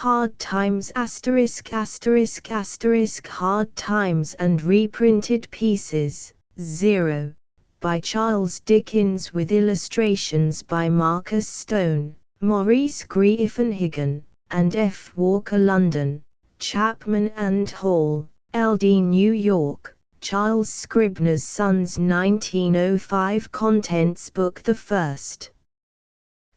Hard Times ****** Hard Times and Reprinted Pieces, 0. By Charles Dickens with illustrations by Marcus Stone, Maurice Griffenhagen, and F. Walker London, Chapman and Hall, LD New York, Charles Scribner's Sons 1905 Contents Book the First.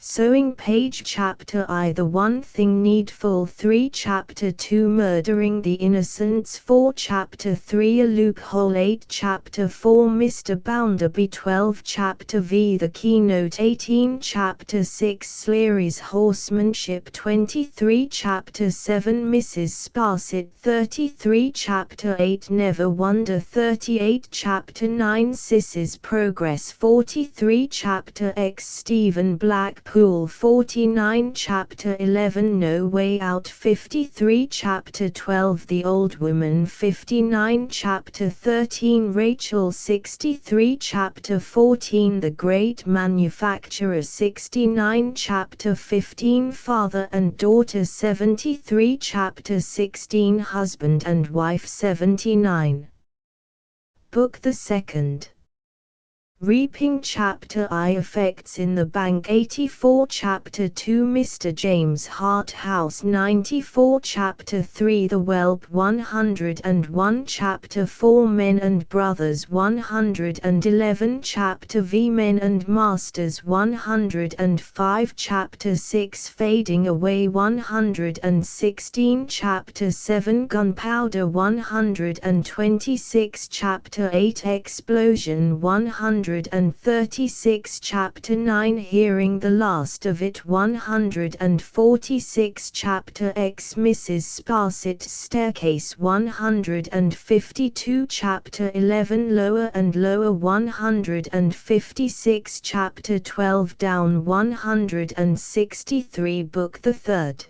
Sewing Page Chapter I The One Thing Needful 3 Chapter 2 Murdering the Innocents 4 Chapter 3 A Loophole 8 Chapter 4 Mr. Bounderby 12 Chapter V The Keynote 18 Chapter 6 Sleary's Horsemanship 23 Chapter 7 Mrs. Sparsit 33 Chapter 8 Never Wonder 38 Chapter 9 Sis's Progress 43 Chapter X Stephen Blackpool 49 Chapter 11 No Way Out 53 Chapter 12 The Old Woman 59 Chapter 13 Rachel 63 Chapter 14 The Great Manufacturer 69 Chapter 15 Father and Daughter 73 Chapter 16 Husband and Wife 79. Book the Second. Reaping Chapter I Effects in the Bank 84 Chapter 2 Mr. James Harthouse 94 Chapter 3 The Whelp 101 Chapter 4 Men and Brothers 111 Chapter V Men and Masters 105 Chapter 6 Fading Away 116 Chapter 7 Gunpowder 126 Chapter 8 Explosion 136 Chapter 9 Hearing the Last of It 146 Chapter X Mrs. Sparsit Staircase 152 Chapter 11 Lower and Lower 156 Chapter 12 Down 163 Book the Third.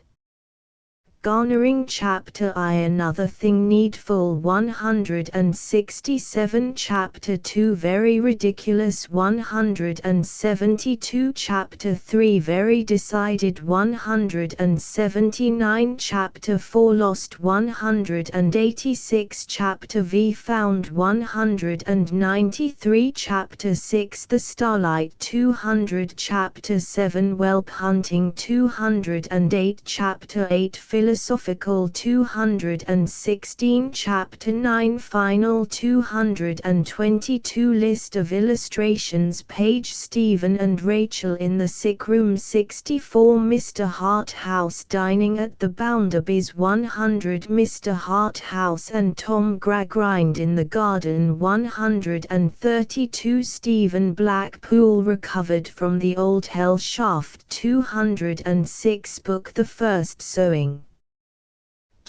Garnering Chapter I Another Thing Needful 167 Chapter 2 Very Ridiculous 172 Chapter 3 Very Decided 179 Chapter 4 Lost 186 Chapter V Found 193 Chapter 6 The Starlight 200 Chapter 7 Whelp Hunting 208 Chapter 8 Philosophical 216 Chapter 9 Final 222 List of illustrations Page Stephen and Rachel in the Sick Room 64 Mr. Harthouse dining at the Bounderbys 100 Mr. Harthouse and Tom Gradgrind in the Garden 132 Stephen Blackpool recovered from the old hell shaft 206 Book the First Sewing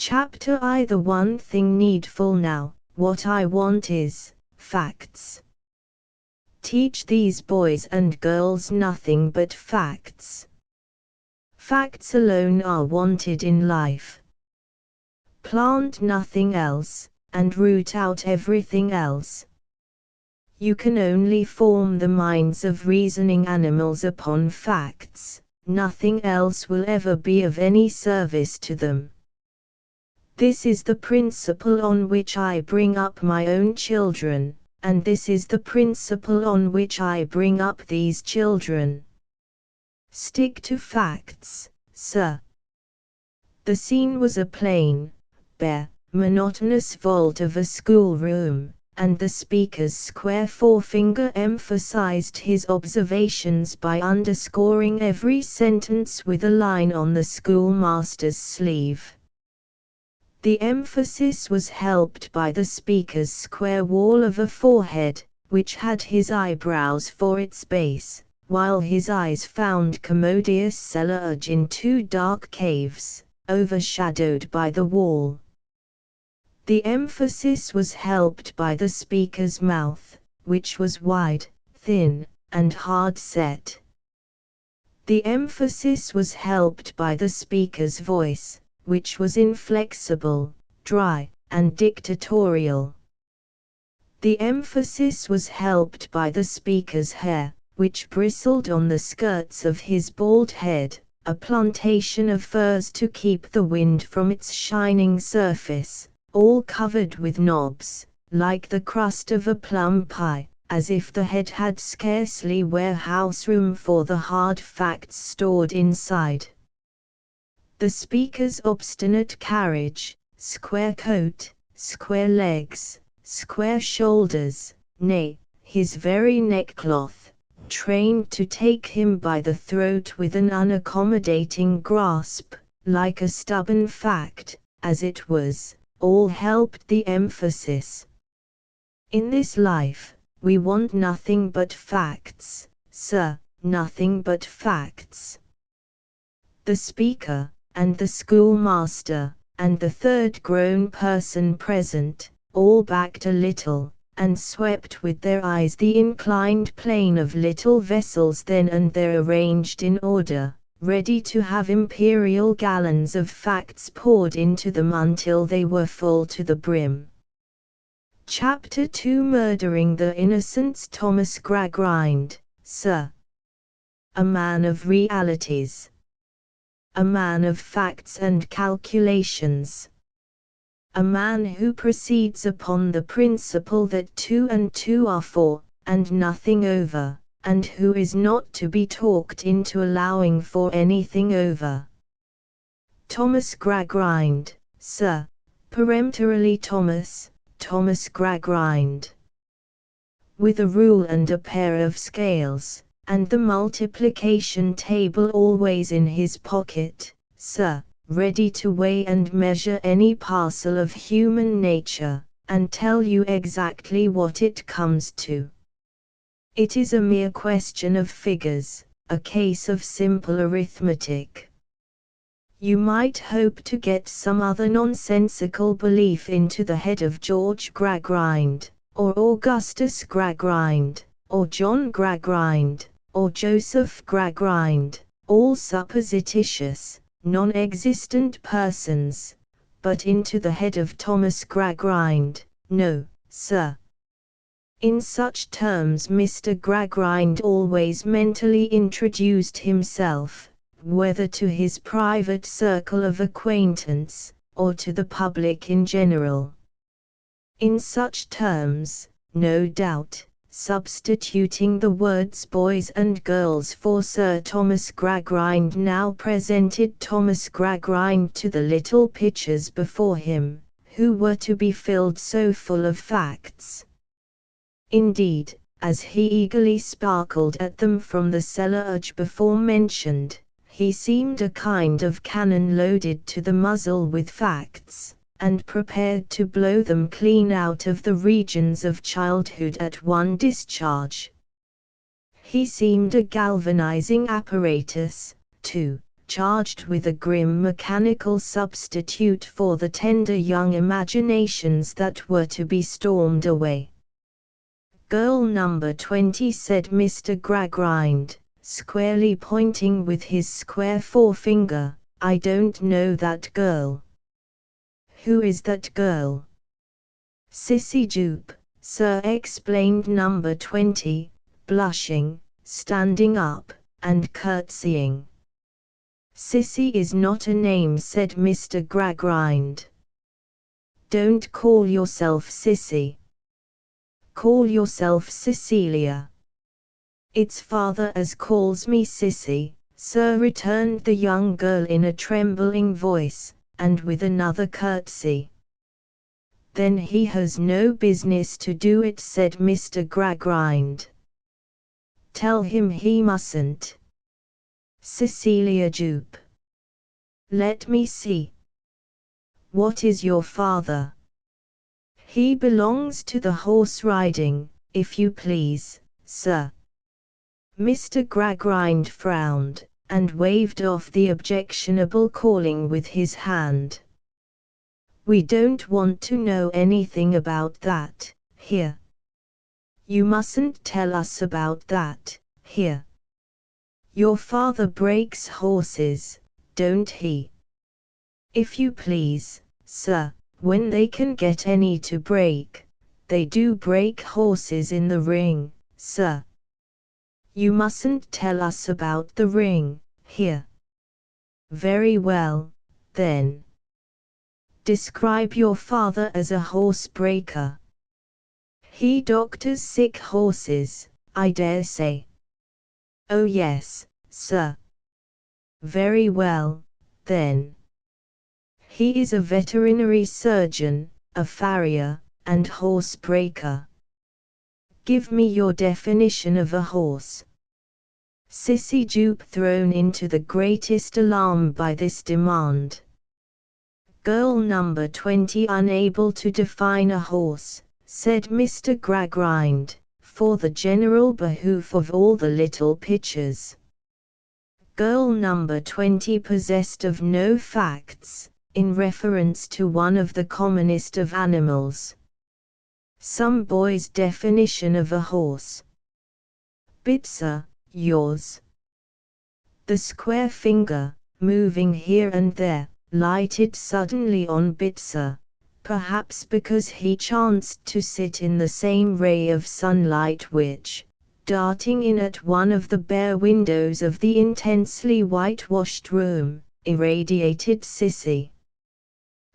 Chapter I The One Thing Needful Now, what I want is facts. Teach these boys and girls nothing but facts. Facts alone are wanted in life. Plant nothing else, and root out everything else. You can only form the minds of reasoning animals upon facts, nothing else will ever be of any service to them. This is the principle on which I bring up my own children, and this is the principle on which I bring up these children. Stick to facts, sir. The scene was a plain, bare, monotonous vault of a schoolroom, and the speaker's square forefinger emphasized his observations by underscoring every sentence with a line on the schoolmaster's sleeve. The emphasis was helped by the speaker's square wall of a forehead, which had his eyebrows for its base, while his eyes found commodious cellarage in two dark caves, overshadowed by the wall. The emphasis was helped by the speaker's mouth, which was wide, thin, and hard set. The emphasis was helped by the speaker's voice, which was inflexible, dry, and dictatorial. The emphasis was helped by the speaker's hair, which bristled on the skirts of his bald head, a plantation of firs to keep the wind from its shining surface, all covered with knobs, like the crust of a plum pie, as if the head had scarcely warehouse room for the hard facts stored inside. The speaker's obstinate carriage, square coat, square legs, square shoulders, nay, his very neckcloth, trained to take him by the throat with an unaccommodating grasp, like a stubborn fact, as it was, all helped the emphasis. In this life, we want nothing but facts, sir, nothing but facts. The speaker, and the schoolmaster, and the third grown person present, all backed a little, and swept with their eyes the inclined plane of little vessels then and there arranged in order, ready to have imperial gallons of facts poured into them until they were full to the brim. Chapter 2 Murdering the Innocents. Thomas Gradgrind, sir. A man of realities. A man of facts and calculations. A man who proceeds upon the principle that 2 and 2 are 4, and nothing over, and who is not to be talked into allowing for anything over. Thomas Gradgrind, sir, peremptorily Thomas Gradgrind. With a rule and a pair of scales, and the multiplication table always in his pocket, sir, ready to weigh and measure any parcel of human nature, and tell you exactly what it comes to. It is a mere question of figures, a case of simple arithmetic. You might hope to get some other nonsensical belief into the head of George Gradgrind, or Augustus Gradgrind, or John Gradgrind, or Joseph Gradgrind, all supposititious, non-existent persons, but into the head of Thomas Gradgrind, no, sir. In such terms Mr. Gradgrind always mentally introduced himself, whether to his private circle of acquaintance, or to the public in general. In such terms, no doubt, substituting the words boys and girls for Sir Thomas Gradgrind now presented Thomas Gradgrind to the little pitchers before him, who were to be filled so full of facts. Indeed, as he eagerly sparkled at them from the cellarage before mentioned, he seemed a kind of cannon loaded to the muzzle with facts, and prepared to blow them clean out of the regions of childhood at one discharge. He seemed a galvanizing apparatus, too, charged with a grim mechanical substitute for the tender young imaginations that were to be stormed away. Girl number 20, said Mr. Gradgrind, squarely pointing with his square forefinger, I don't know that girl. Who is that girl? Sissy Jupe, sir, explained number 20, blushing, standing up, and curtsying. Sissy is not a name, said Mr. Gradgrind. Don't call yourself Sissy. Call yourself Cecilia. It's father as calls me Sissy, sir, returned the young girl in a trembling voice, and with another curtsy. Then he has no business to do it, said Mr. Gradgrind. Tell him he mustn't. Cecilia Jupe. Let me see. What is your father? He belongs to the horse riding, if you please, sir. Mr. Gradgrind frowned, and waved off the objectionable calling with his hand. We don't want to know anything about that, here. You mustn't tell us about that, here. Your father breaks horses, don't he? If you please, sir, when they can get any to break, they do break horses in the ring, sir. You mustn't tell us about the ring, here. Very well, then. Describe your father as a horsebreaker. He doctors sick horses, I dare say. Oh yes, sir. Very well, then. He is a veterinary surgeon, a farrier, and horsebreaker. Give me your definition of a horse. Sissy Jupe, thrown into the greatest alarm by this demand. Girl number 20, unable to define a horse, said Mr. Gradgrind, for the general behoof of all the little pitchers. Girl number 20, possessed of no facts, in reference to one of the commonest of animals. Some boy's definition of a horse. Bitzer, yours. The square finger, moving here and there, lighted suddenly on Bitzer, perhaps because he chanced to sit in the same ray of sunlight which, darting in at one of the bare windows of the intensely whitewashed room, irradiated Sissy.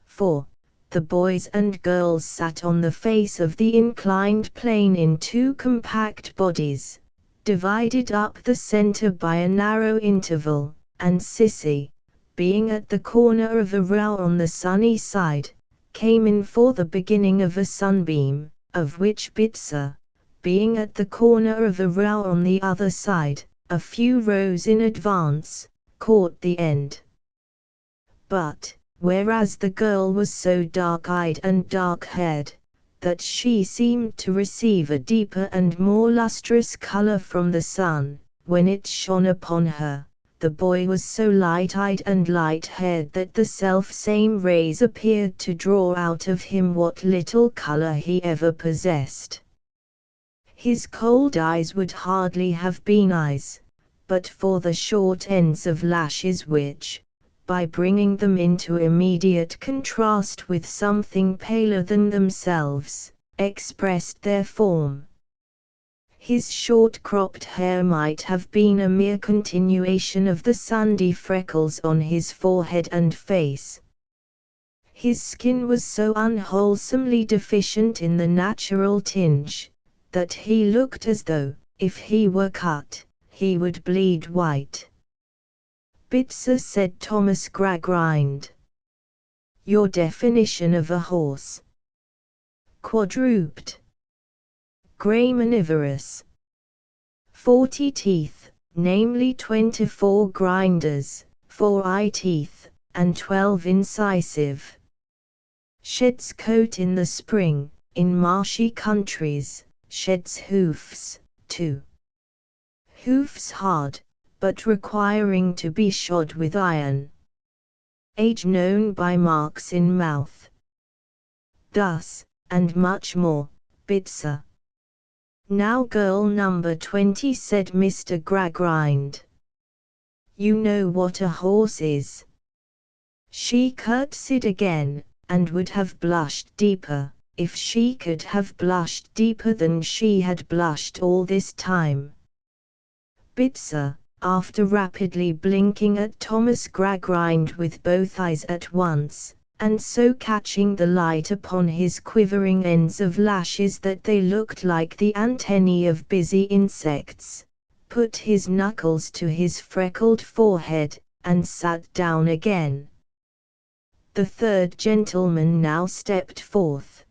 For the boys and girls sat on the face of the inclined plane in two compact bodies, divided up the center by a narrow interval, and Sissy, being at the corner of a row on the sunny side, came in for the beginning of a sunbeam, of which Bitzer, being at the corner of a row on the other side, a few rows in advance, caught the end. But, whereas the girl was so dark-eyed and dark-haired, that she seemed to receive a deeper and more lustrous color from the sun, when it shone upon her, the boy was so light-eyed and light-haired that the self-same rays appeared to draw out of him what little color he ever possessed. His cold eyes would hardly have been eyes, but for the short ends of lashes which, by bringing them into immediate contrast with something paler than themselves, expressed their form. His short-cropped hair might have been a mere continuation of the sandy freckles on his forehead and face. His skin was so unwholesomely deficient in the natural tinge, that he looked as though, if he were cut, he would bleed white. Bitzer, said Thomas Gradgrind. Your definition of a horse. Quadruped. Graminivorous. 40 teeth, namely 24 grinders, 4 eye teeth, and 12 incisive. Sheds coat in the spring, in marshy countries, sheds hoofs, 2. Hoofs hard, but requiring to be shod with iron. Age known by marks in mouth. Thus, and much more, Bitzer. Now girl number 20, said Mr. Gradgrind. You know what a horse is. She curtsied again, and would have blushed deeper, if she could have blushed deeper than she had blushed all this time. Bitzer, after rapidly blinking at Thomas Gradgrind with both eyes at once, and so catching the light upon his quivering ends of lashes that they looked like the antennae of busy insects, put his knuckles to his freckled forehead, and sat down again. The third gentleman now stepped forth.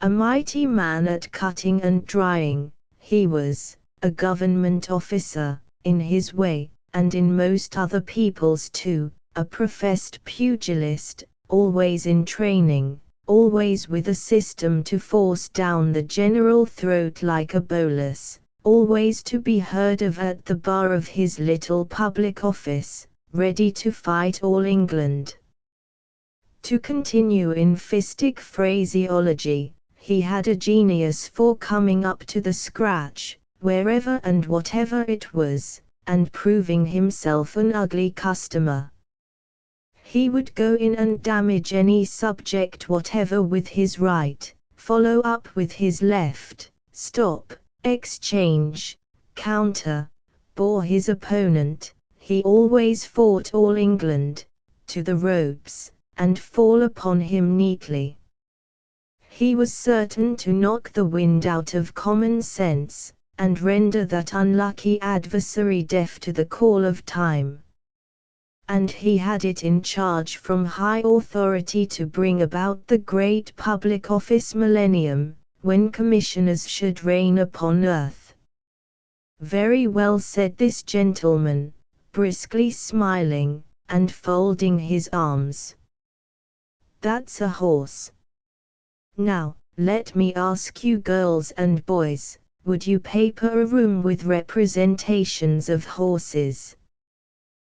A mighty man at cutting and drying, he was, a government officer, in his way, and in most other people's too, a professed pugilist, always in training, always with a system to force down the general throat like a bolus, always to be heard of at the bar of his little public office, ready to fight all England. To continue in fistic phraseology, he had a genius for coming up to the scratch, wherever and whatever it was, and proving himself an ugly customer. He would go in and damage any subject whatever with his right, follow up with his left, stop, exchange, counter, bore his opponent, he always fought all England, to the ropes, and fall upon him neatly. He was certain to knock the wind out of common sense, and render that unlucky adversary deaf to the call of time. And he had it in charge from high authority to bring about the great public office millennium, when commissioners should reign upon earth. Very well, said this gentleman, briskly smiling, and folding his arms. That's a horse. Now, let me ask you girls and boys, would you paper a room with representations of horses?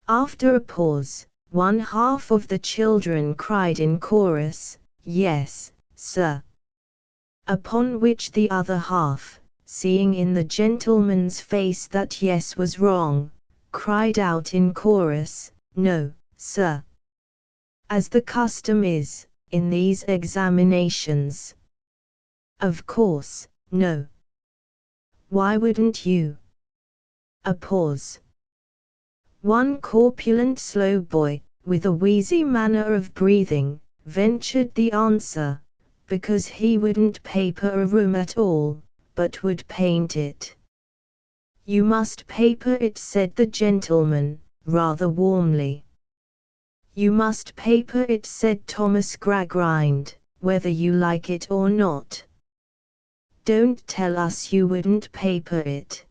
After a pause, one half of the children cried in chorus, yes, sir. Upon which the other half, seeing in the gentleman's face that yes was wrong, cried out in chorus, no, sir. As the custom is, in these examinations. Of course, no. Why wouldn't you? A pause. One corpulent slow boy, with a wheezy manner of breathing, ventured the answer, because he wouldn't paper a room at all, but would paint it. You must paper it, said the gentleman, rather warmly. You must paper it, said Thomas Gradgrind, whether you like it or not. Don't tell us you wouldn't paper it.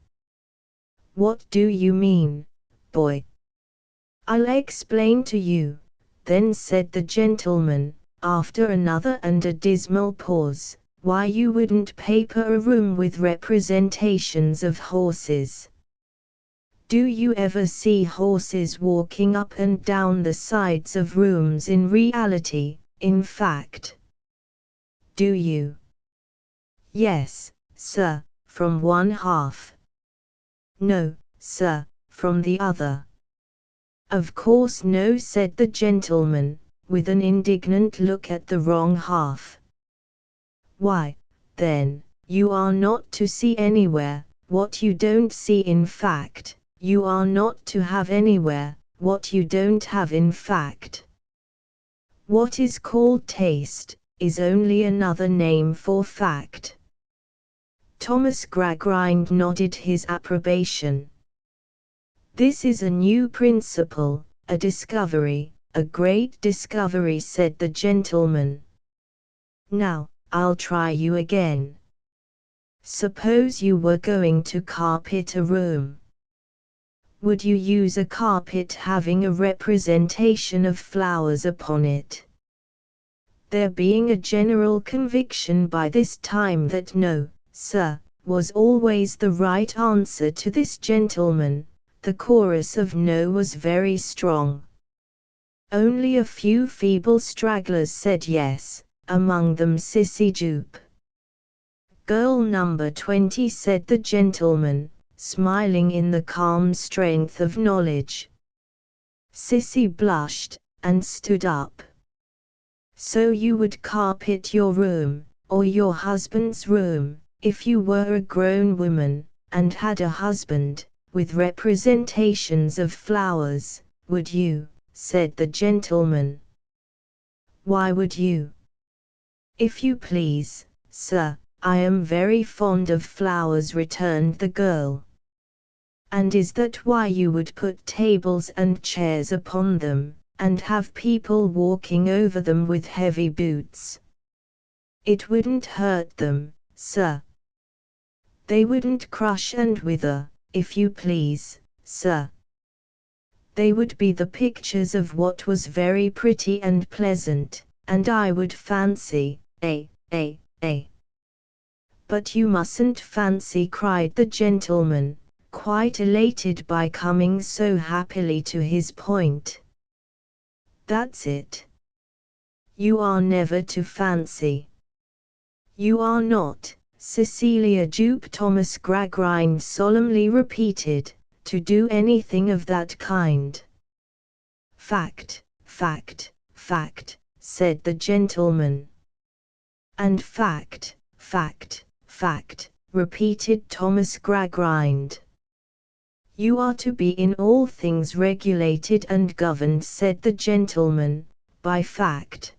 What do you mean, boy? I'll explain to you, then, said the gentleman, after another and a dismal pause, why you wouldn't paper a room with representations of horses. Do you ever see horses walking up and down the sides of rooms in reality, in fact? Do you? Yes, sir, from one half. No, sir, from the other. Of course no, said the gentleman, with an indignant look at the wrong half. Why, then, you are not to see anywhere what you don't see, in fact. You are not to have anywhere what you don't have, in fact. What is called taste is only another name for fact. Thomas Gradgrind nodded his approbation. This is a new principle, a discovery, a great discovery, said the gentleman. Now, I'll try you again. Suppose you were going to carpet a room. Would you use a carpet having a representation of flowers upon it? There being a general conviction by this time that no, sir, was always the right answer to this gentleman, the chorus of no was very strong. Only a few feeble stragglers said yes, among them Sissy Jupe. Girl number 20, said the gentleman, smiling in the calm strength of knowledge. Sissy blushed, and stood up. So you would carpet your room, or your husband's room, if you were a grown woman, and had a husband, with representations of flowers, would you? Said the gentleman. Why would you? If you please, sir, I am very fond of flowers, returned the girl. And is that why you would put tables and chairs upon them, and have people walking over them with heavy boots? It wouldn't hurt them, sir. They wouldn't crush and wither, if you please, sir. They would be the pictures of what was very pretty and pleasant, and I would fancy, But you mustn't fancy, cried the gentleman, quite elated by coming so happily to his point. That's it. You are never to fancy. You are not, Cecilia Jupe, Thomas Gradgrind solemnly repeated, to do anything of that kind. Fact, fact, fact, said the gentleman. And fact, fact, fact, repeated Thomas Gradgrind. You are to be in all things regulated and governed, said the gentleman, by fact.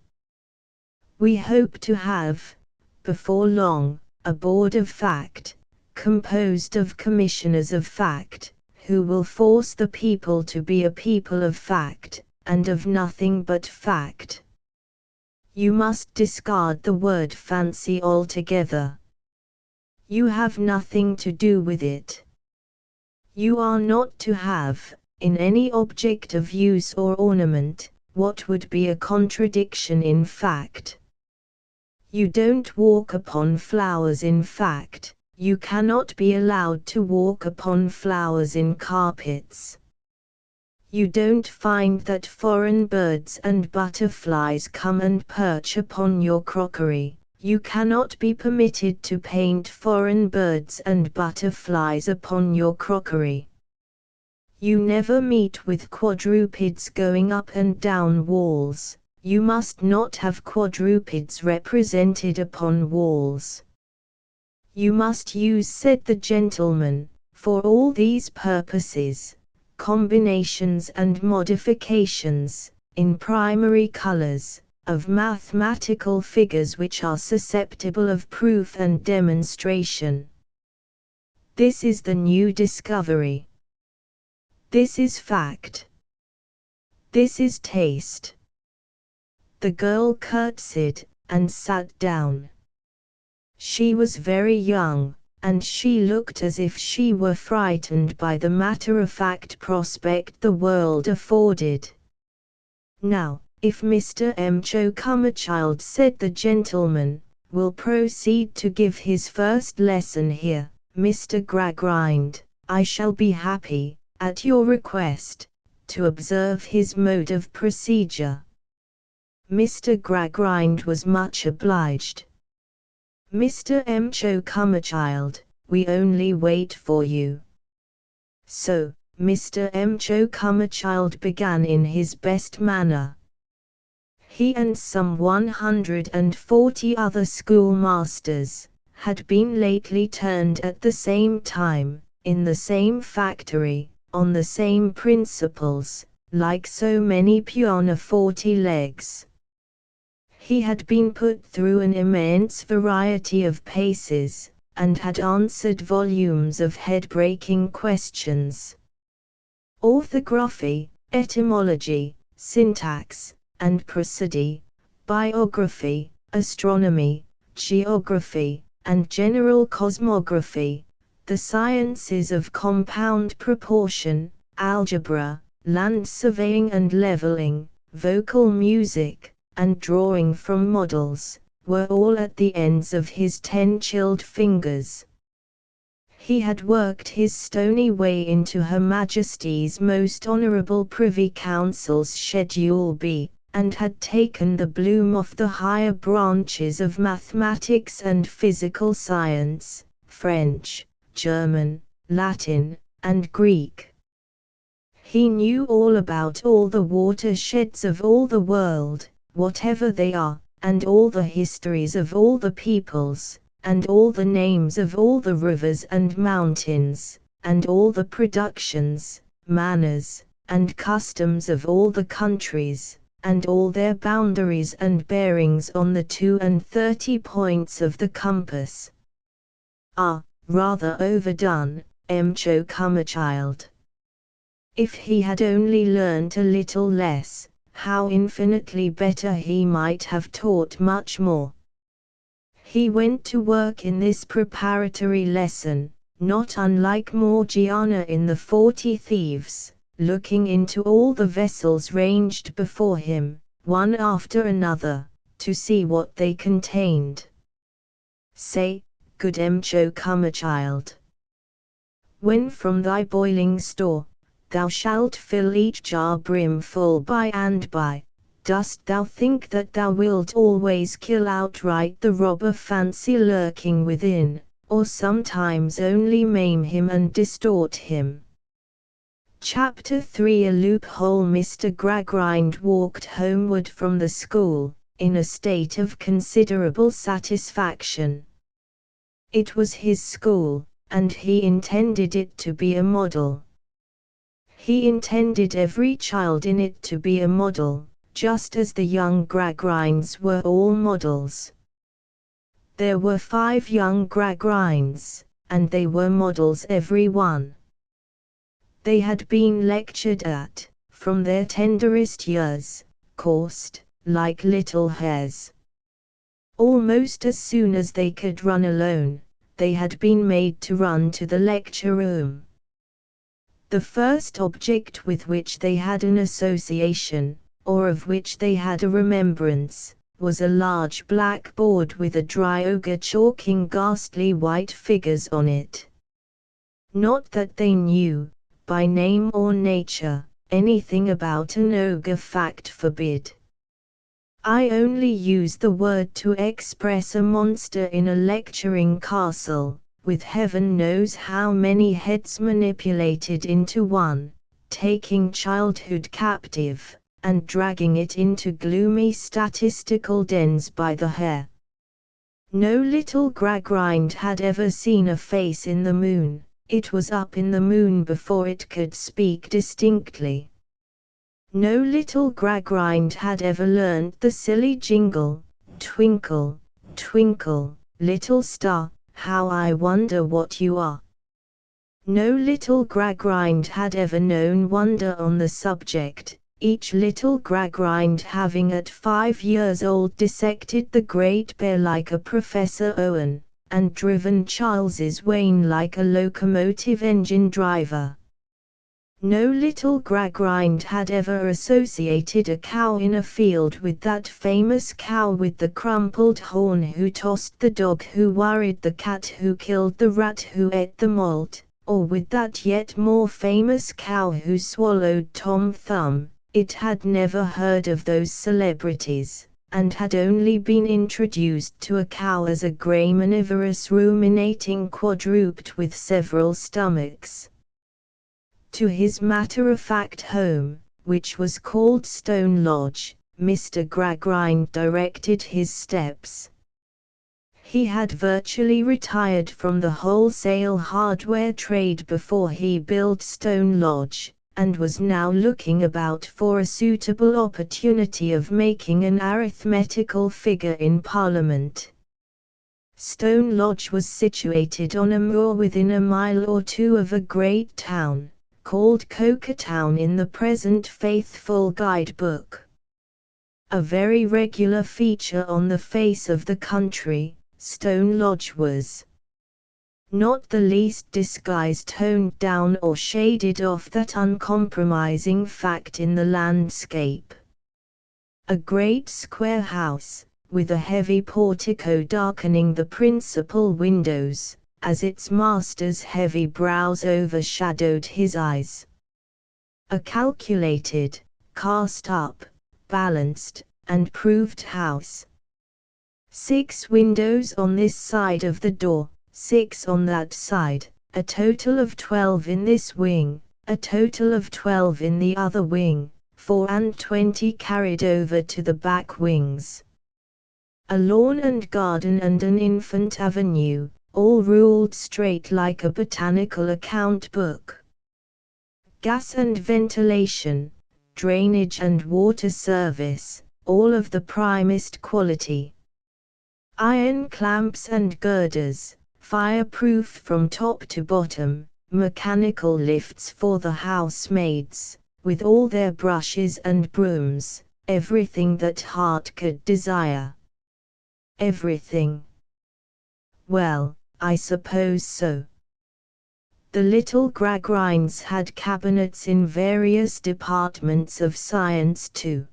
We hope to have, before long, a board of fact, composed of commissioners of fact, who will force the people to be a people of fact, and of nothing but fact. You must discard the word fancy altogether. You have nothing to do with it. You are not to have, in any object of use or ornament, what would be a contradiction in fact. You don't walk upon flowers in fact, you cannot be allowed to walk upon flowers in carpets. You don't find that foreign birds and butterflies come and perch upon your crockery, you cannot be permitted to paint foreign birds and butterflies upon your crockery. You never meet with quadrupeds going up and down walls. You must not have quadrupeds represented upon walls. You must use, said the gentleman, for all these purposes, combinations and modifications, in primary colors, of mathematical figures which are susceptible of proof and demonstration. This is the new discovery. This is fact. This is taste. The girl curtsied, and sat down. She was very young, and she looked as if she were frightened by the matter-of-fact prospect the world afforded. Now, if Mr. Cumberchild, said the gentleman, will proceed to give his first lesson here, Mr. Gradgrind, I shall be happy, at your request, to observe his mode of procedure. Mr. Gradgrind was much obliged. Mr. Cumberchild, we only wait for you. So, Mr. Cumberchild began in his best manner. He and some 140 other schoolmasters had been lately turned at the same time, in the same factory, on the same principles, like so many pianoforte legs. He had been put through an immense variety of paces, and had answered volumes of head-breaking questions. Orthography, etymology, syntax, and prosody, biography, astronomy, geography, and general cosmography, the sciences of compound proportion, algebra, land surveying and leveling, vocal music, and drawing from models, were all at the ends of his 10 chilled fingers. He had worked his stony way into Her Majesty's Most Honourable Privy Council's Schedule B, and had taken the bloom off the higher branches of mathematics and physical science, French, German, Latin, and Greek. He knew all about all the watersheds of all the world, whatever they are, and all the histories of all the peoples, and all the names of all the rivers and mountains, and all the productions, manners, and customs of all the countries, and all their boundaries and bearings on the 32 points of the compass. Rather overdone, Cumberchild. If he had only learnt a little less, how infinitely better he might have taught much more. He went to work in this preparatory lesson, not unlike Morgiana in the 40 Thieves, looking into all the vessels ranged before him, one after another, to see what they contained. Say, good Cumberchild, when from thy boiling store, thou shalt fill each jar brimful by and by, dost thou think that thou wilt always kill outright the robber fancy lurking within, or sometimes only maim him and distort him? Chapter 3 A loophole. Mr. Gradgrind walked homeward from the school, in a state of considerable satisfaction. It was his school, and he intended it to be a model. He intended every child in it to be a model, just as the young Gradgrinds were all models. There were 5 young Gradgrinds, and they were models every one. They had been lectured at, from their tenderest years, coursed, like little hares. Almost as soon as they could run alone, they had been made to run to the lecture room. The first object with which they had an association, or of which they had a remembrance, was a large blackboard with a dry ogre chalking ghastly white figures on it. Not that they knew, by name or nature, anything about an ogre, fact forbid. I only use the word to express a monster in a lecturing castle, with heaven knows how many heads manipulated into one, taking childhood captive, and dragging it into gloomy statistical dens by the hair. No little Gradgrind had ever seen a face in the moon. It was up in the moon before it could speak distinctly. No little Gradgrind had ever learned the silly jingle, "Twinkle, twinkle, little star, how I wonder what you are." No little Gradgrind had ever known wonder on the subject, each little Gradgrind having at 5 years old dissected the Great Bear like a Professor Owen, and driven Charles's Wain like a locomotive engine driver. No little Gradgrind had ever associated a cow in a field with that famous cow with the crumpled horn who tossed the dog, who worried the cat, who killed the rat, who ate the malt, or with that yet more famous cow who swallowed Tom Thumb. It had never heard of those celebrities, and had only been introduced to a cow as a graminivorous ruminating quadruped with several stomachs. To his matter-of-fact home, which was called Stone Lodge, Mr. Gradgrind directed his steps. He had virtually retired from the wholesale hardware trade before he built Stone Lodge, and was now looking about for a suitable opportunity of making an arithmetical figure in Parliament. Stone Lodge was situated on a moor within a mile or two of a great town, called Cokertown in the present faithful guidebook. A very regular feature on the face of the country, Stone Lodge was. Not the least disguise toned down or shaded off that uncompromising fact in the landscape. A great square house, with a heavy portico darkening the principal windows, as its master's heavy brows overshadowed his eyes. A calculated, cast up, balanced, and proved house. 6 windows on this side of the door, 6 on that side, a total of 12 in this wing, a total of 12 in the other wing, 24 carried over to the back wings. A lawn and garden and an infant avenue, all ruled straight like a botanical account book. Gas and ventilation, drainage and water service, all of the primest quality. Iron clamps and girders, fireproof from top to bottom, mechanical lifts for the housemaids, with all their brushes and brooms, everything that heart could desire. Everything. Well, I suppose so. The little Gradgrinds had cabinets in various departments of science too.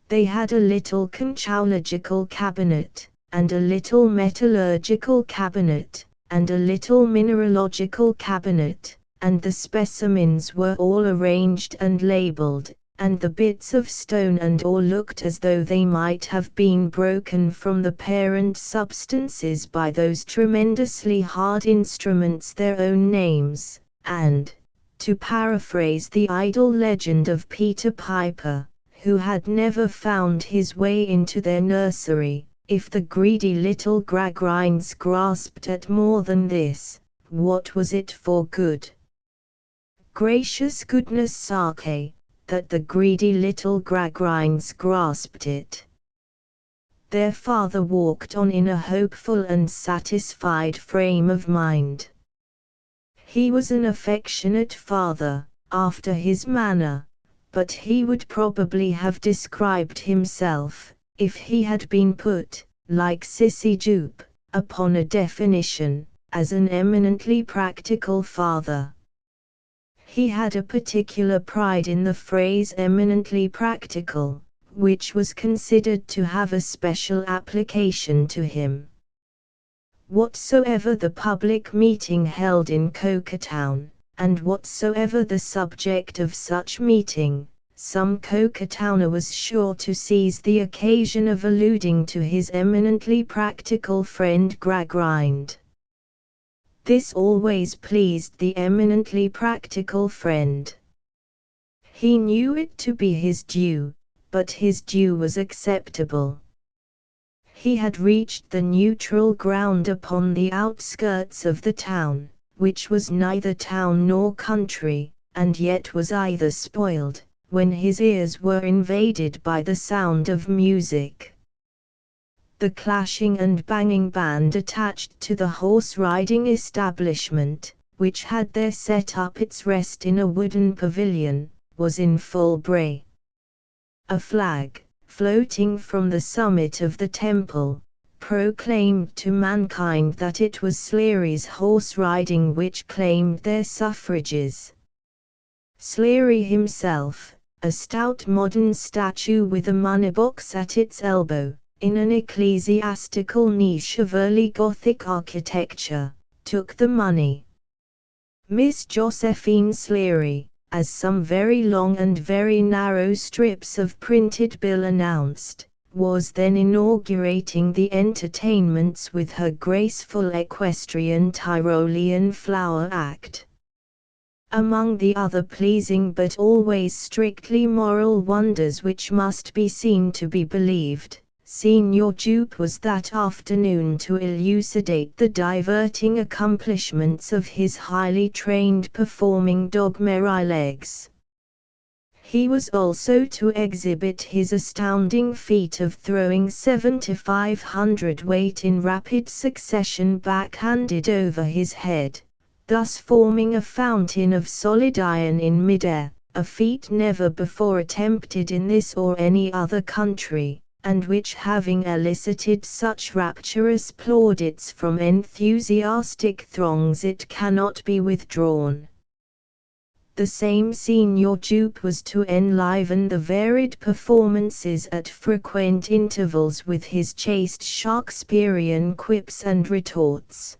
They had a little conchological cabinet, and a little metallurgical cabinet, and a little mineralogical cabinet, and the specimens were all arranged and labelled, and the bits of stone and all looked as though they might have been broken from the parent substances by those tremendously hard instruments their own names, and, to paraphrase the idle legend of Peter Piper, who had never found his way into their nursery, if the greedy little Gradgrinds grasped at more than this, what was it for good? Gracious goodness sake, that the greedy little Gradgrinds grasped it. Their father walked on in a hopeful and satisfied frame of mind. He was an affectionate father, after his manner, but he would probably have described himself, if he had been put, like Sissy Jupe, upon a definition, as an eminently practical father. He had a particular pride in the phrase eminently practical, which was considered to have a special application to him. Whatsoever the public meeting held in Coketown, and whatsoever the subject of such meeting, some Coketowner was sure to seize the occasion of alluding to his eminently practical friend Gradgrind. This always pleased the eminently practical friend. He knew it to be his due, but his due was acceptable. He had reached the neutral ground upon the outskirts of the town, which was neither town nor country, and yet was either spoiled, when his ears were invaded by the sound of music. The clashing and banging band attached to the horse-riding establishment, which had there set up its rest in a wooden pavilion, was in full bray. A flag, floating from the summit of the temple, proclaimed to mankind that it was Sleary's horse riding which claimed their suffrages. Sleary himself, a stout modern statue with a moneybox at its elbow, in an ecclesiastical niche of early Gothic architecture, took the money. Miss Josephine Sleary, as some very long and very narrow strips of printed bill announced, was then inaugurating the entertainments with her graceful equestrian Tyrolean flower act. Among the other pleasing but always strictly moral wonders which must be seen to be believed, Signor Jupe was that afternoon to elucidate the diverting accomplishments of his highly trained performing dog Merrylegs. He was also to exhibit his astounding feat of throwing 7,500 weight in rapid succession backhanded over his head, thus forming a fountain of solid iron in midair, a feat never before attempted in this or any other country, and which having elicited such rapturous plaudits from enthusiastic throngs it cannot be withdrawn. The same Signor Jupe was to enliven the varied performances at frequent intervals with his chaste Shakespearean quips and retorts.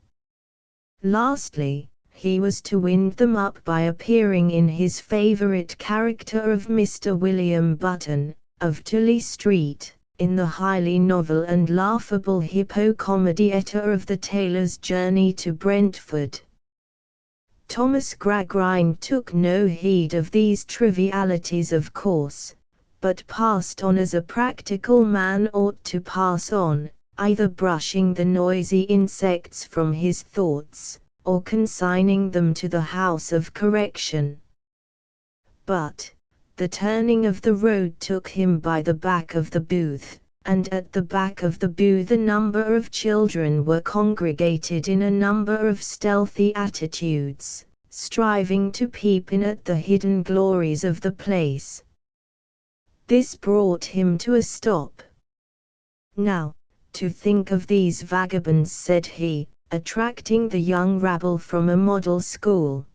Lastly, he was to wind them up by appearing in his favourite character of Mr. William Button, of Tully Street, in the highly novel and laughable hippo-comedietta of the Tailor's Journey to Brentford. Thomas Gradgrind took no heed of these trivialities of course, but passed on as a practical man ought to pass on, either brushing the noisy insects from his thoughts, or consigning them to the house of correction. But the turning of the road took him by the back of the booth, and at the back of the booth a number of children were congregated in a number of stealthy attitudes, striving to peep in at the hidden glories of the place. This brought him to a stop. "Now, to think of these vagabonds," said he, attracting the young rabble from a model school.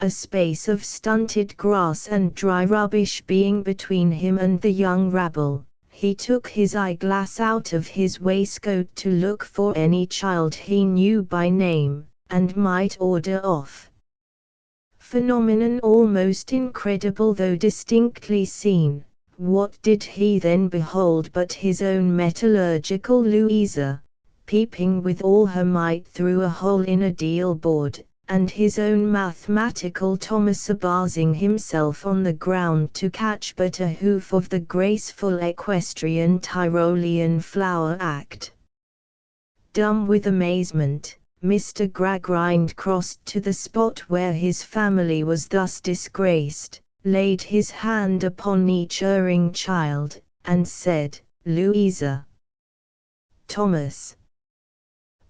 A space of stunted grass and dry rubbish being between him and the young rabble, he took his eyeglass out of his waistcoat to look for any child he knew by name, and might order off. Phenomenon almost incredible though distinctly seen, what did he then behold but his own metallurgical Louisa, peeping with all her might through a hole in a deal board, and his own mathematical Thomas abasing himself on the ground to catch but a hoof of the graceful equestrian Tyrolean flower act. Dumb with amazement, Mr. Gradgrind crossed to the spot where his family was thus disgraced, laid his hand upon each erring child, and said, "Louisa." Thomas.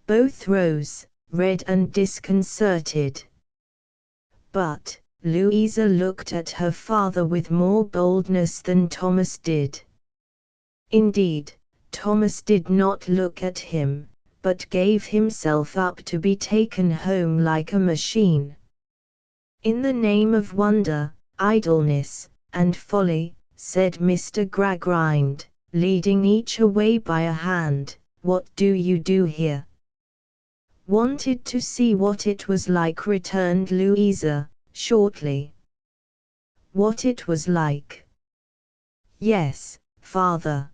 Both rose, red and disconcerted. But Louisa looked at her father with more boldness than Thomas did. Indeed, Thomas did not look at him, but gave himself up to be taken home like a machine. "In the name of wonder, idleness, and folly," said Mr. Gradgrind, leading each away by a hand, "what do you do here?" "Wanted to see what it was like," returned Louisa, shortly. "What it was like?" "Yes, father."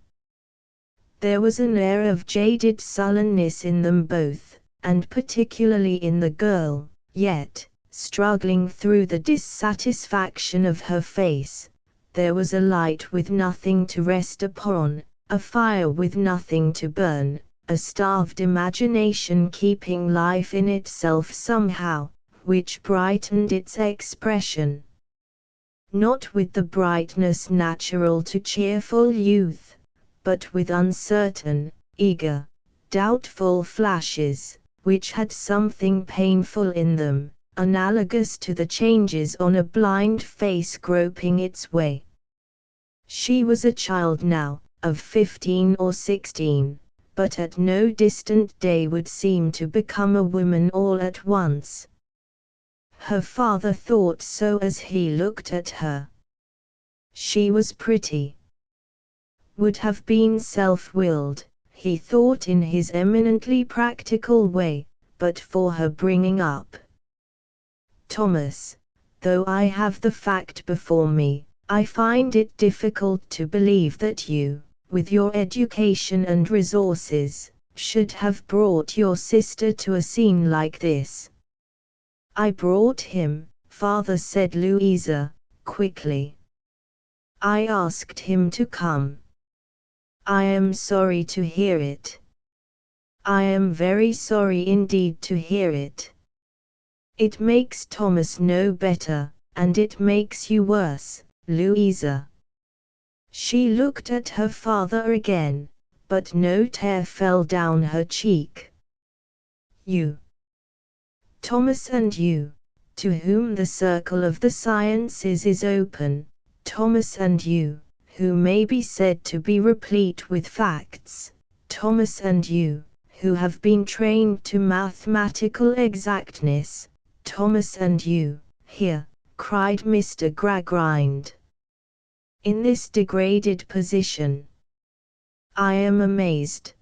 There was an air of jaded sullenness in them both, and particularly in the girl, yet, struggling through the dissatisfaction of her face, there was a light with nothing to rest upon, a fire with nothing to burn, a starved imagination keeping life in itself somehow, which brightened its expression. Not with the brightness natural to cheerful youth, but with uncertain, eager, doubtful flashes, which had something painful in them, analogous to the changes on a blind face groping its way. She was a child now, of 15 or 16, but at no distant day would seem to become a woman all at once. Her father thought so as he looked at her. She was pretty. Would have been self-willed, he thought in his eminently practical way, but for her bringing up. "Thomas, though I have the fact before me, I find it difficult to believe that you, with your education and resources, should have brought your sister to a scene like this." "I brought him, father," said Louisa, quickly. "I asked him to come." "I am sorry to hear it." "I am very sorry indeed to hear it. It makes Thomas no better, and it makes you worse, Louisa." She looked at her father again, but no tear fell down her cheek. "You, Thomas, and you, to whom the circle of the sciences is open, Thomas, and you, who may be said to be replete with facts, Thomas, and you, who have been trained to mathematical exactness, Thomas, and you, here," cried Mr. Gradgrind, "in this degraded position. I am amazed.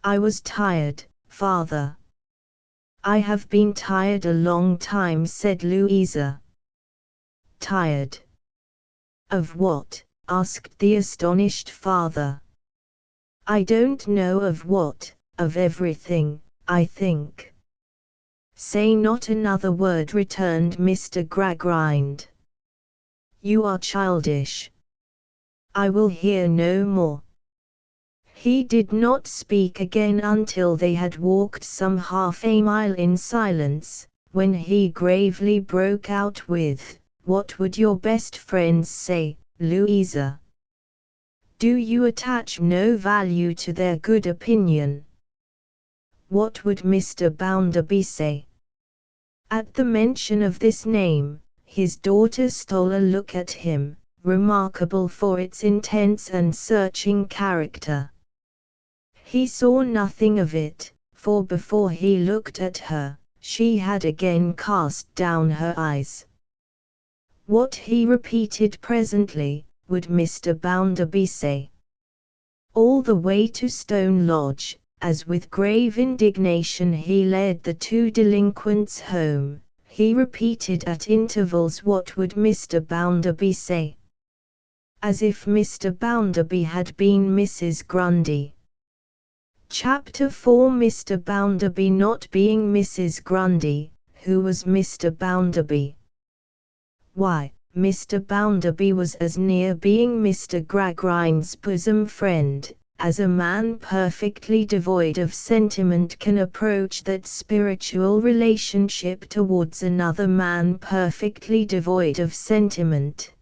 I was tired, father." "I have been tired a long time," said Louisa. "Tired? Of what?" asked the astonished father. "I don't know of what, of everything, I think." "Say not another word," returned Mr. Gradgrind. "You are childish. I will hear no more." He did not speak again until they had walked some half a mile in silence, when he gravely broke out with, "What would your best friends say, Louisa? Do you attach no value to their good opinion? What would Mr. Bounderby say?" At the mention of this name, his daughter stole a look at him, remarkable for its intense and searching character. He saw nothing of it, for before he looked at her, she had again cast down her eyes. What, he repeated presently, would Mr. Bounderby say? All the way to Stone Lodge, as with grave indignation he led the two delinquents home, he repeated at intervals, "What would Mr. Bounderby say?" as if Mr. Bounderby had been Mrs. Grundy. Chapter 4. Mr. Bounderby not being Mrs. Grundy, who was Mr. Bounderby? Why, Mr. Bounderby was as near being Mr. Gradgrind's bosom friend, as a man perfectly devoid of sentiment can approach that spiritual relationship towards another man perfectly devoid of sentiment.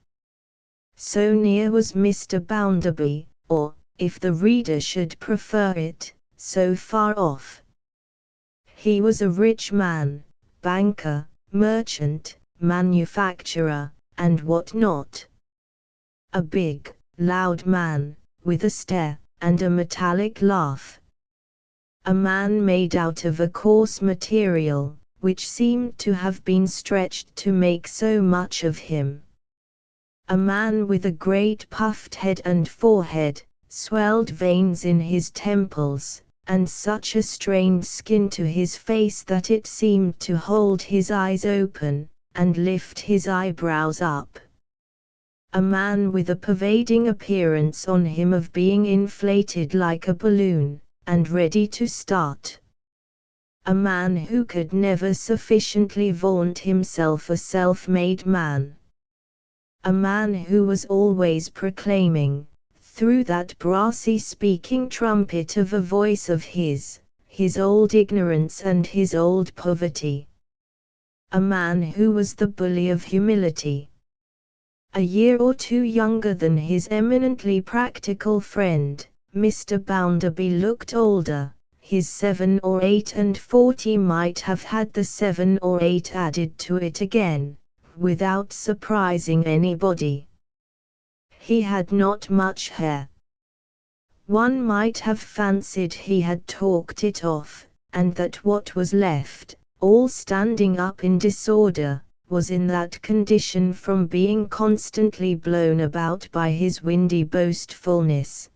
So near was Mr. Bounderby, or, if the reader should prefer it, so far off. He was a rich man, banker, merchant, manufacturer, and what not. A big, loud man, with a stare, and a metallic laugh. A man made out of a coarse material, which seemed to have been stretched to make so much of him. A man with a great puffed head and forehead, swelled veins in his temples, and such a strained skin to his face that it seemed to hold his eyes open, and lift his eyebrows up. A man with a pervading appearance on him of being inflated like a balloon, and ready to start. A man who could never sufficiently vaunt himself a self-made man. A man who was always proclaiming, through that brassy speaking trumpet of a voice of his old ignorance and his old poverty. A man who was the bully of humility. A year or two younger than his eminently practical friend, Mr. Bounderby looked older. His 7 or 8 and 40 might have had the 7 or 8 added to it again, without surprising anybody. He had not much hair. One might have fancied he had talked it off, and that what was left, all standing up in disorder, was in that condition from being constantly blown about by his windy boastfulness.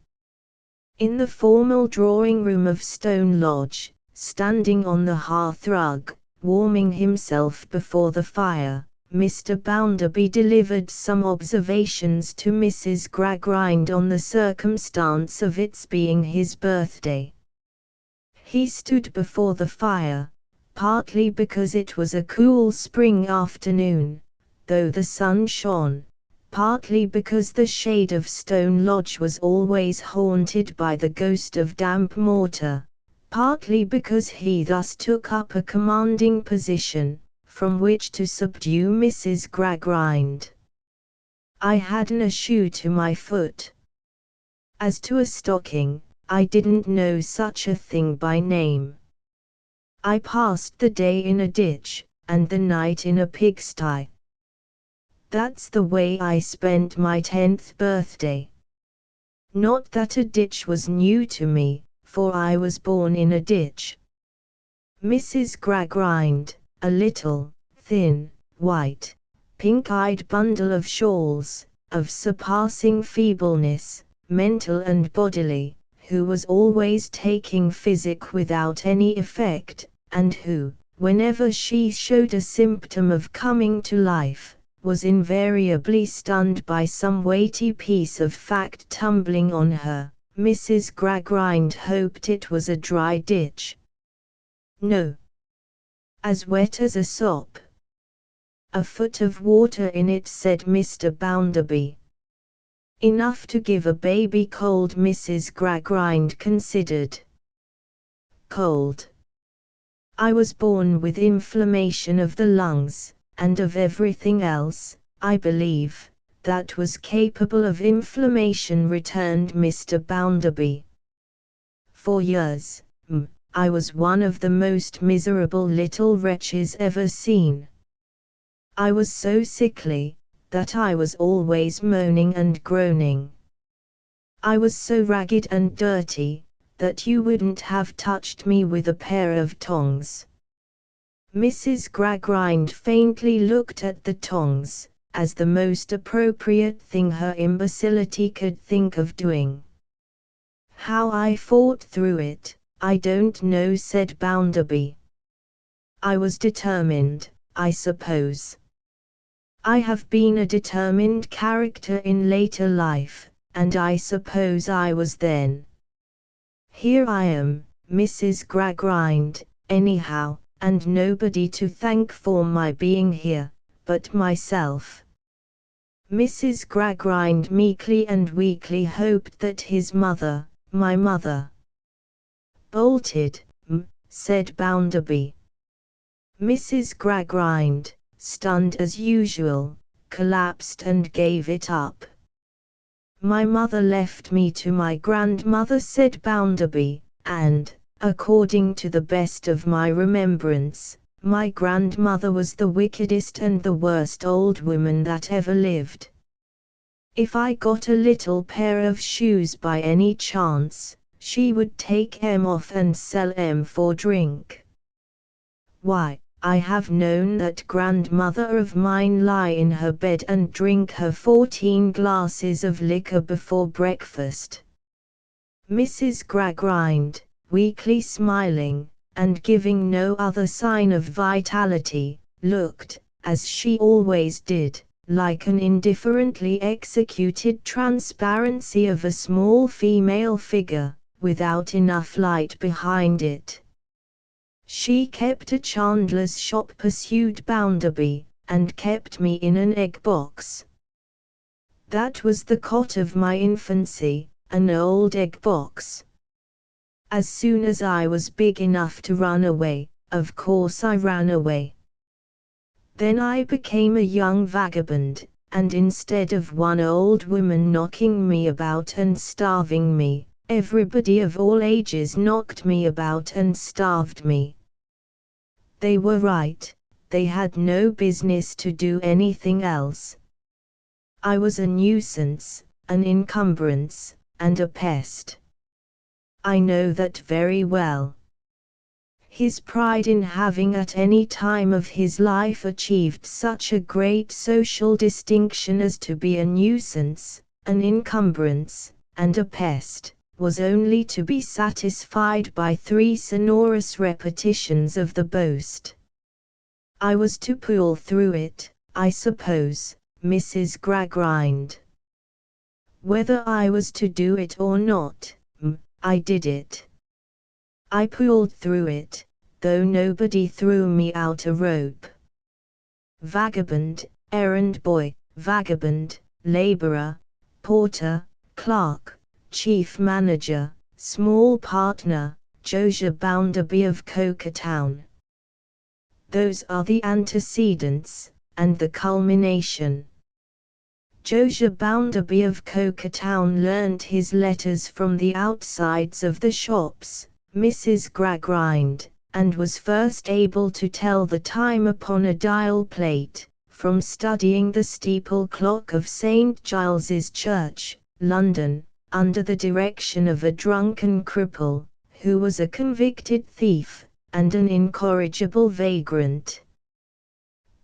In the formal drawing-room of Stone Lodge, standing on the hearth-rug, warming himself before the fire, Mr. Bounderby delivered some observations to Mrs. Gradgrind on the circumstance of its being his birthday. He stood before the fire, partly because it was a cool spring afternoon, though the sun shone, partly because the shade of Stone Lodge was always haunted by the ghost of damp mortar, partly because he thus took up a commanding position, from which to subdue Mrs. Gradgrind. I hadn't a shoe to my foot. As to a stocking, I didn't know such a thing by name. I passed the day in a ditch, and the night in a pigsty. That's the way I spent my 10th birthday. Not that a ditch was new to me, for I was born in a ditch. Mrs. Gradgrind, a little, thin, white, pink-eyed bundle of shawls, of surpassing feebleness, mental and bodily, who was always taking physic without any effect, and who, whenever she showed a symptom of coming to life, was invariably stunned by some weighty piece of fact tumbling on her. Mrs. Gradgrind hoped it was a dry ditch. No. As wet as a sop. A foot of water in it, said Mr. Bounderby. Enough to give a baby cold, Mrs. Gradgrind considered. Cold. I was born with inflammation of the lungs, and of everything else, I believe, that was capable of inflammation, returned Mr. Bounderby. For years, I was one of the most miserable little wretches ever seen. I was so sickly, that I was always moaning and groaning. I was so ragged and dirty, that you wouldn't have touched me with a pair of tongs. Mrs. Gradgrind faintly looked at the tongs, as the most appropriate thing her imbecility could think of doing. How I fought through it, I don't know, said Bounderby. I was determined, I suppose. I have been a determined character in later life, and I suppose I was then. Here I am, Mrs. Gradgrind, anyhow, and nobody to thank for my being here, but myself. Mrs. Gradgrind meekly and weakly hoped that his mother, my mother. Bolted, said Bounderby. Mrs. Gradgrind, stunned as usual, collapsed and gave it up. My mother left me to my grandmother, said Bounderby, and, according to the best of my remembrance, my grandmother was the wickedest and the worst old woman that ever lived. If I got a little pair of shoes by any chance, she would take 'em off and sell 'em for drink. Why, I have known that grandmother of mine lie in her bed and drink her 14 glasses of liquor before breakfast. Mrs. Gradgrind, weakly smiling, and giving no other sign of vitality, looked, as she always did, like an indifferently executed transparency of a small female figure, without enough light behind it. She kept a chandler's shop, pursued Bounderby, and kept me in an egg box. That was the cot of my infancy, an old egg box. As soon as I was big enough to run away, of course I ran away. Then I became a young vagabond, and instead of one old woman knocking me about and starving me, everybody of all ages knocked me about and starved me. They were right, they had no business to do anything else. I was a nuisance, an encumbrance, and a pest. I know that very well. His pride in having at any time of his life achieved such a great social distinction as to be a nuisance, an encumbrance, and a pest, was only to be satisfied by 3 sonorous repetitions of the boast. I was to pull through it, I suppose, Mrs. Gradgrind. Whether I was to do it or not, I did it. I pulled through it, though nobody threw me out a rope. Vagabond, errand boy, vagabond, labourer, porter, clerk, chief manager, small partner, Josiah Bounderby of Cokertown. Those are the antecedents, and the culmination. Josiah Bounderby of Cokertown learnt his letters from the outsides of the shops, Mrs. Gradgrind, and was first able to tell the time upon a dial plate, from studying the steeple clock of St. Giles's Church, London, under the direction of a drunken cripple, who was a convicted thief, and an incorrigible vagrant.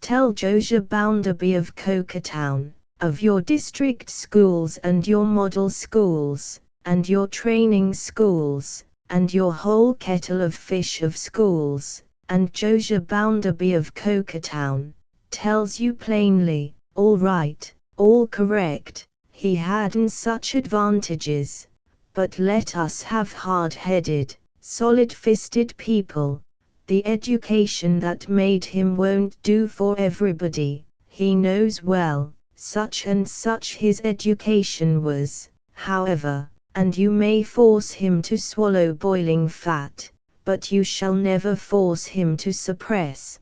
Tell Josiah Bounderby of Cokertown, of your district schools and your model schools, and your training schools, and your whole kettle of fish of schools, and Josiah Bounderby of Cokertown tells you plainly, all right, all correct, he hadn't such advantages, but let us have hard-headed, solid-fisted people. The education that made him won't do for everybody, he knows well. Such and such his education was, however, and you may force him to swallow boiling fat, but you shall never force him to suppress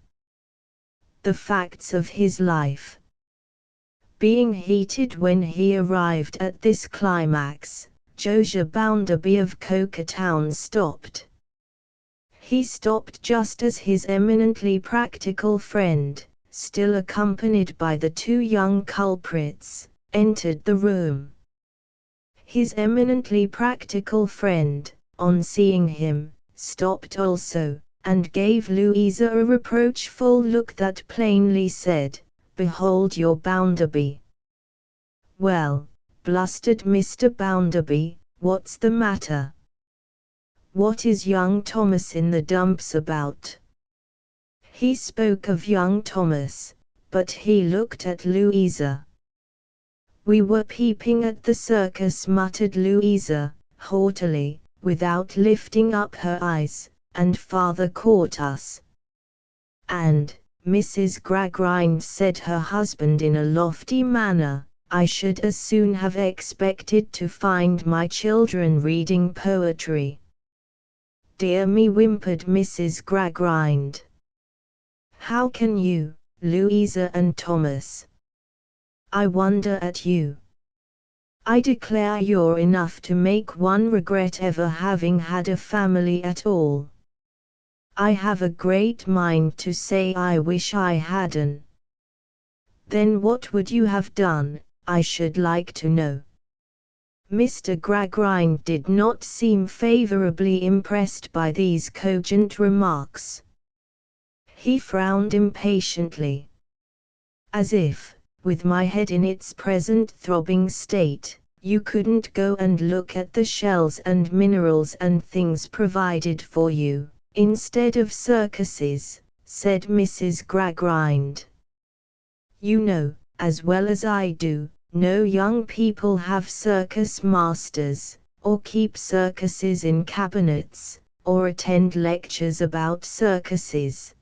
the facts of his life. Being heated when he arrived at this climax, Josiah Bounderby of Cokertown stopped. He stopped just as his eminently practical friend, still accompanied by the 2 young culprits, entered the room. His eminently practical friend, on seeing him, stopped also, and gave Louisa a reproachful look that plainly said, "Behold your Bounderby." "Well," blustered Mr. Bounderby, "what's the matter? What is young Thomas in the dumps about?" He spoke of young Thomas, but he looked at Louisa. "We were peeping at the circus," muttered Louisa, haughtily, without lifting up her eyes, "and father caught us." "And," Mrs. Gradgrind said her husband in a lofty manner, I should as soon have expected to find my children reading poetry." "Dear me," whimpered Mrs. Gradgrind. "How can you, Louisa and Thomas? I wonder at you. I declare you're enough to make one regret ever having had a family at all. I have a great mind to say I wish I hadn't." "Then what would you have done, I should like to know?" Mr. Gradgrind did not seem favourably impressed by these cogent remarks. He frowned impatiently. "As if, with my head in its present throbbing state, you couldn't go and look at the shells and minerals and things provided for you, instead of circuses," said Mrs. Gradgrind. "You know, as well as I do, no young people have circus masters, or keep circuses in cabinets, or attend lectures about circuses."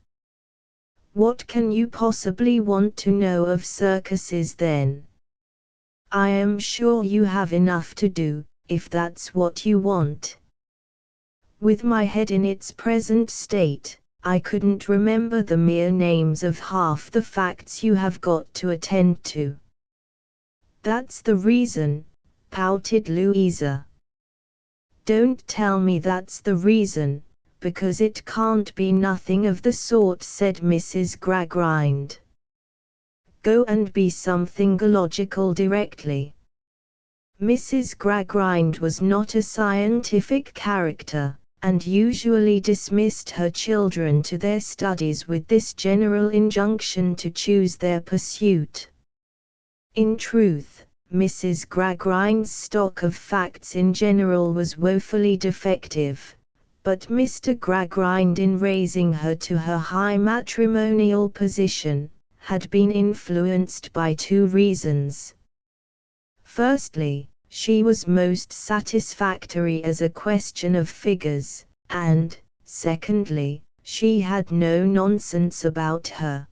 "What can you possibly want to know of circuses then? I am sure you have enough to do, if that's what you want." "With my head in its present state, I couldn't remember the mere names of half the facts you have got to attend to." "That's the reason," pouted Louisa. "Don't tell me that's the reason, because it can't be nothing of the sort," said Mrs. Gradgrind. "Go and be something logical directly." Mrs. Gradgrind was not a scientific character, and usually dismissed her children to their studies with this general injunction to choose their pursuit. In truth, Mrs. Gradgrind's stock of facts in general was woefully defective, but Mr. Gradgrind, in raising her to her high matrimonial position, had been influenced by two reasons. Firstly, she was most satisfactory as a question of figures, and, secondly, she had no nonsense about her.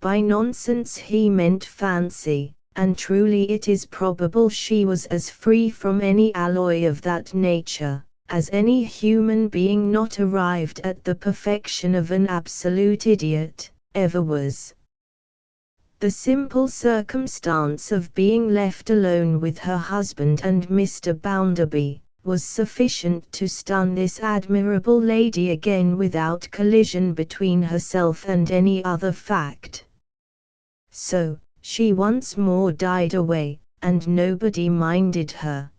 By nonsense he meant fancy, and truly it is probable she was as free from any alloy of that nature, as any human being not arrived at the perfection of an absolute idiot, ever was. The simple circumstance of being left alone with her husband and Mr. Bounderby, was sufficient to stun this admirable lady again without collision between herself and any other fact. So, she once more died away, and nobody minded her.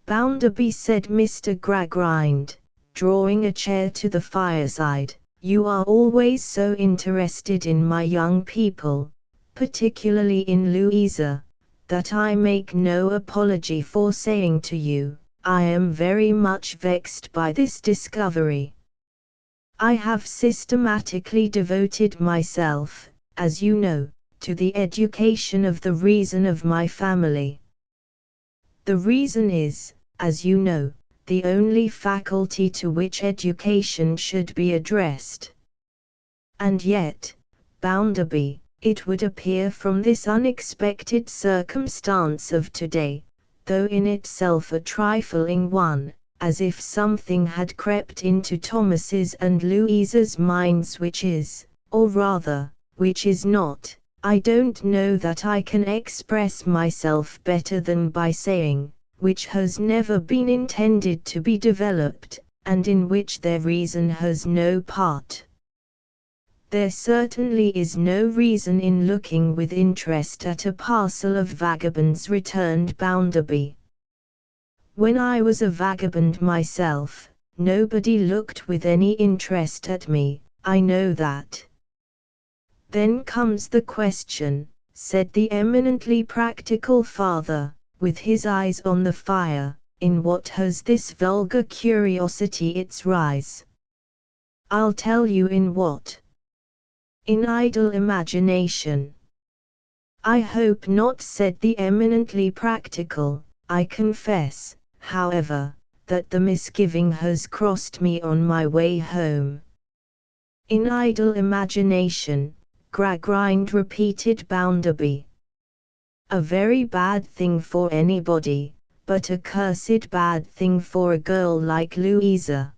"Bounderby," said Mr. Gradgrind, drawing a chair to the fireside, "you are always so interested in my young people, particularly in Louisa, that I make no apology for saying to you, I am very much vexed by this discovery. I have systematically devoted myself, as you know, to the education of the reason of my family. The reason is, as you know, the only faculty to which education should be addressed. And yet, Bounderby, it would appear from this unexpected circumstance of today, though in itself a trifling one, as if something had crept into Thomas's and Louisa's minds which is, or rather, which is not, I don't know that I can express myself better than by saying, which has never been intended to be developed, and in which their reason has no part. There certainly is no reason in looking with interest at a parcel of vagabonds," returned Bounderby. "When I was a vagabond myself, nobody looked with any interest at me, I know that." "Then comes the question," said the eminently practical father, with his eyes on the fire, "in what has this vulgar curiosity its rise?" "I'll tell you in what. In idle imagination." "I hope not," said the eminently practical. "I confess, however, that the misgiving has crossed me on my way home." "In idle imagination," Gradgrind repeated Bounderby. A very bad thing for anybody, but a cursed bad thing for a girl like Louisa.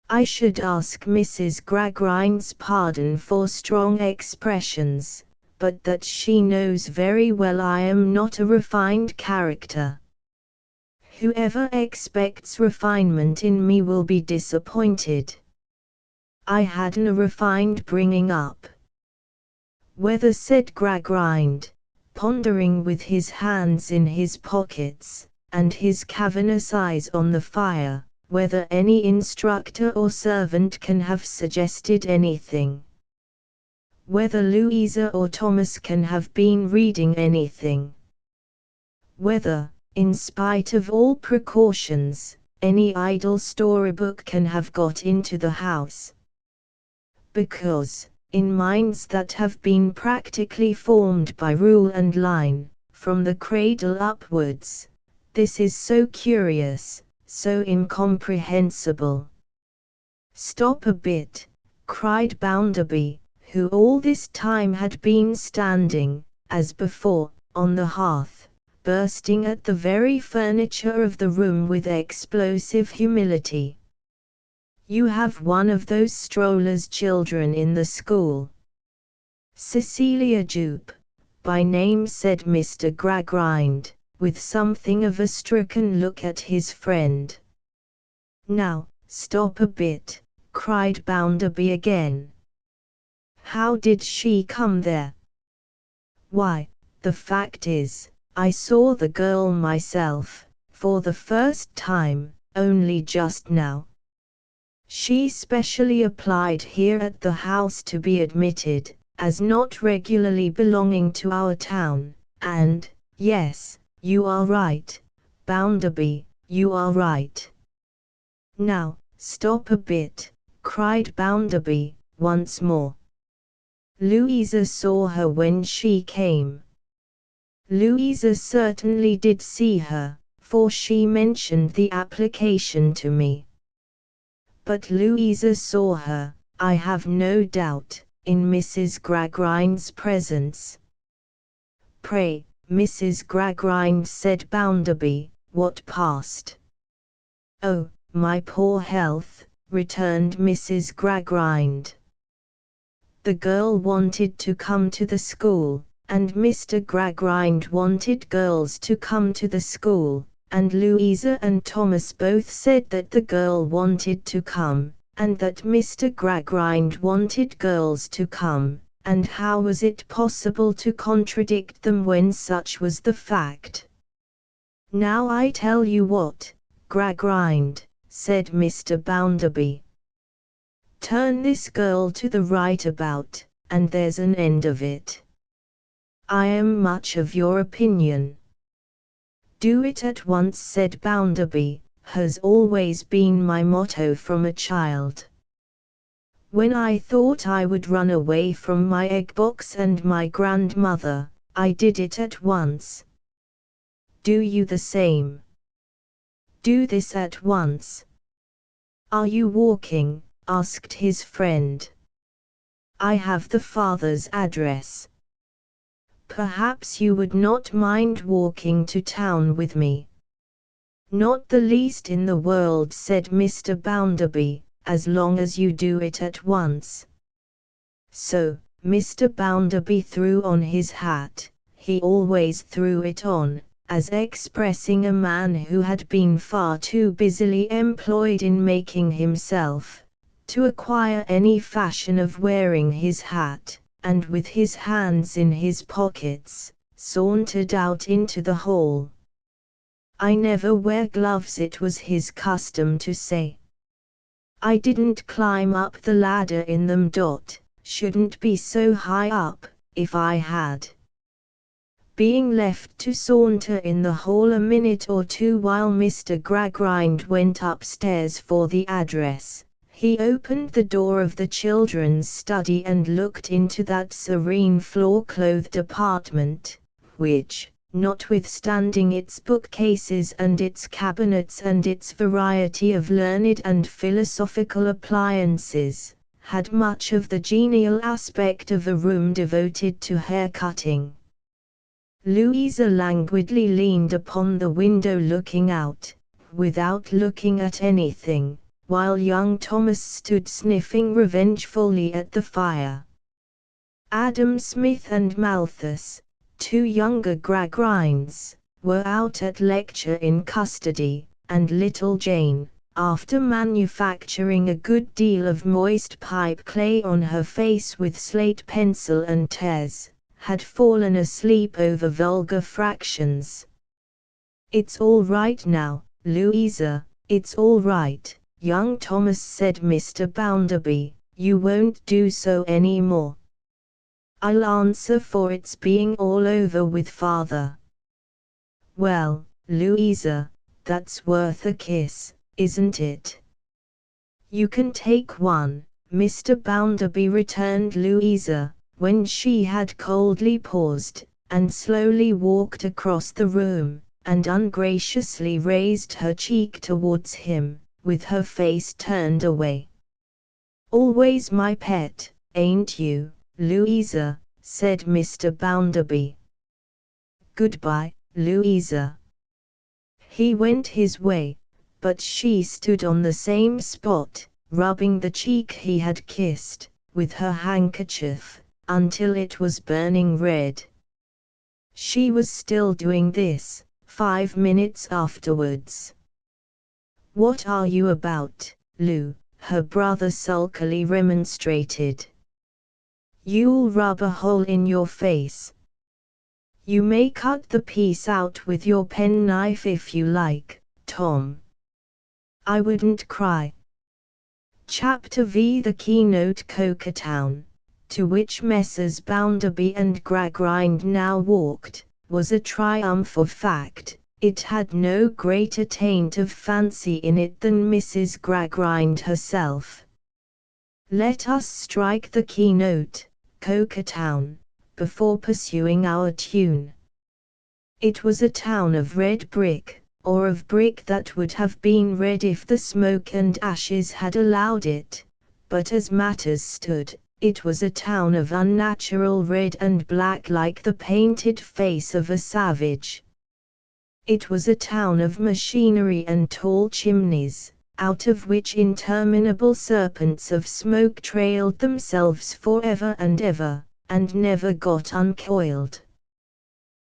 I should ask Mrs. Gradgrind's pardon for strong expressions, but that she knows very well I am not a refined character. Whoever expects refinement in me will be disappointed. I hadn't a refined bringing up. Whether, said Gradgrind, pondering with his hands in his pockets, and his cavernous eyes on the fire, whether any instructor or servant can have suggested anything. Whether Louisa or Thomas can have been reading anything. Whether, in spite of all precautions, any idle storybook can have got into the house. Because, in minds that have been practically formed by rule and line, from the cradle upwards, this is so curious, so incomprehensible. Stop a bit, cried Bounderby, who all this time had been standing, as before, on the hearth, bursting at the very furniture of the room with explosive humility. You have one of those strollers' children in the school. Cecilia Jupe, by name, said Mr. Gradgrind, with something of a stricken look at his friend. Now, stop a bit, cried Bounderby again. How did she come there? Why, the fact is, I saw the girl myself, for the first time, only just now. She specially applied here at the house to be admitted, as not regularly belonging to our town, and, yes, you are right, Bounderby, you are right. Now, stop a bit, cried Bounderby, once more. Louisa saw her when she came. Louisa certainly did see her, for she mentioned the application to me. But Louisa saw her, I have no doubt, in Mrs. Gradgrind's presence. Pray, Mrs. Gradgrind, said Bounderby, what passed? Oh, my poor health, returned Mrs. Gradgrind. The girl wanted to come to the school, and Mr. Gradgrind wanted girls to come to the school, and Louisa and Thomas both said that the girl wanted to come, and that Mr. Gradgrind wanted girls to come, and how was it possible to contradict them when such was the fact? Now I tell you what, Gradgrind, said Mr. Bounderby. Turn this girl to the right about, and there's an end of it. I am much of your opinion. Do it at once, said Bounderby, has always been my motto from a child. When I thought I would run away from my egg box and my grandmother, I did it at once. Do you the same. Do this at once. Are you walking? Asked his friend. I have the father's address. Perhaps you would not mind walking to town with me. Not the least in the world, said Mr. Bounderby, as long as you do it at once. So, Mr. Bounderby threw on his hat. He always threw it on, as expressing a man who had been far too busily employed in making himself, to acquire any fashion of wearing his hat, and with his hands in his pockets, sauntered out into the hall. I never wear gloves, it was his custom to say. I didn't climb up the ladder in them. Shouldn't be so high up, if I had. Being left to saunter in the hall a minute or two while Mr. Gradgrind went upstairs for the address, he opened the door of the children's study and looked into that serene floor-clothed apartment, which, notwithstanding its bookcases and its cabinets and its variety of learned and philosophical appliances, had much of the genial aspect of a room devoted to hair-cutting. Louisa languidly leaned upon the window looking out, without looking at anything, while young Thomas stood sniffing revengefully at the fire. Adam Smith and Malthus, two younger Gradgrinds, were out at lecture in custody, and little Jane, after manufacturing a good deal of moist pipe clay on her face with slate pencil and tears, had fallen asleep over vulgar fractions. "It's all right now, Louisa, it's all right, young Thomas," said Mr. Bounderby. "You won't do so any more. I'll answer for its being all over with father." "Well, Louisa, that's worth a kiss, isn't it?" "You can take one, Mr. Bounderby," returned Louisa, when she had coldly paused, and slowly walked across the room, and ungraciously raised her cheek towards him, with her face turned away. "Always my pet, ain't you, Louisa?" said Mr. Bounderby. "Goodbye, Louisa." He went his way, but she stood on the same spot, rubbing the cheek he had kissed, with her handkerchief, until it was burning red. She was still doing this, 5 minutes afterwards. "What are you about, Lou?" her brother sulkily remonstrated. "You'll rub a hole in your face. You may cut the piece out with your penknife if you like, Tom. I wouldn't cry." Chapter V. The keynote Coketown, to which Messrs. Bounderby and Gradgrind now walked, was a triumph of fact. It had no greater taint of fancy in it than Mrs. Gradgrind herself. Let us strike the keynote, Coketown, before pursuing our tune. It was a town of red brick, or of brick that would have been red if the smoke and ashes had allowed it, but as matters stood, it was a town of unnatural red and black like the painted face of a savage. It was a town of machinery and tall chimneys, out of which interminable serpents of smoke trailed themselves forever and ever, and never got uncoiled.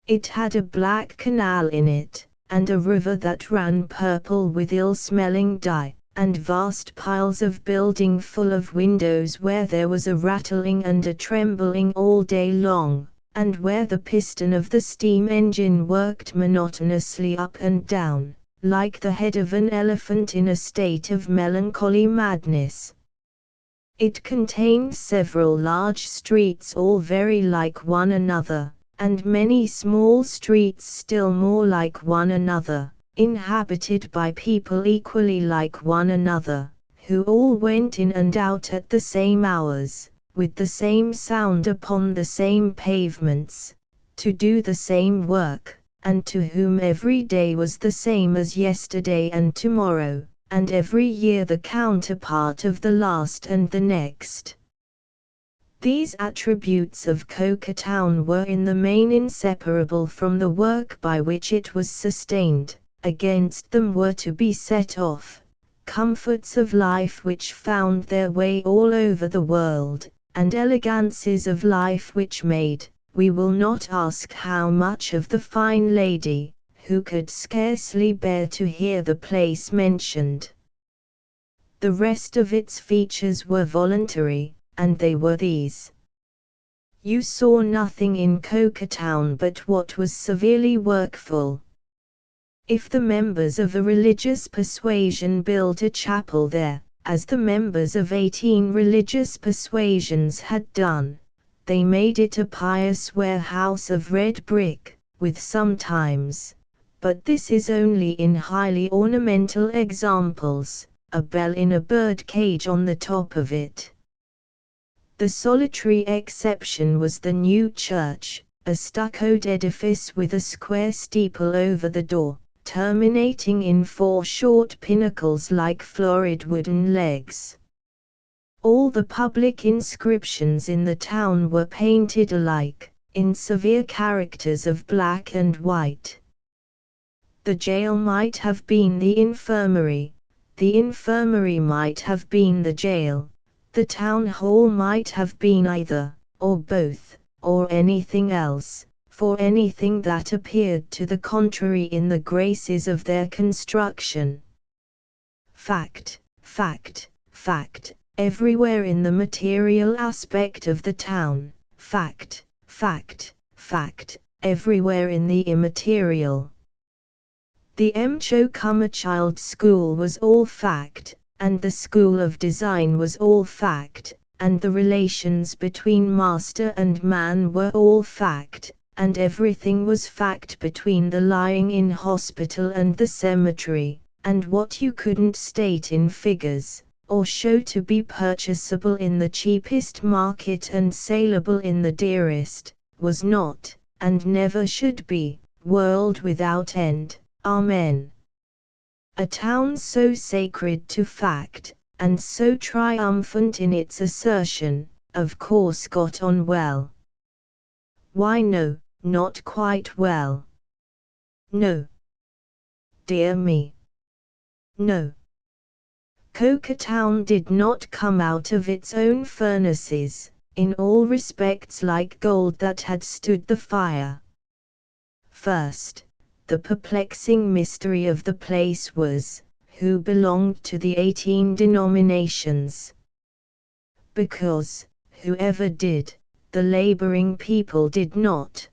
It had a black canal in it, and a river that ran purple with ill-smelling dye, and vast piles of building full of windows where there was a rattling and a trembling all day long, and where the piston of the steam engine worked monotonously up and down, like the head of an elephant in a state of melancholy madness. It contained several large streets all very like one another, and many small streets still more like one another, inhabited by people equally like one another, who all went in and out at the same hours, with the same sound upon the same pavements, to do the same work, and to whom every day was the same as yesterday and tomorrow, and every year the counterpart of the last and the next. These attributes of Coketown were in the main inseparable from the work by which it was sustained. Against them were to be set off comforts of life which found their way all over the world, and elegances of life which made, we will not ask how much, of the fine lady, who could scarcely bear to hear the place mentioned. The rest of its features were voluntary, and they were these. You saw nothing in Coketown but what was severely workful. If the members of a religious persuasion built a chapel there, as the members of 18 religious persuasions had done, they made it a pious warehouse of red brick, with sometimes, but this is only in highly ornamental examples, a bell in a bird cage on the top of it. The solitary exception was the new church, a stuccoed edifice with a square steeple over the door, terminating in 4 short pinnacles like florid wooden legs. All the public inscriptions in the town were painted alike, in severe characters of black and white. The jail might have been the infirmary might have been the jail, the town hall might have been either, or both, or anything else, for anything that appeared to the contrary in the graces of their construction. Fact, fact, fact, everywhere in the material aspect of the town, fact, fact, fact, everywhere in the immaterial. The Child School was all fact, and the School of Design was all fact, and the relations between master and man were all fact, and everything was fact between the lying-in hospital and the cemetery, and what you couldn't state in figures, or show to be purchasable in the cheapest market and saleable in the dearest, was not, and never should be, world without end. Amen. A town so sacred to fact, and so triumphant in its assertion, of course got on well. Why no, not quite well. No. Dear me. No. Coketown did not come out of its own furnaces, in all respects like gold that had stood the fire. First, the perplexing mystery of the place was, who belonged to the 18 denominations. Because, whoever did, the laboring people did not.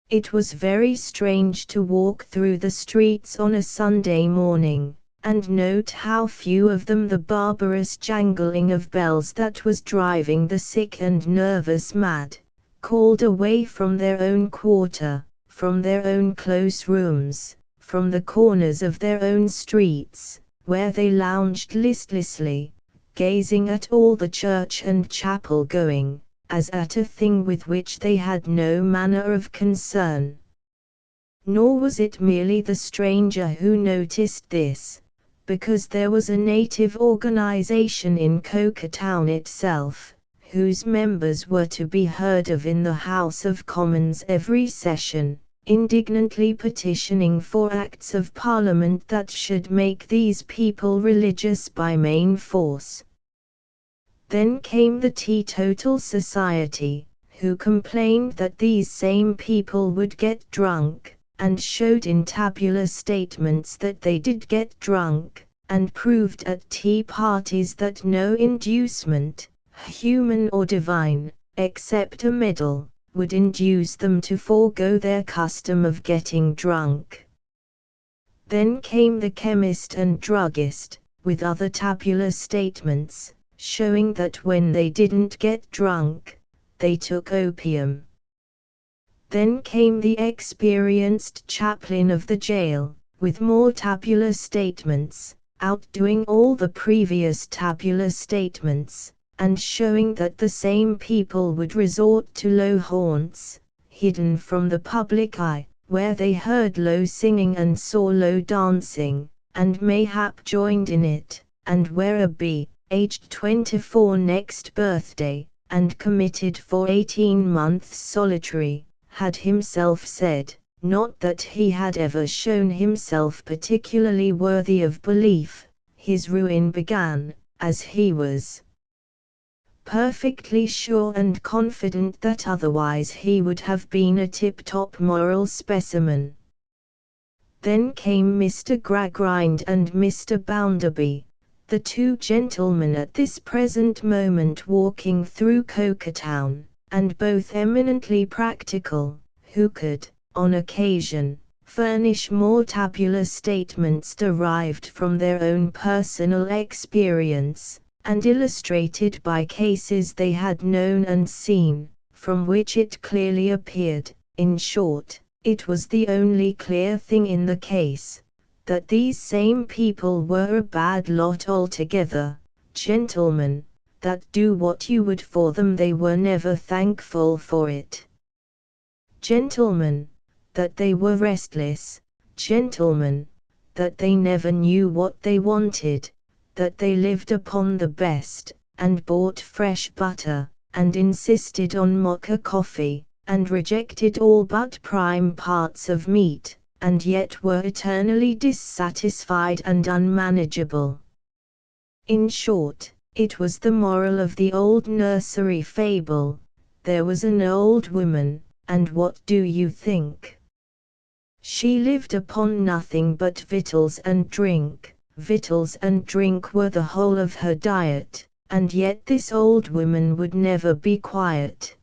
It was very strange to walk through the streets on a Sunday morning, and note how few of them the barbarous jangling of bells that was driving the sick and nervous mad, called away from their own quarter, from their own close rooms, from the corners of their own streets, where they lounged listlessly, gazing at all the church and chapel going, as at a thing with which they had no manner of concern. Nor was it merely the stranger who noticed this, because there was a native organization in Coketown itself, whose members were to be heard of in the House of Commons every session, indignantly petitioning for Acts of Parliament that should make these people religious by main force. Then came the Teetotal Society, who complained that these same people would get drunk, and showed in tabular statements that they did get drunk, and proved at tea parties that no inducement, human or divine, except a medal, would induce them to forego their custom of getting drunk. Then came the chemist and druggist, with other tabular statements, showing that when they didn't get drunk, they took opium. Then came the experienced chaplain of the jail, with more tabular statements, outdoing all the previous tabular statements, and showing that the same people would resort to low haunts, hidden from the public eye, where they heard low singing and saw low dancing, and mayhap joined in it, and where a B, aged 24 next birthday, and committed for 18 months solitary, had himself said, not that he had ever shown himself particularly worthy of belief, his ruin began, as he was perfectly sure and confident that otherwise he would have been a tip-top moral specimen. Then came Mr. Gradgrind and Mr. Bounderby, the two gentlemen at this present moment walking through Coketown, and both eminently practical, who could, on occasion, furnish more tabular statements derived from their own personal experience, and illustrated by cases they had known and seen, from which it clearly appeared, in short, it was the only clear thing in the case, that these same people were a bad lot altogether, gentlemen, that do what you would for them they were never thankful for it. Gentlemen, that they were restless, gentlemen, that they never knew what they wanted, that they lived upon the best, and bought fresh butter, and insisted on mocha coffee, and rejected all but prime parts of meat, and yet were eternally dissatisfied and unmanageable. In short, it was the moral of the old nursery fable. There was an old woman, and what do you think? She lived upon nothing but victuals and drink. Victuals and drink were the whole of her diet, and yet this old woman would never be quiet.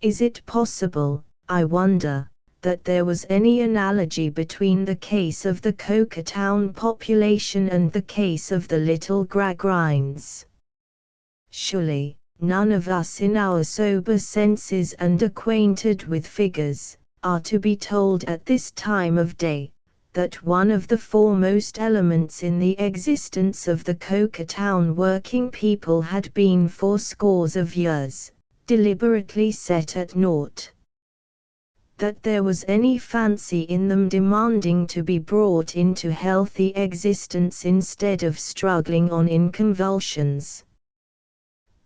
Is it possible, I wonder, that there was any analogy between the case of the Coketown population and the case of the little Gradgrinds? Surely, none of us in our sober senses and acquainted with figures, are to be told at this time of day, that one of the foremost elements in the existence of the Coketown working people had been for scores of years deliberately set at naught. That there was any fancy in them demanding to be brought into healthy existence instead of struggling on in convulsions.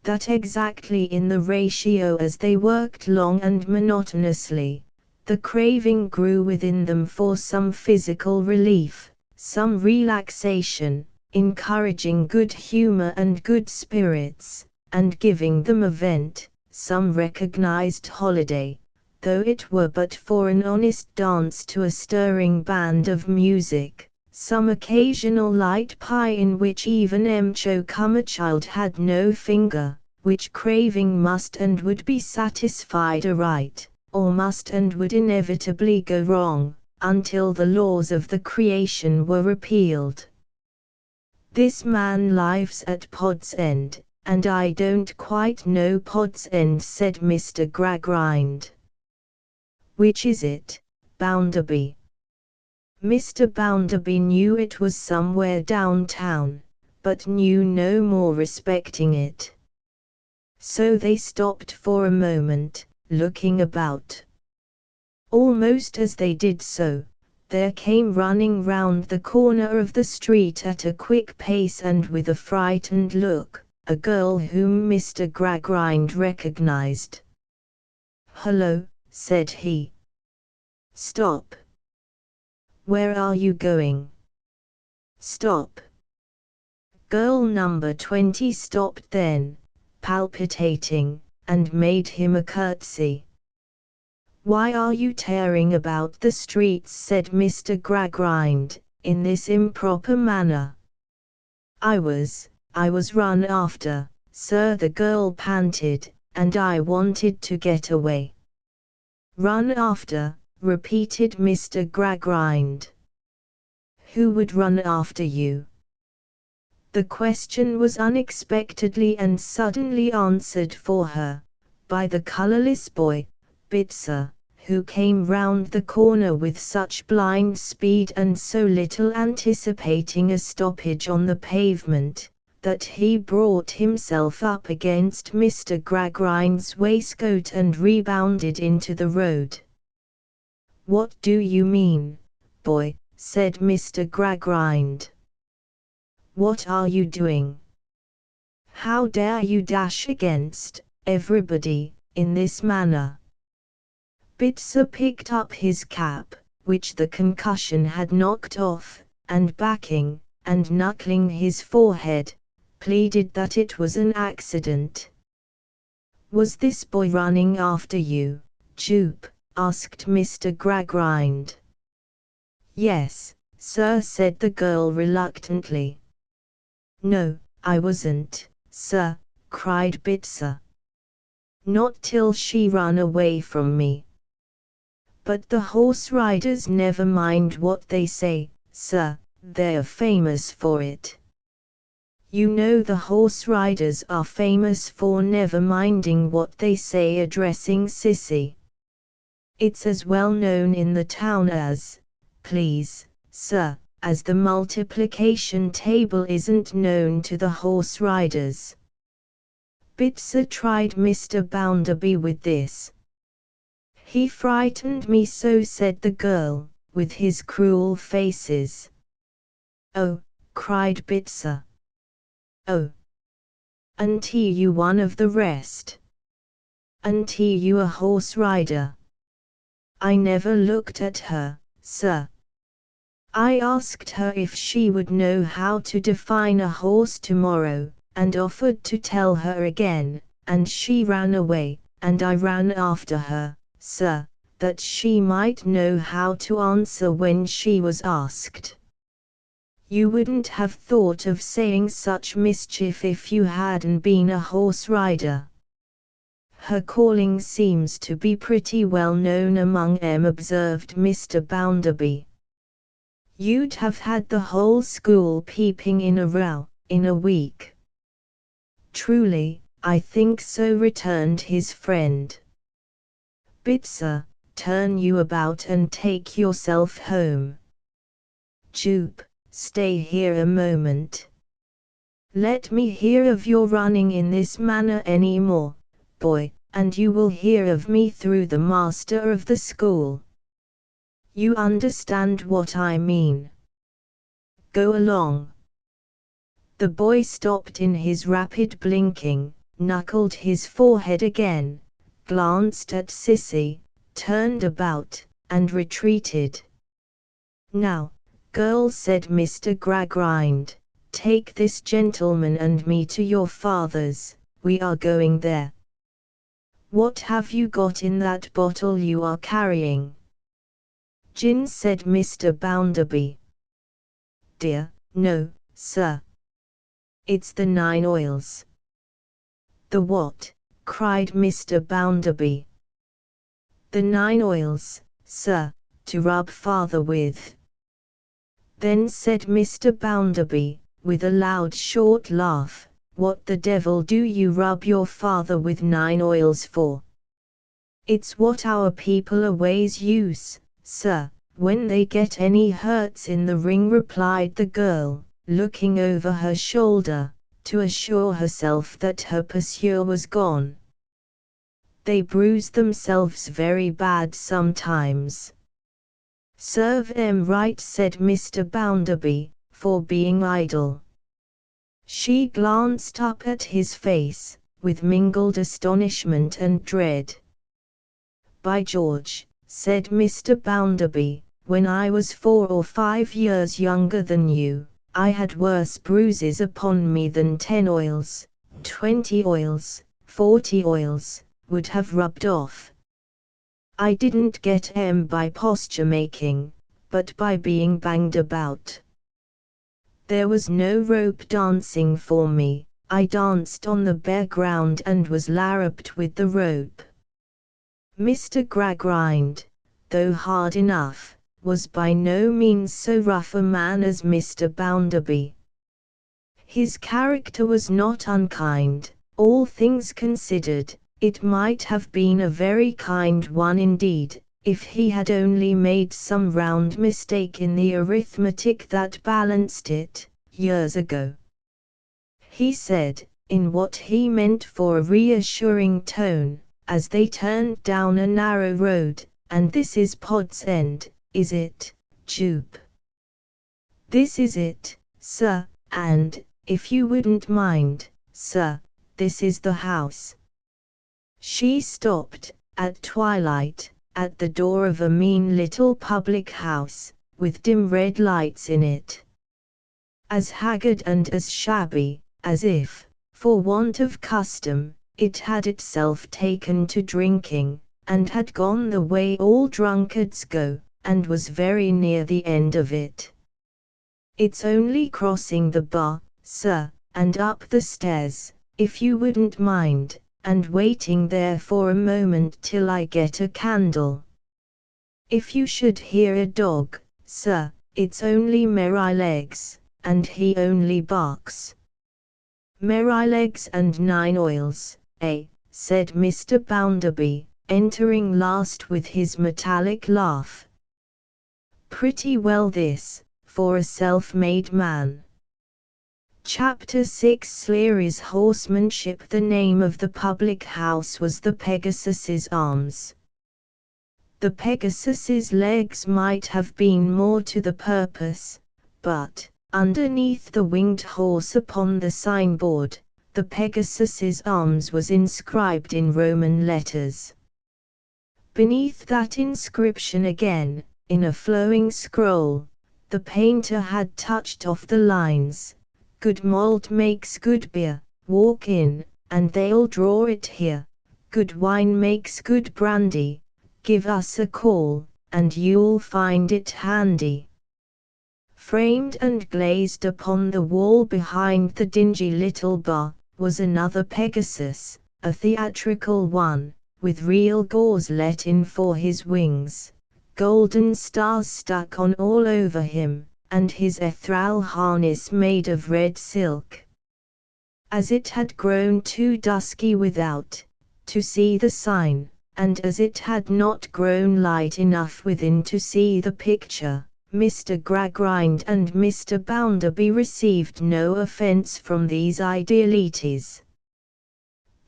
That exactly in the ratio as they worked long and monotonously, the craving grew within them for some physical relief, some relaxation, encouraging good humor and good spirits, and giving them a vent, some recognized holiday, though it were but for an honest dance to a stirring band of music, some occasional light pie in which even a child had no finger, which craving must and would be satisfied aright, or must and would inevitably go wrong, until the laws of the creation were repealed. This man lives at Pod's End, and I don't quite know Pod's End, said Mr. Gradgrind. Which is it, Bounderby? Mr. Bounderby knew it was somewhere downtown, but knew no more respecting it. So they stopped for a moment, looking about. Almost as they did so, there came running round the corner of the street at a quick pace and with a frightened look, a girl whom Mr. Gradgrind recognized. "Hullo," said he. "Stop." "Where are you going?" "Stop." Girl number 20 stopped then, palpitating, and made him a curtsy. "Why are you tearing about the streets?" said Mr. Gradgrind, in this improper manner. I was run after, sir," the girl panted, "and I wanted to get away." "Run after," repeated Mr. Gradgrind. "Who would run after you?" The question was unexpectedly and suddenly answered for her, by the colourless boy, Bitzer, who came round the corner with such blind speed and so little anticipating a stoppage on the pavement, that he brought himself up against Mr. Gradgrind's waistcoat and rebounded into the road. "What do you mean, boy?" said Mr. Gradgrind. "What are you doing? How dare you dash against everybody in this manner?" Bitzer picked up his cap, which the concussion had knocked off, and backing, and knuckling his forehead, pleaded that it was an accident. "Was this boy running after you, Jupe?" asked Mr. Gradgrind. "Yes, sir," said the girl reluctantly. "No, I wasn't, sir," cried Bitzer. "Not till she run away from me. But the horse riders never mind what they say, sir, they're famous for it. You know the horse riders are famous for never minding what they say," addressing Sissy. "It's as well known in the town as, please, sir, as the multiplication table isn't known to the horse riders." Bitzer tried Mr. Bounderby with this. "He frightened me so," said the girl, "with his cruel faces." "Oh," cried Bitzer. "Oh, aren't you one of the rest?" "Aren't you a horse rider?" "I never looked at her, sir. I asked her if she would know how to define a horse tomorrow, and offered to tell her again, and she ran away, and I ran after her, sir, that she might know how to answer when she was asked." "You wouldn't have thought of saying such mischief if you hadn't been a horse rider." "Her calling seems to be pretty well known among 'em," observed Mr. Bounderby. "You'd have had the whole school peeping in a row, in a week." "Truly, I think so," returned his friend. "Bitzer, turn you about and take yourself home. Jupe, stay here a moment. Let me hear of your running in this manner any more, boy, and you will hear of me through the master of the school. You understand what I mean. Go along." The boy stopped in his rapid blinking, knuckled his forehead again, glanced at Sissy, turned about, and retreated. "Now, girls," said Mr. Gradgrind, "take this gentleman and me to your father's, we are going there. What have you got in that bottle you are carrying?" "Gin," said Mr. Bounderby. "Dear, no, sir. It's the 9 oils." "The what?" cried Mr. Bounderby. "The 9 oils, sir, to rub father with." "Then," said Mr. Bounderby, with a loud short laugh, "what the devil do you rub your father with 9 oils for?" "It's what our people always use, sir, when they get any hurts in the ring," replied the girl, looking over her shoulder, to assure herself that her pursuer was gone. "They bruise themselves very bad sometimes." "Serve 'em right," said Mr. Bounderby, "for being idle." She glanced up at his face, with mingled astonishment and dread. "By George," said Mr. Bounderby, "when I was 4 or 5 years younger than you, I had worse bruises upon me than 10 oils, 20 oils, 40 oils, would have rubbed off. I didn't get 'em by posture making, but by being banged about. There was no rope dancing for me, I danced on the bare ground and was larruped with the rope." Mr. Gradgrind, though hard enough, was by no means so rough a man as Mr. Bounderby. His character was not unkind, all things considered. It might have been a very kind one indeed, if he had only made some round mistake in the arithmetic that balanced it, years ago. He said, in what he meant for a reassuring tone, as they turned down a narrow road, "And this is Pod's End, is it, Jupe?" "This is it, sir, and, if you wouldn't mind, sir, this is the house." She stopped, at twilight, at the door of a mean little public house, with dim red lights in it. As haggard and as shabby, as if, for want of custom, it had itself taken to drinking, and had gone the way all drunkards go, and was very near the end of it. "It's only crossing the bar, sir, and up the stairs, if you wouldn't mind, and waiting there for a moment till I get a candle. If you should hear a dog, sir, it's only Merrylegs, and he only barks." "Merrylegs and 9 oils, eh?" said Mr. Bounderby, entering last with his metallic laugh. "Pretty well this, for a self-made man." Chapter 6 Sleary's Horsemanship. The name of the public house was the Pegasus's Arms. The Pegasus's legs might have been more to the purpose, but, underneath the winged horse upon the signboard, The Pegasus's arms was inscribed in Roman letters. Beneath that inscription again, in a flowing scroll, the painter had touched off the lines, "Good malt makes good beer, walk in, and they'll draw it here. Good wine makes good brandy, give us a call, and you'll find it handy." Framed and glazed upon the wall behind the dingy little bar, was another Pegasus, a theatrical one, with real gauze let in for his wings, golden stars stuck on all over him, and his ethereal harness made of red silk. As it had grown too dusky without, to see the sign, and as it had not grown light enough within to see the picture, Mr. Gradgrind and Mr. Bounderby received no offence from these idealities.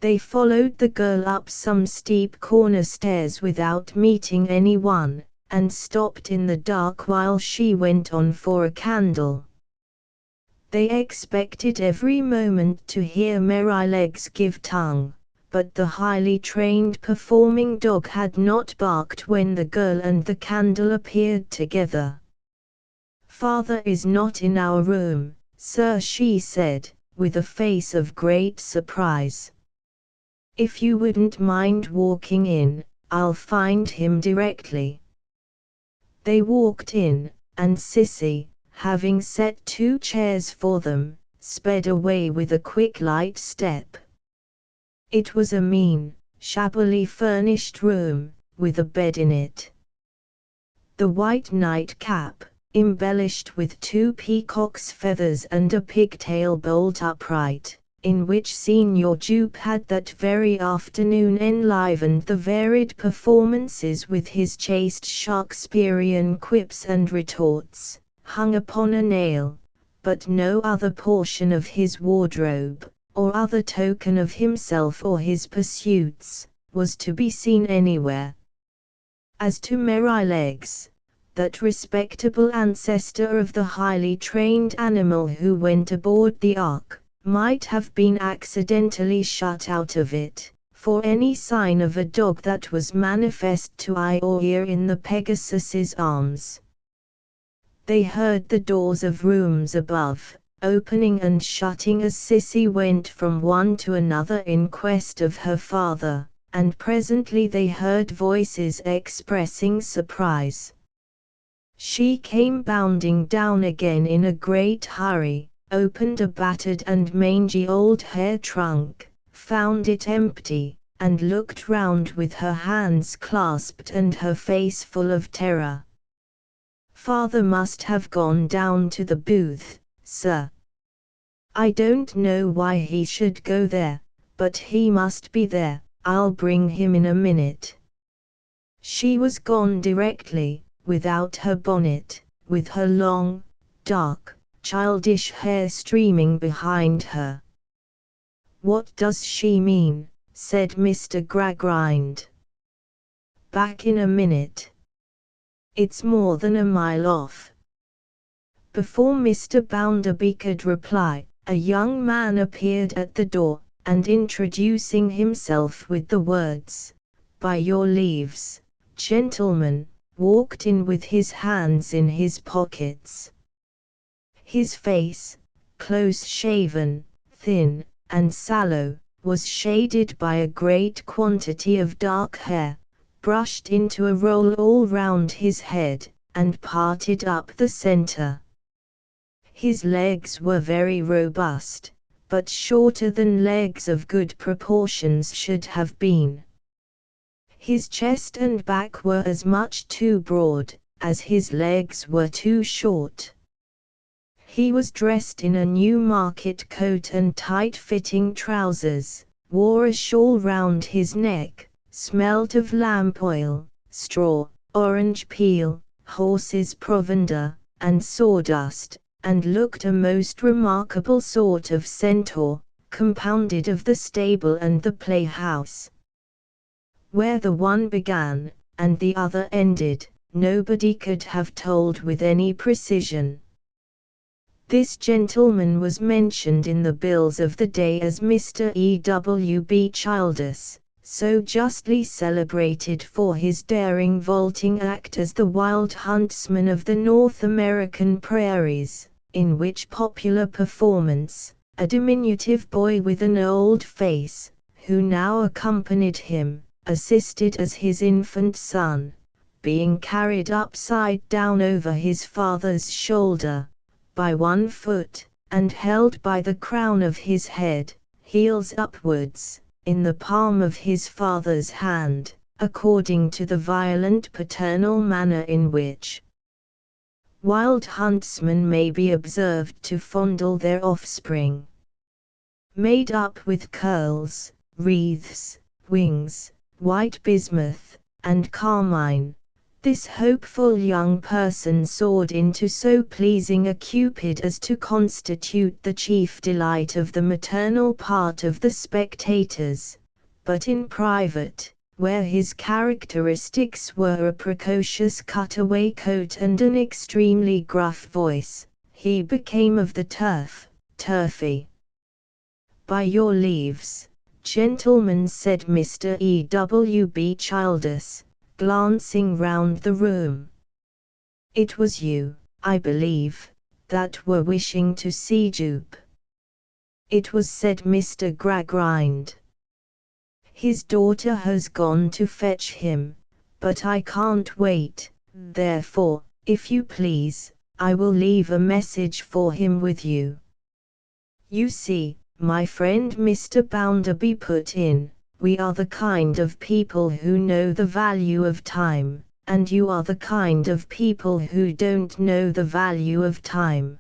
They followed the girl up some steep corner stairs without meeting anyone, and stopped in the dark while she went on for a candle. They expected every moment to hear Merrylegs give tongue, but the highly trained performing dog had not barked when the girl and the candle appeared together. "Father is not in our room, sir," she said, with a face of great surprise. "If you wouldn't mind walking in, I'll find him directly." They walked in, and Sissy, having set 2 chairs for them, sped away with a quick light step. It was a mean, shabbily furnished room, with a bed in it. The white nightcap, embellished with 2 peacock's feathers and a pigtail bolt upright, in which Signor Jupe had that very afternoon enlivened the varied performances with his chaste Shakespearean quips and retorts, hung upon a nail, but no other portion of his wardrobe, or other token of himself or his pursuits, was to be seen anywhere. As to Merrylegs, that respectable ancestor of the highly trained animal who went aboard the ark, might have been accidentally shut out of it, for any sign of a dog that was manifest to eye or ear in the Pegasus's arms. They heard the doors of rooms above, opening and shutting as Sissy went from one to another in quest of her father, and presently they heard voices expressing surprise. She came bounding down again in a great hurry, opened a battered and mangy old hair trunk, found it empty, and looked round with her hands clasped and her face full of terror. "Father must have gone down to the booth, sir. I don't know why he should go there, but he must be there. I'll bring him in a minute." She was gone directly, without her bonnet, with her long, dark, childish hair streaming behind her. "What does she mean?" said Mr. Gradgrind. "Back in a minute. It's more than a mile off." Before Mr. Bounderby could reply, a young man appeared at the door, and introducing himself with the words, "By your leaves, gentlemen," walked in with his hands in his pockets. His face, close-shaven, thin, and sallow, was shaded by a great quantity of dark hair, brushed into a roll all round his head, and parted up the center. His legs were very robust, but shorter than legs of good proportions should have been. His chest and back were as much too broad, as his legs were too short. He was dressed in a new market coat and tight-fitting trousers, wore a shawl round his neck, smelt of lamp oil, straw, orange peel, horse's provender, and sawdust, and looked a most remarkable sort of centaur, compounded of the stable and the playhouse. Where the one began, and the other ended, nobody could have told with any precision. This gentleman was mentioned in the bills of the day as Mr. E.W.B. Childers, so justly celebrated for his daring vaulting act as the wild huntsman of the North American prairies, in which popular performance, a diminutive boy with an old face, who now accompanied him, assisted as his infant son, being carried upside down over his father's shoulder, by one foot, and held by the crown of his head, heels upwards, in the palm of his father's hand, according to the violent paternal manner in which wild huntsmen may be observed to fondle their offspring. Made up with curls, wreaths, wings, white bismuth, and carmine, this hopeful young person soared into so pleasing a Cupid as to constitute the chief delight of the maternal part of the spectators, but in private, where his characteristics were a precocious cutaway coat and an extremely gruff voice, he became of the turfy. "By your leaves, gentlemen," said Mr. E.W.B. Childers, glancing round the room. "It was you, I believe, that were wishing to see Jupe." "It was," said Mr. Gradgrind. "His daughter has gone to fetch him, but I can't wait, therefore, if you please, I will leave a message for him with you." "You see, my friend," Mr. Bounderby put in, "we are the kind of people who know the value of time, and you are the kind of people who don't know the value of time."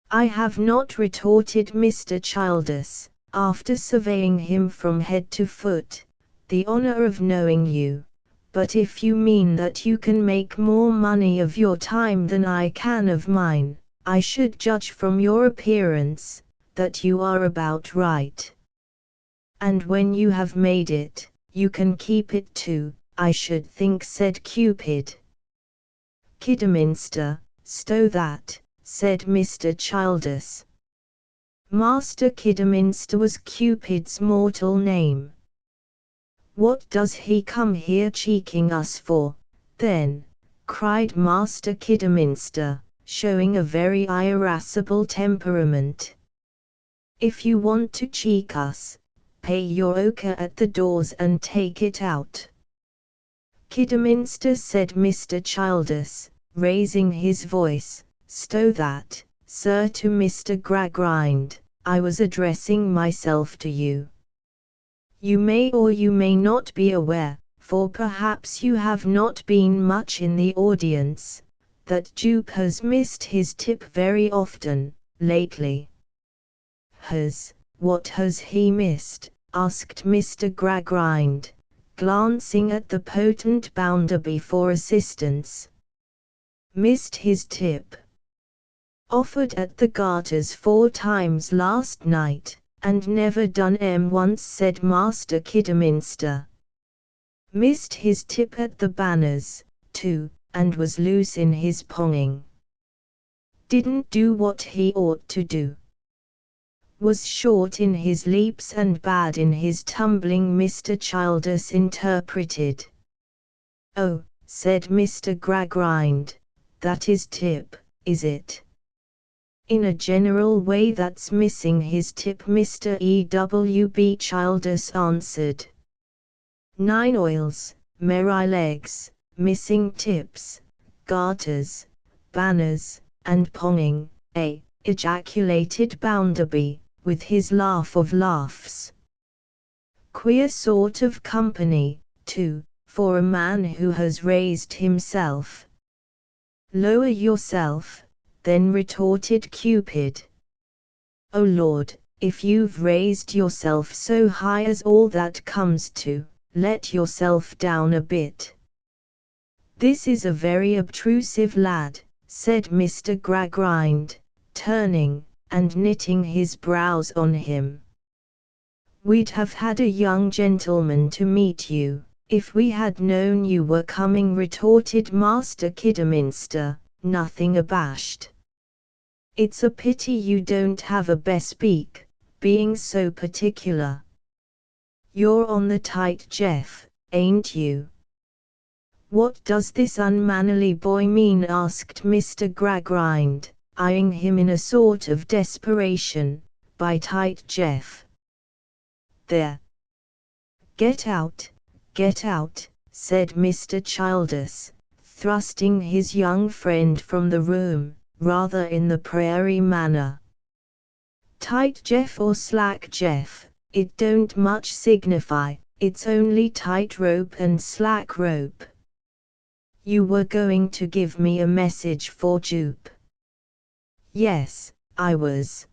"I have not," retorted Mr. Childers, after surveying him from head to foot, "the honor of knowing you, but if you mean that you can make more money of your time than I can of mine, I should judge from your appearance that you are about right. And when you have made it, you can keep it too, I should think," said Cupid. "Kidderminster, stow that," said Mr. Childers. Master Kidderminster was Cupid's mortal name. "What does he come here cheeking us for, then?" cried Master Kidderminster, showing a very irascible temperament. "If you want to cheek us, pay your ochre at the doors and take it out." "Kidderminster," said Mr. Childers, raising his voice, "stow that, sir," to Mr. Gradgrind. "I was addressing myself to you. You may or you may not be aware, for perhaps you have not been much in the audience, that Jupe has missed his tip very often, lately." "What has he missed?" asked Mr. Gradgrind, glancing at the potent Bounderby for assistance. "Missed his tip. Offered at the Garters 4 times last night, and never done 'em once," said Master Kidderminster. "Missed his tip at the Banners, too, and was loose in his ponging. Didn't do what he ought to do. Was short in his leaps and bad in his tumbling," Mr. Childers interpreted. "Oh," said Mr. Gradgrind, "that is tip, is it?" "In a general way that's missing his tip," Mr. E.W.B. Childers answered. 9 oils, merry legs, missing tips, garters, banners, and ponging, ejaculated Bounderby, with his laugh of laughs. "Queer sort of company, too, for a man who has raised himself." "Lower yourself, then," retorted Cupid. "Oh Lord, if you've raised yourself so high as all that comes to, let yourself down a bit." "This is a very obtrusive lad," said Mr. Gradgrind, turning, and knitting his brows on him. "We'd have had a young gentleman to meet you, if we had known you were coming," retorted Master Kidderminster, nothing abashed. It's a pity you don't have a bespeak, being so particular. You're on the tight, Jeff, ain't you? What does this unmannerly boy mean? Asked Mr. Gradgrind, eyeing him in a sort of desperation. By tight, Jeff. There. Get out, said Mr. Childers, thrusting his young friend from the room, rather in the prairie manner. Tight Jeff or slack Jeff, it don't much signify, it's only tight rope and slack rope. You were going to give me a message for Jupe. Yes, I was.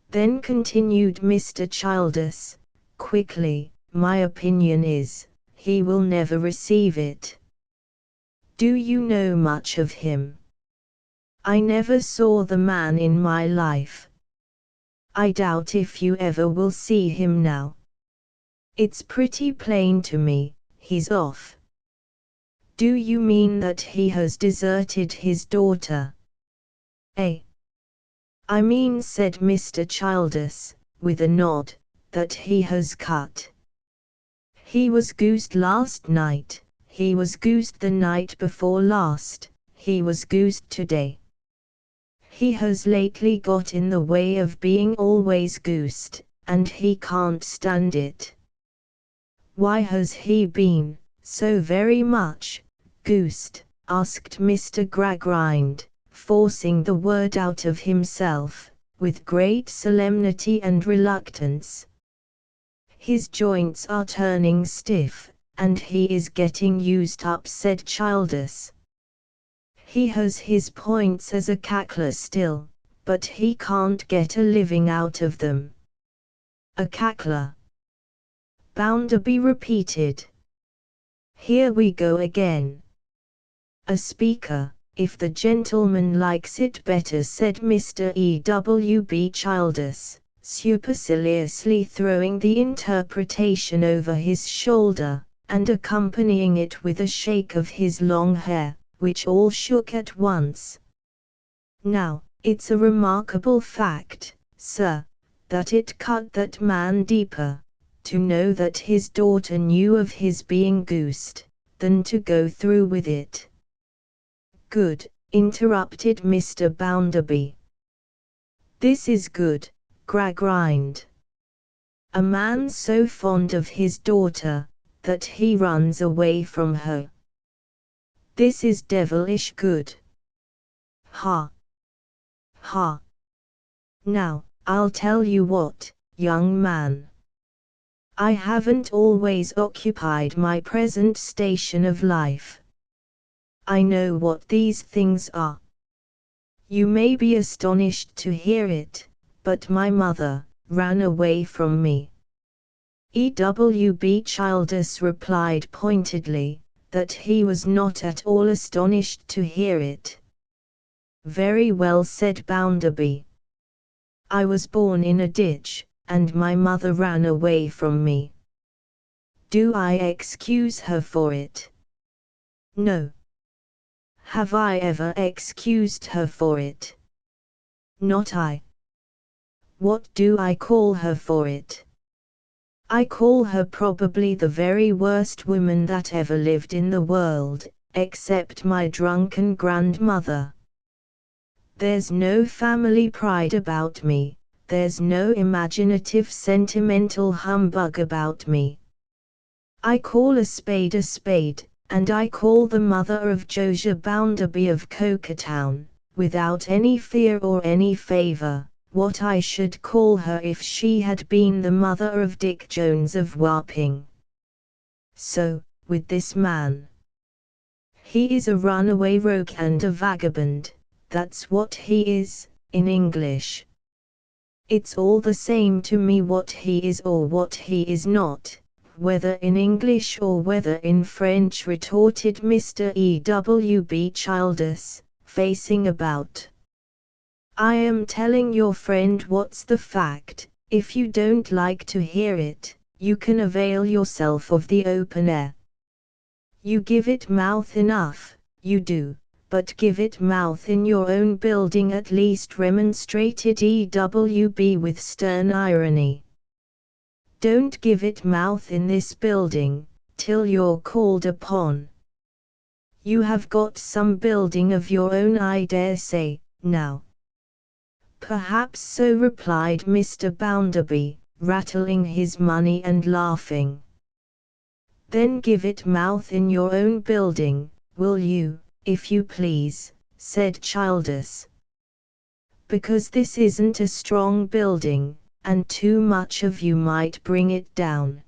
Then continued Mr. Childers, quickly, my opinion is, he will never receive it. Do you know much of him? I never saw the man in my life. I doubt if you ever will see him now. It's pretty plain to me, he's off. Do you mean that he has deserted his daughter? Eh? I mean, said Mr. Childers, with a nod, that he has cut. He was goosed last night, he was goosed the night before last, he was goosed today. He has lately got in the way of being always goosed, and he can't stand it. Why has he been, so very much, goosed? Asked Mr. Gradgrind, forcing the word out of himself, with great solemnity and reluctance. His joints are turning stiff, and he is getting used up, said Childers. He has his points as a cackler still, but he can't get a living out of them. A cackler? Bounderby repeated. Here we go again. A speaker, if the gentleman likes it better, said Mr. E.W.B. Childers, superciliously throwing the interpretation over his shoulder, and accompanying it with a shake of his long hair, which all shook at once. Now, it's a remarkable fact, sir, that it cut that man deeper, to know that his daughter knew of his being goosed, than to go through with it. Good, interrupted Mr. Bounderby. This is good, Gradgrind. A man so fond of his daughter, that he runs away from her. This is devilish good. Ha! Ha! Now, I'll tell you what, young man. I haven't always occupied my present station of life. I know what these things are. You may be astonished to hear it, but my mother ran away from me. E.W.B. Childers replied pointedly, that he was not at all astonished to hear it. Very well, said Bounderby. I was born in a ditch, and my mother ran away from me. Do I excuse her for it? No. Have I ever excused her for it? Not I. What do I call her for it? I call her probably the very worst woman that ever lived in the world, except my drunken grandmother. There's no family pride about me, there's no imaginative sentimental humbug about me. I call a spade, and I call the mother of Josiah Bounderby of Cokertown, without any fear or any favour, what I should call her if she had been the mother of Dick Jones of Wapping. So, with this man. He is a runaway rogue and a vagabond, that's what he is, in English. It's all the same to me what he is or what he is not, whether in English or whether in French, retorted Mr. E.W.B. Childers, facing about. I am telling your friend what's the fact. If you don't like to hear it, you can avail yourself of the open air. You give it mouth enough, you do, but give it mouth in your own building at least, remonstrated E.W.B. with stern irony. Don't give it mouth in this building, till you're called upon. You have got some building of your own, I dare say, now. Perhaps so, replied Mr. Bounderby, rattling his money and laughing. Then give it mouth in your own building, will you, if you please, said Childers. Because this isn't a strong building, and too much of you might bring it down.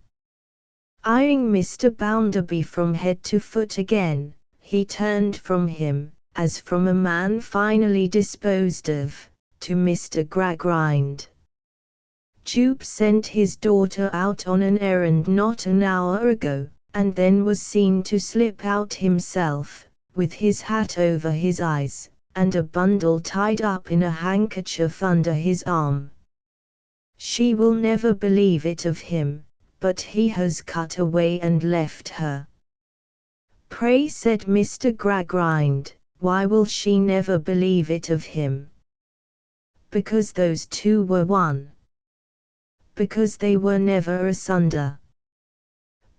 Eyeing Mr. Bounderby from head to foot again, he turned from him, as from a man finally disposed of, to Mr. Gradgrind. Jupe sent his daughter out on an errand not an hour ago, and then was seen to slip out himself, with his hat over his eyes, and a bundle tied up in a handkerchief under his arm. She will never believe it of him, but he has cut away and left her. Pray, said Mr. Gradgrind, why will she never believe it of him? Because those two were one. Because they were never asunder.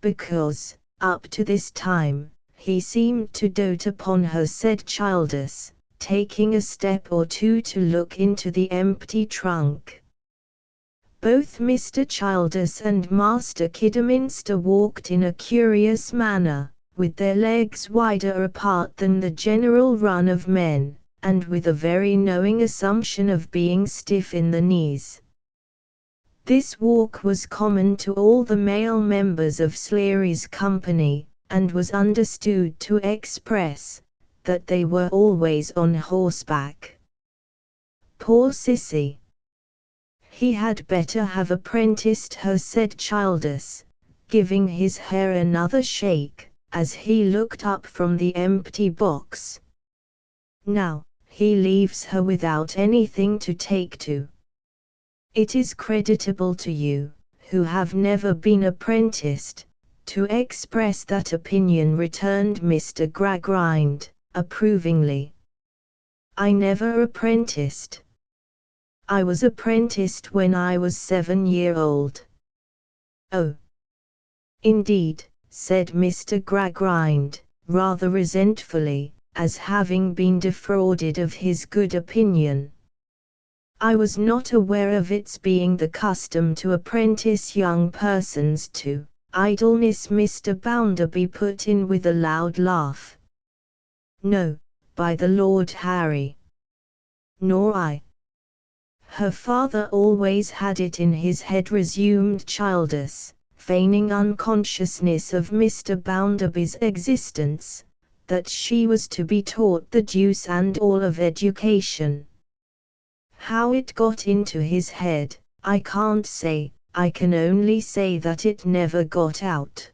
Because, up to this time, he seemed to dote upon her, said Childers, taking a step or two to look into the empty trunk. Both Mr. Childers and Master Kidderminster walked in a curious manner, with their legs wider apart than the general run of men, and with a very knowing assumption of being stiff in the knees. This walk was common to all the male members of Sleary's company, and was understood to express that they were always on horseback. Poor Sissy! He had better have apprenticed her, said Childers, giving his hair another shake, as he looked up from the empty box. Now, he leaves her without anything to take to. It is creditable to you, who have never been apprenticed, to express that opinion, returned Mr. Gradgrind, approvingly. I never apprenticed. I was apprenticed when I was 7-year-old. Oh! Indeed, said Mr. Gradgrind, rather resentfully, as having been defrauded of his good opinion. I was not aware of its being the custom to apprentice young persons to idleness, Mr. Bounderby put in with a loud laugh. No, by the Lord Harry. Nor I. Her father always had it in his head, resumed Childers, feigning unconsciousness of Mr. Bounderby's existence, that she was to be taught the deuce and all of education. How it got into his head, I can't say, I can only say that it never got out.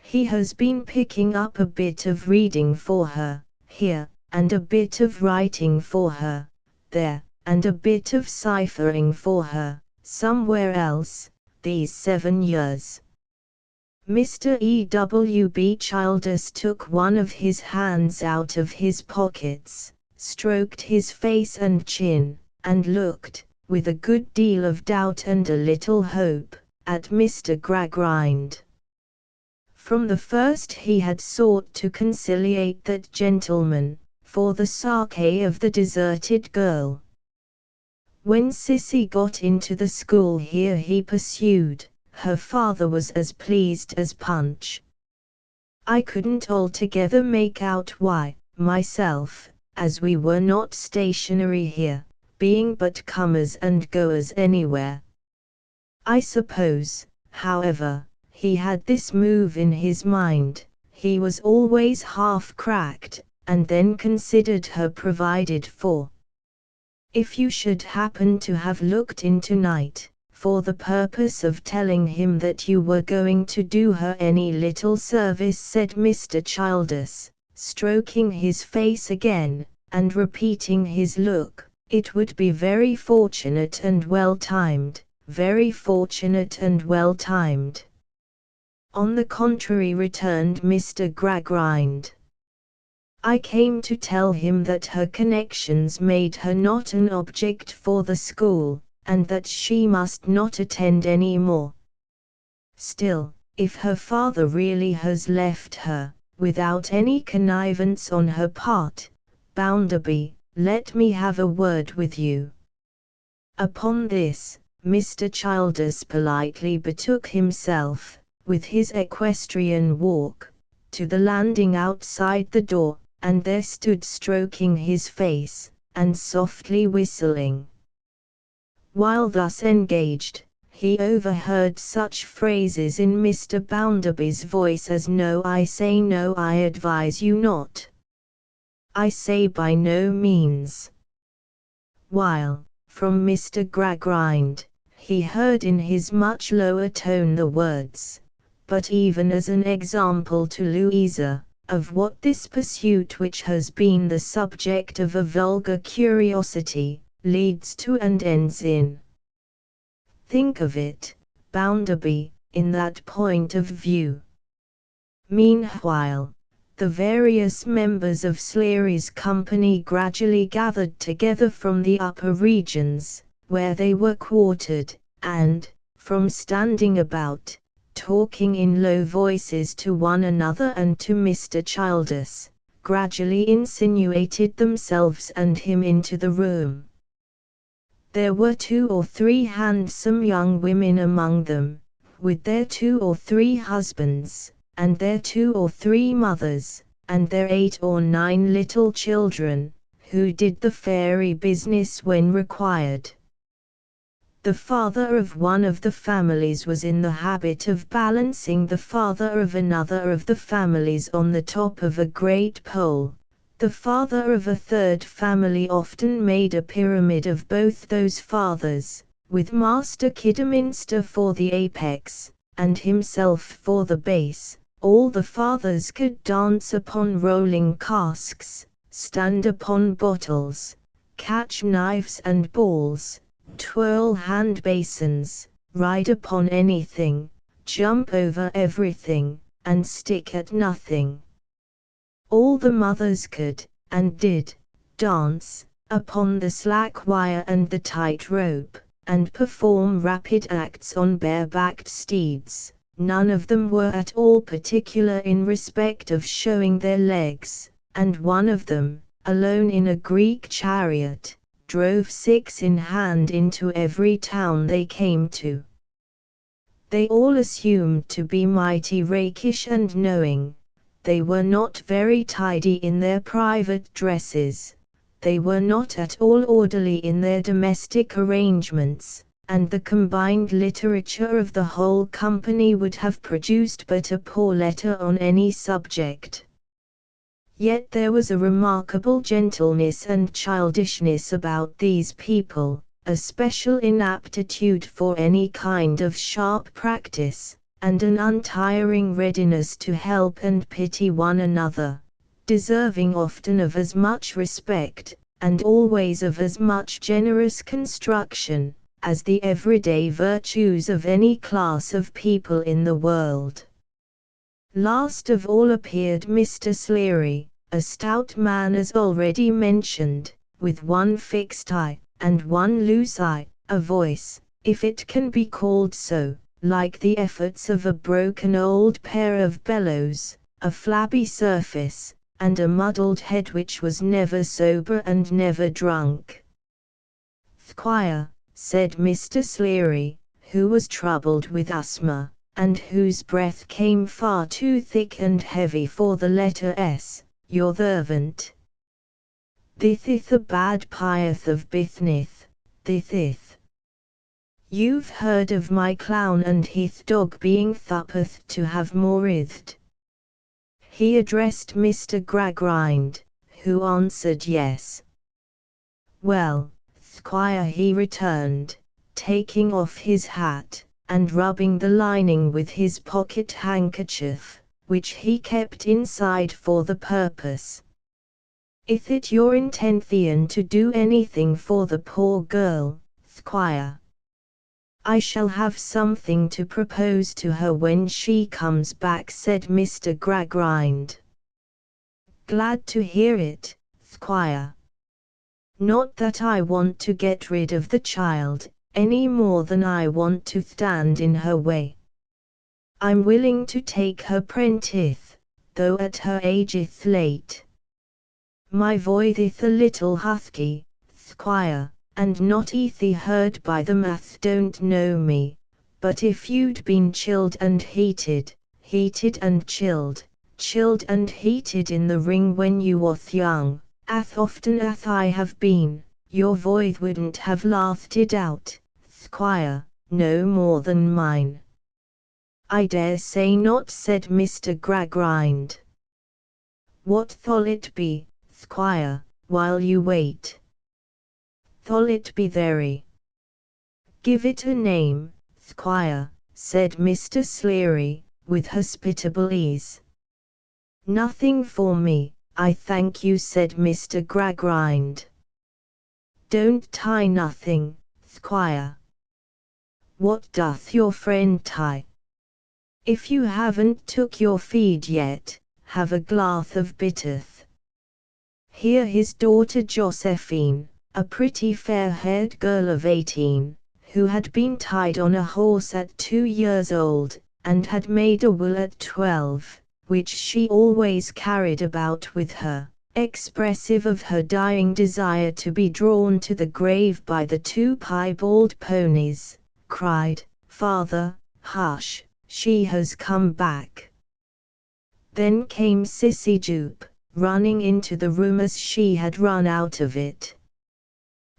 He has been picking up a bit of reading for her, here, and a bit of writing for her, there, and a bit of ciphering for her, somewhere else, these 7 years. Mr. E.W.B. Childers took one of his hands out of his pockets, stroked his face and chin, and looked, with a good deal of doubt and a little hope, at Mr. Gradgrind. From the first he had sought to conciliate that gentleman, for the sake of the deserted girl. When Sissy got into the school here, he pursued, her father was as pleased as Punch. I couldn't altogether make out why, myself, as we were not stationary here, being but comers and goers anywhere. I suppose, however, he had this move in his mind, he was always half cracked, and then considered her provided for. If you should happen to have looked in tonight, for the purpose of telling him that you were going to do her any little service, said Mr. Childers, stroking his face again, and repeating his look, it would be very fortunate and well timed, very fortunate and well timed. On the contrary, returned Mr. Gradgrind. I came to tell him that her connections made her not an object for the school, and that she must not attend any more. Still, if her father really has left her, without any connivance on her part, Bounderby, let me have a word with you." Upon this, Mr. Childers politely betook himself, with his equestrian walk, to the landing outside the door, and there stood stroking his face, and softly whistling. While thus engaged, he overheard such phrases in Mr. Bounderby's voice as "No, I say no, I advise you not. I say by no means." While, from Mr. Gradgrind, he heard in his much lower tone the words, "But even as an example to Louisa, of what this pursuit which has been the subject of a vulgar curiosity, leads to and ends in. Think of it, Bounderby, in that point of view." Meanwhile, the various members of Sleary's company gradually gathered together from the upper regions, where they were quartered, and, from standing about, talking in low voices to one another and to Mr. Childers, gradually insinuated themselves and him into the room. There were 2 or 3 handsome young women among them, with their 2 or 3 husbands, and their 2 or 3 mothers, and their 8 or 9 little children, who did the fairy business when required. The father of one of the families was in the habit of balancing the father of another of the families on the top of a great pole. The father of a third family often made a pyramid of both those fathers, with Master Kidderminster for the apex, and himself for the base. All the fathers could dance upon rolling casks, stand upon bottles, catch knives and balls, twirl hand basins, ride upon anything, jump over everything, and stick at nothing. All the mothers could, and did, dance, upon the slack wire and the tight rope, and perform rapid acts on bare-backed steeds. None of them were at all particular in respect of showing their legs, and one of them, alone in a Greek chariot, drove 6 in hand into every town they came to. They all assumed to be mighty rakish and knowing. They were not very tidy in their private dresses. They were not at all orderly in their domestic arrangements, and the combined literature of the whole company would have produced but a poor letter on any subject. Yet there was a remarkable gentleness and childishness about these people, a special inaptitude for any kind of sharp practice, and an untiring readiness to help and pity one another, deserving often of as much respect, and always of as much generous construction, as the everyday virtues of any class of people in the world. Last of all appeared Mr. Sleary, a stout man as already mentioned, with one fixed eye, and one loose eye, a voice, if it can be called so, like the efforts of a broken old pair of bellows, a flabby surface, and a muddled head which was never sober and never drunk. "Squire," said Mr. Sleary, who was troubled with asthma, and whose breath came far too thick and heavy for the letter S, "your servant. This is a bad pyeth of business, this is. You've heard of my clown and his dog being suppposed to have morithed." He addressed Mr. Gradgrind, who answered yes. "Well, Squire," he returned, taking off his hat, and rubbing the lining with his pocket handkerchief, which he kept inside for the purpose. "Is it your intention to do anything for the poor girl, Squire?" "I shall have something to propose to her when she comes back," said Mr. Gradgrind. Glad to hear it, Squire. Not that I want to get rid of the child, any more than I want to stand in her way. I'm willing to take her prentice, though at her ageth late. My voice ith a little husky, Squire, and not easy heard by the mass don't know me, but if you'd been chilled and heated, heated and chilled, chilled and heated in the ring when you was young, as often as I have been, your voice wouldn't have lasted out, Squire, no more than mine. I dare say not, said Mr. Gradgrind. What thou'll it be, Squire, while you wait? Thou'll it be very? Give it a name, Squire, said Mr. Sleary, with hospitable ease. Nothing for me, I thank you, said Mr. Gradgrind. Don't tie nothing, Squire. What doth your friend tie? If you haven't took your feed yet, have a glass of bitters. Here his daughter Josephine, a pretty fair-haired girl of 18, who had been tied on a horse at 2 years old, and had made a will at 12, which she always carried about with her, expressive of her dying desire to be drawn to the grave by the 2 piebald ponies, cried, "Father, hush, she has come back." Then came Sissy Jupe, running into the room as she had run out of it.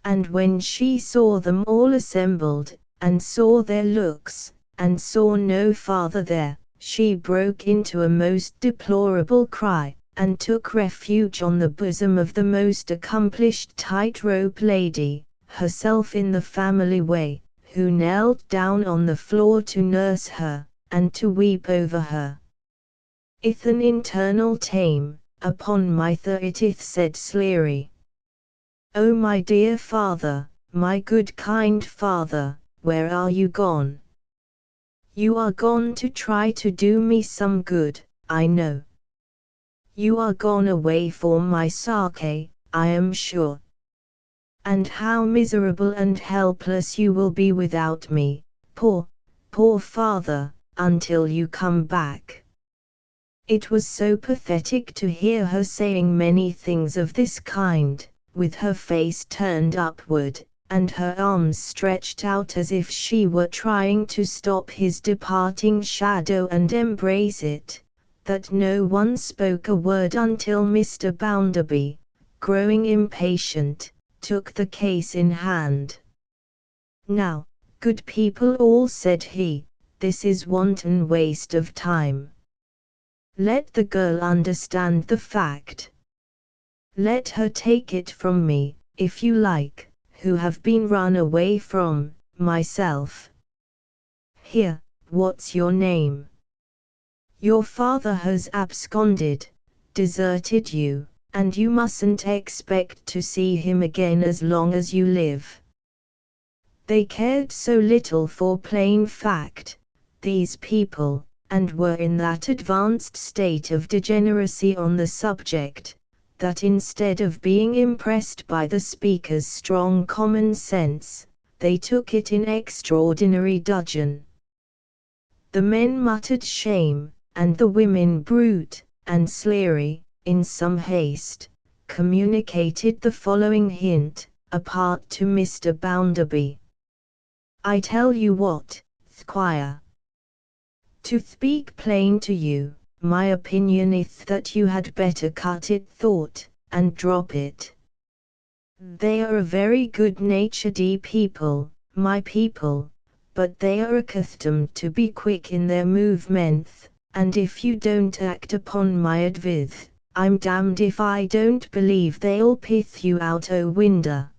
And when she saw them all assembled, and saw their looks, and saw no father there, she broke into a most deplorable cry, and took refuge on the bosom of the most accomplished tight-rope lady, herself in the family way, who knelt down on the floor to nurse her, and to weep over her. "Ith an internal tame, upon my it ith," said Sleary. "Oh my dear father, my good kind father, where are you gone? You are gone to try to do me some good, I know. You are gone away for my sake, I am sure. And how miserable and helpless you will be without me, poor, poor father, until you come back." It was so pathetic to hear her saying many things of this kind, with her face turned upward, and her arms stretched out as if she were trying to stop his departing shadow and embrace it, that no one spoke a word until Mr. Bounderby, growing impatient, took the case in hand. "Now, good people all," said he, "this is wanton waste of time. Let the girl understand the fact. Let her take it from me, if you like, who have been run away from, myself. Here, what's your name? Your father has absconded, deserted you, and you mustn't expect to see him again as long as you live." They cared so little for plain fact, these people, and were in that advanced state of degeneracy on the subject, that instead of being impressed by the speaker's strong common sense, they took it in extraordinary dudgeon. The men muttered shame, and the women brute, and Sleary, in some haste, communicated the following hint, apart to Mr. Bounderby. "I tell you what, Squire. To speak plain to you, my opinion is that you had better cut it thought, and drop it. They are a very good-natured people, my people, but they are accustomed to be quick in their movements, and if you don't act upon my advice, I'm damned if I don't believe they'll pith you out o' winder."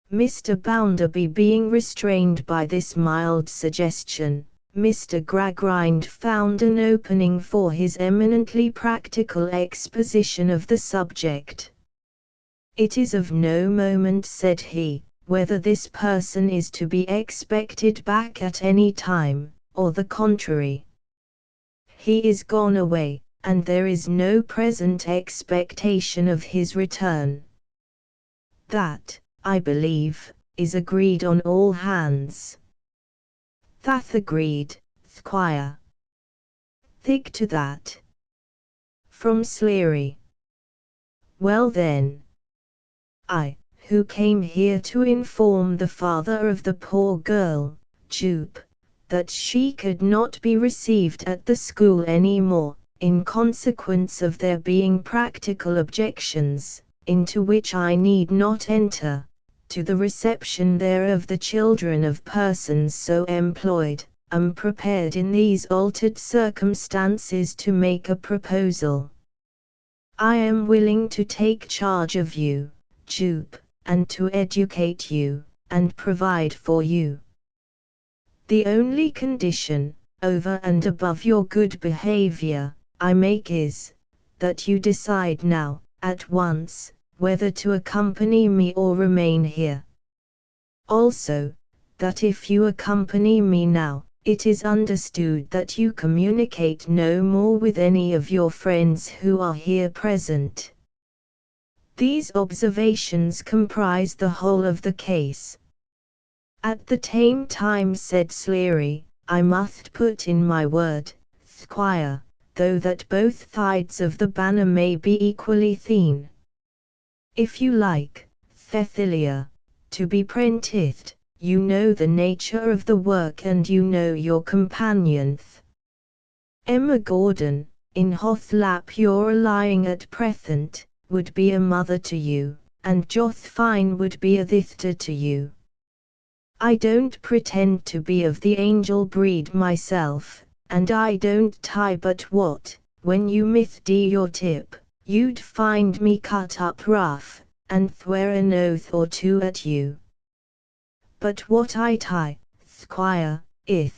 Mr. Bounderby being restrained by this mild suggestion, Mr. Gradgrind found an opening for his eminently practical exposition of the subject. "It is of no moment," said he, "whether this person is to be expected back at any time, or the contrary. He is gone away, and there is no present expectation of his return. That, I believe, is agreed on all hands. That agreed, Squire. Thick to that. From Sleary. Well then, I, who came here to inform the father of the poor girl, Jupe, that she could not be received at the school any more, in consequence of there being practical objections, into which I need not enter, to the reception there of the children of persons so employed, am prepared in these altered circumstances to make a proposal. I am willing to take charge of you, Jupe, and to educate you, and provide for you. The only condition, over and above your good behavior, I make is, that you decide now, at once, whether to accompany me or remain here. Also, that if you accompany me now, it is understood that you communicate no more with any of your friends who are here present. These observations comprise the whole of the case. At the same time, said Sleary, I must put in my word, Squire, though that both sides of the banner may be equally thin. If you like, Cecilia, to be prenticed, you know the nature of the work and you know your companions. Emma Gordon, in whose lap you're lying at present, would be a mother to you, and Josephine would be a sister to you. I don't pretend to be of the angel breed myself, and I don't tie but what, when you misd your tip, you'd find me cut up rough, and swear an oath or two at you. But what I tie, Squire, is,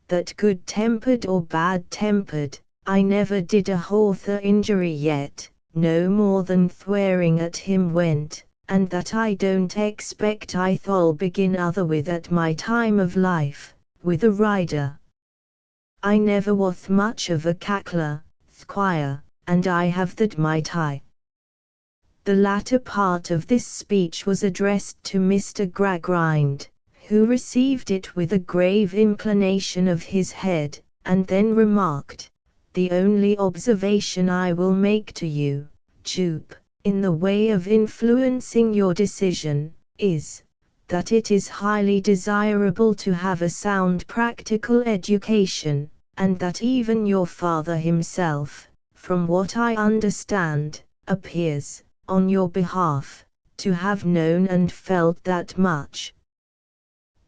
that good-tempered or bad-tempered, I never did a horse a injury yet, no more than swearing at him went, and that I don't expect I'll begin other with at my time of life, with a rider. I never was much of a cackler, Squire, and I have that might I. The latter part of this speech was addressed to Mr. Gradgrind, who received it with a grave inclination of his head, and then remarked, the only observation I will make to you, Jupe, in the way of influencing your decision, is, that it is highly desirable to have a sound practical education, and that even your father himself, from what I understand, appears, on your behalf, to have known and felt that much.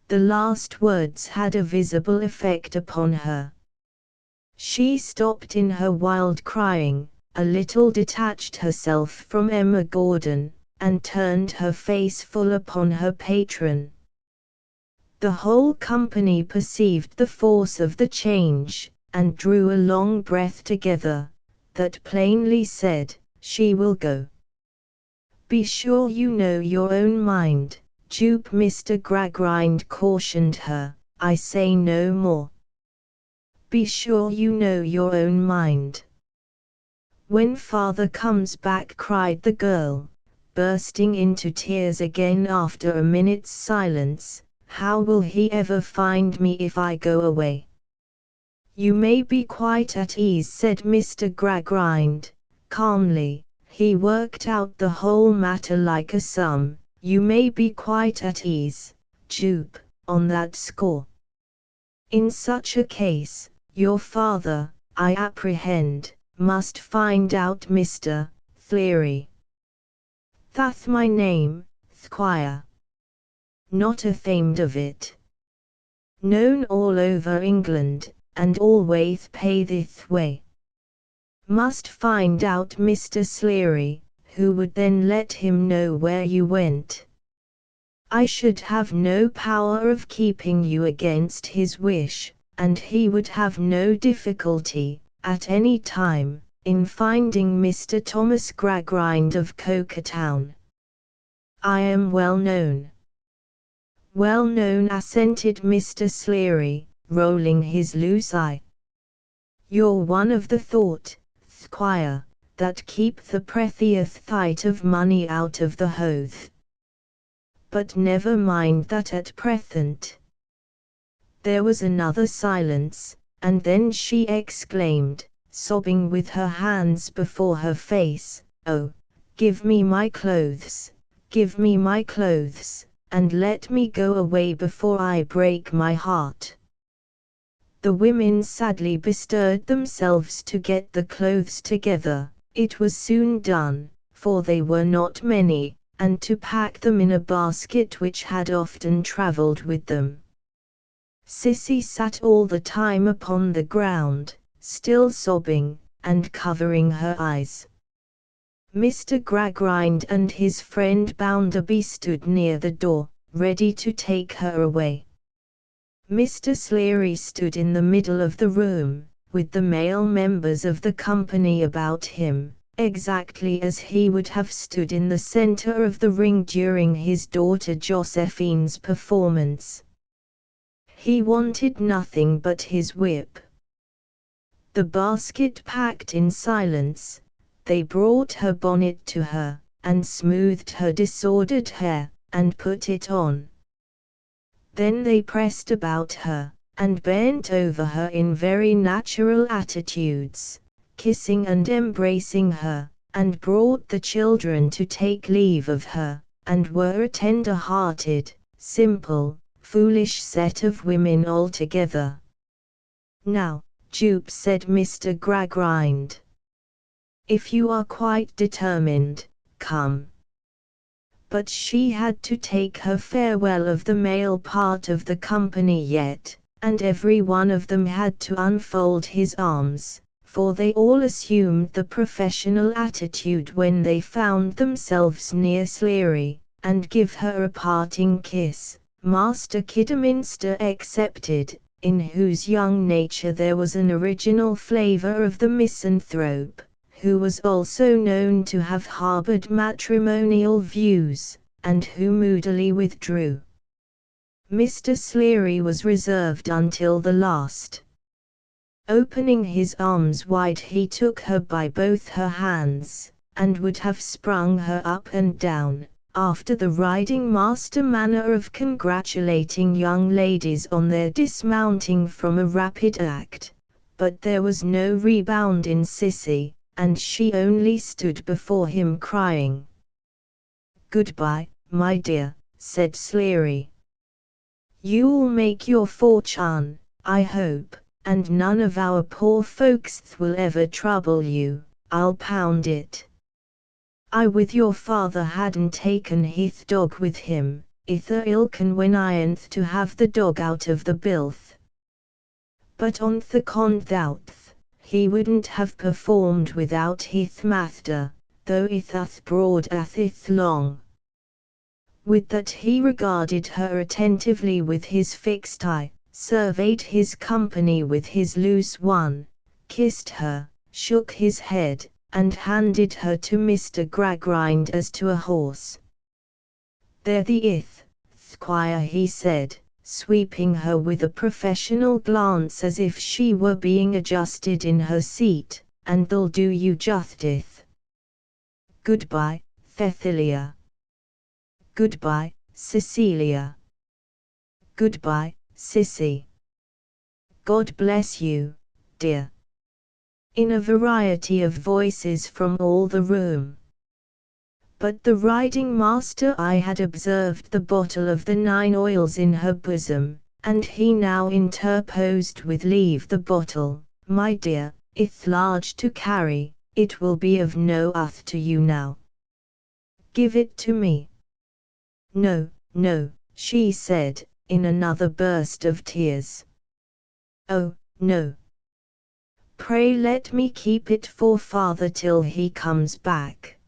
The last words had a visible effect upon her. She stopped in her wild crying, a little detached herself from Emma Gordon, and turned her face full upon her patron. The whole company perceived the force of the change, and drew a long breath together, that plainly said, she will go. Be sure you know your own mind, Jupe. Mr. Gradgrind cautioned her, I say no more. Be sure you know your own mind. When father comes back, cried the girl, bursting into tears again after a minute's silence, how will he ever find me if I go away? You may be quite at ease, said Mr. Gradgrind, calmly. He worked out the whole matter like a sum. You may be quite at ease, Jupe, on that score. In such a case, your father, I apprehend, must find out Mr. Sleary. That's my name, Squire. Not ashamed of it. Known all over England, and always pay this way. Must find out Mr. Sleary, who would then let him know where you went. I should have no power of keeping you against his wish, and he would have no difficulty, at any time, in finding Mr. Thomas Gradgrind of Cokertown. I am well known. Well known, assented Mr. Sleary, rolling his loose eye. You're one of the thought, squire, that keep the prethiest thite of money out of the hoath. But never mind that at present. There was another silence, and then she exclaimed, sobbing with her hands before her face, "Oh, give me my clothes, give me my clothes, and let me go away before I break my heart." The women sadly bestirred themselves to get the clothes together. It was soon done, for they were not many, and to pack them in a basket which had often travelled with them. Sissy sat all the time upon the ground, still sobbing, and covering her eyes. Mr. Gradgrind and his friend Bounderby stood near the door, ready to take her away. Mr. Sleary stood in the middle of the room, with the male members of the company about him, exactly as he would have stood in the centre of the ring during his daughter Josephine's performance. He wanted nothing but his whip. The basket packed in silence, they brought her bonnet to her, and smoothed her disordered hair, and put it on. Then they pressed about her, and bent over her in very natural attitudes, kissing and embracing her, and brought the children to take leave of her, and were a tender-hearted, simple, foolish set of women altogether. "Now, Jupe," said Mr. Gradgrind, "if you are quite determined, come." But she had to take her farewell of the male part of the company yet, and every one of them had to unfold his arms, for they all assumed the professional attitude when they found themselves near Sleary, and give her a parting kiss, Master Kidderminster excepted, in whose young nature there was an original flavour of the misanthrope, who was also known to have harboured matrimonial views, and who moodily withdrew. Mr. Sleary was reserved until the last. Opening his arms wide, he took her by both her hands, and would have sprung her up and down, after the riding master manner of congratulating young ladies on their dismounting from a rapid act, but there was no rebound in Sissy, and she only stood before him crying. "Goodbye, my dear," said Sleary. "You'll make your fortune, I hope, and none of our poor folks will ever trouble you, I'll pound it. I with your father hadn't taken hith dog with him, ither ilken when I ain't to have the dog out of the bilth. But on the conthouth, he wouldn't have performed without hith master, though ith ath broad athith long." With that he regarded her attentively with his fixed eye, surveyed his company with his loose one, kissed her, shook his head, and handed her to Mr. Gradgrind as to a horse. "There thee ith, squire," he said, sweeping her with a professional glance as if she were being adjusted in her seat, "and they'll do you justice. Goodbye, Cecilia. Goodbye, Cecilia. Goodbye, Sissy. God bless you, dear." In a variety of voices from all the room. But the riding master I had observed the bottle of the 9 oils in her bosom, and he now interposed with "Leave the bottle, my dear, it's large to carry, it will be of no use to you now. Give it to me." "No, no," she said, in another burst of tears. "Oh, no. Pray let me keep it for father till he comes back.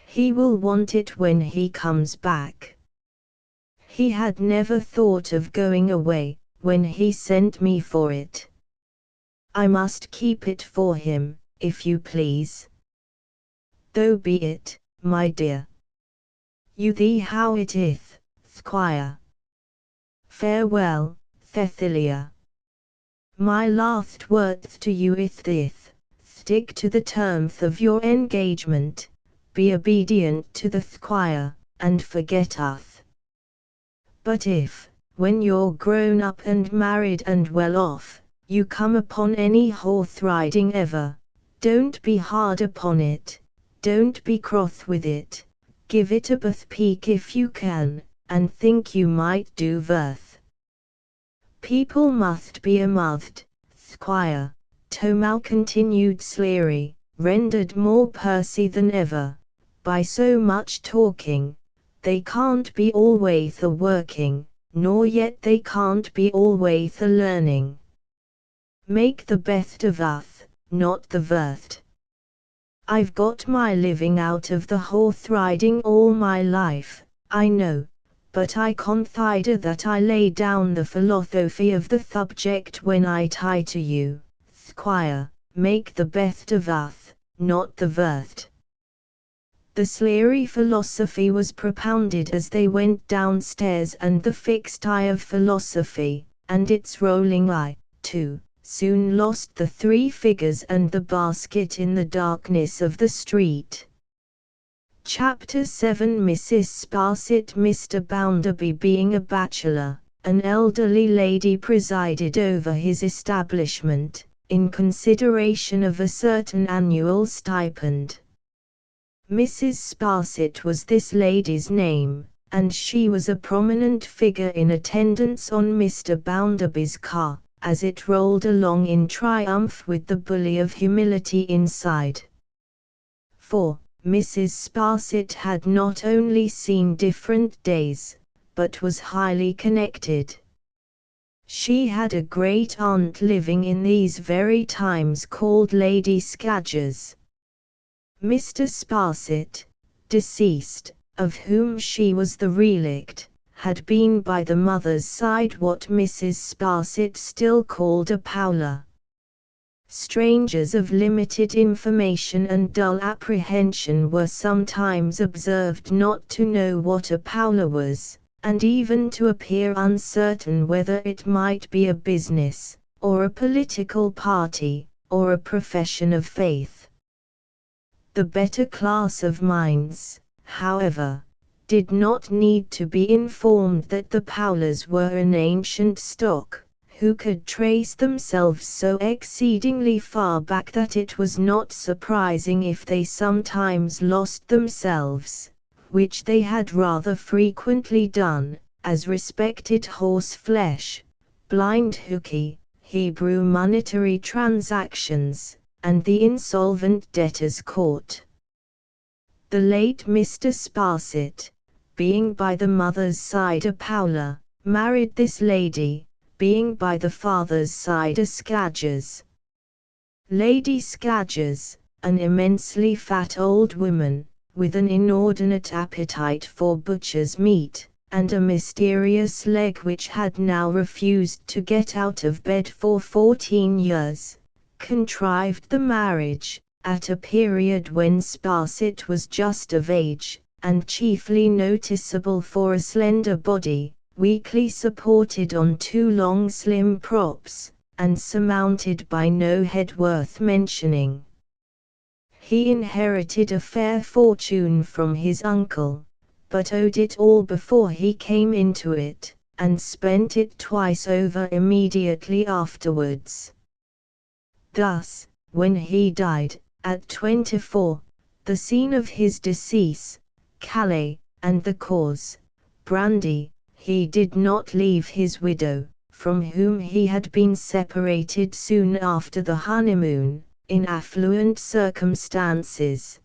He will want it when he comes back. He had never thought of going away, when he sent me for it. I must keep it for him, if you please." "Though be it, my dear. You thee how it ith, squire. Farewell, Cecilia. My last words to you ith this, stick to the terms of your engagement, be obedient to the squire, and forget us. But if, when you're grown up and married and well off, you come upon any horse riding ever, don't be hard upon it, don't be cross with it, give it a peek if you can, and think you might do worth. People must be amouthed, squire, Tomal continued Sleary, rendered more pursy than ever, by so much talking. They can't be always a working, nor yet they can't be always a learning. Make the best of us, not the worst. I've got my living out of the horse riding all my life, I know, but I consider that I lay down the philosophy of the subject when I tie to you, squire, make the best of us, not the worst. The Sleary philosophy was propounded as they went downstairs, and the fixed eye of philosophy, and its rolling eye, too, soon lost the three figures and the basket in the darkness of the street. Chapter 7. Mrs. Sparsit. Mr. Bounderby being a bachelor, an elderly lady presided over his establishment, in consideration of a certain annual stipend. Mrs. Sparsit was this lady's name, and she was a prominent figure in attendance on Mr. Bounderby's car, as it rolled along in triumph with the bully of humility inside. For Mrs. Sparsit had not only seen different days, but was highly connected. She had a great aunt living in these very times called Lady Scadgers. Mr. Sparsit, deceased, of whom she was the relict, had been by the mother's side what Mrs. Sparsit still called a Powler. Strangers of limited information and dull apprehension were sometimes observed not to know what a Powler was, and even to appear uncertain whether it might be a business, or a political party, or a profession of faith. The better class of minds, however, did not need to be informed that the Powlers were an ancient stock, who could trace themselves so exceedingly far back that it was not surprising if they sometimes lost themselves, which they had rather frequently done, as respected horse-flesh, blind hookey, Hebrew monetary transactions, and the insolvent debtors' court. The late Mr. Sparsit, being by the mother's side a Powler, married this lady, being by the father's side a Scadgers. Lady Scadgers, an immensely fat old woman, with an inordinate appetite for butcher's meat, and a mysterious leg which had now refused to get out of bed for 14 years, contrived the marriage, at a period when Sparsit was just of age, and chiefly noticeable for a slender body, weakly supported on two long slim props, and surmounted by no head worth mentioning. He inherited a fair fortune from his uncle, but owed it all before he came into it, and spent it twice over immediately afterwards. Thus, when he died, at 24, the scene of his decease, Calais, and the cause, brandy, he did not leave his widow, from whom he had been separated soon after the honeymoon, in affluent circumstances.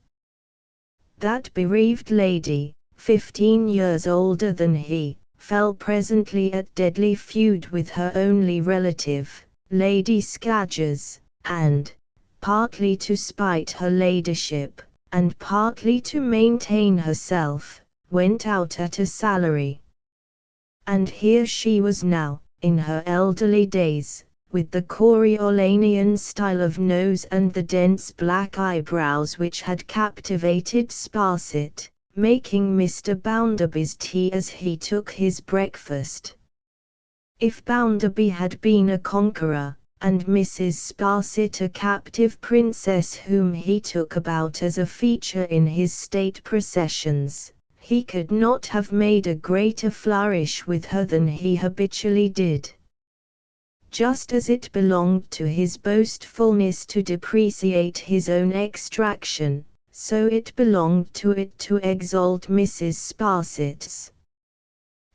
That bereaved lady, 15 years older than he, fell presently at deadly feud with her only relative, Lady Scadgers, and, partly to spite her ladyship, and partly to maintain herself, went out at a salary. And here she was now, in her elderly days, with the Coriolanian style of nose and the dense black eyebrows which had captivated Sparsit, making Mr. Bounderby's tea as he took his breakfast. If Bounderby had been a conqueror, and Mrs. Sparsit a captive princess whom he took about as a feature in his state processions, he could not have made a greater flourish with her than he habitually did. Just as it belonged to his boastfulness to depreciate his own extraction, so it belonged to it to exalt Mrs. Sparsit's.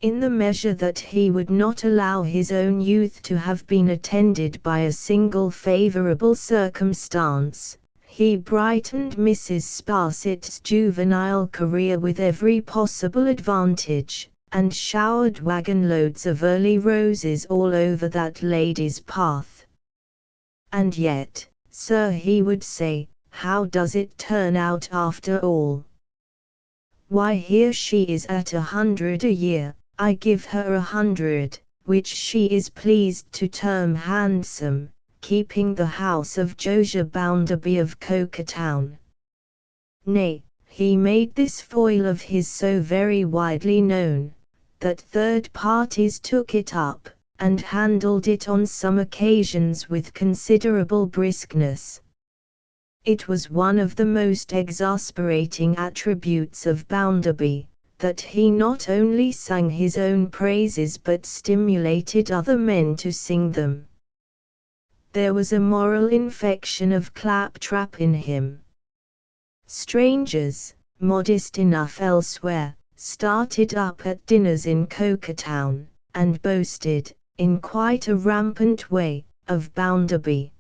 In the measure that he would not allow his own youth to have been attended by a single favorable circumstance, he brightened Mrs. Sparsit's juvenile career with every possible advantage, and showered wagon-loads of early roses all over that lady's path. And yet, sir, he would say, how does it turn out after all? Why, here she is at 100 a year, I give her 100, which she is pleased to term handsome, keeping the house of Josiah Bounderby of Coketown. Nay, he made this foil of his so very widely known, that third parties took it up, and handled it on some occasions with considerable briskness. It was one of the most exasperating attributes of Bounderby, that he not only sang his own praises but stimulated other men to sing them. There was a moral infection of claptrap in him. Strangers, modest enough elsewhere, started up at dinners in Coketown, and boasted, in quite a rampant way, of Bounderby.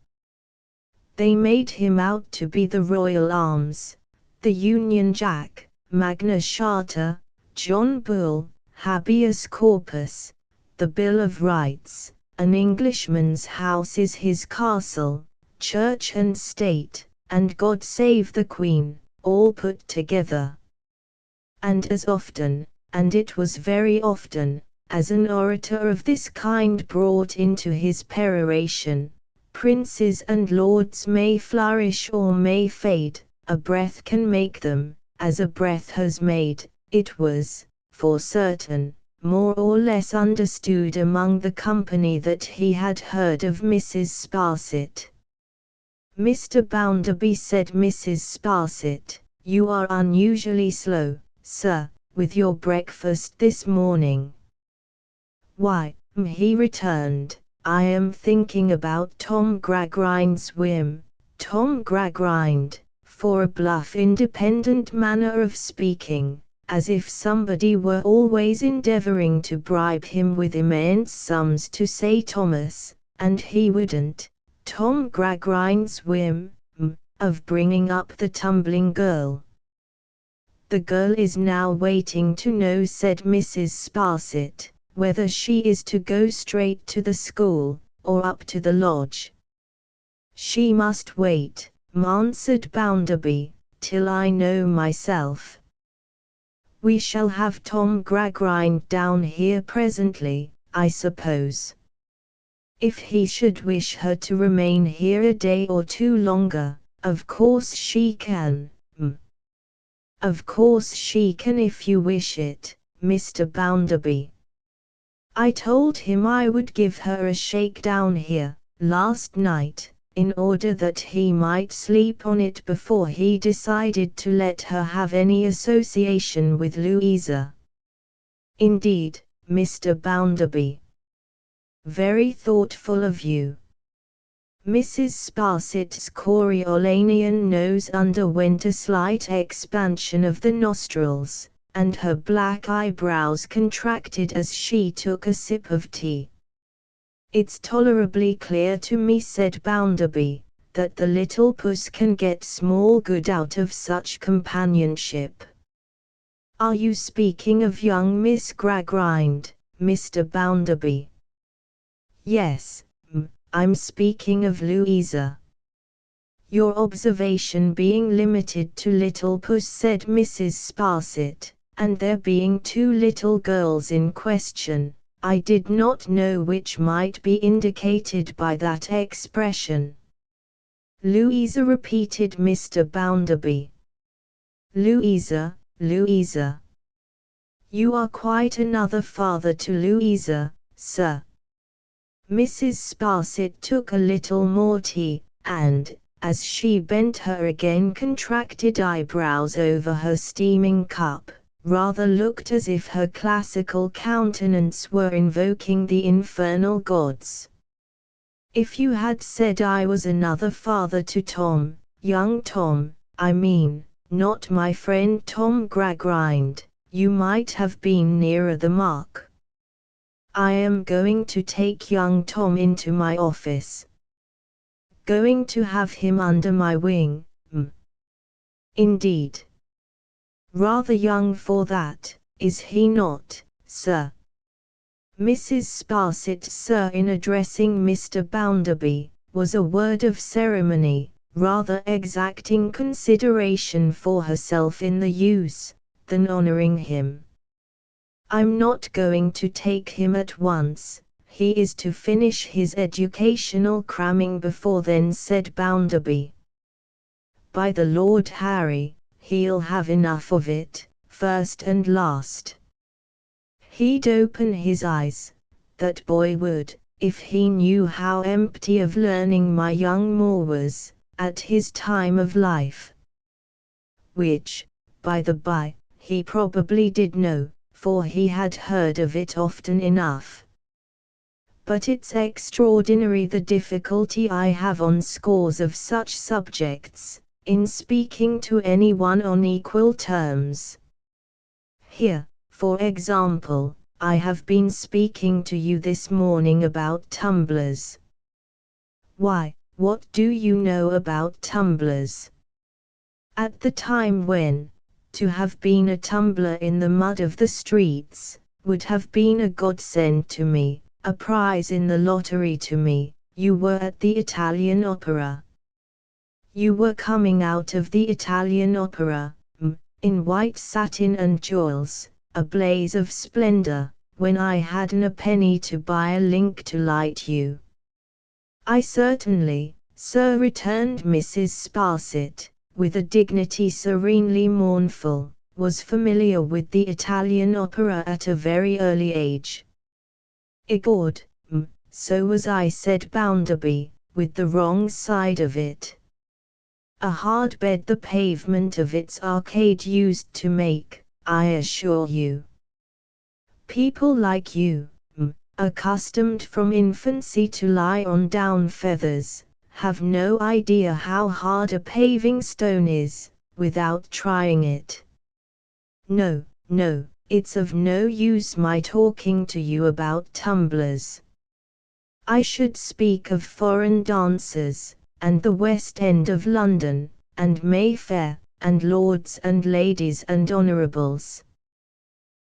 They made him out to be the Royal Arms, the Union Jack, Magna Charta, John Bull, Habeas Corpus, the Bill of Rights, an Englishman's house is his castle, Church and State, and God Save the Queen, all put together. And as often, and it was very often, as an orator of this kind brought into his peroration, princes and lords may flourish or may fade, a breath can make them, as a breath has made, it was, for certain, more or less understood among the company that he had heard of Mrs. Sparsit. Mr. Bounderby, said Mrs. Sparsit, you are unusually slow, sir, with your breakfast this morning. Why, he returned, I am thinking about Tom Gradgrind's whim. Tom Gradgrind, for a bluff independent manner of speaking, as if somebody were always endeavoring to bribe him with immense sums to say Thomas, and he wouldn't. Tom Gradgrind's whim, of bringing up the tumbling girl. The girl is now waiting to know, said Mrs. Sparsit, whether she is to go straight to the school, or up to the lodge. She must wait, answered Bounderby, till I know myself. We shall have Tom Gradgrind down here presently, I suppose. If he should wish her to remain here a day or two longer, of course she can. Of course she can if you wish it, Mr. Bounderby. I told him I would give her a shake down here, last night, in order that he might sleep on it before he decided to let her have any association with Louisa. Indeed, Mr. Bounderby. Very thoughtful of you. Mrs. Sparsit's Coriolanian nose underwent a slight expansion of the nostrils, and her black eyebrows contracted as she took a sip of tea. It's tolerably clear to me, said Bounderby, that the little puss can get small good out of such companionship. Are you speaking of young Miss Gradgrind, Mr. Bounderby? Yes, I'm speaking of Louisa. Your observation being limited to little puss, said Mrs. Sparsit, and there being two little girls in question, I did not know which might be indicated by that expression. Louisa, repeated Mr. Bounderby. Louisa, Louisa. You are quite another father to Louisa, sir. Mrs. Sparsit took a little more tea, and, as she bent her again contracted eyebrows over her steaming cup, rather looked as if her classical countenance were invoking the infernal gods. "If you had said I was another father to Tom, young Tom, I mean, not my friend Tom Gradgrind, you might have been nearer the mark. I am going to take young Tom into my office. Going to have him under my wing, Indeed. Rather young for that, is he not, sir?" Mrs. Sparsit's "sir" in addressing Mr. Bounderby, was a word of ceremony, rather exacting consideration for herself in the use, than honouring him. "I'm not going to take him at once, he is to finish his educational cramming before then," said Bounderby. "By the Lord Harry, he'll have enough of it, first and last. He'd open his eyes, that boy would, if he knew how empty of learning my young Moore was, at his time of life." Which, by the by, he probably did know, for he had heard of it often enough. But it's extraordinary the difficulty I have on scores of such subjects, in speaking to anyone on equal terms. Here, for example, I have been speaking to you this morning about tumblers. Why, what do you know about tumblers? At the time when, to have been a tumbler in the mud of the streets, would have been a godsend to me, a prize in the lottery to me, you were at the Italian Opera. You were coming out of the Italian Opera, in white satin and jewels, a blaze of splendor, when I hadn't a penny to buy a link to light you." "I certainly, sir," returned Mrs. Sparsit, with a dignity serenely mournful, "was familiar with the Italian Opera at a very early age." "Egord, so was I," said Bounderby, "with the wrong side of it. A hard bed the pavement of its arcade used to make, I assure you. People like you, accustomed from infancy to lie on down feathers, have no idea how hard a paving stone is, without trying it. No, no, it's of no use my talking to you about tumblers. I should speak of foreign dancers, and the West End of London, and Mayfair, and lords and ladies and honourables."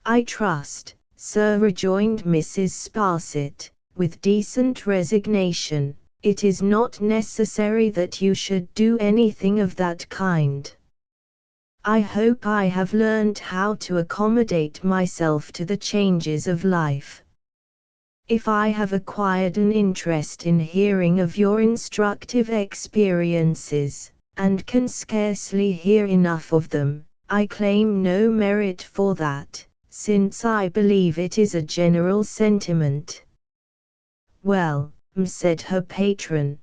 "I trust, sir," rejoined Mrs. Sparsit, with decent resignation, "it is not necessary that you should do anything of that kind. I hope I have learned how to accommodate myself to the changes of life. If I have acquired an interest in hearing of your instructive experiences, and can scarcely hear enough of them, I claim no merit for that, since I believe it is a general sentiment." "Well," said her patron,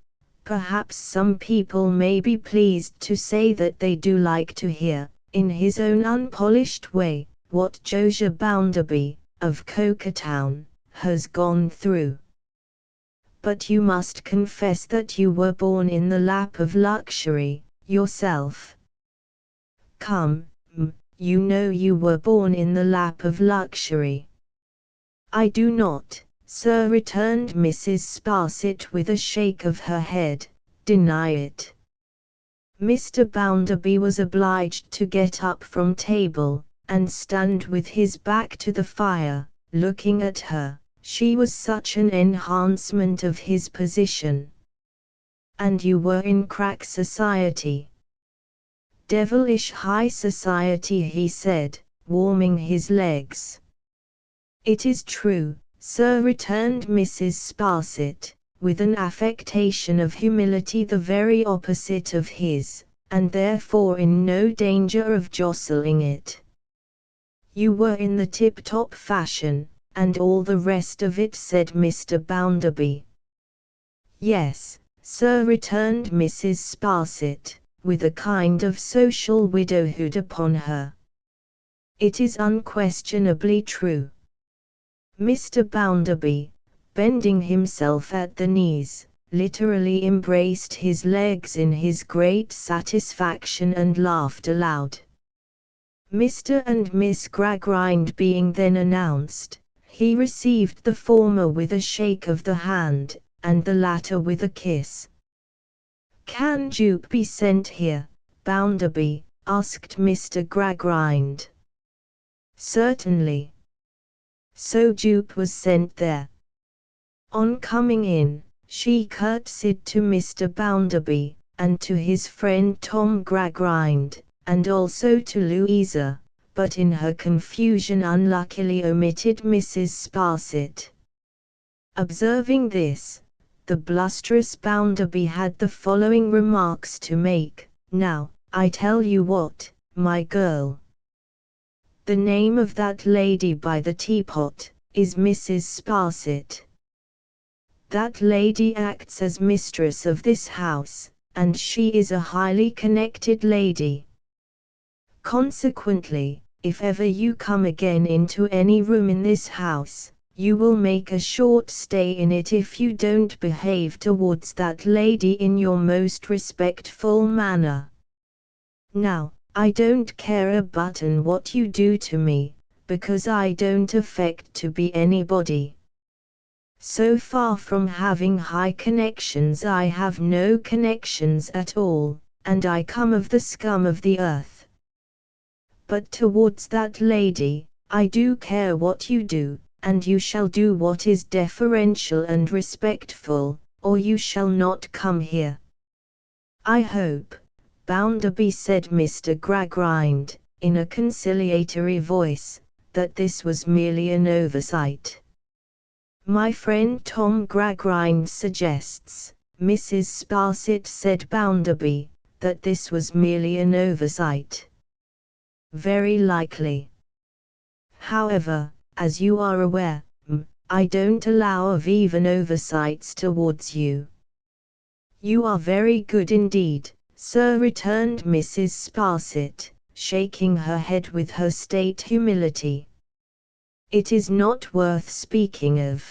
"perhaps some people may be pleased to say that they do like to hear, in his own unpolished way, what Josiah Bounderby, of Cokertown, has gone through. But you must confess that you were born in the lap of luxury, yourself. Come, you know you were born in the lap of luxury." "I do not, sir," returned Mrs. Sparsit with a shake of her head, "deny it." Mr. Bounderby was obliged to get up from table, and stand with his back to the fire, looking at her. She was such an enhancement of his position. "And you were in crack society." "Devilish high society," he said, warming his legs. "It is true, sir," returned Mrs. Sparsit, with an affectation of humility the very opposite of his, and therefore in no danger of jostling it. "You were in the tip-top fashion, and all the rest of it," said Mr. Bounderby. Yes, sir, returned Mrs. Sparsit, with a kind of social widowhood upon her. It is unquestionably true. Mr. Bounderby, bending himself at the knees, literally embraced his legs in his great satisfaction and laughed aloud. Mr. and Miss Gradgrind being then announced, he received the former with a shake of the hand, and the latter with a kiss. "Can Jupe be sent here, Bounderby?" asked Mr. Gradgrind. "Certainly." So Jupe was sent there. On coming in, she curtsied to Mr. Bounderby, and to his friend Tom Gradgrind, and also to Louisa, but in her confusion unluckily omitted Mrs. Sparsit. Observing this, the blusterous Bounderby had the following remarks to make: "Now, I tell you what, my girl. The name of that lady by the teapot is Mrs. Sparsit. That lady acts as mistress of this house, and she is a highly connected lady. Consequently, if ever you come again into any room in this house, you will make a short stay in it if you don't behave towards that lady in your most respectful manner. Now, I don't care a button what you do to me, because I don't affect to be anybody. So far from having high connections, I have no connections at all, and I come of the scum of the earth. But towards that lady, I do care what you do, and you shall do what is deferential and respectful, or you shall not come here." "I hope, Bounderby," said Mr. Gradgrind, in a conciliatory voice, "that this was merely an oversight." "My friend Tom Gradgrind suggests, Mrs. Sparsit," said Bounderby, "that this was merely an oversight." "Very likely. However, as you are aware, I don't allow of even oversights towards you." "You are very good indeed, sir," returned Mrs. Sparsit, shaking her head with her state humility. "It is not worth speaking of."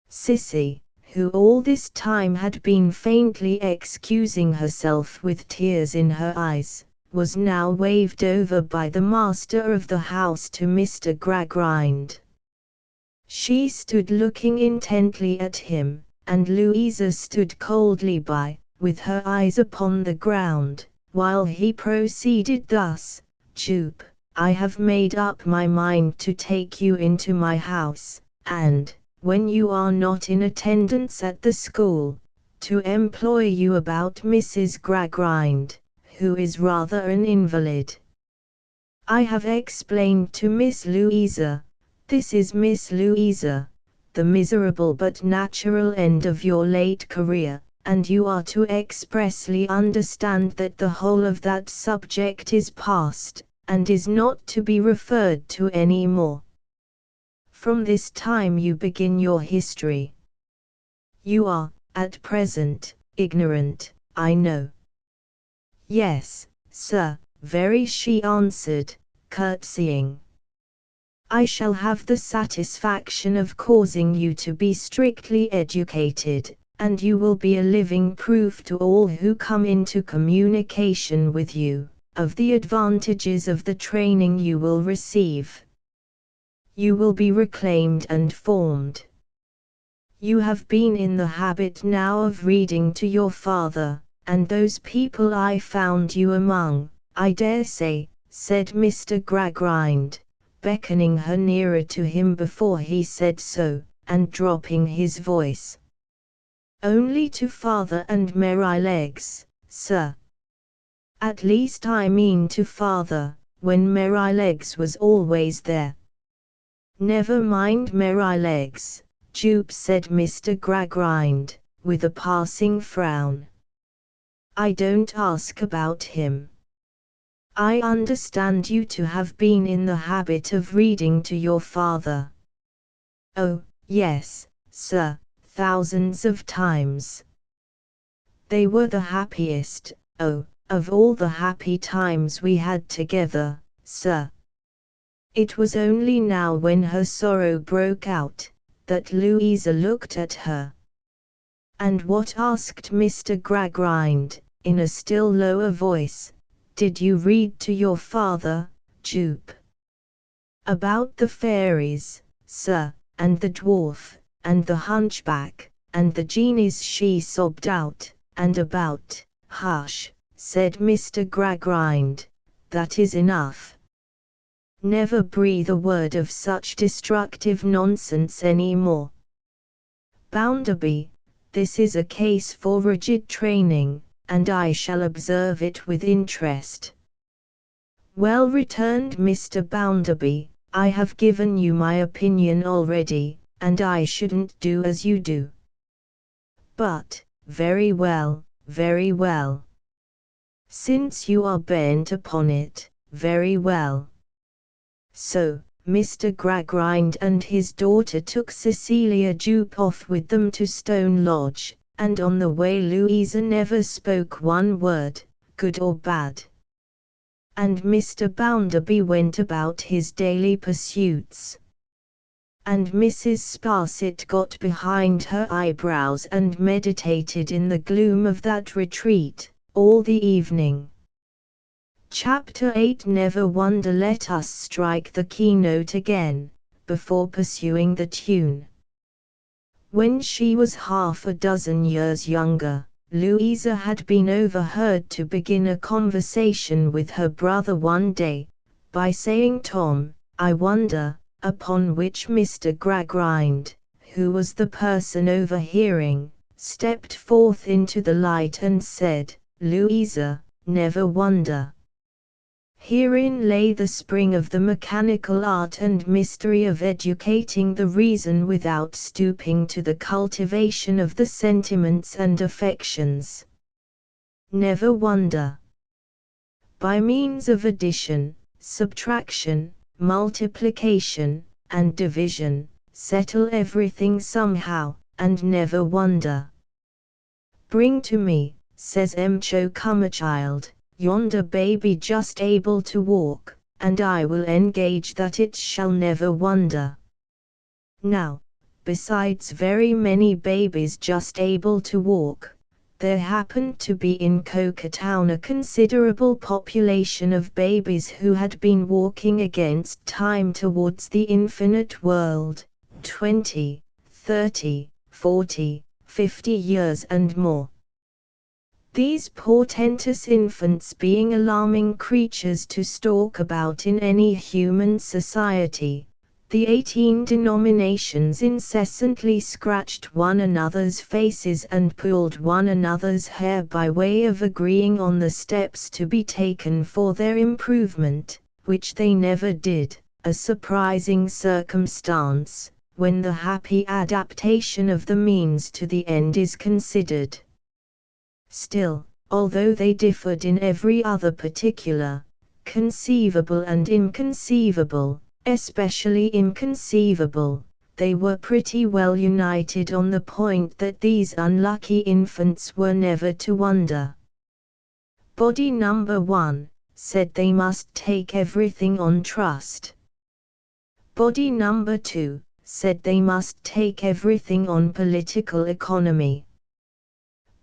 Sissy, who all this time had been faintly excusing herself with tears in her eyes, was now waved over by the master of the house to Mr. Gradgrind. She stood looking intently at him, and Louisa stood coldly by, with her eyes upon the ground, while he proceeded thus: "Jupe, I have made up my mind to take you into my house, and, when you are not in attendance at the school, to employ you about Mrs. Gradgrind, who is rather an invalid. I have explained to Miss Louisa, this is Miss Louisa, the miserable but natural end of your late career, and you are to expressly understand that the whole of that subject is past, and is not to be referred to any more. From this time you begin your history. You are, at present, ignorant, I know." "Yes, sir, very," she answered, curtsying. "I shall have the satisfaction of causing you to be strictly educated, and you will be a living proof to all who come into communication with you, of the advantages of the training you will receive. You will be reclaimed and formed. You have been in the habit now of reading to your father, and those people I found you among, I dare say," said Mr. Gradgrind, beckoning her nearer to him before he said so, and dropping his voice. "Only to father and Merrylegs, sir. At least I mean to father, when Merrylegs was always there." "Never mind Merrylegs, Jupe," said Mr. Gradgrind, with a passing frown. "I don't ask about him. I understand you to have been in the habit of reading to your father." "Oh, yes, sir, thousands of times. They were the happiest, oh, of all the happy times we had together, sir. It was only now when her sorrow broke out, that Louisa looked at her. "And what?" asked Mr. Gradgrind, in a still lower voice. "Did you read to your father, Jupe?" "About the fairies, sir, and the dwarf, and the hunchback, and the genies," she sobbed out, "and about—" "Hush," said Mr. Gradgrind, "that is enough. Never breathe a word of such destructive nonsense any more. Bounderby, this is a case for rigid training, and I shall observe it with interest." "Well," returned Mr. Bounderby, "I have given you my opinion already, and I shouldn't do as you do." "But, very well, very well. Since you are bent upon it, very well." So, Mr. Gradgrind and his daughter took Cecilia Jupe off with them to Stone Lodge, and on the way Louisa never spoke one word, good or bad. And Mr. Bounderby went about his daily pursuits. And Mrs. Sparsit got behind her eyebrows and meditated in the gloom of that retreat, all the evening. Chapter 8. Never wonder. Let us strike the keynote again, before pursuing the tune. When she was half a dozen years younger, Louisa had been overheard to begin a conversation with her brother one day, by saying, "Tom, I wonder," upon which Mr. Gradgrind, who was the person overhearing, stepped forth into the light and said, "Louisa, never wonder." Herein lay the spring of the mechanical art and mystery of educating the reason without stooping to the cultivation of the sentiments and affections. Never wonder. By means of addition, subtraction, multiplication, and division, settle everything somehow, and never wonder. "Bring to me," says Chocomachild, "yonder baby just able to walk, and I will engage that it shall never wonder." Now, besides very many babies just able to walk, there happened to be in Coketown a considerable population of babies who had been walking against time towards the infinite world, 20, 30, 40, 50 years and more. These portentous infants being alarming creatures to stalk about in any human society, the 18 denominations incessantly scratched one another's faces and pulled one another's hair by way of agreeing on the steps to be taken for their improvement, which they never did, a surprising circumstance, when the happy adaptation of the means to the end is considered. Still, although they differed in every other particular, conceivable and inconceivable, especially inconceivable, they were pretty well united on the point that these unlucky infants were never to wonder. Body number 1 said they must take everything on trust. Body number 2 said they must take everything on political economy.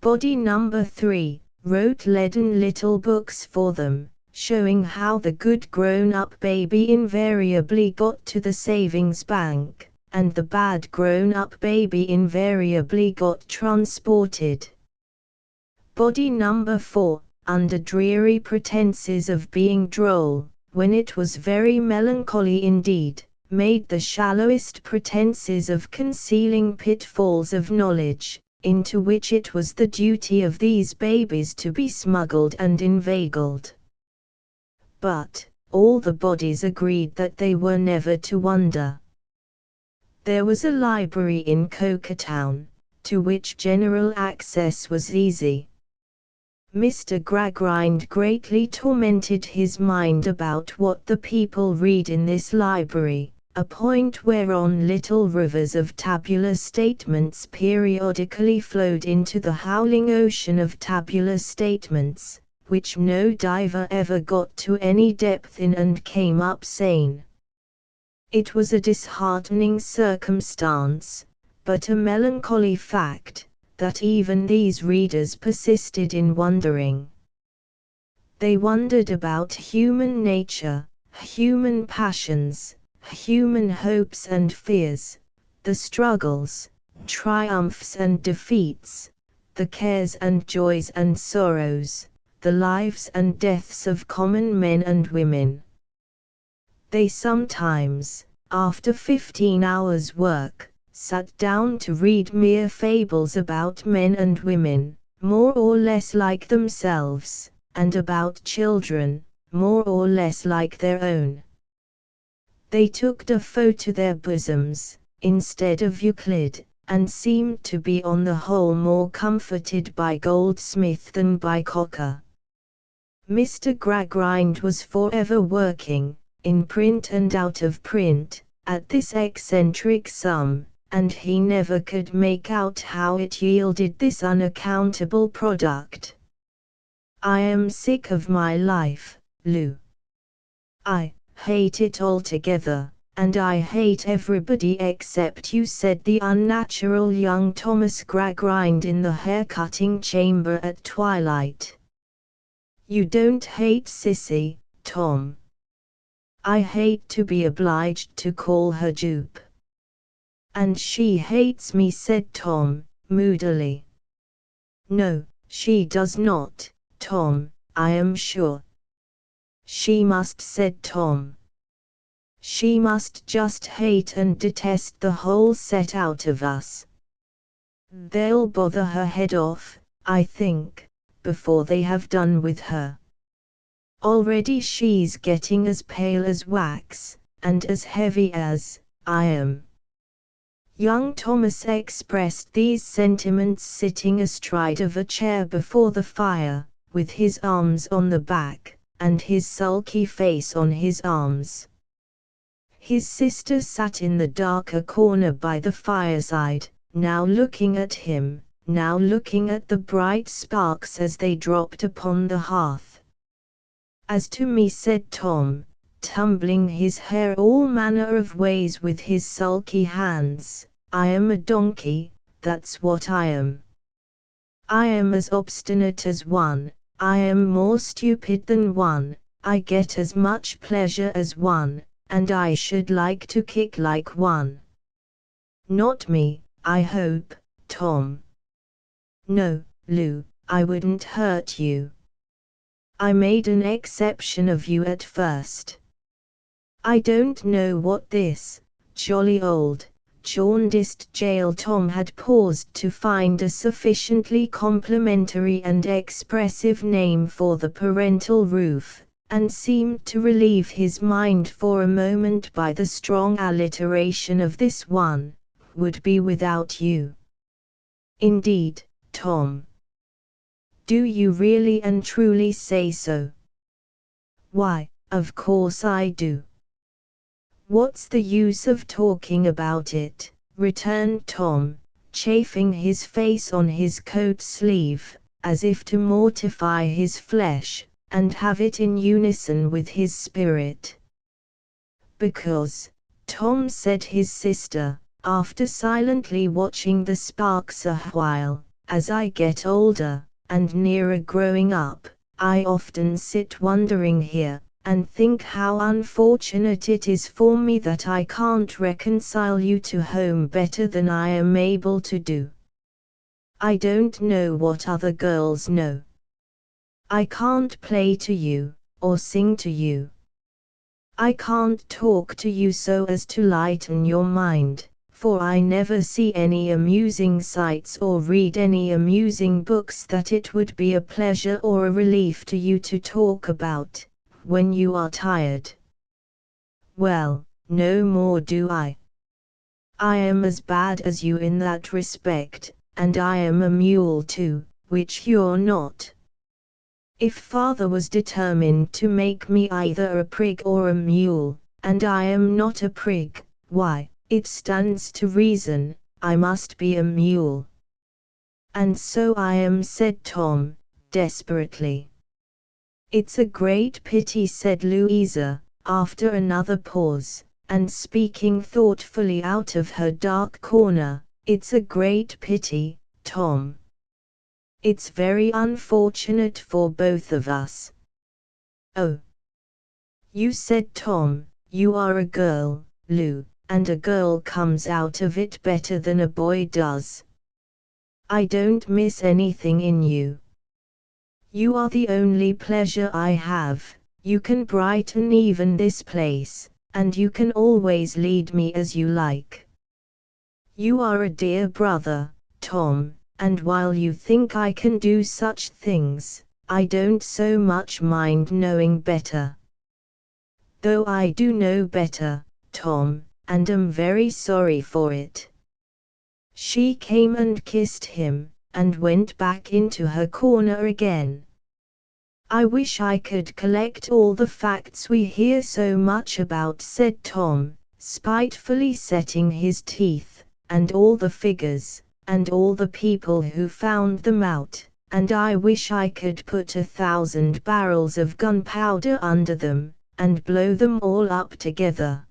Body number 3 wrote leaden little books for them, showing how the good grown-up baby invariably got to the savings bank, and the bad grown-up baby invariably got transported. Body number 4, under dreary pretenses of being droll, when it was very melancholy indeed, made the shallowest pretenses of concealing pitfalls of knowledge, into which it was the duty of these babies to be smuggled and inveigled. But, all the bodies agreed that they were never to wonder. There was a library in Coketown, to which general access was easy. Mr. Gradgrind greatly tormented his mind about what the people read in this library, a point whereon little rivers of tabular statements periodically flowed into the howling ocean of tabular statements, which no diver ever got to any depth in and came up sane. It was a disheartening circumstance, but a melancholy fact, that even these readers persisted in wondering. They wondered about human nature, human passions, human hopes and fears, the struggles, triumphs and defeats, the cares and joys and sorrows, the lives and deaths of common men and women. They sometimes, after 15 hours' work, sat down to read mere fables about men and women, more or less like themselves, and about children, more or less like their own. They took Defoe to their bosoms, instead of Euclid, and seemed to be on the whole more comforted by Goldsmith than by Cocker. Mr. Gradgrind was forever working, in print and out of print, at this eccentric sum, and he never could make out how it yielded this unaccountable product. "I am sick of my life, Lou. I hate it altogether, and I hate everybody except you," said the unnatural young Thomas Gradgrind in the hair-cutting chamber at twilight. "You don't hate Sissy, Tom." "I hate to be obliged to call her Jupe." "And she hates me," said Tom, moodily. "No, she does not, Tom, I am sure." "She must," said Tom. "She must just hate and detest the whole set out of us. They'll bother her head off, I think, before they have done with her. Already she's getting as pale as wax, and as heavy as I am." Young Thomas expressed these sentiments sitting astride of a chair before the fire, with his arms on the back, and his sulky face on his arms. His sister sat in the darker corner by the fireside, now looking at him, now looking at the bright sparks as they dropped upon the hearth. "As to me," said Tom, tumbling his hair all manner of ways with his sulky hands, "I am a donkey, that's what I am. I am as obstinate as one, I am more stupid than one, I get as much pleasure as one, and I should like to kick like one. Not me, I hope, Tom." "No, Lou, I wouldn't hurt you. I made an exception of you at first. I don't know what this jolly old, jaundiced jail." Tom had paused to find a sufficiently complimentary and expressive name for the parental roof, and seemed to relieve his mind for a moment by the strong alliteration of this one, "would be without you." "Indeed, Tom? Do you really and truly say so?" "Why, of course I do." "What's the use of talking about it?" returned Tom, chafing his face on his coat sleeve, as if to mortify his flesh, and have it in unison with his spirit. "Because," Tom said his sister, after silently watching the sparks a while, "as I get older, and nearer growing up, I often sit wondering here, and think how unfortunate it is for me that I can't reconcile you to home better than I am able to do. I don't know what other girls know. I can't play to you, or sing to you. I can't talk to you so as to lighten your mind, for I never see any amusing sights or read any amusing books that it would be a pleasure or a relief to you to talk about, when you are tired. Well, no more do I. I am as bad as you in that respect, and I am a mule too, which you're not. If father was determined to make me either a prig or a mule, and I am not a prig, why, it stands to reason, I must be a mule. And so I am, said Tom, desperately. It's a great pity, said Louisa, after another pause, and speaking thoughtfully out of her dark corner, it's a great pity, Tom. It's very unfortunate for both of us. Oh! You, said Tom, you are a girl, Lou, and a girl comes out of it better than a boy does. I don't miss anything in you. You are the only pleasure I have. You can brighten even this place, and you can always lead me as you like. You are a dear brother, Tom, and while you think I can do such things, I don't so much mind knowing better. Though I do know better, Tom, and am very sorry for it. She came and kissed him, and went back into her corner again. I wish I could collect all the facts we hear so much about, said Tom, spitefully setting his teeth, and all the figures, and all the people who found them out, and I wish I could put 1,000 barrels of gunpowder under them, and blow them all up together.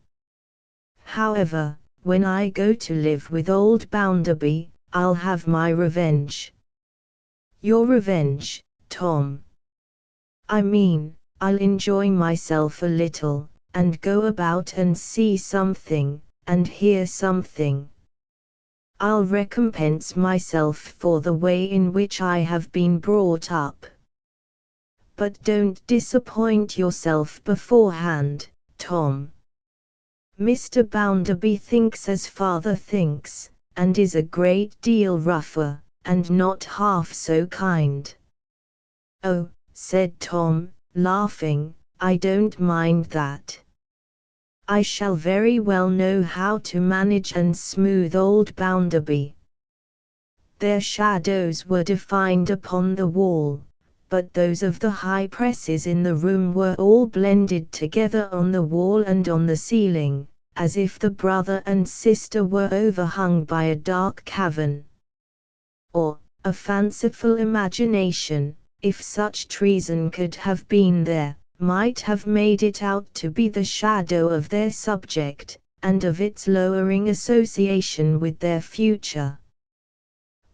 However, when I go to live with old Bounderby, I'll have my revenge. Your revenge, Tom? I mean, I'll enjoy myself a little, and go about and see something, and hear something. I'll recompense myself for the way in which I have been brought up. But don't disappoint yourself beforehand, Tom. Mr. Bounderby thinks as father thinks, and is a great deal rougher, and not half so kind. Oh, said Tom, laughing, I don't mind that. I shall very well know how to manage and smooth old Bounderby. Their shadows were defined upon the wall, but those of the high presses in the room were all blended together on the wall and on the ceiling, as if the brother and sister were overhung by a dark cavern. Or, a fanciful imagination, if such treason could have been there, might have made it out to be the shadow of their subject, and of its lowering association with their future.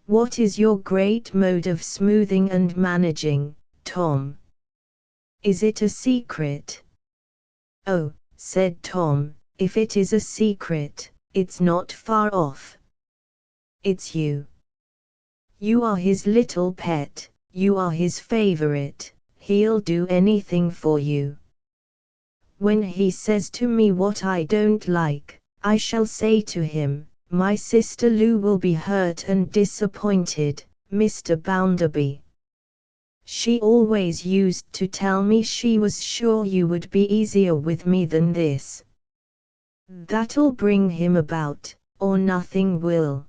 What is your great mode of smoothing and managing, Tom? Is it a secret? Oh, said Tom, if it is a secret, it's not far off. It's you. You are his little pet, you are his favorite, he'll do anything for you. When he says to me what I don't like, I shall say to him, my sister Lou will be hurt and disappointed, Mr. Bounderby. She always used to tell me she was sure you would be easier with me than this. That'll bring him about, or nothing will.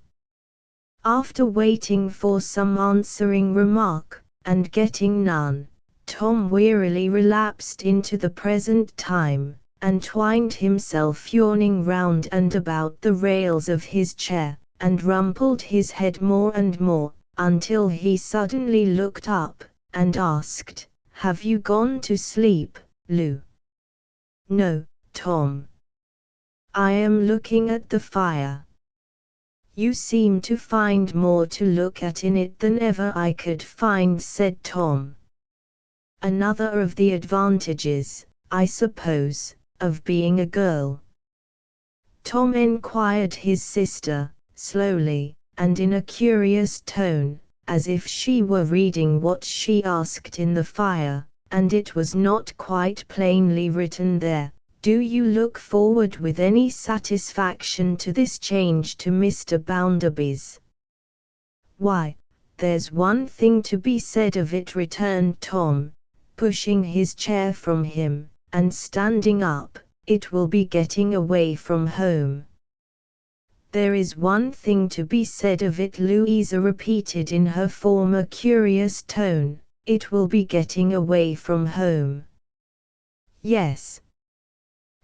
After waiting for some answering remark, and getting none, Tom wearily relapsed into the present time, and twined himself yawning round and about the rails of his chair, and rumpled his head more and more, until he suddenly looked up, and asked, Have you gone to sleep, Lou? No, Tom. I am looking at the fire. You seem to find more to look at in it than ever I could find, said Tom. Another of the advantages, I suppose, of being a girl. Tom enquired his sister, slowly, and in a curious tone, as if she were reading what she asked in the fire, and it was not quite plainly written there. Do you look forward with any satisfaction to this change to Mr. Bounderby's? Why, there's one thing to be said of it, returned Tom, pushing his chair from him, and standing up, it will be getting away from home. There is one thing to be said of it, Louisa repeated in her former curious tone, it will be getting away from home. Yes.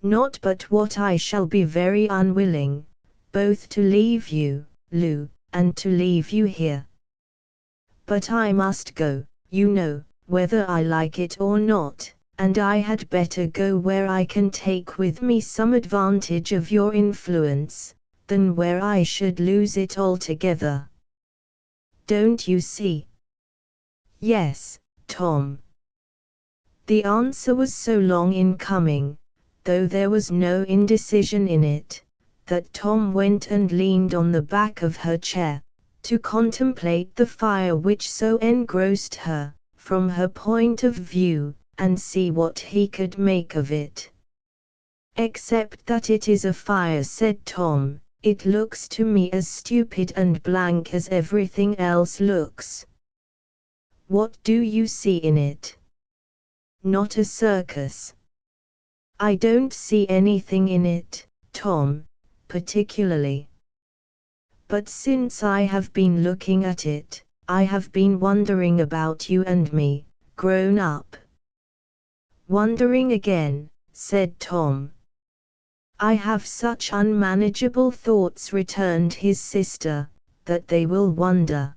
Not but what I shall be very unwilling, both to leave you, Lou, and to leave you here. But I must go, you know, whether I like it or not, and I had better go where I can take with me some advantage of your influence, than where I should lose it altogether. Don't you see? Yes, Tom. The answer was so long in coming, though there was no indecision in it, that Tom went and leaned on the back of her chair, to contemplate the fire which so engrossed her, from her point of view, and see what he could make of it. "Except that it is a fire," said Tom, "it looks to me as stupid and blank as everything else looks." "What do you see in it?" "Not a circus." "I don't see anything in it, Tom, particularly. But since I have been looking at it, I have been wondering about you and me, grown up." "Wondering again," said Tom. "I have such unmanageable thoughts," returned his sister, "that they will wonder."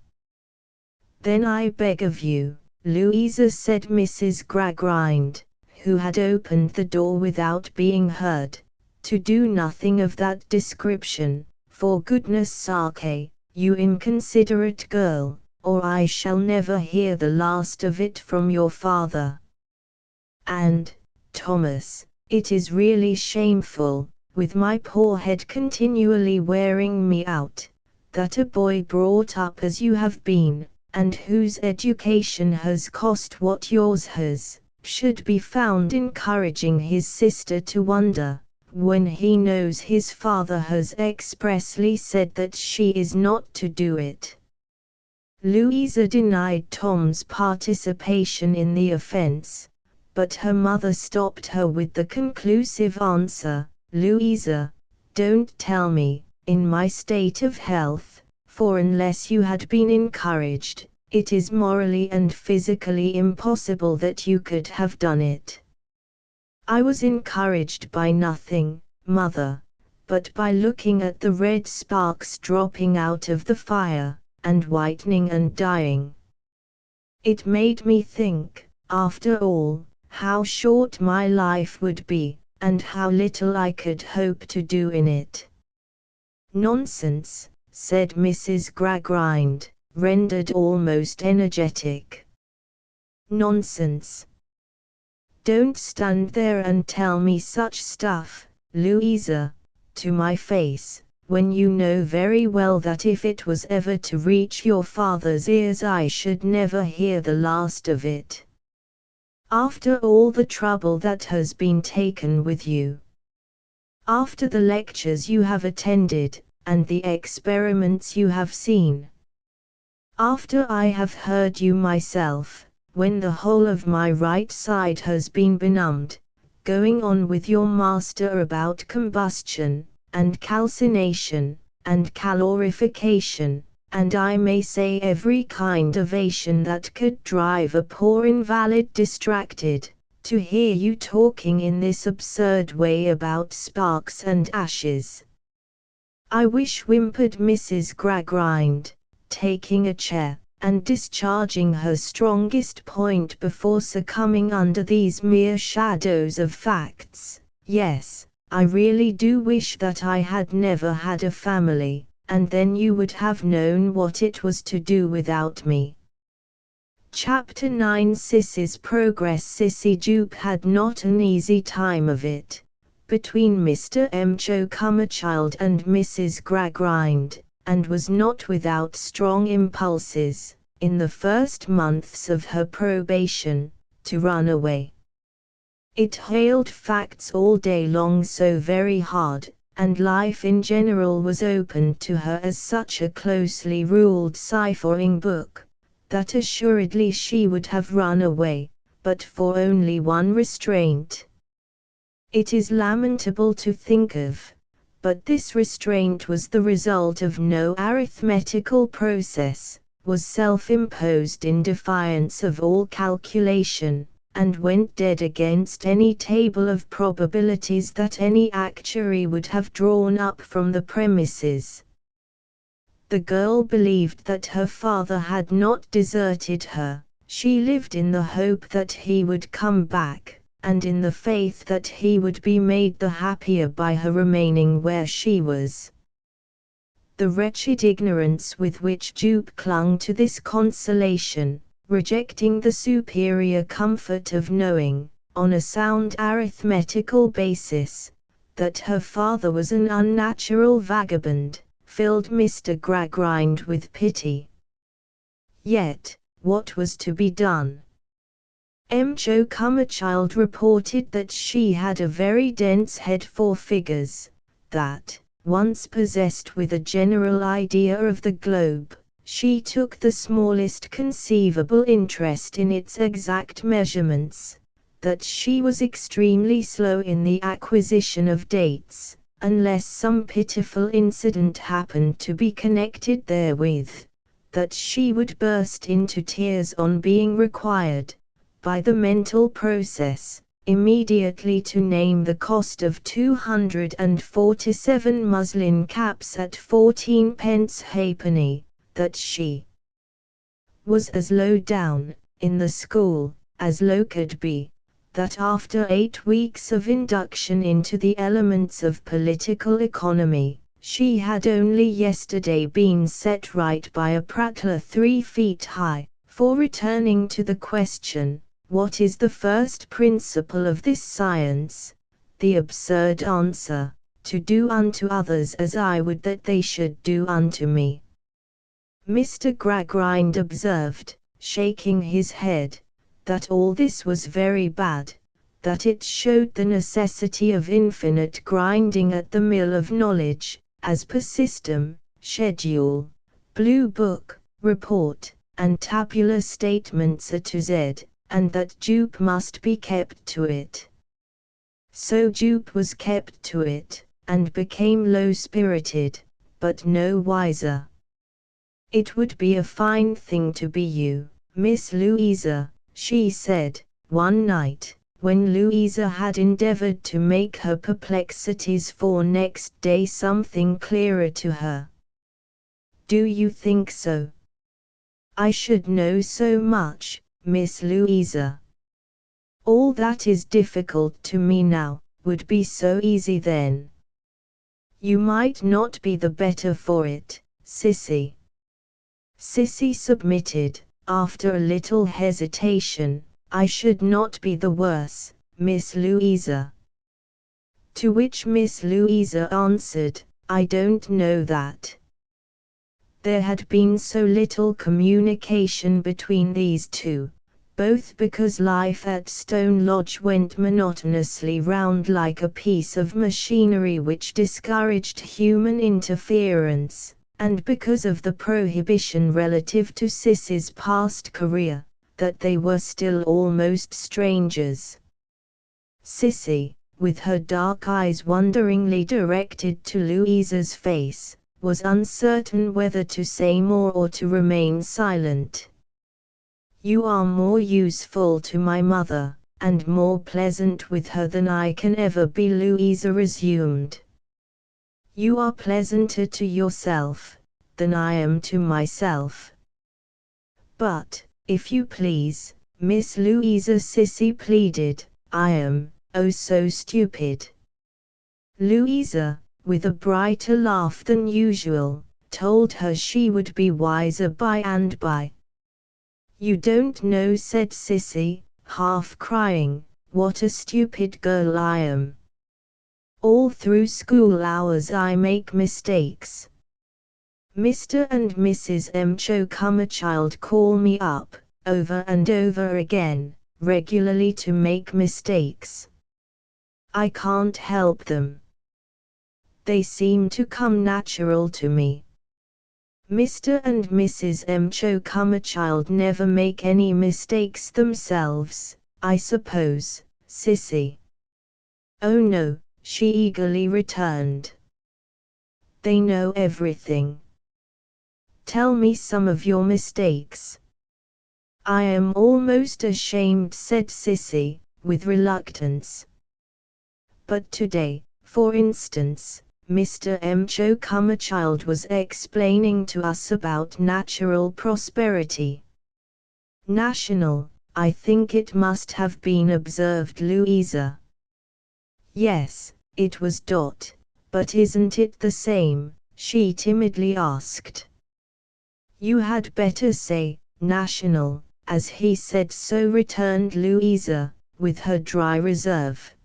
"Then I beg of you, Louisa," said Mrs. Gradgrind, who had opened the door without being heard, "to do nothing of that description, for goodness' sake, you inconsiderate girl, or I shall never hear the last of it from your father. And, Thomas, it is really shameful, with my poor head continually wearing me out, that a boy brought up as you have been, and whose education has cost what yours has, should be found encouraging his sister to wonder, when he knows his father has expressly said that she is not to do it." Louisa denied Tom's participation in the offense, but her mother stopped her with the conclusive answer, "Louisa, don't tell me, in my state of health, for unless you had been encouraged, it is morally and physically impossible that you could have done it." "I was encouraged by nothing, mother, but by looking at the red sparks dropping out of the fire, and whitening and dying. It made me think, after all, how short my life would be, and how little I could hope to do in it." "Nonsense," said Mrs. Gradgrind, rendered almost energetic. "Nonsense. Don't stand there and tell me such stuff, Louisa, to my face, when you know very well that if it was ever to reach your father's ears I should never hear the last of it. After all the trouble that has been taken with you. After the lectures you have attended, and the experiments you have seen. After I have heard you myself, when the whole of my right side has been benumbed, going on with your master about combustion, and calcination, and calorification, and I may say every kind of ation that could drive a poor invalid distracted, to hear you talking in this absurd way about sparks and ashes." "I wish," whimpered Mrs. Gradgrind, taking a chair, and discharging her strongest point before succumbing under these mere shadows of facts, "yes, I really do wish that I had never had a family, and then you would have known what it was to do without me." Chapter 9. Sissy's Progress. Sissy Jupe had not an easy time of it, between Mr. Mchokumchild and Mrs. Gradgrind, and was not without strong impulses, in the first months of her probation, to run away. It hailed facts all day long so very hard, and life in general was opened to her as such a closely ruled ciphering book, that assuredly she would have run away, but for only one restraint. It is lamentable to think of, but this restraint was the result of no arithmetical process, was self-imposed in defiance of all calculation, and went dead against any table of probabilities that any actuary would have drawn up from the premises. The girl believed that her father had not deserted her. She lived in the hope that he would come back, and in the faith that he would be made the happier by her remaining where she was. The wretched ignorance with which Jupe clung to this consolation, rejecting the superior comfort of knowing, on a sound arithmetical basis, that her father was an unnatural vagabond, filled Mr. Gradgrind with pity. Yet, what was to be done? Cho-Cumberchild reported that she had a very dense head for figures, that, once possessed with a general idea of the globe, she took the smallest conceivable interest in its exact measurements, that she was extremely slow in the acquisition of dates, unless some pitiful incident happened to be connected therewith, that she would burst into tears on being required, by the mental process, immediately to name the cost of 247 muslin caps at 14 pence halfpenny, that she was as low down, in the school, as low could be, that after 8 weeks of induction into the elements of political economy, she had only yesterday been set right by a prattler 3 feet high. For returning to the question, what is the first principle of this science? The absurd answer, to do unto others as I would that they should do unto me. Mr. Gradgrind observed, shaking his head, that all this was very bad, that it showed the necessity of infinite grinding at the mill of knowledge, as per system, schedule, blue book, report, and tabular statements A to Z, and that Jupe must be kept to it. So Jupe was kept to it, and became low-spirited, but no wiser. It would be a fine thing to be you, Miss Louisa, she said, one night, when Louisa had endeavored to make her perplexities for next day something clearer to her. Do you think so? I should know so much, Miss Louisa. All that is difficult to me now, would be so easy then. You might not be the better for it, Sissy. Sissy submitted, after a little hesitation. I should not be the worse, Miss Louisa. To which Miss Louisa answered, I don't know that. There had been so little communication between these two, both because life at Stone Lodge went monotonously round like a piece of machinery which discouraged human interference, and because of the prohibition relative to Sissy's past career, that they were still almost strangers. Sissy, with her dark eyes wonderingly directed to Louisa's face, was uncertain whether to say more or to remain silent. You are more useful to my mother, and more pleasant with her than I can ever be, Louisa resumed. You are pleasanter to yourself, than I am to myself. But, if you please, Miss Louisa, Sissy pleaded, I am, oh so stupid. Louisa, with a brighter laugh than usual, told her she would be wiser by and by. You don't know, said Sissy, half crying, what a stupid girl I am. All through school hours I make mistakes. Mr. and Mrs. Cho-Cumberchild call me up, over and over again, regularly to make mistakes. I can't help them. They seem to come natural to me. Mr. and Mrs. Cho-Cumberchild never make any mistakes themselves, I suppose, Sissy. Oh no, she eagerly returned. They know everything. Tell me some of your mistakes. I am almost ashamed, said Sissy, with reluctance. But today, for instance, Mr. M. Chocomachild was explaining to us about natural prosperity. National, I think it must have been, observed Louisa. Yes, it was Dot, but isn't it the same? She timidly asked. You had better say, national, as he said so, returned Louisa, with her dry reserve.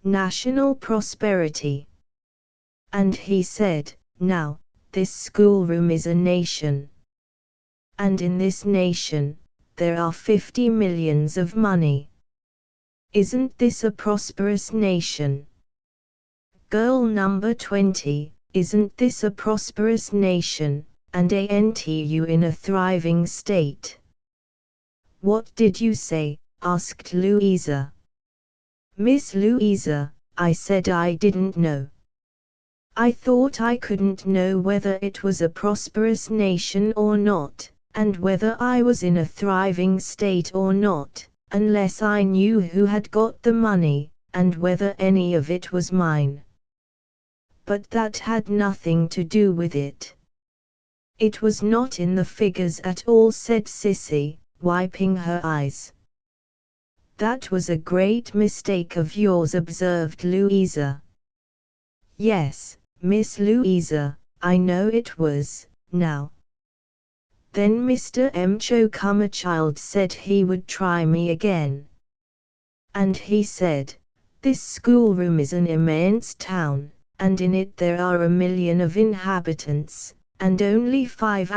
National prosperity. And he said, now, this schoolroom is a nation. And in this nation, there are 50 millions of money. Isn't this a prosperous nation? Girl number 20, isn't this a prosperous nation, and ain't you in a thriving state? What did you say? Asked Louisa. Miss Louisa, I said I didn't know. I thought I couldn't know whether it was a prosperous nation or not, and whether I was in a thriving state or not, unless I knew who had got the money, and whether any of it was mine. But that had nothing to do with it. It was not in the figures at all, said Sissy, wiping her eyes. That was a great mistake of yours, observed Louisa. Yes, Miss Louisa, I know it was. Now. Then Mr. M. Chocomachild said he would try me again. And he said, this schoolroom is an immense town, and in it there are 1 million of inhabitants, and only 25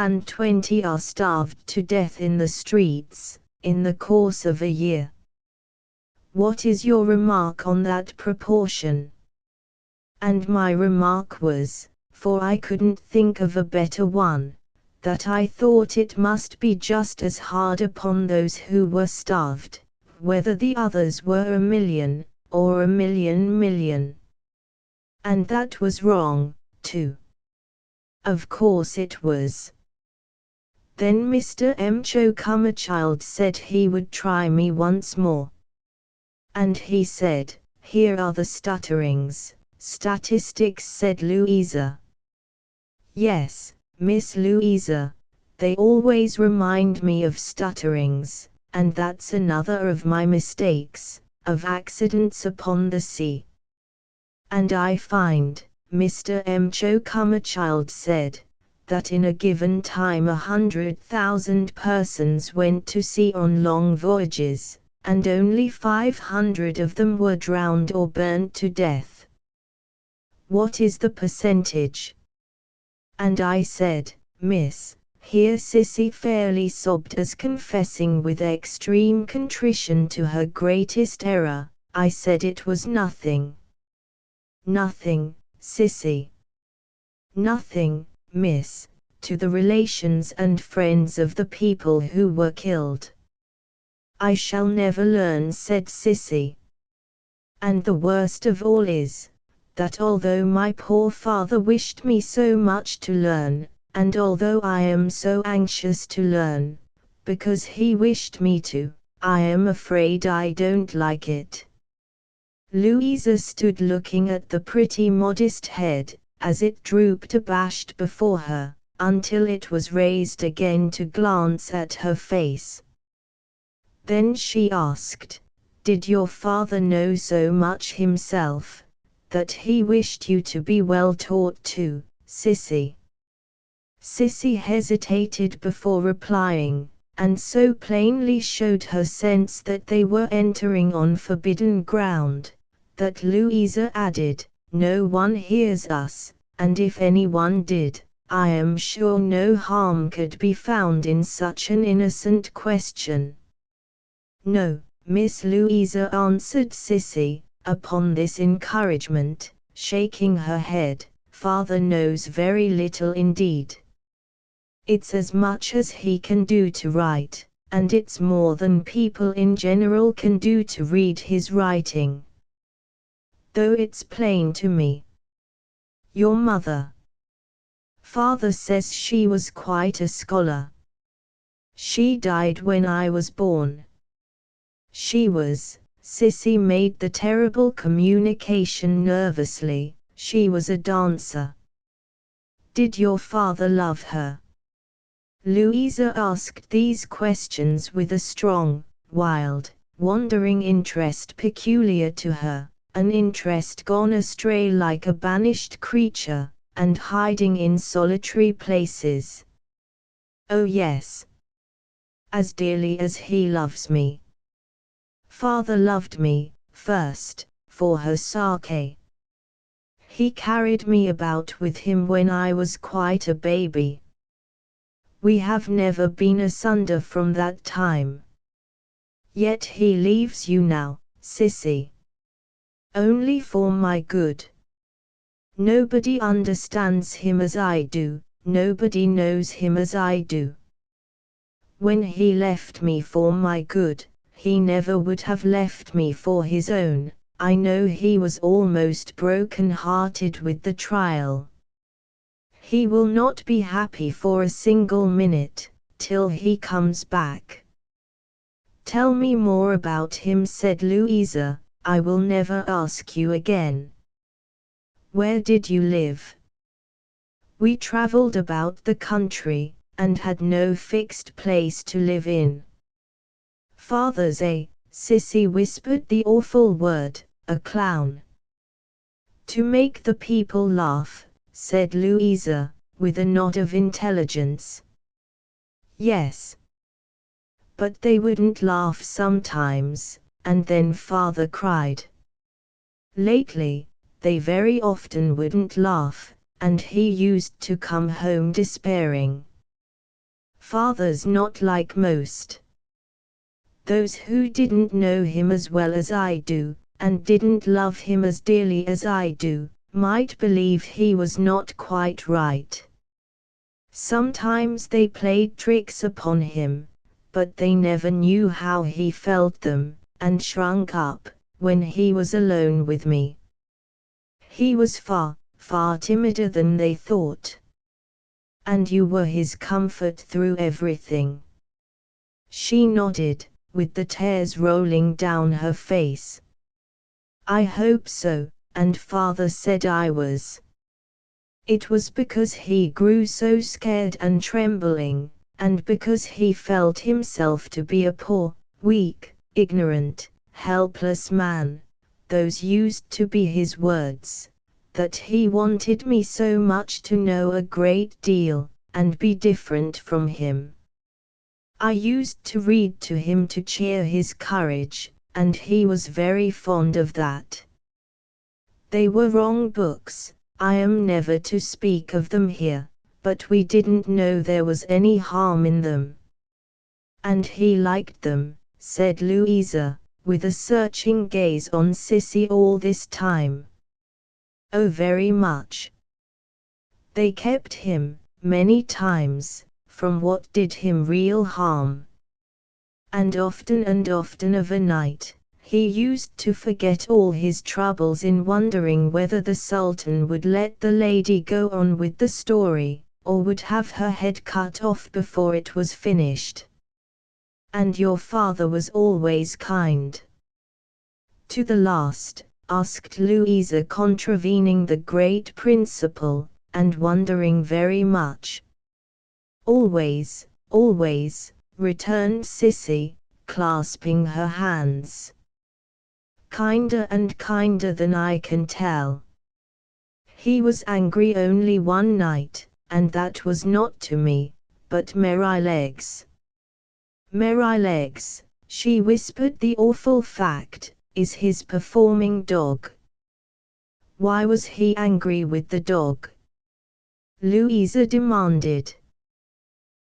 are starved to death in the streets, in the course of a year. What is your remark on that proportion? And my remark was, for I couldn't think of a better one, that I thought it must be just as hard upon those who were starved, whether the others were 1 million, or 1 million. And that was wrong, too. Of course it was. Then Mr. M. Chocomachild said he would try me once more. And he said, here are the stutterings, statistics, said Louisa. Yes, Miss Louisa, they always remind me of stutterings, and that's another of my mistakes, of accidents upon the sea. And I find, Mr. M. Chocomachild said, that in a given time 100,000 persons went to sea on long voyages, and only 500 of them were drowned or burned to death. What is the percentage? And I said, Miss, here Sissy fairly sobbed as confessing with extreme contrition to her greatest error, I said it was nothing. Nothing, Sissy. Nothing, Miss, to the relations and friends of the people who were killed. I shall never learn, said Sissy. And the worst of all is, that although my poor father wished me so much to learn, and although I am so anxious to learn, because he wished me to, I am afraid I don't like it. Louisa stood looking at the pretty modest head, as it drooped abashed before her, until it was raised again to glance at her face. Then she asked, did your father know so much himself, that he wished you to be well taught too, Sissy? Sissy hesitated before replying, and so plainly showed her sense that they were entering on forbidden ground, that Louisa added, no one hears us, and if anyone did, I am sure no harm could be found in such an innocent question. No, Miss Louisa, answered Sissy, upon this encouragement, shaking her head, father knows very little indeed. It's as much as he can do to write, and it's more than people in general can do to read his writing. Though it's plain to me. Your mother. Father says she was quite a scholar. She died when I was born. Sissy made the terrible communication nervously. She was a dancer. Did your father love her? Louisa asked these questions with a strong, wild, wandering interest peculiar to her, an interest gone astray like a banished creature, and hiding in solitary places. Oh yes. As dearly as he loves me. Father loved me, first, for her sake. He carried me about with him when I was quite a baby. We have never been asunder from that time. Yet he leaves you now, Sissy. Only for my good. Nobody understands him as I do, nobody knows him as I do. When he left me for my good, he never would have left me for his own. I know he was almost broken-hearted with the trial. He will not be happy for a single minute, till he comes back. Tell me more about him, said Louisa. I will never ask you again. Where did you live? We travelled about the country, and had no fixed place to live in. Father's Sissy whispered the awful word, a clown. To make the people laugh, said Louisa, with a nod of intelligence. Yes. But they wouldn't laugh sometimes, and then father cried. Lately, they very often wouldn't laugh, and he used to come home despairing. Father's not like most. Those who didn't know him as well as I do, and didn't love him as dearly as I do, might believe he was not quite right. Sometimes they played tricks upon him, but they never knew how he felt them, and shrunk up, when he was alone with me. He was far, far timider than they thought. And you were his comfort through everything. She nodded, with the tears rolling down her face. I hope so, and father said I was. It was because he grew so scared and trembling, and because he felt himself to be a poor, weak, ignorant, helpless man, those used to be his words, that he wanted me so much to know a great deal, and be different from him. I used to read to him to cheer his courage, and he was very fond of that. They were wrong books, I am never to speak of them here, but we didn't know there was any harm in them. And he liked them, said Louisa, with a searching gaze on Sissy all this time. Oh, very much. They kept him, many times, from what did him real harm. And often of a night, he used to forget all his troubles in wondering whether the Sultan would let the lady go on with the story, or would have her head cut off before it was finished. And your father was always kind. To the last, asked Louisa, contravening the great principle, and wondering very much. Always, always, returned Sissy, clasping her hands. Kinder and kinder than I can tell. He was angry only one night, and that was not to me, but Merrylegs. Merrylegs, she whispered the awful fact, is his performing dog. Why was he angry with the dog? Louisa demanded.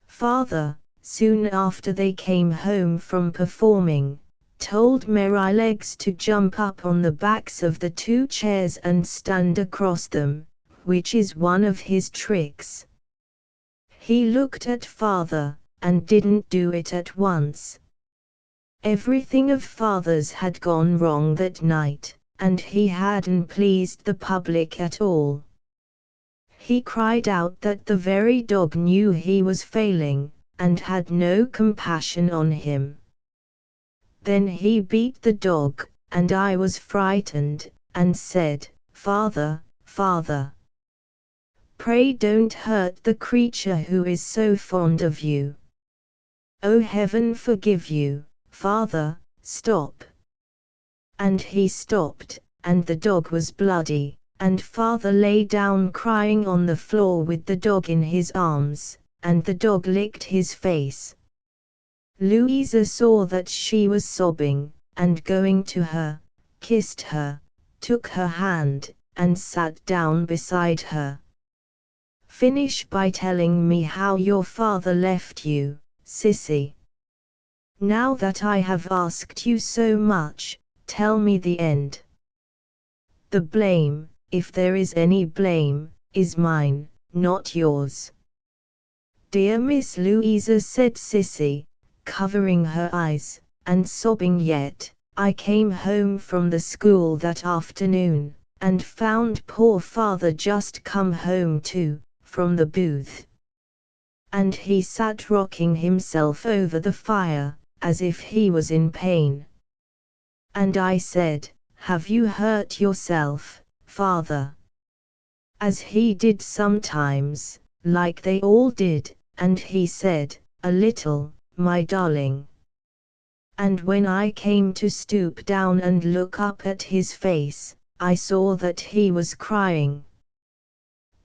Father, soon after they came home from performing, told Merrylegs to jump up on the backs of the two chairs and stand across them, which is one of his tricks. He looked at father, and didn't do it at once. Everything of father's had gone wrong that night, and he hadn't pleased the public at all. He cried out that the very dog knew he was failing, and had no compassion on him. Then he beat the dog, and I was frightened, and said, "Father, Father, pray don't hurt the creature who is so fond of you. Oh, heaven forgive you, Father, stop." And he stopped, and the dog was bloody, and Father lay down crying on the floor with the dog in his arms, and the dog licked his face. Louisa saw that she was sobbing, and going to her, kissed her, took her hand, and sat down beside her. "Finish by telling me how your father left you, Sissy. Now that I have asked you so much, tell me the end. The blame, if there is any blame, is mine, not yours." "Dear Miss Louisa," said Sissy, covering her eyes, and sobbing yet, "I came home from the school that afternoon, and found poor father just come home too, from the booth. And he sat rocking himself over the fire, as if he was in pain. And I said, 'Have you hurt yourself, father?' As he did sometimes, like they all did, and he said, 'A little, my darling.' And when I came to stoop down and look up at his face, I saw that he was crying.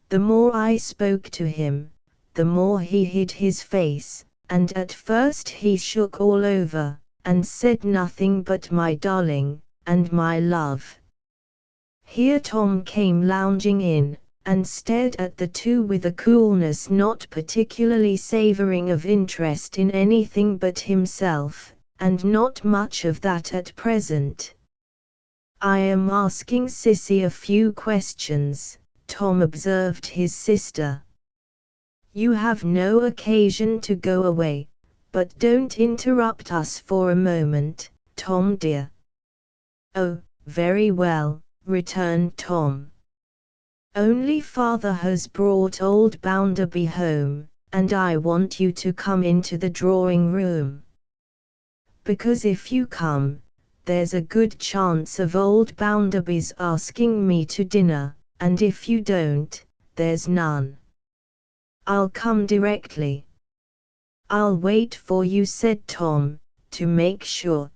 The more I spoke to him, the more he hid his face, and at first he shook all over, and said nothing but 'my darling,' and 'my love.'" Here Tom came lounging in, and stared at the two with a coolness not particularly savouring of interest in anything but himself, and not much of that at present. "I am asking Sissy a few questions," Tom observed his sister. "You have no occasion to go away, but don't interrupt us for a moment, Tom dear." "Oh, very well," returned Tom. "Only father has brought old Bounderby home, and I want you to come into the drawing room. Because if you come, there's a good chance of old Bounderby's asking me to dinner, and if you don't, there's none." "I'll come directly." "I'll wait for you," said Tom, to make sure.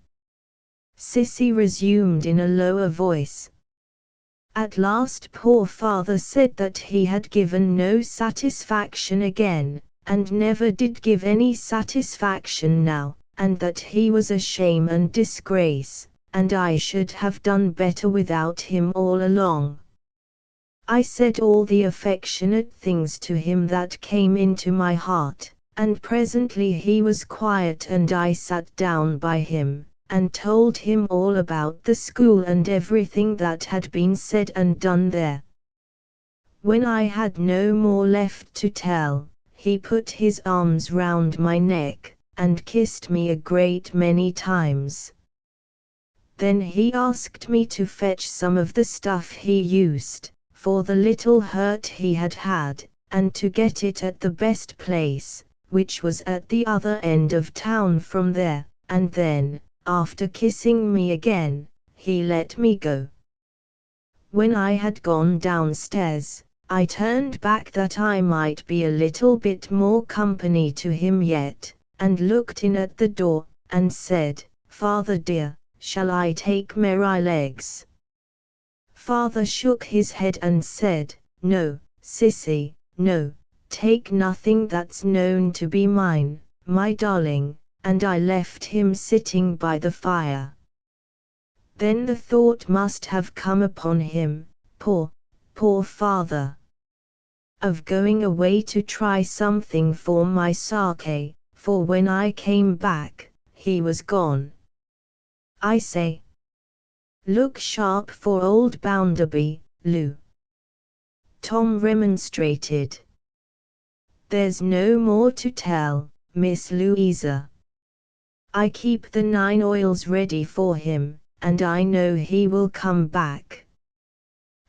Sissy resumed in a lower voice. "At last poor father said that he had given no satisfaction again, and never did give any satisfaction now, and that he was a shame and disgrace, and I should have done better without him all along. I said all the affectionate things to him that came into my heart, and presently he was quiet and I sat down by him, and told him all about the school and everything that had been said and done there. When I had no more left to tell, he put his arms round my neck, and kissed me a great many times. Then he asked me to fetch some of the stuff he used, for the little hurt he had had, and to get it at the best place, which was at the other end of town from there, and then, after kissing me again, he let me go. When I had gone downstairs, I turned back that I might be a little bit more company to him yet, and looked in at the door, and said, 'Father dear, shall I take Merrylegs?' Father shook his head and said, 'No, Sissy, no, take nothing that's known to be mine, my darling,' and I left him sitting by the fire. Then the thought must have come upon him, poor father, of going away to try something for my sake, for when I came back, he was gone. I say, look sharp for old Bounderby, Lou." Tom remonstrated. "There's no more to tell, Miss Louisa. I keep the 9 oils ready for him, and I know he will come back.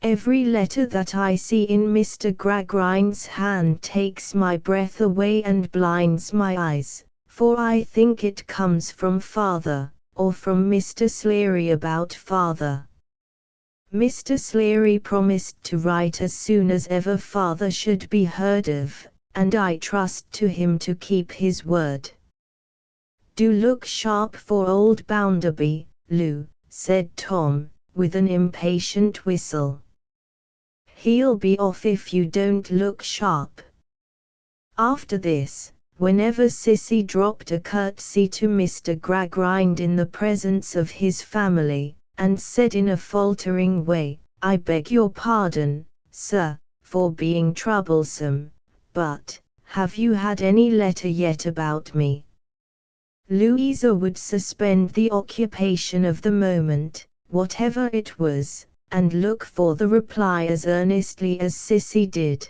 Every letter that I see in Mr. Gradgrind's hand takes my breath away and blinds my eyes, for I think it comes from father, or from Mr. Sleary about father. Mr. Sleary promised to write as soon as ever father should be heard of, and I trust to him to keep his word. Do look sharp for old Bounderby, Lou, said Tom, with an impatient whistle. He'll be off if you don't look sharp. After this, whenever Sissy dropped a curtsy to Mr. Gradgrind in the presence of his family, and said in a faltering way, "I beg your pardon, sir, for being troublesome, but, have you had any letter yet about me?" Louisa would suspend the occupation of the moment, whatever it was, and look for the reply as earnestly as Sissy did.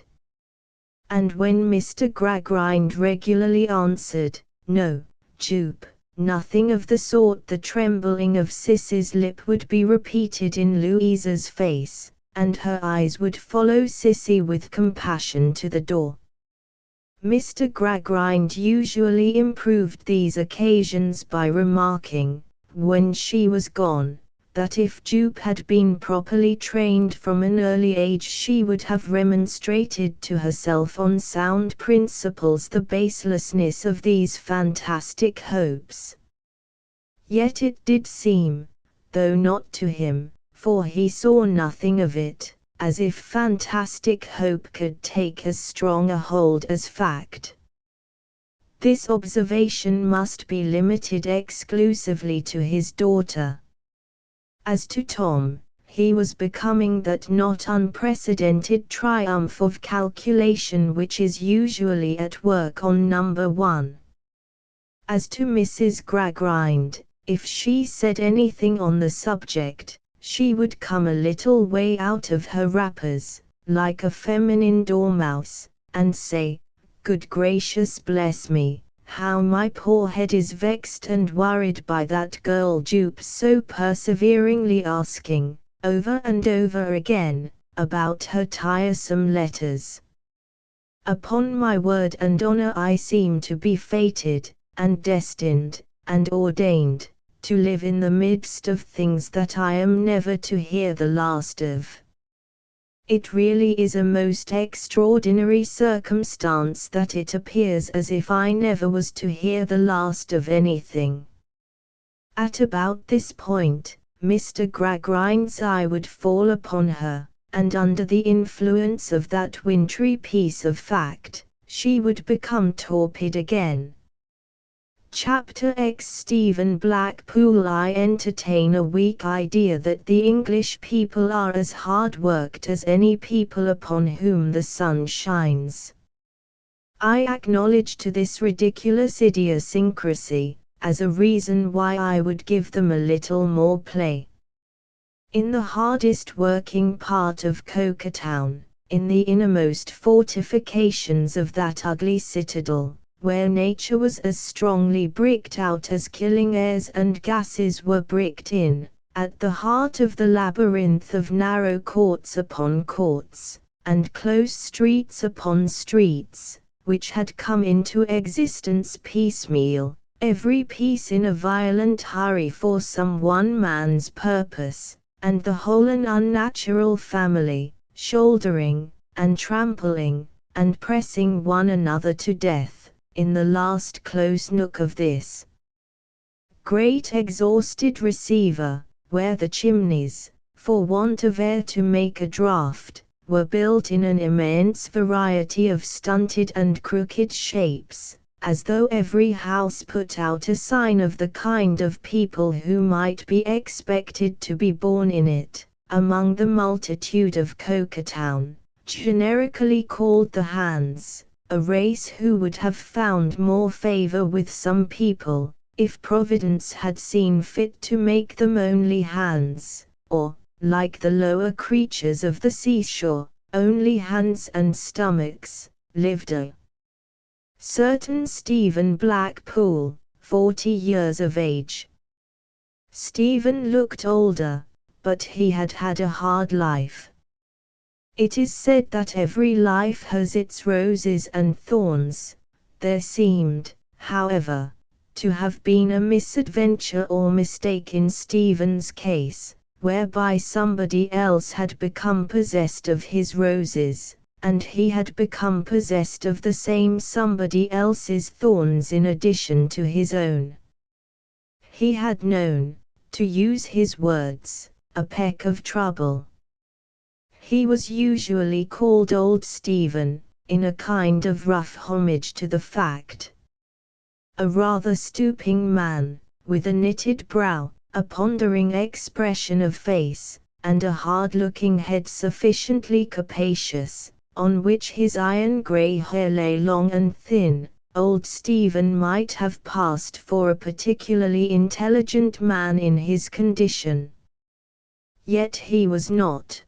And when Mr. Gradgrind regularly answered, "No, Jupe," nothing of the sort, the trembling of Sissy's lip would be repeated in Louisa's face, and her eyes would follow Sissy with compassion to the door. Mr. Gradgrind usually improved these occasions by remarking, when she was gone, that if Jupe had been properly trained from an early age she would have remonstrated to herself on sound principles the baselessness of these fantastic hopes. Yet it did seem, though not to him, for he saw nothing of it, as if fantastic hope could take as strong a hold as fact. This observation must be limited exclusively to his daughter. As to Tom, he was becoming that not unprecedented triumph of calculation which is usually at work on number 1. As to Mrs. Gradgrind, if she said anything on the subject, she would come a little way out of her wrappers, like a feminine dormouse, and say, "Good gracious bless me, how my poor head is vexed and worried by that girl Jupe so perseveringly asking, over and over again, about her tiresome letters. Upon my word and honor I seem to be fated, and destined, and ordained, to live in the midst of things that I am never to hear the last of. It really is a most extraordinary circumstance that it appears as if I never was to hear the last of anything." At about this point, Mr. Gradgrind's eye would fall upon her, and under the influence of that wintry piece of fact, she would become torpid again. Chapter X Stephen Blackpool. I entertain a weak idea that the English people are as hard-worked as any people upon whom the sun shines. I acknowledge to this ridiculous idiosyncrasy, as a reason why I would give them a little more play. In the hardest working part of Coketown, in the innermost fortifications of that ugly citadel, where nature was as strongly bricked out as killing airs and gases were bricked in, at the heart of the labyrinth of narrow courts upon courts, and close streets upon streets, which had come into existence piecemeal, every piece in a violent hurry for some one man's purpose, and the whole an unnatural family, shouldering, and trampling, and pressing one another to death, in the last close nook of this great exhausted receiver, where the chimneys, for want of air to make a draught, were built in an immense variety of stunted and crooked shapes, as though every house put out a sign of the kind of people who might be expected to be born in it, among the multitude of Coketown, generically called the Hands, a race who would have found more favor with some people, if Providence had seen fit to make them only hands, or, like the lower creatures of the seashore, only hands and stomachs, lived a certain Stephen Blackpool, 40 years of age. Stephen looked older, but he had had a hard life. It is said that every life has its roses and thorns. There seemed, however, to have been a misadventure or mistake in Stephen's case, whereby somebody else had become possessed of his roses, and he had become possessed of the same somebody else's thorns in addition to his own. He had known, to use his words, a peck of trouble. He was usually called Old Stephen, in a kind of rough homage to the fact. A rather stooping man, with a knitted brow, a pondering expression of face, and a hard-looking head sufficiently capacious, on which his iron-grey hair lay long and thin. Old Stephen might have passed for a particularly intelligent man in his condition. Yet he was not.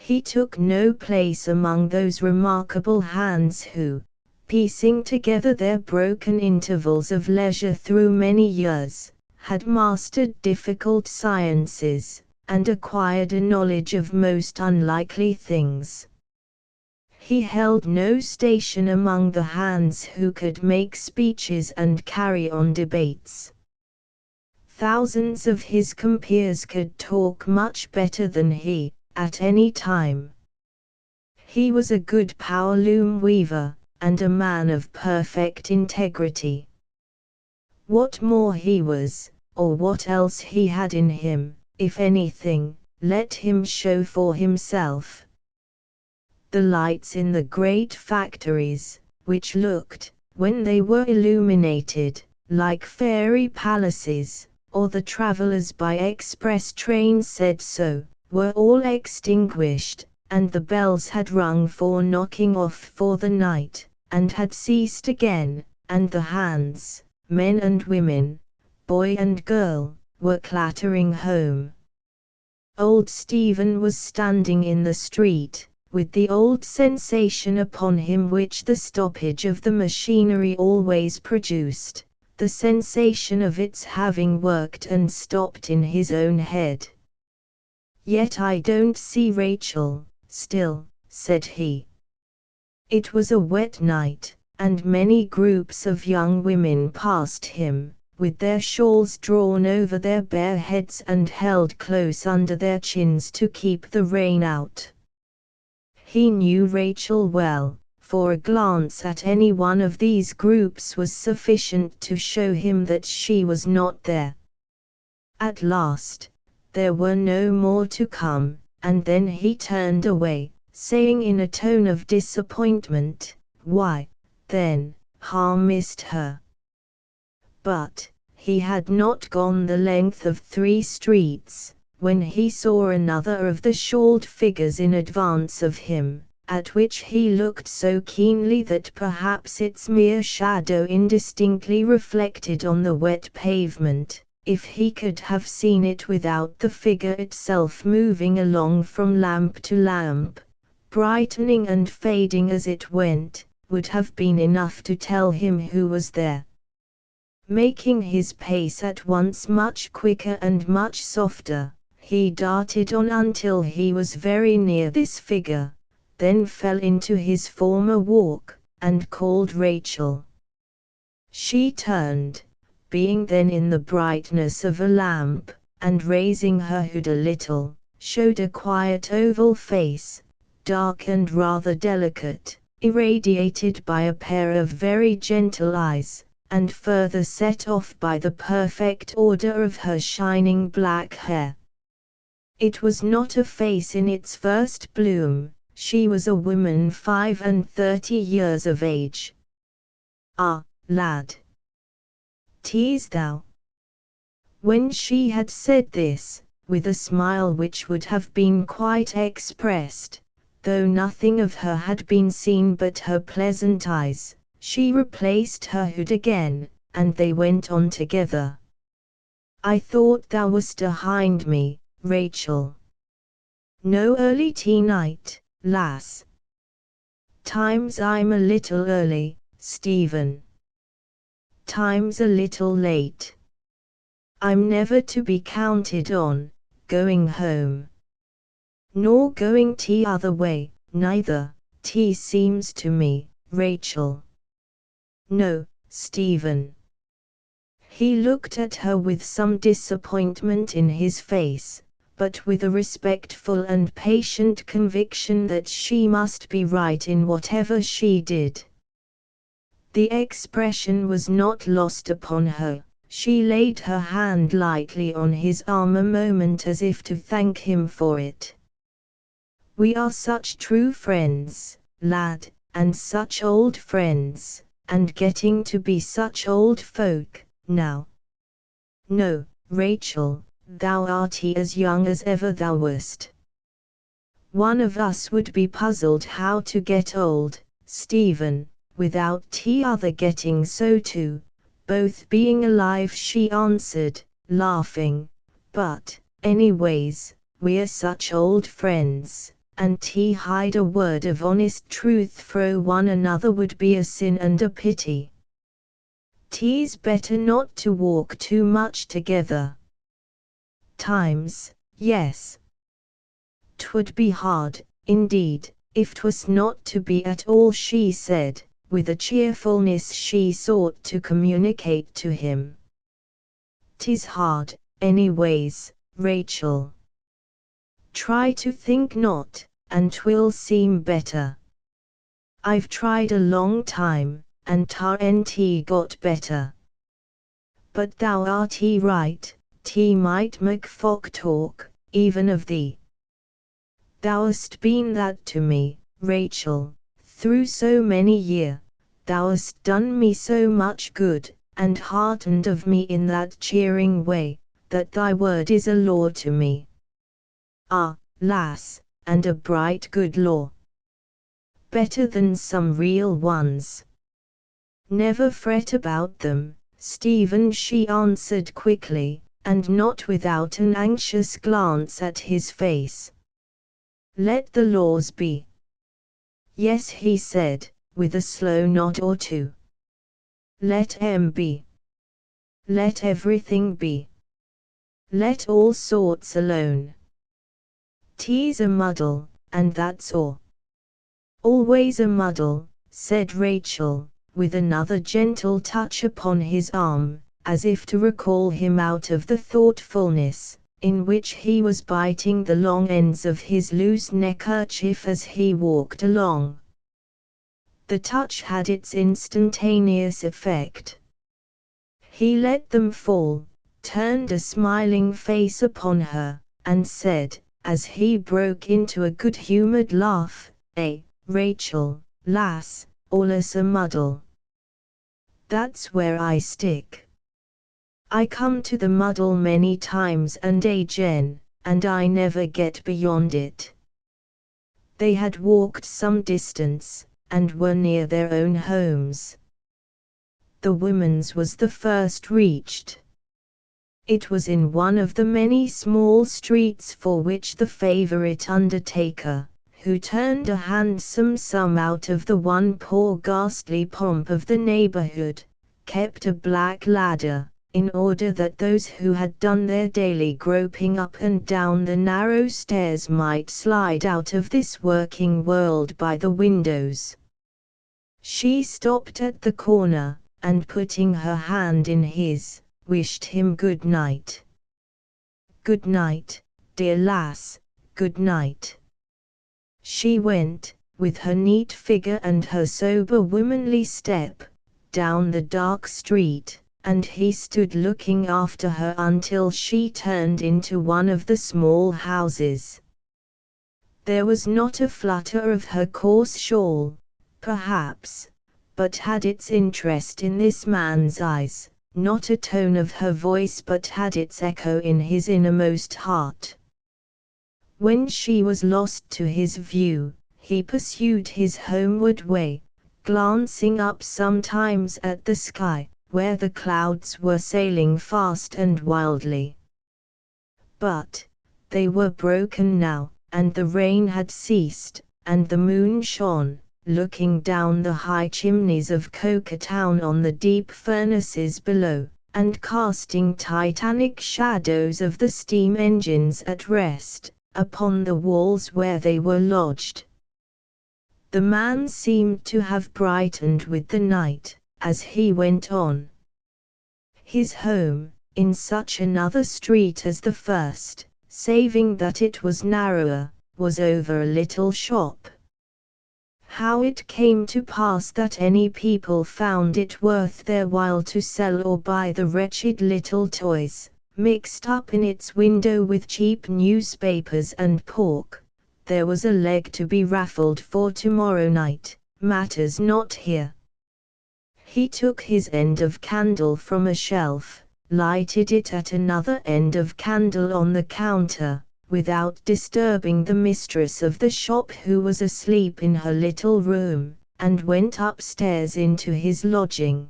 He took no place among those remarkable hands who, piecing together their broken intervals of leisure through many years, had mastered difficult sciences, and acquired a knowledge of most unlikely things. He held no station among the hands who could make speeches and carry on debates. Thousands of his compeers could talk much better than he, at any time. He was a good power loom weaver, and a man of perfect integrity. What more he was, or what else he had in him, if anything, let him show for himself. The lights in the great factories, which looked, when they were illuminated, like fairy palaces, or the travellers by express train said so, were all extinguished, and the bells had rung for knocking off for the night, and had ceased again, and the hands, men and women, boy and girl, were clattering home. Old Stephen was standing in the street, with the old sensation upon him which the stoppage of the machinery always produced, the sensation of its having worked and stopped in his own head. "Yet I don't see Rachel, still," said he. It was a wet night, and many groups of young women passed him, with their shawls drawn over their bare heads and held close under their chins to keep the rain out. He knew Rachel well, for a glance at any one of these groups was sufficient to show him that she was not there. At last, there were no more to come, and then he turned away, saying in a tone of disappointment, "Why, then, missed her." But, he had not gone the length of 3 streets, when he saw another of the shawled figures in advance of him, at which he looked so keenly that perhaps its mere shadow indistinctly reflected on the wet pavement, if he could have seen it without the figure itself moving along from lamp to lamp, brightening and fading as it went, would have been enough to tell him who was there. Making his pace at once much quicker and much softer, he darted on until he was very near this figure, then fell into his former walk, and called Rachel. She turned, being then in the brightness of a lamp, and raising her hood a little, showed a quiet oval face, dark and rather delicate, irradiated by a pair of very gentle eyes, and further set off by the perfect order of her shining black hair. It was not a face in its first bloom, she was a woman 35 years of age. "Ah, lad, tease thou." When she had said this, with a smile which would have been quite expressed, though nothing of her had been seen but her pleasant eyes, she replaced her hood again, and they went on together. "I thought thou wast ahind me, Rachel." "No early tea night, lass." "Times I'm a little early, Stephen." "Times a little late." "I'm never to be counted on, going home." Nor going t'other way, neither, seems to me, Rachel. No, Stephen. He looked at her with some disappointment in his face, but with a respectful and patient conviction that she must be right in whatever she did. The expression was not lost upon her. She laid her hand lightly on his arm a moment as if to thank him for it. We are such true friends, lad, and such old friends, and getting to be such old folk, now. No, Rachel, thou art as young as ever thou wast. One of us would be puzzled how to get old, Stephen, without t'other getting so too, both being alive, she answered, laughing. But, anyways, we're such old friends, and hide a word of honest truth fro one another would be a sin and a pity. 'Tis better not to walk too much together. Times, yes. 'Twould be hard, indeed, if 'twas not to be at all, she said, with a cheerfulness she sought to communicate to him. 'Tis hard, anyways, Rachel. Try to think not, and 'twill seem better. I've tried a long time, and ta'n't got better. But thou art right, might make folk talk, even of thee. Thou'st been that to me, Rachel, through so many year, thou'st done me so much good, and heartened of me in that cheering way, that thy word is a law to me. Ah, lass, and a bright good law. Better than some real ones. Never fret about them, Stephen, she answered quickly, and not without an anxious glance at his face. Let the laws be. Yes, he said, with a slow nod or two. Let 'em be. Let everything be. Let all sorts alone. 'Tis a muddle, and that's all. Always a muddle, said Rachel, with another gentle touch upon his arm, as if to recall him out of the thoughtfulness in which he was biting the long ends of his loose neckerchief as he walked along. The touch had its instantaneous effect. He let them fall, turned a smiling face upon her, and said, as he broke into a good-humoured laugh, Rachel, lass, allus a muddle. That's where I stick. I come to the muddle many times and again, and I never get beyond it. They had walked some distance, and were near their own homes. The woman's was the first reached. It was in one of the many small streets for which the favourite undertaker, who turned a handsome sum out of the one poor ghastly pomp of the neighbourhood, kept a black ladder, in order that those who had done their daily groping up and down the narrow stairs might slide out of this working world by the windows. She stopped at the corner, and putting her hand in his, wished him good night. Good night, dear lass, good night. She went, with her neat figure and her sober womanly step, down the dark street, and he stood looking after her until she turned into one of the small houses. There was not a flutter of her coarse shawl, perhaps, but had its interest in this man's eyes, not a tone of her voice but had its echo in his innermost heart. When she was lost to his view, he pursued his homeward way, glancing up sometimes at the sky, where the clouds were sailing fast and wildly. But they were broken now, and the rain had ceased, and the moon shone, looking down the high chimneys of Coketown on the deep furnaces below, and casting titanic shadows of the steam engines at rest, upon the walls where they were lodged. The man seemed to have brightened with the night, as he went on. His home, in such another street as the first, saving that it was narrower, was over a little shop. How it came to pass that any people found it worth their while to sell or buy the wretched little toys, mixed up in its window with cheap newspapers and pork, there was a leg to be raffled for tomorrow night, matters not here. He took his end of candle from a shelf, lighted it at another end of candle on the counter, without disturbing the mistress of the shop who was asleep in her little room, and went upstairs into his lodging.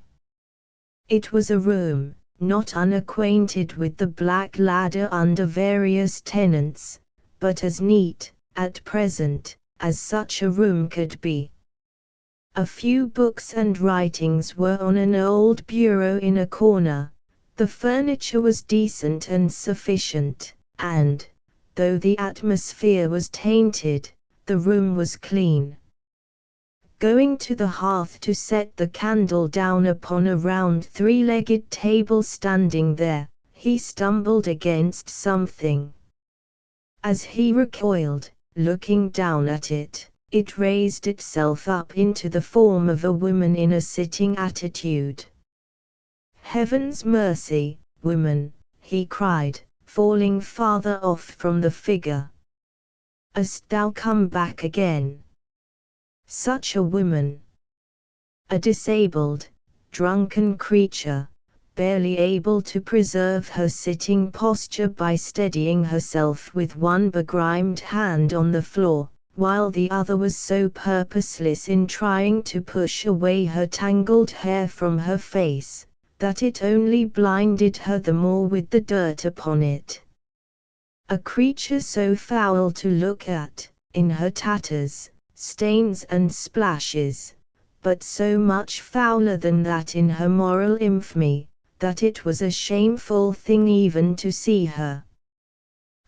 It was a room, not unacquainted with the black ladder under various tenants, but as neat, at present, as such a room could be. A few books and writings were on an old bureau in a corner. The furniture was decent and sufficient, and, though the atmosphere was tainted, the room was clean. Going to the hearth to set the candle down upon a round three-legged table standing there, he stumbled against something. As he recoiled, looking down at it, it raised itself up into the form of a woman in a sitting attitude. "Heaven's mercy, woman!" he cried, falling farther off from the figure. "Hast thou come back again? Such a woman! A disabled, drunken creature, barely able to preserve her sitting posture by steadying herself with one begrimed hand on the floor, while the other was so purposeless in trying to push away her tangled hair from her face, that it only blinded her the more with the dirt upon it. A creature so foul to look at, in her tatters, stains and splashes, but so much fouler than that in her moral infamy, that it was a shameful thing even to see her.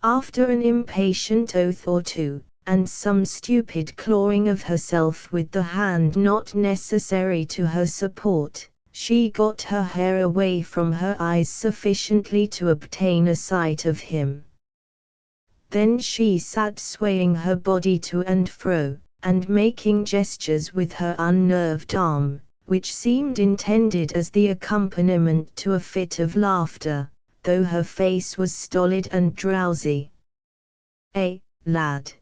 After an impatient oath or two, and some stupid clawing of herself with the hand not necessary to her support, she got her hair away from her eyes sufficiently to obtain a sight of him. Then she sat swaying her body to and fro, and making gestures with her unnerved arm, which seemed intended as the accompaniment to a fit of laughter, though her face was stolid and drowsy. "Eh, lad?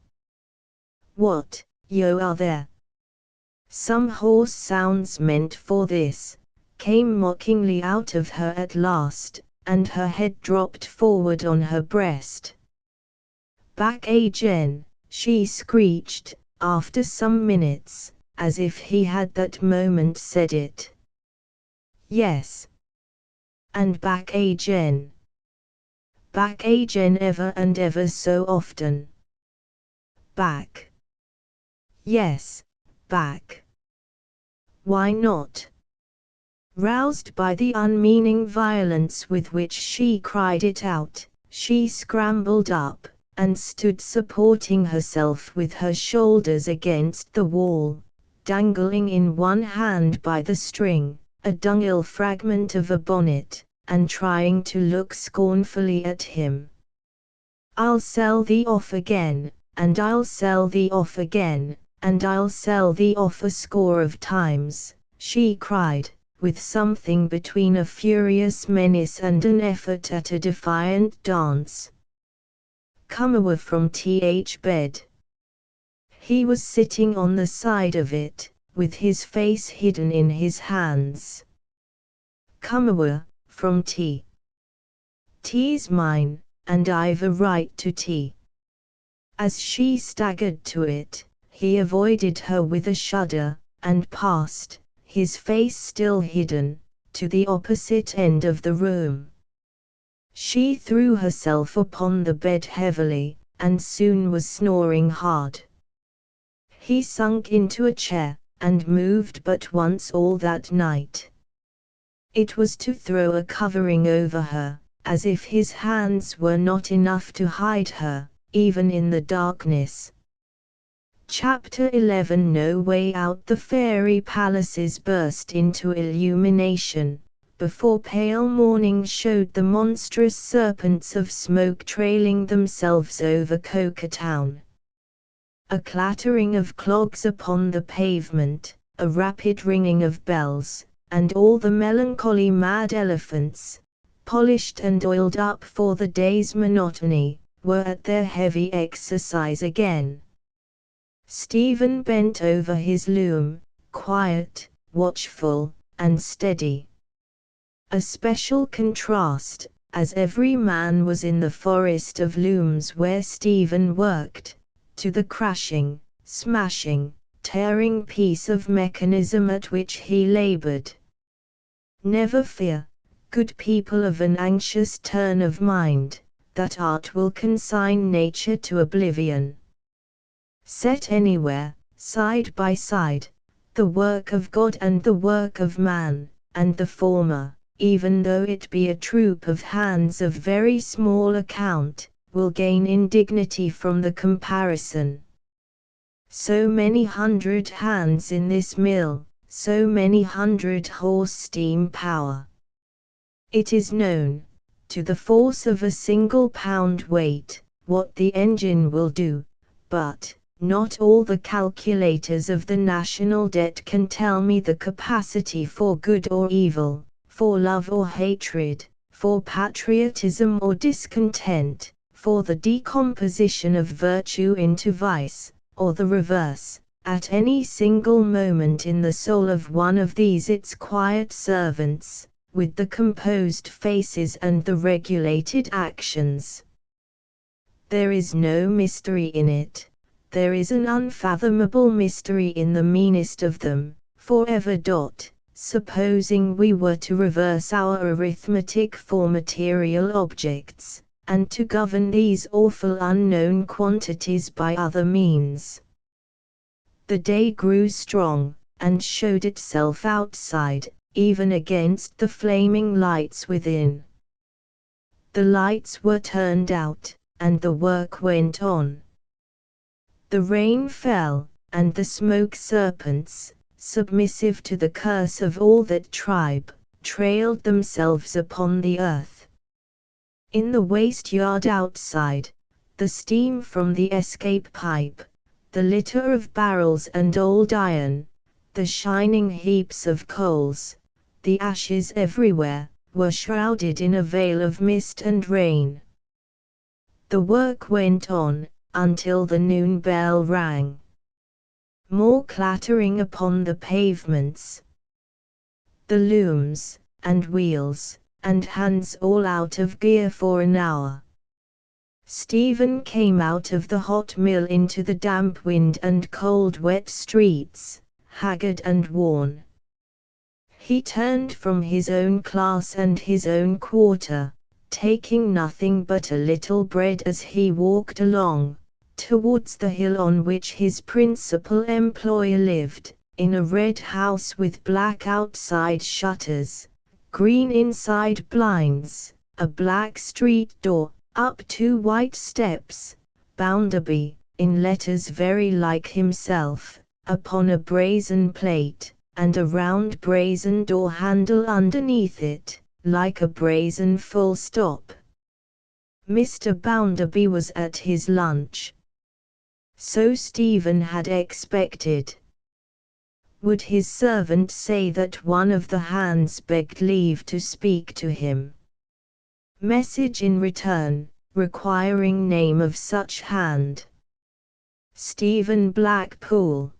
What, yo are there?" Some hoarse sounds meant for this came mockingly out of her at last, and her head dropped forward on her breast. "Back again," she screeched, after some minutes, as if he had that moment said it. "Yes." "And back again." "Back again ever and ever so often." "Back." "Yes, back." "Why not?" Roused by the unmeaning violence with which she cried it out, she scrambled up, and stood supporting herself with her shoulders against the wall, dangling in one hand by the string, a dunghill fragment of a bonnet, and trying to look scornfully at him. "I'll sell thee off again, and I'll sell thee off again, and I'll sell thee off a score of times," she cried, with something between a furious menace and an effort at a defiant dance. "Come awa from th bed." He was sitting on the side of it, with his face hidden in his hands. "Come awa from tea. Tea's mine, and I've a right to tea." As she staggered to it, he avoided her with a shudder, and passed, his face still hidden, to the opposite end of the room. She threw herself upon the bed heavily, and soon was snoring hard. He sunk into a chair, and moved but once all that night. It was to throw a covering over her, as if his hands were not enough to hide her, even in the darkness. Chapter 11. No way out. The fairy palaces burst into illumination, before pale morning showed the monstrous serpents of smoke trailing themselves over Coketown. A clattering of clogs upon the pavement, a rapid ringing of bells, and all the melancholy mad elephants, polished and oiled up for the day's monotony, were at their heavy exercise again. Stephen bent over his loom, quiet, watchful, and steady. A special contrast, as every man was in the forest of looms where Stephen worked, to the crashing, smashing, tearing piece of mechanism at which he labored. Never fear, good people of an anxious turn of mind, that art will consign nature to oblivion. Set anywhere, side by side, the work of God and the work of man, and the former, even though it be a troop of hands of very small account, will gain in dignity from the comparison. So many hundred hands in this mill, so many hundred horse steam power. It is known, to the force of a single pound weight, what the engine will do, but not all the calculators of the national debt can tell me the capacity for good or evil, for love or hatred, for patriotism or discontent, for the decomposition of virtue into vice, or the reverse, at any single moment in the soul of one of these its quiet servants, with the composed faces and the regulated actions. There is no mystery in it. There is an unfathomable mystery in the meanest of them, forever. Supposing we were to reverse our arithmetic for material objects, and to govern these awful unknown quantities by other means. The day grew strong, and showed itself outside, even against the flaming lights within. The lights were turned out, and the work went on. The rain fell, and the smoke serpents, submissive to the curse of all that tribe, trailed themselves upon the earth. In the waste yard outside, the steam from the escape pipe, the litter of barrels and old iron, the shining heaps of coals, the ashes everywhere, were shrouded in a veil of mist and rain. The work went on, until the noon bell rang. More clattering upon the pavements. The looms, and wheels, and hands all out of gear for an hour. Stephen came out of the hot mill into the damp wind and cold wet streets, haggard and worn. He turned from his own class and his own quarter, taking nothing but a little bread as he walked along, towards the hill on which his principal employer lived, in a red house with black outside shutters, green inside blinds, a black street door, up 2 white steps, Bounderby, in letters very like himself, upon a brazen plate, and a round brazen door handle underneath it, like a brazen full stop. Mr. Bounderby was at his lunch. So Stephen had expected. Would his servant say that one of the hands begged leave to speak to him? Message in return, requiring name of such hand. Stephen Blackpool.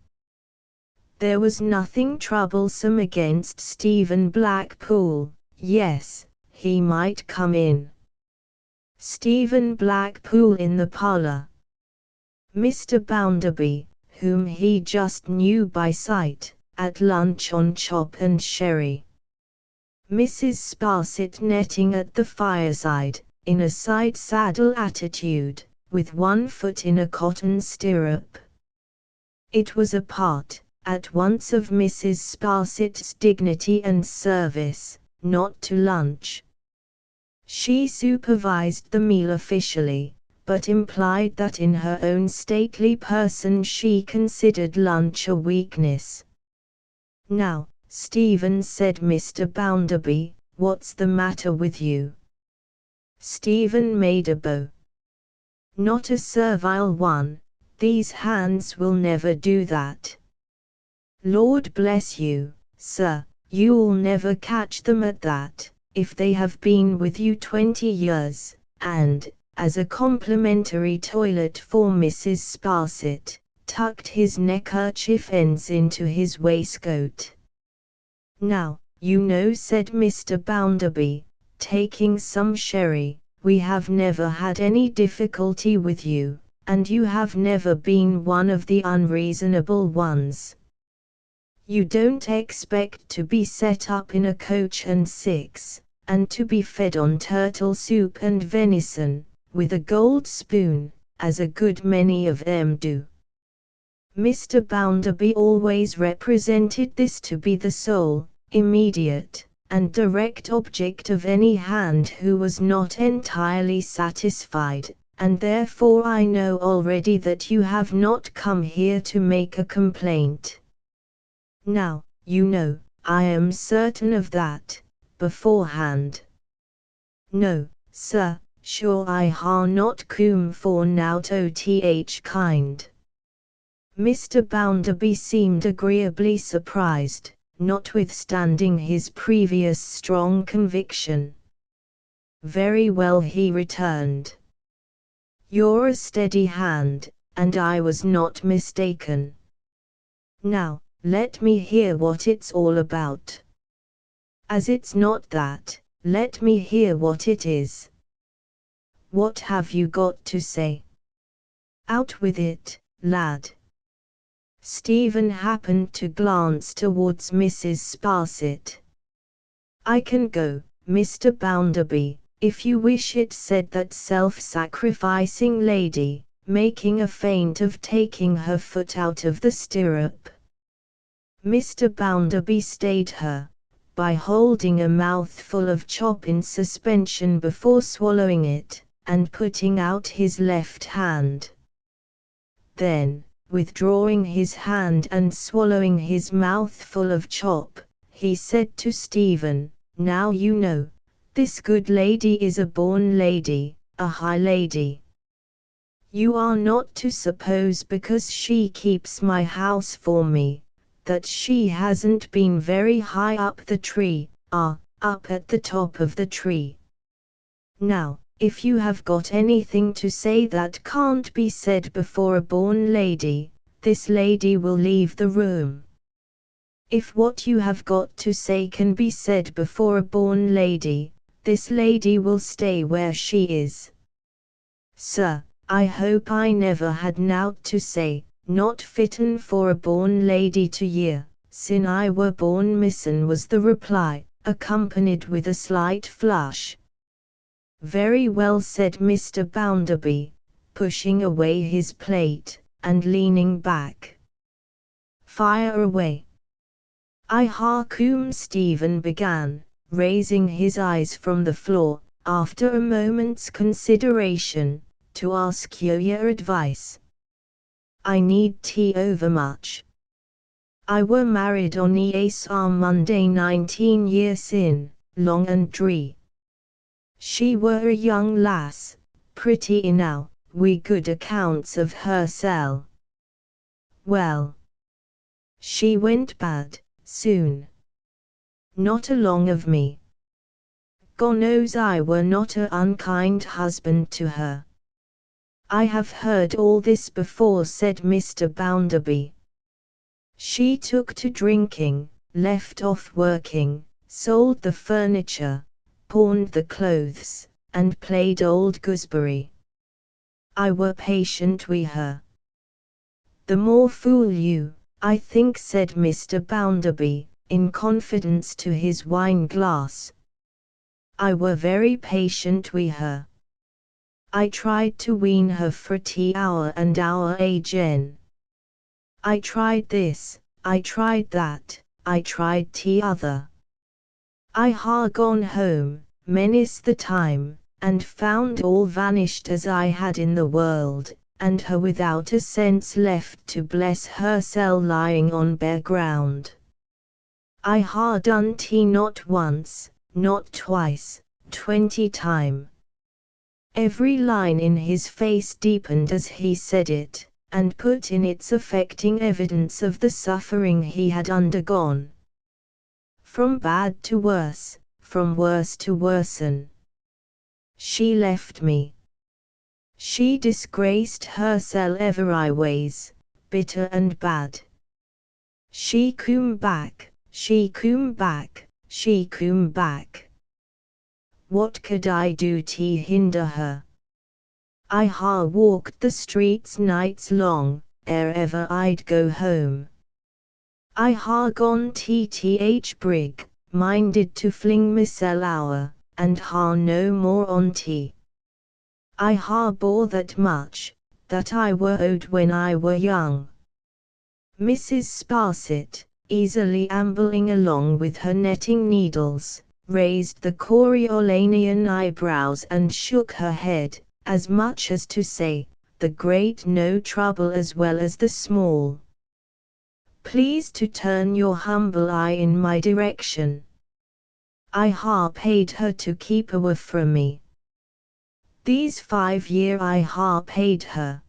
There was nothing troublesome against Stephen Blackpool. Yes, he might come in. Stephen Blackpool in the parlour. Mr. Bounderby, whom he just knew by sight, at lunch on chop and sherry. Mrs. Sparsit netting at the fireside, in a side-saddle attitude, with one foot in a cotton stirrup. It was a part, at once of Mrs. Sparsit's dignity and service, not to lunch. She supervised the meal officially, but implied that in her own stately person she considered lunch a weakness. "Now, Stephen," said Mr. Bounderby, "what's the matter with you?" Stephen made a bow. "Not a servile one, these hands will never do that." "Lord bless you, sir, you'll never catch them at that, if they have been with you 20 years, and, as a complimentary toilet for Mrs. Sparsit, tucked his neckerchief ends into his waistcoat." "Now, you know," said Mr. Bounderby, taking some sherry, "we have never had any difficulty with you, and you have never been one of the unreasonable ones. You don't expect to be set up in a coach and six, and to be fed on turtle soup and venison, with a gold spoon, as a good many of them do." Mr. Bounderby always represented this to be the sole, immediate, and direct object of any hand who was not entirely satisfied, and therefore I know already that you have not come here to make a complaint. Now, you know, I am certain of that, beforehand. "No, sir, sure I ha' not come for nowt o' th kind." Mr. Bounderby seemed agreeably surprised, notwithstanding his previous strong conviction. "Very well," he returned. "You're a steady hand, and I was not mistaken. Now, let me hear what it's all about. As it's not that, let me hear what it is. What have you got to say? Out with it, lad." Stephen happened to glance towards Mrs. Sparsit. "I can go, Mr. Bounderby, if you wish it," said that self-sacrificing lady, making a feint of taking her foot out of the stirrup. Mr. Bounderby stayed her, by holding a mouthful of chop in suspension before swallowing it, and putting out his left hand. Then, withdrawing his hand and swallowing his mouthful of chop, he said to Stephen, "Now you know, this good lady is a born lady, a high lady. You are not to suppose because she keeps my house for me, that she hasn't been very high up the tree, up at the top of the tree. Now, if you have got anything to say that can't be said before a born lady, this lady will leave the room. If what you have got to say can be said before a born lady, this lady will stay where she is. Sir, I hope I never had nowt to say, not fitten for a born lady to year, sin I were born missin', was the reply, accompanied with a slight flush. "Very well," said Mr. Bounderby, pushing away his plate, and leaning back. "Fire away." "I harkum," Stephen began, raising his eyes from the floor, after a moment's consideration, "to ask you your advice. I need tea overmuch. I were married on the Ace Monday 19 years sin, long and dree. She were a young lass, pretty enow, wi' good accounts of hersel. Well, she went bad, soon. Not along of me. God knows I were not a unkind husband to her." "I have heard all this before," said Mr. Bounderby. "She took to drinking, left off working, sold the furniture, pawned the clothes, and played old gooseberry. I were patient wi' her." "The more fool you, I think," said Mr. Bounderby, in confidence to his wine-glass. "I were very patient wi' her. I tried to wean her for tea hour and hour again. I tried this, I tried that, I tried t'other. I ha' gone home, many's the time, and found all vanished as I had in the world, and her without a sense left to bless hersel lying on bare ground. I ha done tea not once, not twice, 20 time. Every line in his face deepened as he said it, and put in its affecting evidence of the suffering he had undergone. From bad to worse, from worse to worsen. She left me. She disgraced hersel every ways, bitter and bad. She come back, she come back, she come back. What could I do to hinder her? I ha walked the streets nights long, ere ever I'd go home. I ha gone th brig, minded to fling mysel hour, and ha no more on tea. I ha bore that much, that I were owed when I were young. Mrs. Sparsit, easily ambling along with her netting needles, raised the Coriolanian eyebrows and shook her head, as much as to say, the great no trouble as well as the small. Please to turn your humble eye in my direction. I ha paid her to keep away from me. These 5 year I ha paid her.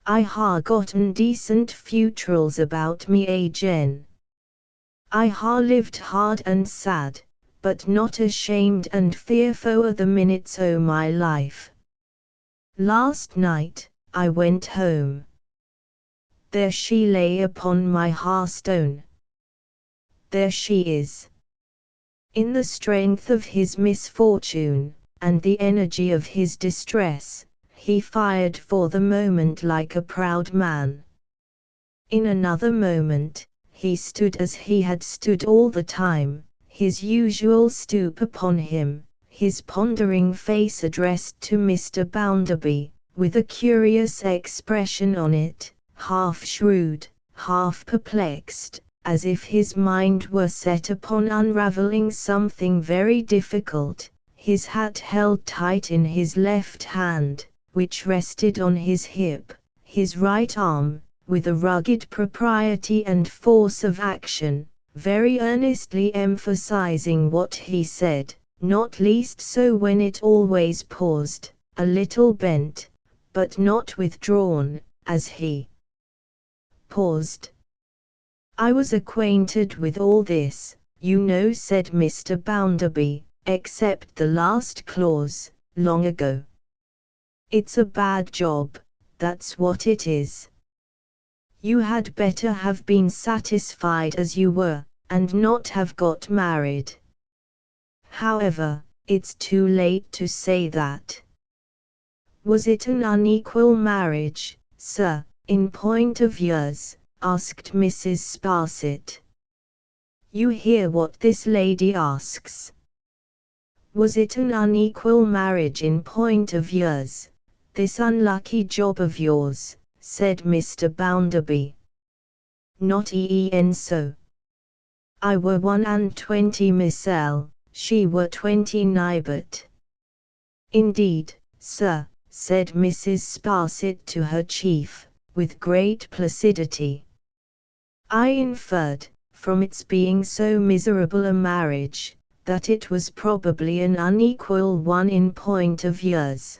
I ha gotten decent futurals about me again. I ha lived hard and sad, but not ashamed and fearful o' the minutes o' my life. Last night, I went home. There she lay upon my hearthstone. There she is. In the strength of his misfortune, and the energy of his distress, he fired for the moment like a proud man. In another moment, he stood as he had stood all the time, his usual stoop upon him, his pondering face addressed to Mr. Bounderby, with a curious expression on it, half shrewd, half perplexed, as if his mind were set upon unravelling something very difficult, his hat held tight in his left hand, which rested on his hip, his right arm, with a rugged propriety and force of action, very earnestly emphasizing what he said, not least so when it always paused, a little bent, but not withdrawn, as he paused. I was acquainted with all this, you know, said Mr. Bounderby, except the last clause, long ago. It's a bad job, that's what it is. You had better have been satisfied as you were, and not have got married. However, it's too late to say that. Was it an unequal marriage, sir, in point of years? Asked Mrs. Sparsit. You hear what this lady asks. Was it an unequal marriage in point of years, this unlucky job of yours? Said Mr. Bounderby. Not e'en so. I were 21 mysel, she were 29 but. Indeed, sir, said Mrs. Sparsit to her chief, with great placidity. I inferred, from its being so miserable a marriage, that it was probably an unequal one in point of years.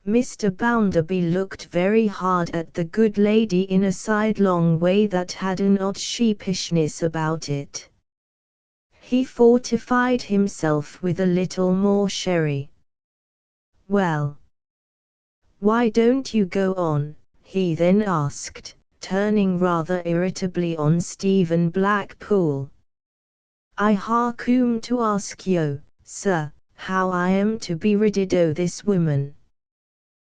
Mr. Bounderby looked very hard at the good lady in a sidelong way that had an odd sheepishness about it. He fortified himself with a little more sherry. Well, why don't you go on? He then asked, turning rather irritably on Stephen Blackpool. I ha come to ask you, sir, how I am to be ridded o' this woman.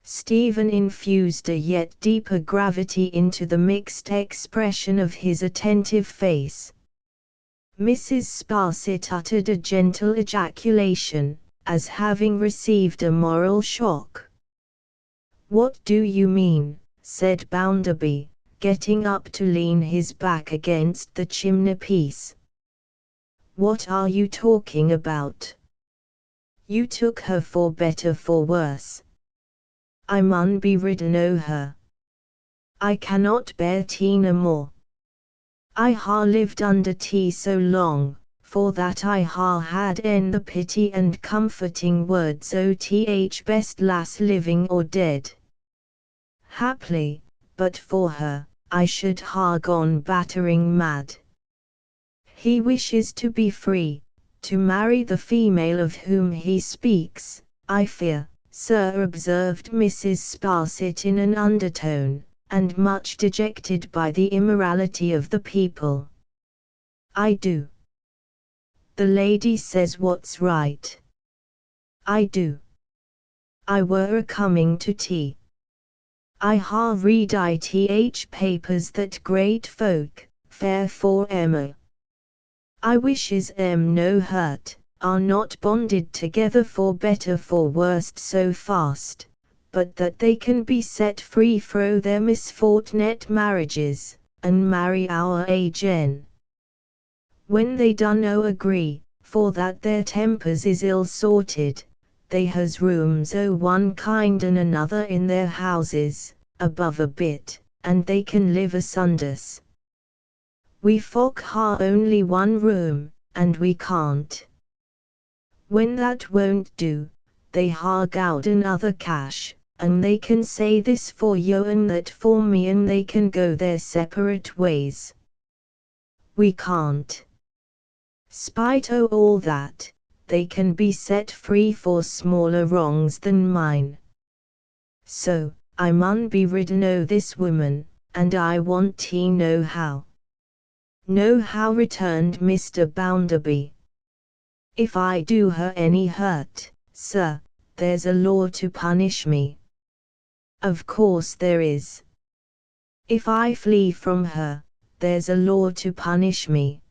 Stephen infused a yet deeper gravity into the mixed expression of his attentive face. Mrs. Sparsit uttered a gentle ejaculation, as having received a moral shock. What do you mean? Said Bounderby, getting up to lean his back against the chimney-piece. What are you talking about? You took her for better for worse. I mun be ridden o' her. I cannot bear tea no more. I ha lived under tea so long, for that I ha had en the pity and comforting words o' th best lass living or dead. Haply, but for her, I should ha gone battering mad. He wishes to be free, to marry the female of whom he speaks, I fear, sir, observed Mrs. Sparsit in an undertone, and much dejected by the immorality of the people. I do. The lady says what's right. I do. I were a coming to tea. I ha read ith papers that great folk, fair for Emma. I wishes no hurt, are not bonded together for better for worst so fast, but that they can be set free fro their misfortnet marriages, and marry our agen. When they dunno agree, for that their tempers is ill sorted, they has rooms o' one kind and another in their houses, above a bit, and they can live asunders. We folk ha only one room, and we can't. When that won't do, they ha gowd another cash, and they can say this for yo and that for me, and they can go their separate ways. We can't. Spite o' all that, they can be set free for smaller wrongs than mine. So, I mun be ridden o' this woman, and I want tea know how. Know how, returned Mr. Bounderby. If I do her any hurt, sir, there's a law to punish me. Of course there is. If I flee from her, there's a law to punish me.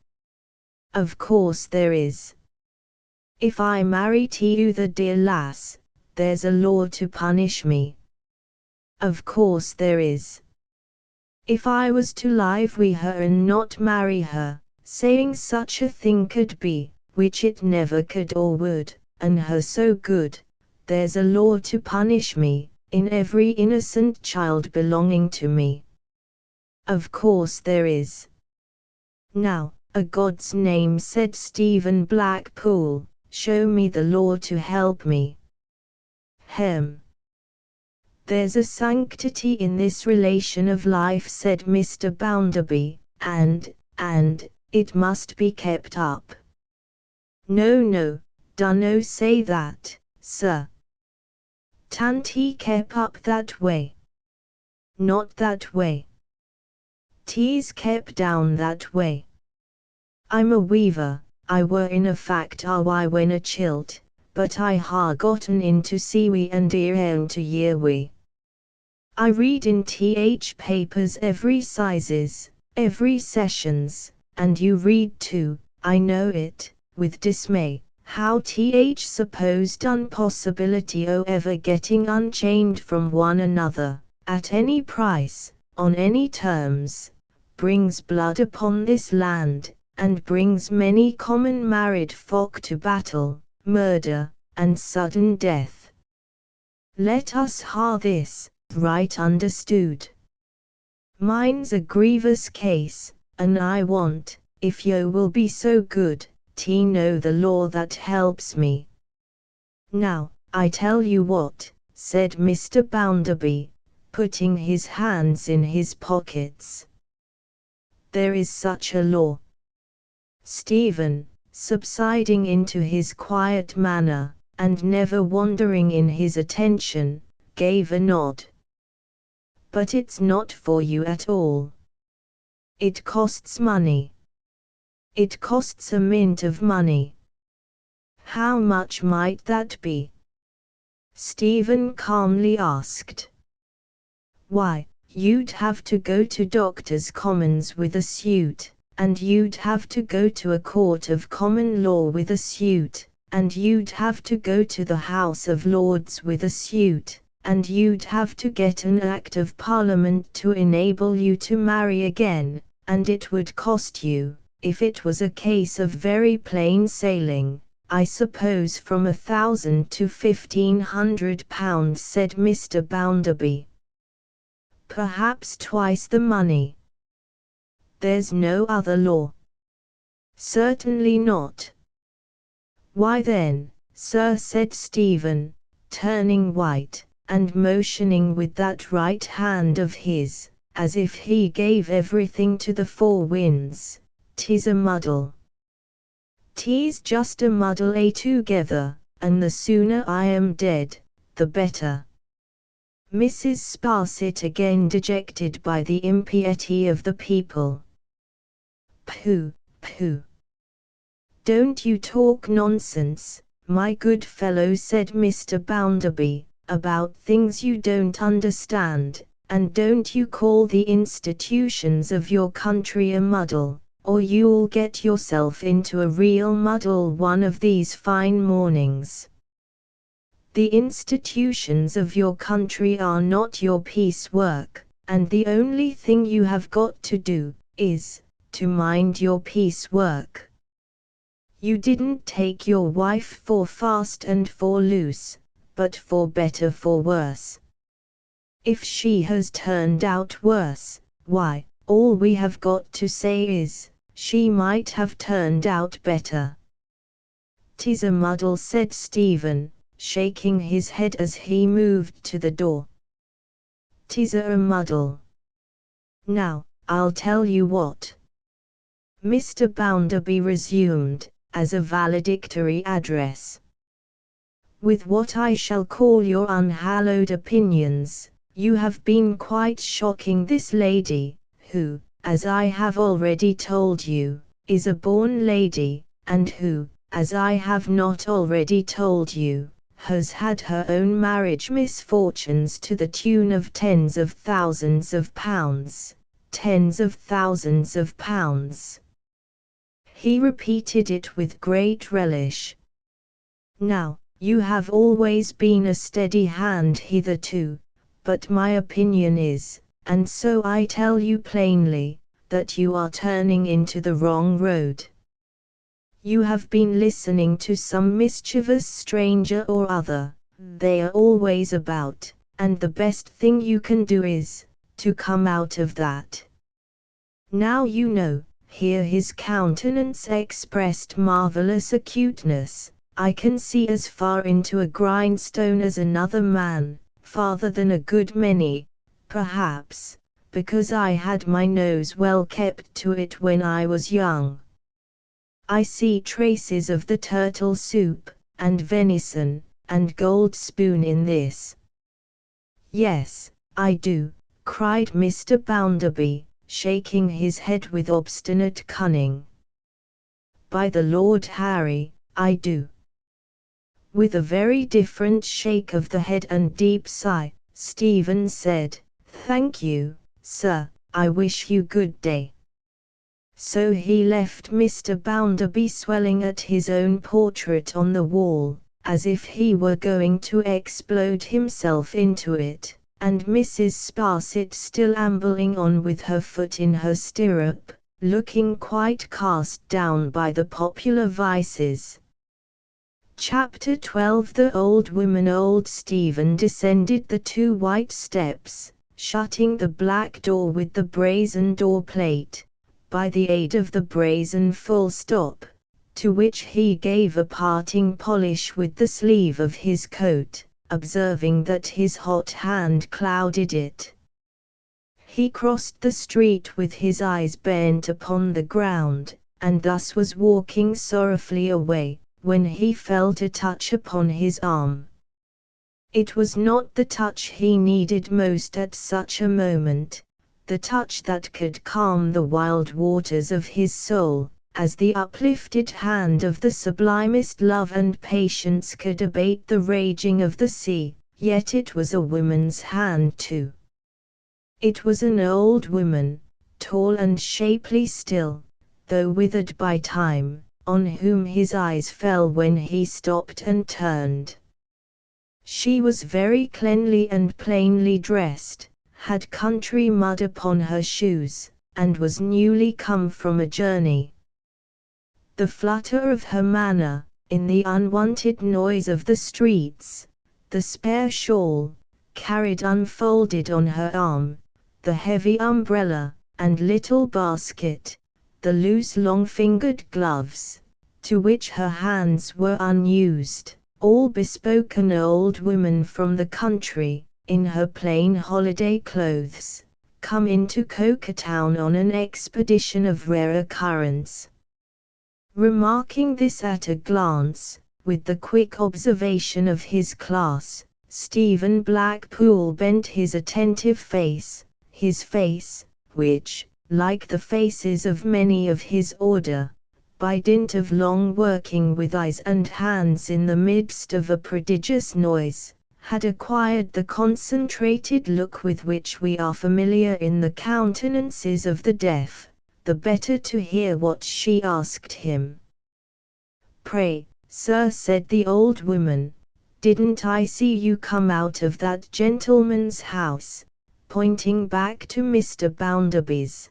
Of course there is. If I marry you, the dear lass, there's a law to punish me. Of course there is. If I was to live wi' her and not marry her, saying such a thing could be, which it never could or would, and her so good, there's a law to punish me, in every innocent child belonging to me. Of course there is. Now, a God's name, said Stephen Blackpool, show me the law to help me. Hem. There's a sanctity in this relation of life, said Mr. Bounderby, and it must be kept up. No, dunno say that, sir. Tan't he kep up that way? Not that way. Tea's kep down that way. I'm a weaver, I were in a fact I when a chilt, but I ha gotten into seawe and earn to yearwe. I read in th papers every sizes, every sessions, and you read too, I know it, with dismay, how th supposed impossibility o ever getting unchained from one another, at any price, on any terms, brings blood upon this land, and brings many common married folk to battle, murder, and sudden death. Let us ha this, right understood. Mine's a grievous case, and I want, if yo will be so good, to know the law that helps me. Now, I tell you what, said Mr. Bounderby, putting his hands in his pockets. There is such a law. Stephen, subsiding into his quiet manner, and never wandering in his attention, gave a nod. But it's not for you at all. It costs money. It costs a mint of money. How much might that be? Stephen calmly asked. Why, you'd have to go to Doctors' Commons with a suit, and you'd have to go to a court of common law with a suit, and you'd have to go to the House of Lords with a suit, and you'd have to get an Act of Parliament to enable you to marry again, and it would cost you, if it was a case of very plain sailing, I suppose from 1,000 to 1,500 pounds, said Mr. Bounderby. Perhaps twice the money. There's no other law. Certainly not. Why then, sir, said Stephen, turning white, and motioning with that right hand of his, as if he gave everything to the four winds, 'tis a muddle. 'Tis just a muddle altogether, and the sooner I am dead, the better. Mrs. Sparsit, again dejected by the impiety of the people. Pooh, pooh! Don't you talk nonsense, my good fellow, said Mr. Bounderby, about things you don't understand, and don't you call the institutions of your country a muddle, or you'll get yourself into a real muddle one of these fine mornings. The institutions of your country are not your piecework, and the only thing you have got to do, is, to mind your piecework. You didn't take your wife for fast and for loose, but for better for worse. If she has turned out worse, why, all we have got to say is, she might have turned out better. 'Tis a muddle, said Stephen, shaking his head as he moved to the door. 'Tis a muddle. Now, I'll tell you what, Mr. Bounderby resumed, as a valedictory address. With what I shall call your unhallowed opinions, you have been quite shocking this lady, who, as I have already told you, is a born lady, and who, as I have not already told you, has had her own marriage misfortunes to the tune of tens of thousands of pounds, tens of thousands of pounds. He repeated it with great relish. Now, you have always been a steady hand hitherto, but my opinion is, and so I tell you plainly, that you are turning into the wrong road. You have been listening to some mischievous stranger or other, they are always about, and the best thing you can do is, to come out of that. Now you know, here his countenance expressed marvellous acuteness, I can see as far into a grindstone as another man, farther than a good many, perhaps, because I had my nose well kept to it when I was young. I see traces of the turtle soup, and venison, and gold spoon in this. Yes, I do, cried Mr. Bounderby, shaking his head with obstinate cunning. By the Lord Harry, I do. With a very different shake of the head and deep sigh, Stephen said, Thank you, sir, I wish you good day. So he left Mr. Bounderby swelling at his own portrait on the wall, as if he were going to explode himself into it, and Mrs. Sparsit still ambling on with her foot in her stirrup, looking quite cast down by the popular vices. Chapter 12. The old woman. Old Stephen descended the 2 white steps, shutting the black door with the brazen door plate, by the aid of the brazen full stop, to which he gave a parting polish with the sleeve of his coat, observing that his hot hand clouded it. He crossed the street with his eyes bent upon the ground, and thus was walking sorrowfully away, when he felt a touch upon his arm. It was not the touch he needed most at such a moment, the touch that could calm the wild waters of his soul, as the uplifted hand of the sublimest love and patience could abate the raging of the sea, yet it was a woman's hand too. It was an old woman, tall and shapely still, though withered by time, on whom his eyes fell when he stopped and turned. She was very cleanly and plainly dressed, had country mud upon her shoes, and was newly come from a journey. The flutter of her manner, in the unwanted noise of the streets, the spare shawl, carried unfolded on her arm, the heavy umbrella, and little basket, the loose long-fingered gloves, to which her hands were unused, all bespoke an old woman from the country, in her plain holiday clothes, come into Coketown on an expedition of rare occurrence. Remarking this at a glance, with the quick observation of his class, Stephen Blackpool bent his attentive face, which, like the faces of many of his order, by dint of long working with eyes and hands in the midst of a prodigious noise, had acquired the concentrated look with which we are familiar in the countenances of the deaf, the better to hear what she asked him. "Pray, sir," said the old woman, "didn't I see you come out of that gentleman's house?" pointing back to Mr. Bounderby's.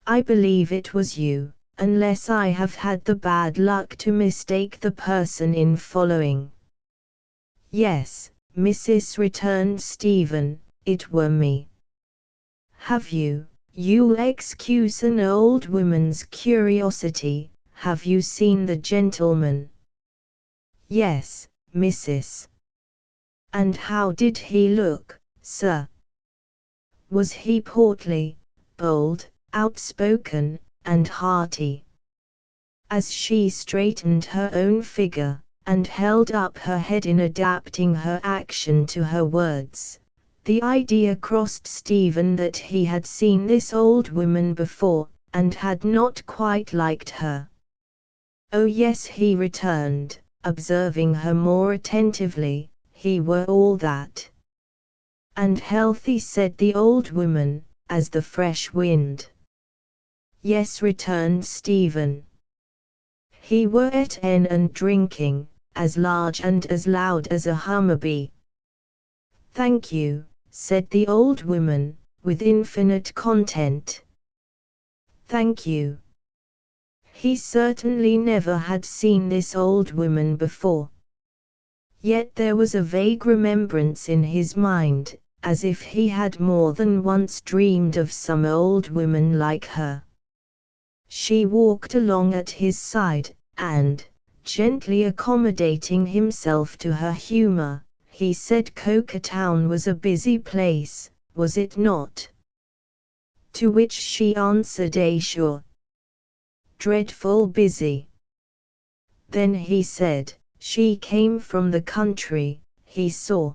"I believe it was you, unless I have had the bad luck to mistake the person in following." "Yes, missus," returned Stephen, "it were me." "Have you'll excuse an old woman's curiosity, have you seen the gentleman?" "Yes, missus." "And how did he look, sir? Was he portly, bold, outspoken, and hearty?" As she straightened her own figure, and held up her head in adapting her action to her words, the idea crossed Stephen that he had seen this old woman before, and had not quite liked her. "Oh yes," he returned, observing her more attentively, "he were all that." "And healthy," said the old woman, "as the fresh wind." "Yes," returned Stephen. "He were eating and drinking, as large and as loud as a hummer-bee." "Thank you," said the old woman, with infinite content. "Thank you." He certainly never had seen this old woman before. Yet there was a vague remembrance in his mind, as if he had more than once dreamed of some old woman like her. She walked along at his side, and, gently accommodating himself to her humor, he said Coketown was a busy place, was it not? To which she answered, sure. Dreadful busy." Then he said, she came from the country, he saw.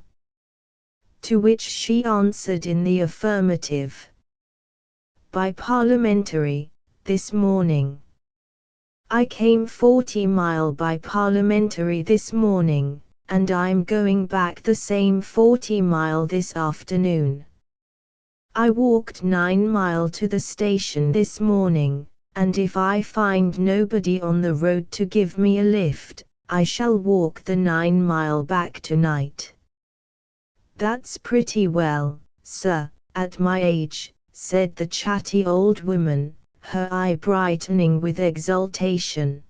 To which she answered in the affirmative. "By Parliamentary, this morning." "I came 40 mile by Parliamentary this morning, and I'm going back the same 40 mile this afternoon. I walked 9 mile to the station this morning, and if I find nobody on the road to give me a lift, I shall walk the 9 mile back tonight." "That's pretty well, sir, at my age," said the chatty old woman, her eye brightening with exultation.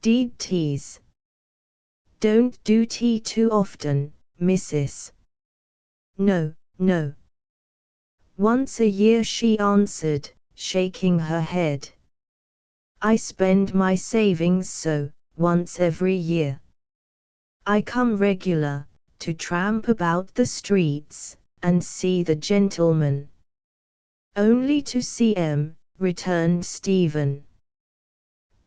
"Deed tease. Don't do tea too often, missus." "No, no. Once a year," she answered, shaking her head. "I spend my savings so, once every year. I come regular, to tramp about the streets, and see the gentleman." "Only to see 'em," returned Stephen.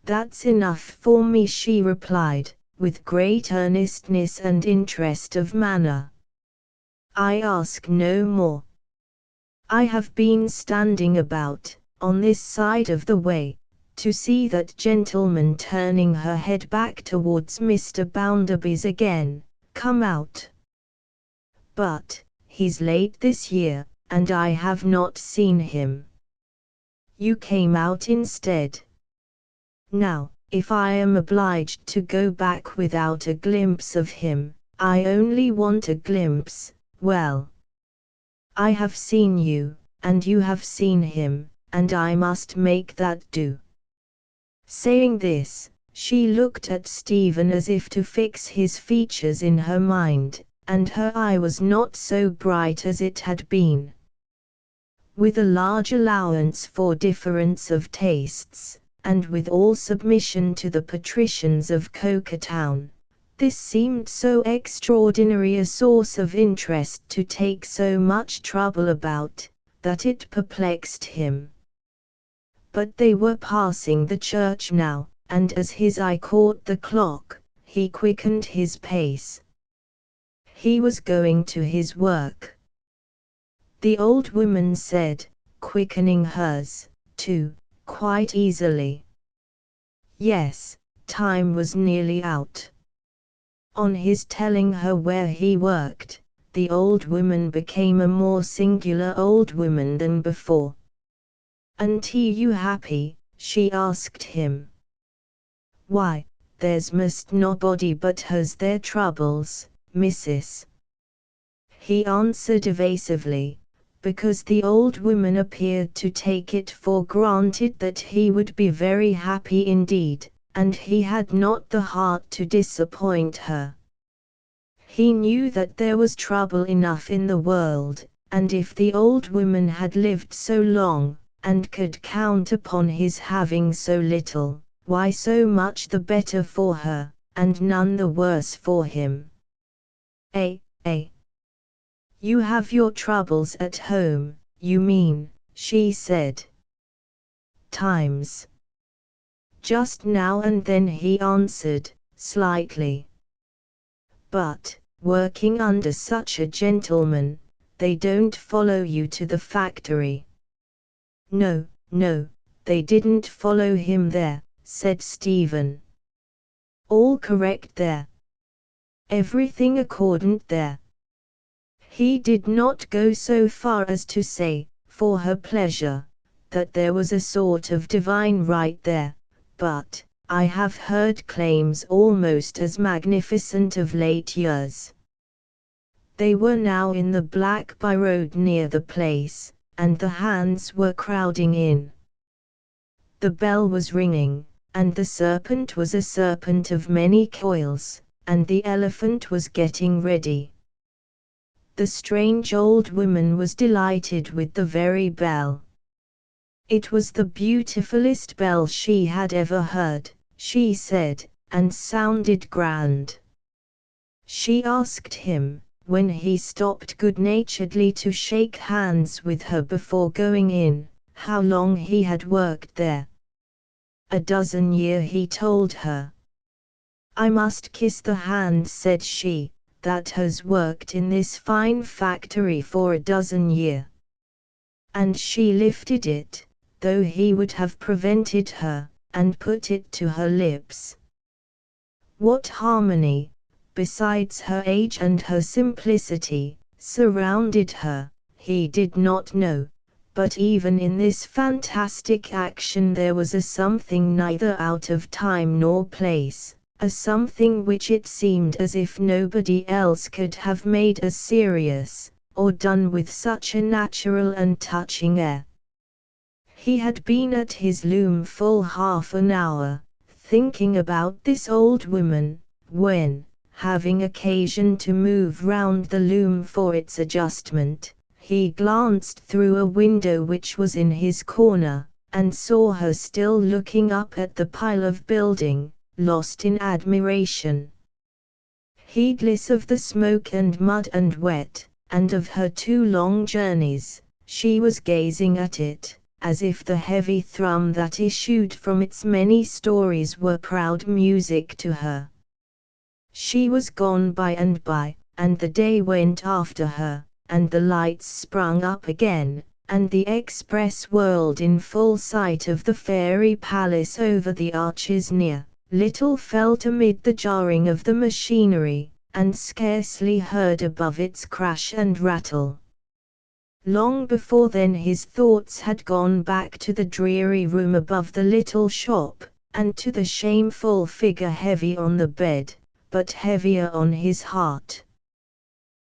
"That's enough for me," she replied, with great earnestness and interest of manner. "I ask no more. I have been standing about, on this side of the way, to see that gentleman," turning her head back towards Mr. Bounderby's again, "come out. But, he's late this year, and I have not seen him. You came out instead. Now, if I am obliged to go back without a glimpse of him, I only want a glimpse, well. I have seen you, and you have seen him, and I must make that do." Saying this, She looked at Stephen as if to fix his features in her mind, and her eye was not so bright as it had been. With a large allowance for difference of tastes, and with all submission to the patricians of Cokertown, this seemed so extraordinary a source of interest to take so much trouble about, that it perplexed him. But they were passing the church now, and as his eye caught the clock, he quickened his pace. He was going to his work. The old woman said, quickening hers, too, quite easily. Yes, time was nearly out. On his telling her where he worked, the old woman became a more singular old woman than before. "Auntie, you happy?" she asked him. "Why, there's most nobody but has their troubles, missus," he answered evasively, because the old woman appeared to take it for granted that he would be very happy indeed, and he had not the heart to disappoint her. He knew that there was trouble enough in the world, and if the old woman had lived so long, and could count upon his having so little, why so much the better for her, and none the worse for him. "Eh, eh. You have your troubles at home, you mean," she said. "Times." "Just now and then," he answered, slightly. "But, working under such a gentleman, they don't follow you to the factory." "No, no, they didn't follow him there," said Stephen. "All correct there. Everything accordant there." He did not go so far as to say, for her pleasure, that there was a sort of divine right there, but, "I have heard claims almost as magnificent of late years." They were now in the black by-road near the place, and the hands were crowding in. The bell was ringing, and the serpent was a serpent of many coils, and the elephant was getting ready. The strange old woman was delighted with the very bell. It was the beautifulest bell she had ever heard, she said, and sounded grand. She asked him, when he stopped good-naturedly to shake hands with her before going in, how long he had worked there. 12 years, he told her. "I must kiss the hand," said she, "that has worked in this fine factory for 12 years. And she lifted it, though he would have prevented her, and put it to her lips. What harmony, besides her age and her simplicity, surrounded her, he did not know, but even in this fantastic action there was a something neither out of time nor place, a something which it seemed as if nobody else could have made as serious, or done with such a natural and touching air. He had been at his loom full half an hour, thinking about this old woman, when, having occasion to move round the loom for its adjustment, he glanced through a window which was in his corner, and saw her still looking up at the pile of building, lost in admiration. Heedless of the smoke and mud and wet, and of her 2 long journeys, she was gazing at it, as if the heavy thrum that issued from its many stories were proud music to her. She was gone by and by, and the day went after her, and the lights sprung up again, and the express whirled in full sight of the fairy palace over the arches near, little felt amid the jarring of the machinery, and scarcely heard above its crash and rattle. Long before then his thoughts had gone back to the dreary room above the little shop, and to the shameful figure heavy on the bed, but heavier on his heart.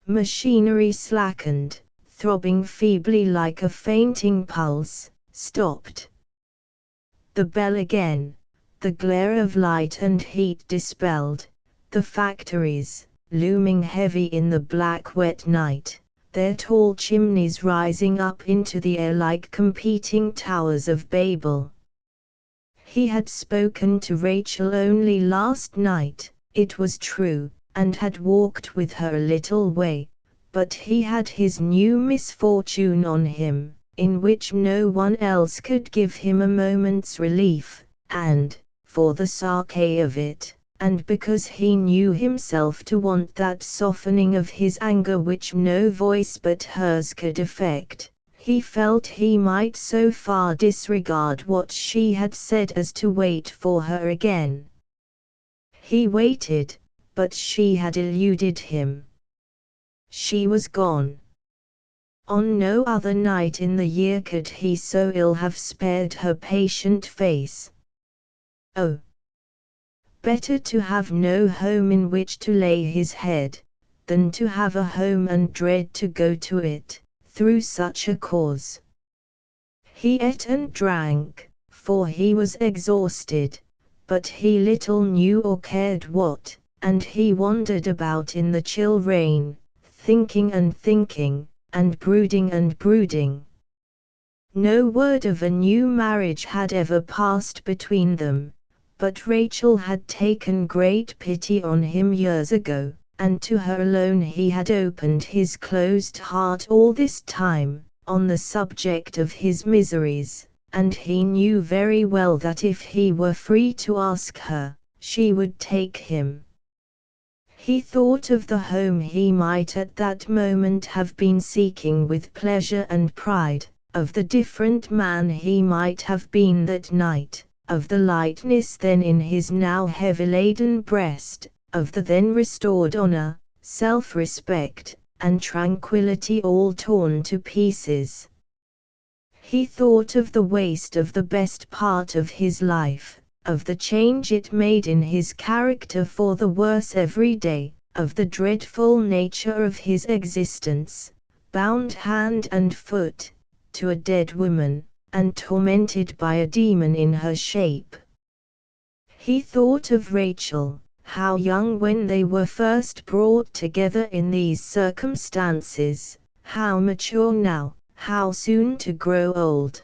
Machinery slackened, throbbing feebly like a fainting pulse, stopped. The bell again, the glare of light and heat dispelled, the factories, looming heavy in the black wet night, their tall chimneys rising up into the air like competing towers of Babel. He had spoken to Rachel only last night, it was true, and had walked with her a little way, but he had his new misfortune on him, in which no one else could give him a moment's relief, and, for the sake of it, and because he knew himself to want that softening of his anger which no voice but hers could effect, he felt he might so far disregard what she had said as to wait for her again. He waited, but she had eluded him. She was gone. On no other night in the year could he so ill have spared her patient face. Oh! Better to have no home in which to lay his head, than to have a home and dread to go to it, through such a cause. He ate and drank, for he was exhausted, but he little knew or cared what, and he wandered about in the chill rain, thinking and thinking, and brooding and brooding. No word of a new marriage had ever passed between them, but Rachel had taken great pity on him years ago, and to her alone he had opened his closed heart all this time, on the subject of his miseries, and he knew very well that if he were free to ask her, she would take him. He thought of the home he might at that moment have been seeking with pleasure and pride, of the different man he might have been that night, of the lightness then in his now heavy-laden breast, of the then restored honor, self-respect, and tranquility all torn to pieces. He thought of the waste of the best part of his life, of the change it made in his character for the worse every day, of the dreadful nature of his existence, bound hand and foot, to a dead woman, and tormented by a demon in her shape. He thought of Rachel, how young when they were first brought together in these circumstances, how mature now, how soon to grow old.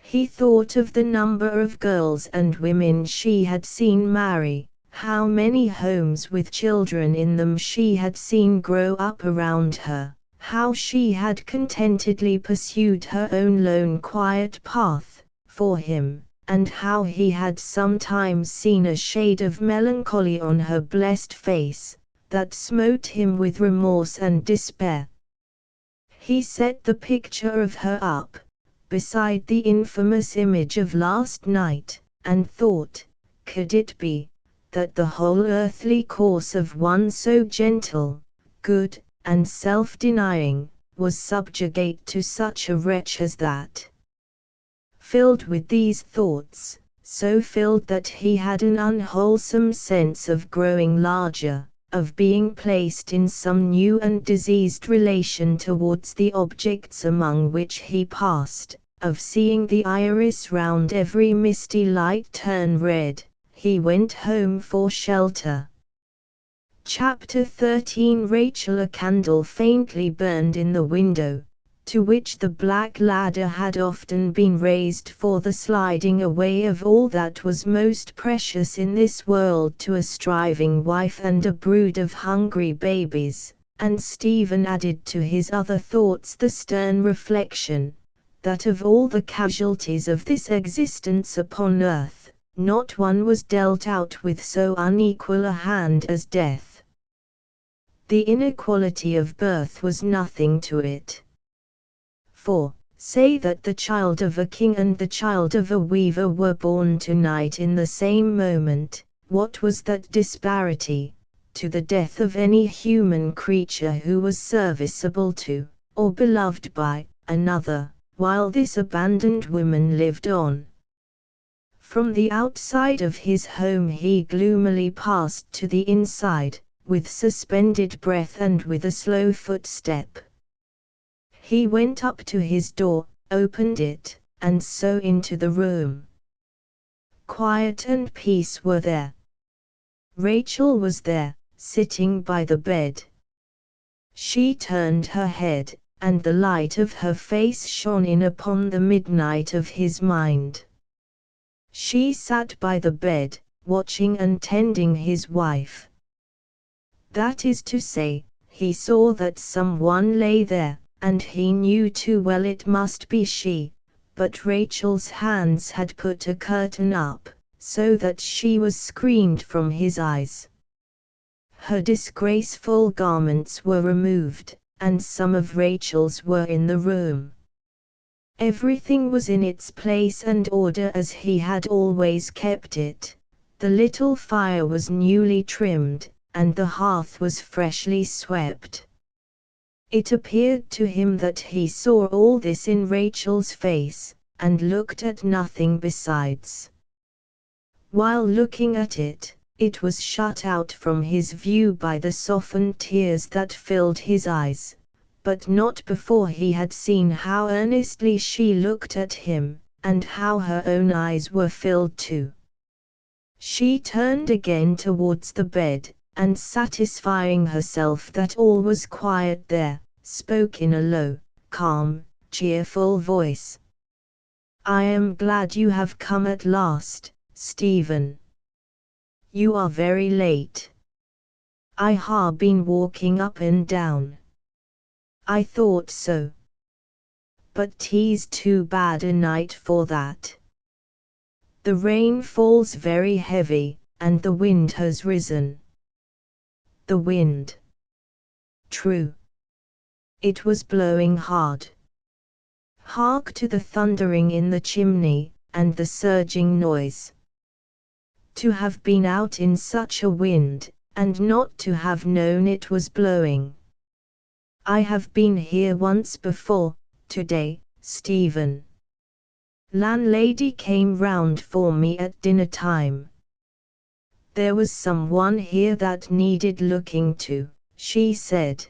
He thought of the number of girls and women she had seen marry, how many homes with children in them she had seen grow up around her, how she had contentedly pursued her own lone quiet path, for him, and how he had sometimes seen a shade of melancholy on her blessed face, that smote him with remorse and despair. He set the picture of her up, beside the infamous image of last night, and thought, could it be, that the whole earthly course of one so gentle, good, and self-denying, was subjugate to such a wretch as that? Filled with these thoughts, so filled that he had an unwholesome sense of growing larger, of being placed in some new and diseased relation towards the objects among which he passed, of seeing the iris round every misty light turn red, he went home for shelter. Chapter 13. Rachel. A candle faintly burned in the window, to which the black ladder had often been raised for the sliding away of all that was most precious in this world to a striving wife and a brood of hungry babies, and Stephen added to his other thoughts the stern reflection, that of all the casualties of this existence upon earth, not one was dealt out with so unequal a hand as death. The inequality of birth was nothing to it. For, say that the child of a king and the child of a weaver were born tonight in the same moment, what was that disparity, to the death of any human creature who was serviceable to, or beloved by, another, while this abandoned woman lived on? From the outside of his home he gloomily passed to the inside, with suspended breath and with a slow footstep. He went up to his door, opened it, and so into the room. quiet and peace were there. Rachel was there, sitting by the bed. She turned her head, and the light of her face shone in upon the midnight of his mind. She sat by the bed, watching and tending his wife. That is to say, he saw that someone lay there, and he knew too well it must be she, but Rachel's hands had put a curtain up, so that she was screened from his eyes. Her disgraceful garments were removed, and some of Rachel's were in the room. Everything was in its place and order as he had always kept it. The little fire was newly trimmed, and the hearth was freshly swept. It appeared to him that he saw all this in Rachel's face, and looked at nothing besides. While looking at it, it was shut out from his view by the softened tears that filled his eyes, but not before he had seen how earnestly she looked at him, and how her own eyes were filled too. She turned again towards the bed, and satisfying herself that all was quiet there, spoke in a low, calm, cheerful voice. "I am glad you have come at last, Stephen. You are very late. I have been walking up and down. I thought so. But 'tis too bad a night for that. The rain falls very heavy, and the wind has risen." The wind. True. It was blowing hard. Hark to the thundering in the chimney, and the surging noise. To have been out in such a wind, and not to have known it was blowing. I have been here once before, today, Stephen. Landlady came round for me at dinner time. There was someone here that needed looking to, she said.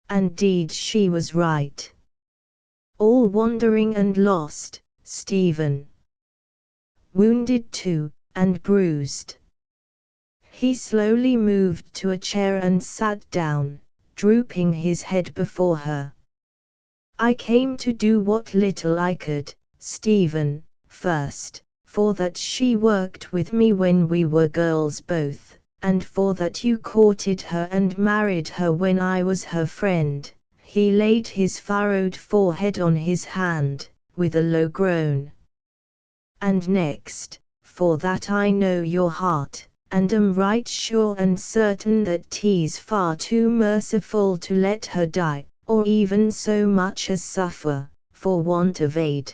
And deed she was right. All wandering and lost, Stephen. Wounded too, and bruised. He slowly moved to a chair and sat down, drooping his head before her. I came to do what little I could, Stephen, first, for that she worked with me when we were girls both, and for that you courted her and married her when I was her friend. He laid his furrowed forehead on his hand, with a low groan. And next, for that I know your heart, and am right sure and certain that 'tis far too merciful to let her die, or even so much as suffer, for want of aid.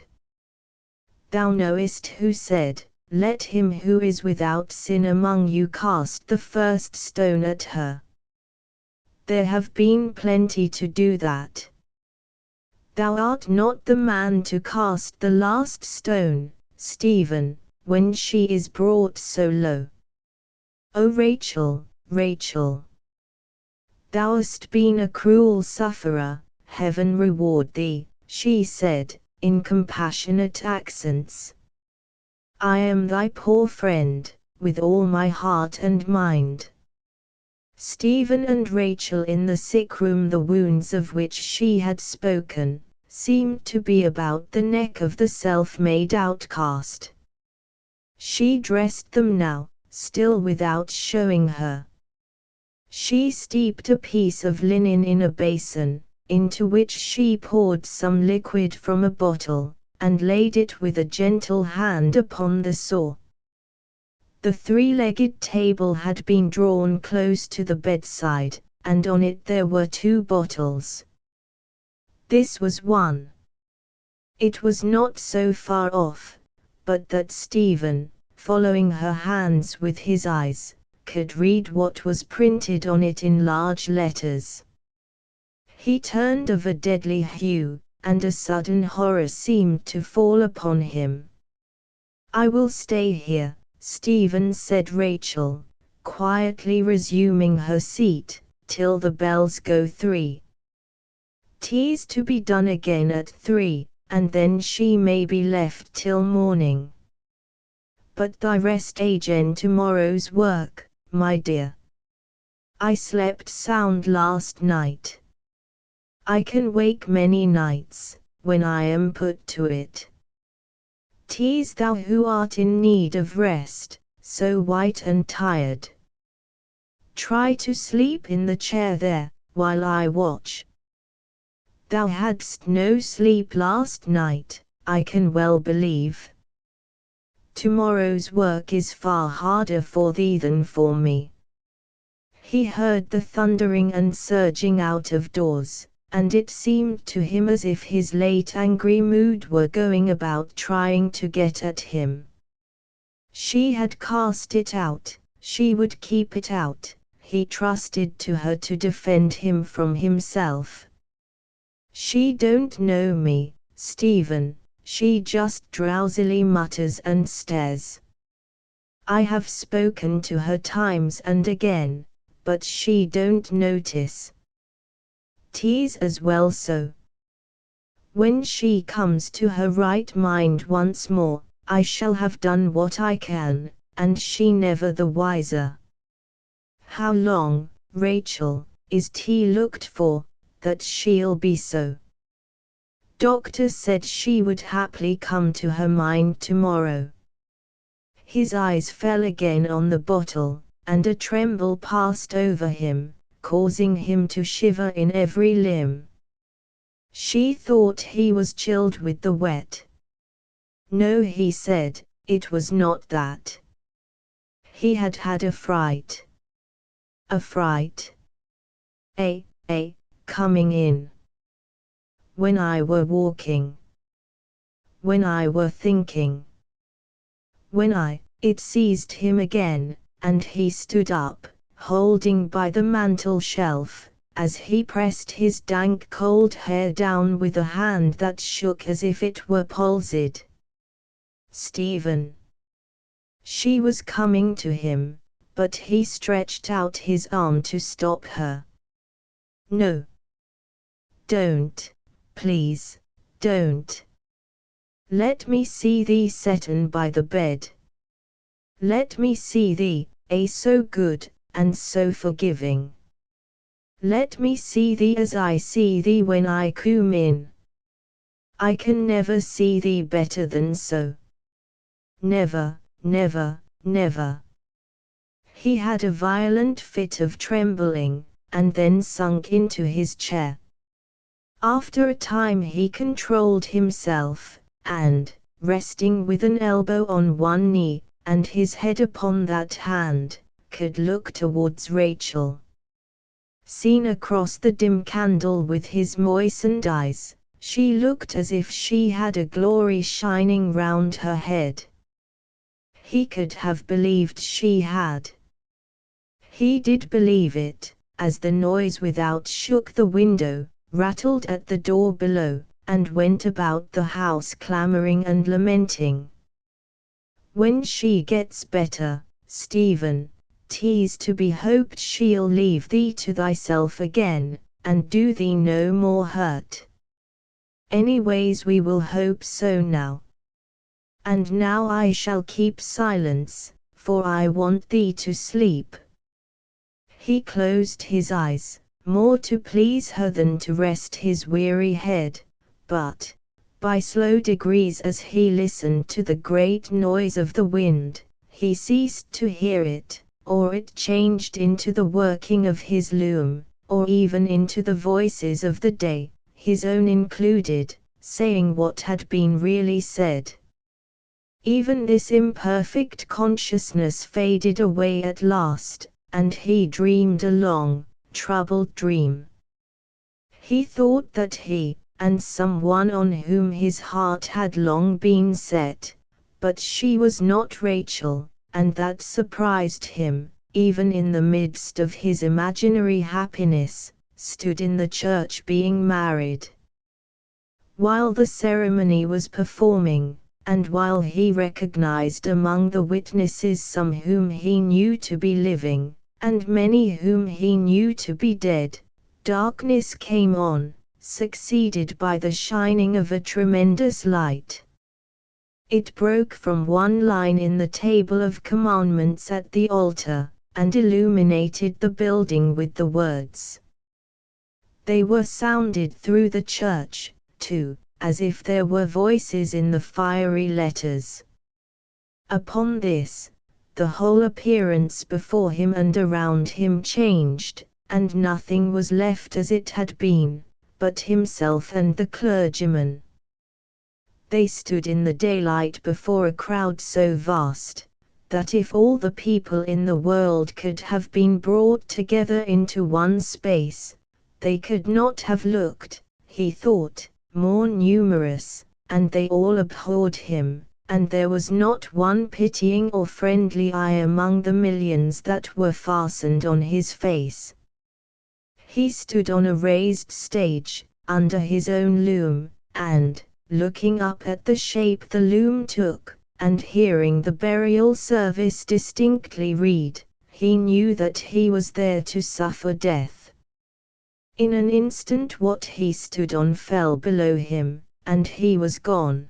Thou knowest who said, "Let him who is without sin among you cast the first stone at her." There have been plenty to do that. Thou art not the man to cast the last stone, Stephen, when she is brought so low. O Rachel, Rachel! Thou hast been a cruel sufferer, heaven reward thee, she said, in compassionate accents. I am thy poor friend, with all my heart and mind. Stephen and Rachel in the sick room, the wounds of which she had spoken, seemed to be about the neck of the self-made outcast. She dressed them now, still without showing her. She steeped a piece of linen in a basin, into which she poured some liquid from a bottle, and laid it with a gentle hand upon the sore. The three-legged table had been drawn close to the bedside, and on it there were 2 bottles. This was one. It was not so far off, but that Stephen, following her hands with his eyes, could read what was printed on it in large letters. He turned of a deadly hue, and a sudden horror seemed to fall upon him. I will stay here, Stephen, said Rachel, quietly resuming her seat, till the bells go 3. 'Tis to be done again at 3, and then she may be left till morning. but thy rest again tomorrow's work, my dear. I slept sound last night. I can wake many nights, when I am put to it. 'Tis thou who art in need of rest, so white and tired. Try to sleep in the chair there, while I watch. Thou hadst no sleep last night, I can well believe. Tomorrow's work is far harder for thee than for me. He heard the thundering and surging out of doors, and it seemed to him as if his late angry mood were going about trying to get at him. She had cast it out, she would keep it out, he trusted to her to defend him from himself. She don't know me, Stephen, she just drowsily mutters and stares. I have spoken to her times and again, but she don't notice. 'Tis as well so. When she comes to her right mind once more, I shall have done what I can, and she never the wiser. How long, Rachel, is 't looked for, that she'll be so? Doctor said she would haply come to her mind tomorrow. His eyes fell again on the bottle, and a tremble passed over him, causing him to shiver in every limb. She thought he was chilled with the wet. No, he said, it was not that. He had had a fright. A fright? Coming in. When I were walking. When I were thinking. It seized him again, and he stood up, holding by the mantel shelf, as he pressed his dank cold hair down with a hand that shook as if it were palsied. Stephen. She was coming to him, but he stretched out his arm to stop her. No. Don't, please, don't. Let me see thee setten by the bed. Let me see thee, so good, and so forgiving. Let me see thee as I see thee when I come in. I can never see thee better than so. Never, never, never. He had a violent fit of trembling, and then sunk into his chair. After a time he controlled himself, and, resting with an elbow on one knee, and his head upon that hand, could look towards Rachel. Seen across the dim candle with his moistened eyes, she looked as if she had a glory shining round her head. He could have believed she had. He did believe it, as the noise without shook the window, rattled at the door below, and went about the house clamoring and lamenting. When she gets better, Stephen, 'tis to be hoped she'll leave thee to thyself again, and do thee no more hurt. Anyways, we will hope so now. And now I shall keep silence, for I want thee to sleep. He closed his eyes, more to please her than to rest his weary head, but, by slow degrees as he listened to the great noise of the wind, he ceased to hear it, or it changed into the working of his loom, or even into the voices of the day, his own included, saying what had been really said. Even this imperfect consciousness faded away at last, and he dreamed a long, troubled dream. He thought that he, and someone on whom his heart had long been set, but she was not Rachel, and that surprised him, even in the midst of his imaginary happiness, stood in the church being married. While the ceremony was performing, and while he recognized among the witnesses some whom he knew to be living, and many whom he knew to be dead, darkness came on, succeeded by the shining of a tremendous light. It broke from one line in the table of commandments at the altar, and illuminated the building with the words. They were sounded through the church, too, as if there were voices in the fiery letters. Upon this, the whole appearance before him and around him changed, and nothing was left as it had been, but himself and the clergyman. They stood in the daylight before a crowd so vast, that if all the people in the world could have been brought together into one space, they could not have looked, he thought, more numerous, and they all abhorred him, and there was not one pitying or friendly eye among the millions that were fastened on his face. He stood on a raised stage, under his own loom, and, looking up at the shape the loom took, and hearing the burial service distinctly read, he knew that he was there to suffer death. In an instant what he stood on fell below him, and he was gone.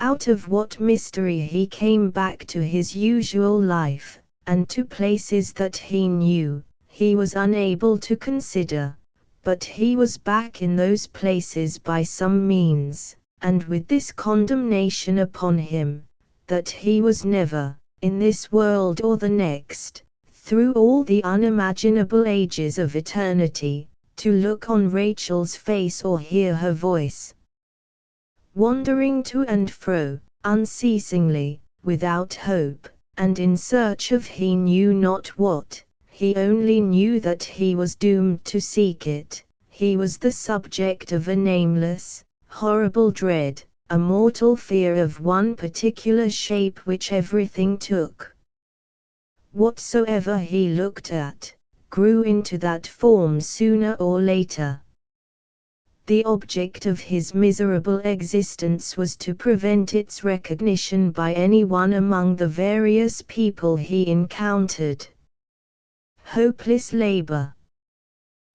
Out of what mystery he came back to his usual life, and to places that he knew, he was unable to consider, but he was back in those places by some means, and with this condemnation upon him, that he was never, in this world or the next, through all the unimaginable ages of eternity, to look on Rachel's face or hear her voice. Wandering to and fro, unceasingly, without hope, and in search of he knew not what, he only knew that he was doomed to seek it. He was the subject of a nameless, horrible dread, a mortal fear of one particular shape which everything took. Whatsoever he looked at, grew into that form sooner or later. The object of his miserable existence was to prevent its recognition by any one among the various people he encountered. Hopeless labor.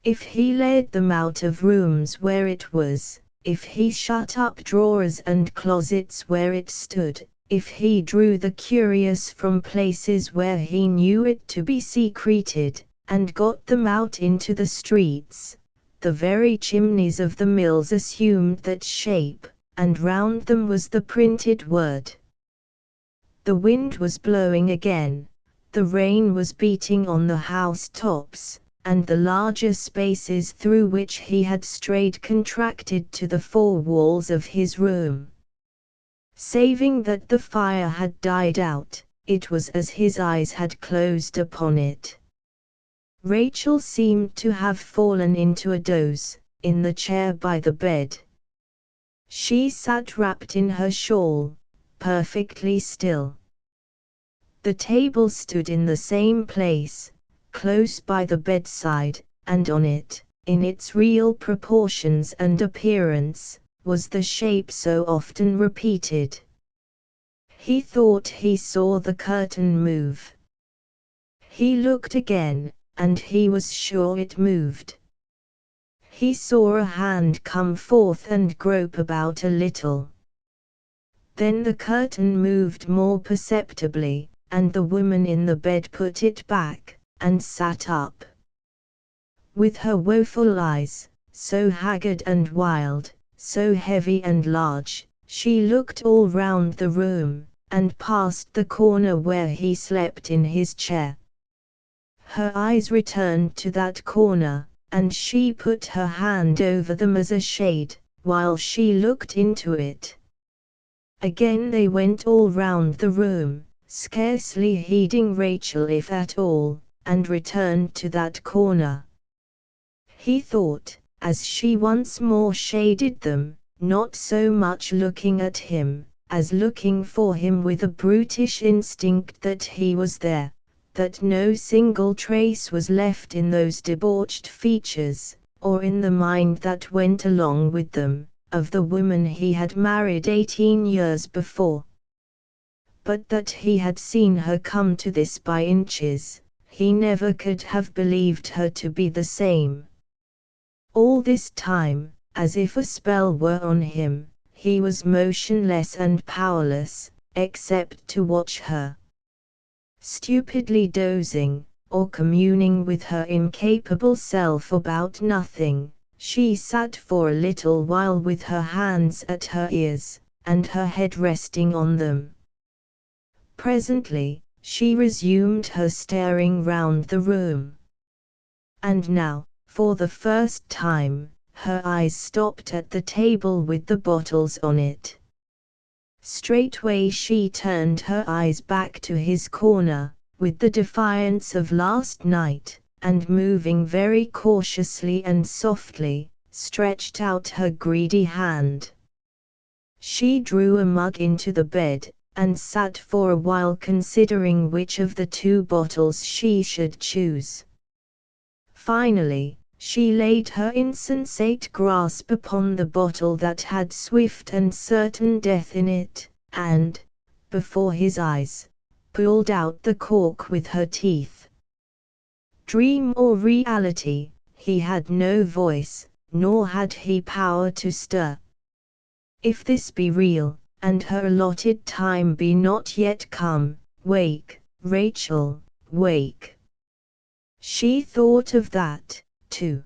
If he led them out of rooms where it was, if he shut up drawers and closets where it stood, if he drew the curious from places where he knew it to be secreted, and got them out into the streets, the very chimneys of the mills assumed that shape, and round them was the printed word. The wind was blowing again, the rain was beating on the house tops, and the larger spaces through which he had strayed contracted to the four walls of his room. Saving that the fire had died out, it was as his eyes had closed upon it. Rachel seemed to have fallen into a doze, in the chair by the bed. She sat wrapped in her shawl, perfectly still. The table stood in the same place, close by the bedside, and on it, in its real proportions and appearance, was the shape so often repeated. He thought he saw the curtain move. He looked again, and he was sure it moved. He saw a hand come forth and grope about a little. Then the curtain moved more perceptibly, and the woman in the bed put it back, and sat up. With her woeful eyes, so haggard and wild, so heavy and large, she looked all round the room, and past the corner where he slept in his chair. Her eyes returned to that corner, and she put her hand over them as a shade, while she looked into it. Again they went all round the room, scarcely heeding Rachel if at all, and returned to that corner. He thought, as she once more shaded them, not so much looking at him, as looking for him with a brutish instinct that he was there, that no single trace was left in those debauched features, or in the mind that went along with them, of the woman he had married 18 years before. But that he had seen her come to this by inches, he never could have believed her to be the same. All this time, as if a spell were on him, he was motionless and powerless, except to watch her. Stupidly dozing, or communing with her incapable self about nothing, she sat for a little while with her hands at her ears, and her head resting on them. Presently, she resumed her staring round the room. And now, for the first time, her eyes stopped at the table with the bottles on it. Straightway she turned her eyes back to his corner, with the defiance of last night, and moving very cautiously and softly, stretched out her greedy hand. She drew a mug into the bed, and sat for a while considering which of the two bottles she should choose. Finally, she laid her insensate grasp upon the bottle that had swift and certain death in it, and, before his eyes, pulled out the cork with her teeth. Dream or reality, he had no voice, nor had he power to stir. If this be real, and her allotted time be not yet come, wake, Rachel, wake. She thought of that, too.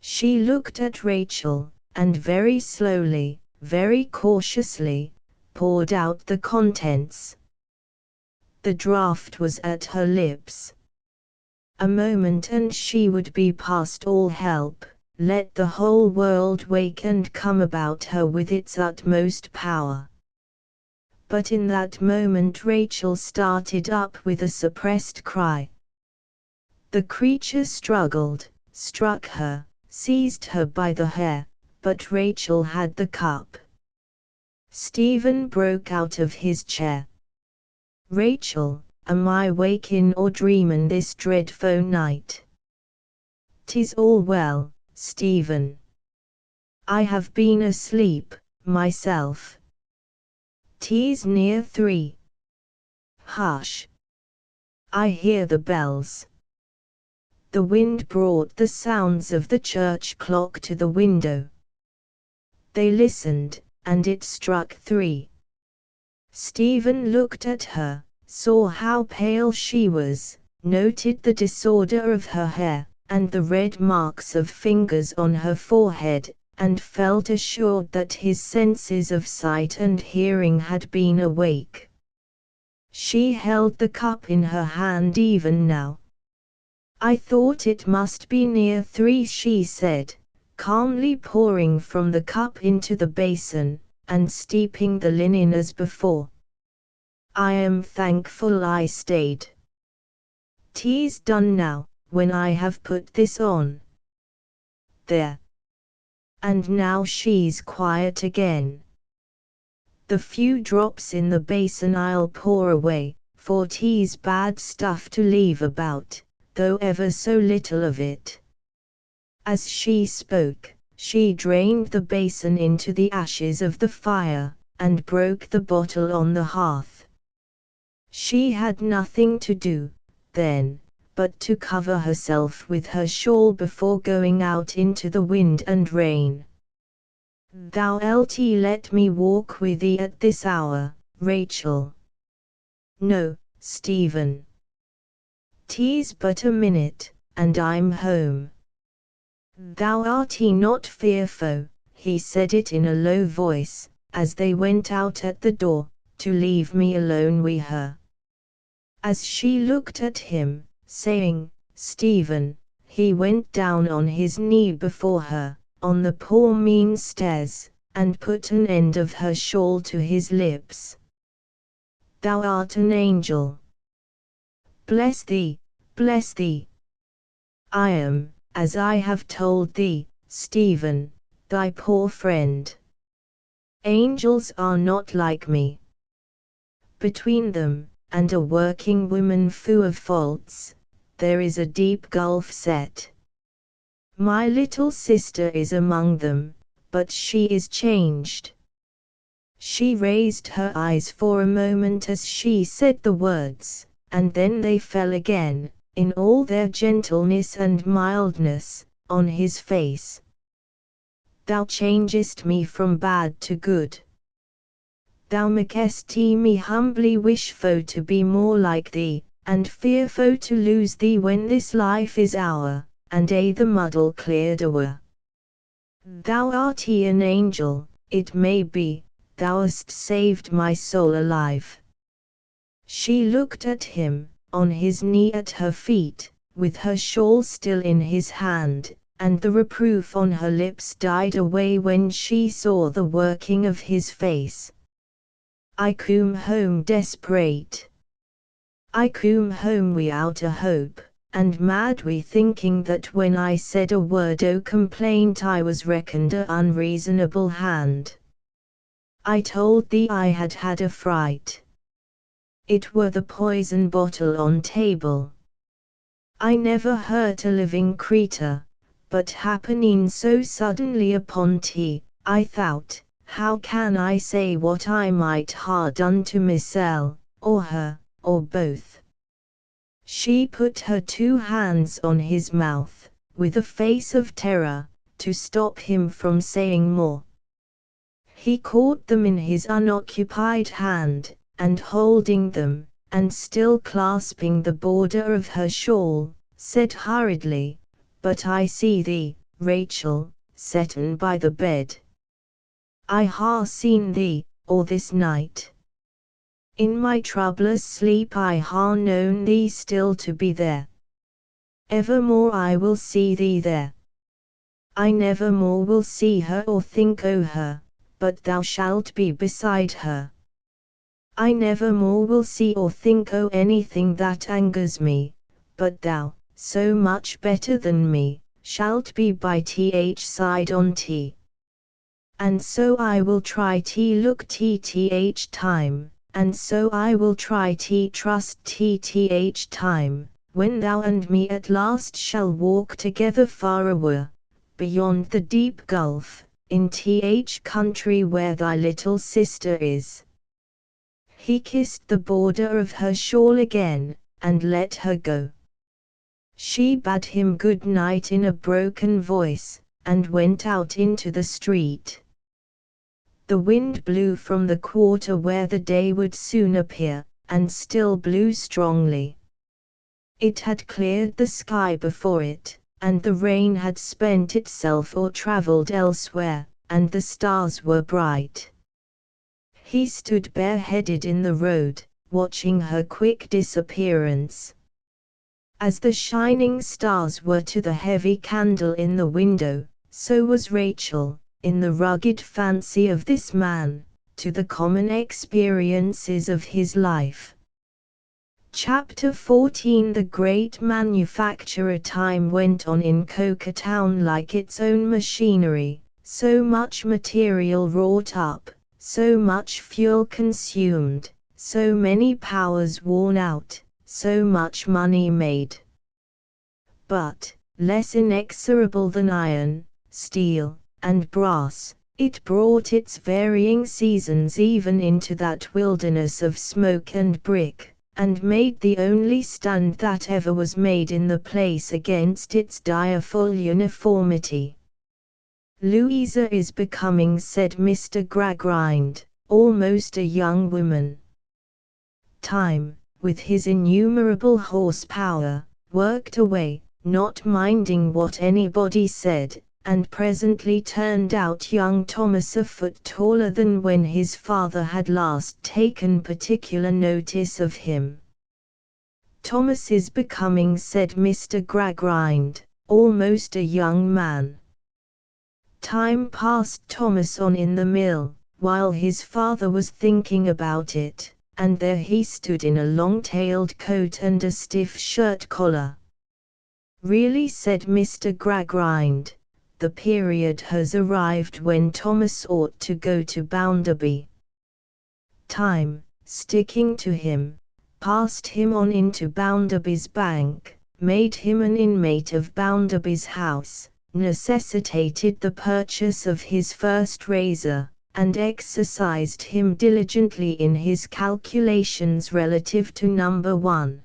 She looked at Rachel, and very slowly, very cautiously, poured out the contents. The draught was at her lips. A moment and she would be past all help, let the whole world wake and come about her with its utmost power. But in that moment Rachel started up with a suppressed cry. The creature struggled, struck her, seized her by the hair, but Rachel had the cup. Stephen broke out of his chair. Rachel, am I wakin' or dreamin' this dreadful night? 'Tis all well, Stephen. I have been asleep, myself. 'Tis near 3. Hush! I hear the bells. The wind brought the sounds of the church clock to the window. They listened, and it struck 3. Stephen looked at her, saw how pale she was, noted the disorder of her hair, and the red marks of fingers on her forehead, and felt assured that his senses of sight and hearing had been awake. She held the cup in her hand even now. I thought it must be near 3, she said, calmly pouring from the cup into the basin, and steeping the linen as before. I am thankful I stayed. 'Tis done now, when I have put this on. There. And now she's quiet again. The few drops in the basin I'll pour away, for 'tis bad stuff to leave about, though ever so little of it. As she spoke, she drained the basin into the ashes of the fire, and broke the bottle on the hearth. She had nothing to do, then, but to cover herself with her shawl before going out into the wind and rain. Thou'lt let me walk with thee at this hour, Rachel? No, Stephen. 'Tis but a minute, and I'm home. Thou art not fearful, he said it in a low voice, as they went out at the door, to leave me alone wi' her. As she looked at him, saying, Stephen, he went down on his knee before her, on the poor mean stairs, and put an end of her shawl to his lips. Thou art an angel. Bless thee, bless thee. I am, as I have told thee, Stephen, thy poor friend. Angels are not like me. Between them, and a working woman full of faults, there is a deep gulf set. My little sister is among them, but she is changed. She raised her eyes for a moment as she said the words, and then they fell again, in all their gentleness and mildness, on his face. Thou changest me from bad to good. Thou makest me humbly wish for to be more like thee, and fear for to lose thee when this life is ours, and the muddle cleared o'er. Thou art an angel, it may be, thou hast saved my soul alive. She looked at him, on his knee at her feet, with her shawl still in his hand, and the reproof on her lips died away when she saw the working of his face. I come home desperate. I come home without a hope, and mad we thinking that when I said a word o' complaint I was reckoned a unreasonable hand. I told thee I had had a fright. It were the poison bottle on table. I never hurt a living creature, but happening so suddenly upon thee, I thought, how can I say what I might ha' done to mysel, or her, or both? She put her 2 hands on his mouth, with a face of terror, to stop him from saying more. He caught them in his unoccupied hand, and holding them, and still clasping the border of her shawl, said hurriedly, "But I see thee, Rachel, setten by the bed. I ha' seen thee, all this night. In my troublous sleep I ha' known thee still to be there. Evermore I will see thee there. I never more will see her or think o' her, but thou shalt be beside her. I never more will see or think o' anything that angers me, but thou, so much better than me, shalt be by th side on t. And so I will try look th time, and so I will try trust th time, when thou and me at last shall walk together far away, beyond the deep gulf, in th country where thy little sister is." He kissed the border of her shawl again, and let her go. She bade him good night in a broken voice, and went out into the street. The wind blew from the quarter where the day would soon appear, and still blew strongly. It had cleared the sky before it, and the rain had spent itself or travelled elsewhere, and the stars were bright. He stood bareheaded in the road, watching her quick disappearance. As the shining stars were to the heavy candle in the window, so was Rachel, in the rugged fancy of this man, to the common experiences of his life. Chapter 14. The great manufacturer. Time went on in Coca-Town like its own machinery, so much material wrought up, so much fuel consumed, so many powers worn out, so much money made. But, less inexorable than iron, steel, and brass, it brought its varying seasons even into that wilderness of smoke and brick, and made the only stand that ever was made in the place against its direful uniformity. "Louisa is becoming," said Mr. Gradgrind, "almost a young woman." Time, with his innumerable horsepower, worked away, not minding what anybody said, and presently turned out young Thomas a foot taller than when his father had last taken particular notice of him. "Thomas is becoming," said Mr. Gradgrind, "almost a young man." Time passed Thomas on in the mill, while his father was thinking about it, and there he stood in a long-tailed coat and a stiff shirt collar. "Really," said Mr. Gradgrind, "the period has arrived when Thomas ought to go to Bounderby." Time, sticking to him, passed him on into Bounderby's bank, made him an inmate of Bounderby's house, necessitated the purchase of his first razor, and exercised him diligently in his calculations relative to number 1.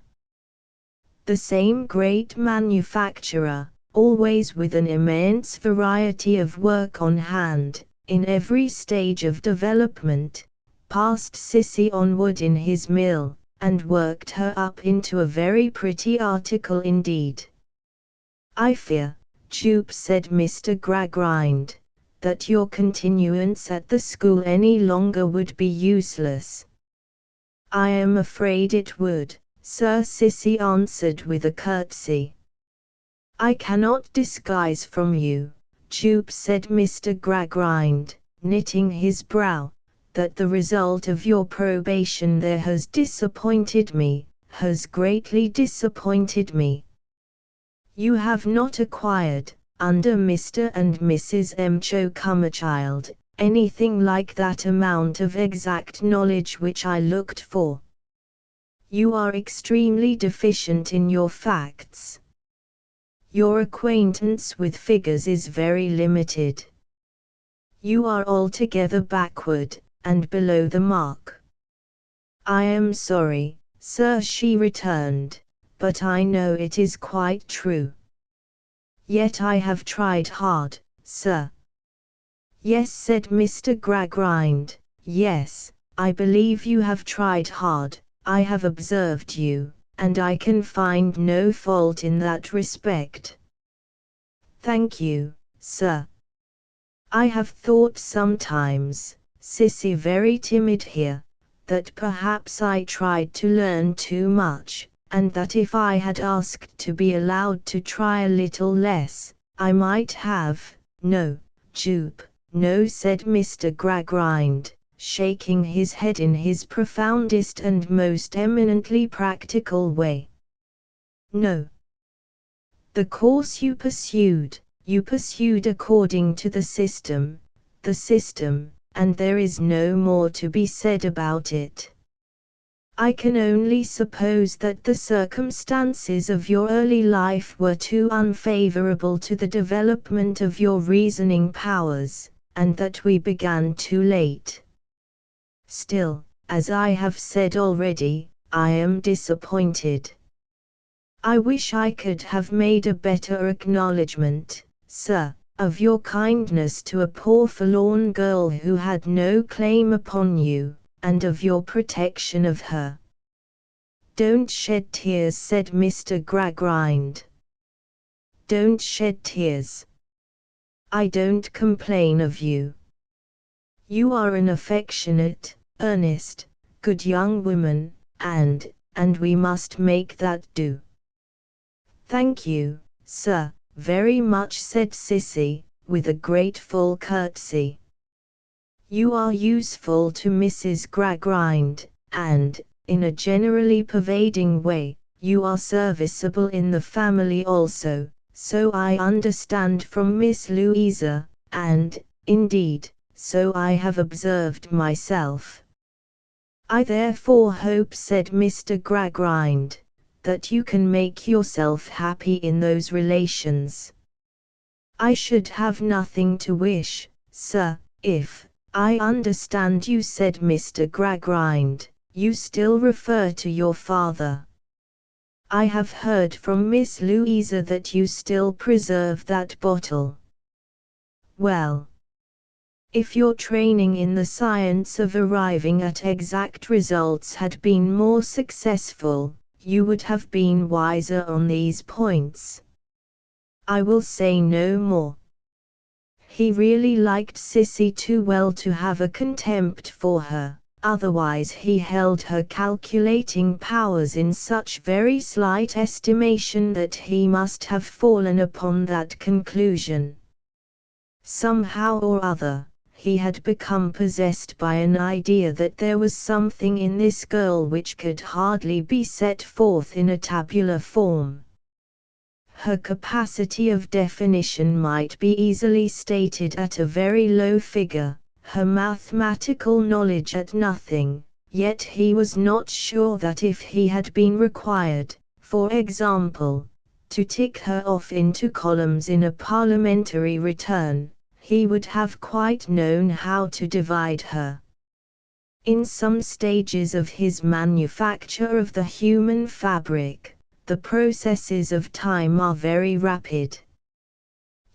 The same great manufacturer, always with an immense variety of work on hand, in every stage of development, passed Sissy onward in his mill, and worked her up into a very pretty article indeed. "I fear, Jupe," said Mr. Gradgrind, "that your continuance at the school any longer would be useless." "I am afraid it would, sir," Sissy answered with a curtsy. "I cannot disguise from you, Jupe," said Mr. Gradgrind, knitting his brow, "that the result of your probation there has disappointed me, has greatly disappointed me. You have not acquired, under Mr. and Mrs. Mchokumchild, anything like that amount of exact knowledge which I looked for. You are extremely deficient in your facts. Your acquaintance with figures is very limited. You are altogether backward, and below the mark." "I am sorry, sir," she returned, "but I know it is quite true. Yet I have tried hard, sir." "Yes," said Mr. Gradgrind, "yes, I believe you have tried hard. I have observed you, and I can find no fault in that respect." "Thank you, sir. I have thought sometimes," Sissy very timid here, "that perhaps I tried to learn too much, and that if I had asked to be allowed to try a little less, I might have—" "No, Jupe, no," said Mr. Gradgrind, shaking his head in his profoundest and most eminently practical way. "No. The course you pursued according to the system, and there is no more to be said about it. I can only suppose that the circumstances of your early life were too unfavorable to the development of your reasoning powers, and that we began too late. Still, as I have said already, I am disappointed. I wish I could have made a better acknowledgment, sir, of your kindness to a poor forlorn girl who had no claim upon you, and of your protection of her." "Don't shed tears," said Mr. Gradgrind. "Don't shed tears. I don't complain of you. You are an affectionate, earnest, good young woman, and we must make that do." "Thank you, sir, very much," said Sissy, with a grateful curtsy. "You are useful to Mrs. Gradgrind, and, in a generally pervading way, you are serviceable in the family also, so I understand from Miss Louisa, and, indeed, so I have observed myself. I therefore hope," said Mr. Gradgrind, "that you can make yourself happy in those relations." "I should have nothing to wish, sir, if I understand you," said Mr. Gradgrind. "You still refer to your father. I have heard from Miss Louisa that you still preserve that bottle. Well, if your training in the science of arriving at exact results had been more successful, you would have been wiser on these points. I will say no more." He really liked Sissy too well to have a contempt for her, otherwise he held her calculating powers in such very slight estimation that he must have fallen upon that conclusion. Somehow or other, he had become possessed by an idea that there was something in this girl which could hardly be set forth in a tabular form. Her capacity of definition might be easily stated at a very low figure, her mathematical knowledge at nothing, yet he was not sure that if he had been required, for example, to tick her off into columns in a parliamentary return, he would have quite known how to divide her. In some stages of his manufacture of the human fabric, the processes of time are very rapid.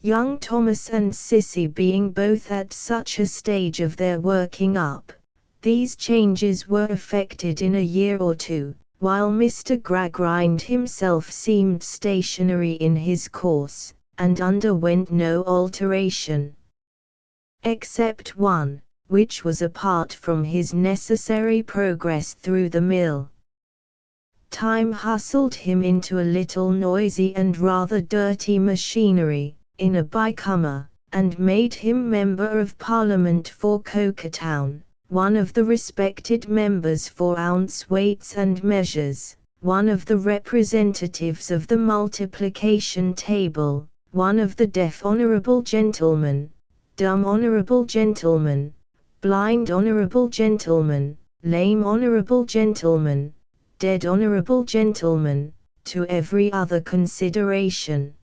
Young Thomas and Sissy being both at such a stage of their working up, these changes were effected in a year or two, while Mr. Gradgrind himself seemed stationary in his course, and underwent no alteration. Except one, which was apart from his necessary progress through the mill. Time hustled him into a little noisy and rather dirty machinery, in a bycomer, and made him Member of Parliament for Cokertown, one of the respected members for ounce weights and measures, one of the representatives of the multiplication table, one of the deaf honourable gentlemen, dumb honourable gentlemen, blind honourable gentlemen, lame honourable gentlemen, dead honourable gentlemen, to every other consideration.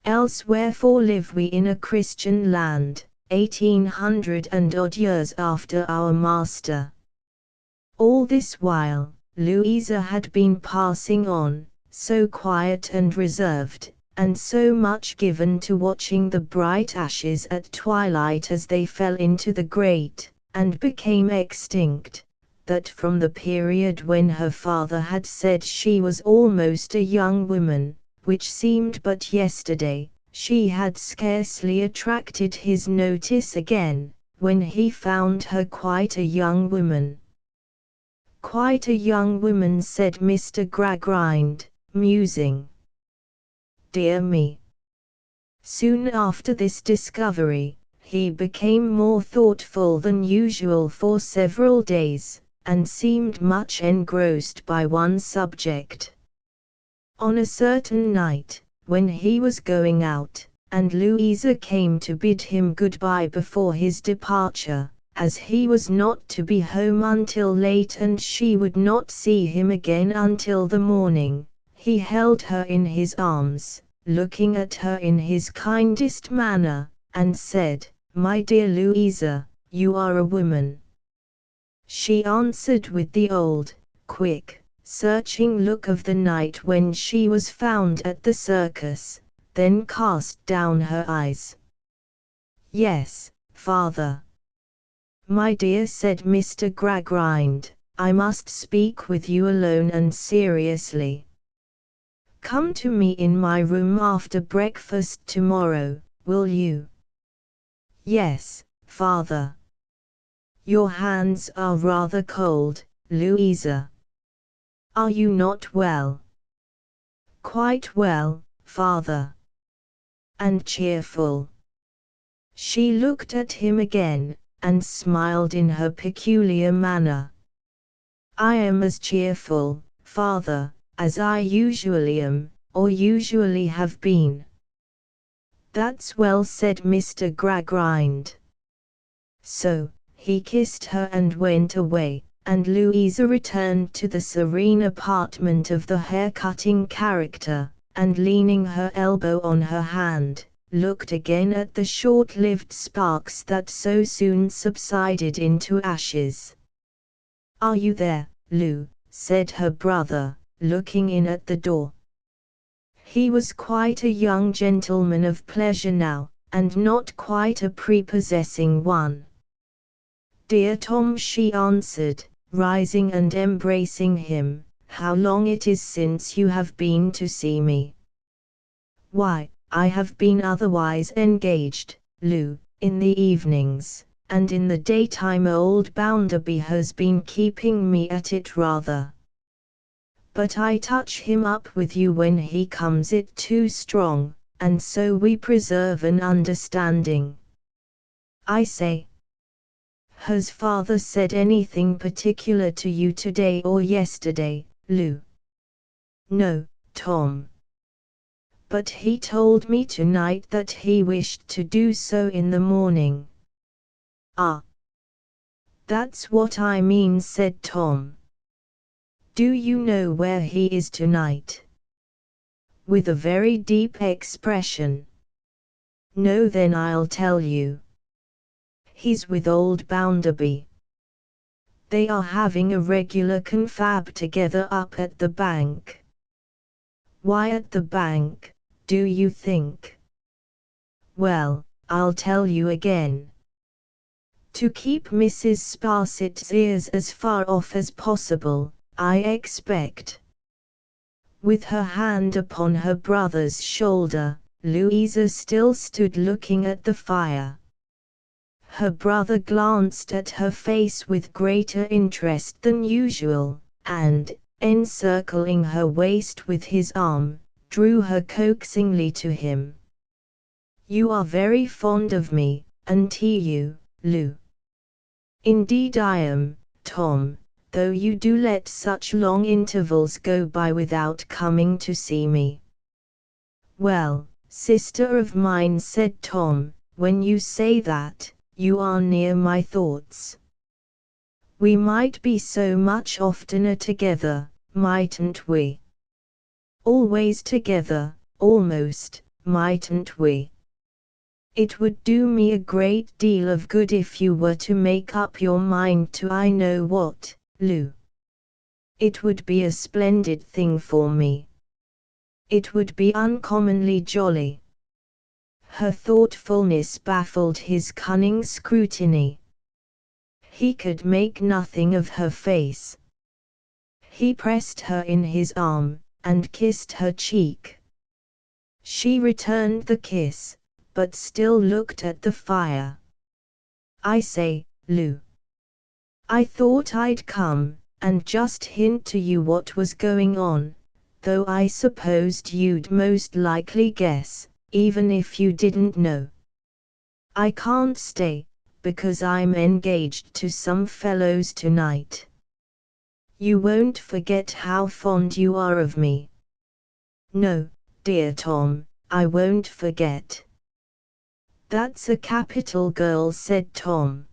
Else wherefore live we in a Christian land, 1800 and odd years after our Master? All this while, Louisa had been passing on, so quiet and reserved, and so much given to watching the bright ashes at twilight as they fell into the grate, and became extinct, that from the period when her father had said she was almost a young woman, which seemed but yesterday, she had scarcely attracted his notice again, when he found her quite a young woman. Quite a young woman, said Mr. Gradgrind, musing. Dear me! Soon after this discovery, he became more thoughtful than usual for several days, and seemed much engrossed by one subject. On a certain night, when he was going out, and Louisa came to bid him good-bye before his departure, as he was not to be home until late and she would not see him again until the morning, he held her in his arms, looking at her in his kindest manner, and said, "My dear Louisa, you are a woman." She answered with the old, quick, searching look of the night when she was found at the circus, then cast down her eyes. "Yes, father." "My dear," said Mr. Gradgrind, "I must speak with you alone and seriously. Come to me in my room after breakfast tomorrow, will you?" "Yes, father." "Your hands are rather cold, Louisa. Are you not well?" "Quite well, father." "And cheerful?" She looked at him again, and smiled in her peculiar manner. "I am as cheerful, father, as I usually am, or usually have been." "That's well," said Mr. Gradgrind. So, he kissed her and went away, and Louisa returned to the serene apartment of the hair-cutting character, and leaning her elbow on her hand, looked again at the short-lived sparks that so soon subsided into ashes. "Are you there, Lou?" said her brother, looking in at the door. He was quite a young gentleman of pleasure now, and not quite a prepossessing one. "Dear Tom," she answered, rising and embracing him, "how long it is since you have been to see me." "Why, I have been otherwise engaged, Lou, in the evenings, and in the daytime old Bounderby has been keeping me at it rather. But I touch him up with you when he comes it too strong, and so we preserve an understanding. I say, has father said anything particular to you today or yesterday, Lou?" "No, Tom. But he told me tonight that he wished to do so in the morning." "Ah, that's what I mean," said Tom. "Do you know where he is tonight?" With a very deep expression. "No, then I'll tell you. He's with old Bounderby. They are having a regular confab together up at the bank." "Why at the bank, do you think?" Well, I'll tell you again. To keep Mrs. Sparsit's ears as far off as possible, I expect. With her hand upon her brother's shoulder, Louisa still stood looking at the fire. Her brother glanced at her face with greater interest than usual, and, encircling her waist with his arm, drew her coaxingly to him. "You are very fond of me, aren't you, Lou?" "Indeed I am, Tom, though you do let such long intervals go by without coming to see me." "Well, sister of mine," said Tom, "when you say that, you are near my thoughts. We might be so much oftener together, mightn't we? Always together, almost, mightn't we? It would do me a great deal of good if you were to make up your mind to I know what, Lou. It would be a splendid thing for me. It would be uncommonly jolly." Her thoughtfulness baffled his cunning scrutiny. He could make nothing of her face. He pressed her in his arm, and kissed her cheek. She returned the kiss, but still looked at the fire. "I say, Lou. I thought I'd come, and just hint to you what was going on, though I supposed you'd most likely guess, even if you didn't know. I can't stay, because I'm engaged to some fellows tonight. You won't forget how fond you are of me?" "No, dear Tom, I won't forget." "That's a capital girl," said Tom.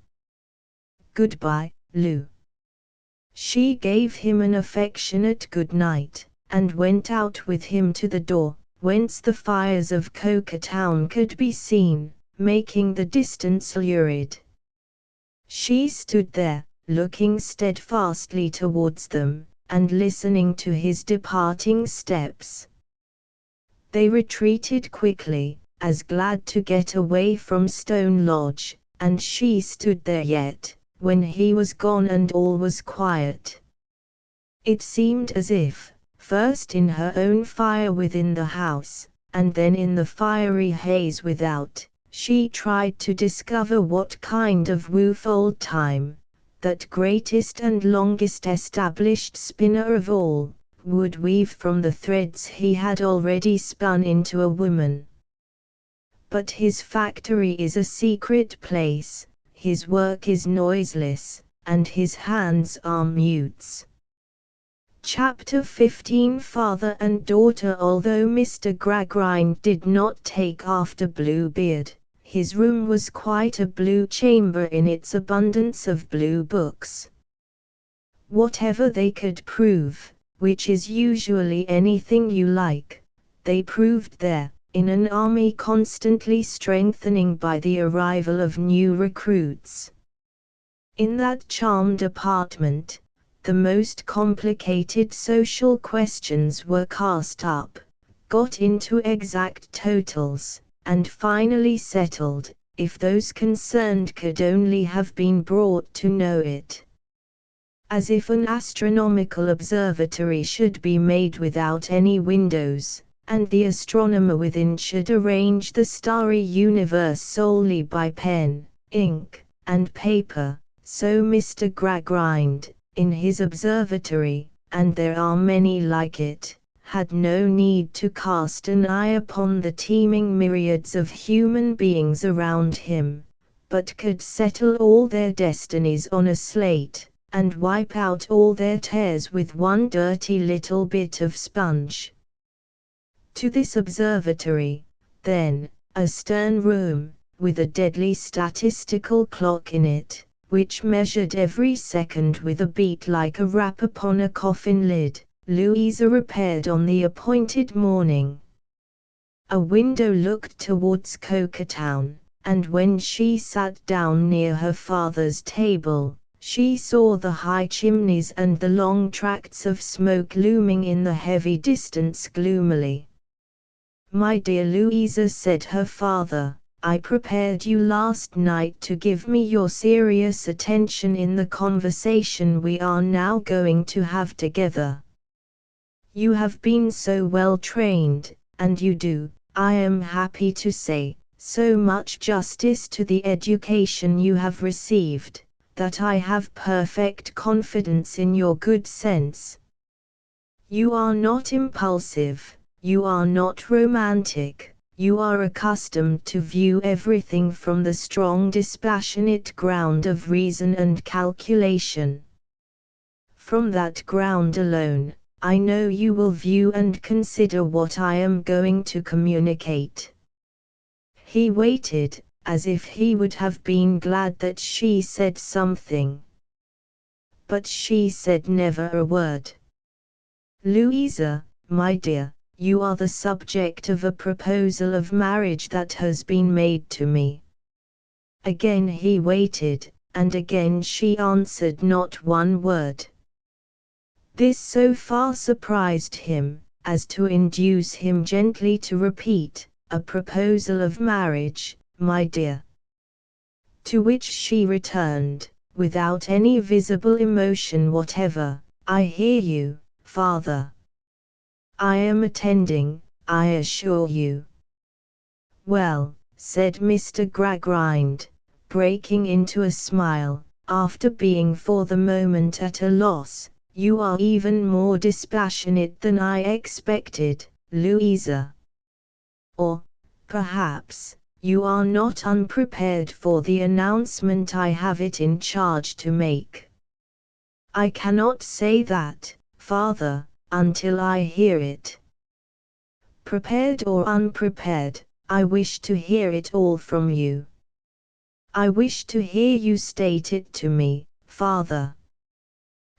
"Goodbye, Lou." She gave him an affectionate good night, and went out with him to the door, whence the fires of Coketown could be seen, making the distance lurid. She stood there, looking steadfastly towards them, and listening to his departing steps. They retreated quickly, as glad to get away from Stone Lodge, and she stood there yet, when he was gone and all was quiet. It seemed as if, first in her own fire within the house, and then in the fiery haze without, she tried to discover what kind of woof old Time, that greatest and longest established spinner of all, would weave from the threads he had already spun into a woman. But his factory is a secret place, his work is noiseless, and his hands are mutes. Chapter 15. Father and daughter. Although Mr. Gradgrind did not take after Bluebeard, his room was quite a blue chamber in its abundance of blue books. Whatever they could prove, which is usually anything you like, they proved there, in an army constantly strengthening by the arrival of new recruits. In that charmed apartment, the most complicated social questions were cast up, got into exact totals, and finally settled, if those concerned could only have been brought to know it. As if an astronomical observatory should be made without any windows, and the astronomer within should arrange the starry universe solely by pen, ink, and paper, so Mr. Gradgrind, in his observatory, and there are many like it, had no need to cast an eye upon the teeming myriads of human beings around him, but could settle all their destinies on a slate, and wipe out all their tears with one dirty little bit of sponge. To this observatory, then, a stern room, with a deadly statistical clock in it, which measured every second with a beat like a rap upon a coffin lid, Louisa repaired on the appointed morning. A window looked towards Coketown, and when she sat down near her father's table, she saw the high chimneys and the long tracts of smoke looming in the heavy distance gloomily. "My dear Louisa," said her father, I prepared you last night to give me your serious attention in the conversation we are now going to have together. You have been so well trained, and you do, I am happy to say, so much justice to the education you have received, that I have perfect confidence in your good sense. You are not impulsive, you are not romantic, you are accustomed to view everything from the strong dispassionate ground of reason and calculation. From that ground alone, I know you will view and consider what I am going to communicate. He waited, as if he would have been glad that she said something. But she said never a word. Louisa, my dear, you are the subject of a proposal of marriage that has been made to me. Again he waited, and again she answered not one word. This so far surprised him, as to induce him gently to repeat, a proposal of marriage, my dear. To which she returned, without any visible emotion whatever, I hear you, father. I am attending, I assure you. Well, said Mr. Gradgrind, breaking into a smile, after being for the moment at a loss, you are even more dispassionate than I expected, Louisa. Or, perhaps, you are not unprepared for the announcement I have it in charge to make. I cannot say that, father, until I hear it. Prepared or unprepared, I wish to hear it all from you. I wish to hear you state it to me, father.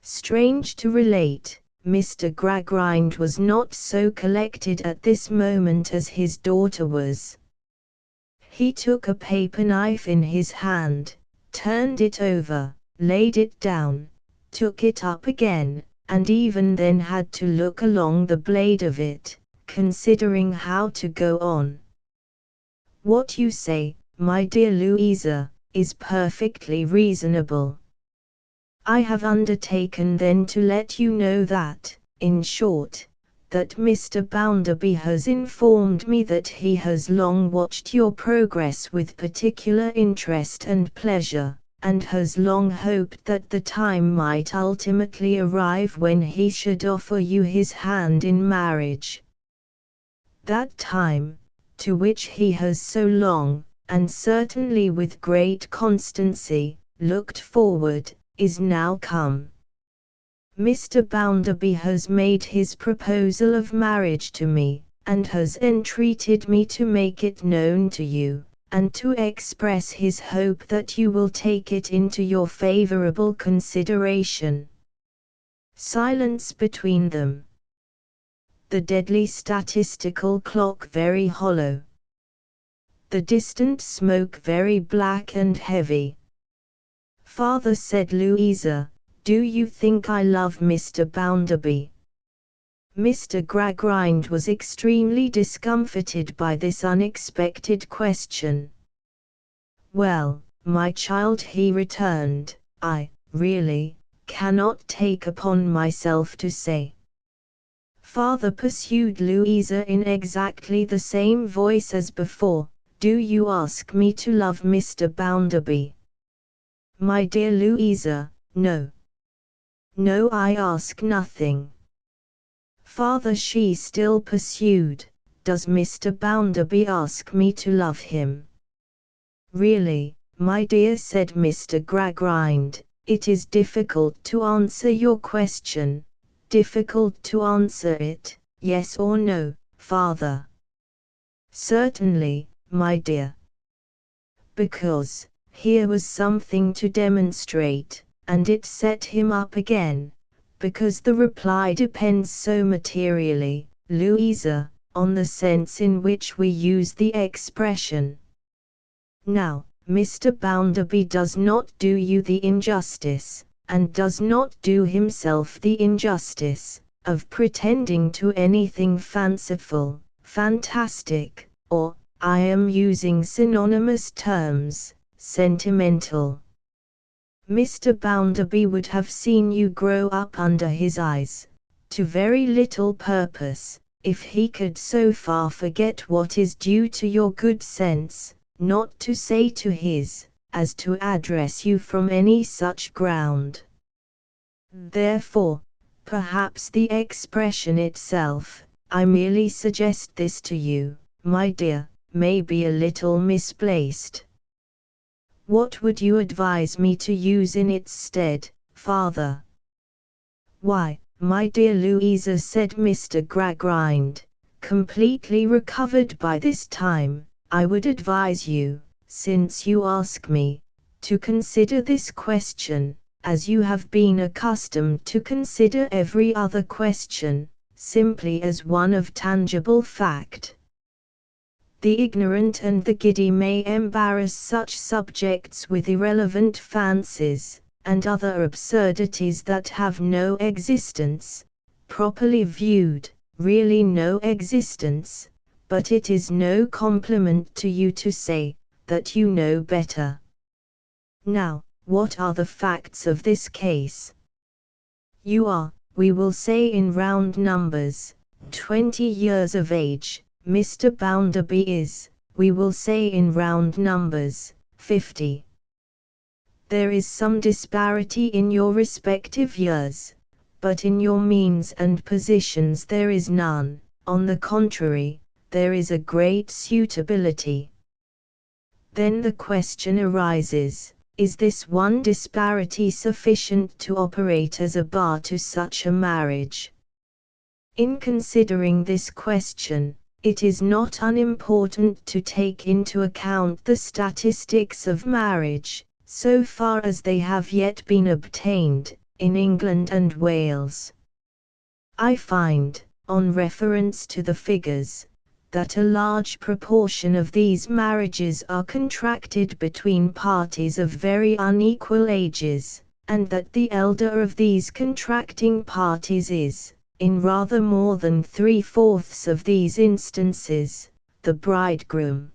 Strange to relate, Mr. Gradgrind was not so collected at this moment as his daughter was. He took a paper knife in his hand, turned it over, laid it down, took it up again, and even then had to look along the blade of it, considering how to go on. What you say, my dear Louisa, is perfectly reasonable. I have undertaken then to let you know that, in short, that Mr. Bounderby has informed me that he has long watched your progress with particular interest and pleasure, and has long hoped that the time might ultimately arrive when he should offer you his hand in marriage. That time, to which he has so long, and certainly with great constancy, looked forward, is now come. Mr. Bounderby has made his proposal of marriage to me, and has entreated me to make it known to you, and to express his hope that you will take it into your favorable consideration. Silence between them. The deadly statistical clock very hollow. The distant smoke very black and heavy. Father, said Louisa, do you think I love Mr. Bounderby? Mr. Gradgrind was extremely discomfited by this unexpected question. Well, my child, he returned, I, really, cannot take upon myself to say. Father, pursued Louisa in exactly the same voice as before, do you ask me to love Mr. Bounderby? My dear Louisa, no. No, I ask nothing. Father, she still pursued, does Mr. Bounderby ask me to love him? Really, my dear, said Mr. Gradgrind, it is difficult to answer your question, difficult to answer it, yes or no, father. Certainly, my dear. Because, here was something to demonstrate, and it set him up again, because the reply depends so materially, Louisa, on the sense in which we use the expression. Now, Mr. Bounderby does not do you the injustice, and does not do himself the injustice, of pretending to anything fanciful, fantastic, or, I am using synonymous terms, sentimental. Mr. Bounderby would have seen you grow up under his eyes, to very little purpose, if he could so far forget what is due to your good sense, not to say to his, as to address you from any such ground. Therefore, perhaps the expression itself, I merely suggest this to you, my dear, may be a little misplaced. What would you advise me to use in its stead, father? Why, my dear Louisa, said Mr. Gradgrind, completely recovered by this time, I would advise you, since you ask me, to consider this question, as you have been accustomed to consider every other question, simply as one of tangible fact. The ignorant and the giddy may embarrass such subjects with irrelevant fancies, and other absurdities that have no existence, properly viewed, really no existence, but it is no compliment to you to say, that you know better. Now, what are the facts of this case? You are, we will say in round numbers, 20 years of age. Mr. Bounderby is, we will say in round numbers, 50. There is some disparity in your respective years, but in your means and positions there is none. On the contrary, there is a great suitability. Then the question arises, is this one disparity sufficient to operate as a bar to such a marriage? In considering this question, it is not unimportant to take into account the statistics of marriage, so far as they have yet been obtained, in England and Wales. I find, on reference to the figures, that a large proportion of these marriages are contracted between parties of very unequal ages, and that the elder of these contracting parties is, in rather more than 3/4 of these instances, the bridegroom.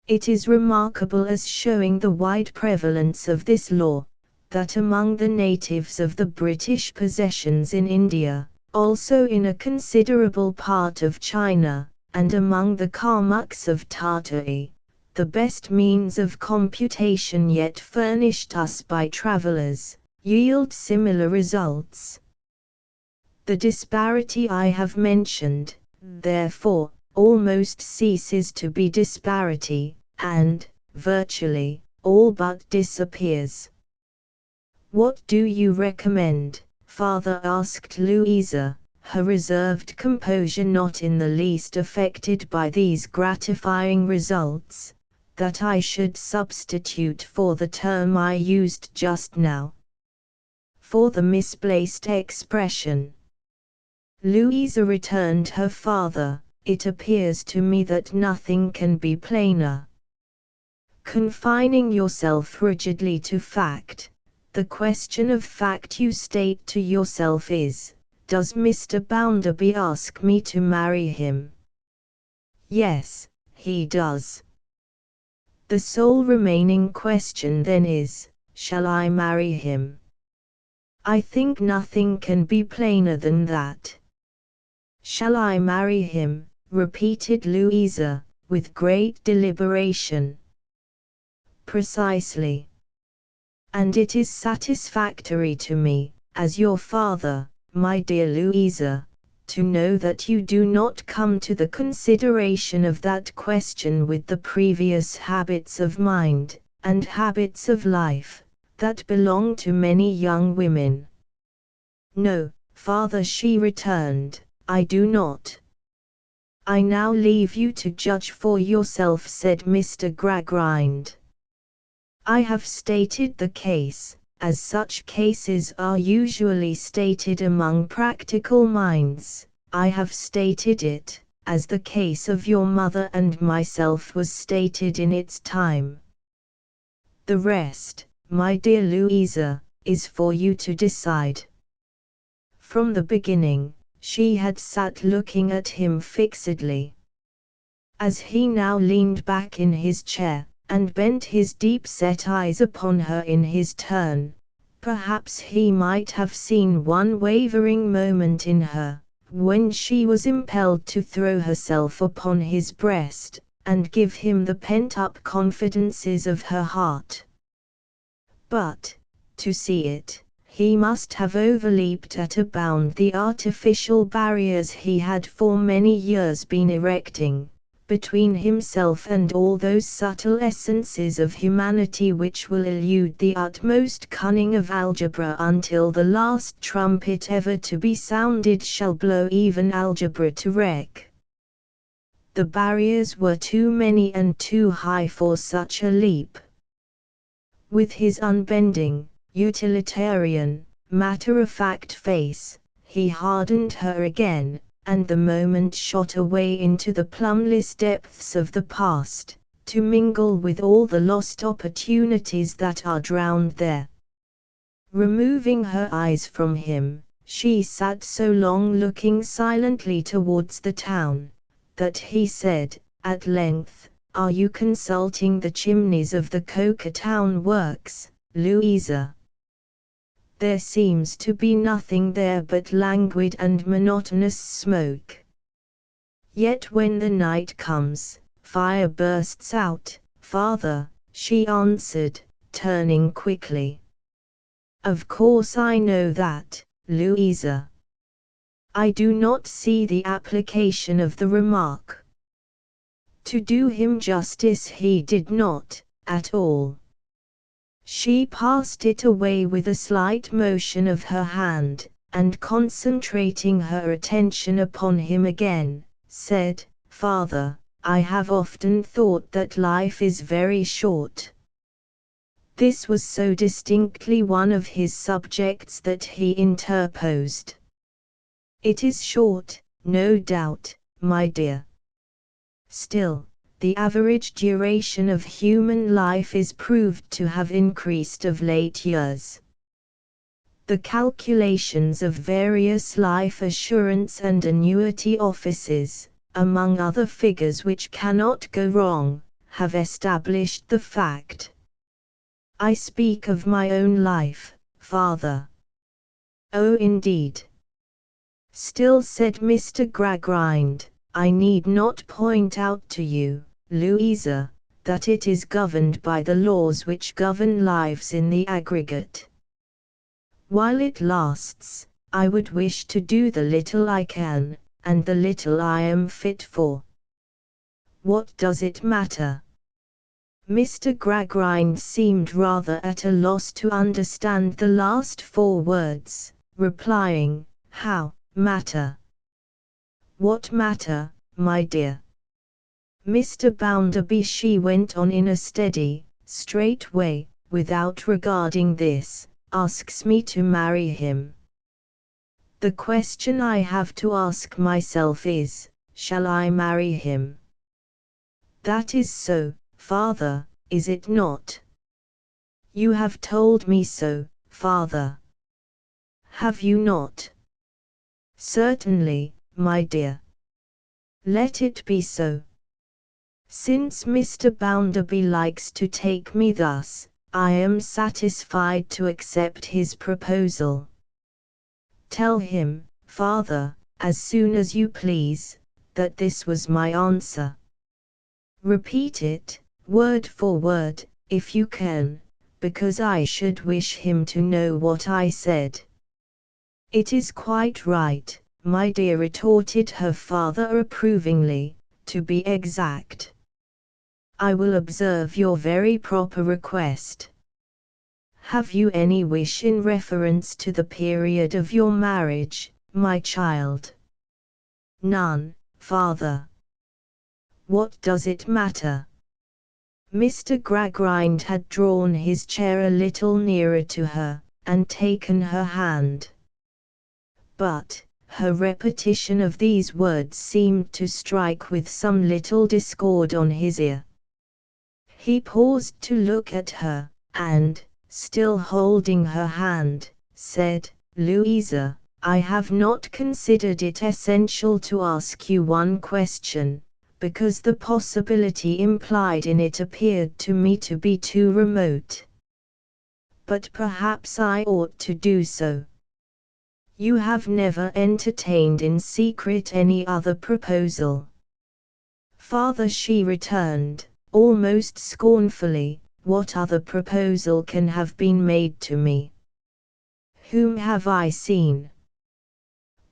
It is remarkable as showing the wide prevalence of this law, that among the natives of the British possessions in India, also in a considerable part of China, and among the Kalmucks of Tartary, the best means of computation yet furnished us by travellers, yield similar results. The disparity I have mentioned, therefore, almost ceases to be disparity, and, virtually, all but disappears. What do you recommend, father? Asked Louisa, her reserved composure not in the least affected by these gratifying results, that I should substitute for the term I used just now. For the misplaced expression. Louisa, returned her father, it appears to me that nothing can be plainer. Confining yourself rigidly to fact, the question of fact you state to yourself is, does Mr. Bounderby ask me to marry him? Yes, he does. The sole remaining question then is, shall I marry him? I think nothing can be plainer than that. Shall I marry him? Repeated Louisa, with great deliberation. Precisely. And it is satisfactory to me, as your father, my dear Louisa, to know that you do not come to the consideration of that question with the previous habits of mind, and habits of life, that belong to many young women. No, father, she returned, I do not. I now leave you to judge for yourself, said Mr. Gradgrind. I have stated the case, as such cases are usually stated among practical minds. I have stated it, as the case of your mother and myself was stated in its time. The rest, my dear Louisa, is for you to decide. From the beginning, she had sat looking at him fixedly. As he now leaned back in his chair, and bent his deep-set eyes upon her in his turn, perhaps he might have seen one wavering moment in her, when she was impelled to throw herself upon his breast, and give him the pent-up confidences of her heart. But, to see it, he must have overleaped at a bound the artificial barriers he had for many years been erecting between himself and all those subtle essences of humanity which will elude the utmost cunning of algebra until the last trumpet ever to be sounded shall blow even algebra to wreck. The barriers were too many and too high for such a leap. With his unbending, utilitarian, matter-of-fact face, he hardened her again, and the moment shot away into the plumbless depths of the past, to mingle with all the lost opportunities that are drowned there. Removing her eyes from him, she sat so long looking silently towards the town, that he said, at length, "Are you consulting the chimneys of the Coca-Town works, Louisa? There seems to be nothing there but languid and monotonous smoke. Yet when the night comes, fire bursts out, father," she answered, turning quickly. "Of course I know that, Louisa." I do not see the application of the remark. To do him justice, he did not, at all. She passed it away with a slight motion of her hand, and concentrating her attention upon him again, said, "Father, I have often thought that life is very short." This was so distinctly one of his subjects that he interposed. "It is short, no doubt, my dear. Still, the average duration of human life is proved to have increased of late years. The calculations of various life assurance and annuity offices, among other figures which cannot go wrong, have established the fact. I speak of my own life, father." "Oh, indeed." Still said Mr. Gradgrind, "I need not point out to you, Louisa, that it is governed by the laws which govern lives in the aggregate. While it lasts, I would wish to do the little I can, and the little I am fit for. What does it matter?" Mr. Gradgrind seemed rather at a loss to understand the last 4 words, replying, "How matter? What matter, my dear?" "Mr. Bounderby," she went on in a steady, straight way, without regarding this, "asks me to marry him. The question I have to ask myself is, shall I marry him? That is so, father, is it not? You have told me so, father. Have you not?" "Certainly, my dear." "Let it be so. Since Mr. Bounderby likes to take me thus, I am satisfied to accept his proposal. Tell him, father, as soon as you please, that this was my answer. Repeat it, word for word, if you can, because I should wish him to know what I said." "It is quite right, my dear," retorted her father approvingly, "to be exact. I will observe your very proper request. Have you any wish in reference to the period of your marriage, my child?" "None, father." "What does it matter?" Mr. Gradgrind had drawn his chair a little nearer to her, and taken her hand. But, her repetition of these words seemed to strike with some little discord on his ear. He paused to look at her, and, still holding her hand, said, "Louisa, I have not considered it essential to ask you one question, because the possibility implied in it appeared to me to be too remote. But perhaps I ought to do so. You have never entertained in secret any other proposal. Father, she returned, almost scornfully, what other proposal can have been made to me? Whom have I seen?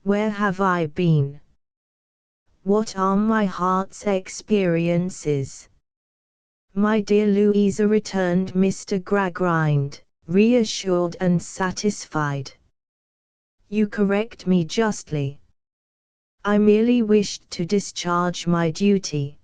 Where have I been? What are my heart's experiences? My dear Louisa, returned Mr. Gradgrind, reassured and satisfied. You correct me justly. I merely wished to discharge my duty.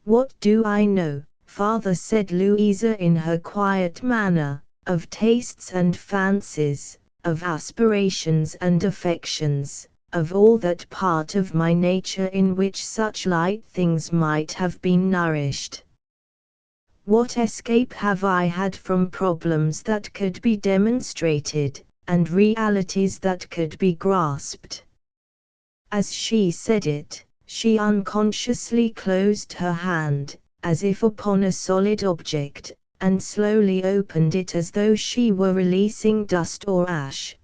What do I know, Father, said Louisa in her quiet manner, of tastes and fancies, of aspirations and affections, of all that part of my nature in which such light things might have been nourished? What escape have I had from problems that could be demonstrated, and realities that could be grasped? As she said it, she unconsciously closed her hand, as if upon a solid object, and slowly opened it as though she were releasing dust or ash.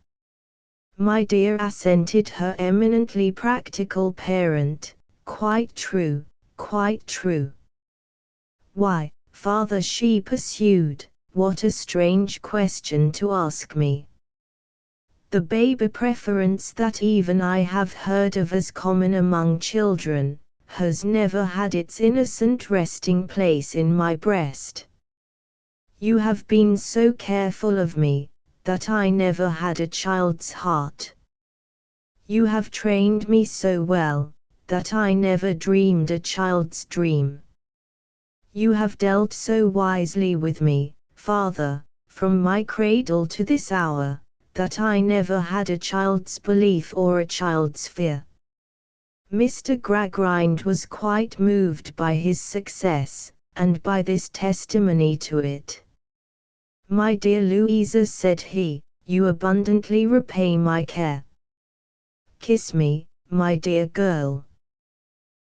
My dear, assented her eminently practical parent, quite true, quite true. Why, Father, she pursued, what a strange question to ask me. The baby preference that even I have heard of as common among children, has never had its innocent resting place in my breast. You have been so careful of me, that I never had a child's heart. You have trained me so well, that I never dreamed a child's dream. You have dealt so wisely with me, Father, from my cradle to this hour, that I never had a child's belief or a child's fear. Mr. Gradgrind was quite moved by his success, and by this testimony to it. My dear Louisa, said he, you abundantly repay my care. Kiss me, my dear girl.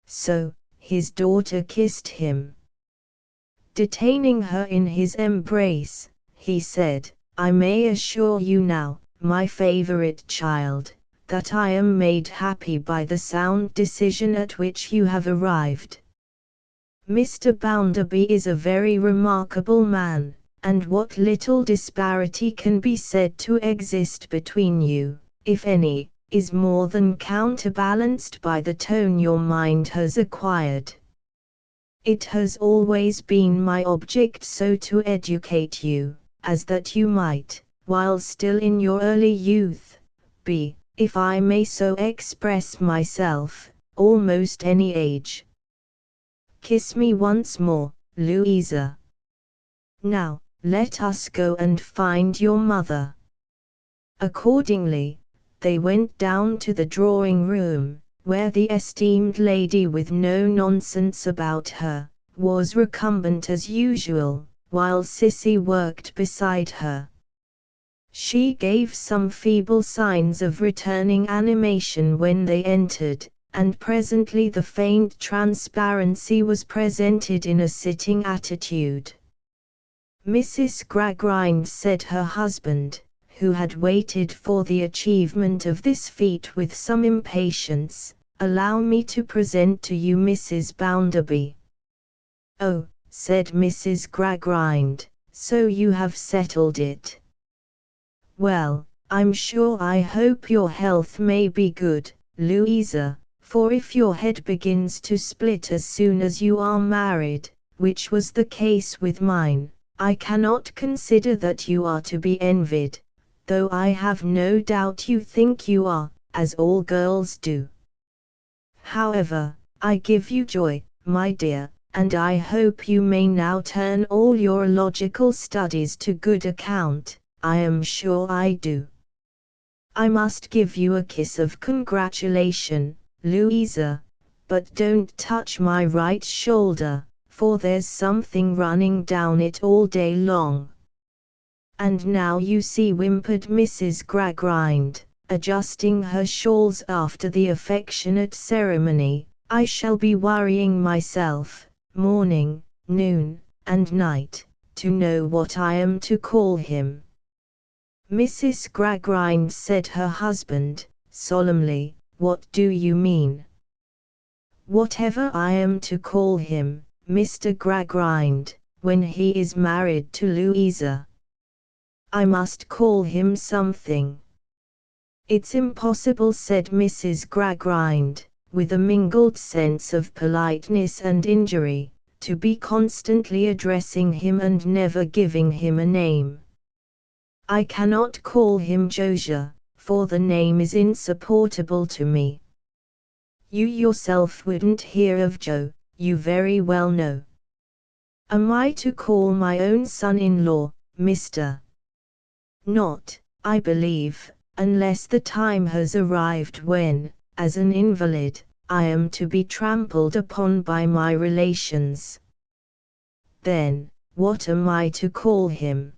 So, his daughter kissed him. Detaining her in his embrace, he said, I may assure you now, my favorite child, that I am made happy by the sound decision at which you have arrived. Mr. Bounderby is a very remarkable man, and what little disparity can be said to exist between you, if any, is more than counterbalanced by the tone your mind has acquired. It has always been my object so to educate you, as that you might, while still in your early youth, be, if I may so express myself, almost any age. Kiss me once more, Louisa. Now, let us go and find your mother. Accordingly, they went down to the drawing-room, where the esteemed lady, with no nonsense about her, was recumbent as usual, while Sissy worked beside her. She gave some feeble signs of returning animation when they entered, and presently the faint transparency was presented in a sitting attitude. Mrs. Gradgrind, said her husband, who had waited for the achievement of this feat with some impatience, allow me to present to you Mrs. Bounderby. Oh, said Mrs. Gradgrind, so you have settled it. Well, I'm sure I hope your health may be good, Louisa, for if your head begins to split as soon as you are married, which was the case with mine, I cannot consider that you are to be envied, though I have no doubt you think you are, as all girls do. However, I give you joy, my dear, and I hope you may now turn all your logical studies to good account. I am sure I do. I must give you a kiss of congratulation, Louisa, but don't touch my right shoulder, for there's something running down it all day long. And now you see, whimpered Mrs. Gradgrind, adjusting her shawls after the affectionate ceremony, I shall be worrying myself, morning, noon, and night, to know what I am to call him. Mrs. Gradgrind, said her husband, solemnly, what do you mean? Whatever I am to call him, Mr. Gradgrind, when he is married to Louisa. I must call him something. It's impossible, said Mrs. Gradgrind, with a mingled sense of politeness and injury, to be constantly addressing him and never giving him a name. I cannot call him Josiah, for the name is insupportable to me. You yourself wouldn't hear of Joe, you very well know. Am I to call my own son-in-law, Mr.? Not, I believe, unless the time has arrived when, as an invalid, I am to be trampled upon by my relations. Then, what am I to call him?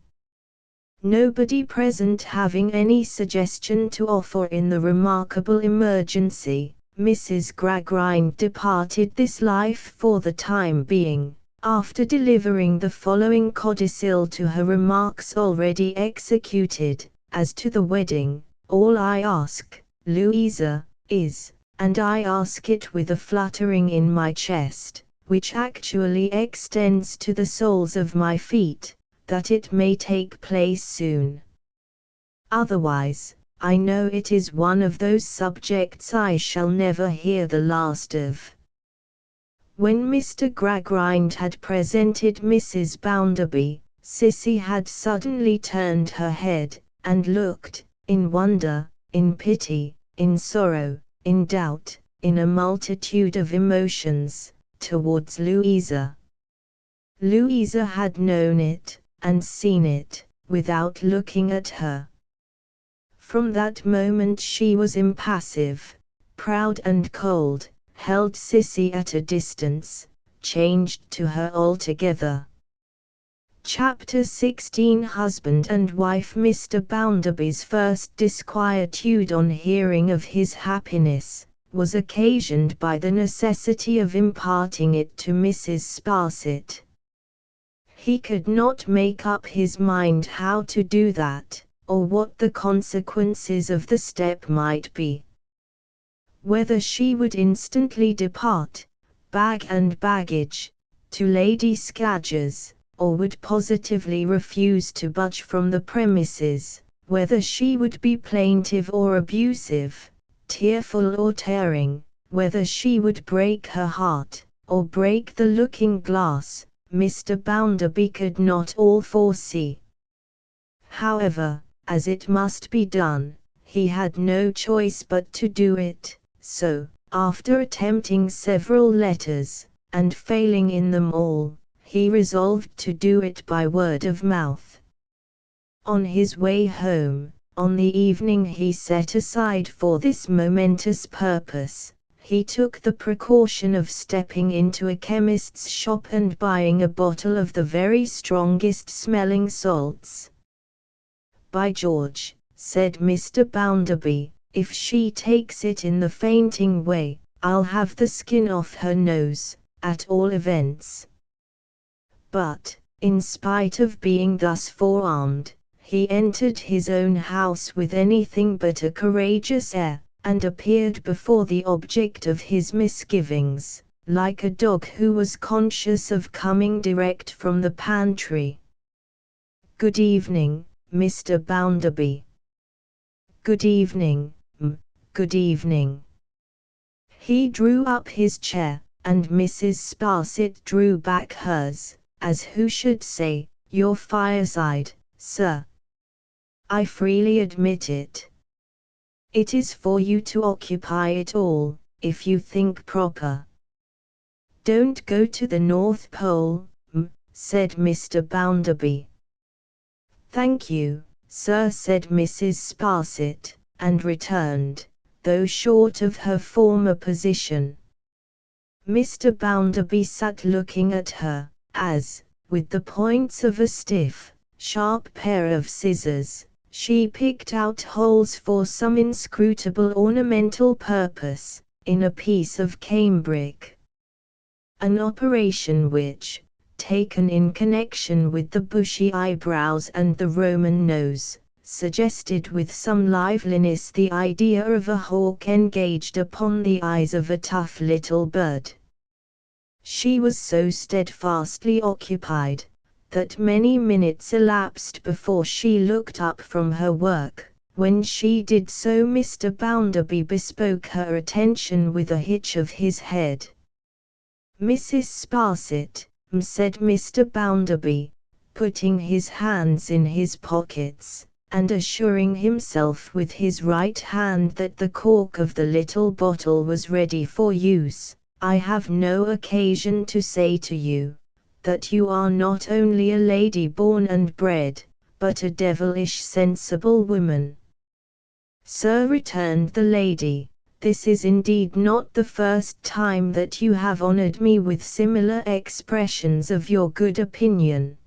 Nobody present having any suggestion to offer in the remarkable emergency, Mrs. Gradgrind departed this life for the time being, after delivering the following codicil to her remarks already executed, as to the wedding, all I ask, Louisa, is, and I ask it with a fluttering in my chest, which actually extends to the soles of my feet, that it may take place soon. Otherwise, I know it is one of those subjects I shall never hear the last of. When Mr. Gradgrind had presented Mrs. Bounderby, Sissy had suddenly turned her head, and looked, in wonder, in pity, in sorrow, in doubt, in a multitude of emotions, towards Louisa. Louisa had known it, and seen it, without looking at her. From that moment she was impassive, proud and cold, held Sissy at a distance, changed to her altogether. Chapter 16. Husband and wife. Mr. Bounderby's first disquietude on hearing of his happiness, was occasioned by the necessity of imparting it to Mrs. Sparsit. He could not make up his mind how to do that, or what the consequences of the step might be. Whether she would instantly depart, bag and baggage, to Lady Scadger's, or would positively refuse to budge from the premises, whether she would be plaintive or abusive, tearful or tearing, whether she would break her heart, or break the looking-glass, Mr. Bounderby could not all foresee. However, as it must be done, he had no choice but to do it, so, after attempting several letters, and failing in them all, he resolved to do it by word of mouth. On his way home, on the evening he set aside for this momentous purpose, he took the precaution of stepping into a chemist's shop and buying a bottle of the very strongest smelling salts. By George, said Mr. Bounderby, if she takes it in the fainting way, I'll have the skin off her nose, at all events. But, in spite of being thus forearmed, he entered his own house with anything but a courageous air, and appeared before the object of his misgivings, like a dog who was conscious of coming direct from the pantry. Good evening, Mr. Bounderby. Good evening, good evening. He drew up his chair, and Mrs. Sparsit drew back hers, as who should say, your fireside, sir. I freely admit it. It is for you to occupy it all, if you think proper. Don't go to the North Pole, said Mr. Bounderby. Thank you, sir, said Mrs. Sparsit, and returned, though short of her former position. Mr. Bounderby sat looking at her, as, with the points of a stiff, sharp pair of scissors, she picked out holes for some inscrutable ornamental purpose, in a piece of cambric. An operation which, taken in connection with the bushy eyebrows and the Roman nose, suggested with some liveliness the idea of a hawk engaged upon the eyes of a tough little bird. She was so steadfastly occupied, that many minutes elapsed before she looked up from her work. When she did so, Mr. Bounderby bespoke her attention with a hitch of his head. "Mrs. Sparsit," said Mr. Bounderby, putting his hands in his pockets, and assuring himself with his right hand that the cork of the little bottle was ready for use, "I have no occasion to say to you, that you are not only a lady born and bred, but a devilish sensible woman." "Sir," returned the lady, "this is indeed not the first time that you have honoured me with similar expressions of your good opinion."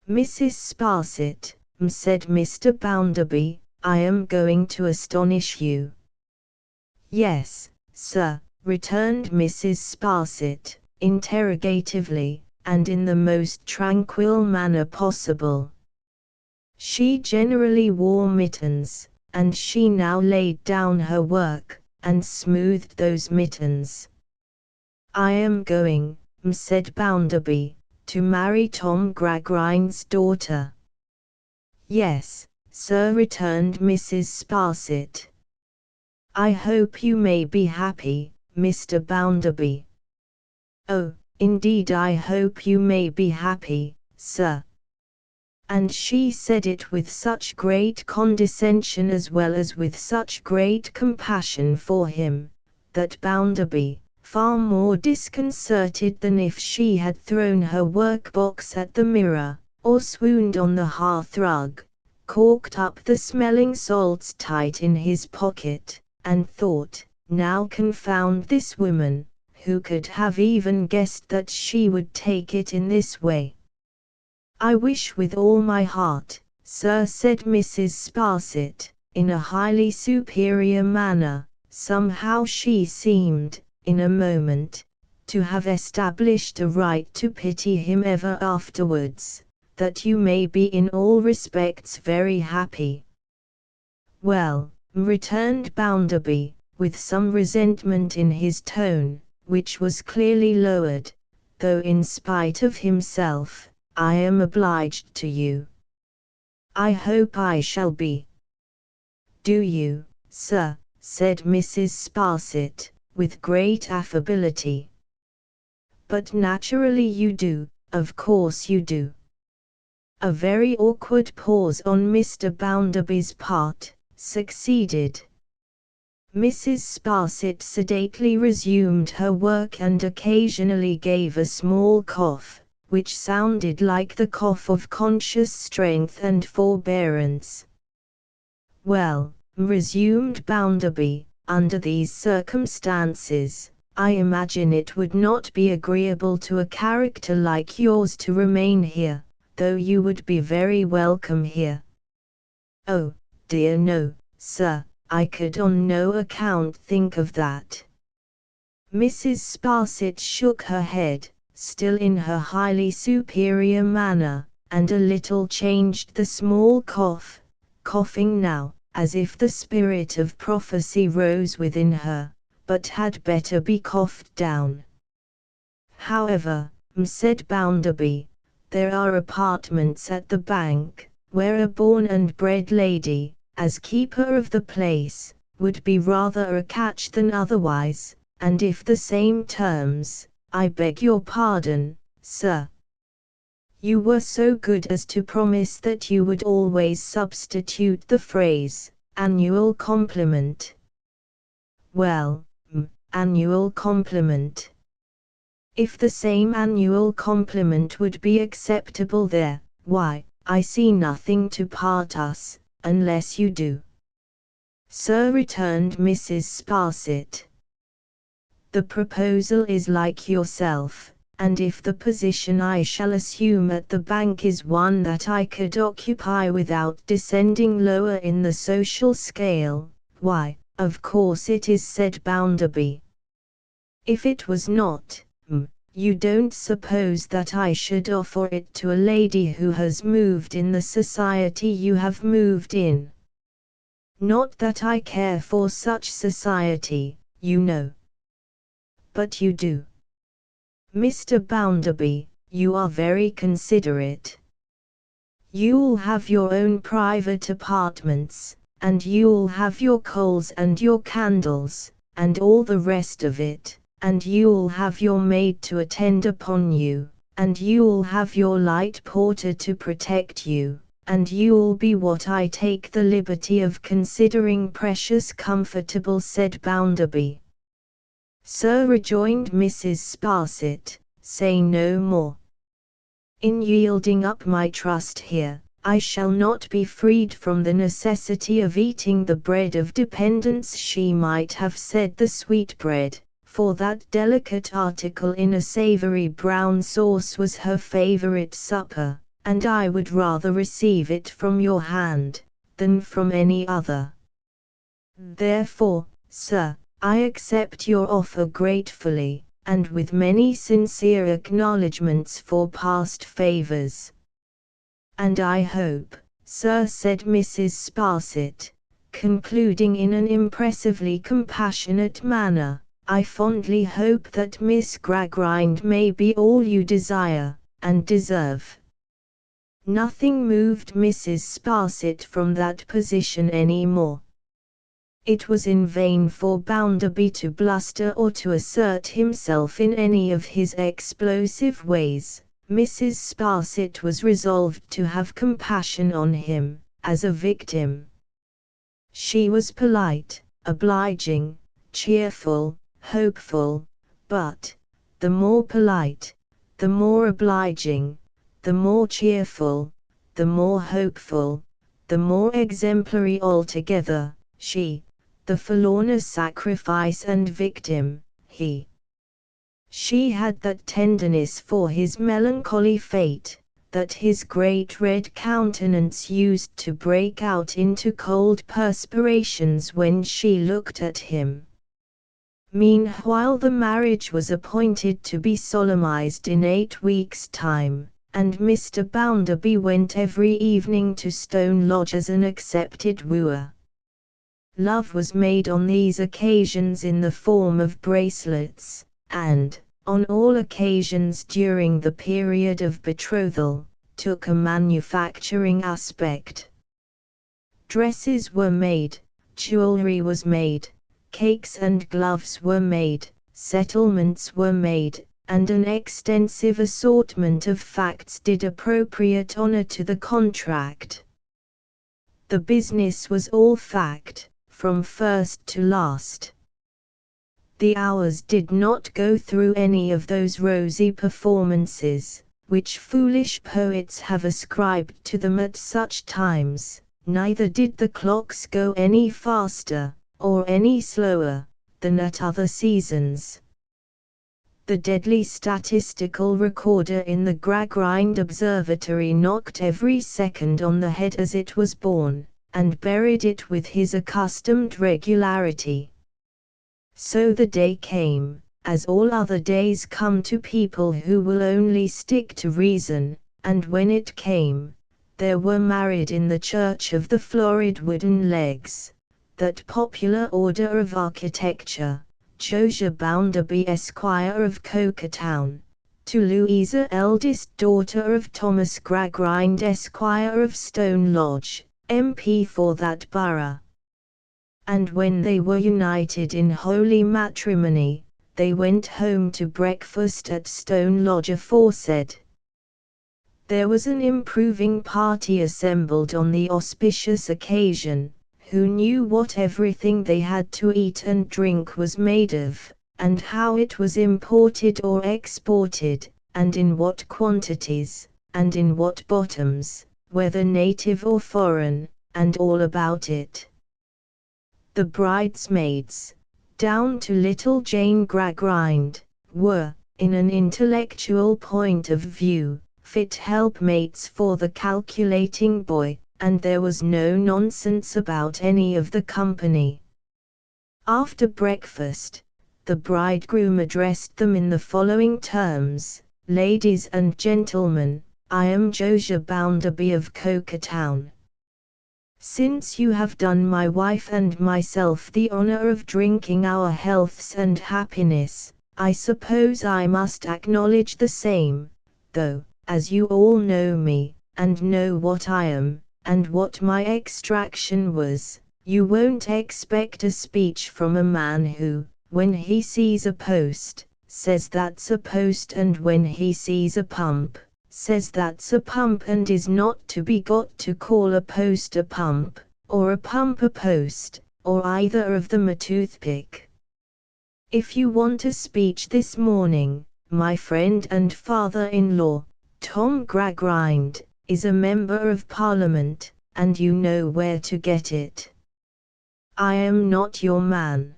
"Mrs. Sparsit," said Mr. Bounderby, "I am going to astonish you." "Yes, sir," returned Mrs. Sparsit, interrogatively, and in the most tranquil manner possible. She generally wore mittens, and she now laid down her work, and smoothed those mittens. "I am going," said Bounderby, "to marry Tom Gradgrind's daughter." "Yes, sir," returned Mrs. Sparsit. "I hope you may be happy, Mr. Bounderby." "Oh, indeed I hope you may be happy, sir." And she said it with such great condescension as well as with such great compassion for him, that Bounderby, far more disconcerted than if she had thrown her work-box at the mirror, or swooned on the hearth-rug, corked up the smelling salts tight in his pocket, and thought, "Now confound this woman, who could have even guessed that she would take it in this way?" "I wish with all my heart, sir," said Mrs. Sparsit, in a highly superior manner. Somehow she seemed, in a moment, to have established a right to pity him ever afterwards, "that you may be in all respects very happy." "Well," returned Bounderby, with some resentment in his tone, which was clearly lowered, though in spite of himself, "I am obliged to you." "I hope I shall be." "Do you, sir?" said Mrs. Sparsit, with great affability. "But naturally you do, of course you do." A very awkward pause on Mr. Bounderby's part succeeded. Mrs. Sparsit sedately resumed her work and occasionally gave a small cough, which sounded like the cough of conscious strength and forbearance. "Well," resumed Bounderby, "under these circumstances, I imagine it would not be agreeable to a character like yours to remain here, though you would be very welcome here." "Oh, dear no, sir, I could on no account think of that." Mrs. Sparsit shook her head, still in her highly superior manner, and a little changed the small cough, coughing now, as if the spirit of prophecy rose within her, but had better be coughed down. "However," said Bounderby, "there are apartments at the bank, where a born and bred lady, as keeper of the place, would be rather a catch than otherwise, and if the same terms, I beg your pardon, sir. You were so good as to promise that you would always substitute the phrase, annual compliment." "Well, annual compliment. If the same annual compliment would be acceptable there, why, I see nothing to part us, unless you do." "Sir," returned Mrs. Sparsit, "the proposal is like yourself, and if the position I shall assume at the bank is one that I could occupy without descending lower in the social scale, why, Of course it is, said Bounderby. If it was not, you don't suppose that I should offer it to a lady who has moved in the society you have moved in. Not that I care for such society, you know. But you do. Mr. Bounderby, you are very considerate. You'll have your own private apartments, and you'll have your coals and your candles, and all the rest of it, and you'll have your maid to attend upon you, and you'll have your light porter to protect you, and you'll be what I take the liberty of considering precious comfortable, said Bounderby. Sir, rejoined Mrs. Sparsit, say no more. In yielding up my trust here, I shall not be freed from the necessity of eating the bread of dependence. She might have said the sweetbread, for that delicate article in a savoury brown sauce was her favourite supper, and I would rather receive it from your hand, than from any other. Therefore, sir, I accept your offer gratefully, and with many sincere acknowledgments for past favours. And I hope, sir, said Mrs. Sparsit, concluding in an impressively compassionate manner, I fondly hope that Miss Gradgrind may be all you desire, and deserve. Nothing moved Mrs. Sparsit from that position any more. It was in vain for Bounderby to bluster or to assert himself in any of his explosive ways. Mrs. Sparsit was resolved to have compassion on him, as a victim. She was polite, obliging, cheerful, hopeful, but, the more polite, the more obliging, the more cheerful, the more hopeful, the more exemplary altogether, she, the forlorner sacrifice and victim, he. She had that tenderness for his melancholy fate, that his great red countenance used to break out into cold perspirations when she looked at him. Meanwhile the marriage was appointed to be solemnized in 8 weeks' time, and Mr. Bounderby went every evening to Stone Lodge as an accepted wooer. Love was made on these occasions in the form of bracelets, and, on all occasions during the period of betrothal, took a manufacturing aspect. Dresses were made, jewelry was made, cakes and gloves were made, settlements were made, and an extensive assortment of facts did appropriate honor to the contract. The business was all fact, from first to last. The hours did not go through any of those rosy performances, which foolish poets have ascribed to them at such times, neither did the clocks go any faster, or any slower, than at other seasons. The deadly statistical recorder in the Gradgrind Observatory knocked every second on the head as it was born, and buried it with his accustomed regularity. So the day came, as all other days come to people who will only stick to reason, and when it came, there were married in the church of the florid wooden legs, that popular order of architecture, Josiah Bounderby Esquire of Cokertown, to Louisa eldest daughter of Thomas Gradgrind Esquire of Stone Lodge, MP for that borough. And when they were united in holy matrimony, they went home to breakfast at Stone Lodge aforesaid. There was an improving party assembled on the auspicious occasion, who knew what everything they had to eat and drink was made of, and how it was imported or exported, and in what quantities, and in what bottoms, whether native or foreign, and all about it. The bridesmaids, down to little Jane Gradgrind, were, in an intellectual point of view, fit helpmates for the calculating boy, and there was no nonsense about any of the company. After breakfast, the bridegroom addressed them in the following terms: "Ladies and gentlemen, I am Josiah Bounderby of Coketown. Since you have done my wife and myself the honor of drinking our healths and happiness, I suppose I must acknowledge the same, though, as you all know me, and know what I am, and what my extraction was, you won't expect a speech from a man who, when he sees a post, says that's a post, and when he sees a pump, says that's a pump, and is not to be got to call a post a pump, or a pump a post, or either of them a toothpick. If you want a speech this morning, my friend and father-in-law, Tom Gradgrind, is a member of Parliament, and you know where to get it. I am not your man.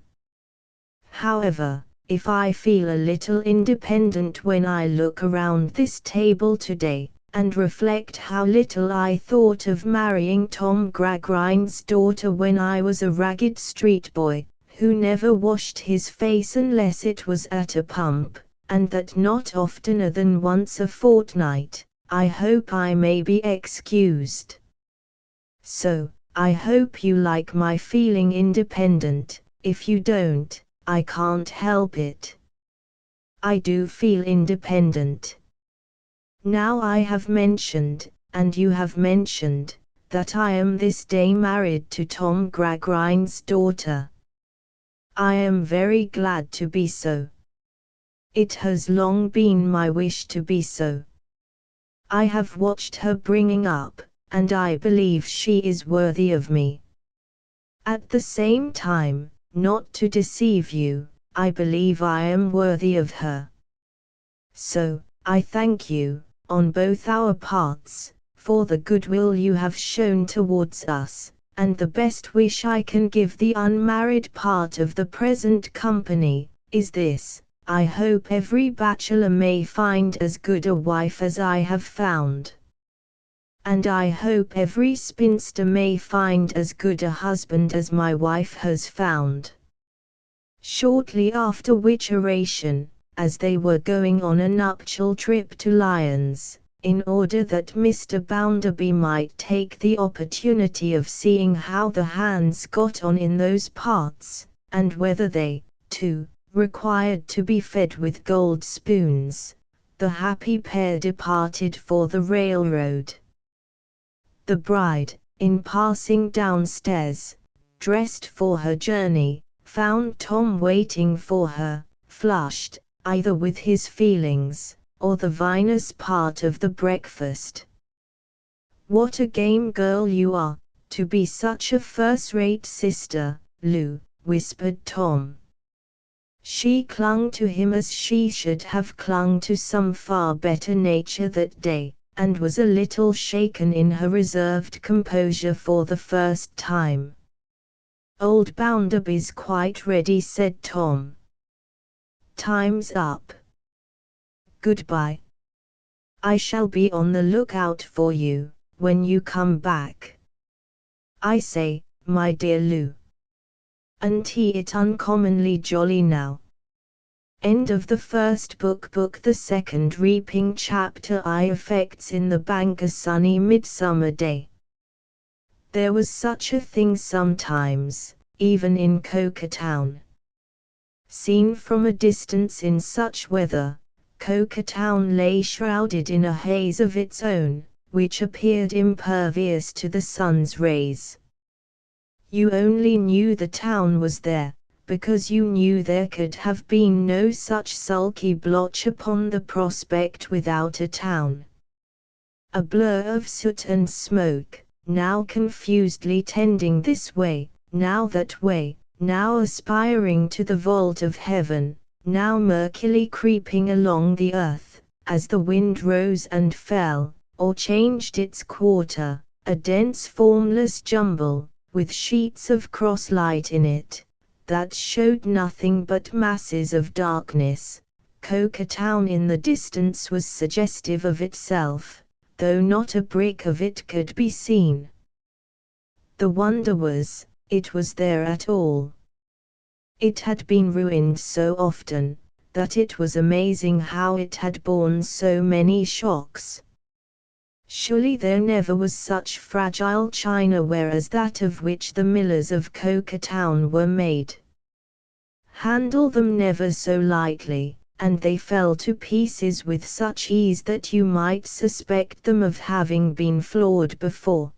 However, if I feel a little independent when I look around this table today, and reflect how little I thought of marrying Tom Gradgrind's daughter when I was a ragged street boy, who never washed his face unless it was at a pump, and that not oftener than once a fortnight, I hope I may be excused. So, I hope you like my feeling independent. If you don't, I can't help it. I do feel independent. Now I have mentioned, and you have mentioned, that I am this day married to Tom Gradgrind's daughter. I am very glad to be so. It has long been my wish to be so. I have watched her bringing up, and I believe she is worthy of me. At the same time, not to deceive you, I believe I am worthy of her. So, I thank you, on both our parts, for the goodwill you have shown towards us, and the best wish I can give the unmarried part of the present company, is this: I hope every bachelor may find as good a wife as I have found. And I hope every spinster may find as good a husband as my wife has found. Shortly after which oration, as they were going on a nuptial trip to Lyons, in order that Mr. Bounderby might take the opportunity of seeing how the hands got on in those parts, and whether they, too, required to be fed with gold spoons, the happy pair departed for the railroad. The bride, in passing downstairs, dressed for her journey, found Tom waiting for her, flushed, either with his feelings, or the vinous part of the breakfast. "What a game girl you are, to be such a first-rate sister, Lou," whispered Tom. She clung to him as she should have clung to some far better nature that day, and was a little shaken in her reserved composure for the first time. "Old Bounderby's quite ready," said Tom. "Time's up. Goodbye. I shall be on the lookout for you, when you come back. I say, my dear Lou. Auntie it uncommonly jolly now." End of the first book. Book the second. Reaping. Chapter I. Effects in the bank. A sunny midsummer day. There was such a thing sometimes, even in Coketown. Seen from a distance in such weather, Coketown lay shrouded in a haze of its own, which appeared impervious to the sun's rays. You only knew the town was there, because you knew there could have been no such sulky blotch upon the prospect without a town. A blur of soot and smoke, now confusedly tending this way, now that way, now aspiring to the vault of heaven, now murkily creeping along the earth, as the wind rose and fell, or changed its quarter, a dense formless jumble, with sheets of cross-light in it, that showed nothing but masses of darkness. Coketown in the distance was suggestive of itself, though not a brick of it could be seen. The wonder was, it was there at all. It had been ruined so often, that it was amazing how it had borne so many shocks. Surely there never was such fragile chinaware as that of which the millers of Coketown were made. Handle them never so lightly, and they fell to pieces with such ease that you might suspect them of having been flawed before.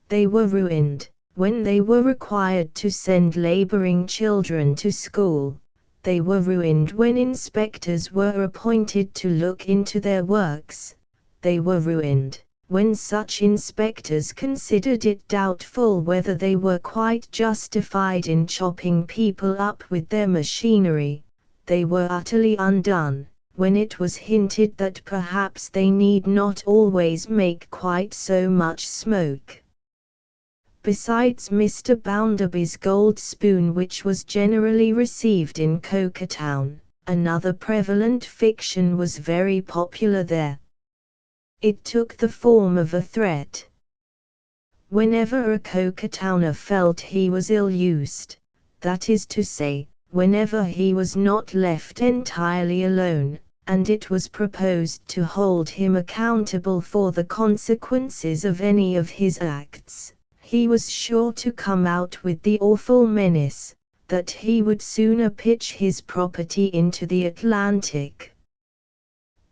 They were ruined when they were required to send laboring children to school. They were ruined when inspectors were appointed to look into their works. They were ruined when such inspectors considered it doubtful whether they were quite justified in chopping people up with their machinery. They were utterly undone when it was hinted that perhaps they need not always make quite so much smoke. Besides Mr. Bounderby's gold spoon, which was generally received in Coketown, another prevalent fiction was very popular there. It took the form of a threat. Whenever a Coketowner felt he was ill-used, that is to say, whenever he was not left entirely alone, and it was proposed to hold him accountable for the consequences of any of his acts, he was sure to come out with the awful menace that he would sooner pitch his property into the Atlantic.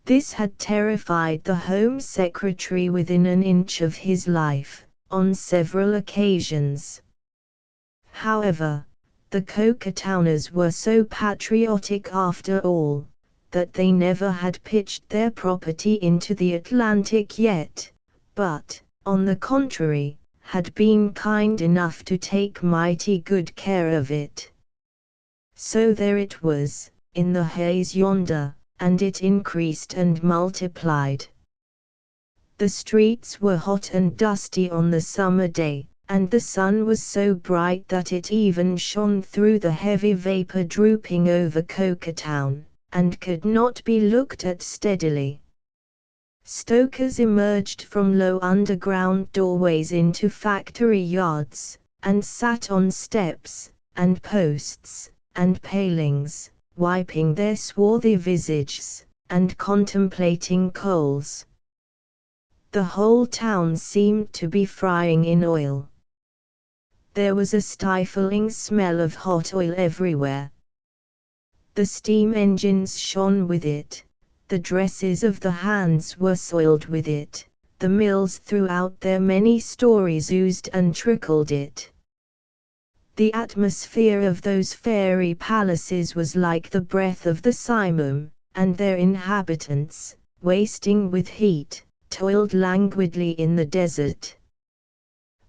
This had terrified the Home Secretary within an inch of his life, on several occasions. However, the Coketowners were so patriotic after all, that they never had pitched their property into the Atlantic yet, but, on the contrary, had been kind enough to take mighty good care of it. So there it was, in the haze yonder, and it increased and multiplied. The streets were hot and dusty on the summer day, and the sun was so bright that it even shone through the heavy vapor drooping over Coketown, and could not be looked at steadily. Stokers emerged from low underground doorways into factory yards, and sat on steps, and posts, and palings, wiping their swarthy visages, and contemplating coals. The whole town seemed to be frying in oil. There was a stifling smell of hot oil everywhere. The steam engines shone with it. The dresses of the hands were soiled with it, the mills throughout their many stories oozed and trickled it. The atmosphere of those fairy palaces was like the breath of the simoom, and their inhabitants, wasting with heat, toiled languidly in the desert.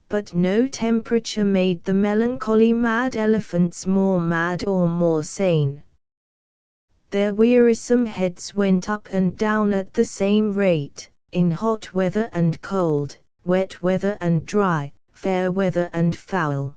But no temperature made the melancholy mad elephants more mad or more sane. Their wearisome heads went up and down at the same rate, in hot weather and cold, wet weather and dry, fair weather and foul.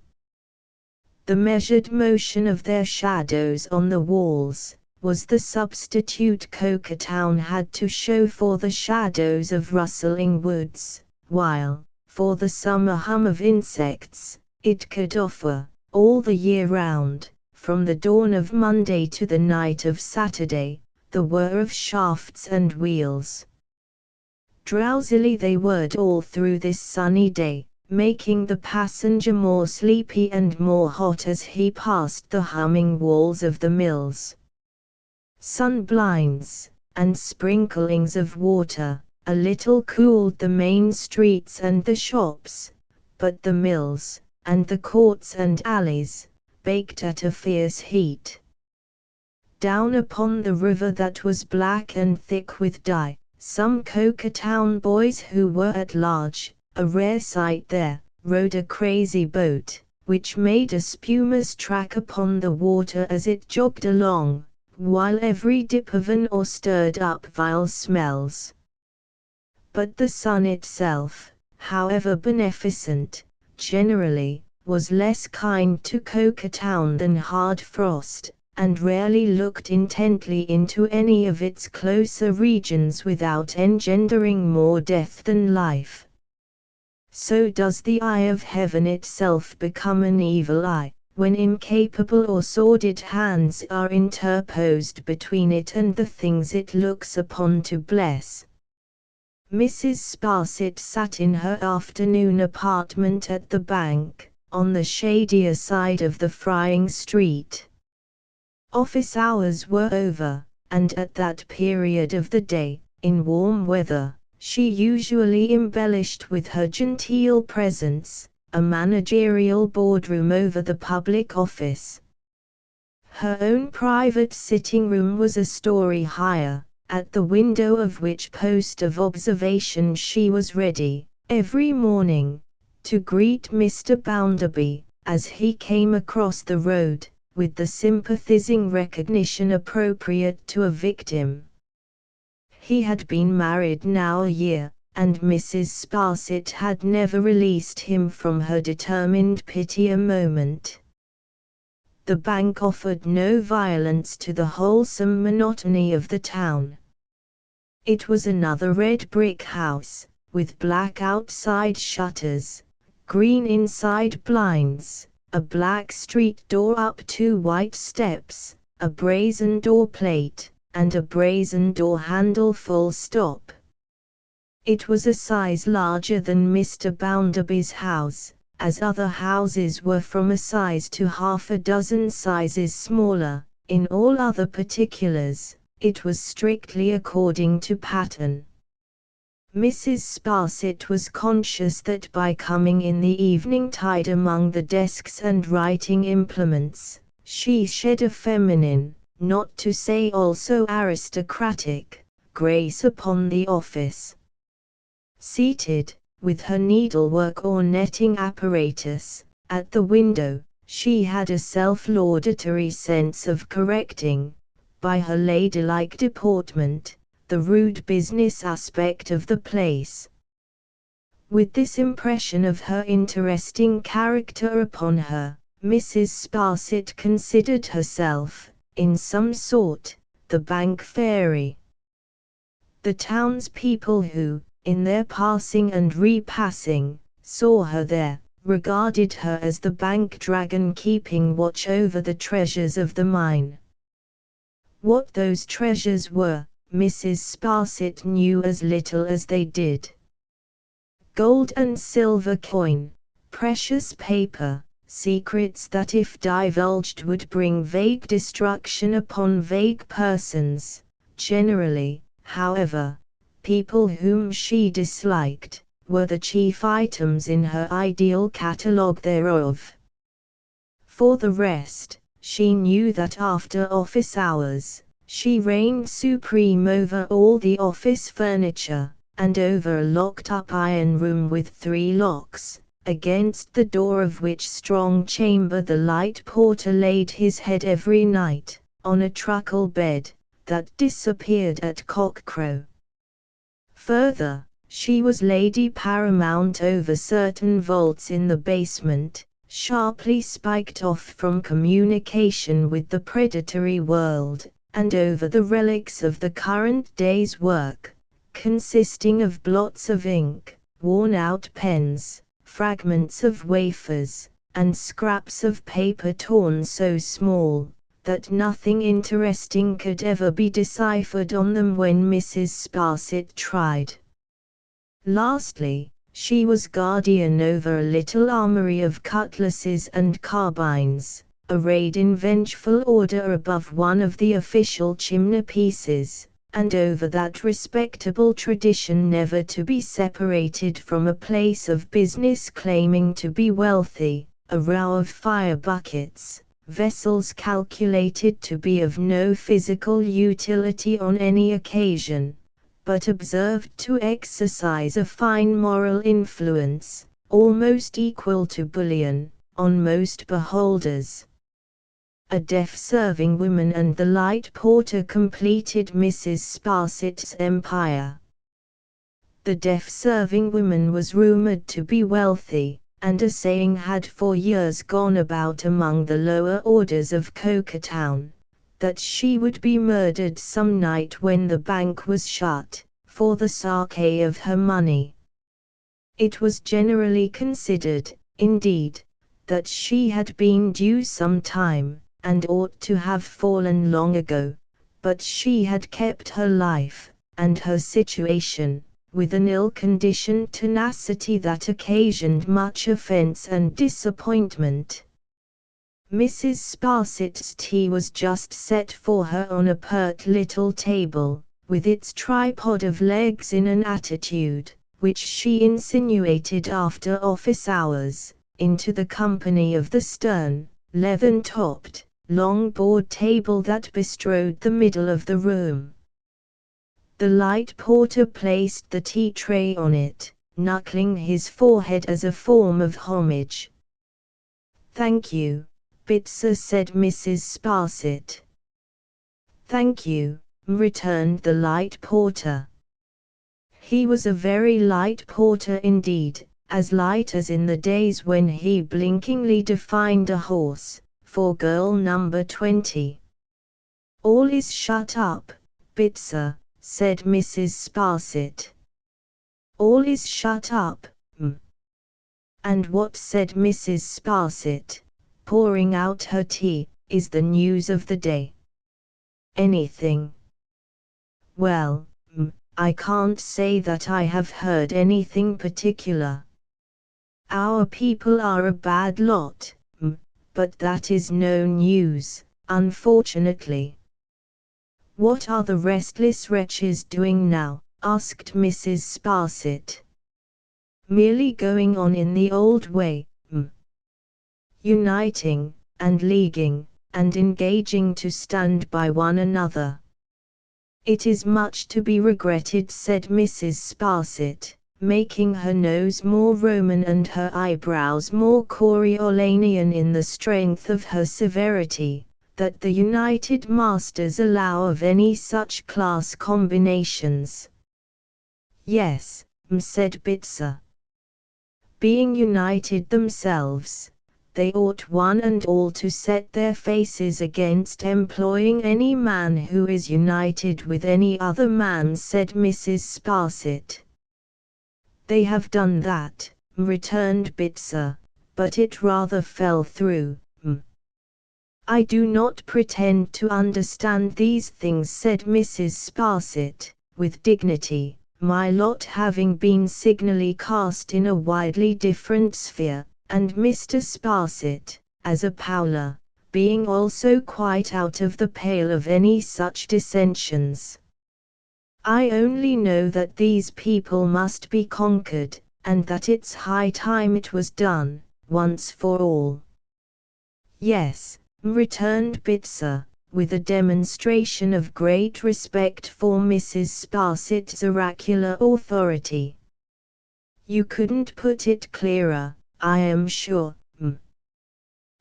The measured motion of their shadows on the walls was the substitute Coketown had to show for the shadows of rustling woods, while, for the summer hum of insects, it could offer, all the year round, from the dawn of Monday to the night of Saturday, the whir of shafts and wheels. Drowsily they whirred all through this sunny day, making the passenger more sleepy and more hot as he passed the humming walls of the mills. Sun blinds, and sprinklings of water, a little cooled the main streets and the shops, but the mills, and the courts and alleys, baked at a fierce heat. Down upon the river that was black and thick with dye, some Coketown boys who were at large, a rare sight there, rowed a crazy boat, which made a spumous track upon the water as it jogged along, while every dip of an oar stirred up vile smells. But the sun itself, however beneficent, generally, was less kind to Coketown than hard frost, and rarely looked intently into any of its closer regions without engendering more death than life. So does the eye of heaven itself become an evil eye, when incapable or sordid hands are interposed between it and the things it looks upon to bless. Mrs. Sparsit sat in her afternoon apartment at the bank, on the shadier side of the Frying Street. Office hours were over, and at that period of the day, in warm weather, she usually embellished with her genteel presence a managerial boardroom over the public office. Her own private sitting room was a story higher, at the window of which post of observation she was ready, every morning, to greet Mr. Bounderby, as he came across the road, with the sympathizing recognition appropriate to a victim. He had been married now a year, and Mrs. Sparsit had never released him from her determined pity a moment. The bank offered no violence to the wholesome monotony of the town. It was another red brick house, with black outside shutters, green inside blinds, a black street door up 2 white steps, a brazen door plate, and a brazen door handle full stop. It was a size larger than Mr. Bounderby's house, as other houses were from a size to half a dozen sizes smaller. In all other particulars, it was strictly according to pattern. Mrs. Sparsit was conscious that by coming in the evening tide among the desks and writing implements, she shed a feminine, not to say also aristocratic, grace upon the office. Seated, with her needlework or netting apparatus, at the window, she had a self-laudatory sense of correcting, by her ladylike deportment, the rude business aspect of the place. With this impression of her interesting character upon her, Mrs. Sparsit considered herself, in some sort, the bank fairy. The townspeople who, in their passing and repassing, saw her there, regarded her as the bank dragon keeping watch over the treasures of the mine. What those treasures were, Mrs. Sparsit knew as little as they did. Gold and silver coin, precious paper, secrets that if divulged would bring vague destruction upon vague persons, generally, however, people whom she disliked, were the chief items in her ideal catalogue thereof. For the rest, she knew that after office hours, she reigned supreme over all the office furniture, and over a locked-up iron room with 3 locks, against the door of which strong chamber the light porter laid his head every night, on a truckle bed, that disappeared at cock-crow. Further, she was lady paramount over certain vaults in the basement, sharply spiked off from communication with the predatory world, and over the relics of the current day's work, consisting of blots of ink, worn-out pens, fragments of wafers, and scraps of paper torn so small, that nothing interesting could ever be deciphered on them when Mrs. Sparsit tried. Lastly, she was guardian over a little armory of cutlasses and carbines, arrayed in vengeful order above one of the official chimney-pieces, and over that respectable tradition never to be separated from a place of business claiming to be wealthy, a row of fire-buckets, vessels calculated to be of no physical utility on any occasion, but observed to exercise a fine moral influence, almost equal to bullion, on most beholders. A deaf serving woman and the light porter completed Mrs. Sparsit's empire. The deaf serving woman was rumoured to be wealthy, and a saying had for years gone about among the lower orders of Coketown, that she would be murdered some night when the bank was shut, for the sake of her money. It was generally considered, indeed, that she had been due some time, and ought to have fallen long ago, but she had kept her life, and her situation, with an ill-conditioned tenacity that occasioned much offence and disappointment. Mrs. Sparsit's tea was just set for her on a pert little table, with its tripod of legs in an attitude, which she insinuated after office hours, into the company of the stern, leathern-topped, long board table that bestrode the middle of the room. The light porter placed the tea tray on it, knuckling his forehead as a form of homage. "Thank you, Bitzer," said Mrs. Sparsit. "Thank you," returned the light porter. He was a very light porter indeed, as light as in the days when he blinkingly defined a horse, for girl number 20. "All is shut up, Bitzer," said Mrs. Sparsit. "All is shut up, And what," said Mrs. Sparsit, pouring out her tea, "is the news of the day?" "Anything." "Well, I can't say that I have heard anything particular. Our people are a bad lot, but that is no news, unfortunately." "What are the restless wretches doing now?" asked Mrs. Sparsit. "Merely going on in the old way, uniting, and leaguing, and engaging to stand by one another." "It is much to be regretted," said Mrs. Sparsit, making her nose more Roman and her eyebrows more Coriolanian in the strength of her severity, "that the United Masters allow of any such class combinations." "Yes," said Bitzer. "Being united themselves, they ought one and all to set their faces against employing any man who is united with any other man," said Mrs. Sparsit. "They have done that," returned Bitzer, "but it rather fell through. "I do not pretend to understand these things," said Mrs. Sparsit, with dignity, "my lot having been signally cast in a widely different sphere, and Mr. Sparsit, as a Powler, being also quite out of the pale of any such dissensions. I only know that these people must be conquered, and that it's high time it was done, once for all." "Yes," returned Bitzer, with a demonstration of great respect for Mrs. Sparsit's oracular authority. "You couldn't put it clearer, I am sure."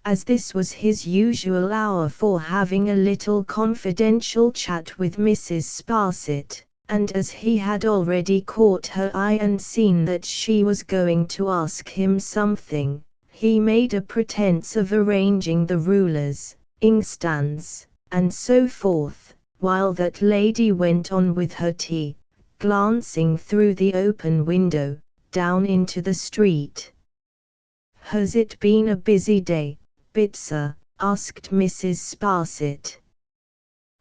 As this was his usual hour for having a little confidential chat with Mrs. Sparsit, and as he had already caught her eye and seen that she was going to ask him something, he made a pretense of arranging the rulers, inkstands, and so forth, while that lady went on with her tea, glancing through the open window, down into the street. "Has it been a busy day, Bitzer?" asked Mrs. Sparsit.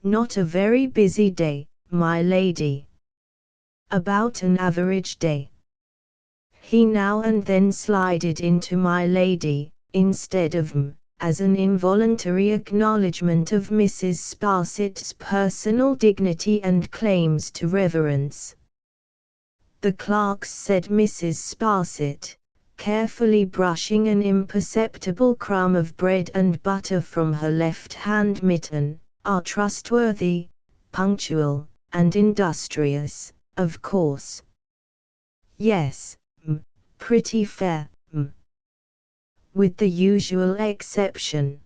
"Not a very busy day, my lady. About an average day." He now and then slided into "my lady," instead of as an involuntary acknowledgment of Mrs. Sparsit's personal dignity and claims to reverence. "The clerks," said Mrs. Sparsit, carefully brushing an imperceptible crumb of bread and butter from her left-hand mitten, "are trustworthy, punctual, and industrious, of course." "Yes, pretty fair, with the usual exception.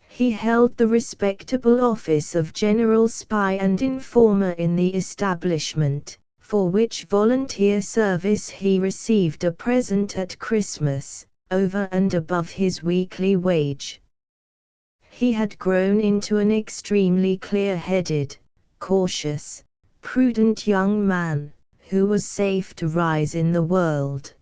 He held the respectable office of general spy and informer in the establishment, for which volunteer service he received a present at Christmas, over and above his weekly wage. He had grown into an extremely clear-headed, cautious, prudent young man, who was safe to rise in the world.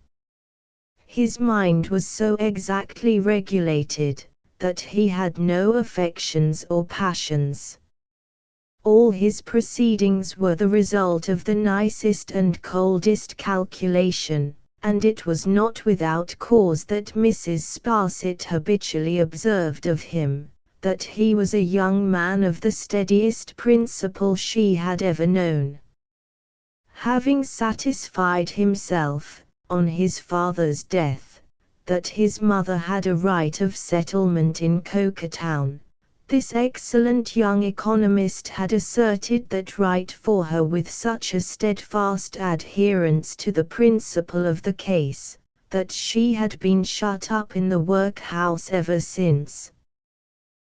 His mind was so exactly regulated, that he had no affections or passions. All his proceedings were the result of the nicest and coldest calculation, and it was not without cause that Mrs. Sparsit habitually observed of him, that he was a young man of the steadiest principle she had ever known. Having satisfied himself, on his father's death, that his mother had a right of settlement in Coketown, this excellent young economist had asserted that right for her with such a steadfast adherence to the principle of the case, that she had been shut up in the workhouse ever since.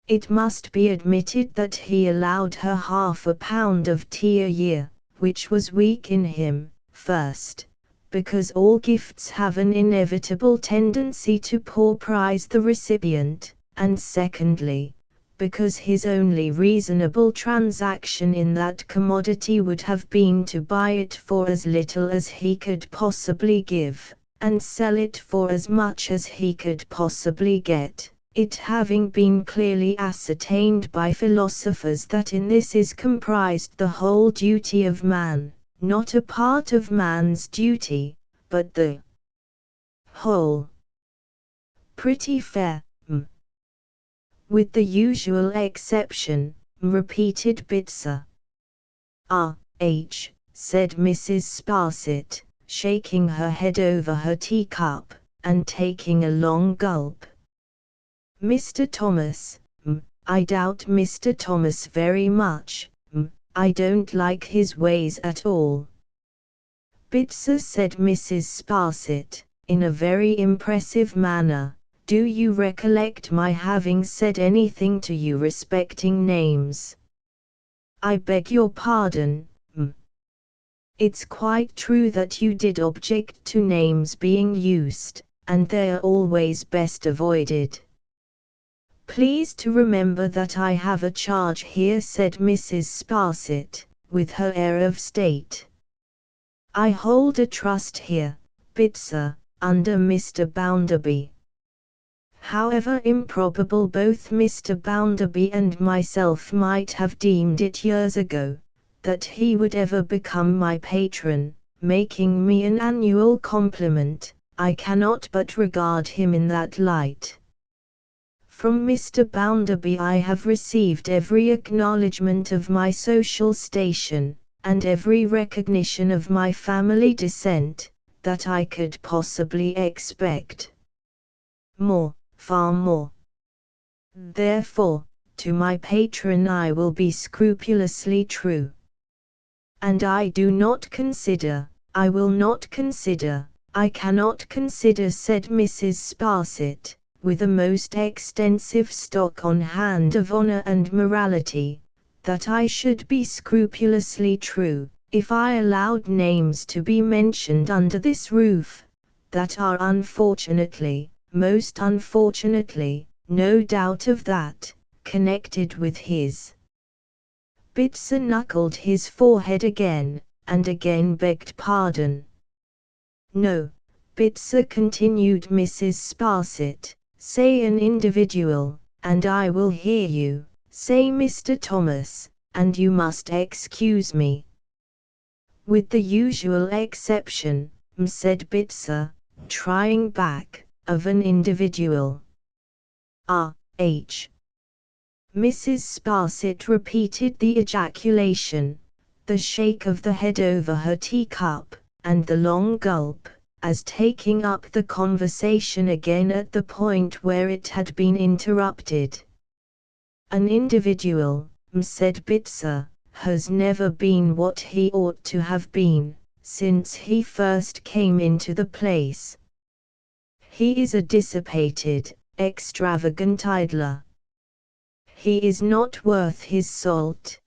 It must be admitted that he allowed her £half of tea a year, which was weak in him, first, because all gifts have an inevitable tendency to pauperize the recipient, and secondly, because his only reasonable transaction in that commodity would have been to buy it for as little as he could possibly give, and sell it for as much as he could possibly get, it having been clearly ascertained by philosophers that in this is comprised the whole duty of man, not a part of man's duty, but the whole. Pretty fair, with the usual exception, repeated Bitzer. Said Mrs. Sparsit, shaking her head over her teacup, and taking a long gulp. Mr. Thomas, I doubt Mr. Thomas very much, I don't like his ways at all. Bitzer, said Mrs. Sparsit, in a very impressive manner, do you recollect my having said anything to you respecting names? I beg your pardon, It's quite true that you did object to names being used, and they are always best avoided. Please to remember that I have a charge here, said Mrs. Sparsit, with her air of state. I hold a trust here, Bitzer, under Mr. Bounderby. However improbable both Mr. Bounderby and myself might have deemed it years ago, that he would ever become my patron, making me an annual compliment, I cannot but regard him in that light. From Mr. Bounderby I have received every acknowledgment of my social station, and every recognition of my family descent, that I could possibly expect. More, far more. Therefore, to my patron I will be scrupulously true. And I do not consider, I will not consider, I cannot consider, said Mrs. Sparsit, with a most extensive stock on hand of honor and morality, that I should be scrupulously true, if I allowed names to be mentioned under this roof, that are unfortunately, most unfortunately, no doubt of that, connected with his. Bitzer knuckled his forehead again, and again begged pardon. No, Bitzer, continued Mrs. Sparsit, say an individual, and I will hear you, say Mr. Thomas, and you must excuse me. With the usual exception, said Bitzer, trying back, of an individual. Mrs. Sparsit repeated the ejaculation, the shake of the head over her teacup, and the long gulp, as taking up the conversation again at the point where it had been interrupted. An individual, said Bitzer, has never been what he ought to have been, since he first came into the place. He is a dissipated, extravagant idler. He is not worth his salt.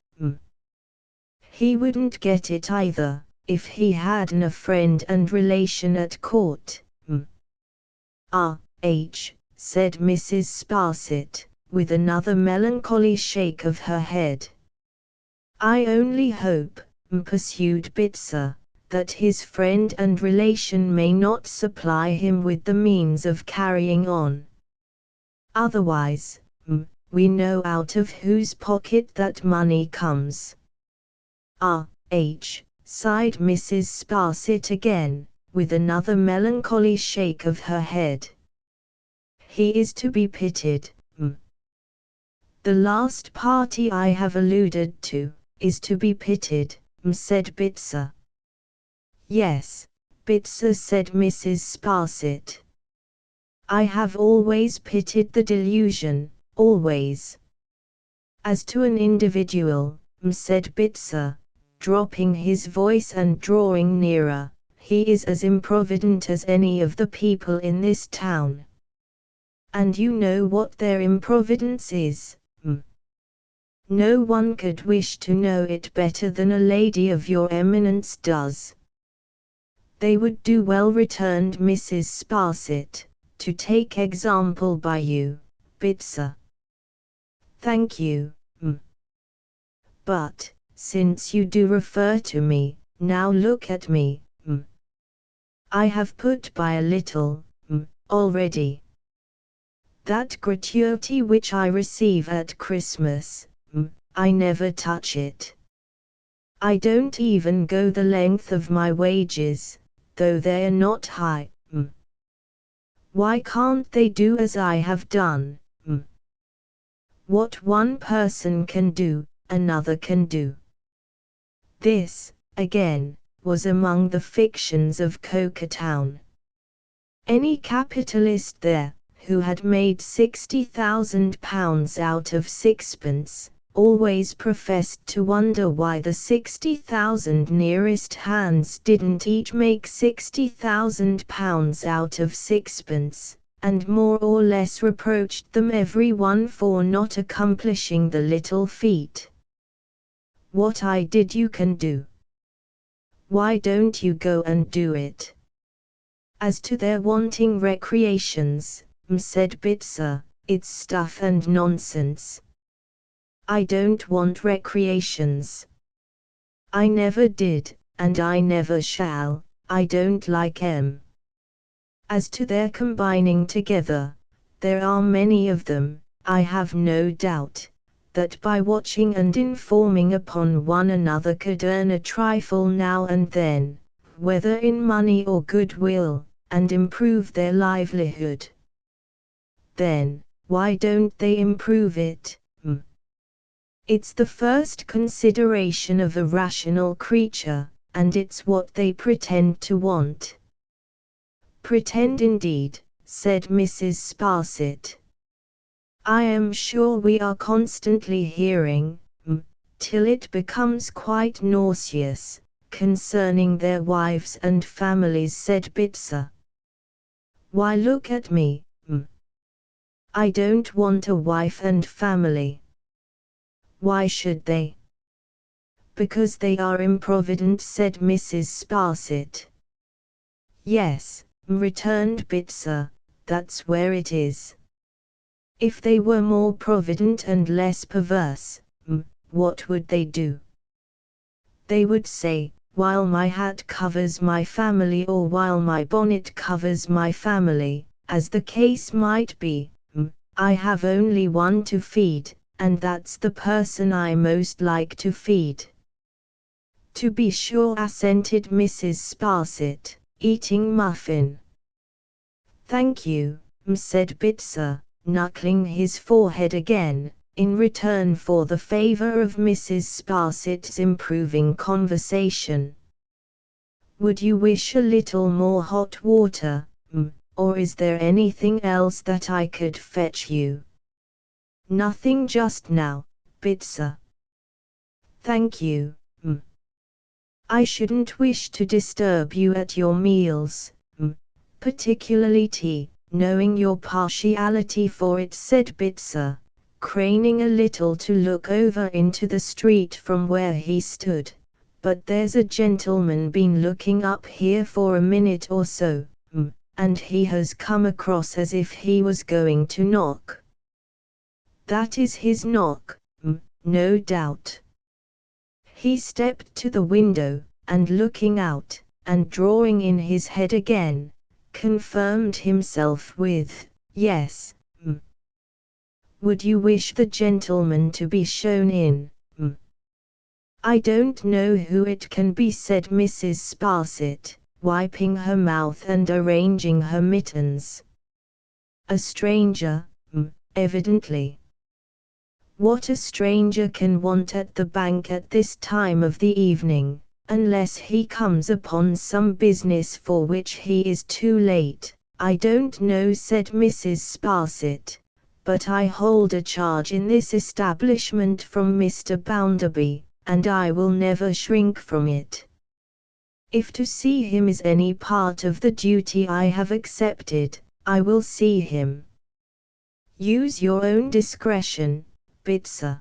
He wouldn't get it either, if he hadn't a friend and relation at court. Said Mrs. Sparsit, with another melancholy shake of her head. I only hope, pursued Bitzer, that his friend and relation may not supply him with the means of carrying on. Otherwise, we know out of whose pocket that money comes. Sighed Mrs. Sparsit again, with another melancholy shake of her head. He is to be pitied. The last party I have alluded to, is to be pitied, said Bitzer. Yes, Bitzer, said Mrs. Sparsit. I have always pitied the delusion, always. As to an individual, said Bitzer, dropping his voice and drawing nearer, he is as improvident as any of the people in this town. And you know what their improvidence is, No one could wish to know it better than a lady of your eminence does. They would do well, returned Mrs. Sparsit, to take example by you, Bitzer. Thank you, But, since you do refer to me, now look at me, I have put by a little, already. That gratuity which I receive at Christmas, I never touch it. I don't even go the length of my wages, though they are not high. Why can't they do as I have done? What one person can do, another can do. This, again, was among the fictions of Coketown. Any capitalist there, who had made £60,000 out of sixpence, always professed to wonder why the 60,000 nearest hands didn't each make £60,000 out of sixpence, and more or less reproached them every one for not accomplishing the little feat. What I did you can do. Why don't you go and do it? As to their wanting recreations, said Bitzer, it's stuff and nonsense. I don't want recreations. I never did, and I never shall. I don't like 'em. As to their combining together, there are many of them, I have no doubt, that by watching and informing upon one another could earn a trifle now and then, whether in money or goodwill, and improve their livelihood. Then, why don't they improve it? It's the first consideration of a rational creature, and it's what they pretend to want. Pretend indeed, said Mrs. Sparsit. I am sure we are constantly hearing, till it becomes quite nauseous, concerning their wives and families, said Bitzer. Why, look at me, I don't want a wife and family. Why should they? Because they are improvident, said Mrs. Sparsit. Yes, returned Bitzer, that's where it is. If they were more provident and less perverse, what would they do? They would say, while my hat covers my family, or while my bonnet covers my family, as the case might be, I have only one to feed, and that's the person I most like to feed. To be sure, assented Mrs. Sparsit, eating muffin. Thank you, said Bitzer, knuckling his forehead again, in return for the favour of Mrs. Sparsit's improving conversation. Would you wish a little more hot water, or is there anything else that I could fetch you? Nothing just now, Bitzer. Thank you, I shouldn't wish to disturb you at your meals, particularly tea, knowing your partiality for it, said Bitzer, craning a little to look over into the street from where he stood. But there's a gentleman been looking up here for a minute or so, and he has come across as if he was going to knock. That is his knock, no doubt. He stepped to the window, and looking out, and drawing in his head again, confirmed himself with, "Yes, m. Would you wish the gentleman to be shown in, m?" "I don't know who it can be," said Mrs. Sparsit, wiping her mouth and arranging her mittens. "A stranger, m, evidently." "What a stranger can want at the bank at this time of the evening, unless he comes upon some business for which he is too late, I don't know," said Mrs. Sparsit, "but I hold a charge in this establishment from Mr. Bounderby, and I will never shrink from it. If to see him is any part of the duty I have accepted, I will see him. Use your own discretion, Bitzer."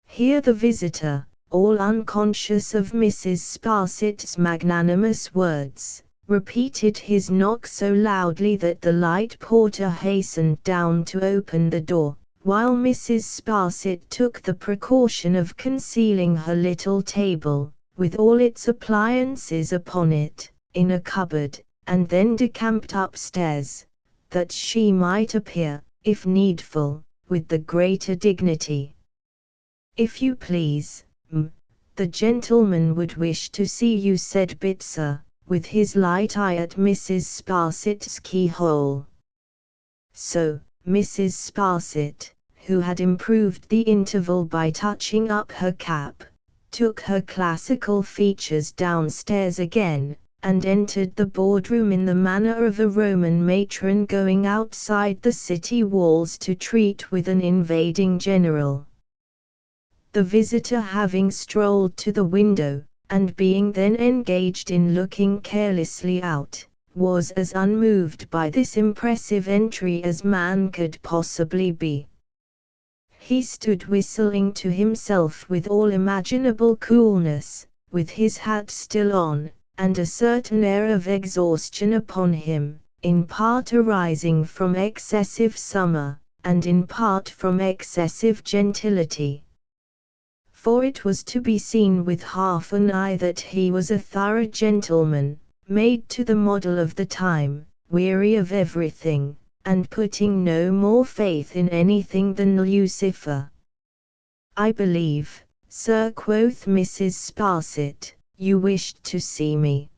Here the visitor, all unconscious of Mrs. Sparsit's magnanimous words, repeated his knock so loudly that the light porter hastened down to open the door, while Mrs. Sparsit took the precaution of concealing her little table, with all its appliances upon it, in a cupboard, and then decamped upstairs, that she might appear, if needful, with the greater dignity. "If you please, m, the gentleman would wish to see you," said Bitzer, with his light eye at Mrs. Sparsit's keyhole. So, Mrs. Sparsit, who had improved the interval by touching up her cap, took her classical features downstairs again, and entered the boardroom in the manner of a Roman matron going outside the city walls to treat with an invading general. The visitor having strolled to the window, and being then engaged in looking carelessly out, was as unmoved by this impressive entry as man could possibly be. He stood whistling to himself with all imaginable coolness, with his hat still on, and a certain air of exhaustion upon him, in part arising from excessive summer, and in part from excessive gentility. For it was to be seen with half an eye that he was a thorough gentleman, made to the model of the time, weary of everything, and putting no more faith in anything than Lucifer. "I believe, sir," quoth Mrs. Sparsit, "you wished to see me."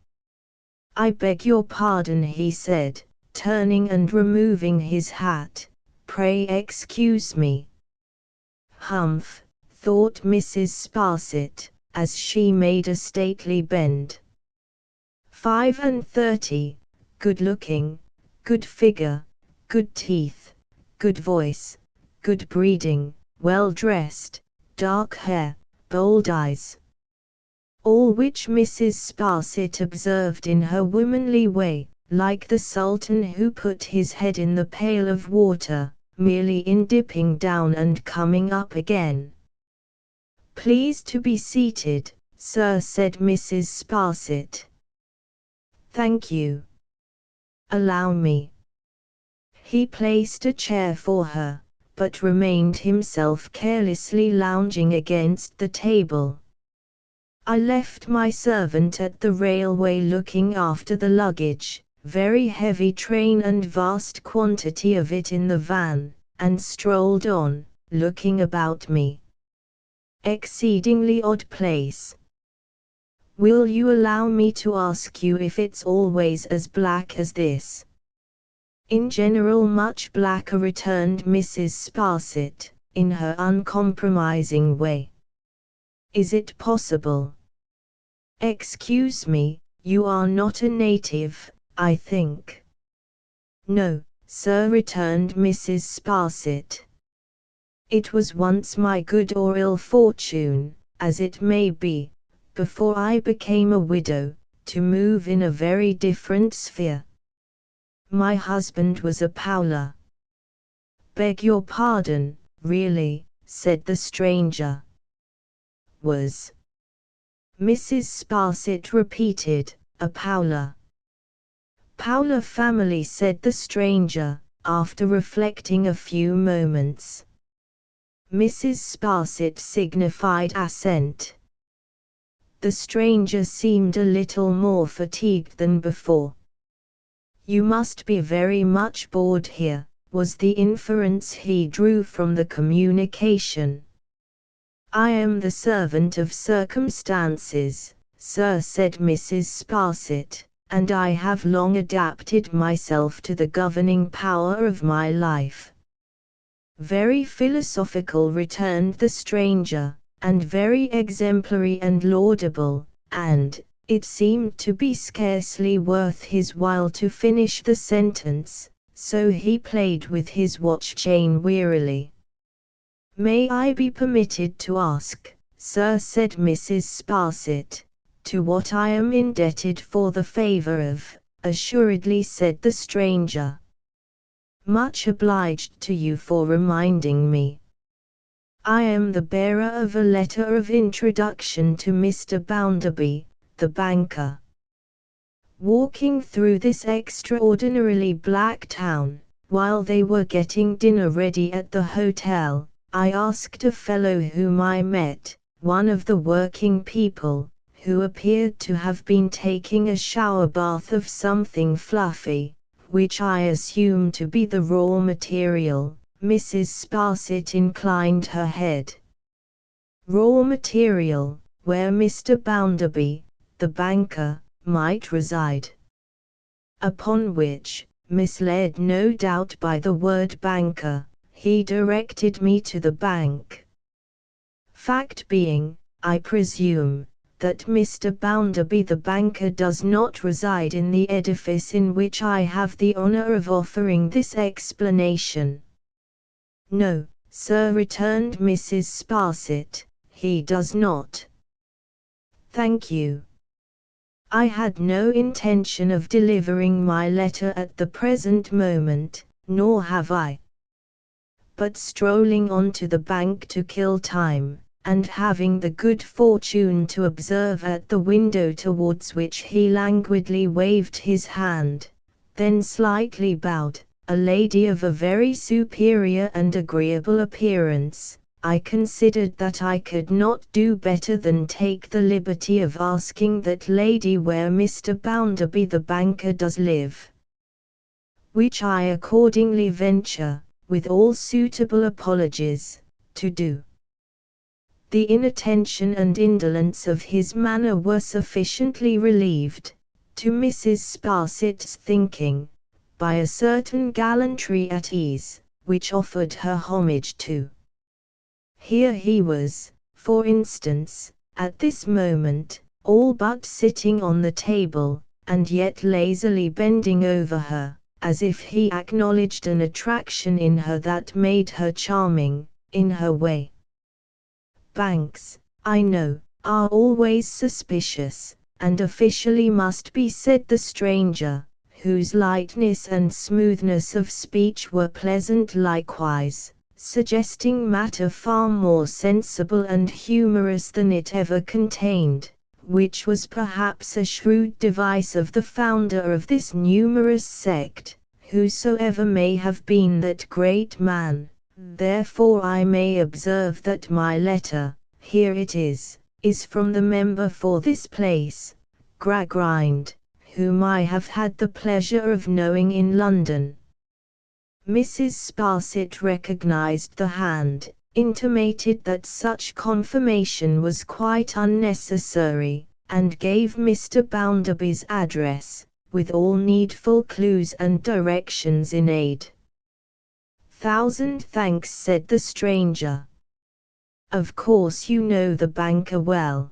"I beg your pardon," he said, turning and removing his hat, "pray excuse me." "Humph," thought Mrs. Sparsit, as she made a stately bend. 35, good-looking, good figure, good teeth, good voice, good breeding, well-dressed, dark hair, bold eyes. All which Mrs. Sparsit observed in her womanly way, like the Sultan who put his head in the pail of water, merely in dipping down and coming up again. "Please to be seated, sir," said Mrs. Sparsit. "Thank you. Allow me." He placed a chair for her, but remained himself carelessly lounging against the table. "I left my servant at the railway looking after the luggage, very heavy train and vast quantity of it in the van, and strolled on, looking about me. Exceedingly odd place. Will you allow me to ask you if it's always as black as this?" "In general much blacker," returned Mrs. Sparsit, in her uncompromising way. "Is it possible? Excuse me, you are not a native, I think." "No, sir," returned Mrs. Sparsit. "It was once my good or ill fortune, as it may be, before I became a widow, to move in a very different sphere. My husband was a Powler." "Beg your pardon, really," said the stranger. "Was," Mrs. Sparsit repeated, "a Powler." "Powler family," said the stranger, after reflecting a few moments. Mrs. Sparsit signified assent. The stranger seemed a little more fatigued than before. "You must be very much bored here," was the inference he drew from the communication. "I am the servant of circumstances, sir," said Mrs. Sparsit, "and I have long adapted myself to the governing power of my life." "Very philosophical," returned the stranger, "and very exemplary and laudable," and it seemed to be scarcely worth his while to finish the sentence, so he played with his watch-chain wearily. "May I be permitted to ask, sir," said Mrs. Sparsit, "to what I am indebted for the favor of—" "Assuredly," said the stranger. "Much obliged to you for reminding me. I am the bearer of a letter of introduction to Mr. Bounderby, the banker." Walking through this extraordinarily black town, while they were getting dinner ready at the hotel, I asked a fellow whom I met, one of the working people, who appeared to have been taking a shower bath of something fluffy, which I assume to be the raw material. Mrs. Sparsit inclined her head. "Raw material, where Mr. Bounderby, the banker, might reside." Upon which, misled no doubt by the word banker, he directed me to the bank. Fact being, I presume, that Mr. Bounderby the banker does not reside in the edifice in which I have the honor of offering this explanation. "No, sir," returned Mrs. Sparsit, "he does not." "Thank you. I had no intention of delivering my letter at the present moment, nor have I. But strolling on to the bank to kill time, and having the good fortune to observe at the window towards which he languidly waved his hand, then slightly bowed, a lady of a very superior and agreeable appearance, I considered that I could not do better than take the liberty of asking that lady where Mr. Bounderby the banker does live. Which I accordingly venture, with all suitable apologies, to do. The inattention and indolence of his manner were sufficiently relieved, to Mrs. Sparsit's thinking, by a certain gallantry at ease, which offered her homage to. Here he was, for instance, at this moment, all but sitting on the table, and yet lazily bending over her, as if he acknowledged an attraction in her that made her charming, in her way. Banks, I know, are always suspicious, and officially must be, said the stranger, whose lightness and smoothness of speech were pleasant likewise, suggesting matter far more sensible and humorous than it ever contained, which was perhaps a shrewd device of the founder of this numerous sect, whosoever may have been that great man. Therefore I may observe that my letter, here it is from the member for this place, Gradgrind, whom I have had the pleasure of knowing in London. Mrs. Sparsit recognized the hand, intimated that such confirmation was quite unnecessary, and gave Mr. Bounderby's address, with all needful clues and directions in aid. "Thousand thanks," said the stranger. "Of course you know the banker well?"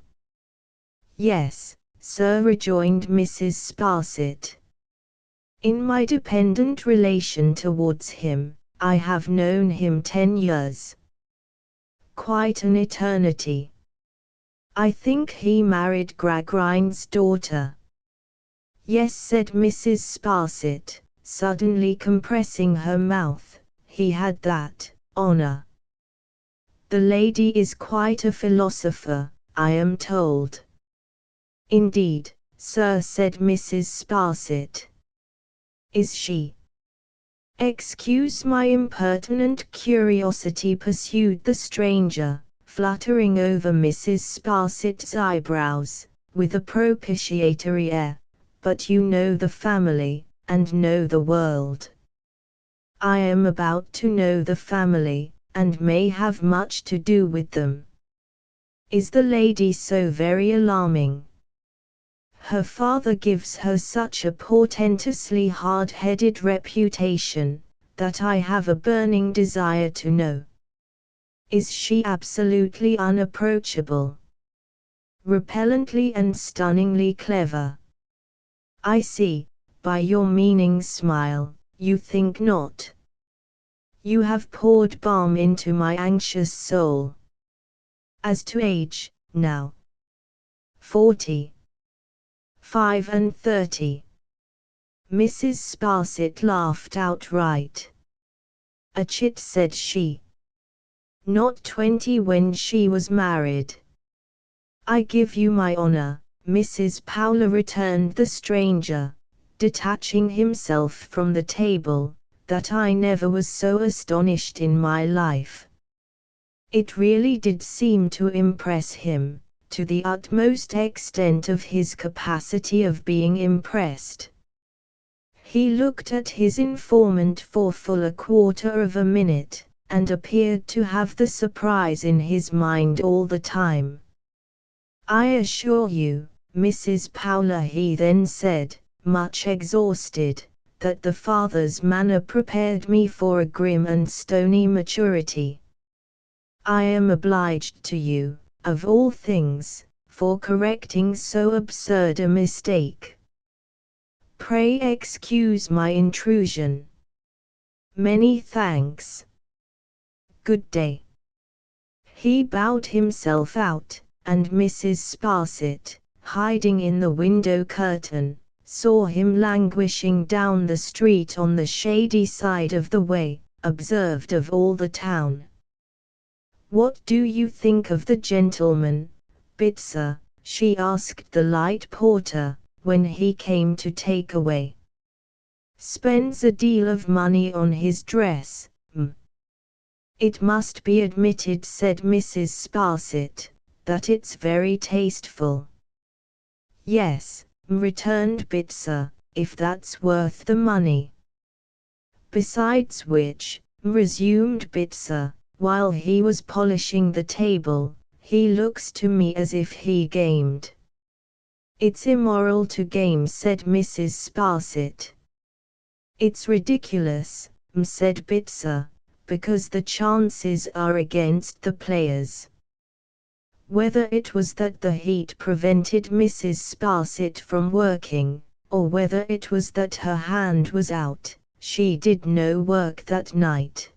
"Yes, sir," rejoined Mrs. Sparsit. "In my dependent relation towards him, I have known him 10 years. Quite an eternity. I think he married Gradgrind's daughter." "Yes," said Mrs. Sparsit, suddenly compressing her mouth, "he had that honor. The lady is quite a philosopher, I am told." "Indeed, sir," said Mrs. Sparsit. "Is she?" "Excuse my impertinent curiosity," pursued the stranger, fluttering over Mrs. Sparsit's eyebrows, with a propitiatory air, "but you know the family, and know the world." "I am about to know the family, and may have much to do with them." "Is the lady so very alarming?" "Her father gives her such a portentously hard-headed reputation, that I have a burning desire to know." "Is she absolutely unapproachable?" "Repellently and stunningly clever." "I see, by your meaning smile, you think not." "You have poured balm into my anxious soul." "As to age, now?" 40. 5 and 30. Mrs. Sparsit laughed outright. "A chit," said she. "Not 20 when she was married." "I give you my honor, Mrs. Powler," returned the stranger, detaching himself from the table, "that I never was so astonished in my life." It really did seem to impress him, to the utmost extent of his capacity of being impressed. He looked at his informant for full a quarter of a minute, and appeared to have the surprise in his mind all the time. "I assure you, Mrs. Powler," he then said, much exhausted, "that the father's manner prepared me for a grim and stony maturity. I am obliged to you, of all things, for correcting so absurd a mistake. Pray excuse my intrusion." "Many thanks. Good day." He bowed himself out, and Mrs. Sparsit, hiding in the window curtain, saw him languishing down the street on the shady side of the way, observed of all the town. "What do you think of the gentleman, Bitzer?" she asked the light porter, when he came to take away. "Spends a deal of money on his dress, It must be admitted," said Mrs. Sparsit, "that it's very tasteful." "Yes," returned Bitzer, "if that's worth the money." "Besides which," resumed Bitzer, while he was polishing the table, "he looks to me as if he gamed." "It's immoral to game," said Mrs. Sparsit. "It's ridiculous," said Bitzer, "because the chances are against the players." Whether it was that the heat prevented Mrs. Sparsit from working, or whether it was that her hand was out, she did no work that night.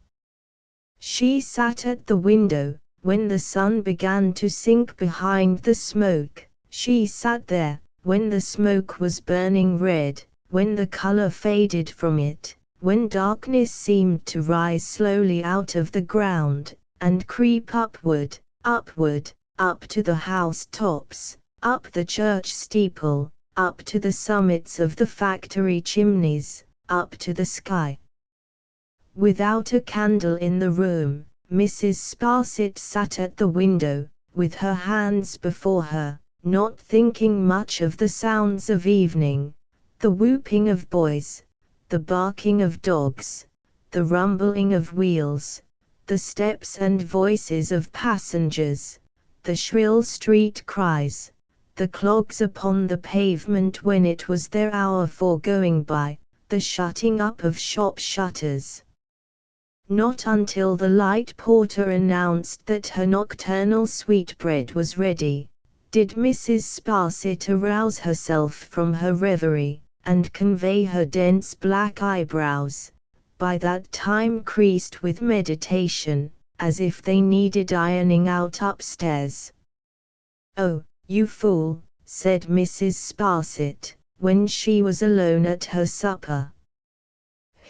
She sat at the window, when the sun began to sink behind the smoke. She sat there, when the smoke was burning red, when the color faded from it, when darkness seemed to rise slowly out of the ground, and creep upward, upward, up to the house tops, up the church steeple, up to the summits of the factory chimneys, up to the sky. Without a candle in the room, Mrs. Sparsit sat at the window, with her hands before her, not thinking much of the sounds of evening, the whooping of boys, the barking of dogs, the rumbling of wheels, the steps and voices of passengers, the shrill street cries, the clogs upon the pavement when it was their hour for going by, the shutting up of shop shutters. Not until the light porter announced that her nocturnal sweetbread was ready, did Mrs. Sparsit arouse herself from her reverie, and convey her dense black eyebrows, by that time creased with meditation, as if they needed ironing out upstairs. "Oh, you fool," said Mrs. Sparsit, when she was alone at her supper.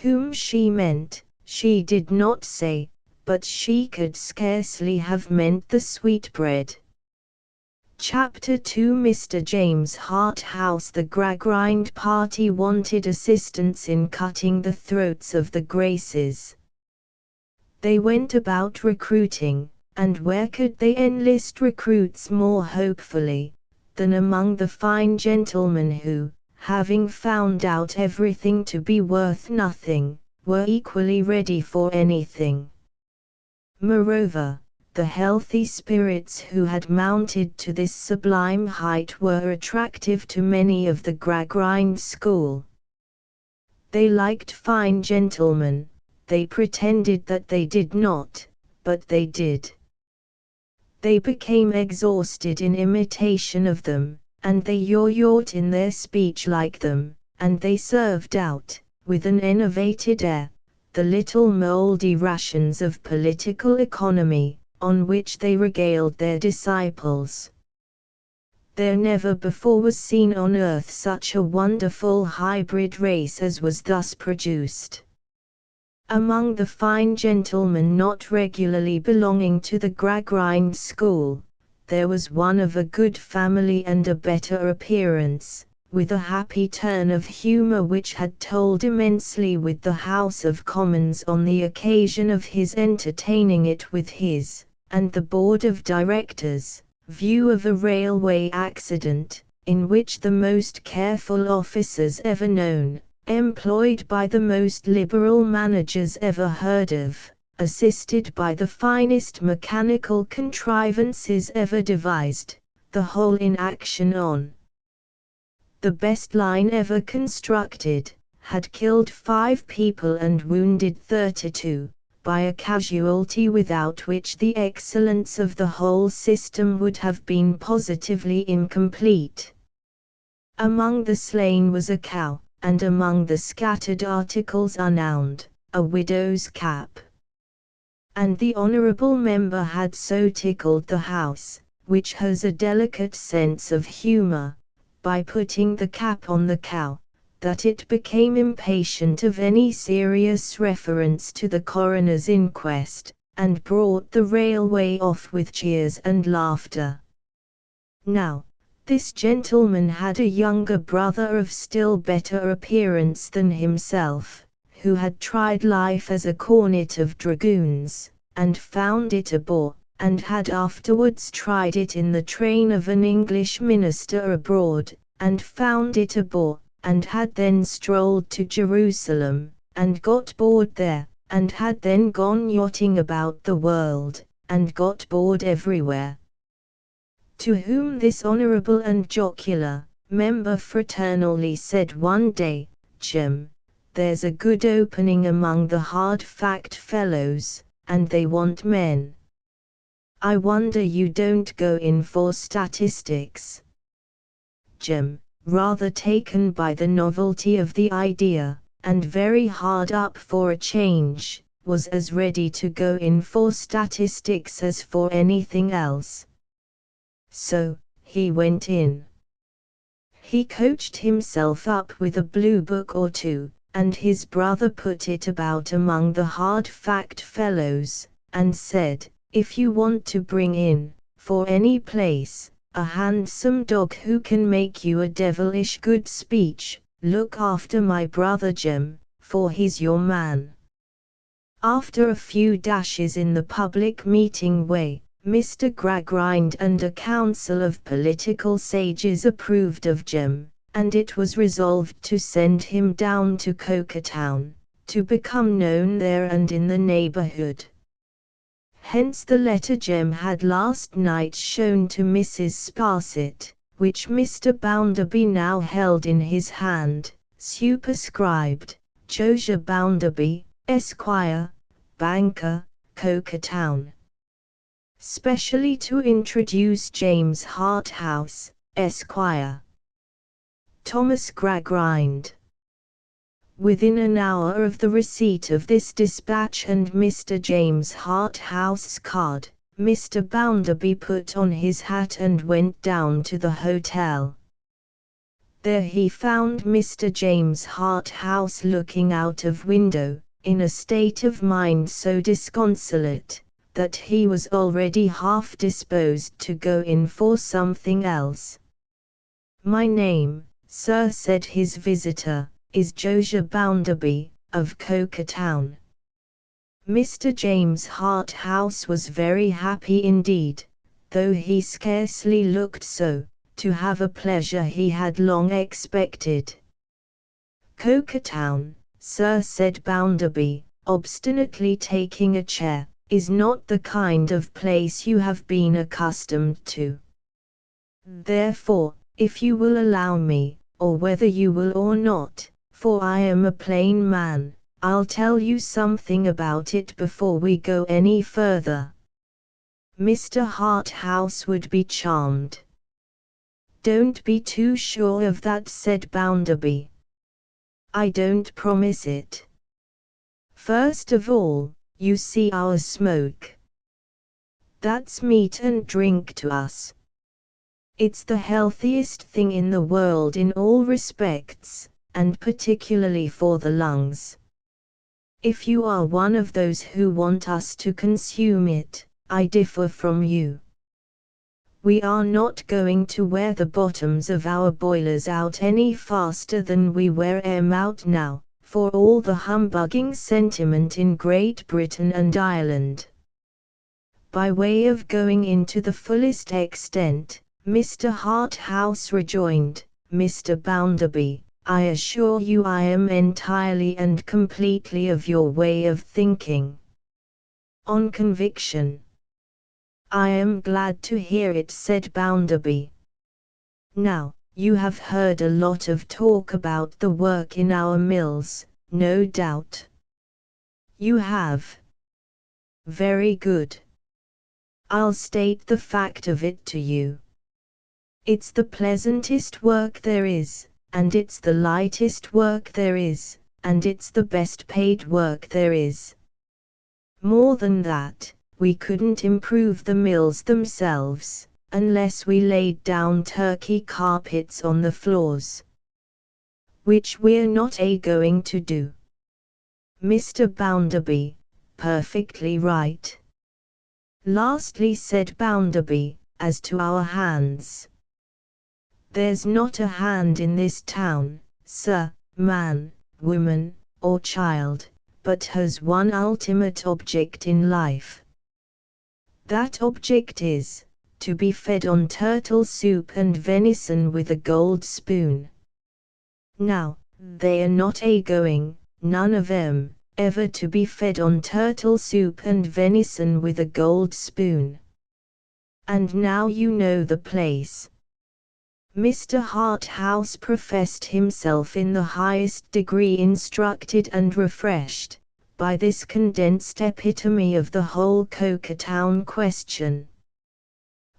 Whom she meant, she did not say, but she could scarcely have meant the sweetbread. Chapter 2. Mr. James Harthouse. The Gradgrind party wanted assistance in cutting the throats of the Graces. They went about recruiting, and where could they enlist recruits more hopefully than among the fine gentlemen who, having found out everything to be worth nothing, were equally ready for anything. Moreover, the healthy spirits who had mounted to this sublime height were attractive to many of the Gradgrind school. They liked fine gentlemen, they pretended that they did not, but they did. They became exhausted in imitation of them, and they yaw-yawed in their speech like them, and they served out, with an enervated air, the little mouldy rations of political economy, on which they regaled their disciples. There never before was seen on earth such a wonderful hybrid race as was thus produced. Among the fine gentlemen not regularly belonging to the Gradgrind school, there was one of a good family and a better appearance, with a happy turn of humour which had told immensely with the House of Commons on the occasion of his entertaining it with his, and the Board of Directors, view of a railway accident, in which the most careful officers ever known, employed by the most liberal managers ever heard of, assisted by the finest mechanical contrivances ever devised, the whole in action on the best line ever constructed, had killed 5 people and wounded 32, by a casualty without which the excellence of the whole system would have been positively incomplete. Among the slain was a cow, and among the scattered articles unowned, a widow's cap. And the honourable member had so tickled the House, which has a delicate sense of humour, by putting the cap on the cow, that it became impatient of any serious reference to the coroner's inquest, and brought the railway off with cheers and laughter. Now, this gentleman had a younger brother of still better appearance than himself, who had tried life as a cornet of dragoons, and found it a bore, and had afterwards tried it in the train of an English minister abroad, and found it a bore, and had then strolled to Jerusalem, and got bored there, and had then gone yachting about the world, and got bored everywhere. To whom this honourable and jocular member fraternally said one day, "Jim, there's a good opening among the hard fact fellows, and they want men. I wonder you don't go in for statistics." Jim, rather taken by the novelty of the idea, and very hard up for a change, was as ready to go in for statistics as for anything else. So, he went in. He coached himself up with a blue book or two, and his brother put it about among the hard fact fellows, and said, "If you want to bring in, for any place, a handsome dog who can make you a devilish good speech, look after my brother Jim, for he's your man." After a few dashes in the public meeting way, Mr. Gradgrind and a council of political sages approved of Jim, and it was resolved to send him down to Coketown, to become known there and in the neighbourhood. Hence the letter Jem had last night shown to Mrs. Sparsit, which Mr. Bounderby now held in his hand, superscribed, Josiah Bounderby, Esquire, Banker, Coketown. Specially to introduce James Harthouse, Esquire. Thomas Gradgrind. Within an hour of the receipt of this dispatch and Mr. James Harthouse's card, Mr. Bounderby put on his hat and went down to the hotel. There he found Mr. James Harthouse looking out of window, in a state of mind so disconsolate, that he was already half disposed to go in for something else. "My name, sir," said his visitor, "is Josiah Bounderby, of Coketown." Mr. James Harthouse was very happy indeed, though he scarcely looked so, to have a pleasure he had long expected. "Coketown, sir," said Bounderby, obstinately taking a chair, "is not the kind of place you have been accustomed to. Therefore, if you will allow me, or whether you will or not, for I am a plain man, I'll tell you something about it before we go any further." Mr. Harthouse would be charmed. "Don't be too sure of that," said Bounderby. "I don't promise it. First of all, you see our smoke. That's meat and drink to us. It's the healthiest thing in the world in all respects, and particularly for the lungs. If you are one of those who want us to consume it, I differ from you. We are not going to wear the bottoms of our boilers out any faster than we wear 'em out now, for all the humbugging sentiment in Great Britain and Ireland." By way of going into the fullest extent, Mr. Harthouse rejoined, "Mr. Bounderby, I assure you I am entirely and completely of your way of thinking. On conviction." "I am glad to hear it," said Bounderby. "Now, you have heard a lot of talk about the work in our mills, no doubt." "You have. Very good. I'll state the fact of it to you. It's the pleasantest work there is, and it's the lightest work there is, and it's the best paid work there is. More than that, we couldn't improve the mills themselves, unless we laid down Turkey carpets on the floors. Which we're not going to do." Mr. Bounderby, "Perfectly right." "Lastly," said Bounderby, "as to our hands. There's not a hand in this town, sir, man, woman, or child, but has one ultimate object in life. That object is, to be fed on turtle soup and venison with a gold spoon. Now, they are not going, none of 'em, ever to be fed on turtle soup and venison with a gold spoon. And now you know the place." Mr. Harthouse professed himself in the highest degree instructed and refreshed by this condensed epitome of the whole Coketown question.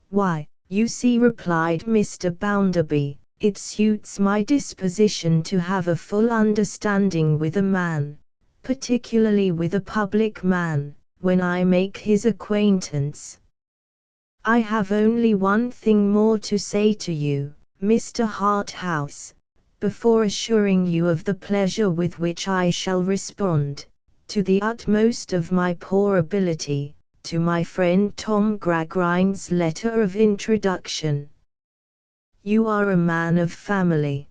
"Why, you see," replied Mr. Bounderby, "it suits my disposition to have a full understanding with a man, particularly with a public man, when I make his acquaintance. I have only one thing more to say to you, Mr. Harthouse, before assuring you of the pleasure with which I shall respond, to the utmost of my poor ability, to my friend Tom Gradgrind's letter of introduction. You are a man of family.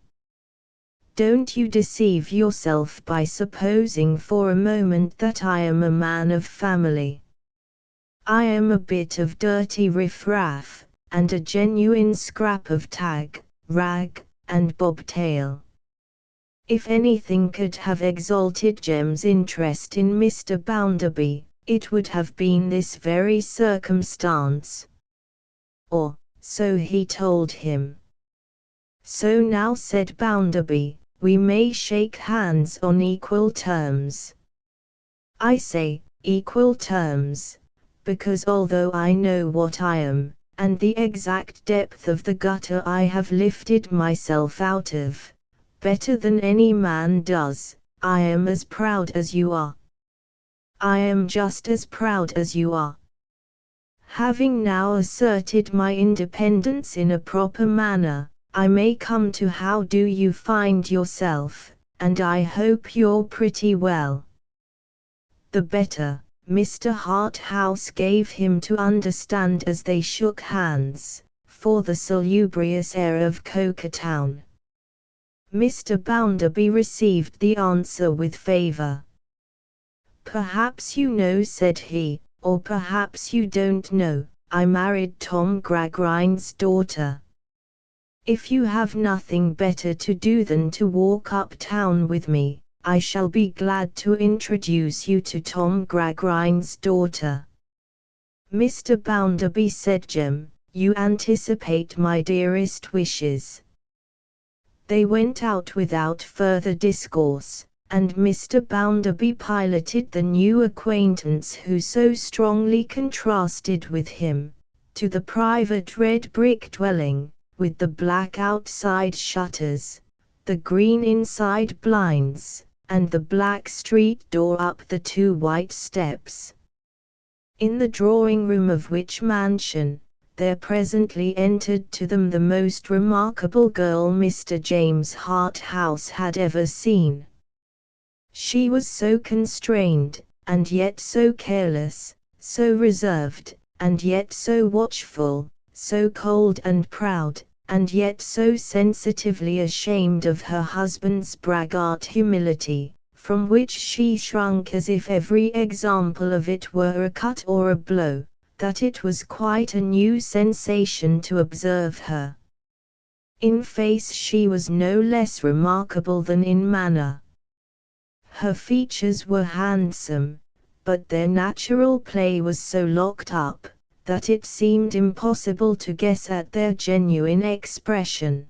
Don't you deceive yourself by supposing for a moment that I am a man of family. I am a bit of dirty riff-raff, and a genuine scrap of tag, rag, and bobtail. If anything could have exalted Jem's interest in Mr. Bounderby, it would have been this very circumstance. Or, so he told him. So now, said Bounderby, we may shake hands on equal terms. I say, equal terms, because although I know what I am, and the exact depth of the gutter I have lifted myself out of, better than any man does, I am as proud as you are. I am just as proud as you are. Having now asserted my independence in a proper manner, I may come to how do you find yourself, and I hope you're pretty well. The better, Mr. Harthouse gave him to understand as they shook hands, for the salubrious air of Coketown. Mr. Bounderby received the answer with favour. "Perhaps you know," said he, "or perhaps you don't know, I married Tom Gradgrind's daughter. If you have nothing better to do than to walk uptown with me, I shall be glad to introduce you to Tom Gradgrind's daughter." "Mr. Bounderby," said Jem, "you anticipate my dearest wishes." They went out without further discourse, and Mr. Bounderby piloted the new acquaintance who so strongly contrasted with him, to the private red brick dwelling, with the black outside shutters, the green inside blinds, and the black street door up the 2 white steps. In the drawing-room of which mansion, there presently entered to them the most remarkable girl Mr. James Harthouse had ever seen. She was so constrained, and yet so careless, so reserved, and yet so watchful, so cold and proud, and yet so sensitively ashamed of her husband's braggart humility, from which she shrunk as if every example of it were a cut or a blow, that it was quite a new sensation to observe her. In face she was no less remarkable than in manner. Her features were handsome, but their natural play was so locked up, that it seemed impossible to guess at their genuine expression.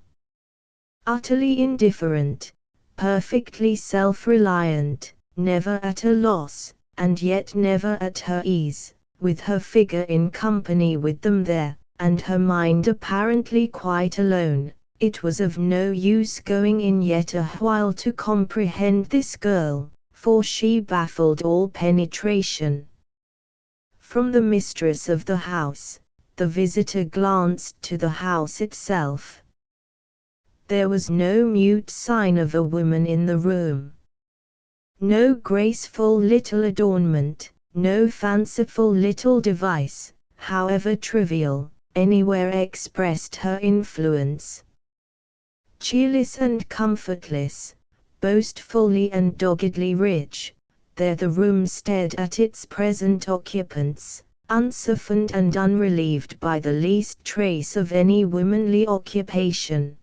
Utterly indifferent, perfectly self-reliant, never at a loss, and yet never at her ease, with her figure in company with them there, and her mind apparently quite alone, it was of no use going in yet a while to comprehend this girl, for she baffled all penetration. From the mistress of the house, the visitor glanced to the house itself. There was no mute sign of a woman in the room. No graceful little adornment, no fanciful little device, however trivial, anywhere expressed her influence. Cheerless and comfortless, boastfully and doggedly rich, there the room stared at its present occupants, unsoftened and unrelieved by the least trace of any womanly occupation.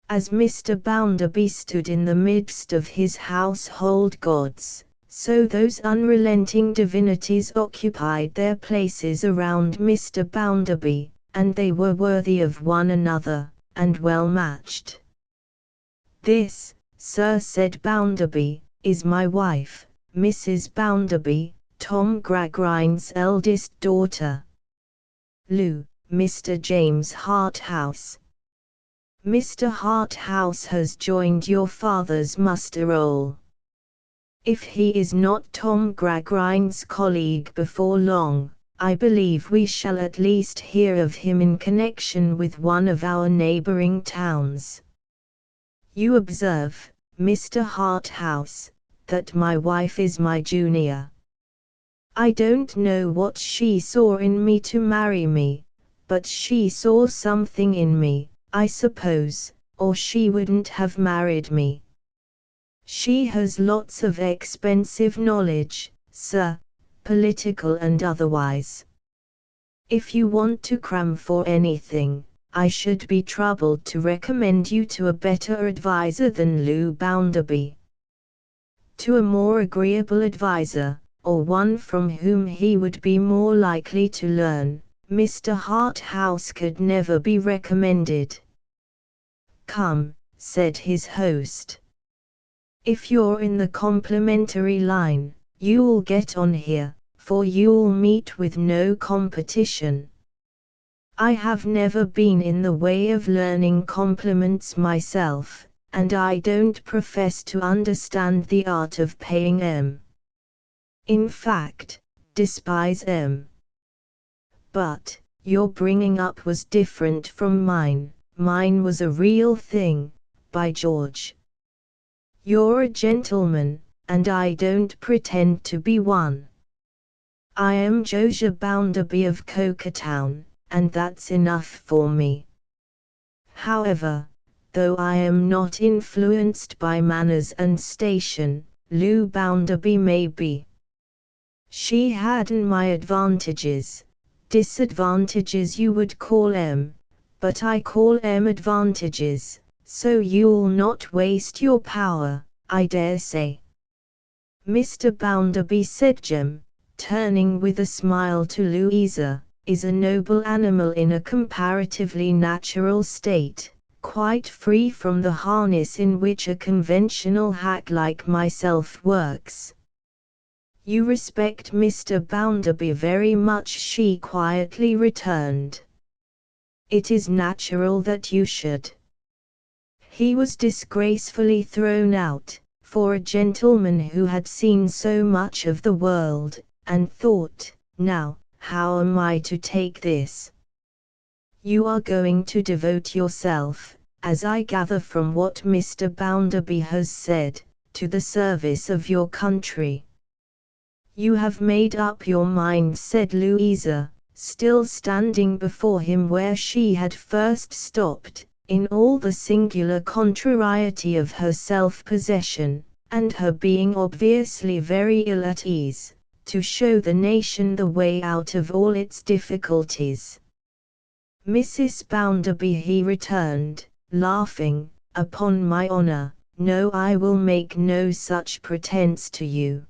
As Mr. Bounderby stood in the midst of his household gods, so those unrelenting divinities occupied their places around Mr. Bounderby, and they were worthy of one another, and well matched. "This, sir," said Bounderby, "is my wife, Mrs. Bounderby, Tom Gradgrind's eldest daughter. Lou, Mr. James Harthouse. Mr. Harthouse has joined your father's muster roll. If he is not Tom Gradgrind's colleague before long, I believe we shall at least hear of him in connection with one of our neighbouring towns. You observe, Mr. Harthouse, that my wife is my junior. I don't know what she saw in me to marry me, but she saw something in me, I suppose, or she wouldn't have married me. She has lots of expensive knowledge, sir, political and otherwise. If you want to cram for anything, I should be troubled to recommend you to a better adviser than Lou Bounderby. To a more agreeable adviser, or one from whom he would be more likely to learn, Mr. Harthouse could never be recommended." "Come," said his host. "If you're in the complimentary line, you'll get on here, for you'll meet with no competition. I have never been in the way of learning compliments myself, and I don't profess to understand the art of paying 'em. In fact, despise 'em. But, your bringing up was different from mine. Mine was a real thing, by George. You're a gentleman, and I don't pretend to be one. I am Josiah Bounderby of Cokertown, and that's enough for me. However, though I am not influenced by manners and station, Lou Bounderby may be. She hadn't my advantages. Disadvantages you would call 'em, but I call 'em advantages, so you'll not waste your power, I dare say. Mr. Bounderby, said Jem, turning with a smile to Louisa, is a noble animal in a comparatively natural state, quite free from the harness in which a conventional hack like myself works. You respect Mr. Bounderby very much, she quietly returned. It is natural that you should. He was disgracefully thrown out, for a gentleman who had seen so much of the world, and thought, now, how am I to take this? You are going to devote yourself, as I gather from what Mr. Bounderby has said, to the service of your country. You have made up your mind, said Louisa, still standing before him where she had first stopped, in all the singular contrariety of her self-possession, and her being obviously very ill at ease, to show the nation the way out of all its difficulties. Mrs. Bounderby, he returned, laughing, upon my honour, no, I will make no such pretence to you.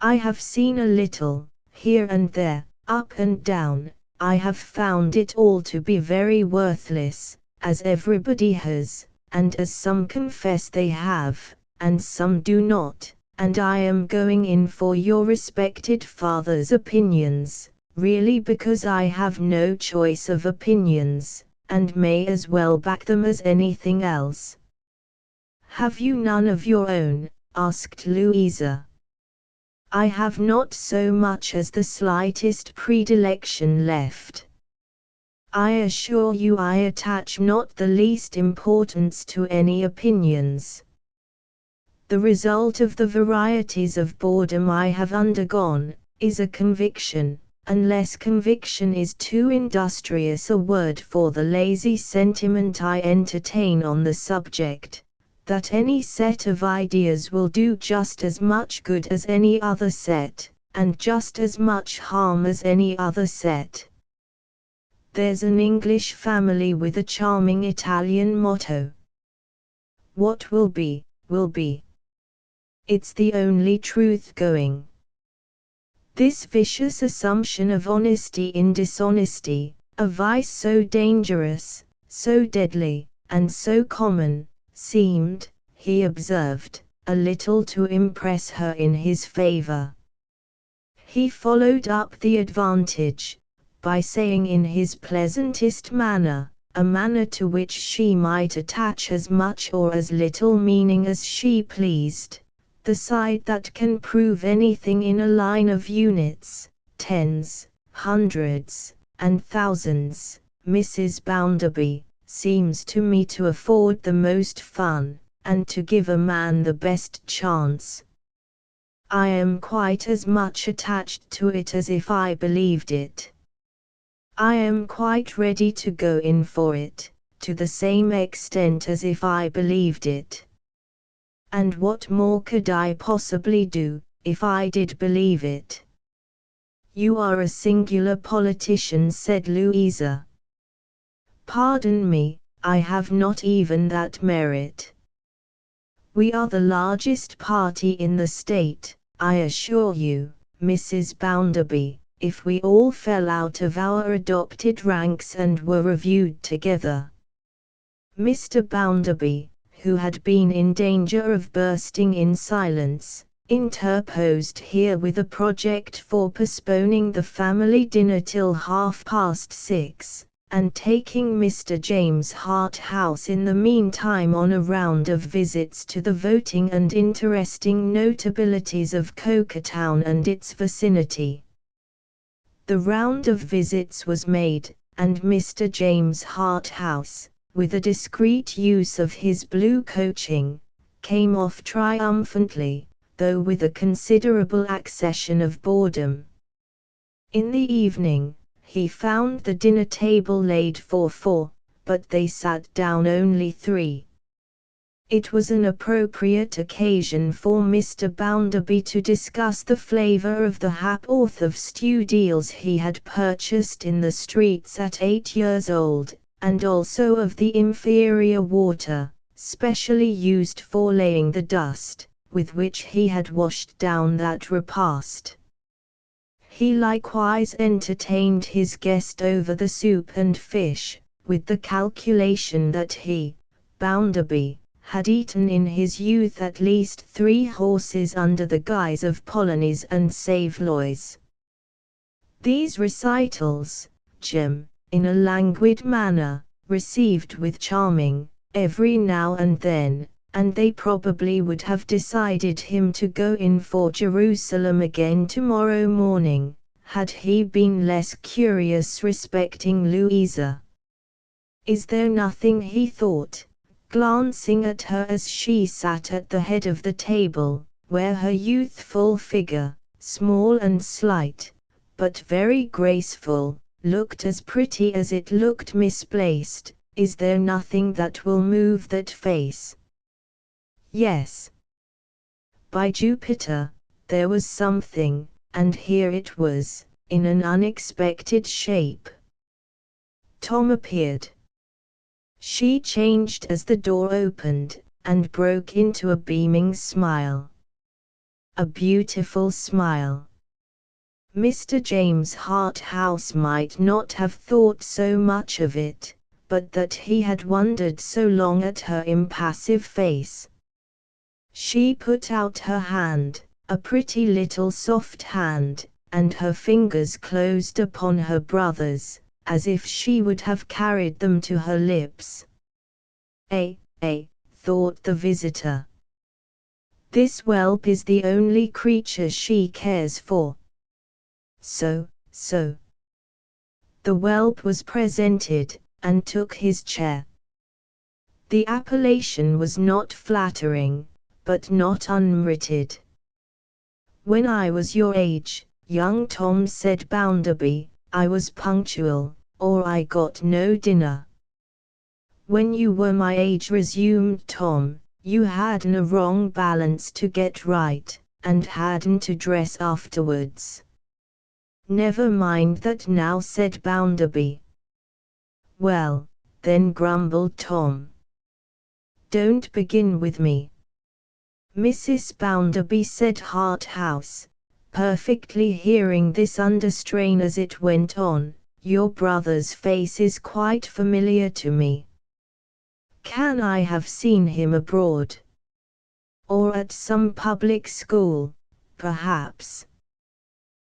I have seen a little, here and there, up and down. I have found it all to be very worthless, as everybody has, and as some confess they have, and some do not, and I am going in for your respected father's opinions, really because I have no choice of opinions, and may as well back them as anything else. Have you none of your own? Asked Louisa. I have not so much as the slightest predilection left. I assure you I attach not the least importance to any opinions. The result of the varieties of boredom I have undergone, is a conviction, unless conviction is too industrious a word for the lazy sentiment I entertain on the subject, that any set of ideas will do just as much good as any other set, and just as much harm as any other set. There's an English family with a charming Italian motto. What will be, will be. It's the only truth going. This vicious assumption of honesty in dishonesty, a vice so dangerous, so deadly, and so common, seemed, he observed, a little to impress her in his favor. He followed up the advantage, by saying in his pleasantest manner, a manner to which she might attach as much or as little meaning as she pleased, the side that can prove anything in a line of units, tens, hundreds, and thousands, Mrs. Bounderby, seems to me to afford the most fun, and to give a man the best chance. I am quite as much attached to it as if I believed it. I am quite ready to go in for it, to the same extent as if I believed it. And what more could I possibly do, if I did believe it? You are a singular politician, said Louisa. Pardon me, I have not even that merit. We are the largest party in the state, I assure you, Mrs. Bounderby, if we all fell out of our adopted ranks and were reviewed together. Mr. Bounderby, who had been in danger of bursting in silence, interposed here with a project for postponing the family dinner till 6:30, and taking Mr. James Harthouse in the meantime on a round of visits to the voting and interesting notabilities of Coketown and its vicinity. The round of visits was made, and Mr. James Harthouse, with a discreet use of his blue coaching, came off triumphantly, though with a considerable accession of boredom. In the evening, he found the dinner table laid for 4, but they sat down only 3. It was an appropriate occasion for Mr. Bounderby to discuss the flavour of the ha'porth of stewed eels he had purchased in the streets at 8 years old, and also of the inferior water, specially used for laying the dust, with which he had washed down that repast. He likewise entertained his guest over the soup and fish, with the calculation that he, Bounderby, had eaten in his youth at least 3 horses under the guise of polonies and saveloys. These recitals, Jim, in a languid manner, received with charming, every now and then, and they probably would have decided him to go in for Jerusalem again tomorrow morning, had he been less curious respecting Louisa. Is there nothing, he thought, glancing at her as she sat at the head of the table, where her youthful figure, small and slight, but very graceful, looked as pretty as it looked misplaced, is there nothing that will move that face? Yes. By Jupiter, there was something, and here it was, in an unexpected shape. Tom appeared. She changed as the door opened, and broke into a beaming smile. A beautiful smile. Mr. James Harthouse might not have thought so much of it, but that he had wondered so long at her impassive face. She put out her hand, a pretty little soft hand, and her fingers closed upon her brother's, as if she would have carried them to her lips. Thought the visitor. This whelp is the only creature she cares for. So. The whelp was presented, and took his chair. The appellation was not flattering, but not unmerited. When I was your age, young Tom, said Bounderby, I was punctual, or I got no dinner. When you were my age, resumed Tom, you hadn't a wrong balance to get right, and hadn't to dress afterwards. Never mind that now, said Bounderby. Well, then, grumbled Tom. Don't begin with me. Mrs. Bounderby, said Harthouse, perfectly hearing this understrain as it went on, your brother's face is quite familiar to me. Can I have seen him abroad? Or at some public school, perhaps?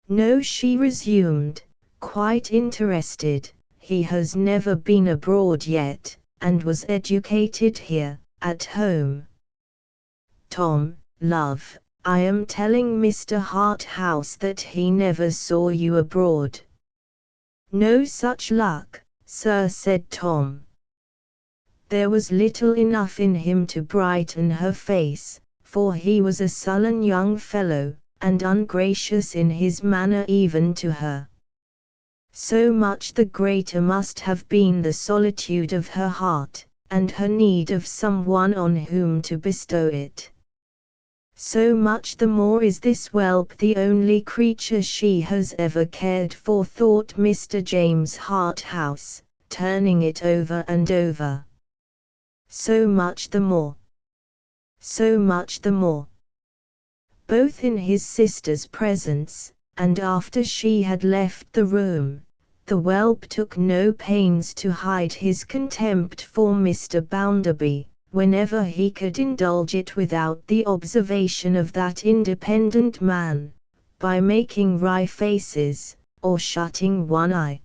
No, she resumed, quite interested, he has never been abroad yet, and was educated here, at home. Tom, love, I am telling Mr. Harthouse that he never saw you abroad. No such luck, sir, said Tom. There was little enough in him to brighten her face, for he was a sullen young fellow, and ungracious in his manner even to her. So much the greater must have been the solitude of her heart, and her need of some one on whom to bestow it. So much the more is this whelp the only creature she has ever cared for, thought Mr. James Harthouse, turning it over and over. So much the more. So much the more. Both in his sister's presence, and after she had left the room, the whelp took no pains to hide his contempt for Mr. Bounderby, whenever he could indulge it without the observation of that independent man, by making wry faces, or shutting one eye.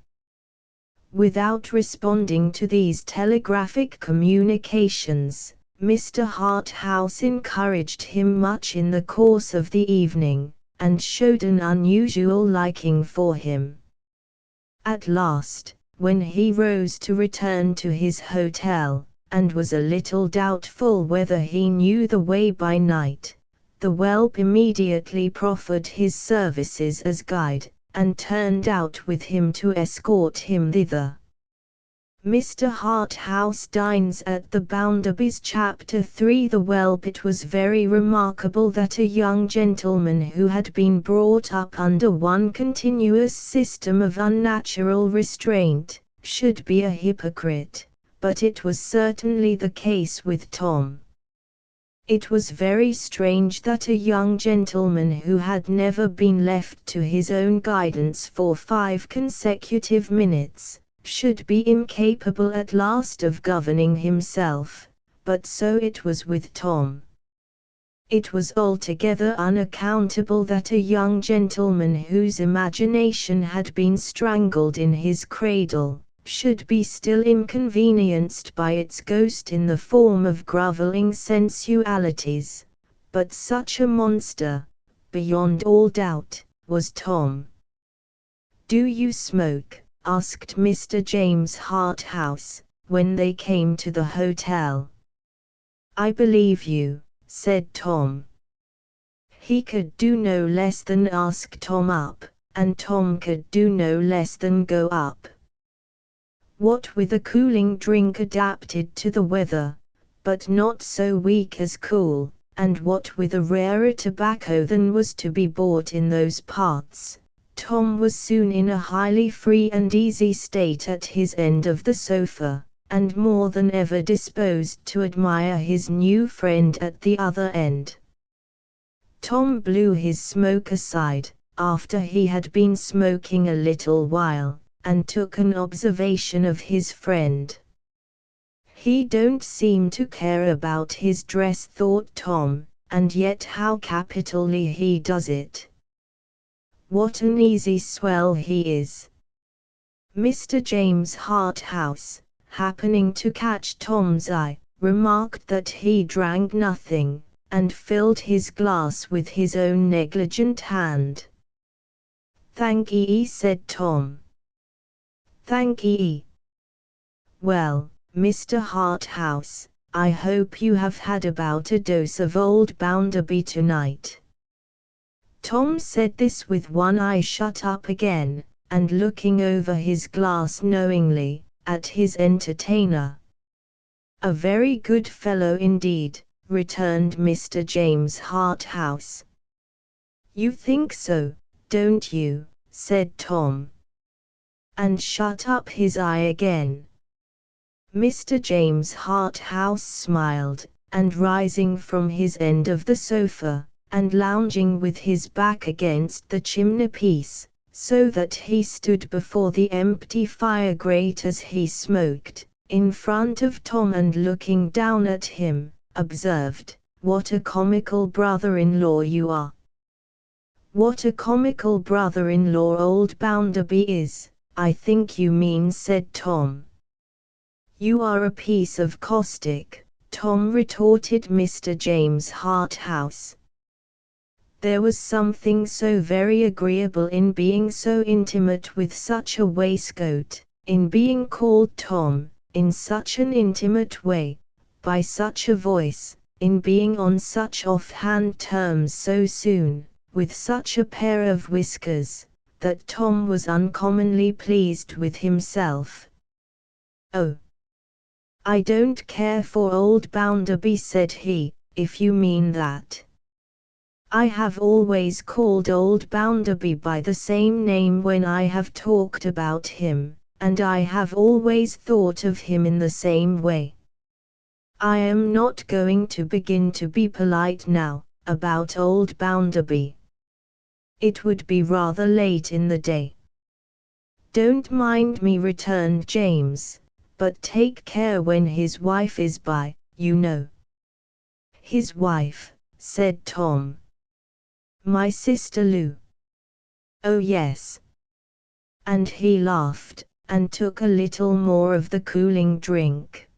Without responding to these telegraphic communications, Mr. Harthouse encouraged him much in the course of the evening, and showed an unusual liking for him. At last, when he rose to return to his hotel, and was a little doubtful whether he knew the way by night, the whelp immediately proffered his services as guide, and turned out with him to escort him thither. Mr. Harthouse dines at the Bounderbys. Chapter 3. The Whelp. It was very remarkable that a young gentleman who had been brought up under one continuous system of unnatural restraint, should be a hypocrite, but it was certainly the case with Tom. It was very strange that a young gentleman who had never been left to his own guidance for 5 consecutive minutes, should be incapable at last of governing himself, but so it was with Tom. It was altogether unaccountable that a young gentleman whose imagination had been strangled in his cradle, should be still inconvenienced by its ghost in the form of grovelling sensualities, but such a monster, beyond all doubt, was Tom. "Do you smoke?" asked Mr. James Harthouse, when they came to the hotel. "I believe you," said Tom. He could do no less than ask Tom up, and Tom could do no less than go up. What with a cooling drink adapted to the weather, but not so weak as cool, and what with a rarer tobacco than was to be bought in those parts, Tom was soon in a highly free and easy state at his end of the sofa, and more than ever disposed to admire his new friend at the other end. Tom blew his smoke aside, after he had been smoking a little while, and took an observation of his friend. "He don't seem to care about his dress," thought Tom, "and yet how capitally he does it. What an easy swell he is." Mr. James Harthouse, happening to catch Tom's eye, remarked that he drank nothing, and filled his glass with his own negligent hand. "Thank'ee," said Tom. "Thank'ee. Well, Mr. Harthouse, I hope you have had about a dose of old Bounderby tonight." Tom said this with one eye shut up again, and looking over his glass knowingly, at his entertainer. "A very good fellow indeed," returned Mr. James Harthouse. "You think so, don't you?" said Tom. And shut up his eye again. Mr. James Harthouse smiled, and rising from his end of the sofa, and lounging with his back against the chimney-piece, so that he stood before the empty fire-grate as he smoked, in front of Tom and looking down at him, observed, "What a comical brother-in-law you are." "What a comical brother-in-law old Bounderby is, I think you mean," said Tom. "You are a piece of caustic," Tom retorted Mr. James Harthouse. There was something so very agreeable in being so intimate with such a waistcoat, in being called Tom, in such an intimate way, by such a voice, in being on such off-hand terms so soon, with such a pair of whiskers, that Tom was uncommonly pleased with himself. "Oh, I don't care for old Bounderby," said he, "if you mean that. I have always called old Bounderby by the same name when I have talked about him, and I have always thought of him in the same way. I am not going to begin to be polite now, about old Bounderby. It would be rather late in the day." "Don't mind me," returned James, "but take care when his wife is by, you know." "His wife," said Tom. "My sister Lou." "Oh yes." And he laughed, and took a little more of the cooling drink.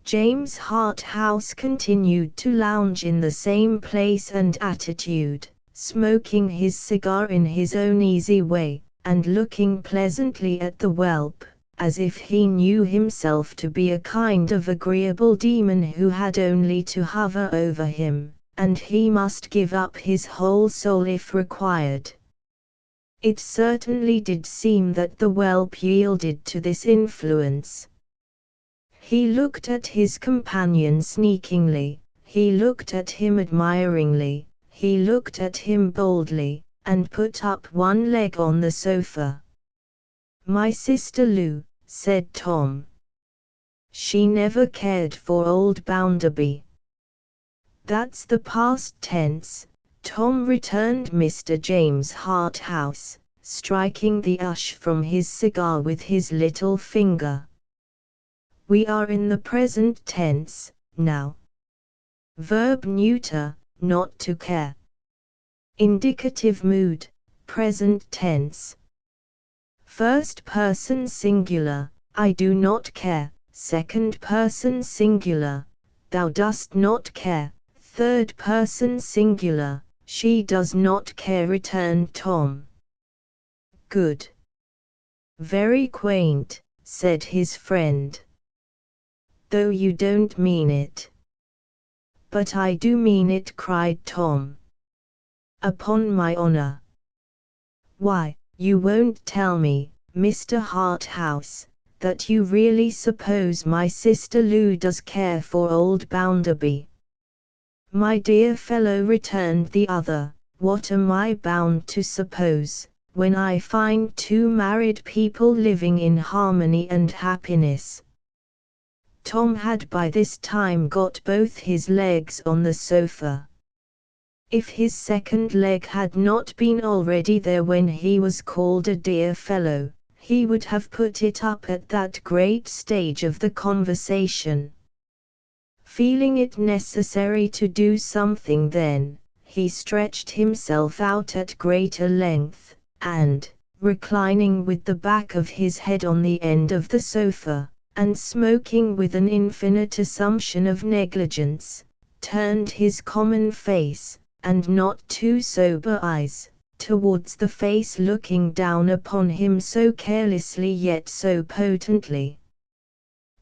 James Harthouse continued to lounge in the same place and attitude, smoking his cigar in his own easy way, and looking pleasantly at the whelp, as if he knew himself to be a kind of agreeable demon who had only to hover over him, and he must give up his whole soul if required. It certainly did seem that the whelp yielded to this influence. He looked at his companion sneakingly, he looked at him admiringly, he looked at him boldly, and put up one leg on the sofa. "My sister Lou," said Tom. "She never cared for old Bounderby." "That's the past tense," Tom returned Mr. James Harthouse, striking the ash from his cigar with his little finger. "We are in the present tense, now. Verb neuter, not to care. Indicative mood, present tense. First person singular, I do not care. Second person singular, thou dost not care. Third person singular, she does not care, returned Tom. "Good. Very quaint," said his friend. "Though you don't mean it." "But I do mean it," cried Tom. "Upon my honor." "Why, you won't tell me, Mr. Harthouse, that you really suppose my sister Lou does care for old Bounderby?" "My dear fellow," returned the other, "what am I bound to suppose, when I find two married people living in harmony and happiness?" Tom had by this time got both his legs on the sofa. If his second leg had not been already there when he was called a dear fellow, he would have put it up at that great stage of the conversation. Feeling it necessary to do something then, he stretched himself out at greater length, and, reclining with the back of his head on the end of the sofa, and smoking with an infinite assumption of negligence, turned his common face, and not too sober eyes, towards the face looking down upon him so carelessly yet so potently.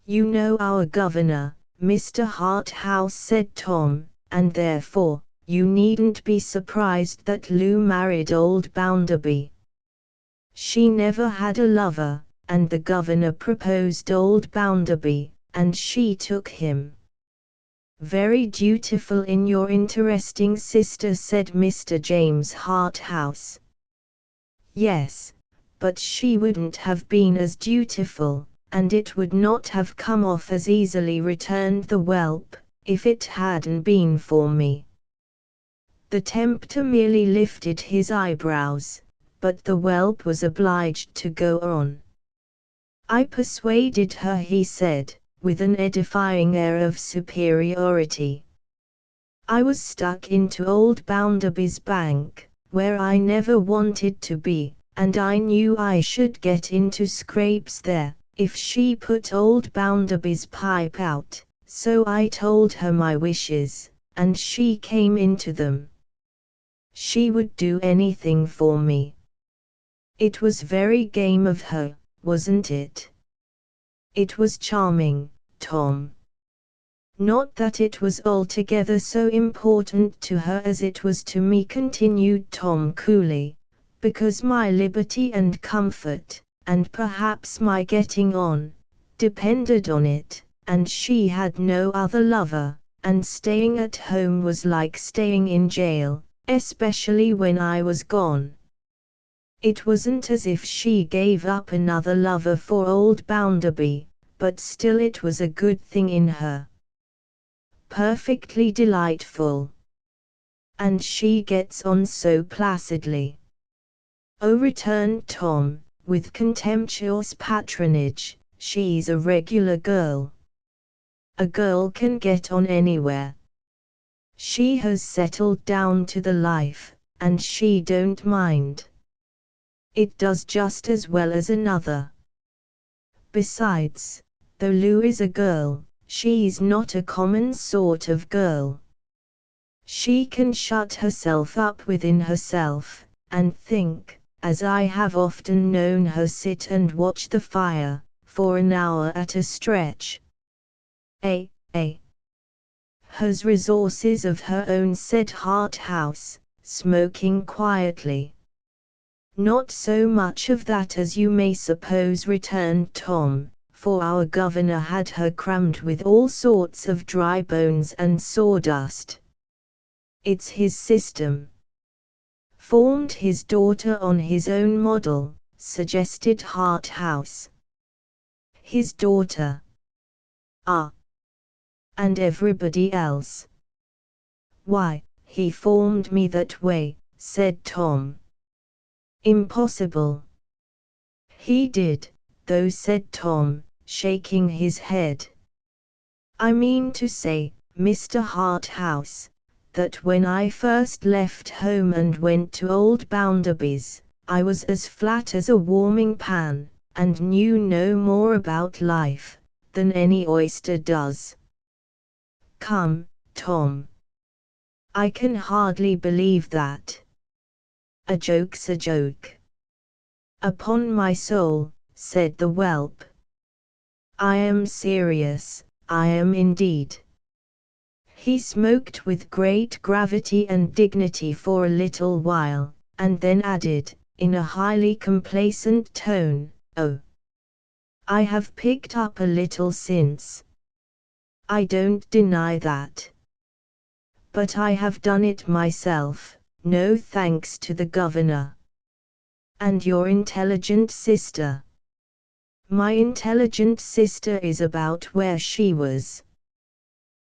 "You know our governor, Mr. Harthouse," said Tom, "and therefore, you needn't be surprised that Lou married old Bounderby. She never had a lover, and the governor proposed old Bounderby, and she took him." "Very dutiful in your interesting sister," said Mr. James Harthouse. "Yes, but she wouldn't have been as dutiful, and it would not have come off as easily," returned the whelp, "if it hadn't been for me." The tempter merely lifted his eyebrows, but the whelp was obliged to go on. "I persuaded her," he said, with an edifying air of superiority. "I was stuck into old Bounderby's bank, where I never wanted to be, and I knew I should get into scrapes there, if she put old Bounderby's pipe out, so I told her my wishes, and she came into them. She would do anything for me. It was very game of her, wasn't it?" "It was charming, Tom." "Not that it was altogether so important to her as it was to me," continued Tom coolly, "because my liberty and comfort, and perhaps my getting on, depended on it, and she had no other lover, and staying at home was like staying in jail, especially when I was gone. It wasn't as if she gave up another lover for old Bounderby, but still it was a good thing in her. Perfectly delightful. And she gets on so placidly." "Oh," returned Tom, with contemptuous patronage, "she's a regular girl. A girl can get on anywhere. She has settled down to the life, and she don't mind. It does just as well as another. Besides, though Lou is a girl, she's not a common sort of girl. She can shut herself up within herself, and think, as I have often known her sit and watch the fire, for an hour at a stretch. Has resources of her own," said Harthouse, smoking quietly. Not so much of that as you may suppose, returned Tom, for our governor had her crammed with all sorts of dry bones and sawdust. It's his system. Formed his daughter on his own model, suggested Harthouse. His daughter. Ah. And everybody else. Why, he formed me that way, said Tom. Impossible. He did, though, said Tom, shaking his head. I mean to say, Mr. Harthouse, that when I first left home and went to old Bounderby's, I was as flat as a warming pan, and knew no more about life than any oyster does. Come, Tom. I can hardly believe that. A joke's a joke. Upon my soul, said the whelp. I am serious, I am indeed. He smoked with great gravity and dignity for a little while, and then added, in a highly complacent tone, Oh! I have picked up a little since. I don't deny that. But I have done it myself, no thanks to the governor. And your intelligent sister? My intelligent sister is about where she was.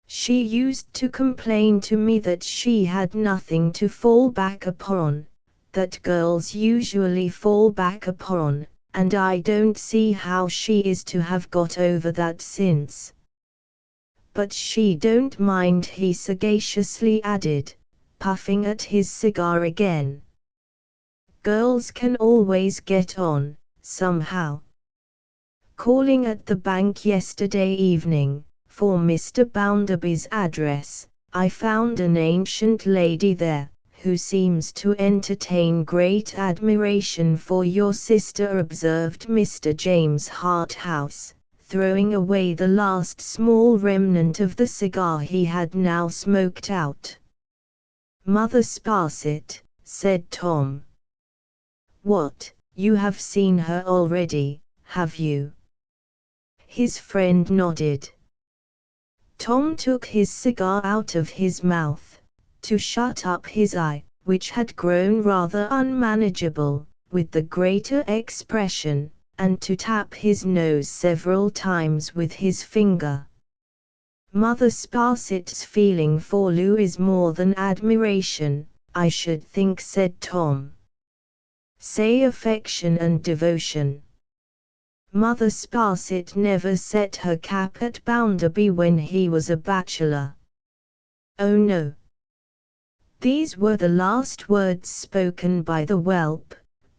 She used to complain to me that she had nothing to fall back upon, that girls usually fall back upon, and I don't see how she is to have got over that since. But she don't mind, he sagaciously added, puffing at his cigar again. Girls can always get on, somehow. Calling at the bank yesterday evening, for Mr. Bounderby's address, I found an ancient lady there, who seems to entertain great admiration for your sister, observed Mr. James Harthouse, throwing away the last small remnant of the cigar he had now smoked out. Mother Sparsit, said Tom. What, you have seen her already, have you? His friend nodded. Tom took his cigar out of his mouth, to shut up his eye, which had grown rather unmanageable, with the greater expression, and to tap his nose several times with his finger. Mother Sparsit's feeling for Lou is more than admiration, I should think, said Tom. Say affection and devotion. Mother Sparsit never set her cap at Bounderby when he was a bachelor. Oh no. These were the last words spoken by the whelp,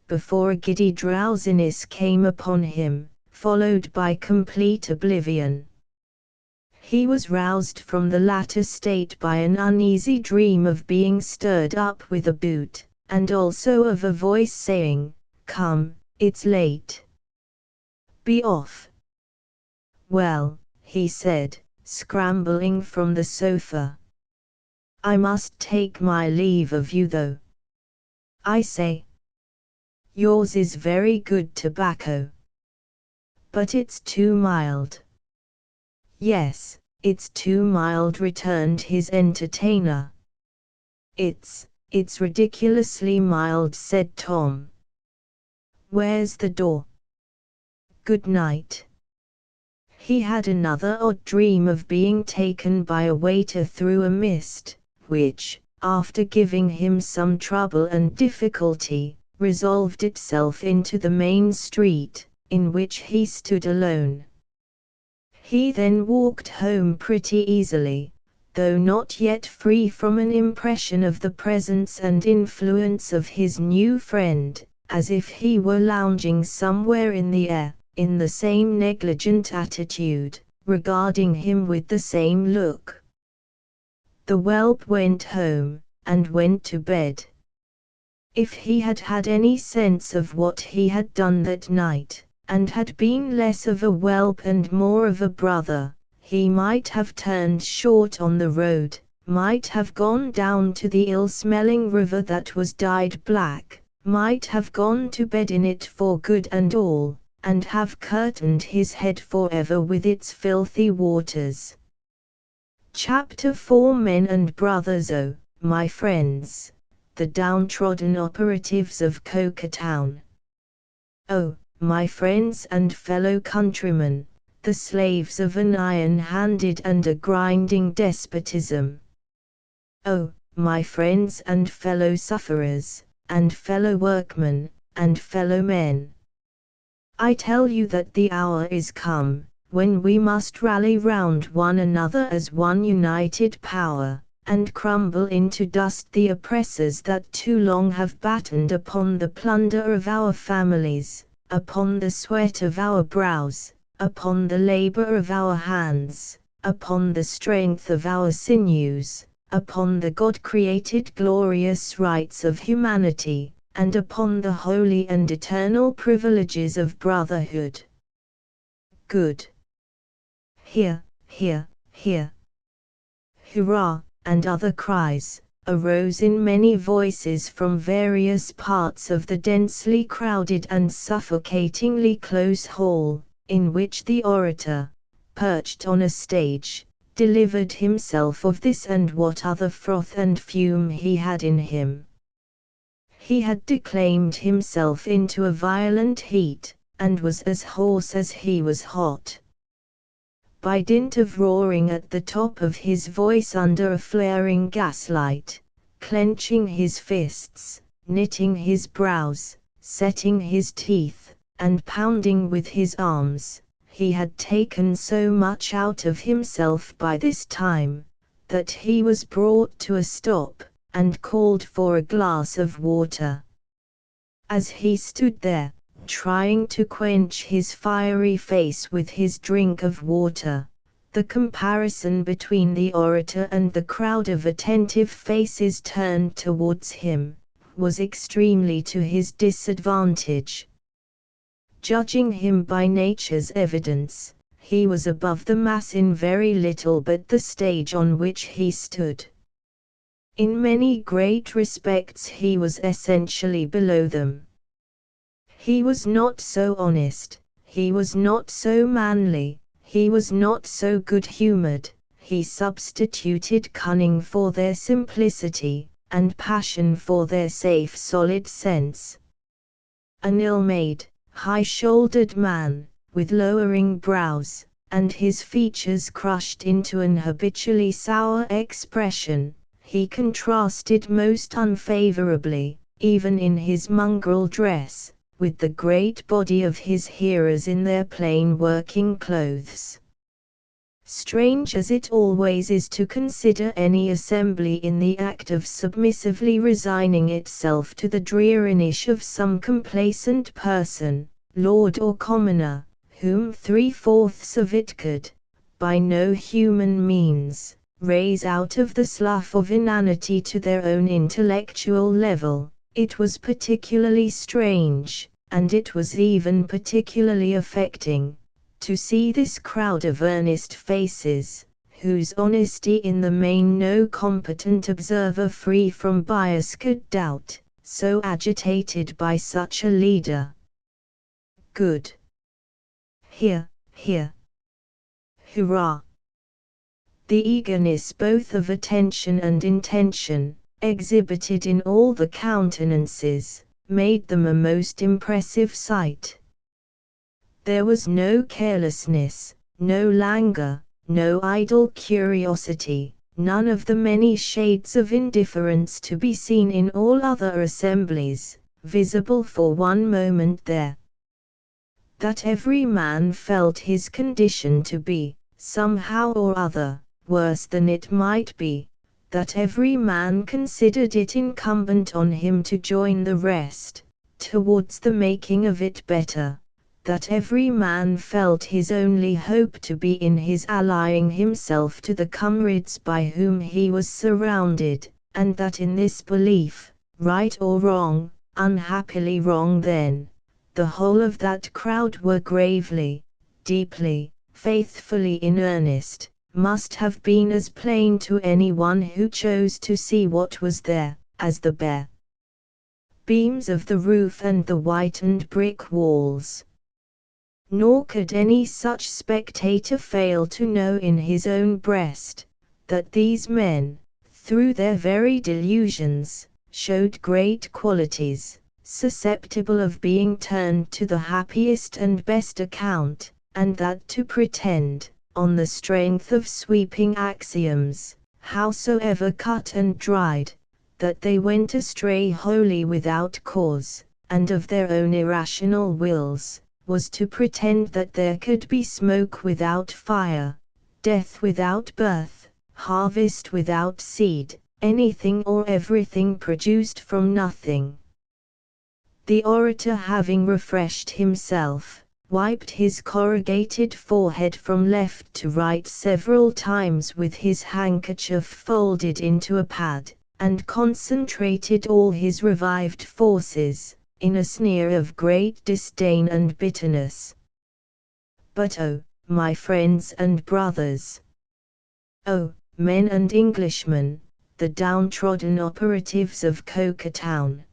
before a giddy drowsiness came upon him, followed by complete oblivion. He was roused from the latter state by an uneasy dream of being stirred up with a boot, and also of a voice saying, Come, it's late. Be off. Well, he said, scrambling from the sofa. I must take my leave of you though. I say. Yours is very good tobacco. But it's too mild. Yes, it's too mild, returned his entertainer. It's ridiculously mild, said Tom. Where's the door? Good night. He had another odd dream of being taken by a waiter through a mist, which, after giving him some trouble and difficulty, resolved itself into the main street, in which he stood alone. He then walked home pretty easily, though not yet free from an impression of the presence and influence of his new friend, as if he were lounging somewhere in the air, in the same negligent attitude, regarding him with the same look. The whelp went home, and went to bed. If he had had any sense of what he had done that night, and had been less of a whelp and more of a brother, he might have turned short on the road, might have gone down to the ill-smelling river that was dyed black, might have gone to bed in it for good and all, and have curtained his head forever with its filthy waters. Chapter 4 Men and Brothers. Oh, my friends, the downtrodden operatives of Coca-Town. Oh, my friends and fellow countrymen, the slaves of an iron-handed and a grinding despotism. Oh, my friends and fellow sufferers, and fellow workmen, and fellow men. I tell you that the hour is come, when we must rally round one another as one united power, and crumble into dust the oppressors that too long have battened upon the plunder of our families, upon the sweat of our brows, upon the labor of our hands, upon the strength of our sinews, upon the God-created glorious rights of humanity, and upon the holy and eternal privileges of brotherhood. Good. Hear, hear, hear. Hurrah, and other cries, arose in many voices from various parts of the densely crowded and suffocatingly close hall, in which the orator, perched on a stage, delivered himself of this and what other froth and fume he had in him. He had declaimed himself into a violent heat, and was as hoarse as he was hot. By dint of roaring at the top of his voice under a flaring gaslight, clenching his fists, knitting his brows, setting his teeth, and pounding with his arms, he had taken so much out of himself by this time, that he was brought to a stop, and called for a glass of water. As he stood there, trying to quench his fiery face with his drink of water, the comparison between the orator and the crowd of attentive faces turned towards him, was extremely to his disadvantage. Judging him by nature's evidence, he was above the mass in very little but the stage on which he stood. In many great respects he was essentially below them. He was not so honest, he was not so manly, he was not so good-humored, he substituted cunning for their simplicity, and passion for their safe solid sense. An ill-made, high-shouldered man, with lowering brows, and his features crushed into an habitually sour expression, he contrasted most unfavorably, even in his mongrel dress, with the great body of his hearers in their plain working clothes. Strange as it always is to consider any assembly in the act of submissively resigning itself to the dreariness of some complacent person, lord or commoner, whom 3/4 of it could, by no human means, raise out of the slough of inanity to their own intellectual level, it was particularly strange, and it was even particularly affecting, to see this crowd of earnest faces, whose honesty in the main no competent observer free from bias could doubt, so agitated by such a leader. Good. Hear, hear. Hurrah! The eagerness both of attention and intention, exhibited in all the countenances, made them a most impressive sight. There was no carelessness, no languor, no idle curiosity, none of the many shades of indifference to be seen in all other assemblies, visible for one moment there. That every man felt his condition to be, somehow or other, worse than it might be, that every man considered it incumbent on him to join the rest, towards the making of it better, that every man felt his only hope to be in his allying himself to the comrades by whom he was surrounded, and that in this belief, right or wrong, unhappily wrong then, the whole of that crowd were gravely, deeply, faithfully in earnest, must have been as plain to any one who chose to see what was there, as the bare beams of the roof and the whitened brick walls. Nor could any such spectator fail to know in his own breast, that these men, through their very delusions, showed great qualities, susceptible of being turned to the happiest and best account, and that to pretend, on the strength of sweeping axioms, howsoever cut and dried, that they went astray wholly without cause, and of their own irrational wills, was to pretend that there could be smoke without fire, death without birth, harvest without seed, anything or everything produced from nothing. The orator, having refreshed himself, wiped his corrugated forehead from left to right several times with his handkerchief folded into a pad, and concentrated all his revived forces, in a sneer of great disdain and bitterness. But oh, my friends and brothers! Oh, men and Englishmen, the downtrodden operatives of Coca-Town!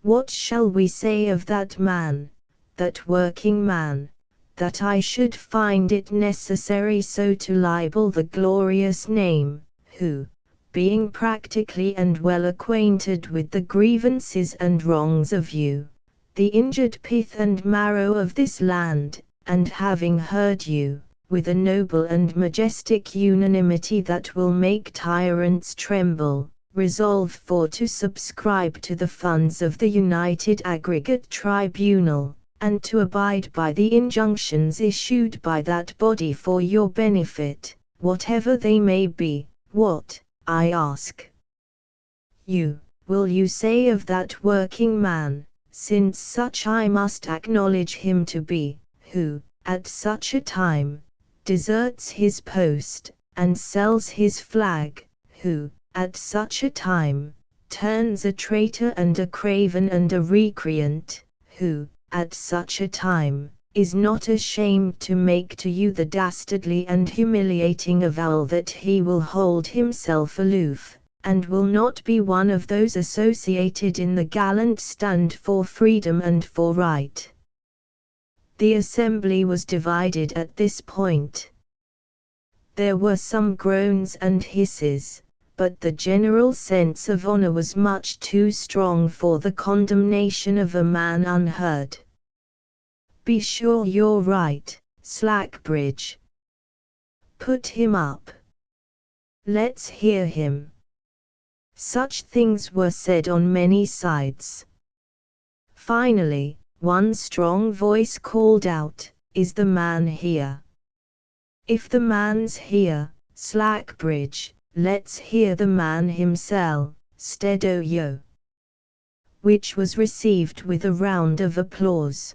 What shall we say of that man, that working man, that I should find it necessary so to libel the glorious name, who, being practically and well acquainted with the grievances and wrongs of you, the injured pith and marrow of this land, and having heard you, with a noble and majestic unanimity that will make tyrants tremble, resolve for to subscribe to the funds of the United Aggregate Tribunal, and to abide by the injunctions issued by that body for your benefit, whatever they may be, what, I ask you, will you say of that working man, since such I must acknowledge him to be, who, at such a time, deserts his post, and sells his flag, who, at such a time, turns a traitor and a craven and a recreant, who, at such a time, is not ashamed to make to you the dastardly and humiliating avowal that he will hold himself aloof, and will not be one of those associated in the gallant stand for freedom and for right. The assembly was divided at this point. There were some groans and hisses, but the general sense of honor was much too strong for the condemnation of a man unheard. Be sure you're right, Slackbridge. Put him up. Let's hear him. Such things were said on many sides. Finally, one strong voice called out, "Is the man here?" If the man's here, Slackbridge, let's hear the man himself, Stedo yo. Which was received with a round of applause.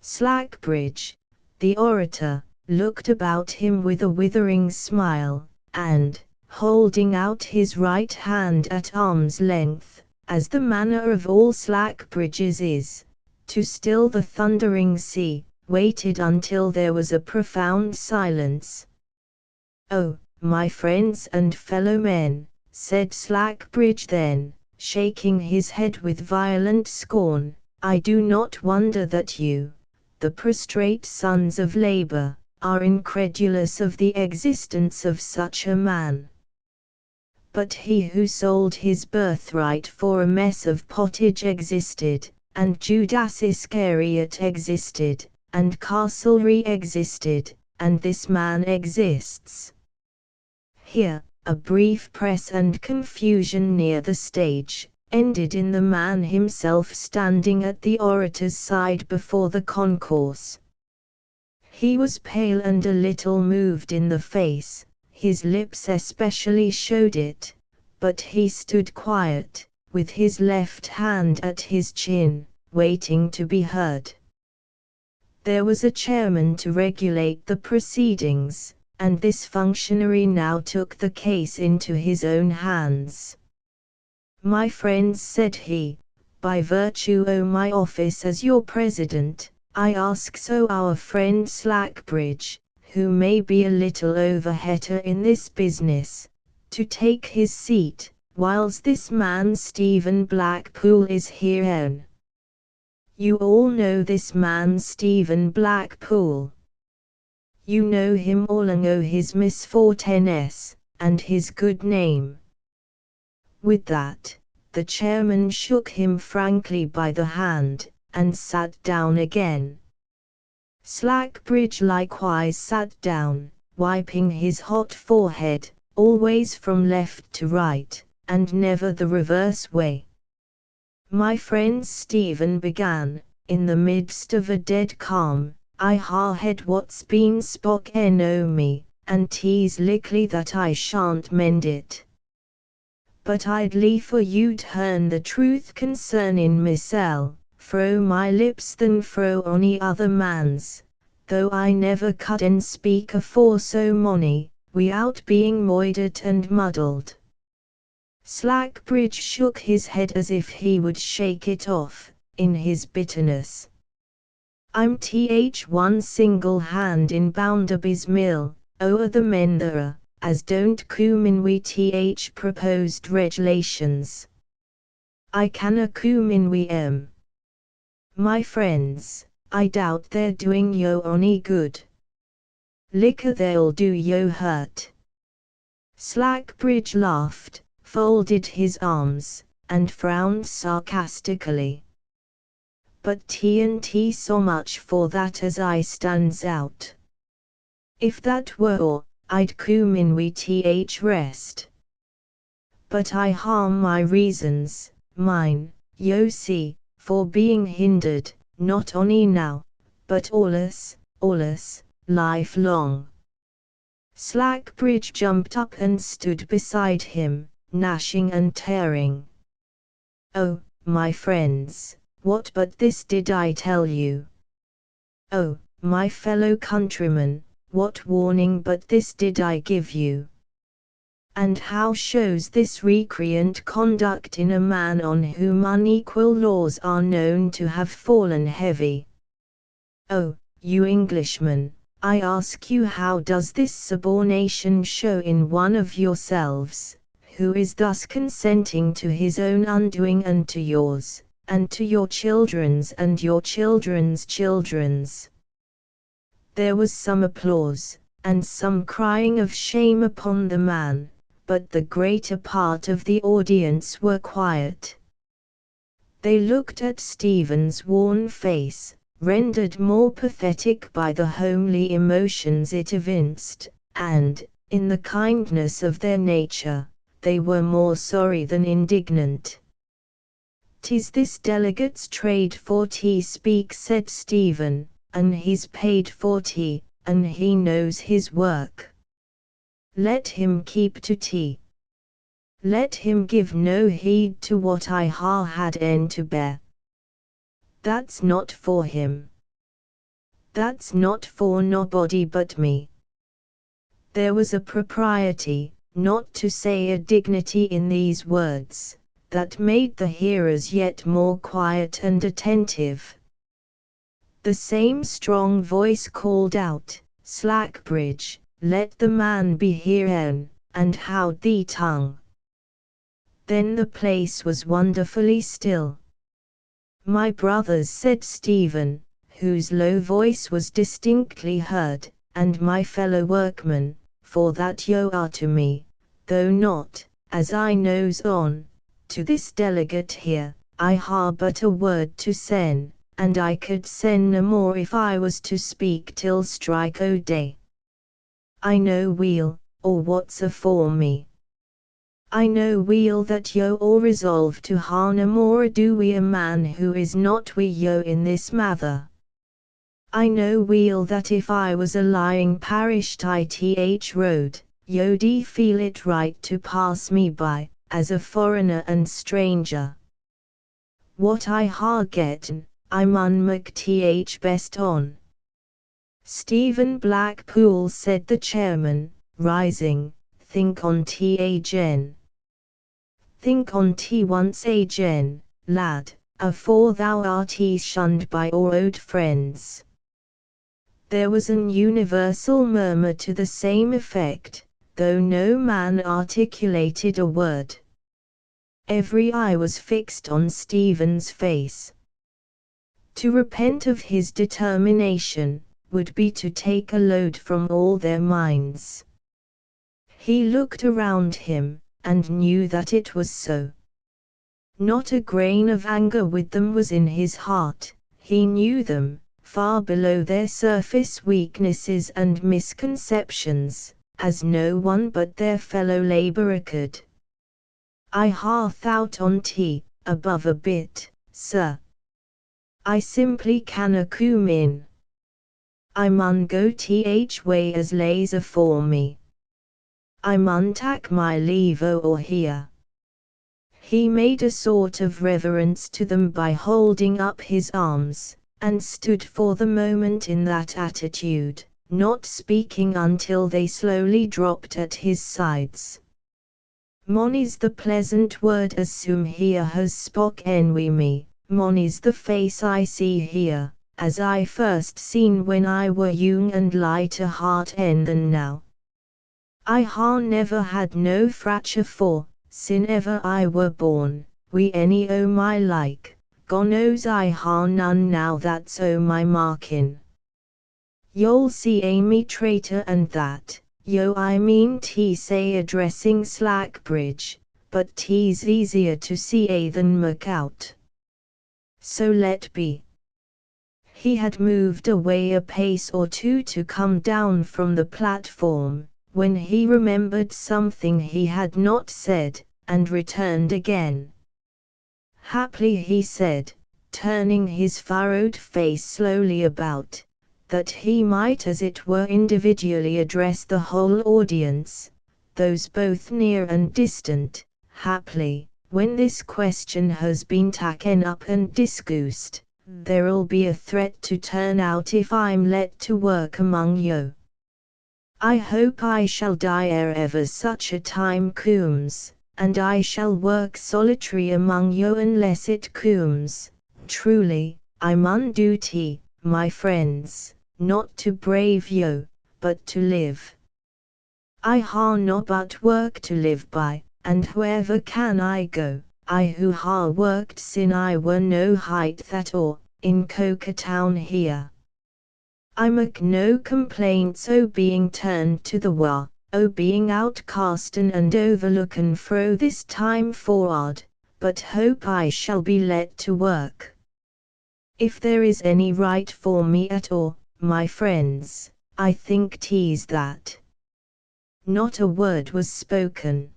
Slackbridge, the orator, looked about him with a withering smile, and, holding out his right hand at arm's length, as the manner of all Slackbridges is, to still the thundering sea, waited until there was a profound silence. "Oh, my friends and fellow men," said Slackbridge then, shaking his head with violent scorn, "I do not wonder that you, the prostrate sons of labor, are incredulous of the existence of such a man. But he who sold his birthright for a mess of pottage existed, and Judas Iscariot existed, and Castlereagh existed, and this man exists." Here, a brief press and confusion near the stage, ended in the man himself standing at the orator's side before the concourse. He was pale and a little moved in the face, his lips especially showed it, but he stood quiet, with his left hand at his chin, waiting to be heard. There was a chairman to regulate the proceedings, and this functionary now took the case into his own hands. "My friends," said he, "by virtue of my office as your president, I ask so our friend Slackbridge, who may be a little overheater in this business, to take his seat, whiles this man Stephen Blackpool is here. You all know this man Stephen Blackpool. You know him all and know his misfortunes, and his good name. With that, the chairman shook him frankly by the hand, and sat down again. Slackbridge likewise sat down, wiping his hot forehead, always from left to right, and never the reverse way. My friend Stephen began, in the midst of a dead calm, I ha heard what's been spoken o' me, and 'tis likely that I shan't mend it. But I'd liefer you'd hearn the truth concernin' mysel', fro my lips than fro ony other man's, though I never couldn't speak afore so mony, wi'out being moidered and muddled. Slackbridge shook his head as if he would shake it off, in his bitterness. I'm one single hand in Bounderby's mill, o'er the men there, as don't coom in wi proposed regulations. I canna coom in wi my friends, I doubt they're doing yo ony good. Liquor they'll do yo hurt. Slackbridge laughed, folded his arms, and frowned sarcastically. But T&T so much for that as I stands out. If that were all, I'd coom in wi rest. But I harm my reasons, mine, yo see, for being hindered, not ony now, but allus, life long. Slackbridge jumped up and stood beside him, gnashing and tearing. Oh, my friends, what but this did I tell you? Oh, my fellow countrymen, what warning but this did I give you? And how shows this recreant conduct in a man on whom unequal laws are known to have fallen heavy? Oh, you Englishmen, I ask you, how does this subornation show in one of yourselves, who is thus consenting to his own undoing and to yours, and to your children's and your children's children's? There was some applause, and some crying of shame upon the man, but the greater part of the audience were quiet. They looked at Stephen's worn face, rendered more pathetic by the homely emotions it evinced, and, in the kindness of their nature, they were more sorry than indignant. "'Tis this delegate's trade for tea speak," said Stephen, "and he's paid for tea, and he knows his work. Let him keep to tea. Let him give no heed to what I ha had to bear. That's not for him. That's not for nobody but me." There was a propriety, not to say a dignity in these words, that made the hearers yet more quiet and attentive. The same strong voice called out, "Slackbridge, let the man be herein, and hold thee tongue." Then the place was wonderfully still. "My brothers," said Stephen, whose low voice was distinctly heard, "and my fellow workmen, for that yo are to me, though not, as I knows on, to this delegate here, I ha but a word to sen, and I could sen no more if I was to speak till strike o' day. I know weel, or what's afore me. I know weel that yo all resolve to ha no more ado wi a man who is not wi yo in this mather. I know weel that if I was a lying parish ith road, yo'd feel it right to pass me by, as a foreigner and stranger. What I ha getten, I mun mak best on." "Stephen Blackpool," said the chairman, rising, "think on again. Think on once again, lad, afore thou art shunned by our old friends." There was an universal murmur to the same effect, though no man articulated a word. Every eye was fixed on Stephen's face. To repent of his determination would be to take a load from all their minds. He looked around him, and knew that it was so. Not a grain of anger with them was in his heart. He knew them, far below their surface weaknesses and misconceptions, as no one but their fellow labourer could. "I ha' thowt on tea, above a bit, sir. I simply canna coom in. I mun go th way as lays afore me. I mun tak my leave o' here." He made a sort of reverence to them by holding up his arms, and stood for the moment in that attitude, not speaking until they slowly dropped at his sides. "Mony's the pleasant word as soom here has spoken wi me, mony's the face I see here, as I first seen when I were young and light o' heart than now. I ha' never had no fracture for, sin ever I were born, wi any o' my like, God knows I ha' none now that's o' my markin'. You'll see Amy traitor and that, yo I mean t say addressing Slackbridge, but t's easier to see than make out. So let be." He had moved away a pace or two to come down from the platform, when he remembered something he had not said, and returned again. "Haply," he said, turning his furrowed face slowly about, that he might as it were individually address the whole audience, those both near and distant, "haply, when this question has been taken up and discussed, there'll be a threat to turn out if I'm let to work among yo. I hope I shall die ere ever such a time cooms, and I shall work solitary among yo unless it cooms. Truly, I mun do tea, my friends, not to brave yo, but to live. I ha' no but work to live by, and wherever can I go, I who ha' worked sin I were no height at all, in Town here. I mak no complaints o' being turned to the wa, o' being outcasten and overlooken fro this time forward, but hope I shall be let to work. If there is any right for me at all, my friends, I think 'tis that." Not a word was spoken.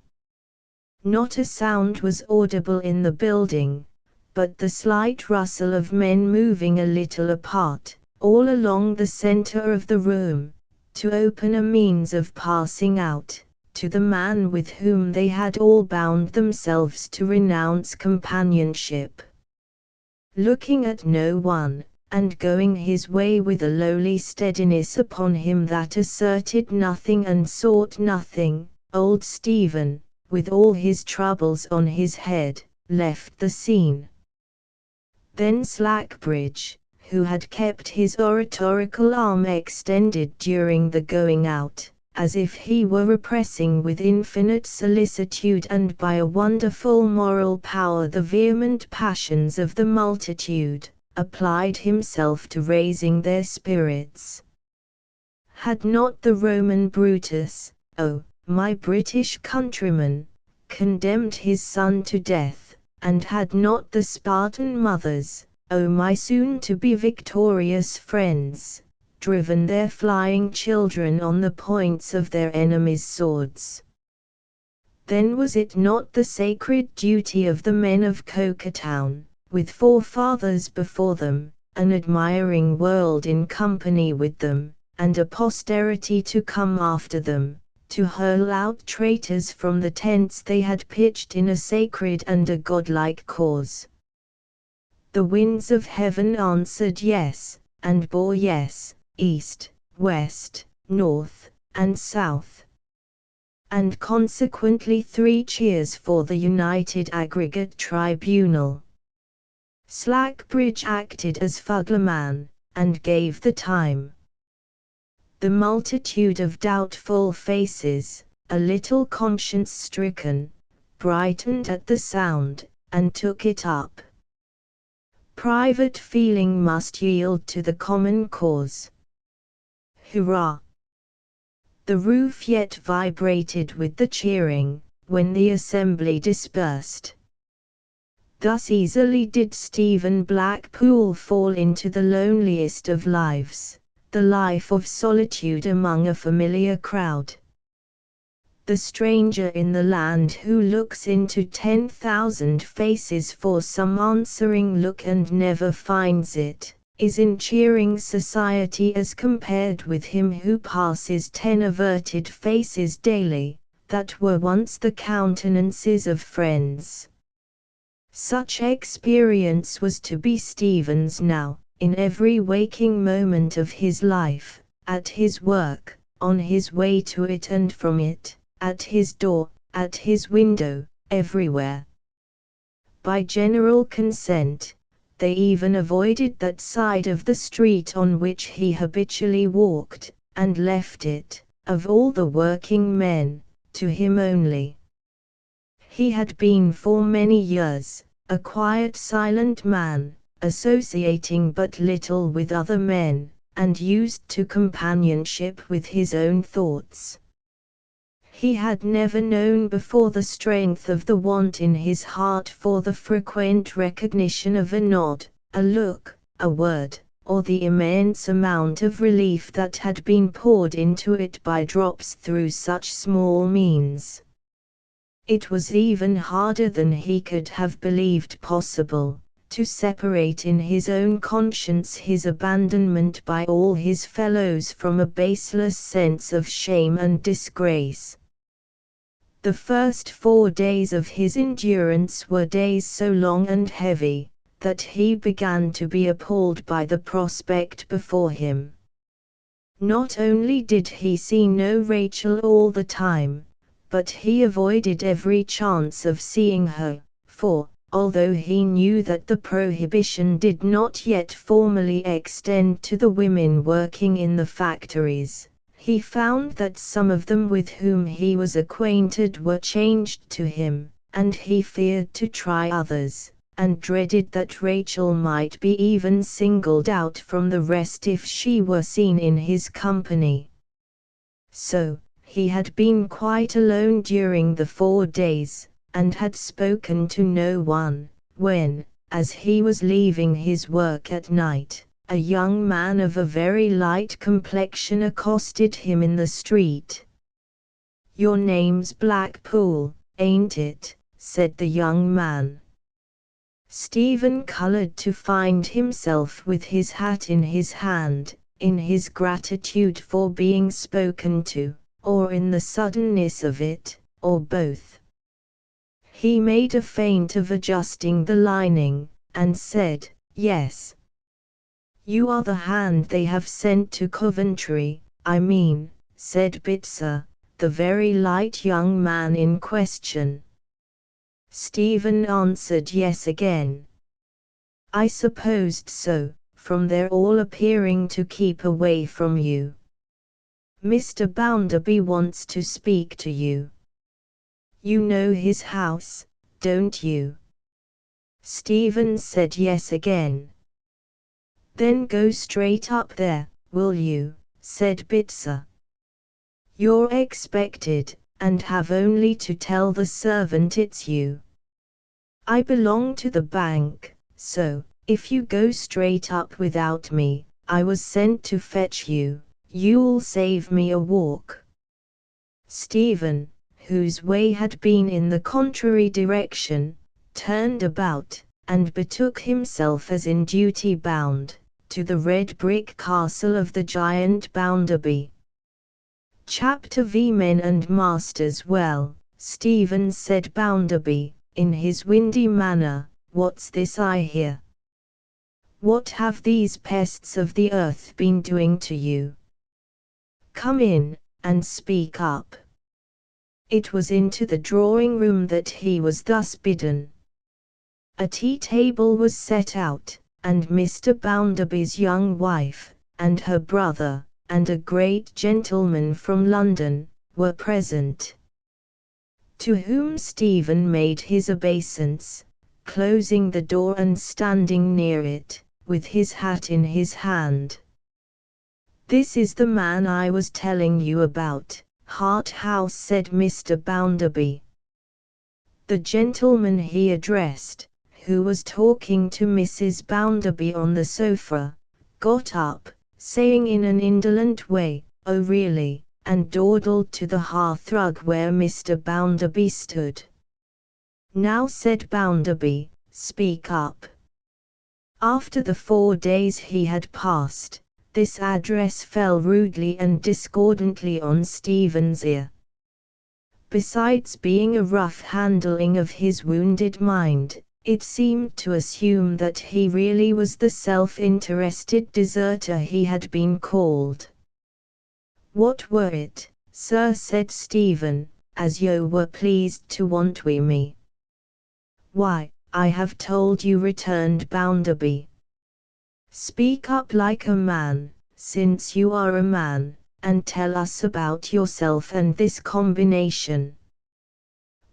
Not a sound was audible in the building, but the slight rustle of men moving a little apart, all along the center of the room, to open a means of passing out, to the man with whom they had all bound themselves to renounce companionship. Looking at no one, and going his way with a lowly steadiness upon him that asserted nothing and sought nothing, old Stephen, with all his troubles on his head, left the scene. Then Slackbridge, who had kept his oratorical arm extended during the going out, as if he were repressing with infinite solicitude and by a wonderful moral power the vehement passions of the multitude, applied himself to raising their spirits. Had not the Roman Brutus, oh, my British countrymen, condemned his son to death, and had not the Spartan mothers, oh my soon-to-be victorious friends, driven their flying children on the points of their enemies' swords? Then was it not the sacred duty of the men of Town, with forefathers before them, an admiring world in company with them, and a posterity to come after them, to hurl out traitors from the tents they had pitched in a sacred and a godlike cause? The winds of heaven answered yes, and bore yes, east, west, north, and south. And consequently 3 cheers for the united aggregate tribunal. Slackbridge acted as fuglerman, and gave the time. The multitude of doubtful faces, a little conscience-stricken, brightened at the sound, and took it up. Private feeling must yield to the common cause. Hurrah! The roof yet vibrated with the cheering, when the assembly dispersed. Thus easily did Stephen Blackpool fall into the loneliest of lives, the life of solitude among a familiar crowd. The stranger in the land who looks into 10,000 faces for some answering look and never finds it, is in cheering society as compared with him who passes 10 averted faces daily, that were once the countenances of friends. Such experience was to be Stephen's now, in every waking moment of his life, at his work, on his way to it and from it, at his door, at his window, everywhere. By general consent, they even avoided that side of the street on which he habitually walked, and left it, of all the working men, to him only. He had been for many years a quiet silent man, associating but little with other men, and used to companionship with his own thoughts. He had never known before the strength of the want in his heart for the frequent recognition of a nod, a look, a word, or the immense amount of relief that had been poured into it by drops through such small means. It was even harder than he could have believed possible, to separate in his own conscience his abandonment by all his fellows from a baseless sense of shame and disgrace. The first 4 days of his endurance were days so long and heavy, that he began to be appalled by the prospect before him. Not only did he see no Rachel all the time, but he avoided every chance of seeing her, for, although he knew that the prohibition did not yet formally extend to the women working in the factories, he found that some of them with whom he was acquainted were changed to him, and he feared to try others, and dreaded that Rachel might be even singled out from the rest if she were seen in his company. So, he had been quite alone during the 4 days, and had spoken to no one, when, as he was leaving his work at night, a young man of a very light complexion accosted him in the street. "Your name's Blackpool, ain't it?" said the young man. Stephen colored to find himself with his hat in his hand, in his gratitude for being spoken to, or in the suddenness of it, or both. He made a feint of adjusting the lining, and said, "Yes. You are the hand they have sent to Coventry, I mean," said Bitzer, the very light young man in question. Stephen answered yes again. "I supposed so, from their all appearing to keep away from you. Mr. Bounderby wants to speak to you. You know his house, don't you?" Stephen said yes again. "Then go straight up there, will you?" said Bitzer. "You're expected, and have only to tell the servant it's you. I belong to the bank, so, if you go straight up without me, I was sent to fetch you, you'll save me a walk." Stephen, whose way had been in the contrary direction, turned about, and betook himself as in duty bound, to the red brick castle of the giant Bounderby. Chapter V. Men and Masters. "Well, Stephen," said Bounderby, in his windy manner, "what's this I hear? What have these pests of the earth been doing to you? Come in, and speak up." It was into the drawing-room that he was thus bidden. A tea-table was set out, and Mr. Bounderby's young wife, and her brother, and a great gentleman from London, were present. To whom Stephen made his obeisance, closing the door and standing near it, with his hat in his hand. "This is the man I was telling you about, Harthouse," said Mr. Bounderby. The gentleman he addressed, who was talking to Mrs. Bounderby on the sofa, got up, saying in an indolent way, "Oh really," and dawdled to the hearthrug where Mr. Bounderby stood. "Now," said Bounderby, "speak up." After the 4 days he had passed, this address fell rudely and discordantly on Stephen's ear. Besides being a rough handling of his wounded mind, it seemed to assume that he really was the self-interested deserter he had been called. "What were it, sir?" said Stephen, "as yo were pleased to want wi' me?" "Why, I have told you," returned Bounderby. "Speak up like a man, since you are a man, and tell us about yourself and this combination."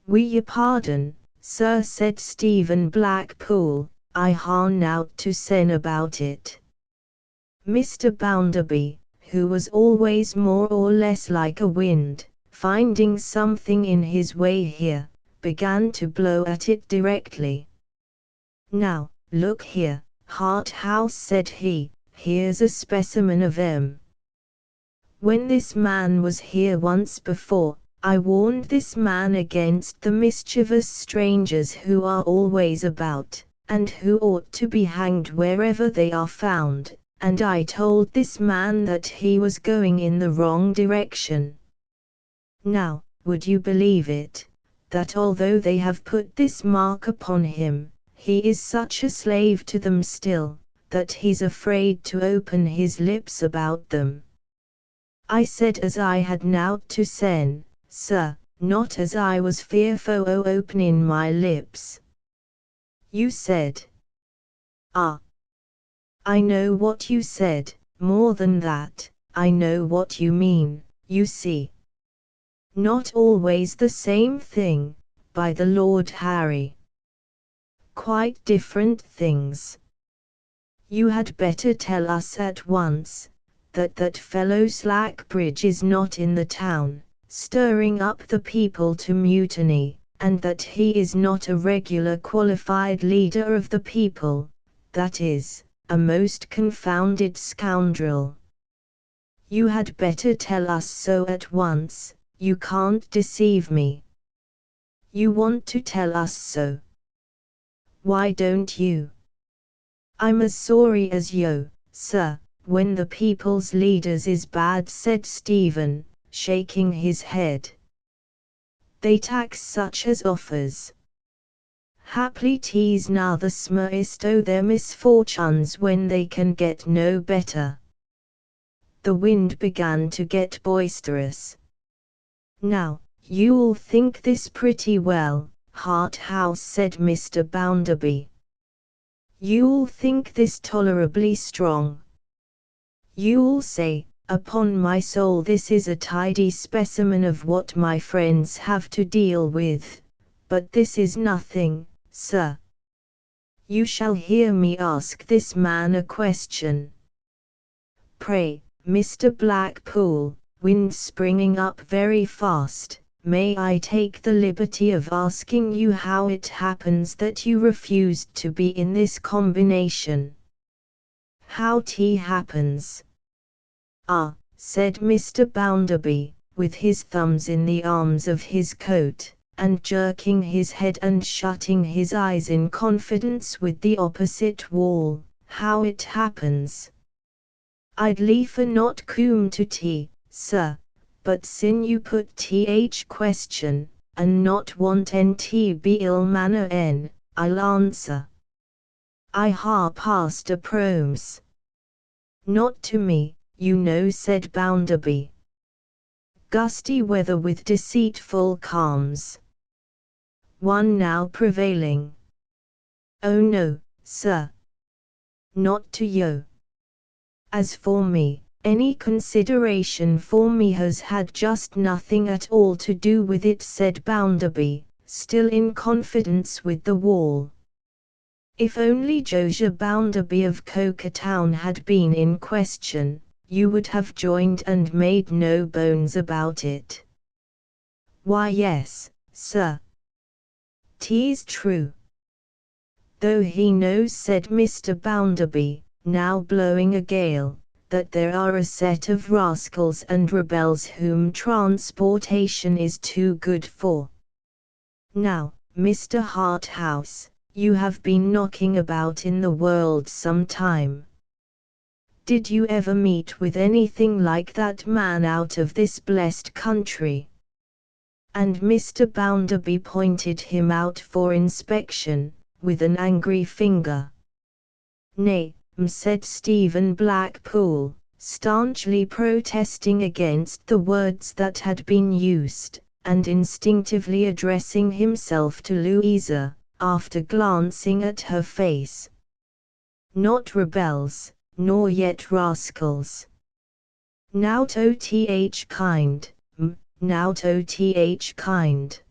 "Wi' your pardon, sir," said Stephen Blackpool, "I ha' nowt to sen about it." Mr. Bounderby, who was always more or less like a wind, finding something in his way here, began to blow at it directly. "Now, look here, Harthouse," said he, "here's a specimen of 'em. When this man was here once before, I warned this man against the mischievous strangers who are always about, and who ought to be hanged wherever they are found, and I told this man that he was going in the wrong direction. Now, would you believe it, that although they have put this mark upon him, he is such a slave to them still, that he's afraid to open his lips about them? I said as I had nowt to sen, sir, not as I was fearfo o' openin' my lips." "You said—" "Ah, I know what you said, more than that, I know what you mean, you see. Not always the same thing, by the Lord Harry. Quite different things. You had better tell us at once, that fellow Slackbridge is not in the town, stirring up the people to mutiny, and that he is not a regular qualified leader of the people, that is, a most confounded scoundrel. You had better tell us so at once, you can't deceive me. You want to tell us so. Why don't you? I'm as sorry as yo, sir, when the people's leaders is bad," said Stephen, shaking his head. "They tax such as offers. Haply 'tis now the smallest o' their misfortunes when they can get no better." The wind began to get boisterous. "Now, you'll think this pretty well, Harthouse," said Mr. Bounderby. "You'll think this tolerably strong. You'll say, upon my soul this is a tidy specimen of what my friends have to deal with, but this is nothing, sir. You shall hear me ask this man a question. Pray, Mr. Blackpool, wind springing up very fast, may I take the liberty of asking you how it happens that you refused to be in this combination?" "How 't happens?" "Ah," said Mr. Bounderby, with his thumbs in the arms of his coat, and jerking his head and shutting his eyes in confidence with the opposite wall, "how it happens? I'd liefer not coom to tea, sir, but sin you put th question, and not want nt be ill manner n, I'll answer. I ha' passed a promise." "Not to me, you know," said Bounderby. "Gusty weather with deceitful calms. One now prevailing." "Oh no, sir. Not to yo. As for me, Any consideration for me has had just nothing at all to do with it, said Bounderby, still in confidence with the wall. If only Josiah Bounderby of Cokertown had been in question, you would have joined and made no bones about it. Why yes, sir. 'Tis true. Though he knows, said Mr. Bounderby, now blowing a gale, that there are a set of rascals and rebels whom transportation is too good for. Now, Mr. Harthouse, you have been knocking about in the world some time. Did you ever meet with anything like that man out of this blessed country? And Mr. Bounderby pointed him out for inspection, with an angry finger. Nay, said Stephen Blackpool, staunchly protesting against the words that had been used, and instinctively addressing himself to Louisa, after glancing at her face. Not rebels, nor yet rascals. Nout oth kind, nout oth kind.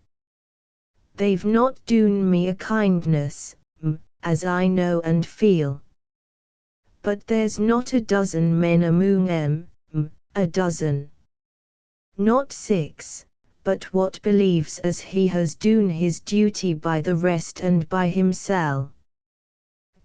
They've not doen me a kindness, as I know and feel. But there's not a dozen men among 'em, a dozen. Not 6, but what believes as he has doen his duty by the rest and by himself.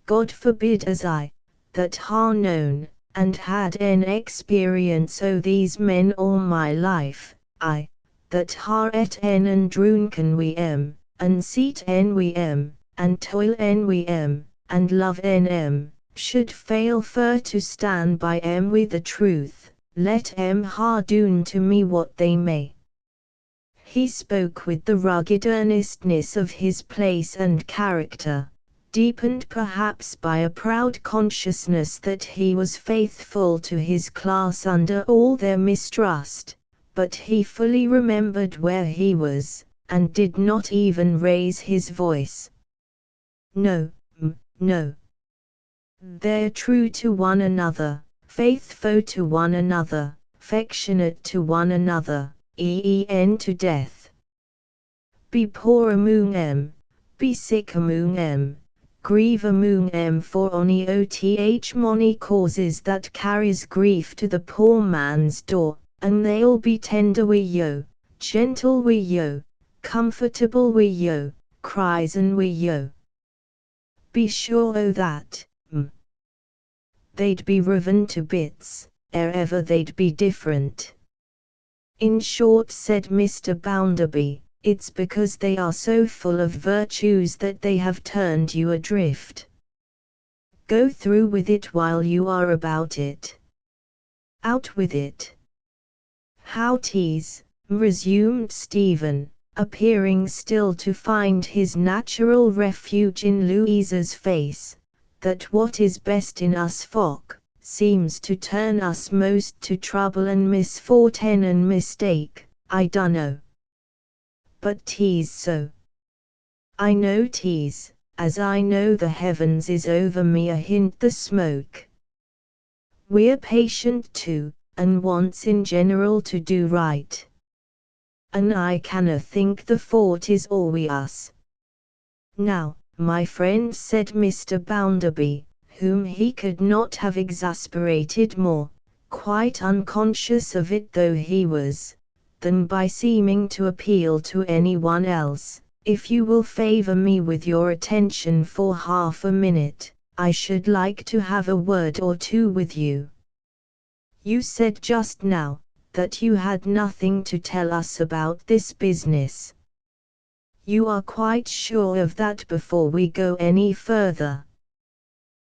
God forbid as I, that ha known, and had an experience o' these men all my life, I, that ha et en and drunken wi 'em, and seat en wi 'em, and toil en wi 'em, and love en 'em, should fail fur to stand by 'em wi the truth, let 'em ha doen to me what they may. He spoke with the rugged earnestness of his place and character, deepened perhaps by a proud consciousness that he was faithful to his class under all their mistrust, but he fully remembered where he was, and did not even raise his voice. No, no. They're true to one another, faithful to one another, affectionate to one another, en to death. Be poor among 'em, be sick among 'em, grieve among 'em for ony oth mony causes that carries grief to the poor man's door, and they'll be tender wi' yo, gentle wi' yo, comfortable wi' yo, chrisen wi' yo. Be sure o' that. They'd be riven to bits, ere ever they'd be different. In short, said Mr. Bounderby, it's because they are so full of virtues that they have turned you adrift. Go through with it while you are about it. Out with it. How 'tis, resumed Stephen, appearing still to find his natural refuge in Louisa's face, that what is best in us folk, seems to turn us most to trouble and misfortune and mistake, I dunno. But 'tis so. I know 'tis, as I know the heavens is over me a hint the smoke. We're patient too, and wants in general to do right. And I canna think the fault is all wi' us. Now, my friend, said Mr. Bounderby, whom he could not have exasperated more, quite unconscious of it though he was, than by seeming to appeal to anyone else, if you will favor me with your attention for half a minute, I should like to have a word or two with you. You said just now, that you had nothing to tell us about this business. You are quite sure of that before we go any further?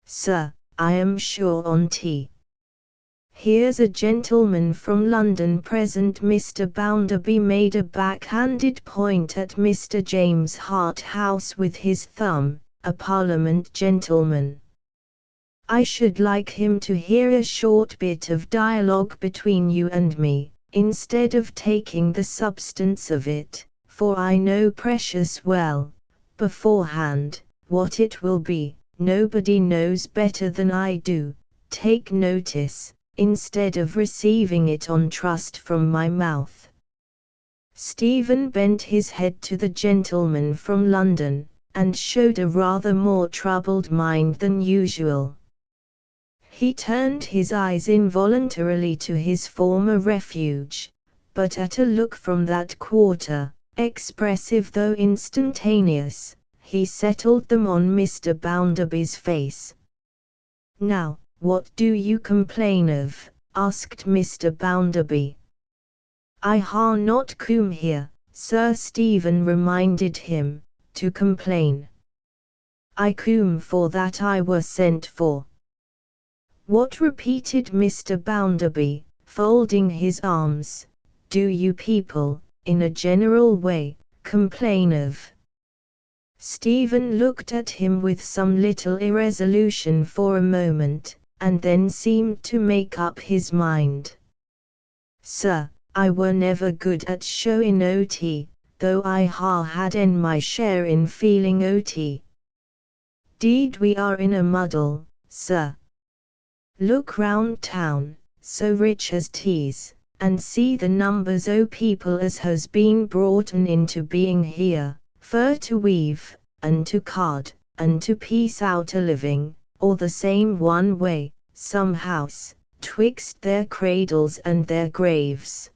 Sir, I am sure on't. Here's a gentleman from London present. Mr. Bounderby made a backhanded point at Mr. James Harthouse with his thumb, a Parliament gentleman. I should like him to hear a short bit of dialogue between you and me, instead of taking the substance of it, for I know precious well, beforehand, what it will be. Nobody knows better than I do. Take notice, instead of receiving it on trust from my mouth. Stephen bent his head to the gentleman from London, and showed a rather more troubled mind than usual. He turned his eyes involuntarily to his former refuge, but at a look from that quarter, expressive though instantaneous, he settled them on Mr. Bounderby's face. "Now, what do you complain of?" asked Mr. Bounderby. "I ha' not come here, Sir," Stephen reminded him, "to complain. I come for that I were sent for." "What?" repeated Mr. Bounderby, folding his arms. "Do you people, in a general way, complain of?" Stephen looked at him with some little irresolution for a moment, and then seemed to make up his mind. "Sir, I were never good at showing ot, though I ha' had my share in feeling ot. 'Deed we are in a muddle, sir. Look round town, so rich as 'tis, and see the numbers o' people as has been broughten into being here, fur to weave, and to card, and to piece out a living, or the same one way, somehows, twixt their cradles and their graves.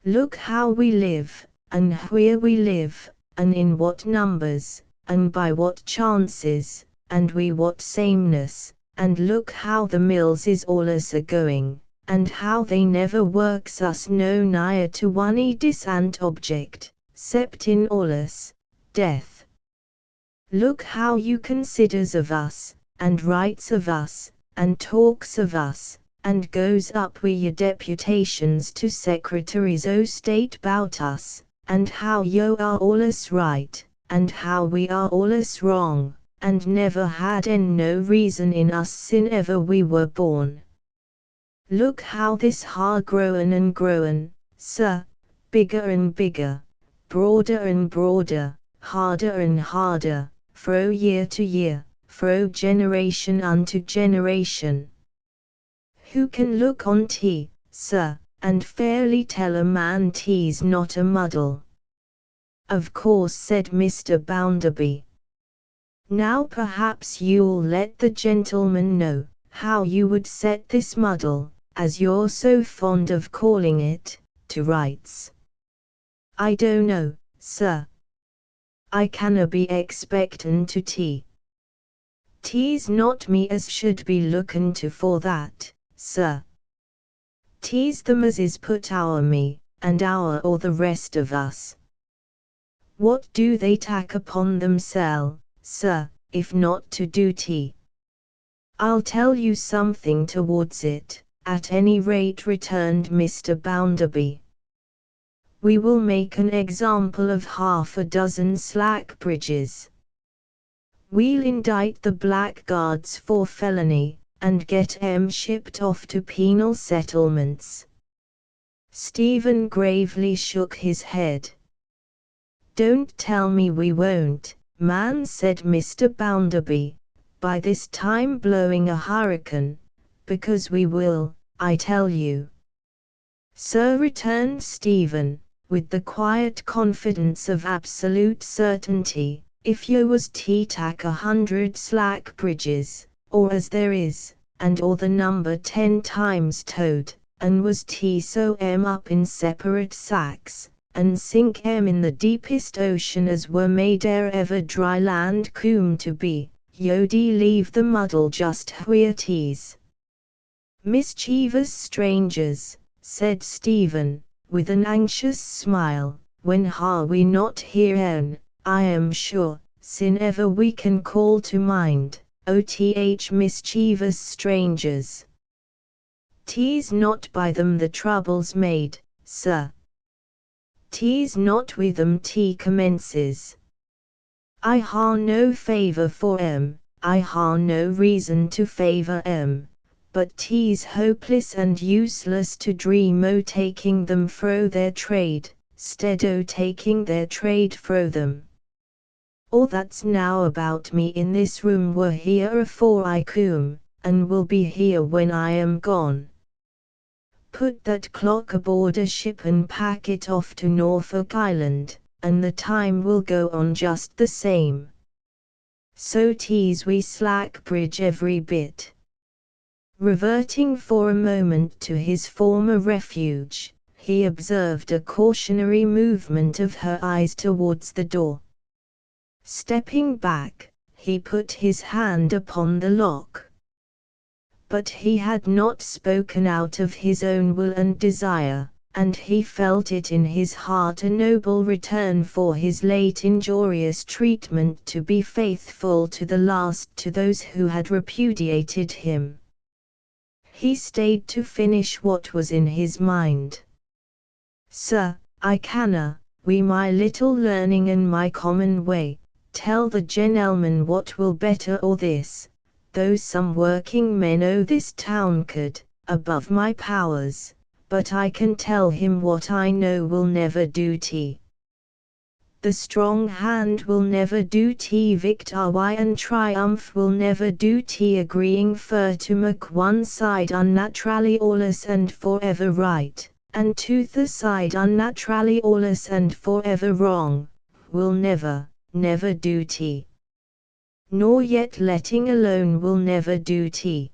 Look how we live, and where we live, and in what numbers, and by what chances, and wi' what sameness, and look how the mills is allus a-going, and how they never works us no nigher to one decent object, 'cept in allus, death. Look how you considers of us, and writes of us, and talks of us, and goes up wi' your deputations to secretaries o' state 'bout us, and how yo are allus right, and how we are allus wrong, and never had no reason in us sin ever we were born. Look how this ha' grown and grown, sir, bigger and bigger, broader and broader, harder and harder, fro year to year, fro generation unto generation. Who can look on tea, sir, and fairly tell a man tea's not a muddle?" "Of course," said Mr. Bounderby. "Now perhaps you'll let the gentleman know how you would set this muddle, as you're so fond of calling it, to rights." "I don't know, sir. I canna be expectin' to tea. 'Tis not me as should be lookin' to for that, sir. 'Tis them as is put ower me, and ower or the rest of us. What do they tack upon themselves, sir, if not to do tea?" "I'll tell you something towards it, at any rate," returned Mr. Bounderby. "We will make an example of half a dozen Slackbridges. We'll indict the blackguards for felony, and get 'em shipped off to penal settlements." Stephen gravely shook his head. "Don't tell me we won't, man," said Mr. Bounderby, by this time blowing a hurricane, "because we will, I tell you." "Sir," returned Stephen, with the quiet confidence of absolute certainty, "if yo was tack 100 Slackbridges, or as there is, and or the number 10 times toad, and was sew 'em up in separate sacks, and sink 'em in the deepest ocean as were made ere ever dry land coom to be, yo'd leave the muddle just where 'tis." "Mischievous strangers," said Stephen, with an anxious smile, "when ha' we not here'n, I am sure, sin ever we can call to mind, oth mischievous strangers. 'Tis not by them the trouble's made, sir. 'Tis not with them tea commences. I ha' no favour for 'em, I ha' no reason to favour 'em, but 'tis hopeless and useless to dream o' taking them fro their trade, 'stead o' taking their trade fro them. All that's now about me in this room were here afore I coom, and will be here when I am gone, Put that clock aboard a ship and pack it off to Norfolk Island, and the time will go on just the same. So tease we Slackbridge every bit. Reverting for a moment to his former refuge, he observed a cautionary movement of her eyes towards the door. Stepping back, he put his hand upon the lock. But he had not spoken out of his own will and desire, and he felt it in his heart a noble return for his late injurious treatment to be faithful to the last to those who had repudiated him. He stayed to finish what was in his mind. "Sir, I canna, wi' my little learning and my common way, tell the genelman what will better or this, though some working men o' this town could, above my powers, but I can tell him what I know will never do tea. The strong hand will never do tea, victory and triumph will never do tea, agreeing fur to make one side unnaturally awless and forever right, and t'other side unnaturally awless and forever wrong, will never, never do tea. Nor yet letting alone will never do tea.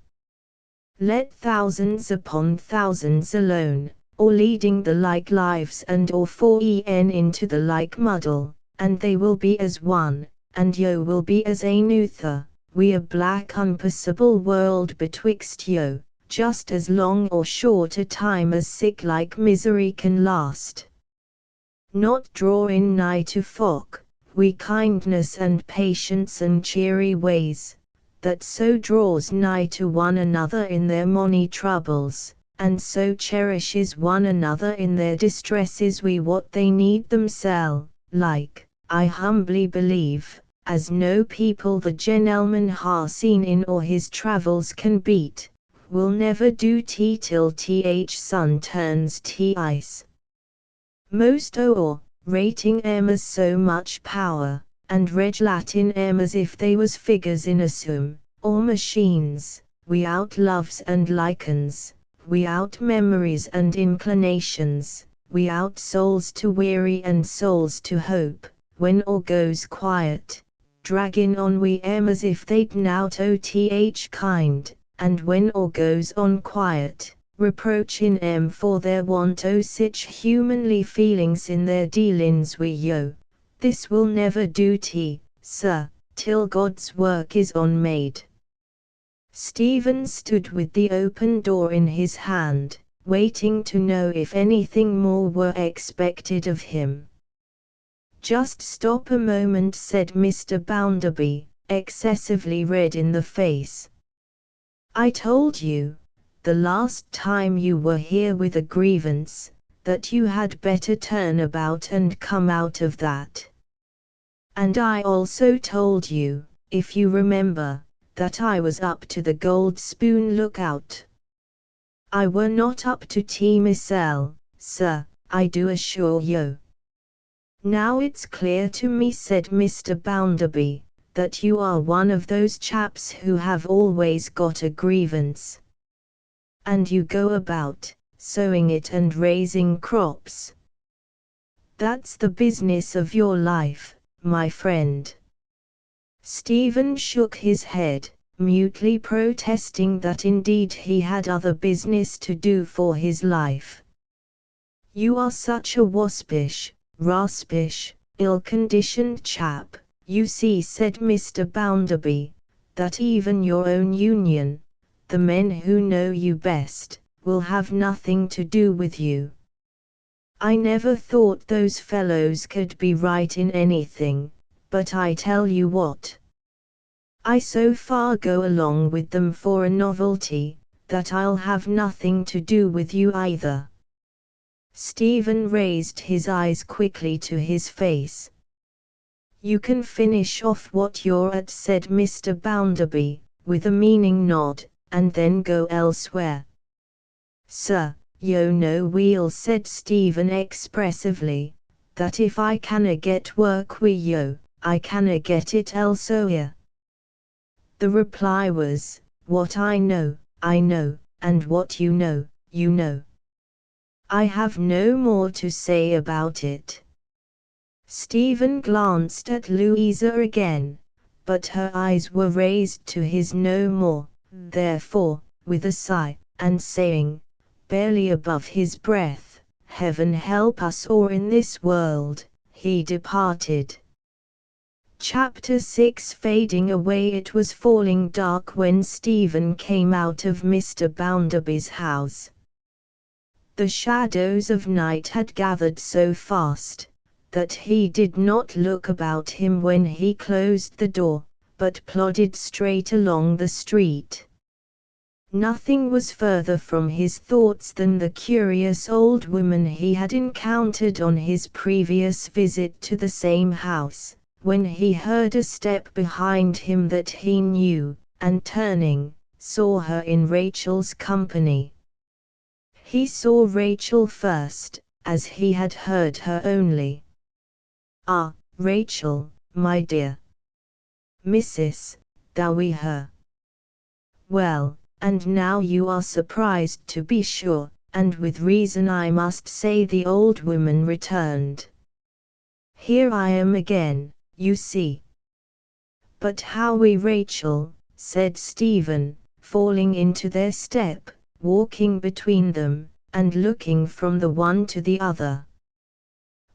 Let thousands upon thousands alone, or leading the like lives and or fallen into the like muddle, and they will be as one, and yo will be as another, we a black unpassable world betwixt yo, just as long or short a time as sick like misery can last. Not drawing nigh to folk, we kindness and patience and cheery ways, that so draws nigh to one another in their mony troubles, and so cherishes one another in their distresses, we what they need themsel, like, I humbly believe, as no people the genelman ha seen in or his travels can beat, will never do tea till sun turns tea ice. Most o'er, rating 'em as so much power, and reg Latin 'em as if they was figures in a sum, or machines, without loves and likens, without memories and inclinations, without souls to weary and souls to hope, when all goes quiet, dragging on we 'em as if they'd nout oth kind, and when all goes on quiet, reproaching 'em for their want o' sich humanly feelings in their dealings wi' yo. This will never do tea, sir, till God's work is on made." Stephen stood with the open door in his hand, waiting to know if anything more were expected of him. "Just stop a moment," said Mr. Bounderby, excessively red in the face. "I told you, the last time you were here with a grievance, that you had better turn about and come out of that. And I also told you, if you remember, that I was up to the Gold Spoon lookout. I were not up to tea mysel, sir, I do assure you." "Now it's clear to me," said Mr. Bounderby, "that you are one of those chaps who have always got a grievance. And you go about, sowing it and raising crops. That's the business of your life, my friend." Stephen shook his head, mutely protesting that indeed he had other business to do for his life. "You are such a waspish, raspish, ill-conditioned chap, you see," said Mr. Bounderby, "that even your own union, the men who know you best, will have nothing to do with you. I never thought those fellows could be right in anything, but I tell you what. I so far go along with them for a novelty, that I'll have nothing to do with you either." Stephen raised his eyes quickly to his face. "You can finish off what you're at," said Mr. Bounderby, with a meaning nod, "and then go elsewhere." "Sir, yo know weel," said Stephen expressively, "that if I canna get work wi' yo, I canna get it elsewhere." The reply was, "What I know, and what you know, you know." I have no more to say about it. Stephen glanced at Louisa again, but her eyes were raised to his no more. Therefore, with a sigh, and saying, barely above his breath, "Heaven help us all in this world," he departed. Chapter 6. Fading away. It was falling dark when Stephen came out of Mr. Bounderby's house. The shadows of night had gathered so fast that he did not look about him when he closed the door, but plodded straight along the street. Nothing was further from his thoughts than the curious old woman he had encountered on his previous visit to the same house, when he heard a step behind him that he knew, and turning, saw her in Rachel's company. He saw Rachel first, as he had heard her only. "Ah, Rachel, my dear. Mrs. Dowie her. Well, and now you are surprised to be sure, and with reason I must say," the old woman returned. "Here I am again, you see." "But how we Rachel," said Stephen, falling into their step, walking between them, and looking from the one to the other.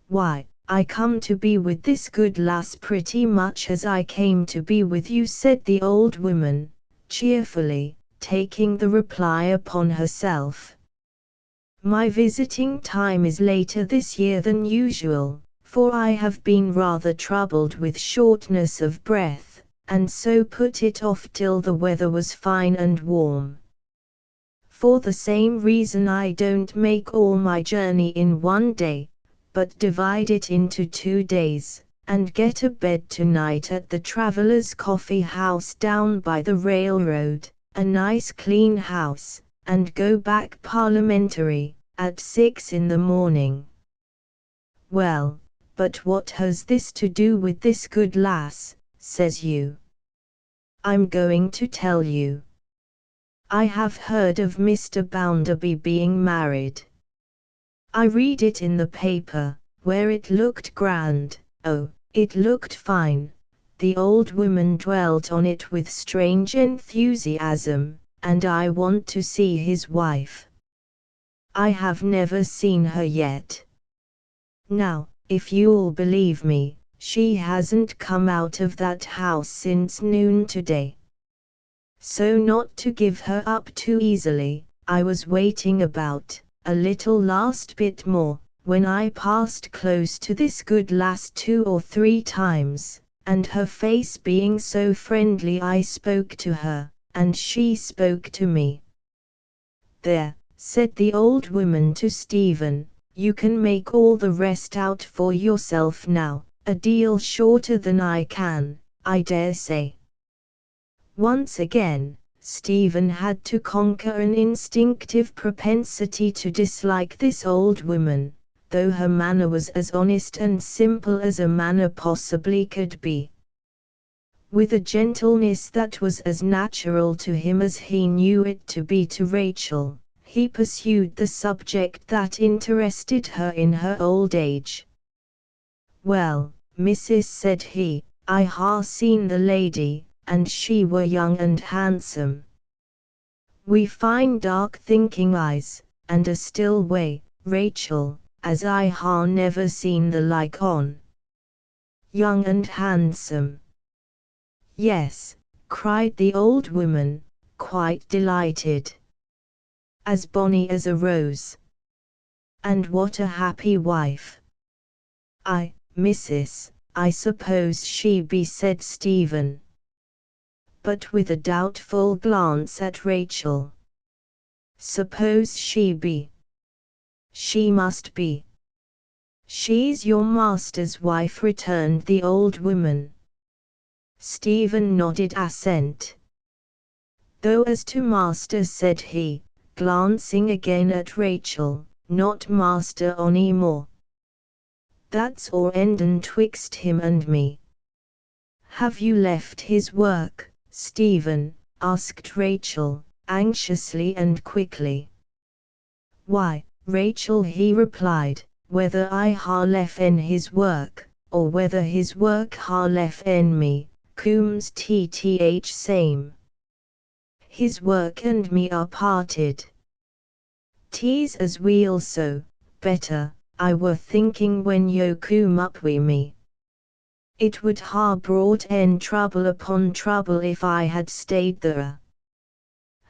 "Why, I come to be with this good lass pretty much as I came to be with you," said the old woman, cheerfully, taking the reply upon herself. "My visiting time is later this year than usual, for I have been rather troubled with shortness of breath, and so put it off till the weather was fine and warm. For the same reason I don't make all my journey in one day, but divide it into 2 days, and get a bed tonight at the Travellers' Coffee House down by the railroad, a nice clean house, and go back parliamentary, at 6 in the morning." "Well, but what has this to do with this good lass, says you?" "I'm going to tell you. I have heard of Mr. Bounderby being married. I read it in the paper, where it looked grand, oh, it looked fine." The old woman dwelt on it with strange enthusiasm, "and I want to see his wife. I have never seen her yet. Now, if you'll believe me, she hasn't come out of that house since noon today. So not to give her up too easily, I was waiting about a little last bit more, when I passed close to this good lass 2 or 3 times, and her face being so friendly I spoke to her, and she spoke to me." "There," said the old woman to Stephen, "you can make all the rest out for yourself now, a deal shorter than I can, I dare say." Once again, Stephen had to conquer an instinctive propensity to dislike this old woman, though her manner was as honest and simple as a manner possibly could be. With a gentleness that was as natural to him as he knew it to be to Rachel, he pursued the subject that interested her in her old age. "Well, missus," said he, "I ha' seen the lady, and she were young and handsome. We fine dark thinking eyes, and a still way, Rachel, as I ha' never seen the like on." "Young and handsome." "Yes," cried the old woman, quite delighted. "As bonny as a rose." "And what a happy wife." "Aye, missus, I suppose she be," said Stephen, but with a doubtful glance at Rachel. "Suppose she be?" "She must be. She's your master's wife," returned the old woman. Stephen nodded assent. "Though as to master," said he, glancing again at Rachel, "not master ony more. That's all enden twixt him and me." "Have you left his work, Stephen?" asked Rachel, anxiously and quickly. "Why, Rachel, he replied, whether I ha lefen his work, or whether his work ha lefen me, cooms tth same. His work and me are parted. Tis as we also, better, I were thinking when yo coom up wi me. It would ha brought en trouble upon trouble if I had stayed there.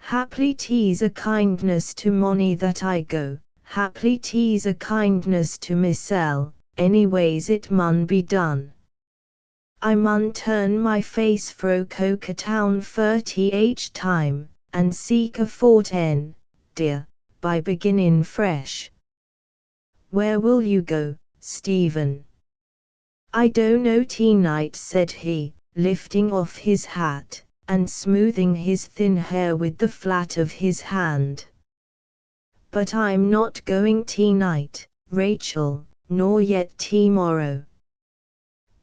Haply 'tis a kindness to money that I go, haply 'tis a kindness to mysel, anyways it mun be done. I mun turn my face fro Coca-Town 30h time, and seek a fort en, dear, by beginning fresh. Where will you go, Stephen? I don't know tonight, said he, lifting off his hat, and smoothing his thin hair with the flat of his hand. But I'm not going tonight, Rachel, nor yet tomorrow.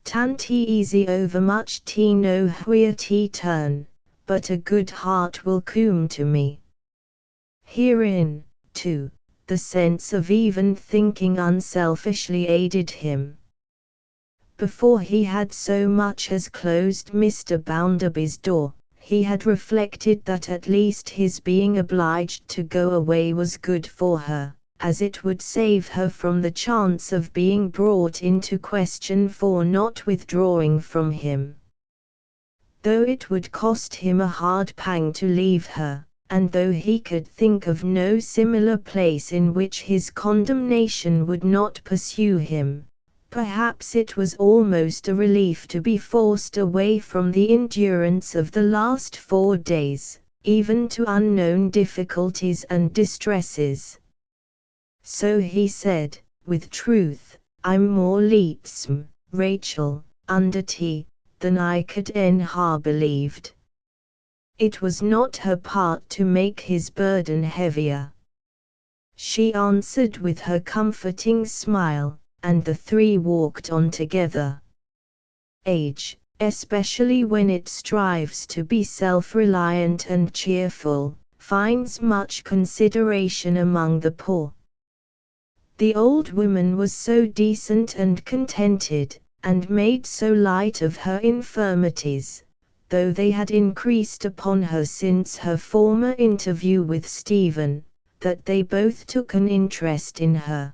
Tan tea easy overmuch tea no where tea turn, but a good heart will come to me. Herein, too, the sense of even thinking unselfishly aided him. Before he had so much as closed Mr. Bounderby's door, he had reflected that at least his being obliged to go away was good for her, as it would save her from the chance of being brought into question for not withdrawing from him. Though it would cost him a hard pang to leave her, and though he could think of no similar place in which his condemnation would not pursue him, perhaps it was almost a relief to be forced away from the endurance of the last 4 days, even to unknown difficulties and distresses. So he said, with truth, I'm more leetsome, Rachel, under tea, than I could en ha believed. It was not her part to make his burden heavier. She answered with her comforting smile, and the three walked on together. Age, especially when it strives to be self-reliant and cheerful, finds much consideration among the poor. The old woman was so decent and contented, and made so light of her infirmities, though they had increased upon her since her former interview with Stephen, that they both took an interest in her.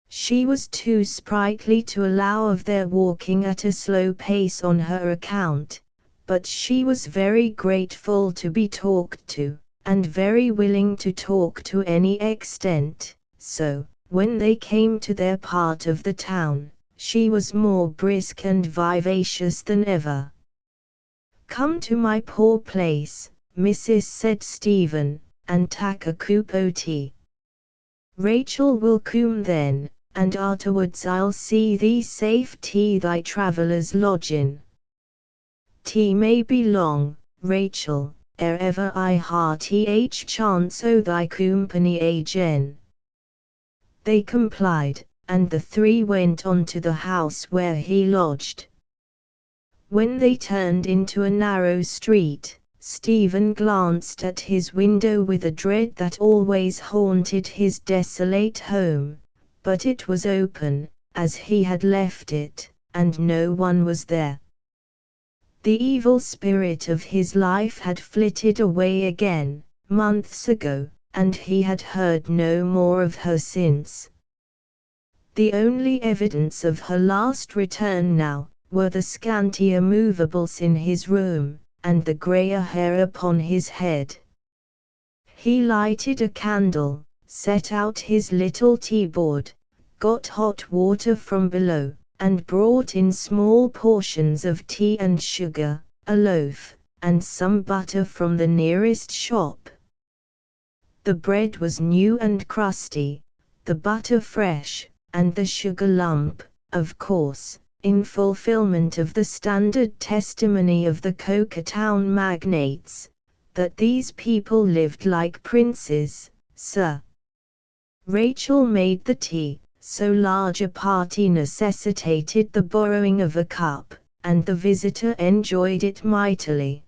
She was too sprightly to allow of their walking at a slow pace on her account, but she was very grateful to be talked to, and very willing to talk to any extent, so, when they came to their part of the town, she was more brisk and vivacious than ever. Come to my poor place, missus, said Stephen, and tak a cup o' tea. Rachel will come then, and afterwards I'll see thee safe to thy traveller's lodgin'. Tea may be long, Rachel, ere ever I ha th chance o' thy company again. They complied, and the three went on to the house where he lodged. When they turned into a narrow street, Stephen glanced at his window with a dread that always haunted his desolate home, but it was open, as he had left it, and no one was there. The evil spirit of his life had flitted away again, months ago, and he had heard no more of her since. The only evidence of her last return now, were the scantier movables in his room, and the greyer hair upon his head. He lighted a candle, set out his little tea-board, got hot water from below, and brought in small portions of tea and sugar, a loaf, and some butter from the nearest shop. The bread was new and crusty, the butter fresh, and the sugar lump, of course, in fulfillment of the standard testimony of the Coca-Town magnates, that these people lived like princes, sir. Rachel made the tea, so large a party necessitated the borrowing of a cup, and the visitor enjoyed it mightily.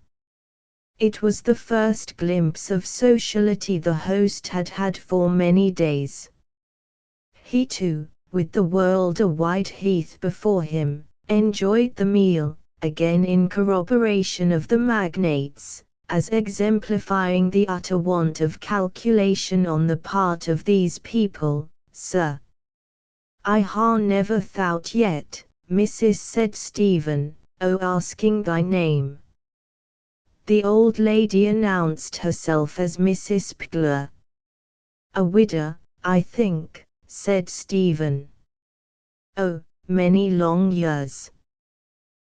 It was the first glimpse of sociality the host had had for many days. He too, with the world a wide heath before him, enjoyed the meal, again in corroboration of the magnates, as exemplifying the utter want of calculation on the part of these people. "Sir, I ha never thought yet, Mrs. said Stephen, o' asking thy name." The old lady announced herself as Mrs. Pgler. "A widow, I think," said Stephen. "Oh, many long years.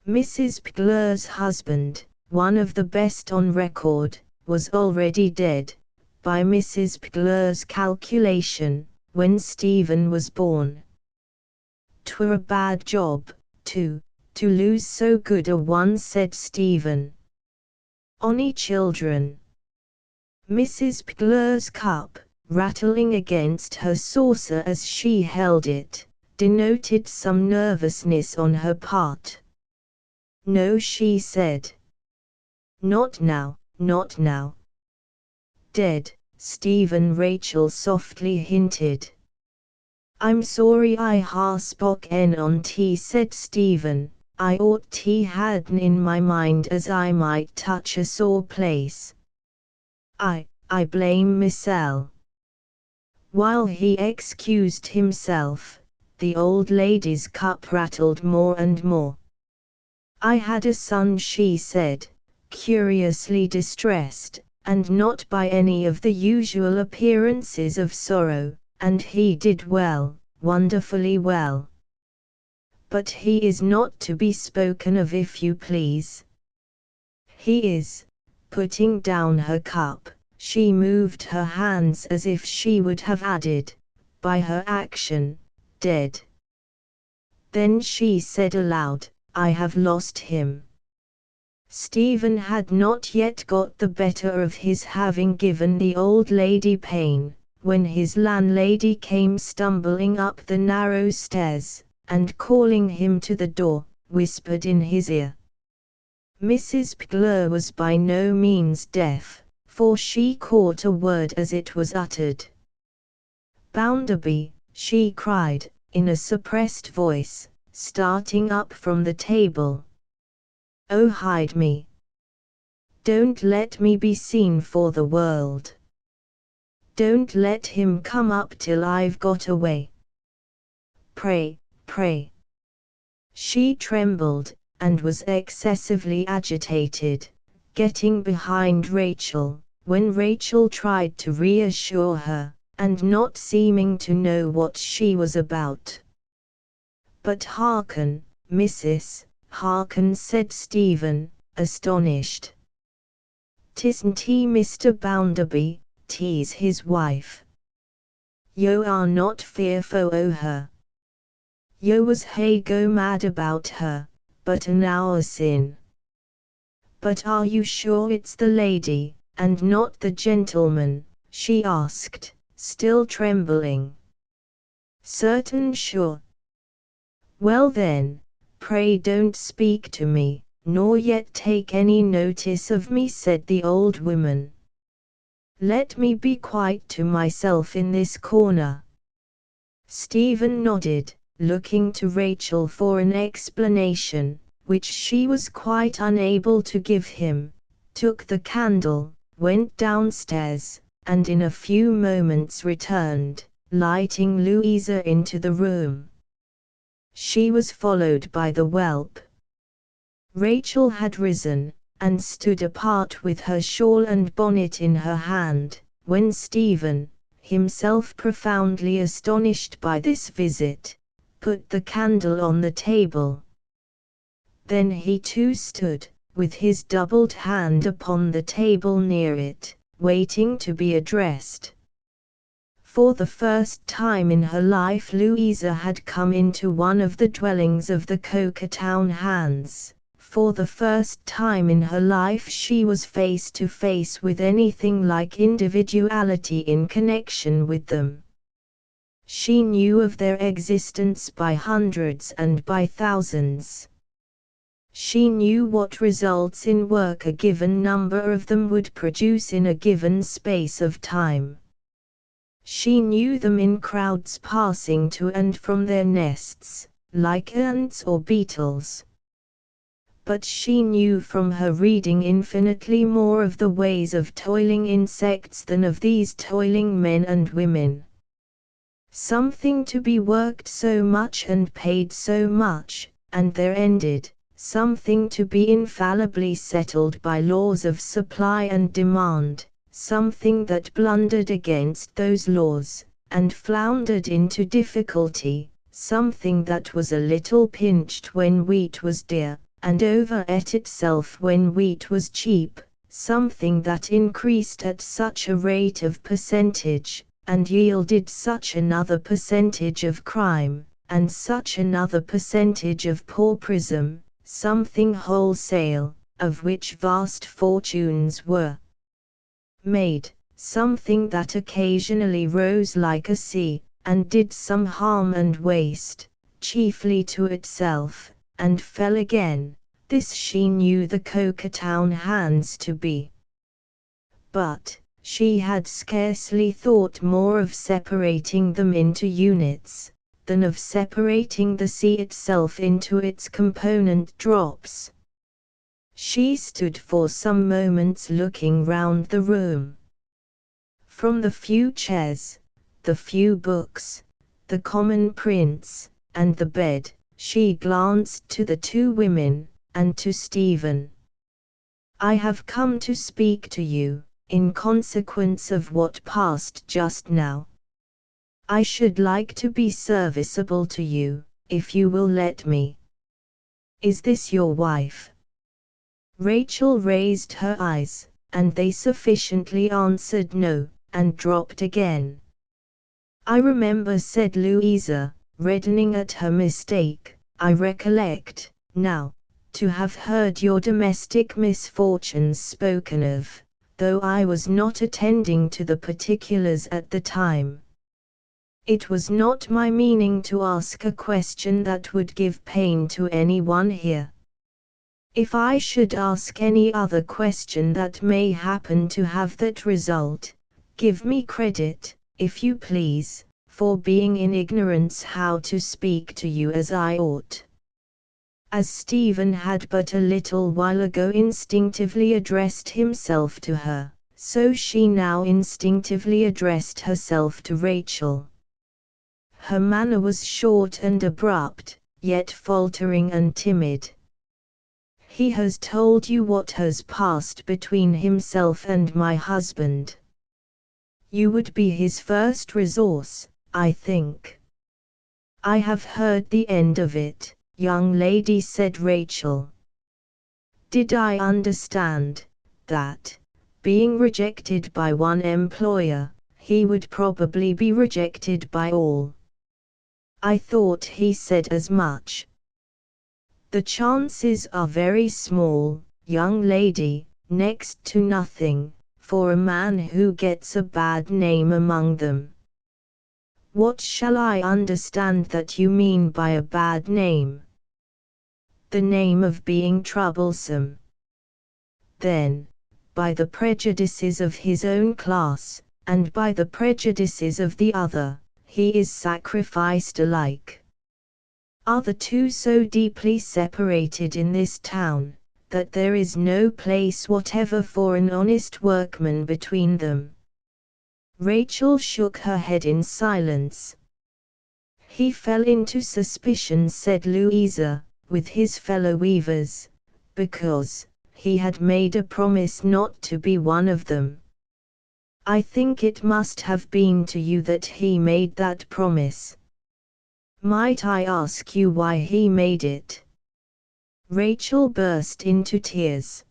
Mrs. Pgler's husband, one of the best on record, was already dead, by Mrs. Pgler's calculation, when Stephen was born. 'Twere a bad job, to lose so good a one," said Stephen. "Onny children." Mrs. Pgler's cup, rattling against her saucer as she held it, denoted some nervousness on her part. "No," she said. "Not now, not now." "Dead," Stephen Rachel softly hinted. "I'm sorry I ha spoken on tea," said Stephen. "I ought tea had'n in my mind as I might touch a sore place. I blame mysel." While he excused himself, the old lady's cup rattled more and more. "I had a son," she said, curiously distressed, and not by any of the usual appearances of sorrow, "and he did well, wonderfully well. But he is not to be spoken of, if you please. He is," putting down her cup, she moved her hands as if she would have added, by her action, "dead." Then she said aloud, "I have lost him." Stephen had not yet got the better of his having given the old lady pain, when his landlady came stumbling up the narrow stairs, and calling him to the door, whispered in his ear. Mrs. Pgler was by no means deaf, for she caught a word as it was uttered. "Bounderby," she cried, in a suppressed voice, starting up from the table. "Oh, hide me! Don't let me be seen for the world! Don't let him come up till I've got away! Pray, pray!" She trembled, and was excessively agitated, getting behind Rachel, when Rachel tried to reassure her, and not seeming to know what she was about. "But hearken, missus, hearken," said Stephen, astonished. "'Tisn't he Mr. Bounderby, 'tis his wife. Yo are not fearful o' her. Yo was hey go mad about her, but an hour sin." "But are you sure it's the lady, and not the gentleman?" she asked, still trembling. "Certain sure." "Well then, pray don't speak to me, nor yet take any notice of me," said the old woman. "Let me be quite to myself in this corner." Stephen nodded, looking to Rachel for an explanation, which she was quite unable to give him, took the candle, went downstairs, and in a few moments returned, lighting Louisa into the room. She was followed by the whelp. Rachel had risen, and stood apart with her shawl and bonnet in her hand, when Stephen, himself profoundly astonished by this visit, put the candle on the table. Then he too stood, with his doubled hand upon the table near it, waiting to be addressed. For the first time in her life Louisa had come into one of the dwellings of the Cokertown hands. For the first time in her life she was face to face with anything like individuality in connection with them. She knew of their existence by hundreds and by thousands. She knew what results in work a given number of them would produce in a given space of time. She knew them in crowds passing to and from their nests, like ants or beetles. But she knew from her reading infinitely more of the ways of toiling insects than of these toiling men and women. Something to be worked so much and paid so much, and there ended, something to be infallibly settled by laws of supply and demand, something that blundered against those laws, and floundered into difficulty, something that was a little pinched when wheat was dear, and overate itself when wheat was cheap, something that increased at such a rate of percentage, and yielded such another percentage of crime, and such another percentage of pauperism, something wholesale, of which vast fortunes were made, something that occasionally rose like a sea, and did some harm and waste, chiefly to itself, and fell again. This she knew the Coketown hands to be. But she had scarcely thought more of separating them into units, than of separating the sea itself into its component drops. She stood for some moments looking round the room. From the few chairs, the few books, the common prints, and the bed, she glanced to the two women, and to Stephen. "I have come to speak to you, in consequence of what passed just now. I should like to be serviceable to you, if you will let me. Is this your wife?" Rachel raised her eyes, and they sufficiently answered no, and dropped again. "I remember," said Louisa, reddening at her mistake, "I recollect, now, to have heard your domestic misfortunes spoken of, though I was not attending to the particulars at the time. It was not my meaning to ask a question that would give pain to any one here. If I should ask any other question that may happen to have that result, give me credit, if you please, for being in ignorance how to speak to you as I ought." As Stephen had but a little while ago instinctively addressed himself to her, so she now instinctively addressed herself to Rachel. Her manner was short and abrupt, yet faltering and timid. "He has told you what has passed between himself and my husband. You would be his first resource, I think." "I have heard the end of it, young lady," said Rachel. "Did I understand that, being rejected by one employer, he would probably be rejected by all?" "I thought he said as much." "The chances are very small, young lady, next to nothing, for a man who gets a bad name among them." "What shall I understand that you mean by a bad name?" "The name of being troublesome." "Then, by the prejudices of his own class, and by the prejudices of the other, he is sacrificed alike. Are the two so deeply separated in this town, that there is no place whatever for an honest workman between them?" Rachel shook her head in silence. "He fell into suspicion," said Louisa, "with his fellow weavers, because he had made a promise not to be one of them. I think it must have been to you that he made that promise. Might I ask you why he made it?" Rachel burst into tears.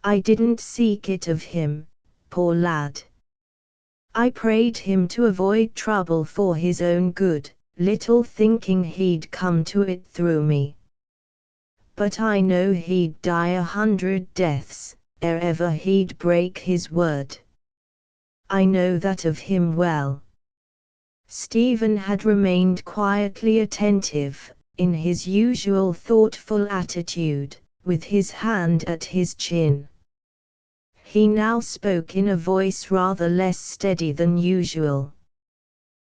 "I didn't seek it of him, poor lad. I prayed him to avoid trouble for his own good, little thinking he'd come to it through me. But I know he'd die 100 deaths, ere ever he'd break his word. I know that of him well." Stephen had remained quietly attentive, in his usual thoughtful attitude, with his hand at his chin. He now spoke in a voice rather less steady than usual.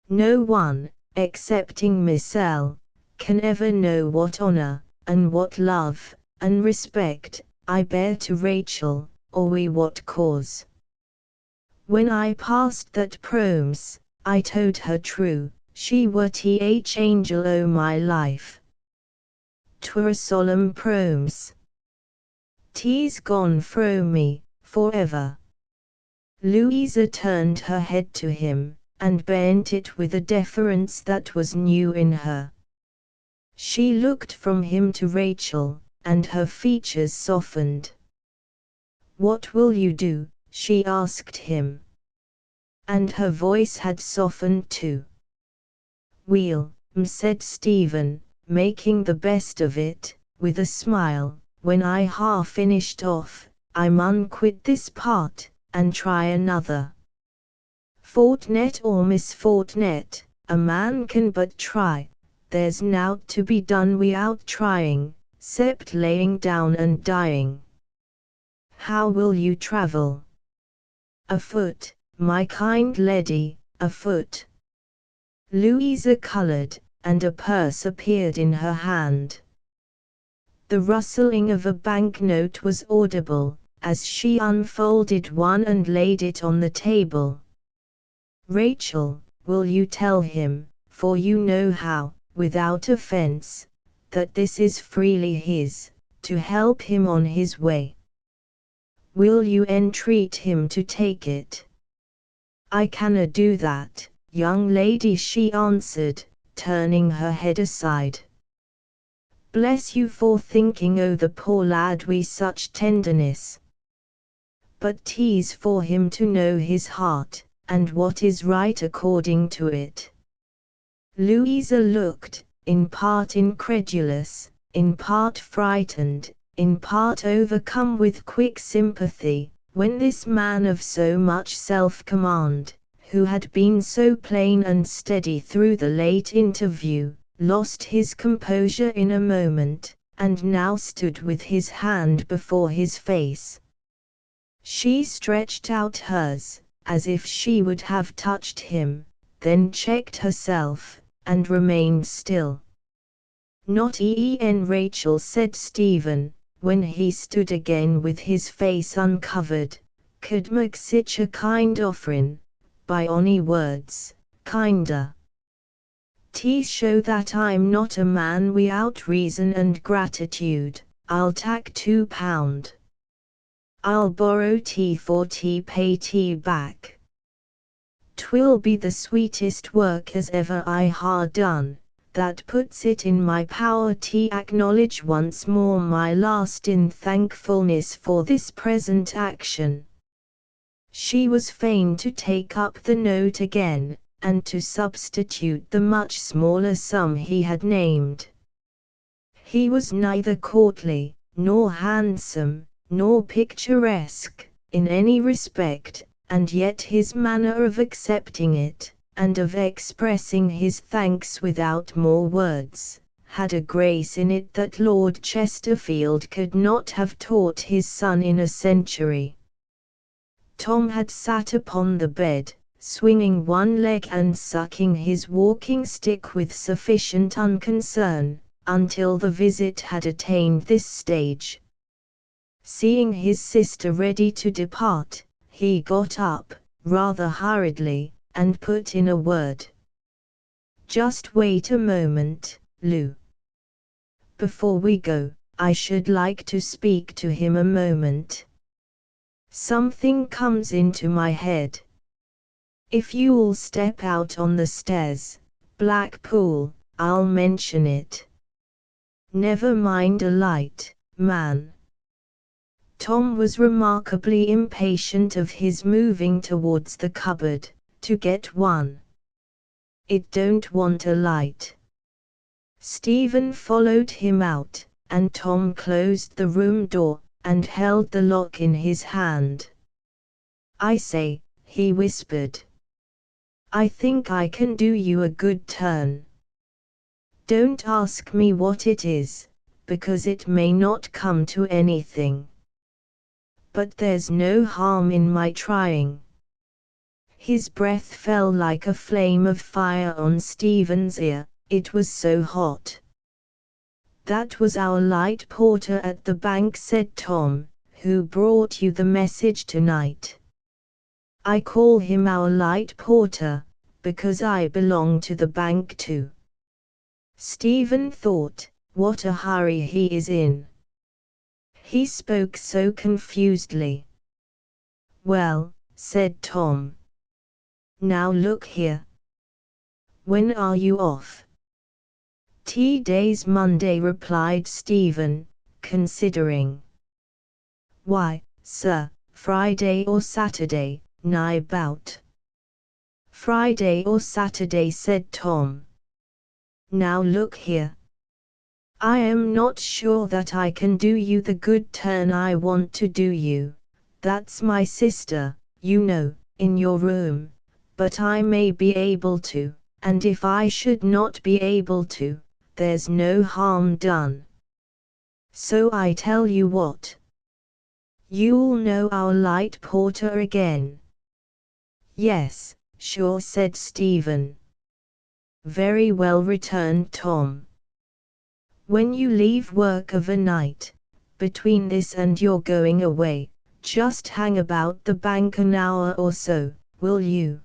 "No one, excepting Miss L., can ever know what honor, and what love, and respect, I bear to Rachel, or we what cause. When I passed that promise, I told her true, she were th angel o' my life. 'Twere a solemn promise. 'Tis gone fro me, forever." Louisa turned her head to him, and bent it with a deference that was new in her. She looked from him to Rachel, and her features softened. "What will you do?" she asked him. And her voice had softened too. "We'll," said Stephen, making the best of it, with a smile, "when I ha' finished off, I mun quit this part, and try another. Fortnet or misfortnet, a man can but try, there's nowt to be done wi'out trying, 'cept laying down and dying." "How will you travel?" "Afoot, my kind lady, afoot." Louisa colored, and a purse appeared in her hand. The rustling of a banknote was audible, as she unfolded one and laid it on the table. "Rachel, will you tell him, for you know how, without offense, that this is freely his, to help him on his way? Will you entreat him to take it?" "I canna do that, young lady," she answered, turning her head aside. "Bless you for thinking o' the poor lad wi' such tenderness. But 'tis for him to know his heart, and what is right according to it." Louisa looked, in part incredulous, in part frightened, in part overcome with quick sympathy, when this man of so much self-command, who had been so plain and steady through the late interview, lost his composure in a moment, and now stood with his hand before his face. She stretched out hers, as if she would have touched him, then checked herself, and remained still. "Not Rachel," said Stephen, when he stood again with his face uncovered, "could mak' sich a kind offering, by ony words, kinder. 'Tis show that I'm not a man wi'out reason and gratitude. I'll tak' £2. I'll borrow tea for tea, pay tea back. 'Twill be the sweetest work as ever I ha' done, that puts it in my power to acknowledge once more my lasting thankfulness for this present action." She was fain to take up the note again, and to substitute the much smaller sum he had named. He was neither courtly, nor handsome, nor picturesque, in any respect, and yet his manner of accepting it, and of expressing his thanks without more words, had a grace in it that Lord Chesterfield could not have taught his son in a century. Tom had sat upon the bed, swinging one leg and sucking his walking stick with sufficient unconcern, until the visit had attained this stage. Seeing his sister ready to depart, he got up, rather hurriedly, and put in a word. "Just wait a moment, Lou. Before we go, I should like to speak to him a moment. Something comes into my head. If you'll step out on the stairs, Blackpool, I'll mention it. Never mind a light, man." Tom was remarkably impatient of his moving towards the cupboard, to get one. "It don't want a light." Stephen followed him out, and Tom closed the room door, and held the lock in his hand. "I say," he whispered. "I think I can do you a good turn." Don't ask me what it is, because it may not come to anything. But there's no harm in my trying." His breath fell like a flame of fire on Stephen's ear, it was so hot. "That was our light porter at the bank," said Tom, "who brought you the message tonight. I call him our light porter, because I belong to the bank too." Stephen thought, what a hurry he is in. He spoke so confusedly. "Well," said Tom. "Now look here. When are you off?" "Today's Monday," replied Stephen, considering. "Why, sir, Friday or Saturday, nigh bout." "Friday or Saturday," said Tom. "Now look here. I am not sure that I can do you the good turn I want to do you. That's my sister, you know, in your room, but I may be able to, and if I should not be able to, there's no harm done. So I tell you what. You'll know our light porter again." "Yes, sure," said Stephen. "Very well," returned Tom. "When you leave work of a night, between this and your going away, just hang about the bank an hour or so, will you?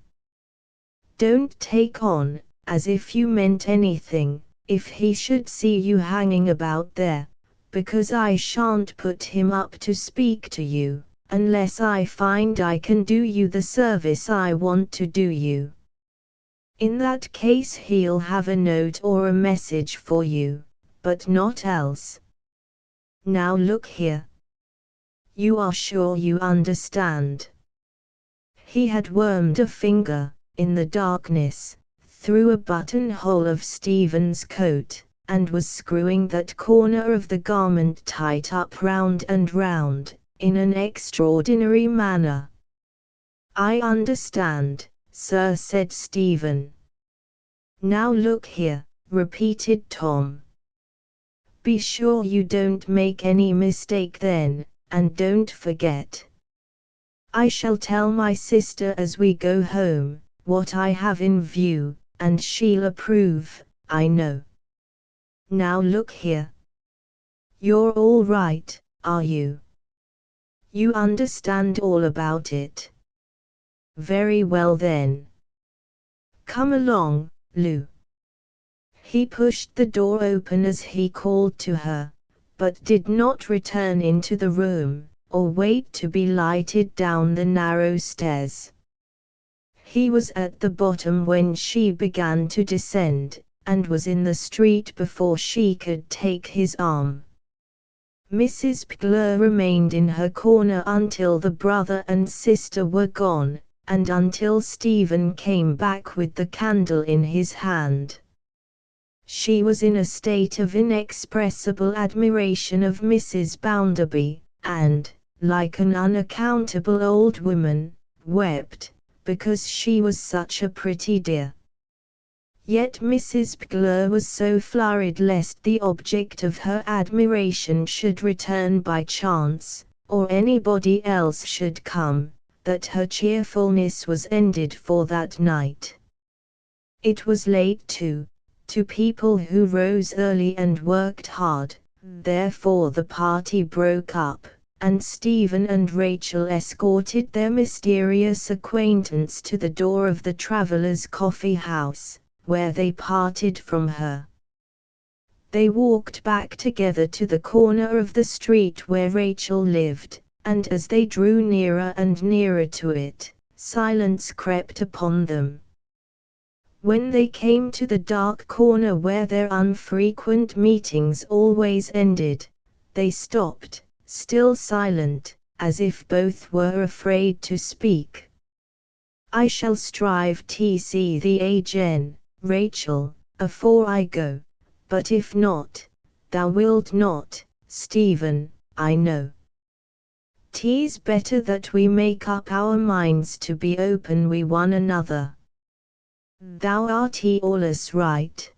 Don't take on, as if you meant anything, if he should see you hanging about there, because I shan't put him up to speak to you, unless I find I can do you the service I want to do you. In that case he'll have a note or a message for you, but not else. Now look here. You are sure you understand?" He had wormed a finger, in the darkness, through a buttonhole of Stephen's coat, and was screwing that corner of the garment tight up round and round, in an extraordinary manner. "I understand, sir," said Stephen. "Now look here," repeated Tom. "Be sure you don't make any mistake then, and don't forget. I shall tell my sister as we go home, what I have in view, and she'll approve, I know. Now look here. You're all right, are you? You understand all about it? Very well then. Come along, Lou." He pushed the door open as he called to her, but did not return into the room, or wait to be lighted down the narrow stairs. He was at the bottom when she began to descend, and was in the street before she could take his arm. Mrs. Pegler remained in her corner until the brother and sister were gone, and until Stephen came back with the candle in his hand. She was in a state of inexpressible admiration of Mrs. Bounderby, and, like an unaccountable old woman, wept, because she was such a pretty dear. Yet Mrs. Pegler was so flurried lest the object of her admiration should return by chance, or anybody else should come, that her cheerfulness was ended for that night. It was late too, to people who rose early and worked hard, therefore the party broke up, and Stephen and Rachel escorted their mysterious acquaintance to the door of the Travellers' Coffee House, where they parted from her. They walked back together to the corner of the street where Rachel lived, and as they drew nearer and nearer to it, silence crept upon them. When they came to the dark corner where their unfrequent meetings always ended, they stopped, still silent, as if both were afraid to speak. "I shall strive to see thee again, Rachel, afore I go, but if not, thou wilt not, Stephen, I know. 'Tis better that we make up our minds to be open wi' one another. Thou art allus right.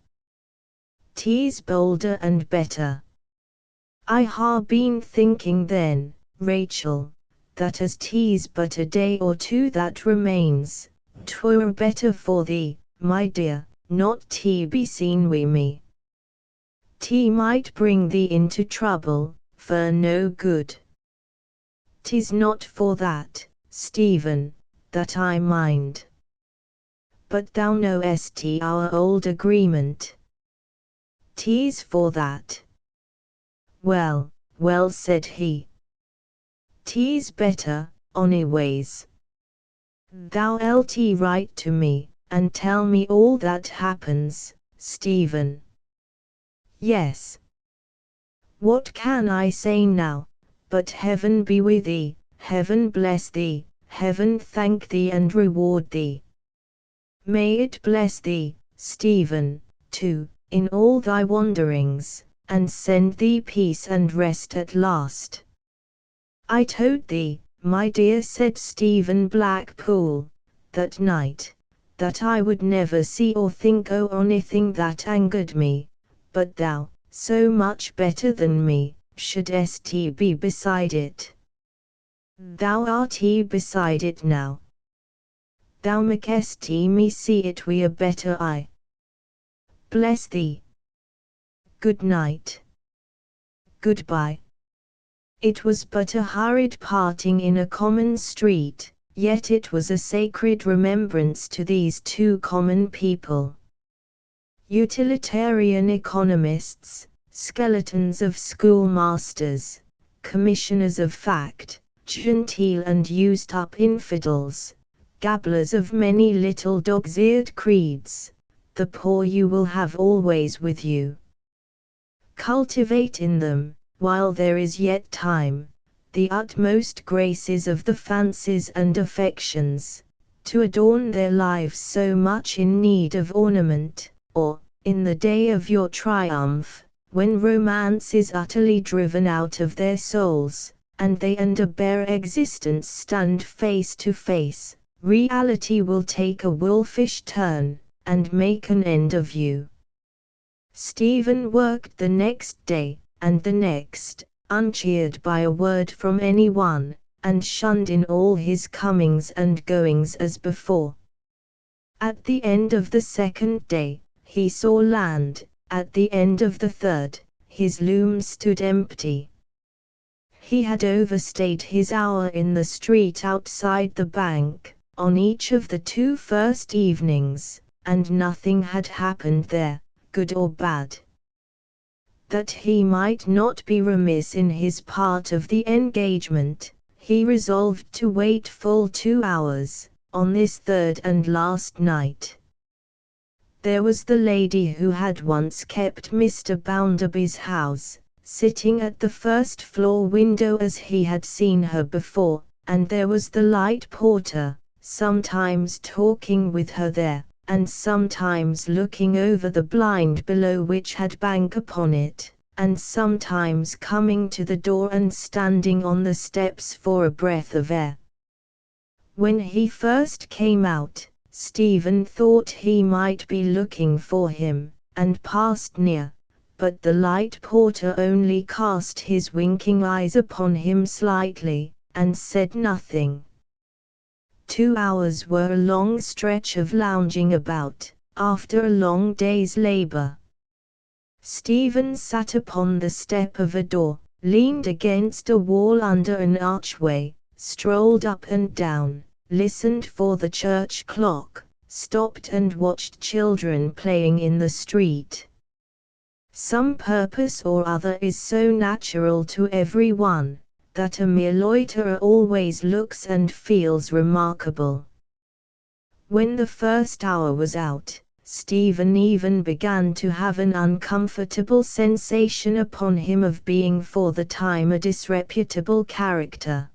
'Tis bolder and better. I ha' been thinking then, Rachel, that as 'tis but a day or two that remains, 'twere better for thee, my dear, not to be seen wi' me. 'T might bring thee into trouble, for no good. 'Tis not for that, Stephen, that I mind. But thou knowest our old agreement. 'Tis for that. Well, well, said he. 'Tis better, anyways. Thou'lt write to me, and tell me all that happens, Stephen. Yes. What can I say now, but heaven be with thee, heaven bless thee, heaven thank thee and reward thee. May it bless thee, Stephen, too, in all thy wanderings, and send thee peace and rest at last. I told thee, my dear, said Stephen Blackpool, that night, that I would never see or think o' anything that angered me, but thou, so much better than me, shouldst be beside it. Thou art beside it now. Thou makest me see it wi' a better eye. Bless thee. Good night. Goodbye. It was but a hurried parting in a common street, yet it was a sacred remembrance to these two common people. Utilitarian economists, skeletons of schoolmasters, commissioners of fact, genteel and used-up infidels, gabblers of many little dog's-eared creeds, the poor you will have always with you. Cultivate in them, while there is yet time, the utmost graces of the fancies and affections, to adorn their lives so much in need of ornament, or, in the day of your triumph, when romance is utterly driven out of their souls, and they and a bare existence stand face to face, reality will take a wolfish turn, and make an end of you. Stephen worked the next day, and the next, uncheered by a word from anyone, and shunned in all his comings and goings as before. At the end of the second day, he saw land, at the end of the third, his loom stood empty. He had overstayed his hour in the street outside the bank, on each of the 2 first evenings, and nothing had happened there, good or bad. That he might not be remiss in his part of the engagement, he resolved to wait full 2 hours, on this third and last night. There was the lady who had once kept Mr. Bounderby's house, sitting at the first floor window as he had seen her before, and there was the light porter, sometimes talking with her there, and sometimes looking over the blind below which had bank upon it, and sometimes coming to the door and standing on the steps for a breath of air. When he first came out, Stephen thought he might be looking for him, and passed near, but the light porter only cast his winking eyes upon him slightly, and said nothing. 2 hours were a long stretch of lounging about, after a long day's labor. Stephen sat upon the step of a door, leaned against a wall under an archway, strolled up and down, listened for the church clock, stopped and watched children playing in the street. Some purpose or other is so natural to every one, that a mere loiterer always looks and feels remarkable. When the first hour was out, Stephen even began to have an uncomfortable sensation upon him of being for the time a disreputable character.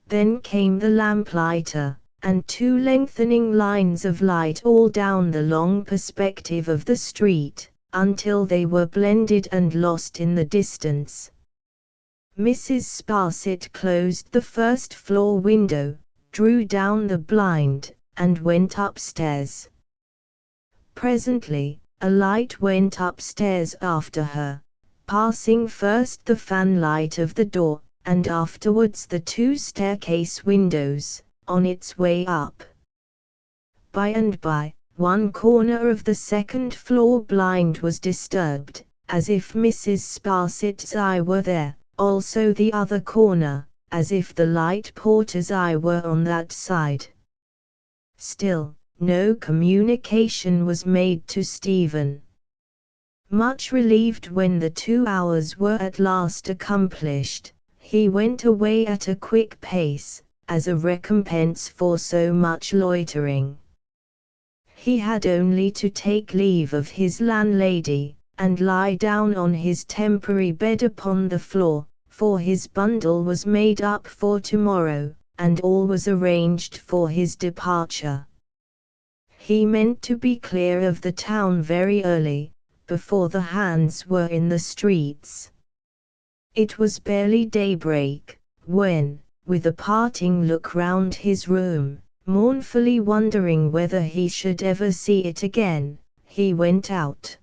Then came the lamplighter, and 2 lengthening lines of light all down the long perspective of the street, until they were blended and lost in the distance. Mrs. Sparsit closed the first floor window, drew down the blind, and went upstairs. Presently, A light went upstairs after her, passing first the fanlight of the door, and afterwards the two staircase windows, on its way up. By and by, one corner of the second-floor blind was disturbed, as if Mrs. Sparsit's eye were there, also the other corner, as if the light porter's eye were on that side. Still, no communication was made to Stephen. Much relieved when the 2 hours were at last accomplished, he went away at a quick pace, as a recompense for so much loitering. He had only to take leave of his landlady, and lie down on his temporary bed upon the floor, for his bundle was made up for tomorrow, and all was arranged for his departure. He meant to be clear of the town very early, before the hands were in the streets. It was barely daybreak, when, with a parting look round his room, mournfully wondering whether he should ever see it again, he went out.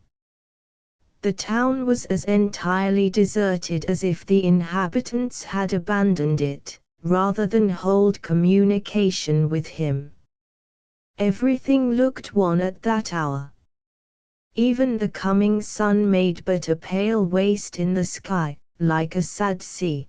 The town was as entirely deserted as if the inhabitants had abandoned it, rather than hold communication with him. Everything looked wan at that hour. Even the coming sun made but a pale waste in the sky, like a sad sea.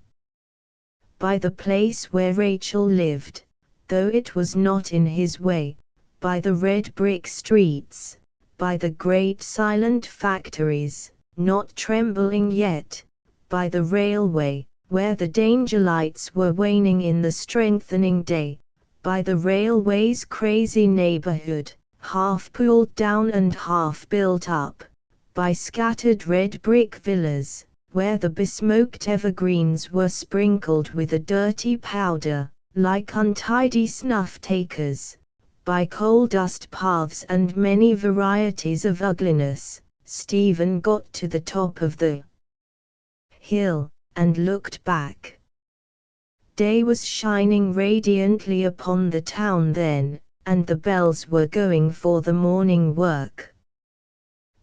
By the place where Rachel lived, though it was not in his way, by the red brick streets, by the great silent factories, not trembling yet, by the railway, where the danger lights were waning in the strengthening day, by the railway's crazy neighborhood, half pulled down and half built up, by scattered red brick villas, where the besmoked evergreens were sprinkled with a dirty powder, like untidy snuff-takers, by coal-dust paths and many varieties of ugliness, Stephen got to the top of the hill, and looked back. Day was shining radiantly upon the town then, and the bells were going for the morning work.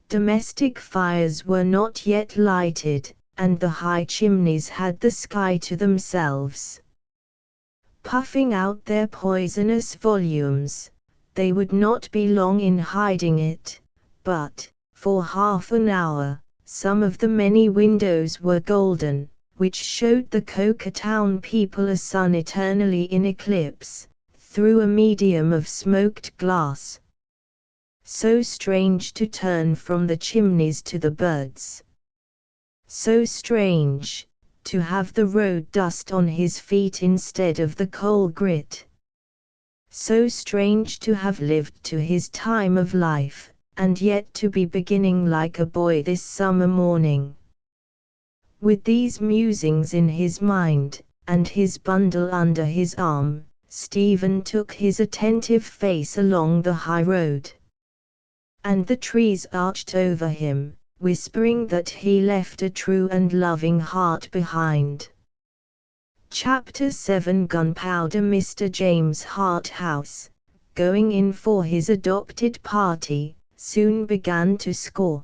Domestic fires were not yet lighted, and the high chimneys had the sky to themselves. Puffing out their poisonous volumes, they would not be long in hiding it, but, for half an hour, some of the many windows were golden, which showed the Coca-Town people a sun eternally in eclipse, through a medium of smoked glass. So strange to turn from the chimneys to the birds. So strange, to have the road dust on his feet instead of the coal grit. So strange to have lived to his time of life, and yet to be beginning like a boy this summer morning. With these musings in his mind, and his bundle under his arm, Stephen took his attentive face along the high road. And the trees arched over him, whispering that he left a true and loving heart behind. Chapter 7 Gunpowder Mr. James Harthouse, going in for his adopted party, soon began to score.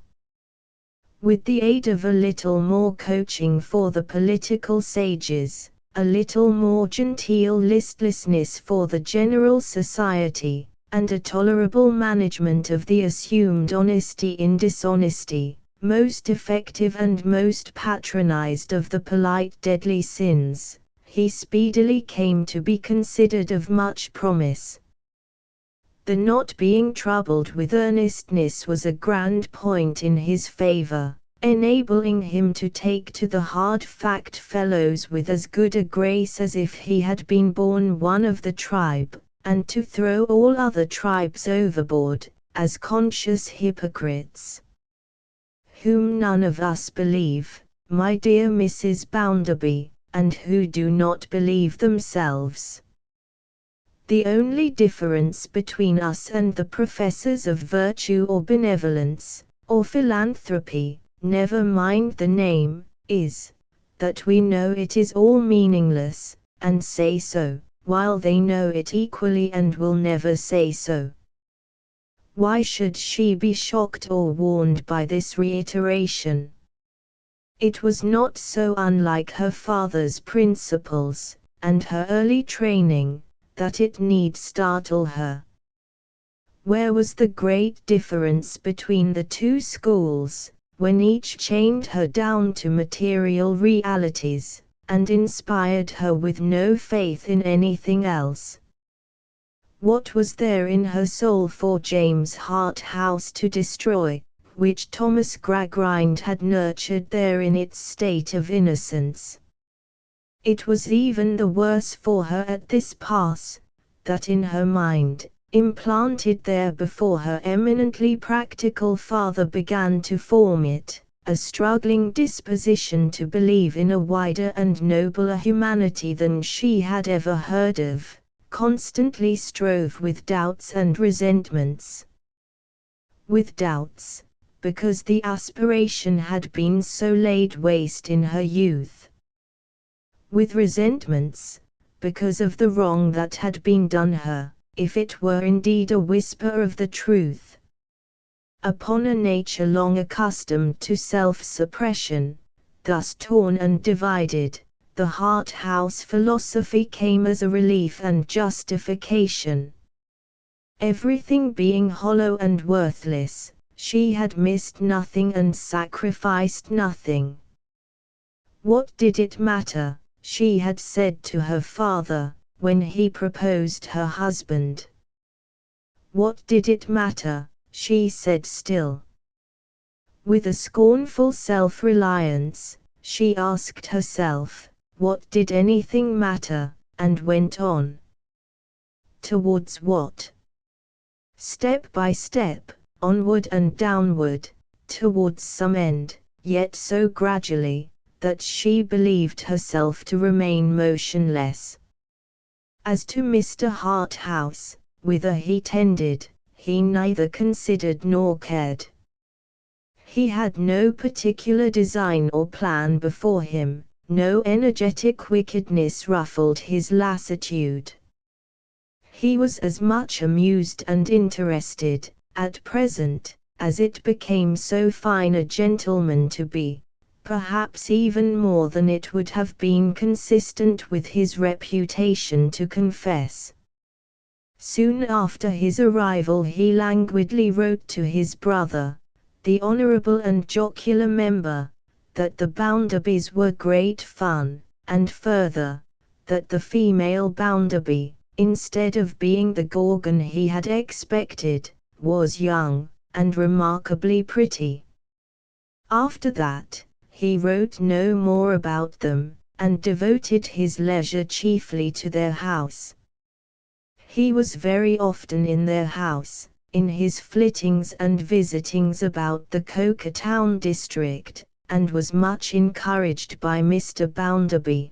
With the aid of a little more coaching for the political sages, a little more genteel listlessness for the general society, and a tolerable management of the assumed honesty in dishonesty, most effective and most patronized of the polite deadly sins, he speedily came to be considered of much promise. The not being troubled with earnestness was a grand point in his favor, enabling him to take to the hard fact fellows with as good a grace as if he had been born one of the tribe, and to throw all other tribes overboard, as conscious hypocrites, whom none of us believe, my dear Mrs. Bounderby, and who do not believe themselves. The only difference between us and the professors of virtue or benevolence, or philanthropy, never mind the name, is, that we know it is all meaningless, and say so, while they know it equally and will never say so. Why should she be shocked or warned by this reiteration? It was not so unlike her father's principles, and her early training, that it need startle her. Where was the great difference between the two schools, when each chained her down to material realities, and inspired her with no faith in anything else? What was there in her soul for James Harthouse to destroy, which Thomas Gradgrind had nurtured there in its state of innocence? It was even the worse for her at this pass, that in her mind, implanted there before her eminently practical father began to form it, a struggling disposition to believe in a wider and nobler humanity than she had ever heard of, constantly strove with doubts and resentments. With doubts, because the aspiration had been so laid waste in her youth. With resentments, because of the wrong that had been done her, if it were indeed a whisper of the truth. Upon a nature long accustomed to self-suppression, thus torn and divided, the Harthouse philosophy came as a relief and justification. Everything being hollow and worthless, she had missed nothing and sacrificed nothing. What did it matter, she had said to her father, when he proposed her husband? What did it matter, she said still. With a scornful self-reliance, she asked herself, what did anything matter, and went on. Towards what? Step by step, onward and downward, towards some end, yet so gradually, that she believed herself to remain motionless. As to Mr. Harthouse, whither he tended, he neither considered nor cared. He had no particular design or plan before him, no energetic wickedness ruffled his lassitude. He was as much amused and interested, at present, as it became so fine a gentleman to be, perhaps even more than it would have been consistent with his reputation to confess. Soon after his arrival he languidly wrote to his brother, the honourable and jocular member, that the Boundarbys were great fun, and further, that the female Bounderby, instead of being the Gorgon he had expected, was young, and remarkably pretty. After that, he wrote no more about them, and devoted his leisure chiefly to their house. He was very often in their house, in his flittings and visitings about the Coketown district, and was much encouraged by Mr. Bounderby.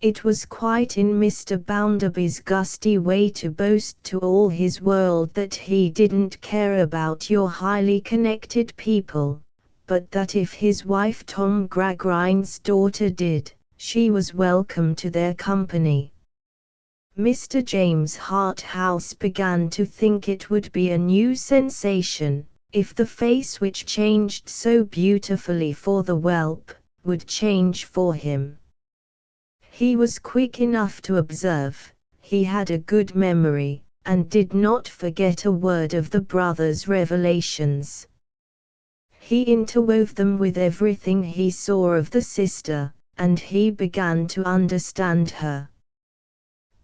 It was quite in Mr. Bounderby's gusty way to boast to all his world that he didn't care about your highly connected people, but that if his wife Tom Gradgrind's daughter did, she was welcome to their company. Mr. James Harthouse began to think it would be a new sensation, if the face which changed so beautifully for the whelp, would change for him. He was quick enough to observe, he had a good memory, and did not forget a word of the brother's revelations. He interwove them with everything he saw of the sister, and he began to understand her.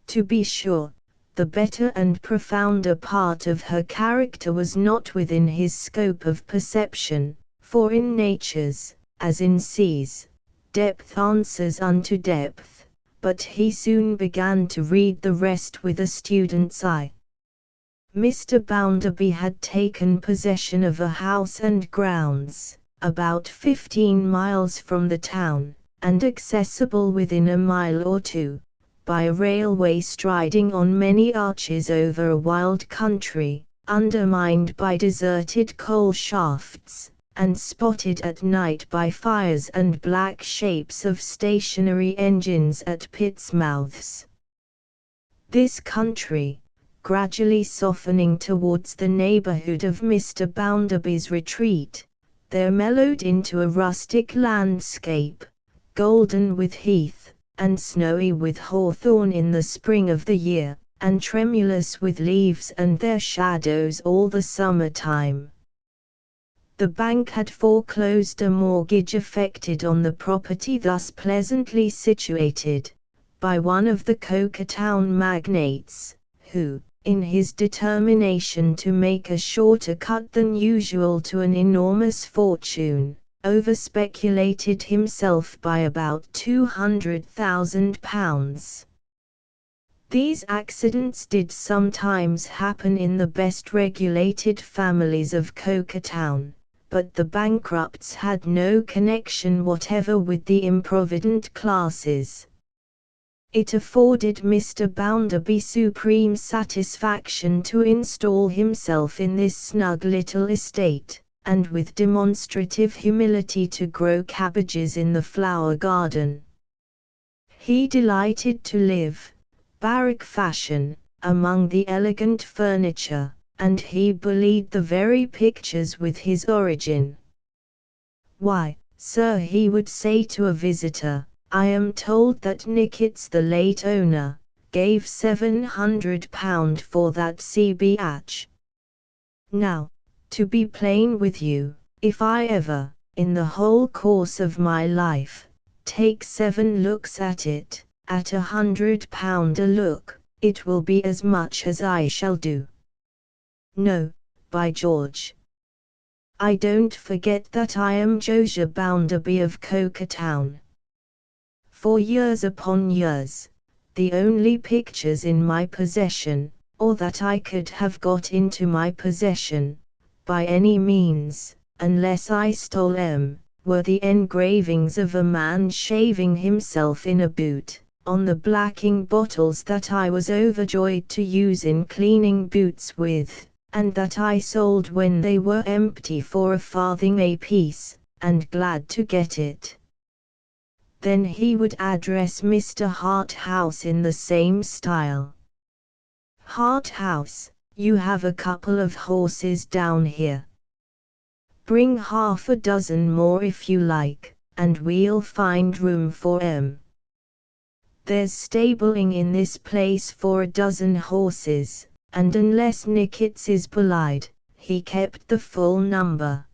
To be sure, the better and profounder part of her character was not within his scope of perception, for in natures, as in seas, depth answers unto depth, but he soon began to read the rest with a student's eye. Mr. Bounderby had taken possession of a house and grounds, about 15 miles from the town, and accessible within a mile or two, by a railway striding on many arches over a wild country, undermined by deserted coal shafts, and spotted at night by fires and black shapes of stationary engines at pits' mouths. This country, gradually softening towards the neighborhood of Mr. Bounderby's retreat, there mellowed into a rustic landscape, golden with heath, and snowy with hawthorn in the spring of the year, and tremulous with leaves and their shadows all the summer time. The bank had foreclosed a mortgage effected on the property thus pleasantly situated, by one of the Coketown magnates, who, in his determination to make a shorter cut than usual to an enormous fortune, over-speculated himself by about £200,000. These accidents did sometimes happen in the best regulated families of Coketown, but the bankrupts had no connection whatever with the improvident classes. It afforded Mr. Bounderby supreme satisfaction to install himself in this snug little estate, and with demonstrative humility to grow cabbages in the flower garden. He delighted to live, barrack fashion, among the elegant furniture, and he belied the very pictures with his origin. "Why, sir," he would say to a visitor, "I am told that Nickits, the late owner, gave £700 for that C.B.H. Now, to be plain with you, if I ever, in the whole course of my life, take 7 looks at it, at £100 a look, it will be as much as I shall do. No, by George! I don't forget that I am Josiah Bounderby of Coketown. For years upon years, the only pictures in my possession, or that I could have got into my possession, by any means, unless I stole them, were the engravings of a man shaving himself in a boot, on the blacking bottles that I was overjoyed to use in cleaning boots with, and that I sold when they were empty for a farthing apiece, and glad to get it." Then he would address Mr. Harthouse in the same style. "Harthouse, you have a couple of horses down here. Bring half a dozen more if you like, and we'll find room for 'em. There's stabling in this place for a dozen horses, and unless Nickits is belied, he kept the full number.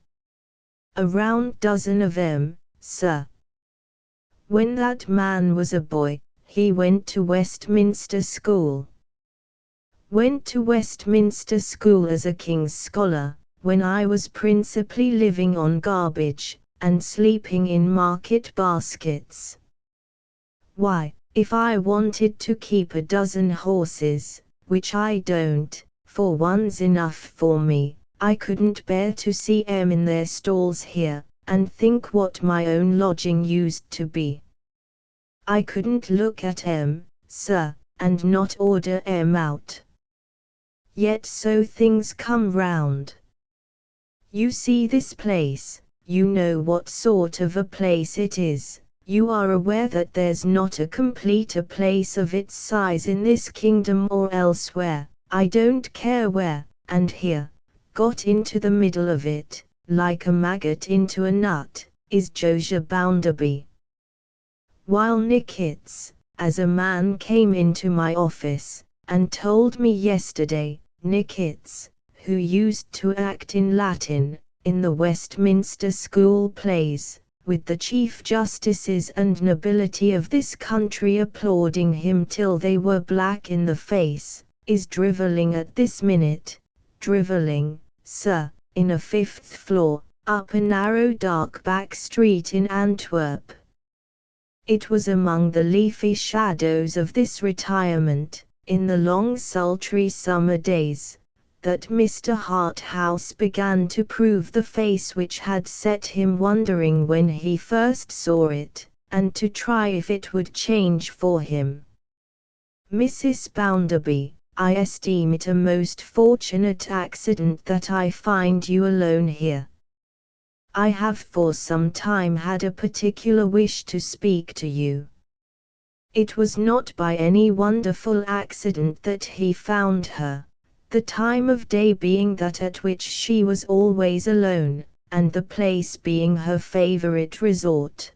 A round dozen of 'em, sir. When that man was a boy, he went to Westminster School. Went to Westminster School as a king's scholar, when I was principally living on garbage, and sleeping in market baskets. Why, if I wanted to keep a dozen horses, which I don't, for one's enough for me, I couldn't bear to see 'em in their stalls here, and think what my own lodging used to be. I couldn't look at 'em, sir, and not order 'em out. Yet so things come round. You see this place, you know what sort of a place it is, you are aware that there's not a completer place of its size in this kingdom or elsewhere, I don't care where, and here, got into the middle of it, like a maggot into a nut, is Josiah Bounderby. While Nickits, as a man came into my office, and told me yesterday, Nickits, who used to act in Latin, in the Westminster School plays, with the Chief Justices and nobility of this country applauding him till they were black in the face, is drivelling at this minute, drivelling, sir, in a 5th floor, up a narrow dark back street in Antwerp. It was among the leafy shadows of this retirement, in the long sultry summer days, that Mr. Harthouse began to prove the face which had set him wondering when he first saw it, and to try if it would change for him. "Mrs. Bounderby, I esteem it a most fortunate accident that I find you alone here. I have for some time had a particular wish to speak to you." It was not by any wonderful accident that he found her, the time of day being that at which she was always alone, and the place being her favorite resort.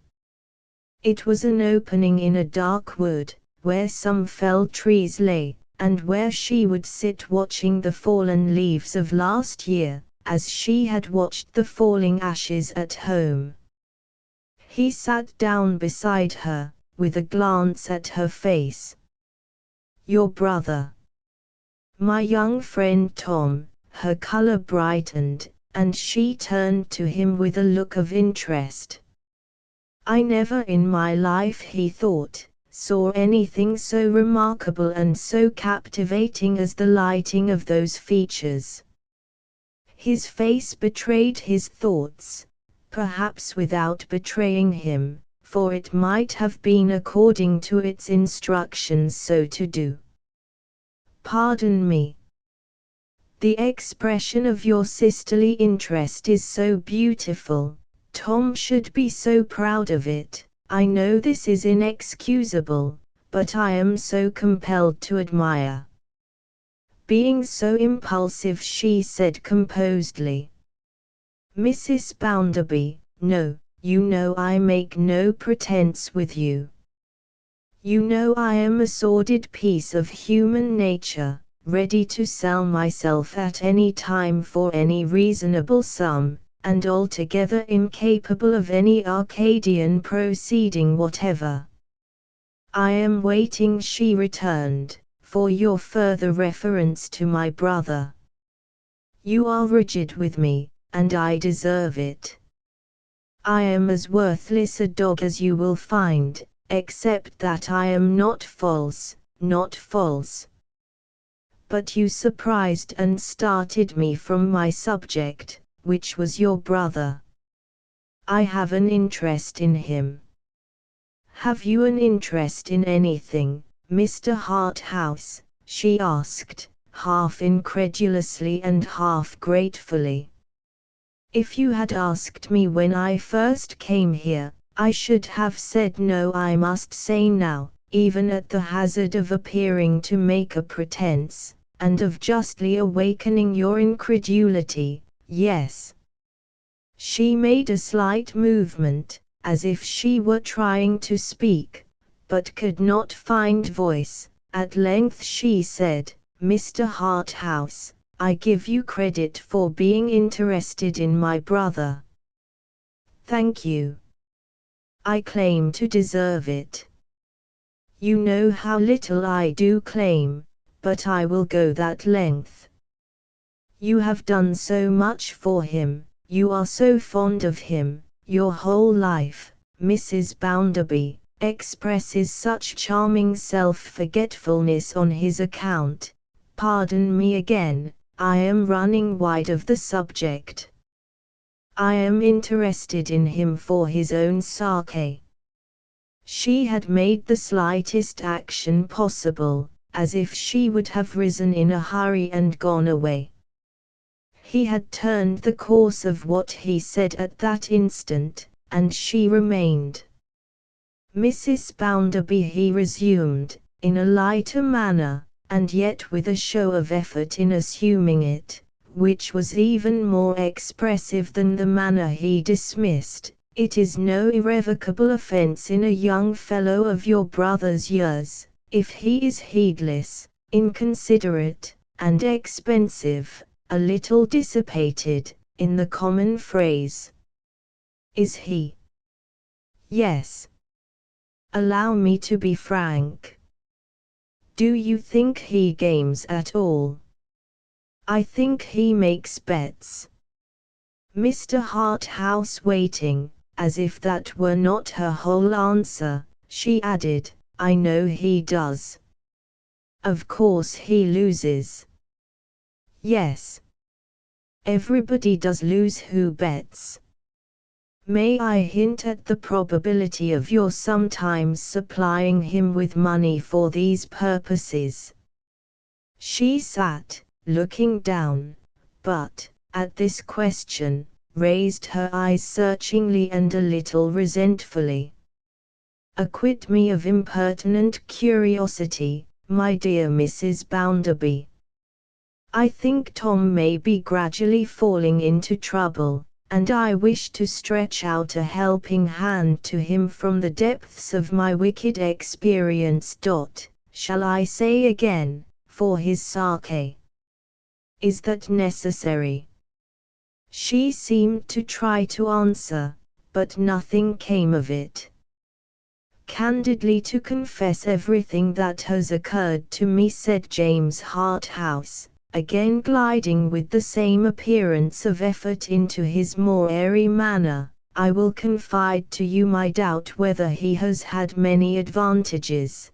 It was an opening in a dark wood, where some felled trees lay, and where she would sit watching the fallen leaves of last year, as she had watched the falling ashes at home. He sat down beside her, with a glance at her face. "Your brother." "My young friend Tom." Her color brightened, and she turned to him with a look of interest. "I never in my life," he thought, "saw anything so remarkable and so captivating as the lighting of those features." His face betrayed his thoughts, perhaps without betraying him, for it might have been according to its instructions so to do. "Pardon me. The expression of your sisterly interest is so beautiful. Tom should be so proud of it. I know this is inexcusable, but I am so compelled to admire." Being so impulsive, she said composedly. "Mrs. Bounderby, no, you know I make no pretense with you. You know I am a sordid piece of human nature, ready to sell myself at any time for any reasonable sum, and altogether incapable of any Arcadian proceeding whatever." "I am waiting," she returned, "for your further reference to my brother. You are rigid with me, and I deserve it. I am as worthless a dog as you will find, except that I am not false, not false. But you surprised and started me from my subject, which was your brother. I have an interest in him." "Have you an interest in anything, Mr. Harthouse?" she asked, half incredulously and half gratefully. "If you had asked me when I first came here, I should have said no. I must say now, even at the hazard of appearing to make a pretense, and of justly awakening your incredulity, yes." She made a slight movement, as if she were trying to speak, but could not find voice. At length she said, "Mr. Harthouse, I give you credit for being interested in my brother." "Thank you. I claim to deserve it." "You know how little I do claim, but I will go that length. You have done so much for him, you are so fond of him, your whole life, Mrs. Bounderby, expresses such charming self-forgetfulness on his account. Pardon me again, I am running wide of the subject. I am interested in him for his own sake." She had made the slightest action possible, as if she would have risen in a hurry and gone away. He had turned the course of what he said at that instant, and she remained. "Mrs. Bounderby," he resumed, in a lighter manner, and yet with a show of effort in assuming it, which was even more expressive than the manner he dismissed, "it is no irrevocable offense in a young fellow of your brother's years, if he is heedless, inconsiderate, and expensive, a little dissipated, in the common phrase." "Is he?" "Yes. Allow me to be frank. Do you think he games at all?" "I think he makes bets." Mr. Harthouse, waiting, as if that were not her whole answer, she added, "I know he does." "Of course he loses." "Yes. Everybody does lose who bets." "May I hint at the probability of your sometimes supplying him with money for these purposes?" She sat, looking down, but, at this question, raised her eyes searchingly and a little resentfully. acquit me of impertinent curiosity, my dear Mrs. Bounderby. I think Tom may be gradually falling into trouble, and I wish to stretch out a helping hand to him from the depths of my wicked experience. Shall I say again, for his sake? Is that necessary? She seemed to try to answer, but nothing came of it. Candidly to confess everything that has occurred to me, said James Harthouse, again gliding with the same appearance of effort into his more airy manner, I will confide to you my doubt whether he has had many advantages.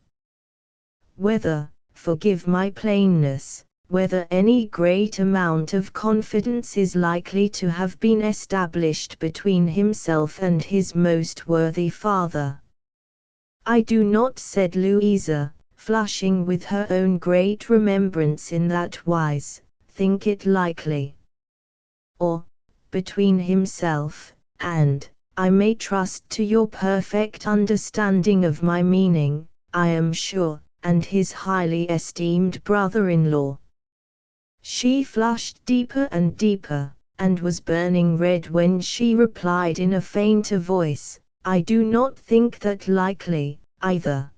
Whether, forgive my plainness, whether any great amount of confidence is likely to have been established between himself and his most worthy father. I do not, said Louisa, flushing with her own great remembrance in that wise, think it likely. Or, between himself, and, I may trust to your perfect understanding of my meaning, I am sure, and his highly esteemed brother-in-law. She flushed deeper and deeper, and was burning red when she replied in a fainter voice, I do not think that likely, either.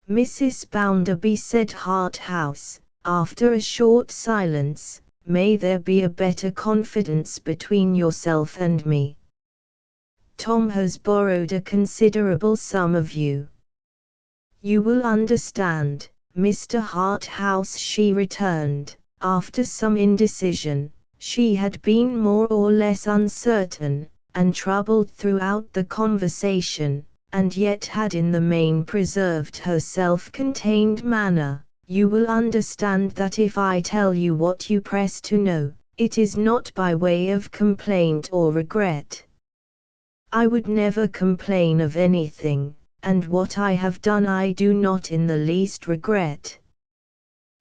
Mrs. Bounderby, said Harthouse, after a short silence, may there be a better confidence between yourself and me? Tom has borrowed a considerable sum of you. You will understand, Mr. Harthouse, she returned, after some indecision. She had been more or less uncertain, and troubled throughout the conversation, and yet had in the main preserved her self-contained manner. You will understand that if I tell you what you press to know, it is not by way of complaint or regret. I would never complain of anything, and what I have done I do not in the least regret.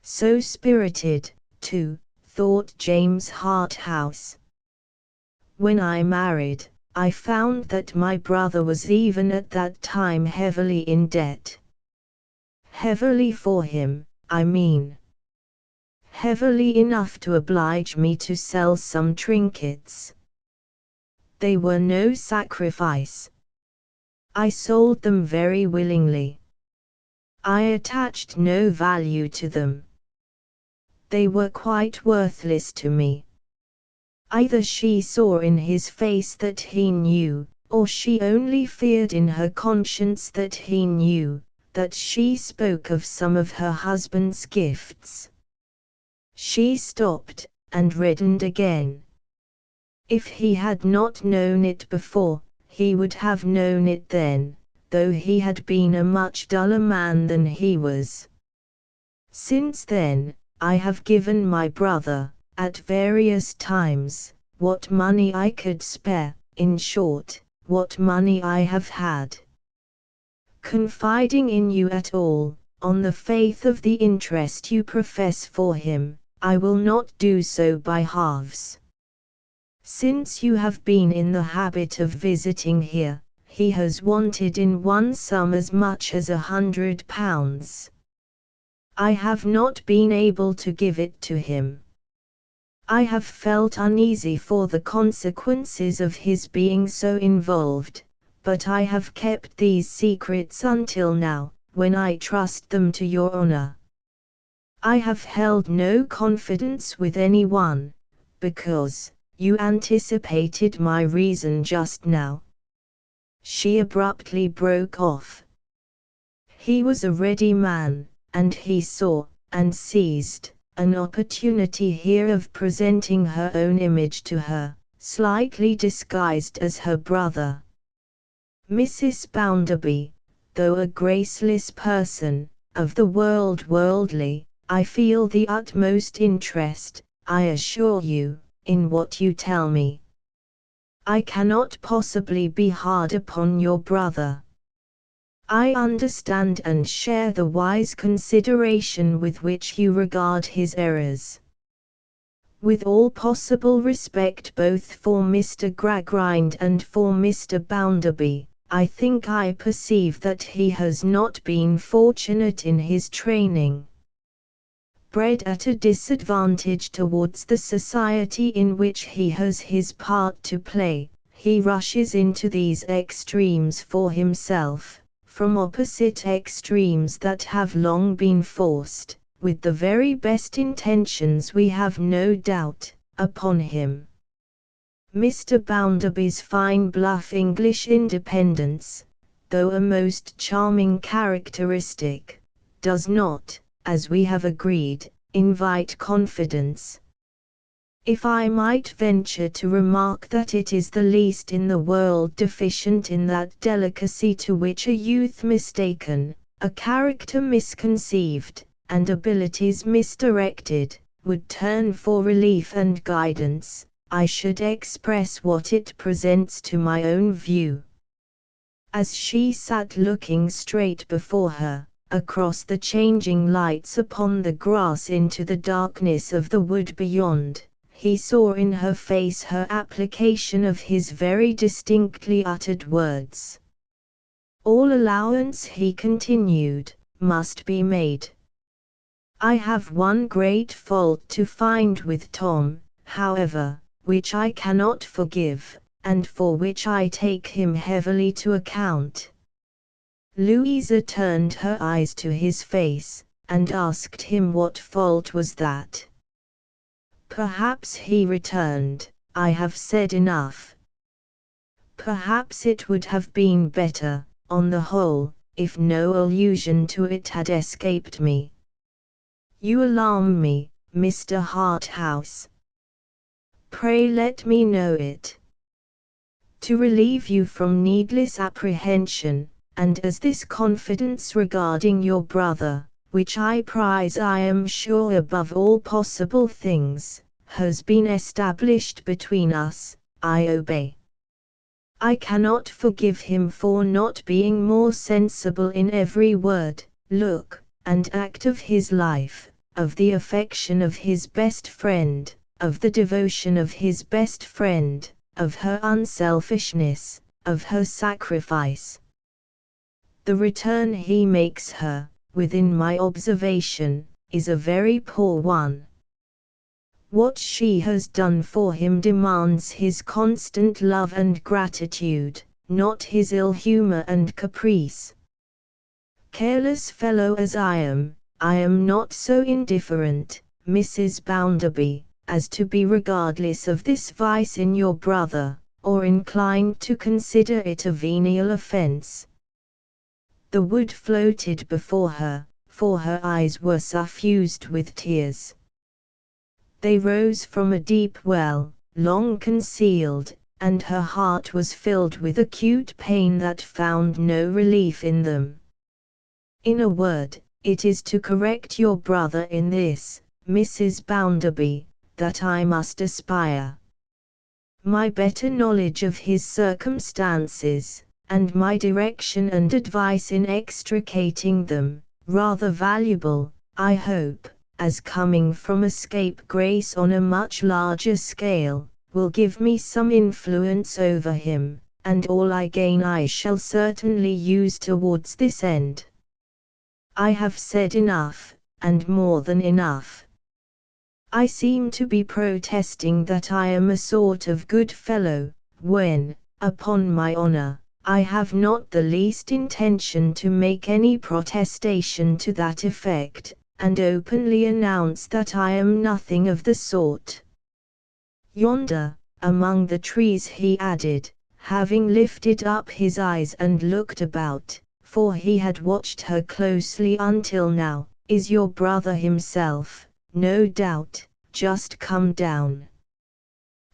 So spirited, too, thought James Harthouse. When I married, I found that my brother was even at that time heavily in debt. Heavily for him, I mean. Heavily enough to oblige me to sell some trinkets. They were no sacrifice. I sold them very willingly. I attached no value to them. They were quite worthless to me. Either she saw in his face that he knew, or she only feared in her conscience that he knew, that she spoke of some of her husband's gifts. She stopped, and reddened again. If he had not known it before, he would have known it then, though he had been a much duller man than he was. Since then, I have given my brother, at various times, what money I could spare, in short, what money I have had. Confiding in you at all, on the faith of the interest you profess for him, I will not do so by halves. Since you have been in the habit of visiting here, he has wanted in one sum as much as £100. I have not been able to give it to him. I have felt uneasy for the consequences of his being so involved, but I have kept these secrets until now, when I trust them to your honor. I have held no confidence with anyone, because, you anticipated my reason just now. She abruptly broke off. He was a ready man, and he saw, and seized, an opportunity here of presenting her own image to her, slightly disguised as her brother. Mrs. Bounderby, though a graceless person, of the world worldly, I feel the utmost interest, I assure you, in what you tell me. I cannot possibly be hard upon your brother. I understand and share the wise consideration with which you regard his errors. With all possible respect both for Mr. Gradgrind and for Mr. Bounderby, I think I perceive that he has not been fortunate in his training. Bred at a disadvantage towards the society in which he has his part to play, he rushes into these extremes for himself, from opposite extremes that have long been forced, with the very best intentions we have no doubt, upon him. Mr. Bounderby's fine bluff English independence, though a most charming characteristic, does not, as we have agreed, invite confidence. If I might venture to remark that it is the least in the world deficient in that delicacy to which a youth mistaken, a character misconceived, and abilities misdirected, would turn for relief and guidance, I should express what it presents to my own view. As she sat looking straight before her, across the changing lights upon the grass into the darkness of the wood beyond, he saw in her face her application of his very distinctly uttered words. All allowance, he continued, must be made. I have one great fault to find with Tom, however, which I cannot forgive, and for which I take him heavily to account. Louisa turned her eyes to his face, and asked him what fault was that. Perhaps, he returned, I have said enough. Perhaps it would have been better, on the whole, if no allusion to it had escaped me. You alarm me, Mr. Harthouse. Pray let me know it. To relieve you from needless apprehension, and as this confidence regarding your brother, which I prize I am sure above all possible things, has been established between us, I obey. I cannot forgive him for not being more sensible in every word, look, and act of his life, of the affection of his best friend, of the devotion of his best friend, of her unselfishness, of her sacrifice. The return he makes her, within my observation, is a very poor one. What she has done for him demands his constant love and gratitude, not his ill humor and caprice. Careless fellow as I am not so indifferent, Mrs. Bounderby, as to be regardless of this vice in your brother, or inclined to consider it a venial offense. The wood floated before her, for her eyes were suffused with tears. They rose from a deep well, long concealed, and her heart was filled with acute pain that found no relief in them. In a word, it is to correct your brother in this, Mrs. Bounderby, that I must aspire. My better knowledge of his circumstances, and my direction and advice in extricating them, rather valuable, I hope, as coming from a scapegrace on a much larger scale, will give me some influence over him, and all I gain I shall certainly use towards this end. I have said enough, and more than enough. I seem to be protesting that I am a sort of good fellow, when, upon my honor, I have not the least intention to make any protestation to that effect, and openly announce that I am nothing of the sort. Yonder, among the trees, he added, having lifted up his eyes and looked about, for he had watched her closely until now, is your brother himself, no doubt, just come down.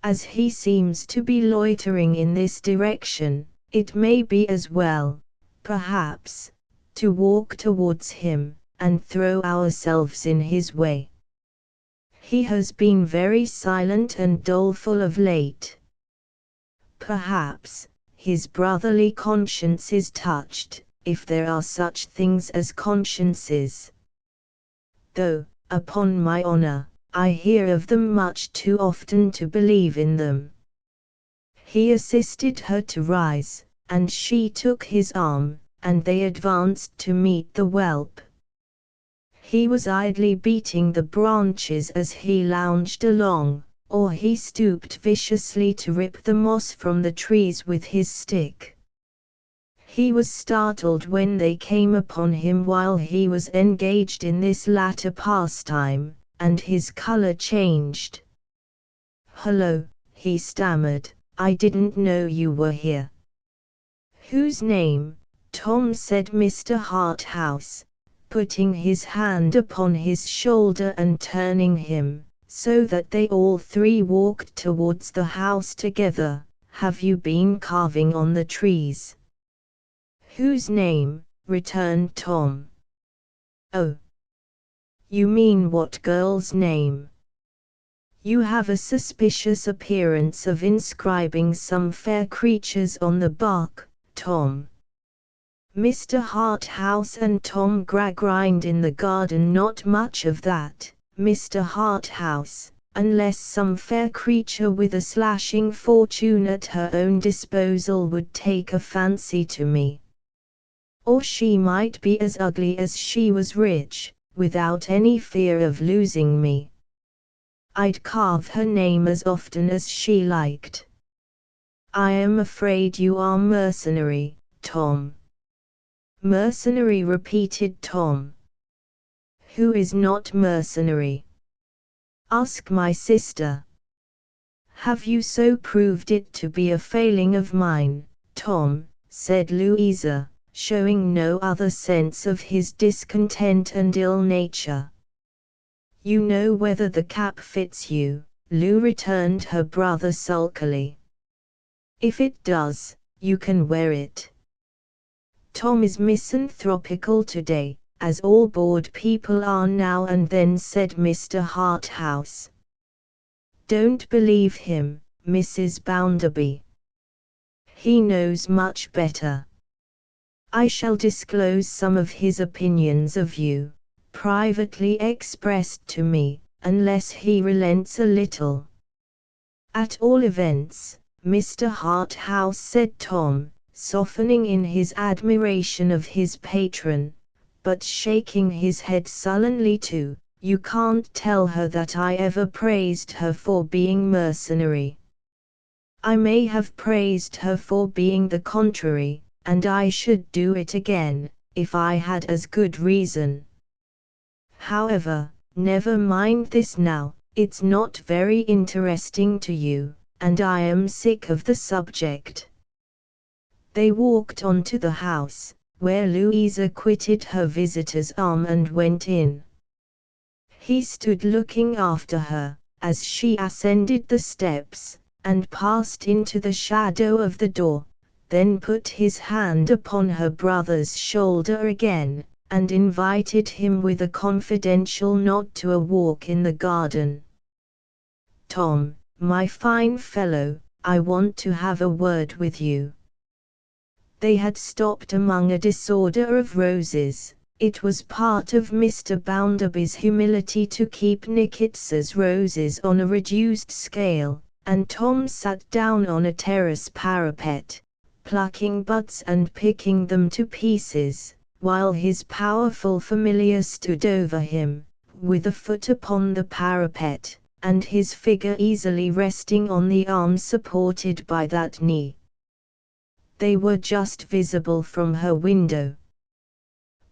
As he seems to be loitering in this direction, it may be as well, perhaps, to walk towards him, and throw ourselves in his way. He has been very silent and doleful of late. Perhaps, his brotherly conscience is touched, if there are such things as consciences. Though, upon my honor, I hear of them much too often to believe in them. He assisted her to rise, and she took his arm, and they advanced to meet the whelp. He was idly beating the branches as he lounged along, or he stooped viciously to rip the moss from the trees with his stick. He was startled when they came upon him while he was engaged in this latter pastime, and his color changed. "Hello," he stammered, "I didn't know you were here." "Whose name?" Tom said Mr. Harthouse, putting his hand upon his shoulder and turning him, so that they all three walked towards the house together. "Have you been carving on the trees?" "Whose name?" returned Tom. "Oh, you mean what girl's name? You have a suspicious appearance of inscribing some fair creatures on the bark, Tom." Mr. Harthouse and Tom Gradgrind in the garden. "Not much of that, Mr. Harthouse, unless some fair creature with a slashing fortune at her own disposal would take a fancy to me. Or she might be as ugly as she was rich, without any fear of losing me. I'd carve her name as often as she liked." "I am afraid you are mercenary, Tom." "Mercenary," repeated Tom. "Who is not mercenary? Ask my sister." "Have you so proved it to be a failing of mine, Tom?" said Louisa, showing no other sense of his discontent and ill nature. "You know whether the cap fits you," Lou returned her brother sulkily. "If it does, you can wear it." "Tom is misanthropical today, as all bored people are now and then," said Mr. Harthouse. "Don't believe him, Mrs. Bounderby. He knows much better. I shall disclose some of his opinions of you, privately expressed to me, unless he relents a little." "At all events, Mr. Harthouse," said Tom, softening in his admiration of his patron, but shaking his head sullenly too, "you can't tell her that I ever praised her for being mercenary. I may have praised her for being the contrary, and I should do it again, if I had as good reason. However, never mind this now, it's not very interesting to you, and I am sick of the subject." They walked on to the house, where Louisa quitted her visitor's arm and went in. He stood looking after her, as she ascended the steps, and passed into the shadow of the door, then put his hand upon her brother's shoulder again, and invited him with a confidential nod to a walk in the garden. "Tom, my fine fellow, I want to have a word with you." They had stopped among a disorder of roses. It was part of Mr. Bounderby's humility to keep Nikitz's roses on a reduced scale, and Tom sat down on a terrace parapet, plucking buds and picking them to pieces, while his powerful familiar stood over him, with a foot upon the parapet, and his figure easily resting on the arm supported by that knee. They were just visible from her window.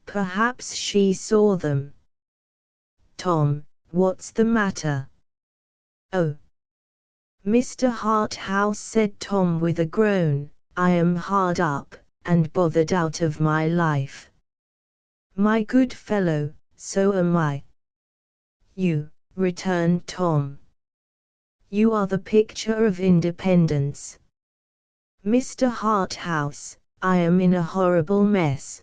Perhaps she saw them. "Tom, what's the matter?" "Oh, Mr. Harthouse," said Tom with a groan, "I am hard up, and bothered out of my life." "My good fellow, so am I." "You," returned Tom. "You are the picture of independence." "Mr. Harthouse, I am in a horrible mess.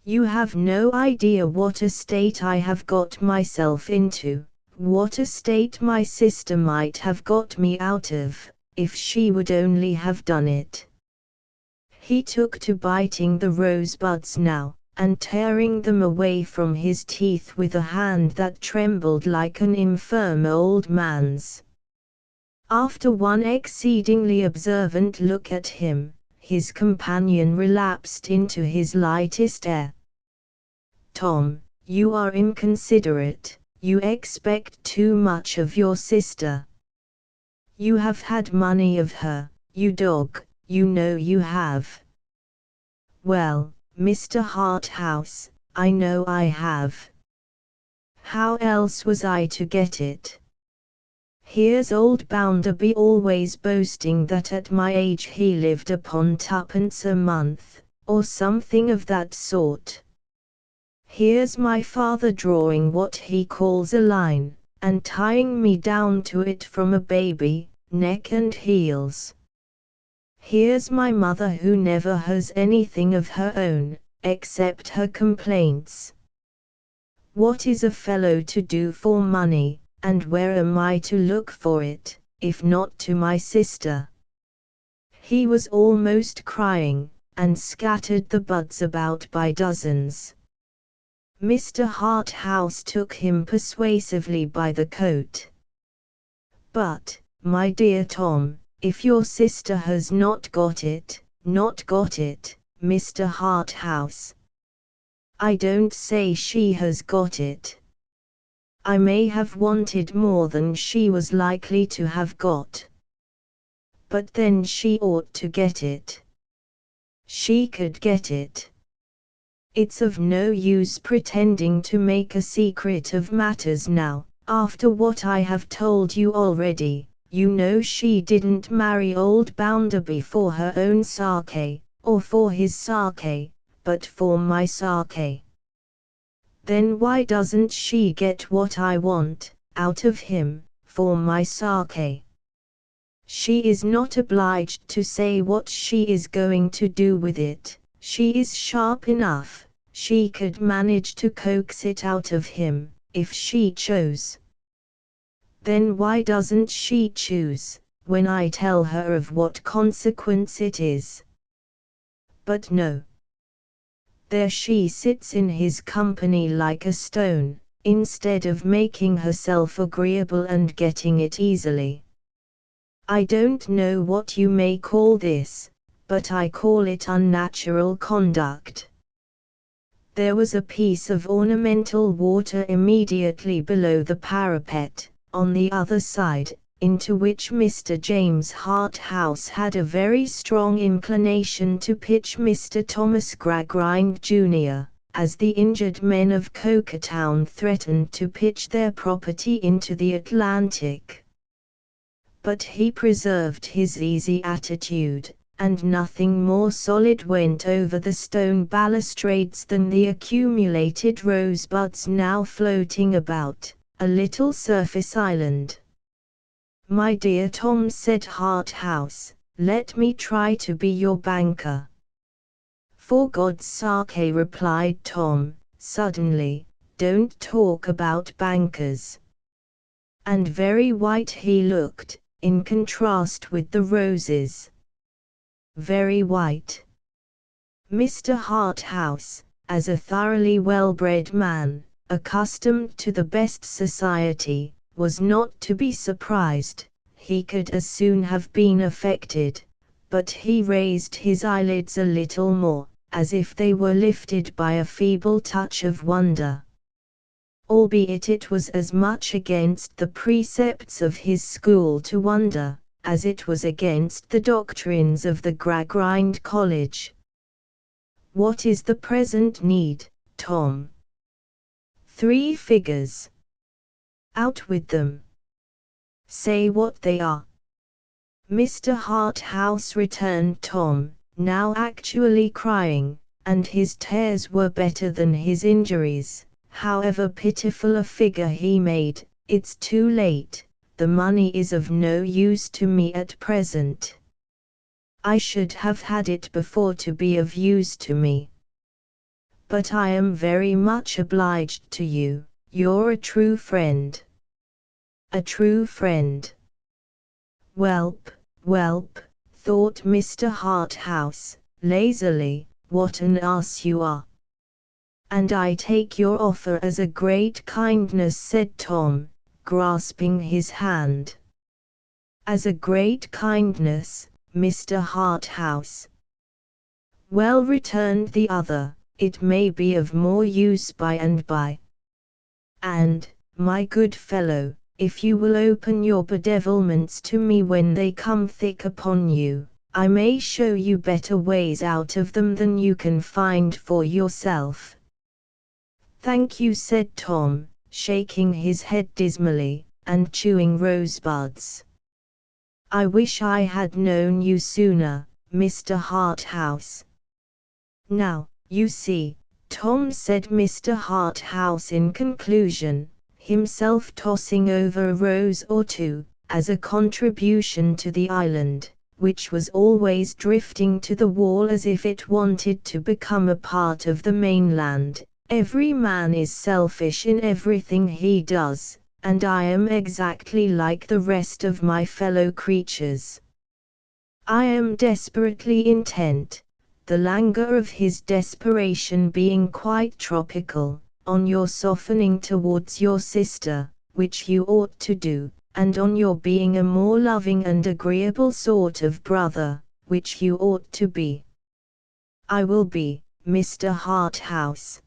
You have no idea what a state I have got myself into, what a state my sister might have got me out of, if she would only have done it." He took to biting the rosebuds now, and tearing them away from his teeth with a hand that trembled like an infirm old man's. After one exceedingly observant look at him, His companion relapsed into his lightest air. "Tom, you are inconsiderate, you expect too much of your sister. You have had money of her, you dog, you know you have." "Well, Mr. Harthouse, I know I have. How else was I to get it? Here's old Bounderby always boasting that at my age he lived upon twopence a month, or something of that sort. Here's my father drawing what he calls a line, and tying me down to it from a baby, neck and heels. Here's my mother who never has anything of her own, except her complaints. What is a fellow to do for money, and where am I to look for it, if not to my sister?" He was almost crying, and scattered the buds about by dozens. Mr. Harthouse took him persuasively by the coat. "But, my dear Tom, if your sister has not got it, Mr. Harthouse. I don't say she has got it. I may have wanted more than she was likely to have got. But then she ought to get it. She could get it. It's of no use pretending to make a secret of matters now, after what I have told you already. You know she didn't marry old Bounderby for her own sake, or for his sake, but for my sake. Then why doesn't she get what I want, out of him, for my sake? She is not obliged to say what she is going to do with it. She is sharp enough, she could manage to coax it out of him, if she chose. Then why doesn't she choose, when I tell her of what consequence it is? But no. There she sits in his company like a stone, instead of making herself agreeable and getting it easily. I don't know what you may call this, but I call it unnatural conduct." There was a piece of ornamental water immediately below the parapet, on the other side, into which Mr. James Harthouse had a very strong inclination to pitch Mr. Thomas Gradgrind Jr., as the injured men of Cokertown threatened to pitch their property into the Atlantic. But he preserved his easy attitude, and nothing more solid went over the stone balustrades than the accumulated rosebuds now floating about, a little surface island. "My dear Tom," said Harthouse, "let me try to be your banker." "For God's sake," replied Tom, suddenly, "don't talk about bankers." And very white he looked, in contrast with the roses. Very white. Mr. Harthouse, as a thoroughly well-bred man, accustomed to the best society, was not to be surprised. He could as soon have been affected, but he raised his eyelids a little more, as if they were lifted by a feeble touch of wonder. Albeit it was as much against the precepts of his school to wonder, as it was against the doctrines of the Gradgrind College. "What is the present need, Tom?" "3 figures." "Out with them. Say what they are." "Mr. Harthouse," returned Tom, now actually crying, and his tears were better than his injuries, "however pitiful a figure he made, it's too late, the money is of no use to me at present. I should have had it before to be of use to me. But I am very much obliged to you, you're a true friend." "A true friend. Whelp, whelp," thought Mr. Harthouse, lazily, "what an ass you are." "And I take your offer as a great kindness," said Tom, grasping his hand. "As a great kindness, Mr. Harthouse. Well, returned the other, it may be of more use by and by. And, my good fellow, if you will open your bedevilments to me when they come thick upon you, I may show you better ways out of them than you can find for yourself. Thank you, said Tom, shaking his head dismally, and chewing rosebuds. I wish I had known you sooner, Mr. Harthouse. Now, you see, Tom, said Mr. Harthouse in conclusion, himself tossing over a rose or two, as a contribution to the island, which was always drifting to the wall as if it wanted to become a part of the mainland. Every man is selfish in everything he does, and I am exactly like the rest of my fellow creatures. I am desperately intent, the languor of his desperation being quite tropical, on your softening towards your sister, which you ought to do, and on your being a more loving and agreeable sort of brother, which you ought to be. I will be, Mr. Harthouse.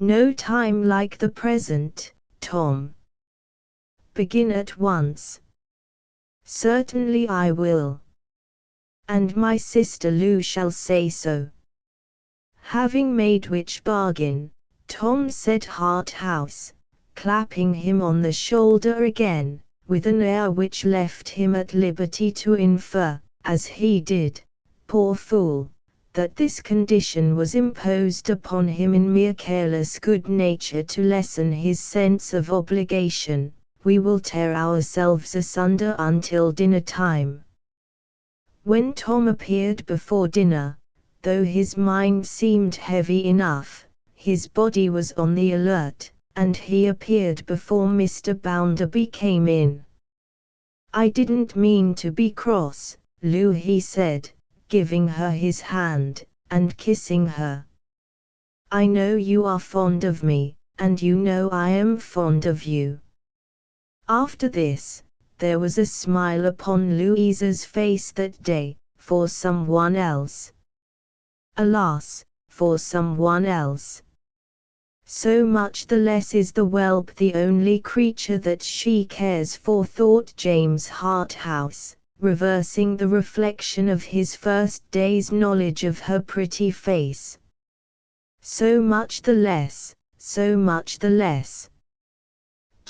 No time like the present, Tom. Begin at once. Certainly I will. And my sister Lou shall say so. Having made which bargain, Tom said Harthouse, clapping him on the shoulder again, with an air which left him at liberty to infer, as he did, poor fool, that this condition was imposed upon him in mere careless good nature to lessen his sense of obligation. We will tear ourselves asunder until dinner time. When Tom appeared before dinner, though his mind seemed heavy enough, his body was on the alert, and he appeared before Mr. Bounderby came in. I didn't mean to be cross, Lou, he said, giving her his hand, and kissing her. I know you are fond of me, and you know I am fond of you. After this, there was a smile upon Louisa's face that day, for someone else. Alas, for someone else. So much the less is the whelp the only creature that she cares for, thought James Harthouse, reversing the reflection of his first day's knowledge of her pretty face. So much the less, so much the less.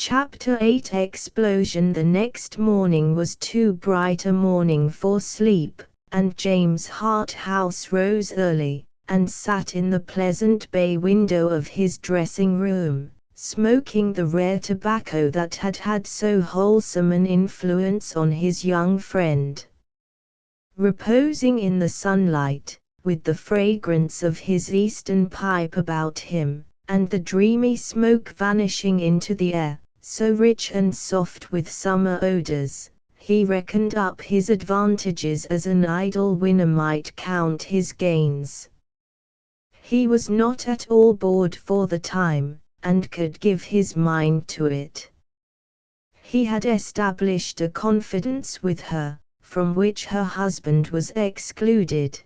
Chapter 8 Explosion. The next morning was too bright a morning for sleep, and James Harthouse rose early, and sat in the pleasant bay window of his dressing room, smoking the rare tobacco that had had so wholesome an influence on his young friend. Reposing in the sunlight, with the fragrance of his Eastern pipe about him, and the dreamy smoke vanishing into the air, so rich and soft with summer odors, he reckoned up his advantages as an idle winner might count his gains. He was not at all bored for the time, and could give his mind to it. He had established a confidence with her, from which her husband was excluded.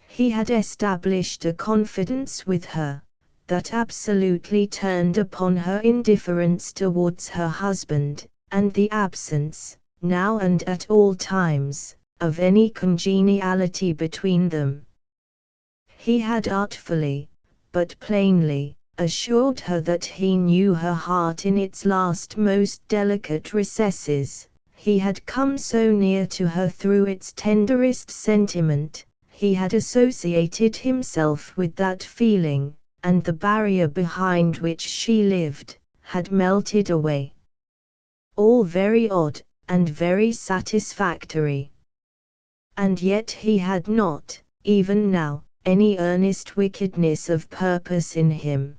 He had established a confidence with her, that absolutely turned upon her indifference towards her husband, and the absence, now and at all times, of any congeniality between them. He had artfully, but plainly, assured her that he knew her heart in its last most delicate recesses. He had come so near to her through its tenderest sentiment, he had associated himself with that feeling, and the barrier behind which she lived, had melted away. All very odd, and very satisfactory. And yet he had not, even now, any earnest wickedness of purpose in him.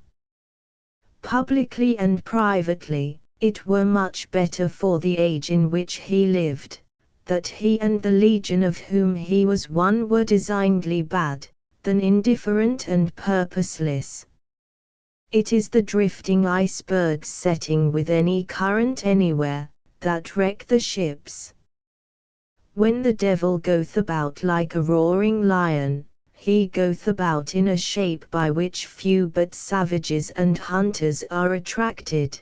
Publicly and privately, it were much better for the age in which he lived, that he and the legion of whom he was one were designedly bad, than indifferent and purposeless. It is the drifting icebergs setting with any current anywhere, that wreck the ships. When the devil goeth about like a roaring lion, he goeth about in a shape by which few but savages and hunters are attracted.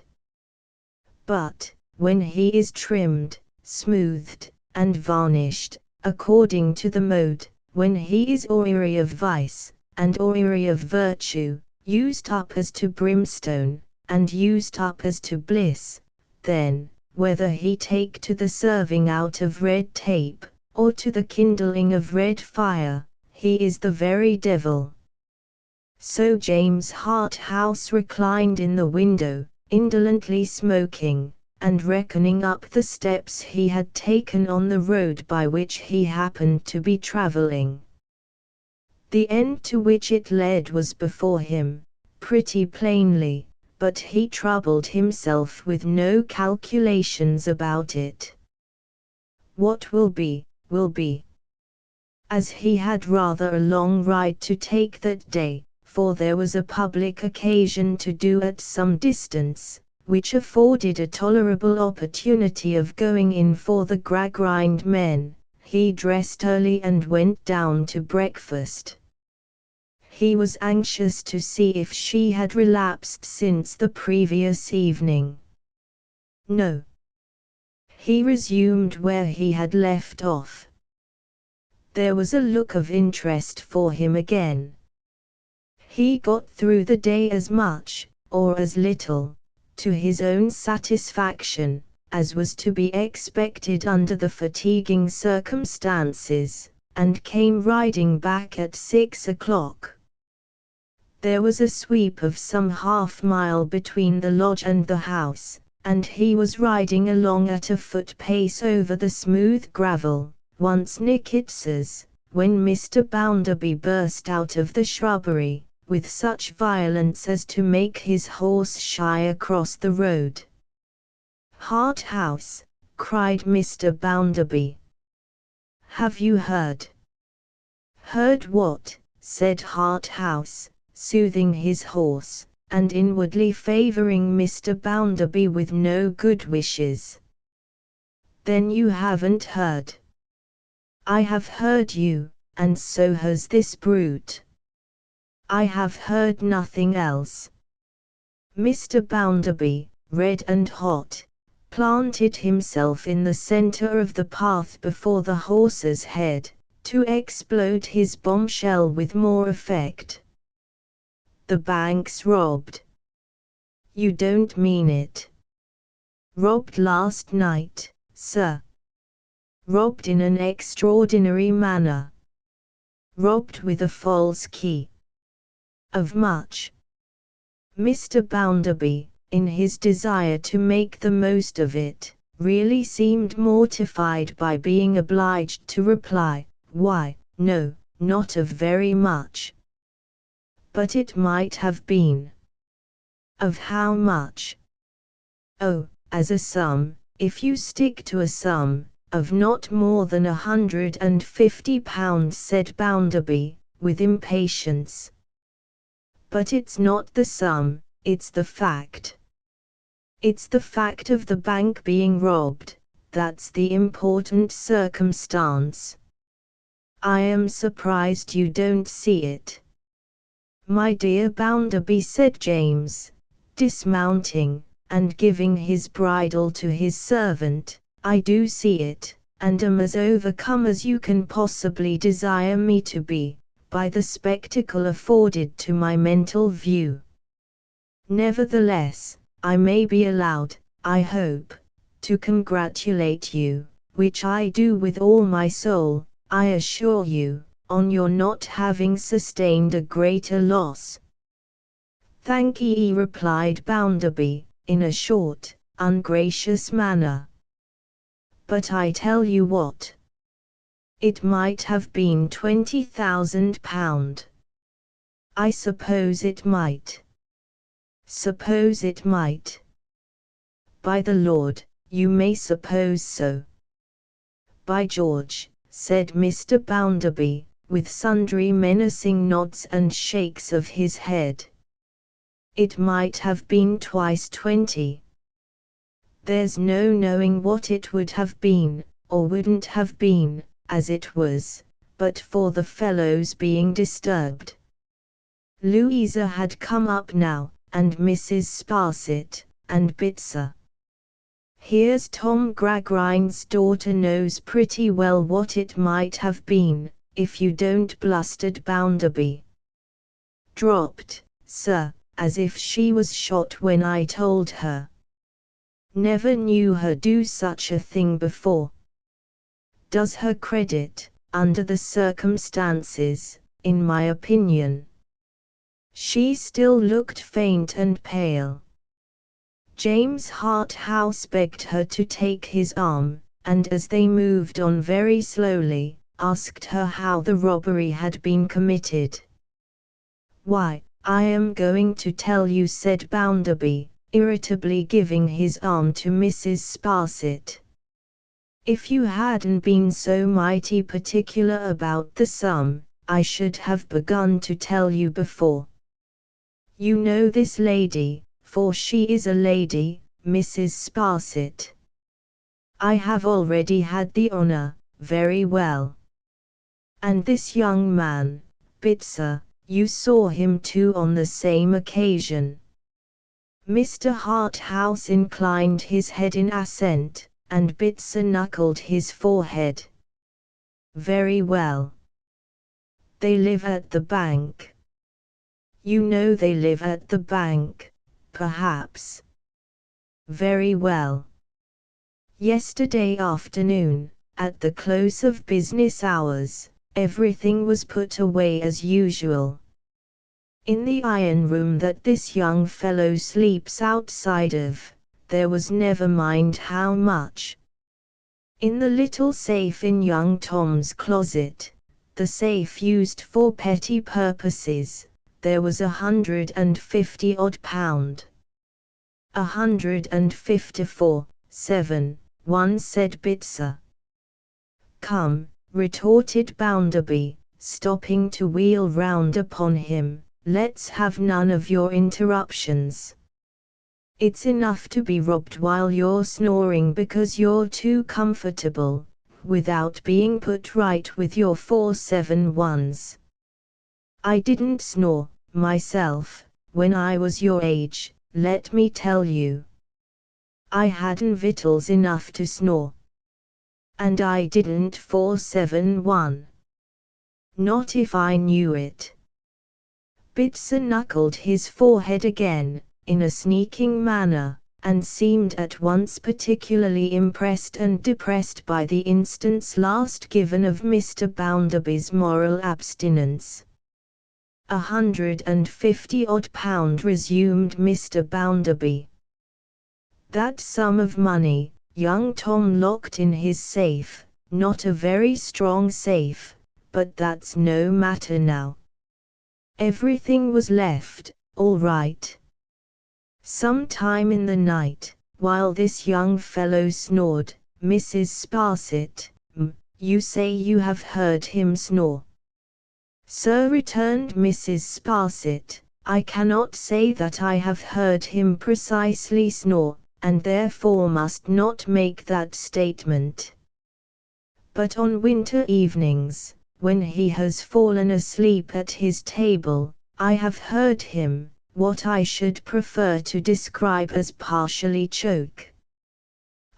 But, when he is trimmed, smoothed, and varnished, according to the mode, when he is oily of vice, and oily of virtue, used up as to brimstone, and used up as to bliss, then, whether he take to the serving out of red tape, or to the kindling of red fire, he is the very devil. So James Harthouse reclined in the window, indolently smoking, and reckoning up the steps he had taken on the road by which he happened to be travelling. The end to which it led was before him, pretty plainly, but he troubled himself with no calculations about it. What will be, will be. As he had rather a long ride to take that day, for there was a public occasion to do at some distance, which afforded a tolerable opportunity of going in for the Gradgrind men, he dressed early and went down to breakfast. He was anxious to see if she had relapsed since the previous evening. No. He resumed where he had left off. There was a look of interest for him again. He got through the day as much, or as little, to his own satisfaction, as was to be expected under the fatiguing circumstances, and came riding back at 6 o'clock. There was a sweep of some half-mile between the lodge and the house, and he was riding along at a foot pace over the smooth gravel, once Nickits's, when Mr. Bounderby burst out of the shrubbery, with such violence as to make his horse shy across the road. "Harthouse," cried Mr. Bounderby. "Have you heard?" "Heard what?" said Harthouse, soothing his horse, and inwardly favouring Mr. Bounderby with no good wishes. "Then you haven't heard." "I have heard you, and so has this brute." "I have heard nothing else." Mr. Bounderby, red and hot, planted himself in the centre of the path before the horse's head, to explode his bombshell with more effect. "The bank's robbed." "You don't mean it." "Robbed last night, sir." "Robbed in an extraordinary manner." "Robbed with a false key." "Of much." Mr. Bounderby, in his desire to make the most of it, really seemed mortified by being obliged to reply, "Why, no, not of very much." "But it might have been." "Of how much?" "Oh, as a sum, if you stick to a sum, of not more than £150, said Bounderby, with impatience. "But it's not the sum, it's the fact. It's the fact of the bank being robbed, that's the important circumstance. I am surprised you don't see it." "My dear Bounderby," said James, dismounting, and giving his bridle to his servant, "I do see it, and am as overcome as you can possibly desire me to be, by the spectacle afforded to my mental view. Nevertheless, I may be allowed, I hope, to congratulate you, which I do with all my soul, I assure you, on your not having sustained a greater loss." "Thank ye," replied Bounderby, in a short, ungracious manner. "But I tell you what. It might have been £20,000. I suppose it might." "Suppose it might." "By the Lord, you may suppose so." "By George," said Mr. Bounderby, with sundry menacing nods and shakes of his head, "it might have been twice 20. There's no knowing what it would have been, or wouldn't have been, as it was, but for the fellows being disturbed. Louisa had come up now, and Mrs. Sparsit, and Bitzer. Here's Tom Gradgrind's daughter knows pretty well what it might have been, if you don't, blustered Bounderby. Dropped, sir, as if she was shot when I told her. Never knew her do such a thing before. Does her credit, under the circumstances, in my opinion. She still looked faint and pale. James Harthouse begged her to take his arm, and as they moved on very slowly, asked her how the robbery had been committed. "Why, I am going to tell you," said Bounderby, irritably giving his arm to Mrs. Sparsit. "If you hadn't been so mighty particular about the sum, I should have begun to tell you before. You know this lady, for she is a lady, Mrs. Sparsit." "I have already had the honor." "Very well. And this young man, Bitzer, you saw him too on the same occasion?" Mr. Harthouse inclined his head in assent, and Bitzer knuckled his forehead. "Very well. They live at the bank. You know they live at the bank, perhaps?" "Very well. Yesterday afternoon, at the close of business hours, everything was put away as usual. In the iron room that this young fellow sleeps outside of, there was never mind how much. In the little safe in young Tom's closet, the safe used for petty purposes, there was £150 odd. £154.7 said Bitzer. "Come," retorted Bounderby, stopping to wheel round upon him, "let's have none of your interruptions. It's enough to be robbed while you're snoring because you're too comfortable, without being put right with your 471s. I didn't snore, myself, when I was your age, let me tell you. I hadn't victuals enough to snore. And I didn't 471. Not if I knew it." Bitzer knuckled his forehead again, in a sneaking manner, and seemed at once particularly impressed and depressed by the instance last given of Mr. Bounderby's moral abstinence. £150 odd, resumed Mr. Bounderby. "That sum of money, young Tom locked in his safe, not a very strong safe, but that's no matter now. Everything was left, all right. Some time in the night, while this young fellow snored, Mrs. Sparsit, you say you have heard him snore?" "Sir," returned Mrs. Sparsit, "I cannot say that I have heard him precisely snore, and therefore must not make that statement. But on winter evenings, when he has fallen asleep at his table, I have heard him, what I should prefer to describe as partially choke.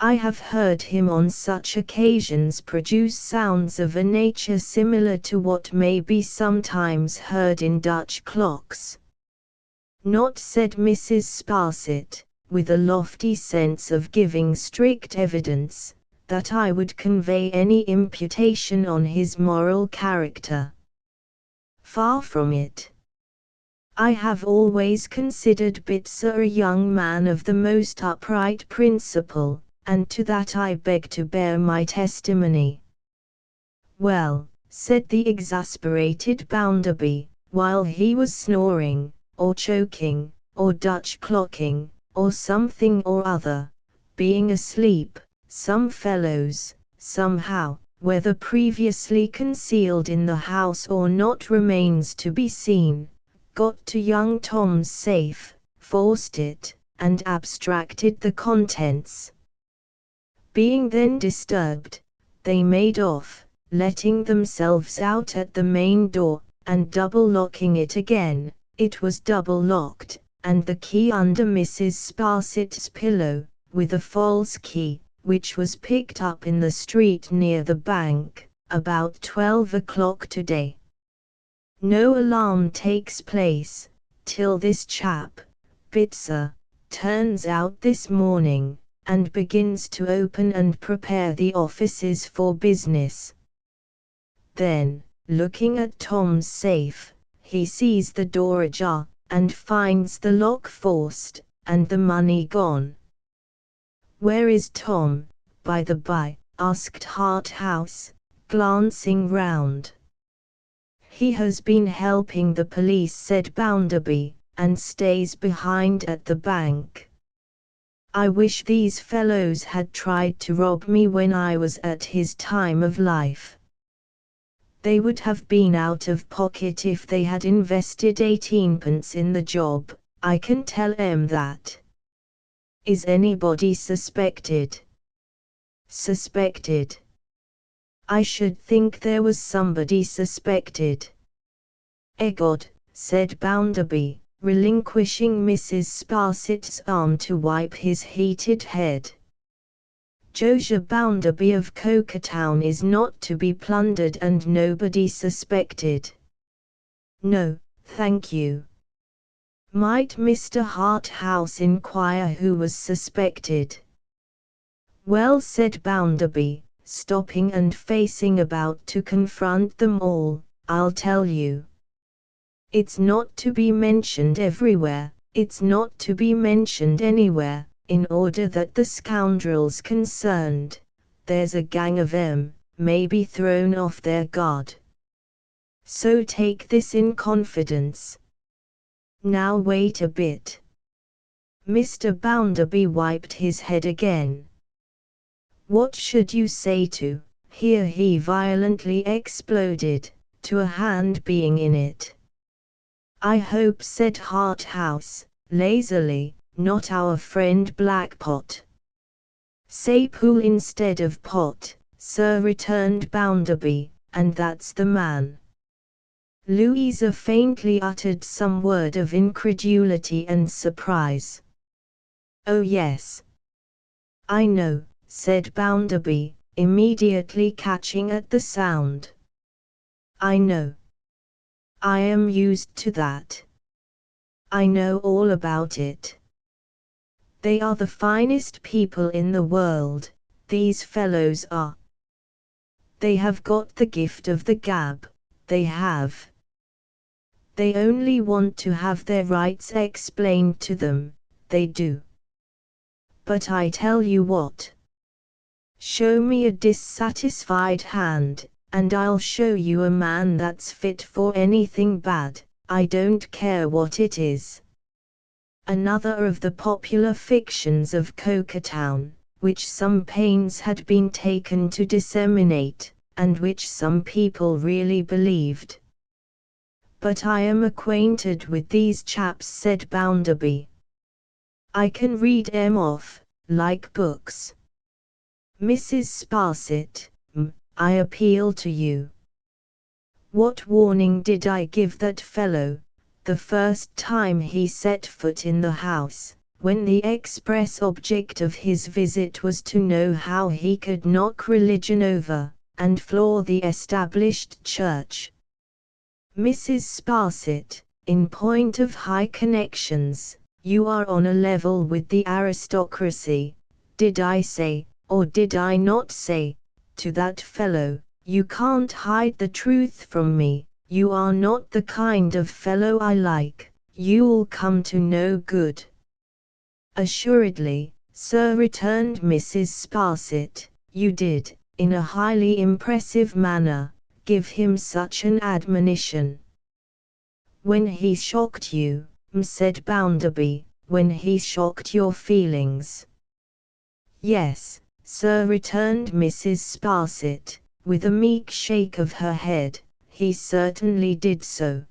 I have heard him on such occasions produce sounds of a nature similar to what may be sometimes heard in Dutch clocks." "Not," said Mrs. Sparsit, with a lofty sense of giving strict evidence, "that I would convey any imputation on his moral character. Far from it. I have always considered Bitzer a young man of the most upright principle, and to that I beg to bear my testimony." "Well," said the exasperated Bounderby, "while he was snoring, or choking, or Dutch clocking, or something or other, being asleep, some fellows, somehow, whether previously concealed in the house or not remains to be seen, got to young Tom's safe, forced it, and abstracted the contents. Being then disturbed, they made off, letting themselves out at the main door, and double-locking it again. It was double-locked, and the key under Mrs. Sparsit's pillow, with a false key, which was picked up in the street near the bank, about 12 o'clock today. No alarm takes place, till this chap, Bitzer, turns out this morning, and begins to open and prepare the offices for business. Then, looking at Tom's safe, he sees the door ajar, and finds the lock forced, and the money gone. "Where is Tom, by the by?" asked Harthouse, glancing round. "He has been helping the police," said Bounderby, "and stays behind at the bank. I wish these fellows had tried to rob me when I was at his time of life. They would have been out of pocket if they had invested 18p in the job, I can tell 'em that." "Is anybody suspected?" "Suspected? I should think there was somebody suspected." "Egod," said Bounderby, relinquishing Mrs. Sparsit's arm to wipe his heated head. "Josiah Bounderby of Coketown is not to be plundered and nobody suspected." "No, thank you." "Might Mr. Harthouse inquire who was suspected?" "Well," said Bounderby, stopping and facing about to confront them all, "I'll tell you. It's not to be mentioned everywhere, it's not to be mentioned anywhere, in order that the scoundrels concerned, there's a gang of 'em, may be thrown off their guard. So take this in confidence. Now wait a bit." Mr. Bounderby wiped his head again. "What should you say to," here he violently exploded, "to a hand being in it?" "I hope," said Harthouse, lazily, "not our friend Blackpot." "Say Pool instead of Pot, sir," returned Bounderby, "and that's the man." Louisa faintly uttered some word of incredulity and surprise. "Oh yes. I know," said Bounderby, immediately catching at the sound. "I know. I am used to that. I know all about it. They are the finest people in the world, these fellows are. They have got the gift of the gab, they have. They only want to have their rights explained to them, they do. But I tell you what. Show me a dissatisfied hand, and I'll show you a man that's fit for anything bad, I don't care what it is." Another of the popular fictions of Coketown, which some pains had been taken to disseminate, and which some people really believed. "But I am acquainted with these chaps," said Bounderby. "I can read 'em off, like books. Mrs. Sparsit, I appeal to you. What warning did I give that fellow, the first time he set foot in the house, when the express object of his visit was to know how he could knock religion over, and floor the established church? Mrs. Sparsit, in point of high connections, you are on a level with the aristocracy. Did I say, or did I not say, to that fellow, 'You can't hide the truth from me, you are not the kind of fellow I like, you'll come to no good'?" "Assuredly, sir," returned Mrs. Sparsit, "you did, in a highly impressive manner, give him such an admonition." "When he shocked you," said Bounderby, "when he shocked your feelings." "Yes, sir," returned Mrs. Sparsit, with a meek shake of her head, "he certainly did so.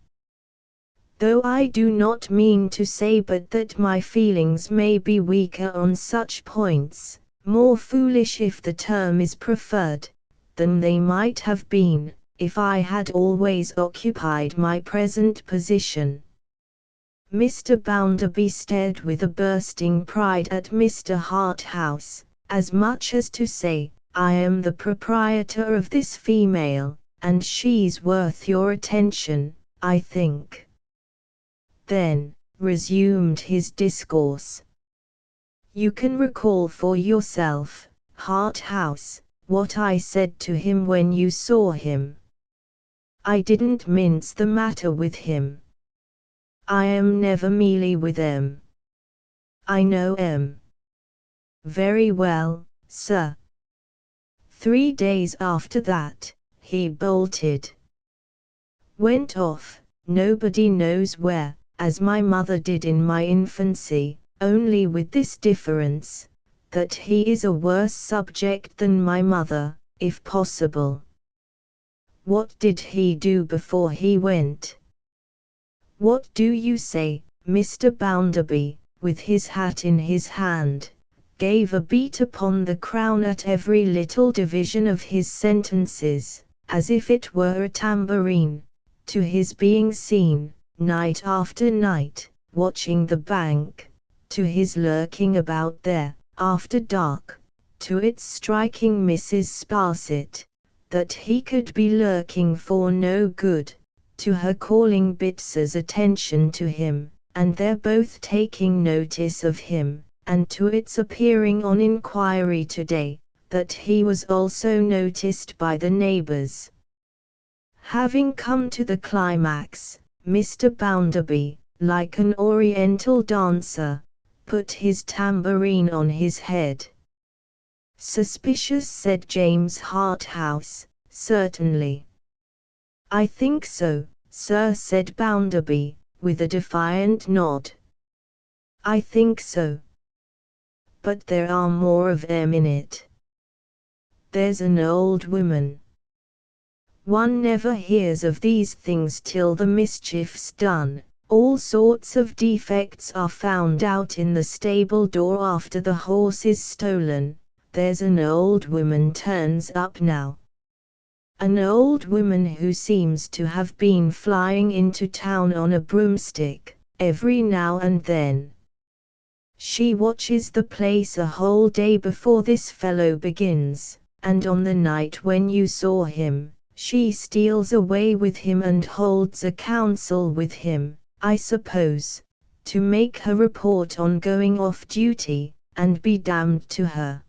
Though I do not mean to say but that my feelings may be weaker on such points, more foolish if the term is preferred, than they might have been, if I had always occupied my present position. Mr. Bounderby stared with a bursting pride at Mr. Harthouse, as much as to say, I am the proprietor of this female, and she's worth your attention, I think. Then, resumed his discourse. You can recall for yourself, Harthouse, what I said to him when you saw him. I didn't mince the matter with him. I am never mealy with em. I know em. Very well, sir. 3 days after that, he bolted. Went off, nobody knows where, as my mother did in my infancy, only with this difference, that he is a worse subject than my mother, if possible. What did he do before he went? What do you say? Mr. Bounderby, with his hat in his hand, gave a beat upon the crown at every little division of his sentences, as if it were a tambourine, to his being seen, night after night, watching the bank, to his lurking about there, after dark, to its striking Mrs. Sparsit, that he could be lurking for no good, to her calling Bitser's attention to him, and their both taking notice of him, and to its appearing on inquiry today, that he was also noticed by the neighbours. Having come to the climax, Mr. Bounderby, like an oriental dancer, put his tambourine on his head. Suspicious, said James Harthouse, certainly. I think so, sir, said Bounderby, with a defiant nod. I think so. But there are more of em in it. There's an old woman. One never hears of these things till the mischief's done. All sorts of defects are found out in the stable door after the horse is stolen. There's an old woman turns up now. An old woman who seems to have been flying into town on a broomstick, every now and then. She watches the place a whole day before this fellow begins, and on the night when you saw him, she steals away with him and holds a council with him, I suppose, to make her report on going off duty, and be damned to her.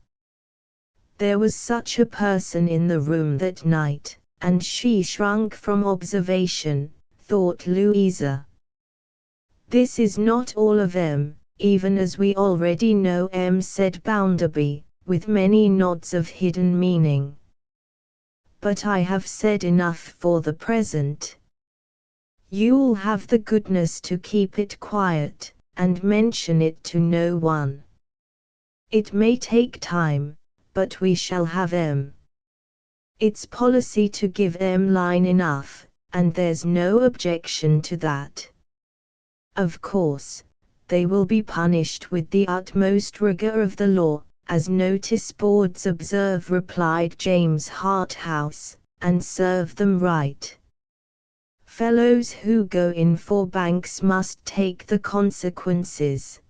There was such a person in the room that night, and she shrunk from observation, thought Louisa. This is not all of em, even as we already know em, said Bounderby, with many nods of hidden meaning. But I have said enough for the present. You'll have the goodness to keep it quiet, and mention it to no one. It may take time, but we shall have em. It's policy to give em line enough, and there's no objection to that. Of course, they will be punished with the utmost rigour of the law, as notice boards observe, replied James Harthouse, and serve them right. Fellows who go in for banks must take the consequences.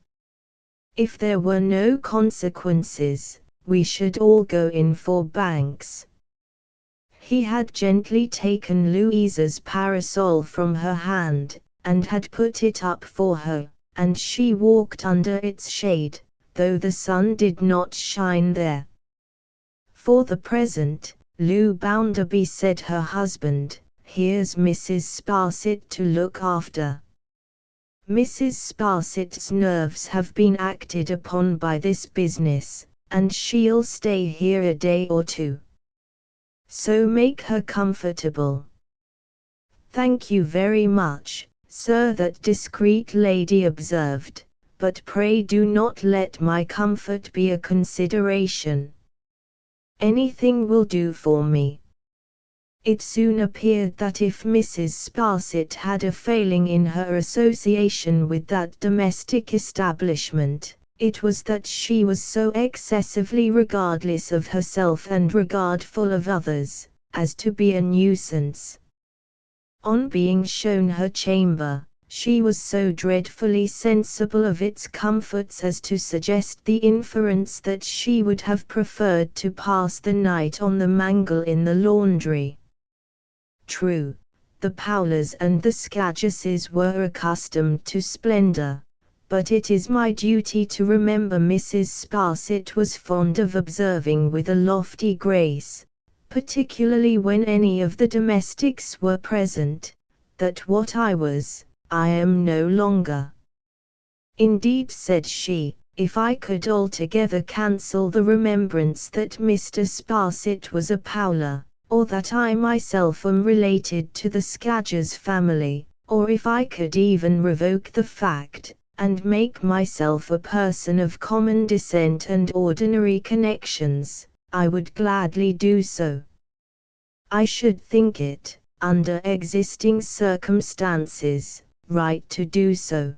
If there were no consequences, we should all go in for banks. He had gently taken Louisa's parasol from her hand, and had put it up for her, and she walked under its shade, though the sun did not shine there. For the present, Lou Bounderby, said her husband, here's Mrs. Sparsit to look after. Mrs. Sparsit's nerves have been acted upon by this business, and she'll stay here a day or two. So make her comfortable. Thank you very much, sir, that discreet lady observed, but pray do not let my comfort be a consideration. Anything will do for me. It soon appeared that if Mrs. Sparsit had a failing in her association with that domestic establishment, It was that she was so excessively regardless of herself and regardful of others, as to be a nuisance. On being shown her chamber, she was so dreadfully sensible of its comforts as to suggest the inference that she would have preferred to pass the night on the mangle in the laundry. True, the Powlers and the Scadgerses were accustomed to splendor, but it is my duty to remember Mrs. Sparsit was fond of observing with a lofty grace, particularly when any of the domestics were present, that what I was, I am no longer. Indeed, said she, if I could altogether cancel the remembrance that Mr. Sparsit was a Powler, or that I myself am related to the Scadgers family, or if I could even revoke the fact, and make myself a person of common descent and ordinary connections, I would gladly do so. I should think it, under existing circumstances, right to do so.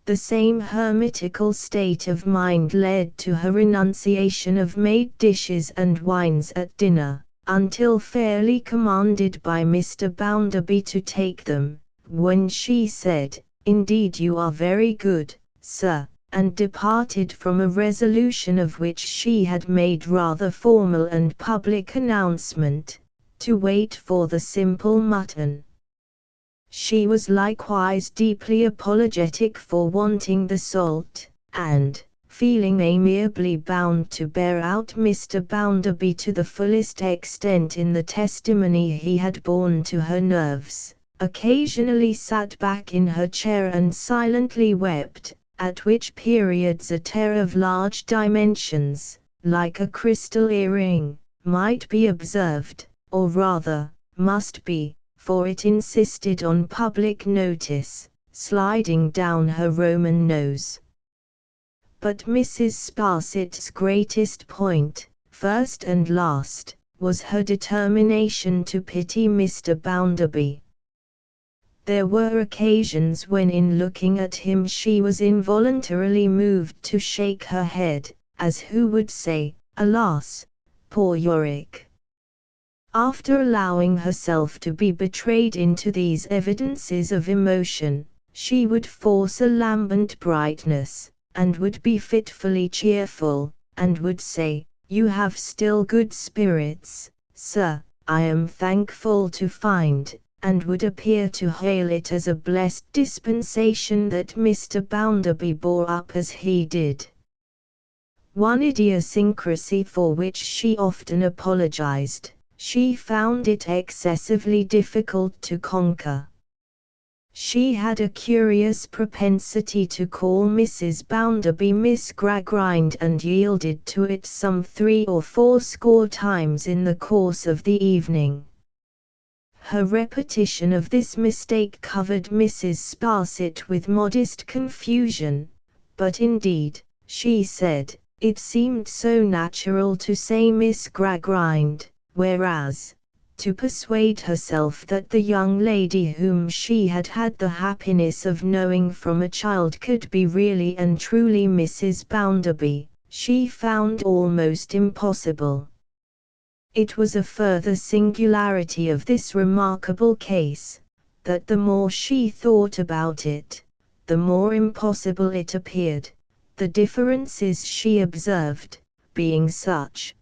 The same hermitical state of mind led to her renunciation of made dishes and wines at dinner, until fairly commanded by Mr. Bounderby to take them, when she said, "Indeed you are very good, sir," and departed from a resolution of which she had made rather formal and public announcement, to wait for the simple mutton. She was likewise deeply apologetic for wanting the salt, and, feeling amiably bound to bear out Mr. Bounderby to the fullest extent in the testimony he had borne to her nerves, occasionally sat back in her chair and silently wept, at which periods a tear of large dimensions, like a crystal earring, might be observed, or rather, must be, for it insisted on public notice, sliding down her Roman nose. But Mrs. Sparsit's greatest point, first and last, was her determination to pity Mr. Bounderby. There were occasions when in looking at him she was involuntarily moved to shake her head, as who would say, "Alas, poor Yorick!" After allowing herself to be betrayed into these evidences of emotion, she would force a lambent brightness, and would be fitfully cheerful, and would say, "You have still good spirits, sir, I am thankful to find," and would appear to hail it as a blessed dispensation that Mr. Bounderby bore up as he did. One idiosyncrasy for which she often apologized, she found it excessively difficult to conquer. She had a curious propensity to call Mrs. Bounderby Miss Gradgrind, and yielded to it some 3 or 4 score times in the course of the evening. Her repetition of this mistake covered Mrs. Sparsit with modest confusion, but indeed, she said, it seemed so natural to say Miss Gradgrind, whereas, to persuade herself that the young lady whom she had had the happiness of knowing from a child could be really and truly Mrs. Bounderby, she found almost impossible. It was a further singularity of this remarkable case, that the more she thought about it, the more impossible it appeared, the differences she observed, being such.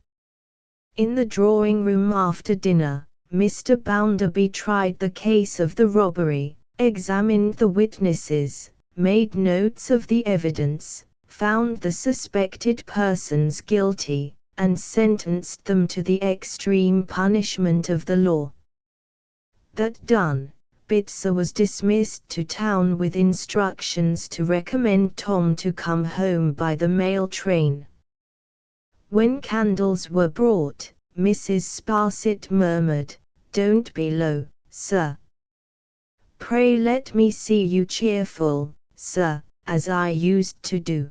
In the drawing-room after dinner, Mr. Bounderby tried the case of the robbery, examined the witnesses, made notes of the evidence, found the suspected persons guilty, and sentenced them to the extreme punishment of the law. That done, Bitzer was dismissed to town with instructions to recommend Tom to come home by the mail train. When candles were brought, Mrs. Sparsit murmured, "Don't be low, sir. Pray let me see you cheerful, sir, as I used to do."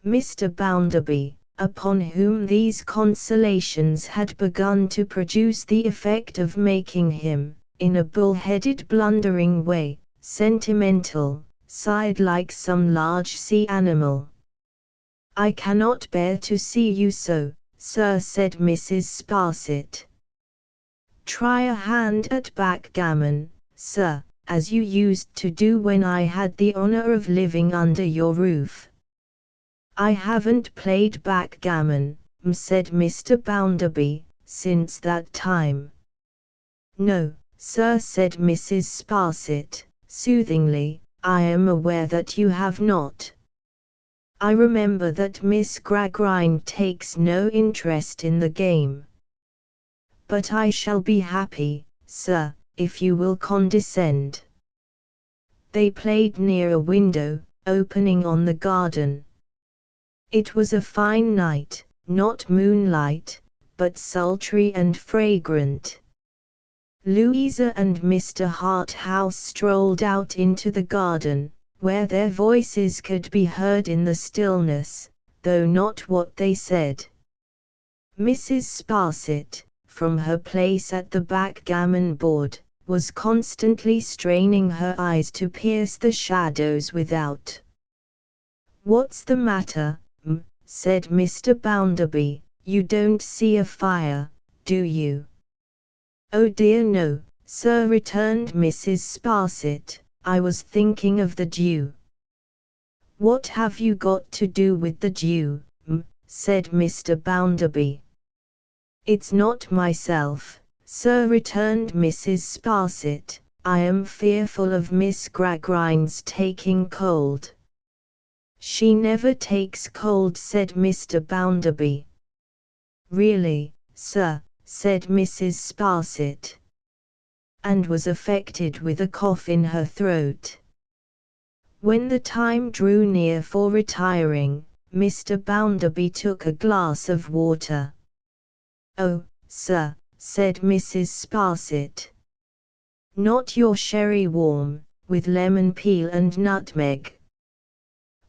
Mr. Bounderby, upon whom these consolations had begun to produce the effect of making him, in a bull-headed blundering way, sentimental, sighed like some large sea animal. "I cannot bear to see you so, sir," said Mrs. Sparsit. "Try a hand at backgammon, sir, as you used to do when I had the honor of living under your roof." "I haven't played backgammon," said Mr. Bounderby, "since that time." "No, sir," said Mrs. Sparsit, soothingly, "I am aware that you have not. I remember that Miss Gradgrind takes no interest in the game. But I shall be happy, sir, if you will condescend." They played near a window, opening on the garden. It was a fine night, not moonlight, but sultry and fragrant. Louisa and Mr. Harthouse strolled out into the garden, where their voices could be heard in the stillness, though not what they said. Mrs. Sparsit, from her place at the backgammon board, was constantly straining her eyes to pierce the shadows without. "What's the matter, said Mr. Bounderby, "you don't see a fire, do you?" "Oh dear no, sir," returned Mrs. Sparsit, "I was thinking of the dew." "What have you got to do with the dew, said Mr. Bounderby. "It's not myself, sir," returned Mrs. Sparsit, "I am fearful of Miss Gradgrind's taking cold." "She never takes cold," said Mr. Bounderby. "Really, sir," said Mrs. Sparsit, and was affected with a cough in her throat. When the time drew near for retiring, Mr. Bounderby took a glass of water. "Oh, sir," said Mrs. Sparsit. "Not your sherry warm, with lemon peel and nutmeg?"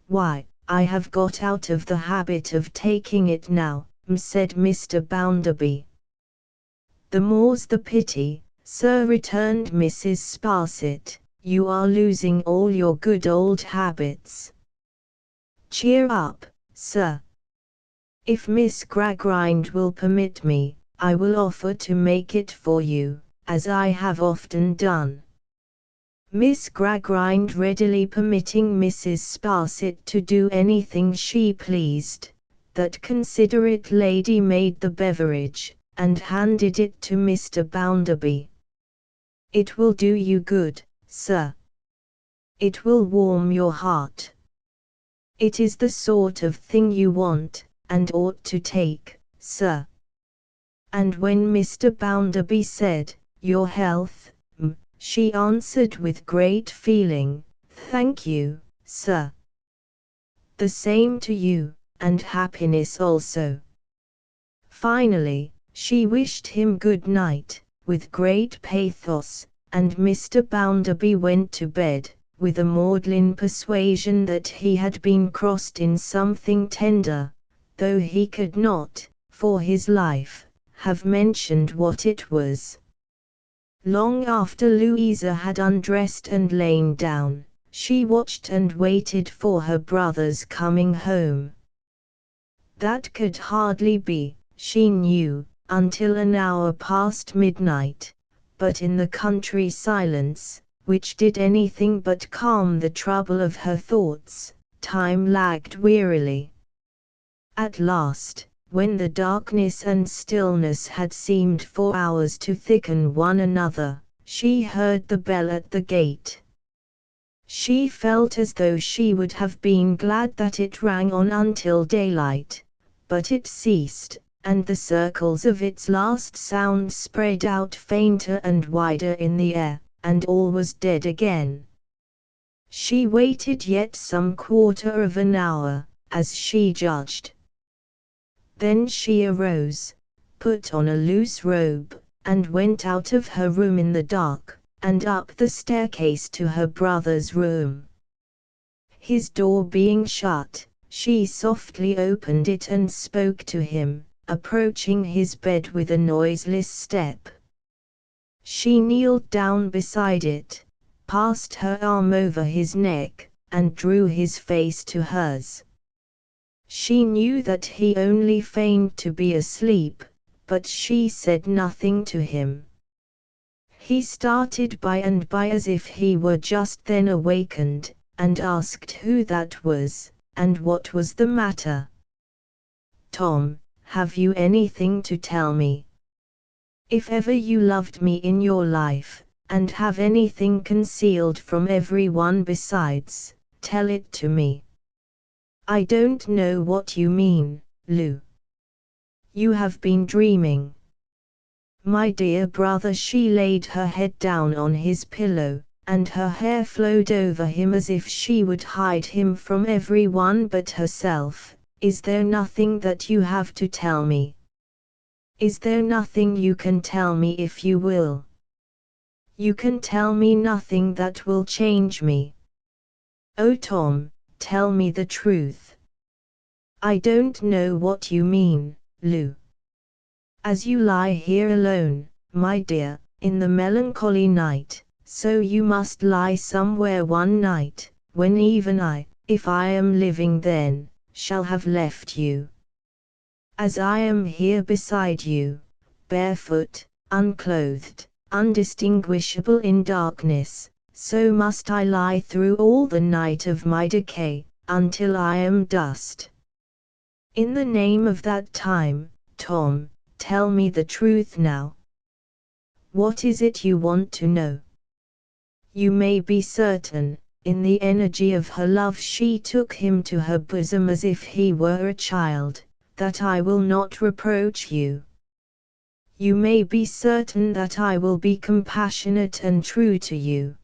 "Why, I have got out of the habit of taking it now," said Mr. Bounderby. "The more's the pity, sir," returned Mrs. Sparsit, "you are losing all your good old habits." "Cheer up, sir. If Miss Gradgrind will permit me, I will offer to make it for you, as I have often done." Miss Gradgrind readily permitting Mrs. Sparsit to do anything she pleased, that considerate lady made the beverage, and handed it to Mr. Bounderby. "It will do you good, sir. It will warm your heart. It is the sort of thing you want, and ought to take, sir." And when Mr. Bounderby said, "Your health," she answered with great feeling, "Thank you, sir." "The same to you, and happiness also." Finally, she wished him good night, with great pathos, and Mr. Bounderby went to bed, with a maudlin persuasion that he had been crossed in something tender, though he could not, for his life, have mentioned what it was. Long after Louisa had undressed and lain down, she watched and waited for her brother's coming home. That could hardly be, she knew, until an hour past midnight, but in the country silence, which did anything but calm the trouble of her thoughts, time lagged wearily. At last, when the darkness and stillness had seemed for hours to thicken one another, she heard the bell at the gate. She felt as though she would have been glad that it rang on until daylight, but it ceased, and the circles of its last sound spread out fainter and wider in the air, and all was dead again. She waited yet some quarter of an hour, as she judged. Then she arose, put on a loose robe, and went out of her room in the dark, and up the staircase to her brother's room. His door being shut, she softly opened it and spoke to him, approaching his bed with a noiseless step. She kneeled down beside it, passed her arm over his neck, and drew his face to hers. She knew that he only feigned to be asleep, but she said nothing to him. He started by and by as if he were just then awakened, and asked who that was, and what was the matter. "Tom, have you anything to tell me? If ever you loved me in your life, and have anything concealed from everyone besides, tell it to me." "I don't know what you mean, Lou. You have been dreaming." "My dear brother," she laid her head down on his pillow, and her hair flowed over him as if she would hide him from everyone but herself. "Is there nothing that you have to tell me? Is there nothing you can tell me if you will? You can tell me nothing that will change me. Oh Tom, tell me the truth." "I don't know what you mean, Lou. As you lie here alone, my dear, in the melancholy night, so you must lie somewhere one night, when even I, if I am living then, shall have left you. As I am here beside you, barefoot, unclothed, undistinguishable in darkness, so must I lie through all the night of my decay, until I am dust. In the name of that time, Tom, tell me the truth now. What is it you want to know?" You may be certain, in the energy of her love she took him to her bosom as if he were a child, that I will not reproach you. You may be certain that I will be compassionate and true to you.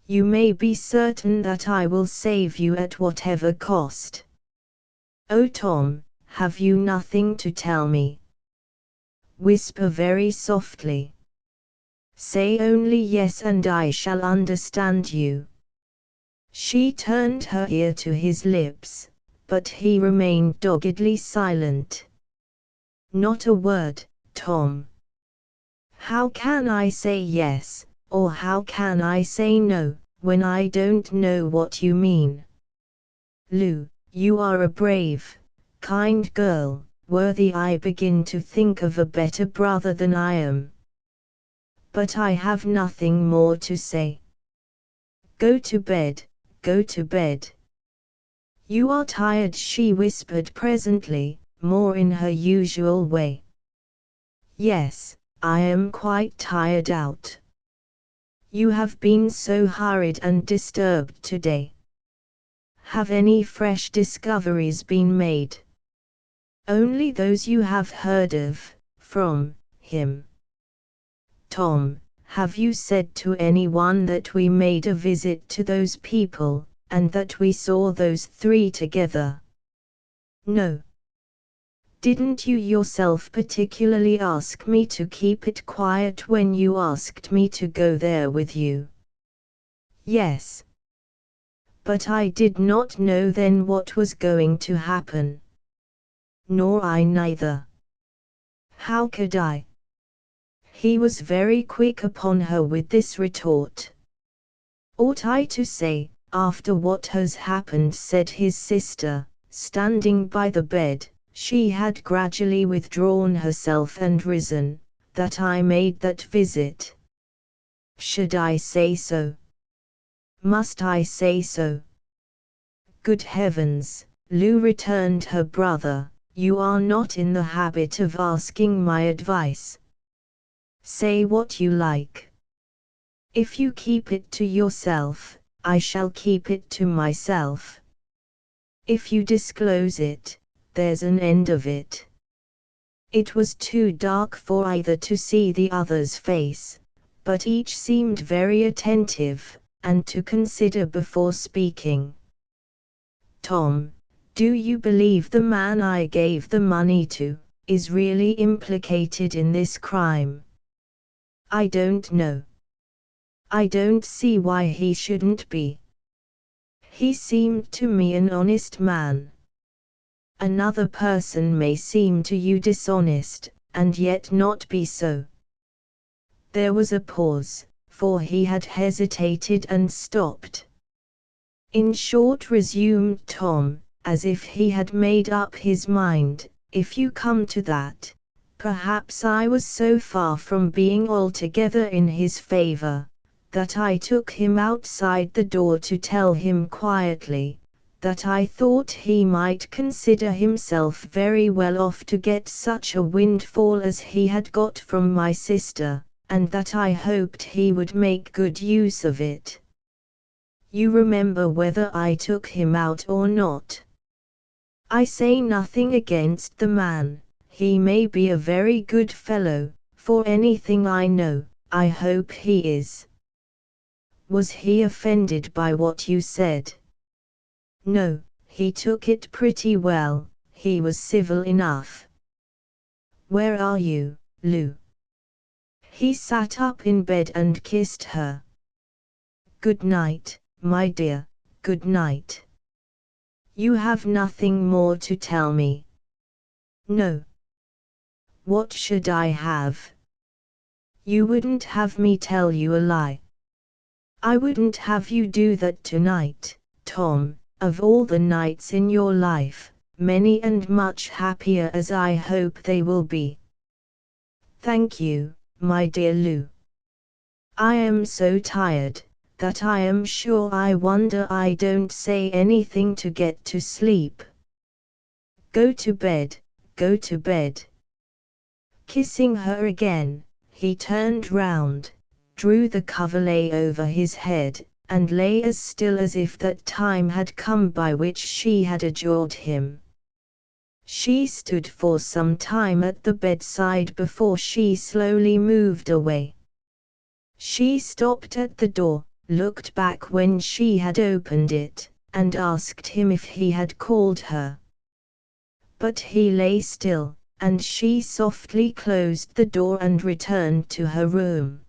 You may be certain that I will save you at whatever cost. Oh Tom, have you nothing to tell me? Whisper very softly. Say only yes and I shall understand you." She turned her ear to his lips, but he remained doggedly silent. "Not a word, Tom." "How can I say yes, or how can I say no, when I don't know what you mean? Lou, you are a brave, kind girl, worthy I begin to think of a better brother than I am. But I have nothing more to say. Go to bed, go to bed." "You are tired," she whispered presently, more in her usual way. "Yes, I am quite tired out. You have been so hurried and disturbed today. Have any fresh discoveries been made?" "Only those you have heard of, from him." "Tom, have you said to anyone that we made a visit to those people, and that we saw those three together?" "No." "Didn't you yourself particularly ask me to keep it quiet when you asked me to go there with you?" "Yes. But I did not know then what was going to happen." "Nor I neither." "How could I?" He was very quick upon her with this retort. "Ought I to say, after what has happened?" said his sister, standing by the bed. She had gradually withdrawn herself and risen, "that I made that visit? Should I say so? Must I say so?" "Good heavens, Lou," returned her brother, "you are not in the habit of asking my advice. Say what you like. If you keep it to yourself, I shall keep it to myself. If you disclose it, there's an end of it." It was too dark for either to see the other's face, but each seemed very attentive, and to consider before speaking. "Tom, do you believe the man I gave the money to is really implicated in this crime?" "I don't know. I don't see why he shouldn't be. He seemed to me an honest man. Another person may seem to you dishonest, and yet not be so." There was a pause, for he had hesitated and stopped. In short, resumed Tom, as if he had made up his mind, if you come to that, perhaps I was so far from being altogether in his favor, that I took him outside the door to tell him quietly, that I thought he might consider himself very well off to get such a windfall as he had got from my sister, and that I hoped he would make good use of it. You remember whether I took him out or not. I say nothing against the man, he may be a very good fellow, for anything I know, I hope he is. Was he offended by what you said? No, he took it pretty well, he was civil enough. Where are you, Lou? He sat up in bed and kissed her. Good night, my dear, good night. You have nothing more to tell me? No. What should I have? You wouldn't have me tell you a lie. I wouldn't have you do that tonight, Tom, of all the nights in your life, many and much happier as I hope they will be. Thank you, my dear Lou. I am so tired, that I am sure I wonder I don't say anything to get to sleep. Go to bed, go to bed. Kissing her again, he turned round, drew the coverlet over his head, and lay as still as if that time had come by which she had adjured him. She stood for some time at the bedside before she slowly moved away. She stopped at the door, looked back when she had opened it, and asked him if he had called her. But he lay still, and she softly closed the door and returned to her room.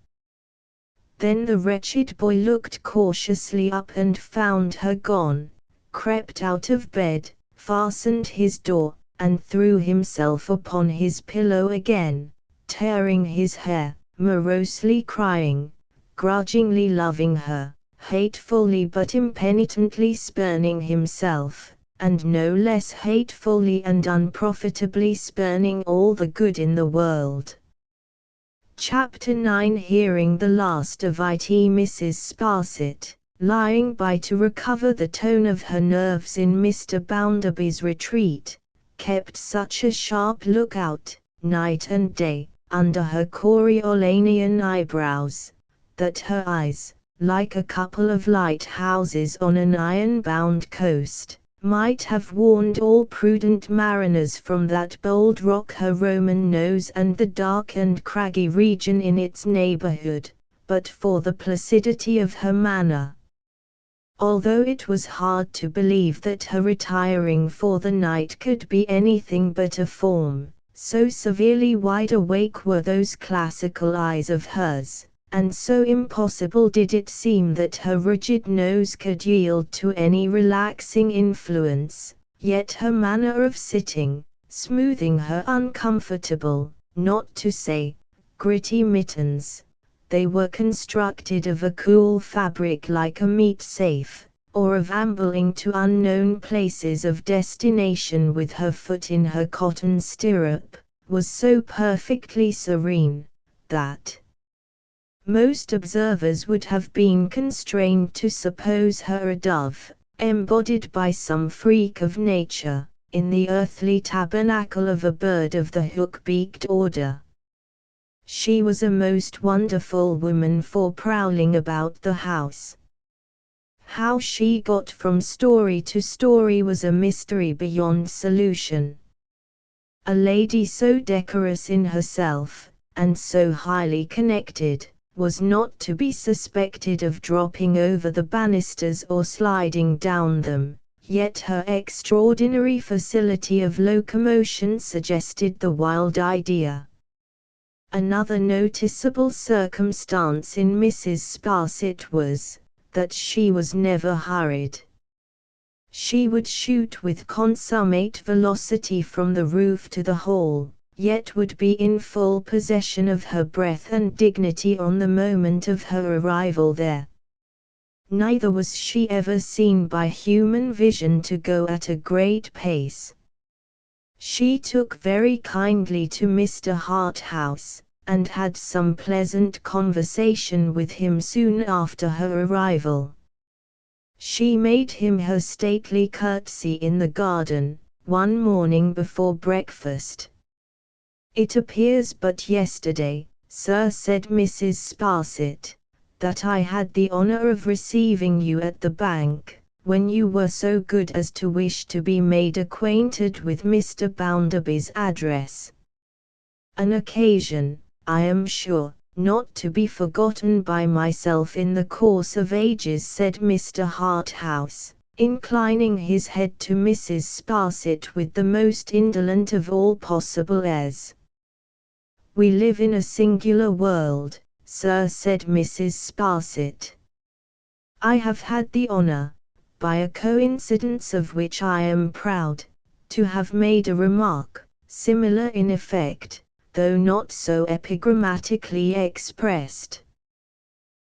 Then the wretched boy looked cautiously up and found her gone, crept out of bed, fastened his door, and threw himself upon his pillow again, tearing his hair, morosely crying, grudgingly loving her, hatefully but impenitently spurning himself, and no less hatefully and unprofitably spurning all the good in the world. Chapter 9. Hearing the last of it, Mrs. Sparsit, lying by to recover the tone of her nerves in Mr. Bounderby's retreat, kept such a sharp look-out, night and day, under her Coriolanian eyebrows, that her eyes, like a couple of lighthouses on an iron-bound coast, might have warned all prudent mariners from that bold rock her Roman nose and the dark and craggy region in its neighborhood, but for the placidity of her manner. Although it was hard to believe that her retiring for the night could be anything but a form, so severely wide awake were those classical eyes of hers, and so impossible did it seem that her rigid nose could yield to any relaxing influence, yet her manner of sitting, smoothing her uncomfortable, not to say, gritty mittens, they were constructed of a cool fabric like a meat safe, or of ambling to unknown places of destination with her foot in her cotton stirrup, was so perfectly serene, that most observers would have been constrained to suppose her a dove, embodied by some freak of nature, in the earthly tabernacle of a bird of the hook-beaked order. She was a most wonderful woman for prowling about the house. How she got from story to story was a mystery beyond solution. A lady so decorous in herself, and so highly connected, was not to be suspected of dropping over the banisters or sliding down them, yet her extraordinary facility of locomotion suggested the wild idea. Another noticeable circumstance in Mrs. Sparsit was, that she was never hurried. She would shoot with consummate velocity from the roof to the hall, yet would be in full possession of her breath and dignity on the moment of her arrival there. Neither was she ever seen by human vision to go at a great pace. She took very kindly to Mr. Harthouse, and had some pleasant conversation with him soon after her arrival. She made him her stately curtsy in the garden, one morning before breakfast. "It appears but yesterday, sir," said Mrs. Sparsit, "that I had the honour of receiving you at the bank, when you were so good as to wish to be made acquainted with Mr. Bounderby's address. An occasion, I am sure, not to be forgotten by myself in the course of ages," said Mr. Harthouse, inclining his head to Mrs. Sparsit with the most indolent of all possible airs. "We live in a singular world, sir," said Mrs. Sparsit. "I have had the honour, by a coincidence of which I am proud, to have made a remark, similar in effect, though not so epigrammatically expressed."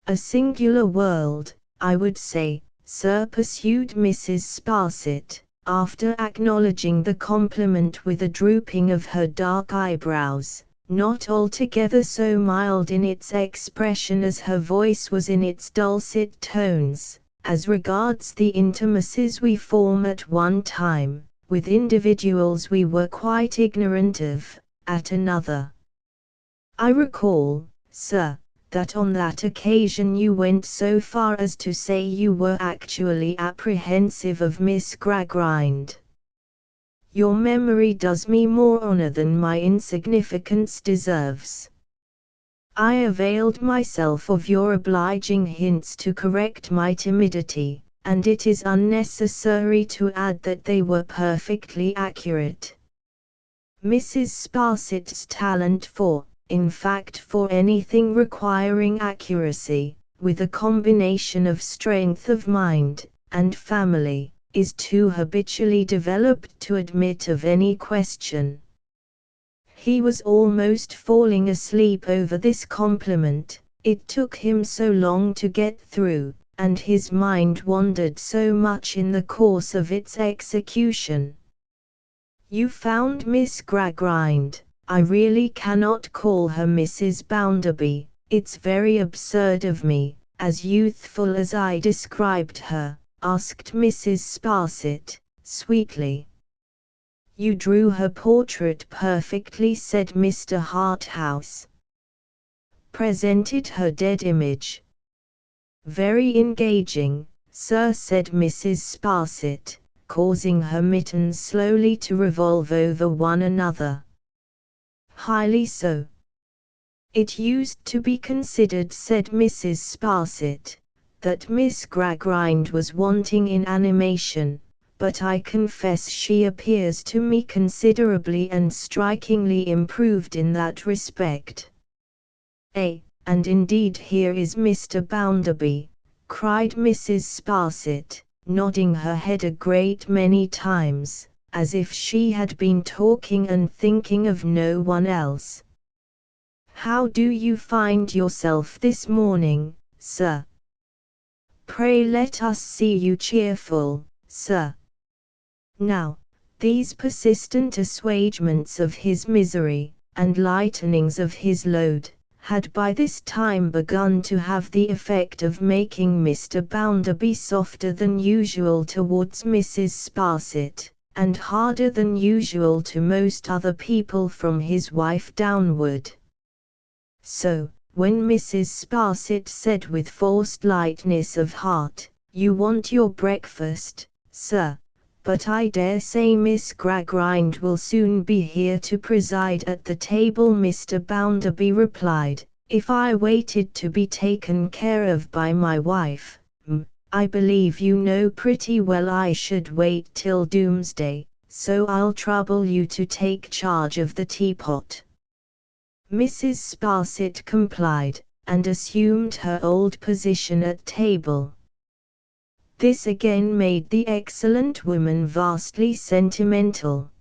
"A singular world, I would say, sir," pursued Mrs. Sparsit, after acknowledging the compliment with a drooping of her dark eyebrows, not altogether so mild in its expression as her voice was in its dulcet tones, "as regards the intimacies we form at one time, with individuals we were quite ignorant of, at another. I recall, sir, that on that occasion you went so far as to say you were actually apprehensive of Miss Gradgrind. Your memory does me more honour than my insignificance deserves. I availed myself of your obliging hints to correct my timidity, and it is unnecessary to add that they were perfectly accurate." Mrs. Sparsit's talent in fact for anything requiring accuracy, with a combination of strength of mind and family, is too habitually developed to admit of any question. He was almost falling asleep over this compliment, it took him so long to get through, and his mind wandered so much in the course of its execution. "You found Miss Gradgrind. I really cannot call her Mrs. Bounderby, it's very absurd of me, as youthful as I described her," asked Mrs. Sparsit, sweetly. "You drew her portrait perfectly," said Mr. Harthouse. "Presented her dead image." "Very engaging, sir," said Mrs. Sparsit, causing her mittens slowly to revolve over one another. "Highly so." "It used to be considered," said Mrs. Sparsit, "that Miss Gradgrind was wanting in animation, but I confess she appears to me considerably and strikingly improved in that respect." And indeed here is Mr. Bounderby," cried Mrs. Sparsit, nodding her head a great many times, as if she had been talking and thinking of no one else. "How do you find yourself this morning, sir? Pray let us see you cheerful, sir." Now, these persistent assuagements of his misery, and lightenings of his load, had by this time begun to have the effect of making Mr. Bounderby softer than usual towards Mrs. Sparsit, and harder than usual to most other people from his wife downward. So, when Mrs. Sparsit said with forced lightness of heart, "You want your breakfast, sir, but I dare say Miss Gradgrind will soon be here to preside at the table," Mr. Bounderby replied, "If I waited to be taken care of by my wife, I believe you know pretty well I should wait till doomsday, so I'll trouble you to take charge of the teapot." Mrs. Sparsit complied, and assumed her old position at table. This again made the excellent woman vastly sentimental.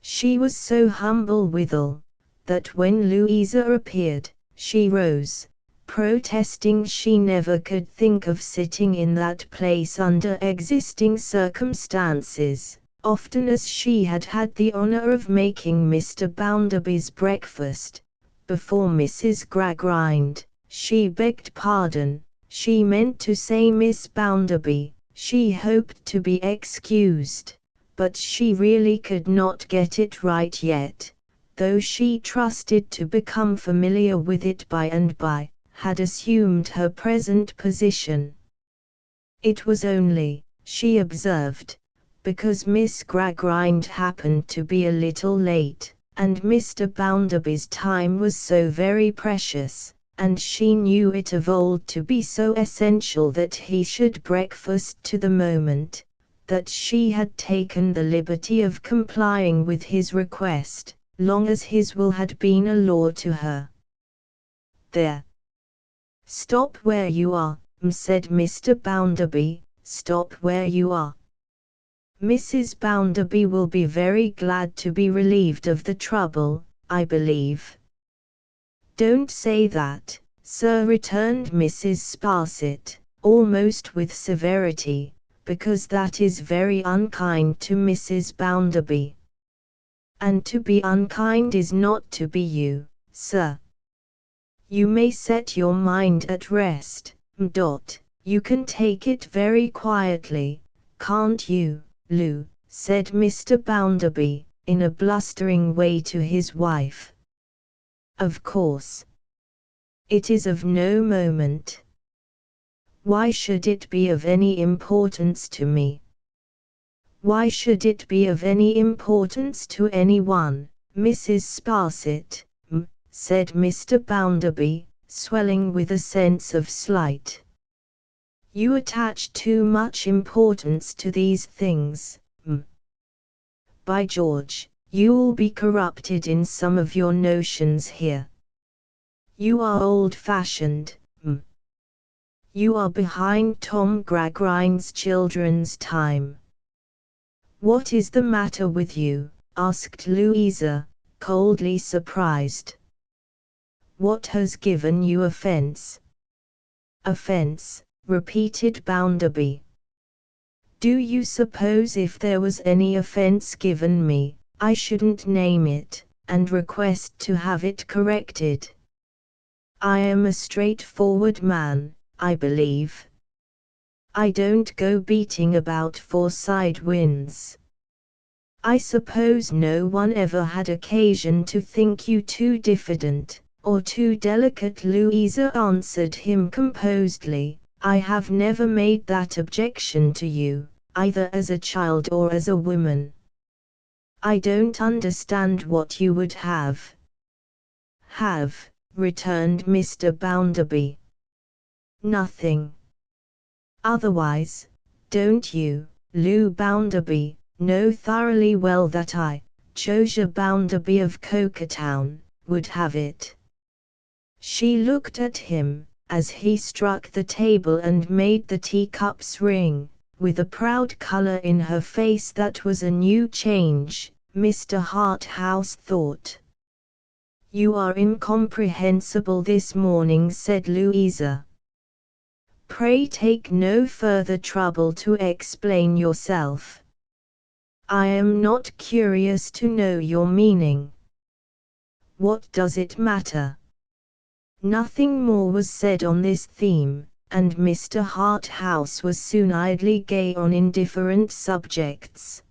She was so humble withal, that when Louisa appeared, she rose, protesting she never could think of sitting in that place under existing circumstances. Often as she had had the honor of making Mr. Bounderby's breakfast, before Mrs. Gradgrind, she begged pardon, she meant to say Miss Bounderby, she hoped to be excused, but she really could not get it right yet, though she trusted to become familiar with it by and by, had assumed her present position. It was only, she observed, because Miss Gradgrind happened to be a little late, and Mr. Bounderby's time was so very precious, and she knew it of old to be so essential that he should breakfast to the moment, that she had taken the liberty of complying with his request, long as his will had been a law to her. "There! Stop where you are," said Mr. Bounderby, "stop where you are. Mrs. Bounderby will be very glad to be relieved of the trouble, I believe." "Don't say that, sir," returned Mrs. Sparsit, almost with severity, "because that is very unkind to Mrs. Bounderby. And to be unkind is not to be you, sir. You may set your mind at rest, you can take it very quietly, can't you, Lou?" said Mr. Bounderby, in a blustering way to his wife. "Of course. It is of no moment. Why should it be of any importance to me? Why should it be of any importance to anyone, Mrs. Sparsit?" said Mr. Bounderby, swelling with a sense of slight. "You attach too much importance to these things. By George, you'll be corrupted in some of your notions here. You are old-fashioned. You are behind Tom Gradgrind's children's time." "What is the matter with you?" asked Louisa, coldly surprised. "What has given you offence?" "Offence," repeated Bounderby. "Do you suppose if there was any offence given me, I shouldn't name it, and request to have it corrected? I am a straightforward man, I believe. I don't go beating about for side winds." "I suppose no one ever had occasion to think you too diffident, or too delicate," Louisa answered him composedly. "I have never made that objection to you, either as a child or as a woman." "I don't understand what you would have." "Have," returned Mr. Bounderby. "Nothing. Otherwise, don't you, Lou Bounderby, know thoroughly well that I, Josiah Bounderby of Cokertown, would have it?" She looked at him, as he struck the table and made the teacups ring, with a proud colour in her face that was a new change, Mr. Harthouse thought. "You are incomprehensible this morning," said Louisa. "Pray take no further trouble to explain yourself. I am not curious to know your meaning." "What does it matter?" Nothing more was said on this theme, and Mr. Harthouse was soon idly gay on indifferent subjects.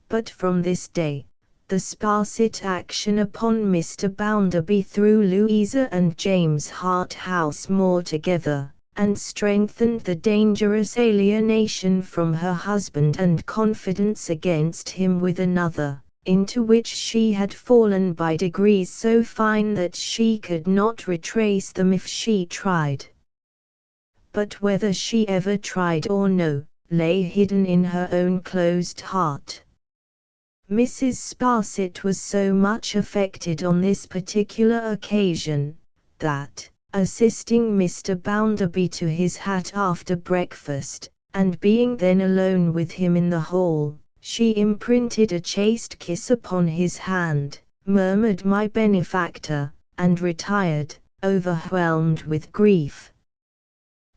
But from this day, the Sparsit action upon Mr. Bounderby threw Louisa and James Harthouse more together, and strengthened the dangerous alienation from her husband and confidence against him with another, into which she had fallen by degrees so fine that she could not retrace them if she tried. But whether she ever tried or no, lay hidden in her own closed heart. Mrs. Sparsit was so much affected on this particular occasion, that, assisting Mr. Bounderby to his hat after breakfast, and being then alone with him in the hall, she imprinted a chaste kiss upon his hand, murmured "my benefactor," and retired, overwhelmed with grief.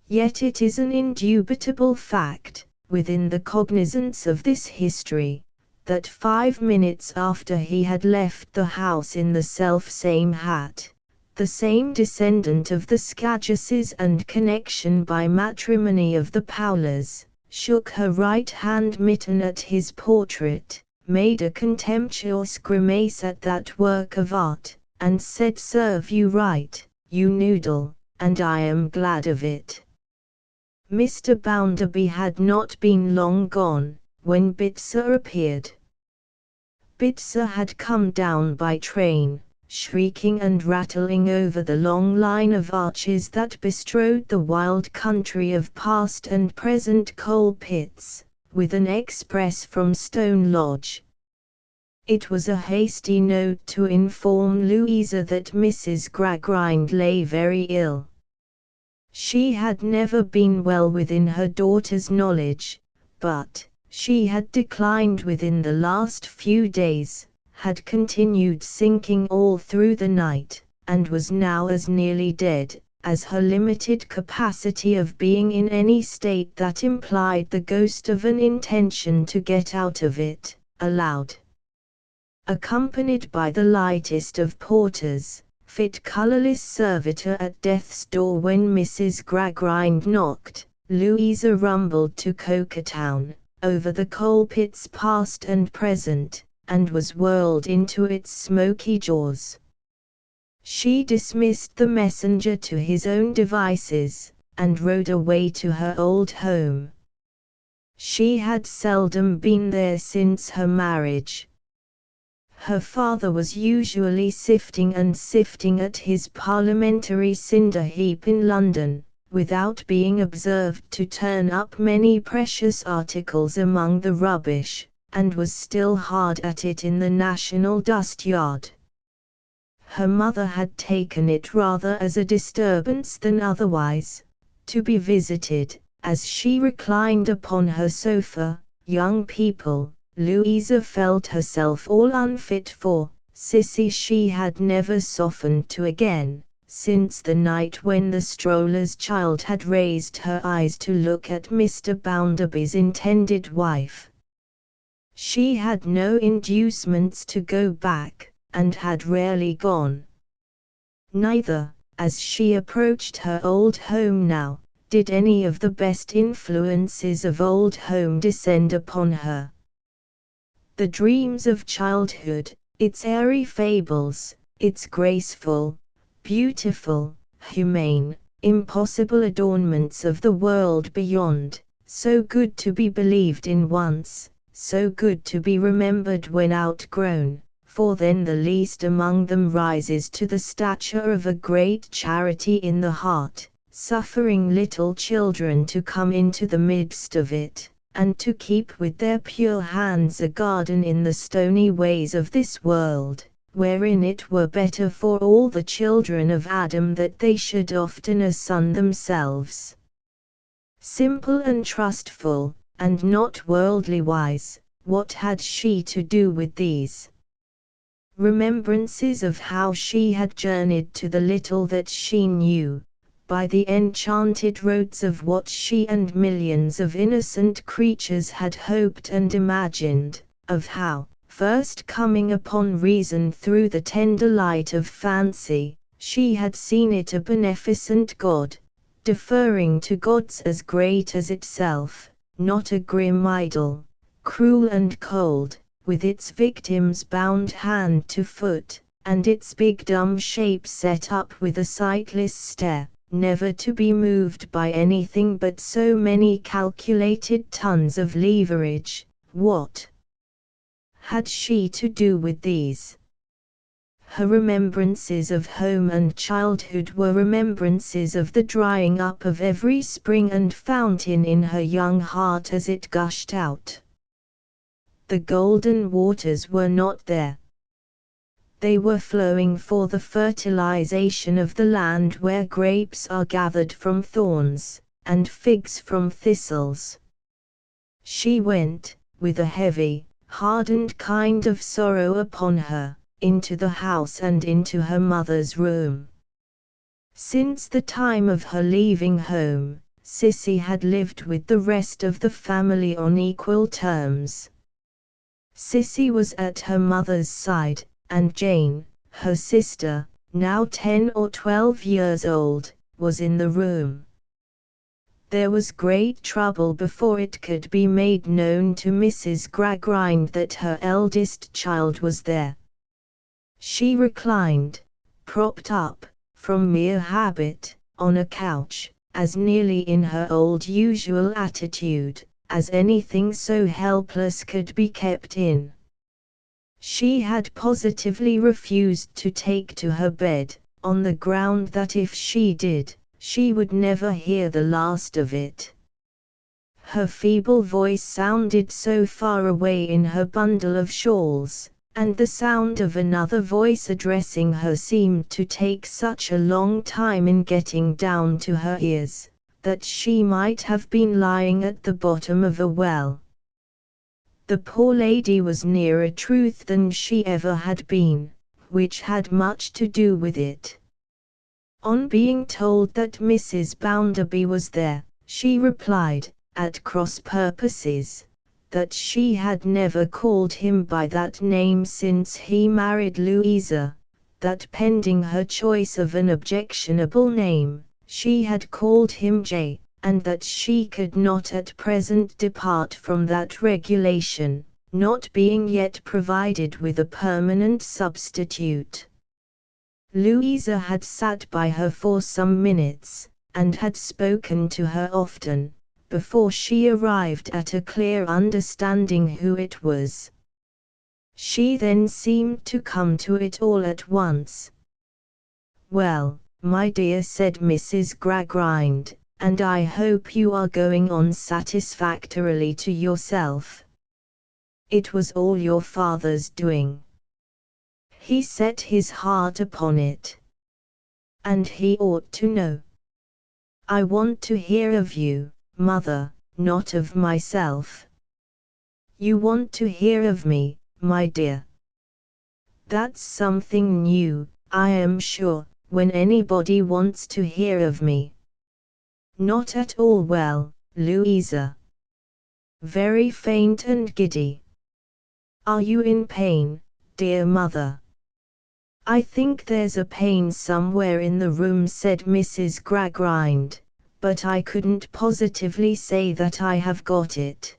Yet it is an indubitable fact, within the cognizance of this history, that 5 minutes after he had left the house in the self-same hat, the same descendant of the Scajuses and connection by matrimony of the Powlers, shook her right-hand mitten at his portrait, made a contemptuous grimace at that work of art, and said, "Serve you right, you noodle, and I am glad of it." Mr. Bounderby had not been long gone, when Bitzer appeared. Bitzer had come down by train, shrieking and rattling over the long line of arches that bestrode the wild country of past and present coal pits, with an express from Stone Lodge. It was a hasty note to inform Louisa that Mrs. Gradgrind lay very ill. She had never been well within her daughter's knowledge, but she had declined within the last few days, had continued sinking all through the night, and was now as nearly dead, as her limited capacity of being in any state that implied the ghost of an intention to get out of it, allowed. Accompanied by the lightest of porters, fit colourless servitor at death's door when Mrs. Gradgrind knocked, Louisa rumbled to Coketown, over the coal pits past and present, and was whirled into its smoky jaws. She dismissed the messenger to his own devices, and rode away to her old home. She had seldom been there since her marriage. Her father was usually sifting at his parliamentary cinder heap in London, without being observed to turn up many precious articles among the rubbish, and was still hard at it in the National Dust Yard. Her mother had taken it rather as a disturbance than otherwise, to be visited, as she reclined upon her sofa. Young people, Louisa felt herself all unfit for. Sissy she had never softened to again, since the night when the stroller's child had raised her eyes to look at Mr. Bounderby's intended wife. She had no inducements to go back, and had rarely gone. Neither, as she approached her old home now, did any of the best influences of old home descend upon her. The dreams of childhood, its airy fables, its graceful, beautiful, humane, impossible adornments of the world beyond, so good to be believed in once, so good to be remembered when outgrown, for then the least among them rises to the stature of a great charity in the heart, suffering little children to come into the midst of it, and to keep with their pure hands a garden in the stony ways of this world, wherein it were better for all the children of Adam that they should oftener sun themselves. Simple and trustful, and not worldly wise, what had she to do with these remembrances of how she had journeyed to the little that she knew, by the enchanted roads of what she and millions of innocent creatures had hoped and imagined, of how, first coming upon reason through the tender light of fancy, she had seen it a beneficent God, deferring to gods as great as itself, not a grim idol, cruel and cold, with its victims bound hand to foot, and its big dumb shape set up with a sightless stare, never to be moved by anything but so many calculated tons of leverage. What had she to do with these? Her remembrances of home and childhood were remembrances of the drying up of every spring and fountain in her young heart as it gushed out. The golden waters were not there. They were flowing for the fertilization of the land where grapes are gathered from thorns, and figs from thistles. She went, with a heavy, hardened kind of sorrow upon her, into the house and into her mother's room. Since the time of her leaving home, Sissy had lived with the rest of the family on equal terms. Sissy was at her mother's side, and Jane, her sister, now 10 or 12 years old, was in the room. There was great trouble before it could be made known to Mrs. Gradgrind that her eldest child was there. She reclined, propped up, from mere habit, on a couch, as nearly in her old usual attitude, as anything so helpless could be kept in. She had positively refused to take to her bed, on the ground that if she did, she would never hear the last of it. Her feeble voice sounded so far away in her bundle of shawls, and the sound of another voice addressing her seemed to take such a long time in getting down to her ears, that she might have been lying at the bottom of a well. The poor lady was nearer truth than she ever had been, which had much to do with it. On being told that Mrs. Bounderby was there, she replied, at cross purposes, that she had never called him by that name since he married Louisa, that pending her choice of an objectionable name, she had called him J, and that she could not at present depart from that regulation, not being yet provided with a permanent substitute. Louisa had sat by her for some minutes, and had spoken to her often, before she arrived at a clear understanding who it was. She then seemed to come to it all at once. "Well, my dear," said Mrs. Gradgrind, "and I hope you are going on satisfactorily to yourself. It was all your father's doing. He set his heart upon it. And he ought to know. I want to hear of you, mother, not of myself. You want to hear of me, my dear. That's something new, I am sure, when anybody wants to hear of me. Not at all well, Louisa. Very faint and giddy. Are you in pain, dear mother?" "I think there's a pain somewhere in the room," said Mrs. Gradgrind, "but I couldn't positively say that I have got it."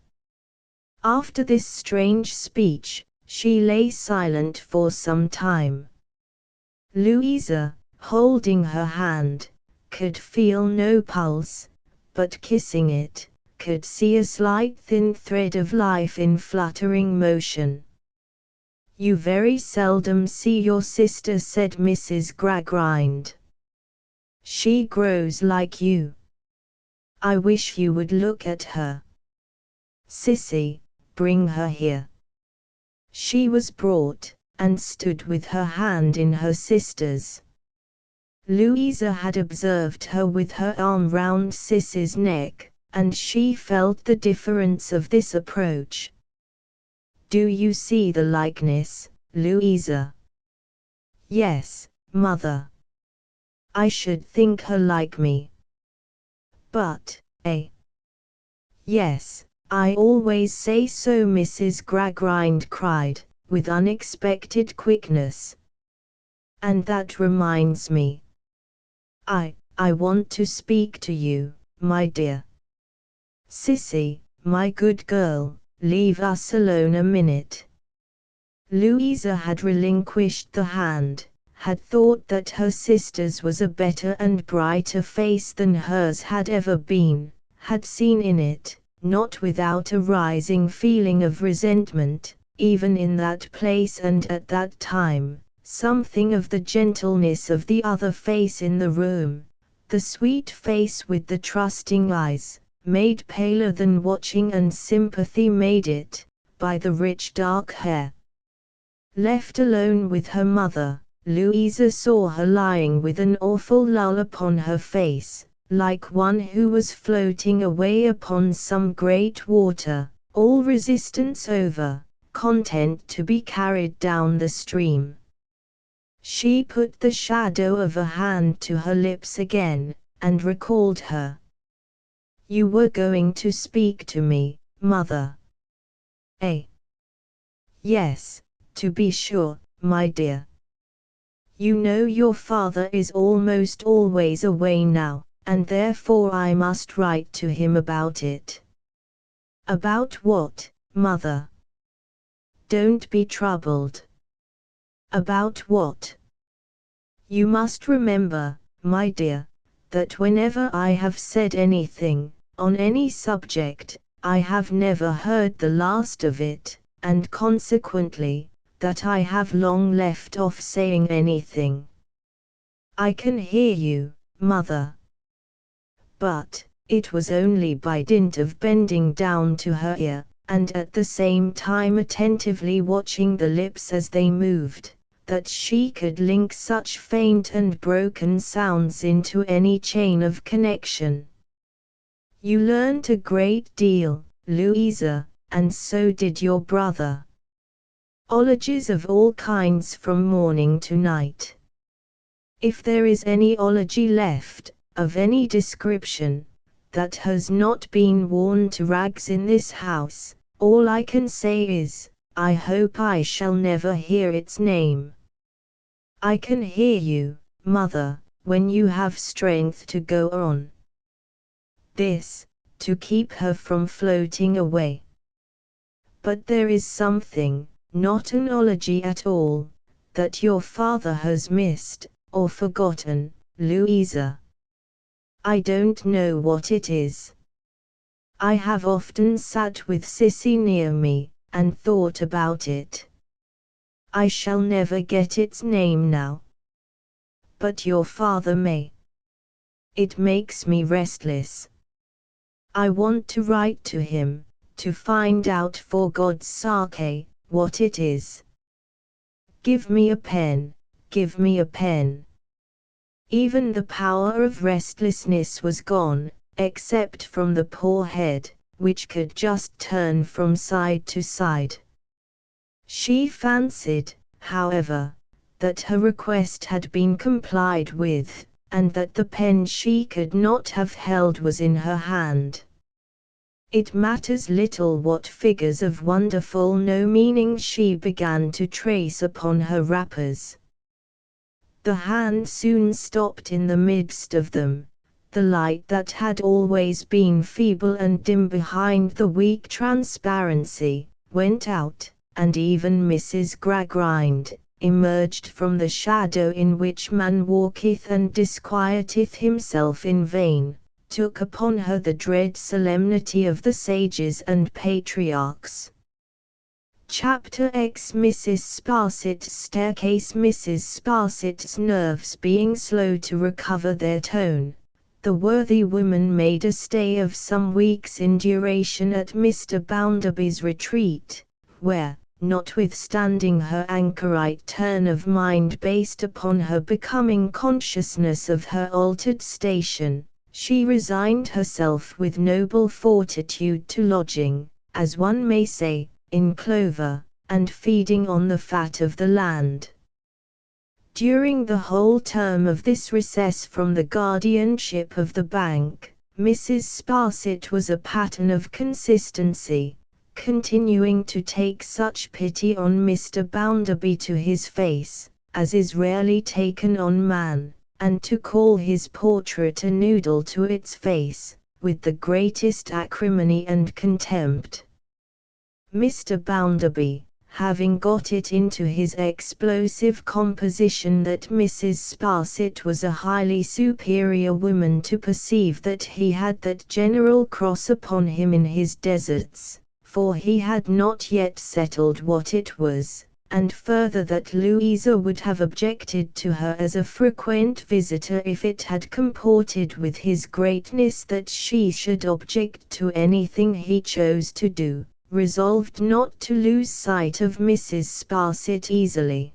After this strange speech, she lay silent for some time. Louisa, holding her hand, could feel no pulse, but kissing it, could see a slight thin thread of life in fluttering motion. "You very seldom see your sister," said Mrs. Gradgrind. "She grows like you. I wish you would look at her. Sissy, bring her here." She was brought, and stood with her hand in her sister's. Louisa had observed her with her arm round Sissy's neck, and she felt the difference of this approach. "Do you see the likeness, Louisa?" "Yes, mother. I should think her like me." "But, yes, I always say so," Mrs. Gradgrind cried, with unexpected quickness. "And that reminds me. I want to speak to you, my dear. Sissy, my good girl, leave us alone a minute." Louisa had relinquished the hand, had thought that her sister's was a better and brighter face than hers had ever been, had seen in it, not without a rising feeling of resentment, even in that place and at that time, something of the gentleness of the other face in the room, the sweet face with the trusting eyes, made paler than watching and sympathy made it, by the rich dark hair. Left alone with her mother, Louisa saw her lying with an awful lull upon her face, like one who was floating away upon some great water, all resistance over, content to be carried down the stream. She put the shadow of a hand to her lips again, and recalled her. You were going to speak to me, mother. Eh? Yes, to be sure, my dear. You know your father is almost always away now, and therefore I must write to him about it. About what, mother? Don't be troubled. About what? You must remember, my dear, that whenever I have said anything, on any subject, I have never heard the last of it, and consequently, that I have long left off saying anything. I can hear you, mother. But, it was only by dint of bending down to her ear, and at the same time attentively watching the lips as they moved, that she could link such faint and broken sounds into any chain of connection. You learnt a great deal, Louisa, and so did your brother. Ologies of all kinds from morning to night. If there is any ology left, of any description, that has not been worn to rags in this house, all I can say is, I hope I shall never hear its name. I can hear you, mother, when you have strength to go on. This, to keep her from floating away. But there is something, not an ology at all, that your father has missed, or forgotten, Louisa. I don't know what it is. I have often sat with Sissy near me, and thought about it. I shall never get its name now. But your father may. It makes me restless. I want to write to him, to find out for God's sake, what it is. Give me a pen, give me a pen. Even the power of restlessness was gone, except from the poor head, which could just turn from side to side. She fancied, however, that her request had been complied with, and that the pen she could not have held was in her hand. It matters little what figures of wonderful no meaning she began to trace upon her wrappers. The hand soon stopped in the midst of them. The light that had always been feeble and dim behind the weak transparency, went out, and even Mrs. Gradgrind emerged from the shadow in which man walketh and disquieteth himself in vain, took upon her the dread solemnity of the sages and patriarchs. Chapter X. Mrs. Sparsit's staircase. Mrs. Sparsit's nerves being slow to recover their tone, the worthy woman made a stay of some weeks in duration at Mr. Bounderby's retreat, where, notwithstanding her anchorite turn of mind based upon her becoming consciousness of her altered station, she resigned herself with noble fortitude to lodging, as one may say, in clover, and feeding on the fat of the land. During the whole term of this recess from the guardianship of the bank, Mrs. Sparsit was a pattern of consistency, continuing to take such pity on Mr. Bounderby to his face, as is rarely taken on man, and to call his portrait a noodle to its face, with the greatest acrimony and contempt. Mr. Bounderby, having got it into his explosive composition that Mrs. Sparsit was a highly superior woman to perceive that he had that general cross upon him in his deserts, for he had not yet settled what it was, and further that Louisa would have objected to her as a frequent visitor if it had comported with his greatness that she should object to anything he chose to do, resolved not to lose sight of Mrs. Sparsit easily.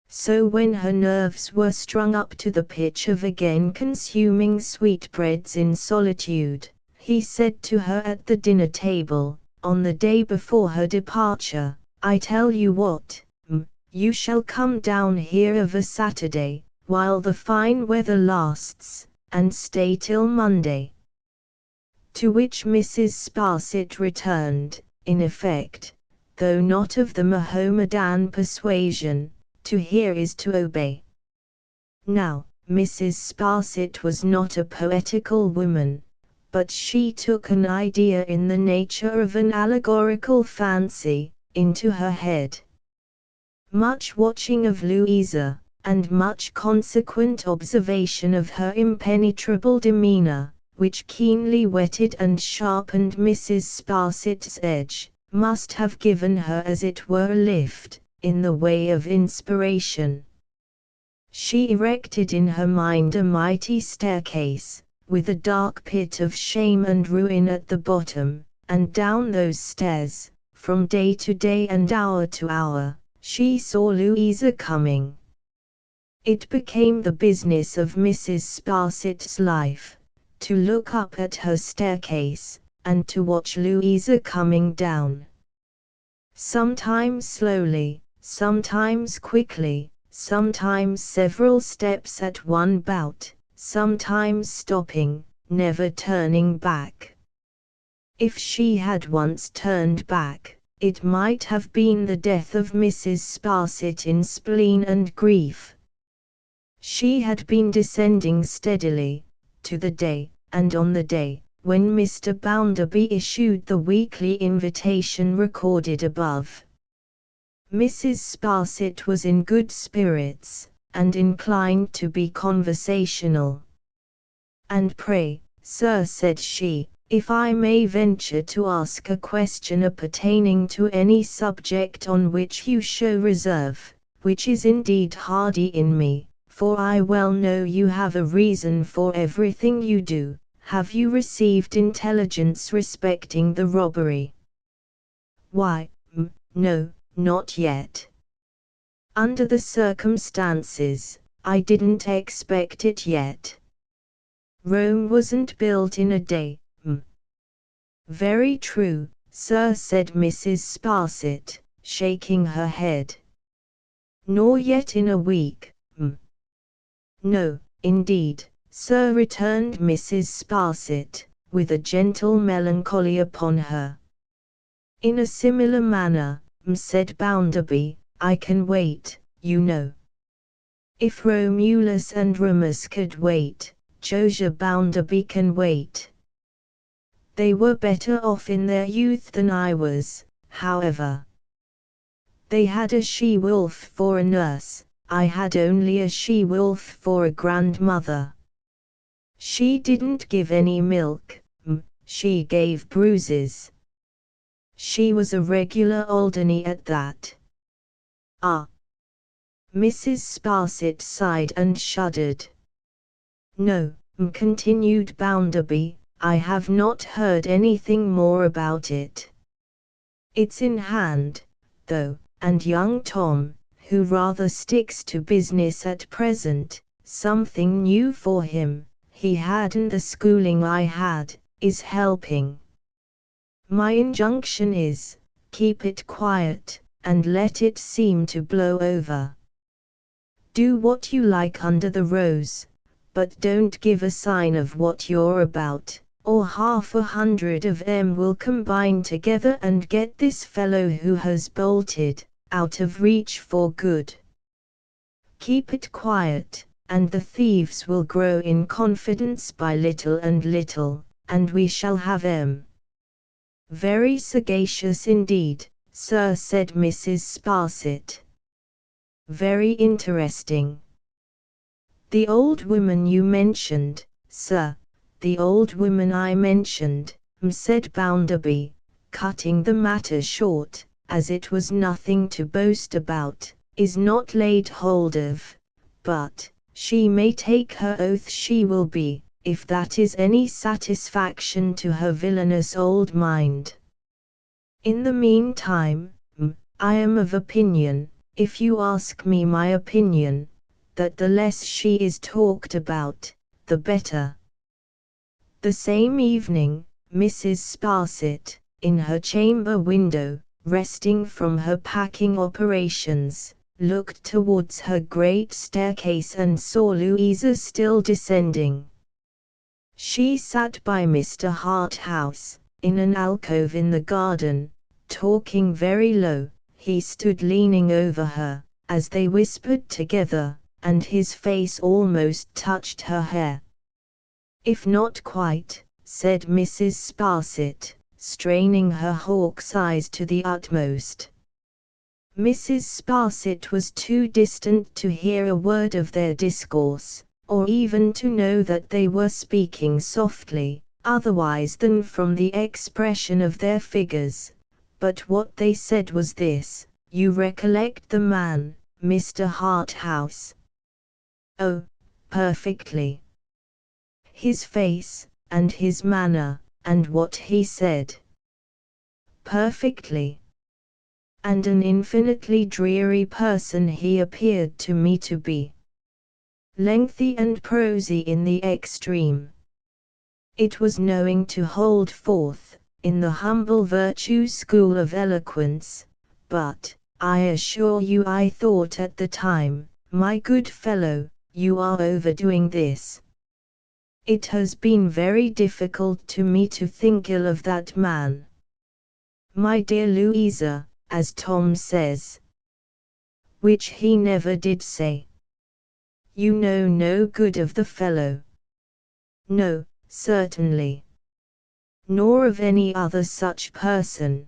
So when her nerves were strung up to the pitch of again consuming sweetbreads in solitude, he said to her at the dinner table, on the day before her departure, "I tell you what, you shall come down here of a Saturday, while the fine weather lasts, and stay till Monday. To which Mrs. Sparsit returned, in effect, though not of the Mohammedan persuasion, to hear is to obey. Now, Mrs. Sparsit was not a poetical woman, but she took an idea in the nature of an allegorical fancy, into her head. Much watching of Louisa, and much consequent observation of her impenetrable demeanour, which keenly whetted and sharpened Mrs. Sparsit's edge, must have given her as it were a lift, in the way of inspiration. She erected in her mind a mighty staircase, with a dark pit of shame and ruin at the bottom, and down those stairs, from day to day and hour to hour, she saw Louisa coming. It became the business of Mrs. Sparsit's life, to look up at her staircase, and to watch Louisa coming down. Sometimes slowly, sometimes quickly, sometimes several steps at one bout, sometimes stopping, never turning back. If she had once turned back, it might have been the death of Mrs. Sparsit in spleen and grief. She had been descending steadily, to the day, and on the day, when Mr. Bounderby issued the weekly invitation recorded above. Mrs. Sparsit was in good spirits, and inclined to be conversational. "And pray, sir," said she, "if I may venture to ask a question appertaining to any subject on which you show reserve, which is indeed hardy in me, for I well know you have a reason for everything you do, have you received intelligence respecting the robbery?" "Why, no, not yet. Under the circumstances, I didn't expect it yet. Rome wasn't built in a day." "Very true, sir," said Mrs. Sparsit, shaking her head. "Nor yet in a week." "No, indeed, sir," returned Mrs. Sparsit, with a gentle melancholy upon her. "In a similar manner, said Bounderby, "I can wait, you know. If Romulus and Remus could wait, Josiah Bounderby can wait. They were better off in their youth than I was, however. They had a she-wolf for a nurse, I had only a she-wolf for a grandmother. She didn't give any milk, she gave bruises. She was a regular Alderney at that." "Ah!" Mrs. Sparsit sighed and shuddered. "No," continued Bounderby, "I have not heard anything more about it. It's in hand, though, and young Tom, who rather sticks to business at present, something new for him, he hadn't the schooling I had, is helping. My injunction is, keep it quiet, and let it seem to blow over. Do what you like under the rose, but don't give a sign of what you're about, or 100 of them will combine together and get this fellow who has bolted, out of reach for good. Keep it quiet, and the thieves will grow in confidence by little and little, and we shall have 'em." "Very sagacious indeed, sir," said Mrs. Sparsit. "Very interesting. The old woman you mentioned, sir, the old woman I mentioned, said Bounderby, cutting the matter short, as it was nothing to boast about, is not laid hold of, but she may take her oath she will be, if that is any satisfaction to her villainous old mind. In the meantime, I am of opinion, if you ask me my opinion, that the less she is talked about, the better." The same evening, Mrs. Sparsit, in her chamber window, resting from her packing operations, looked towards her great staircase and saw Louisa still descending. She sat by Mr. Harthouse, in an alcove in the garden, talking very low. He stood leaning over her, as they whispered together, and his face almost touched her hair. "If not quite," said Mrs. Sparsit, straining her hawk's eyes to the utmost. Mrs. Sparsit was too distant to hear a word of their discourse, or even to know that they were speaking softly, otherwise than from the expression of their figures. But what they said was this: "You recollect the man, Mr. Harthouse?" "Oh, perfectly." "His face, and his manner, and what he said?" "Perfectly." "And an infinitely dreary person he appeared to me to be. Lengthy and prosy in the extreme. It was knowing to hold forth, in the humble virtue school of eloquence, but, I assure you I thought at the time, my good fellow, you are overdoing this. It has been very difficult to me to think ill of that man. My dear Louisa, as Tom says. Which he never did say. You know no good of the fellow." "No, certainly. Nor of any other such person."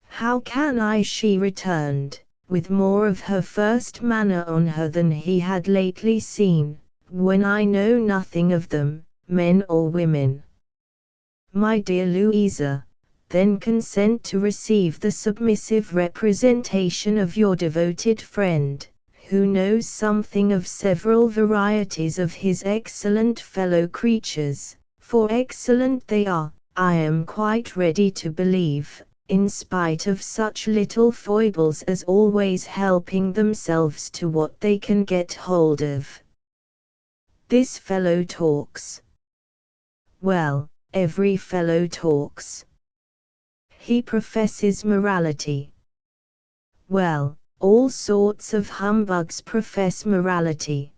"How can I?" she returned, with more of her first manner on her than he had lately seen, "when I know nothing of them, men or women." "My dear Louisa, then consent to receive the submissive representation of your devoted friend, who knows something of several varieties of his excellent fellow creatures, for excellent they are, I am quite ready to believe, in spite of such little foibles as always helping themselves to what they can get hold of. This fellow talks. Well, every fellow talks. He professes morality. Well, all sorts of humbugs profess morality.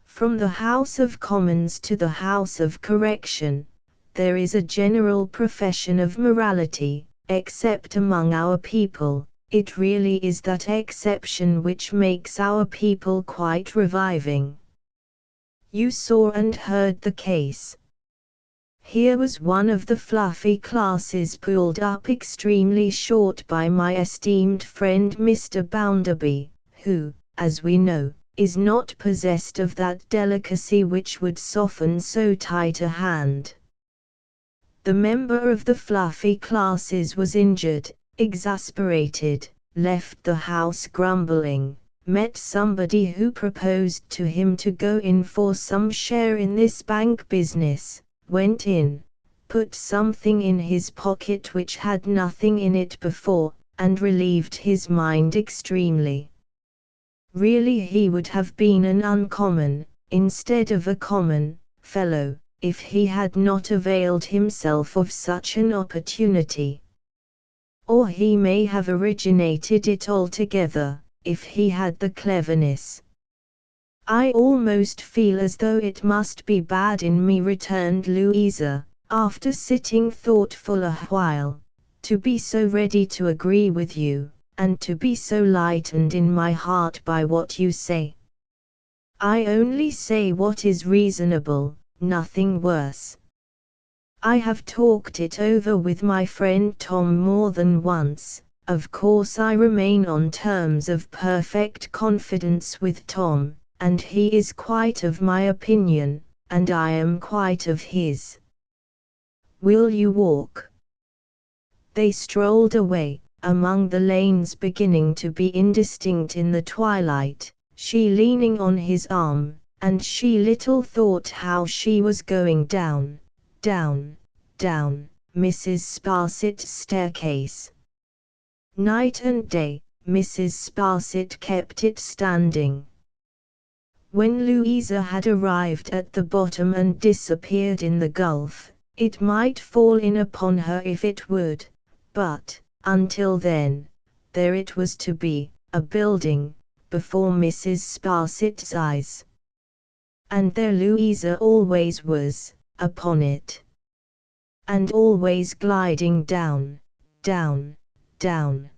From the House of Commons to the House of Correction, there is a general profession of morality, except among our people. It really is that exception which makes our people quite reviving. You saw and heard the case. Here was one of the fluffy classes pulled up extremely short by my esteemed friend Mr. Bounderby, who, as we know, is not possessed of that delicacy which would soften so tight a hand. The member of the fluffy classes was injured, exasperated, left the house grumbling, met somebody who proposed to him to go in for some share in this bank business, went in, put something in his pocket which had nothing in it before, and relieved his mind extremely. Really he would have been an uncommon, instead of a common, fellow, if he had not availed himself of such an opportunity. Or he may have originated it altogether, if he had the cleverness. I almost feel as though it must be bad in me, returned Louisa, after sitting thoughtful a while, to be so ready to agree with you, and to be so lightened in my heart by what you say. I only say what is reasonable, nothing worse. I have talked it over with my friend Tom more than once. Of course I remain on terms of perfect confidence with Tom, and he is quite of my opinion, and I am quite of his. Will you walk? They strolled away, among the lanes beginning to be indistinct in the twilight, she leaning on his arm, and she little thought how she was going down, down, down, Mrs. Sparsit's staircase. Night and day, Mrs. Sparsit kept it standing. When Louisa had arrived at the bottom and disappeared in the gulf, it might fall in upon her if it would, but, until then, there it was to be, a building, before Mrs. Sparsit's eyes. And there Louisa always was, upon it. And always gliding down, down, down.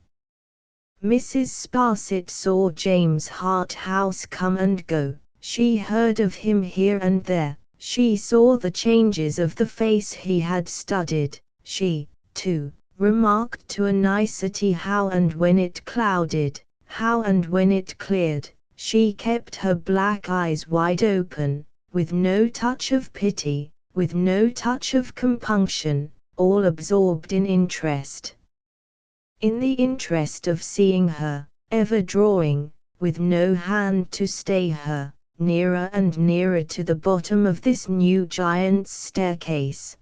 Mrs. Sparsit saw James Harthouse come and go, she heard of him here and there, she saw the changes of the face he had studied, she, too, remarked to a nicety how and when it clouded, how and when it cleared, she kept her black eyes wide open, with no touch of pity, with no touch of compunction, all absorbed in interest. In the interest of seeing her, ever drawing, with no hand to stay her, nearer and nearer to the bottom of this new giant's staircase.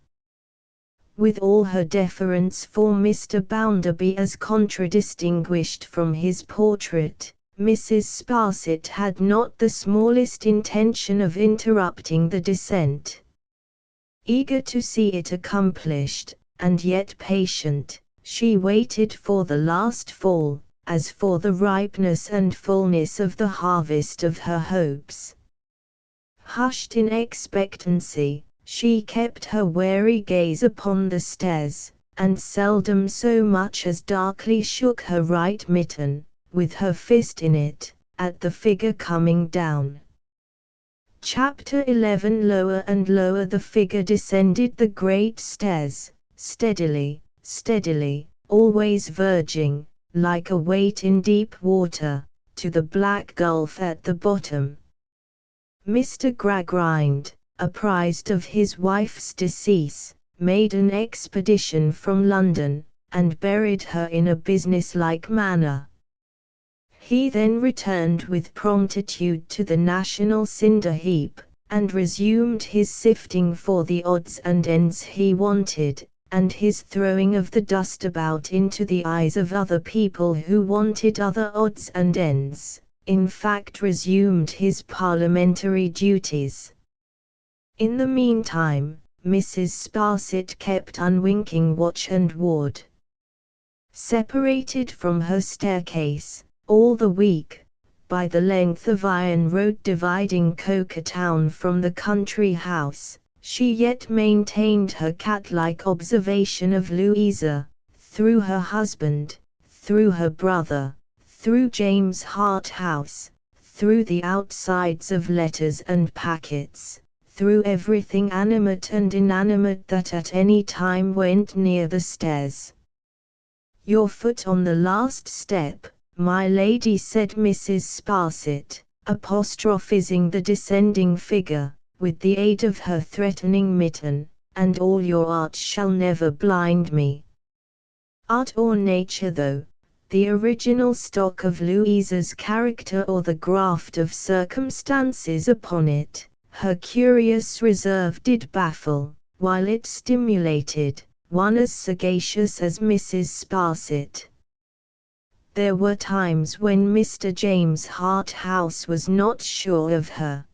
With all her deference for Mr. Bounderby as contradistinguished from his portrait, Mrs. Sparsit had not the smallest intention of interrupting the descent. Eager to see it accomplished, and yet patient, she waited for the last fall, as for the ripeness and fullness of the harvest of her hopes. Hushed in expectancy, she kept her wary gaze upon the stairs, and seldom so much as darkly shook her right mitten, with her fist in it, at the figure coming down. Chapter 11. Lower and lower the figure descended the great stairs, steadily, steadily, always verging, like a weight in deep water, to the black gulf at the bottom. Mr. Gradgrind, apprised of his wife's decease, made an expedition from London, and buried her in a business-like manner. He then returned with promptitude to the national cinder-heap, and resumed his sifting for the odds and ends he wanted, and his throwing of the dust about into the eyes of other people who wanted other odds and ends, in fact resumed his parliamentary duties. In the meantime, Mrs. Sparsit kept unwinking watch and ward. Separated from her staircase, all the week, by the length of iron road dividing Coca-Town from the country house, she yet maintained her cat-like observation of Louisa, through her husband, through her brother, through James Harthouse, through the outsides of letters and packets, through everything animate and inanimate that at any time went near the stairs. "Your foot on the last step, my lady," said Mrs. Sparsit, apostrophizing the descending figure, with the aid of her threatening mitten, "and all your art shall never blind me." Art or nature though, the original stock of Louisa's character or the graft of circumstances upon it, her curious reserve did baffle, while it stimulated, one as sagacious as Mrs. Sparsit. There were times when Mr. James Harthouse was not sure of her.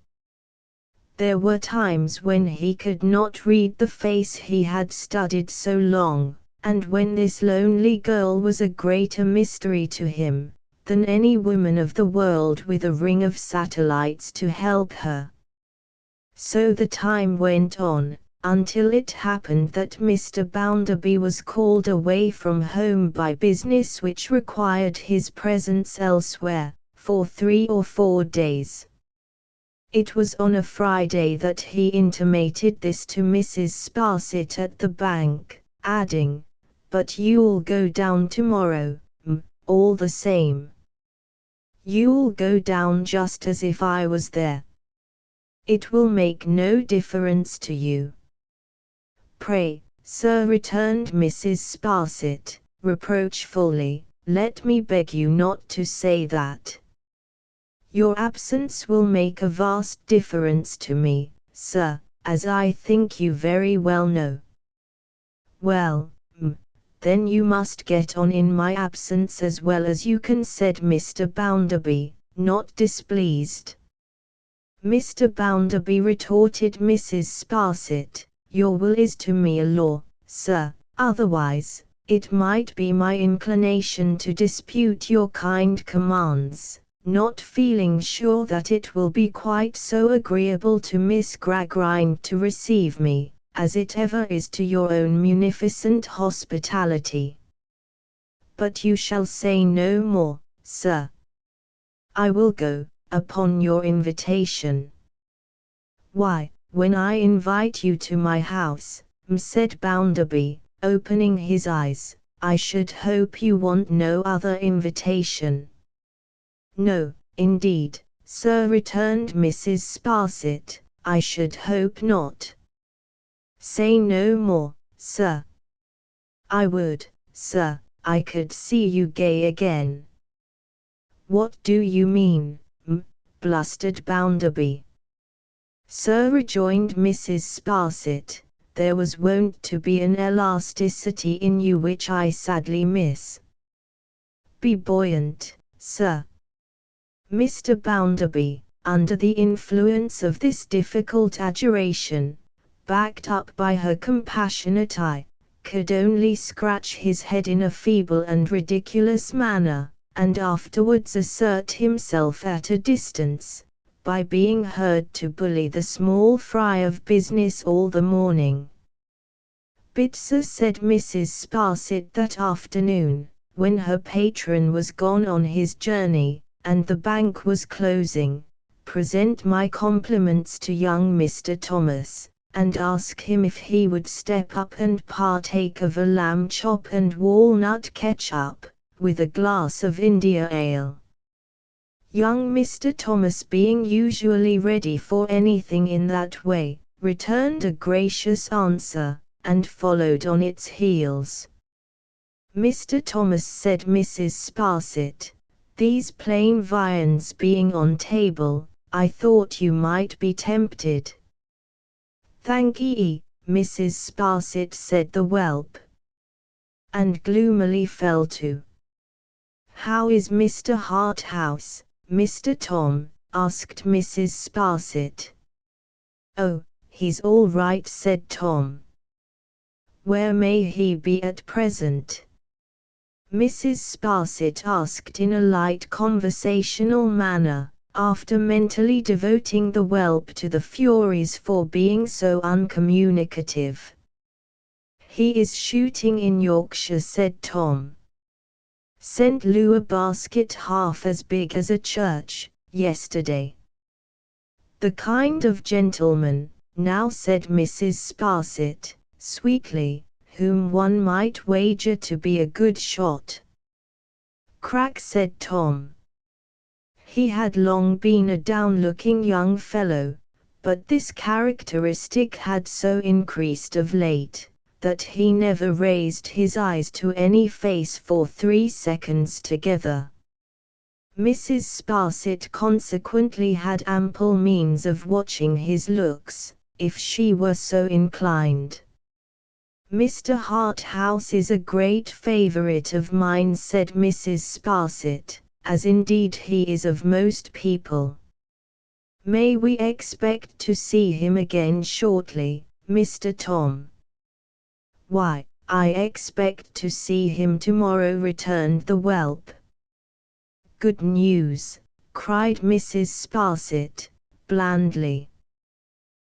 There were times when he could not read the face he had studied so long, and when this lonely girl was a greater mystery to him than any woman of the world with a ring of satellites to help her. So the time went on, until it happened that Mr. Bounderby was called away from home by business which required his presence elsewhere, for 3 or 4 days. It was on a Friday that he intimated this to Mrs. Sparsit at the bank, adding, "But you'll go down tomorrow, all the same. You'll go down just as if I was there. It will make no difference to you." "Pray, sir," returned Mrs. Sparsit, reproachfully, "let me beg you not to say that. Your absence will make a vast difference to me, sir, as I think you very well know." "Well, then you must get on in my absence as well as you can," said Mr. Bounderby, not displeased. "Mr. Bounderby," retorted Mrs. Sparsit, "your will is to me a law, sir, otherwise, it might be my inclination to dispute your kind commands, not feeling sure that it will be quite so agreeable to Miss Gradgrind to receive me, as it ever is to your own munificent hospitality. But you shall say no more, sir. I will go, upon your invitation. Why, when I invite you to my house, said Bounderby, opening his eyes, I should hope you want no other invitation. No, indeed, sir, returned Mrs. Sparsit, I should hope not. Say no more, sir. I would, sir, I could see you gay again. What do you mean, blustered Bounderby. Sir, rejoined Mrs. Sparsit, there was wont to be an elasticity in you which I sadly miss. Be buoyant, sir. Mr. Bounderby, under the influence of this difficult adjuration, backed up by her compassionate eye, could only scratch his head in a feeble and ridiculous manner, and afterwards assert himself at a distance, by being heard to bully the small fry of business all the morning. Bitzer, said Mrs. Sparsit that afternoon, when her patron was gone on his journey, and the bank was closing, present my compliments to young Mr. Thomas, and ask him if he would step up and partake of a lamb chop and walnut ketchup, with a glass of India ale. Young Mr. Thomas, being usually ready for anything in that way, returned a gracious answer, and followed on its heels. Mr. Thomas, said Mrs. Sparsit, these plain viands being on table, I thought you might be tempted. Thank ye, Mrs. Sparsit, said the whelp, and gloomily fell to. How is Mr. Harthouse, Mr. Tom? asked Mrs. Sparsit. Oh, he's all right, said Tom. Where may he be at present? Mrs. Sparsit asked in a light conversational manner, after mentally devoting the whelp to the Furies for being so uncommunicative. He is shooting in Yorkshire, said Tom. Sent Lou a basket half as big as a church, yesterday. The kind of gentleman, now, said Mrs. Sparsit, sweetly, whom one might wager to be a good shot. Crack, said Tom. He had long been a down-looking young fellow, but this characteristic had so increased of late, that he never raised his eyes to any face for 3 seconds together. Mrs. Sparsit consequently had ample means of watching his looks, if she were so inclined. Mr. Harthouse is a great favourite of mine, said Mrs. Sparsit, as indeed he is of most people. May we expect to see him again shortly, Mr. Tom? Why, I expect to see him tomorrow, returned the whelp. Good news, cried Mrs. Sparsit, blandly.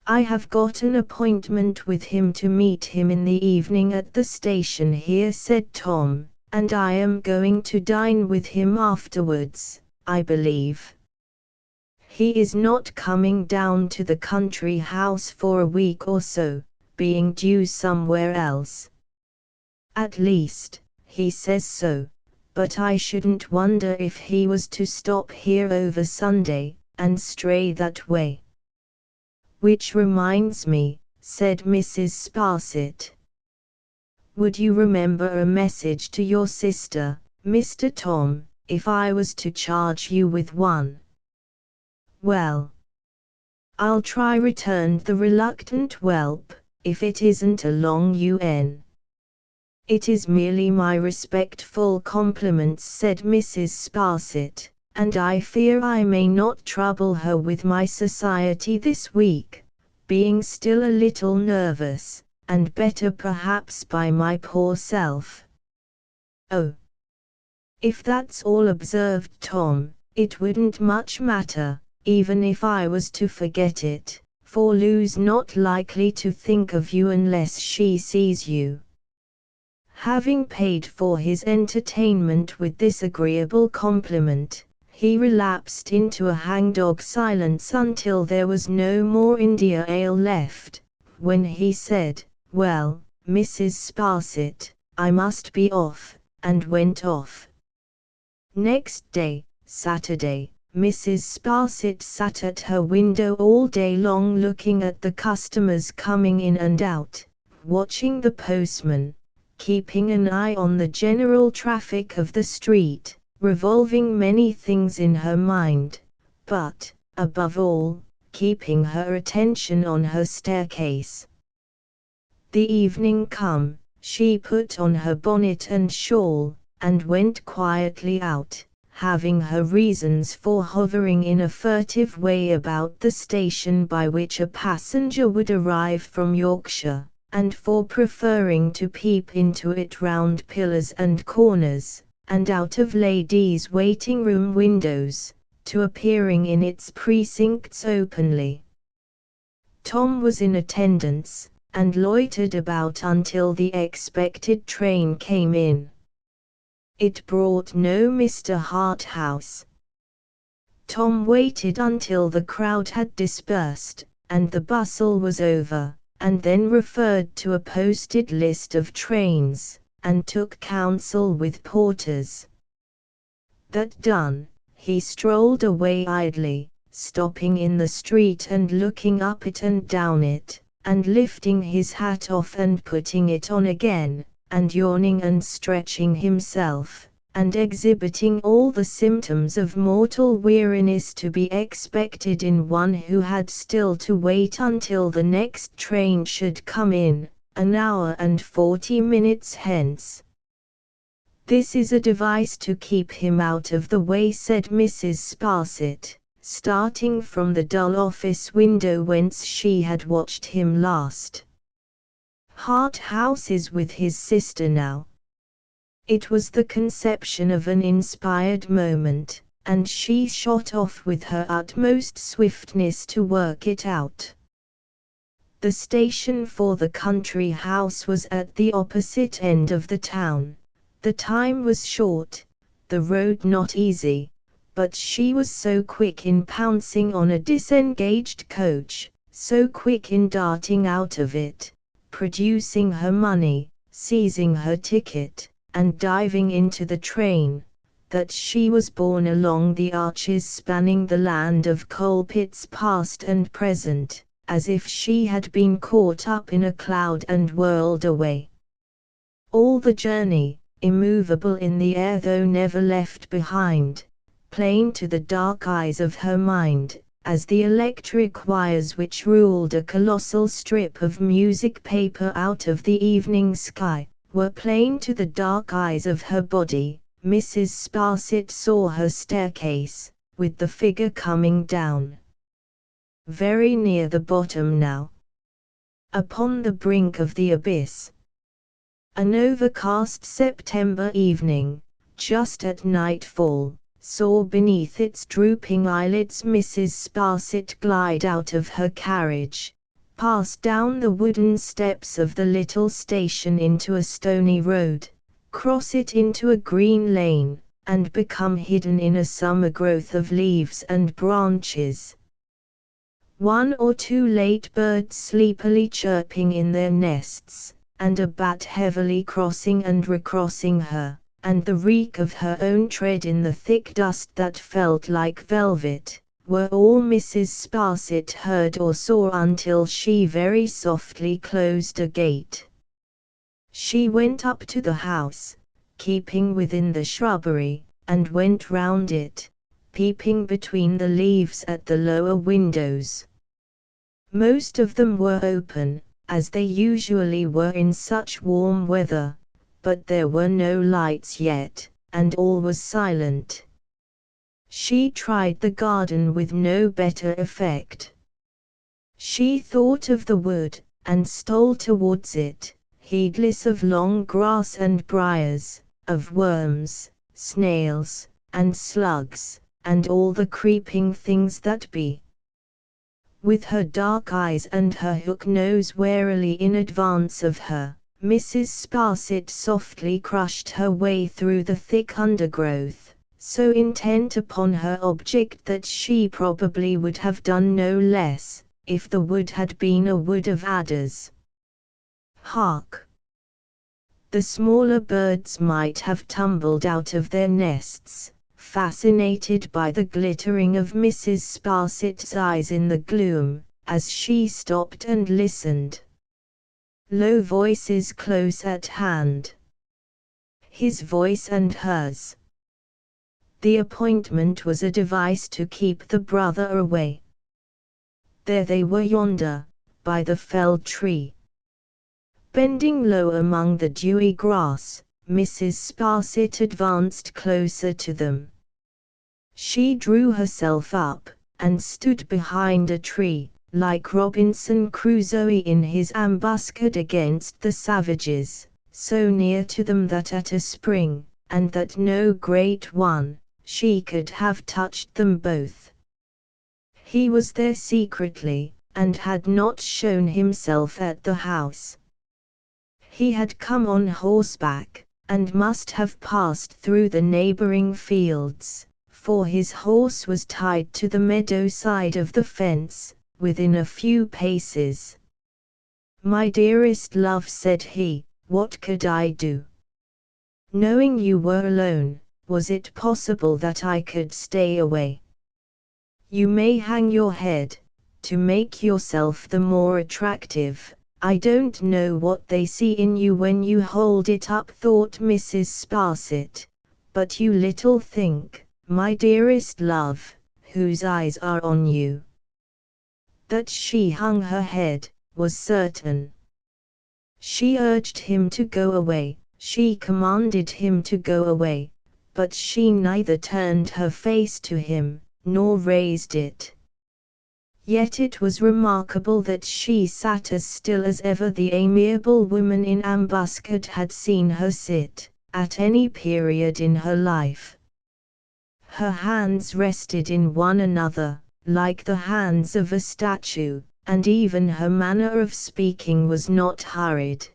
I have got an appointment with him to meet him in the evening at the station here, said Tom, and I am going to dine with him afterwards, I believe. He is not coming down to the country house for a week or so, being due somewhere else. At least, he says so, but I shouldn't wonder if he was to stop here over Sunday, and stray that way. Which reminds me, said Mrs. Sparsit. Would you remember a message to your sister, Mr. Tom, if I was to charge you with one? Well, I'll try, returned the reluctant whelp, if it isn't a long un. It is merely my respectful compliments, said Mrs. Sparsit, and I fear I may not trouble her with my society this week, being still a little nervous, and better perhaps by my poor self. "Oh, if that's all," observed Tom, "it wouldn't much matter, even if I was to forget it, for Lou's not likely to think of you unless she sees you." Having paid for his entertainment with this agreeable compliment, he relapsed into a hangdog silence until there was no more India ale left, when he said, "Well, Mrs. Sparsit, I must be off," and went off. Next day, Saturday, Mrs. Sparsit sat at her window all day long looking at the customers coming in and out, watching the postman, keeping an eye on the general traffic of the street, revolving many things in her mind, but, above all, keeping her attention on her staircase. The evening come, she put on her bonnet and shawl, and went quietly out, having her reasons for hovering in a furtive way about the station by which a passenger would arrive from Yorkshire, and for preferring to peep into it round pillars and corners, and out of ladies' waiting-room windows, to appearing in its precincts openly. Tom was in attendance, and loitered about until the expected train came in. It brought no Mr. Harthouse. Tom waited until the crowd had dispersed, and the bustle was over, and then referred to a posted list of trains, and took counsel with porters. That done, he strolled away idly, stopping in the street and looking up it and down it, and lifting his hat off and putting it on again, and yawning and stretching himself, and exhibiting all the symptoms of mortal weariness to be expected in one who had still to wait until the next train should come in, an hour and 40 minutes hence. "This is a device to keep him out of the way," said Mrs. Sparsit, starting from the dull office window whence she had watched him last. "Harthouse is with his sister now." It was the conception of an inspired moment, and she shot off with her utmost swiftness to work it out. The station for the country house was at the opposite end of the town. The time was short, the road not easy, but she was so quick in pouncing on a disengaged coach, so quick in darting out of it, producing her money, seizing her ticket, and diving into the train, that she was borne along the arches spanning the land of coal pits past and present, as if she had been caught up in a cloud and whirled away. All the journey, immovable in the air though never left behind, plain to the dark eyes of her mind, as the electric wires which ruled a colossal strip of music paper out of the evening sky, were plain to the dark eyes of her body. Mrs. Sparsit saw her staircase, with the figure coming down. Very near the bottom now. Upon the brink of the abyss. An overcast September evening, just at nightfall, saw beneath its drooping eyelids Mrs. Sparsit glide out of her carriage, pass down the wooden steps of the little station into a stony road, cross it into a green lane, and become hidden in a summer growth of leaves and branches. One or two late birds sleepily chirping in their nests, and a bat heavily crossing and recrossing her, and the reek of her own tread in the thick dust that felt like velvet, were all Mrs. Sparsit heard or saw until she very softly closed a gate. She went up to the house, keeping within the shrubbery, and went round it, peeping between the leaves at the lower windows. Most of them were open, as they usually were in such warm weather, but there were no lights yet, and all was silent. She tried the garden with no better effect. She thought of the wood, and stole towards it, heedless of long grass and briars, of worms, snails, and slugs, and all the creeping things that be. With her dark eyes and her hook nose warily in advance of her, Mrs. Sparsit softly crushed her way through the thick undergrowth, so intent upon her object that she probably would have done no less, if the wood had been a wood of adders. Hark! The smaller birds might have tumbled out of their nests, fascinated by the glittering of Mrs. Sparsit's eyes in the gloom, as she stopped and listened. Low voices close at hand. His voice and hers. The appointment was a device to keep the brother away. There they were yonder, by the felled tree. Bending low among the dewy grass, Mrs. Sparsit advanced closer to them. She drew herself up, and stood behind a tree, like Robinson Crusoe in his ambuscade against the savages, so near to them that at a spring, and that no great one, she could have touched them both. He was there secretly, and had not shown himself at the house. He had come on horseback, and must have passed through the neighboring fields, for his horse was tied to the meadow side of the fence, within a few paces. "My dearest love," said he, "what could I do? Knowing you were alone, was it possible that I could stay away? You may hang your head, to make yourself the more attractive. I don't know what they see in you when you hold it up," thought Mrs. Sparsit, "but you little think, my dearest love, whose eyes are on you." That she hung her head, was certain. She urged him to go away, she commanded him to go away, but she neither turned her face to him, nor raised it. Yet it was remarkable that she sat as still as ever the amiable woman in ambuscade had seen her sit, at any period in her life. Her hands rested in one another, like the hands of a statue, and even her manner of speaking was not hurried.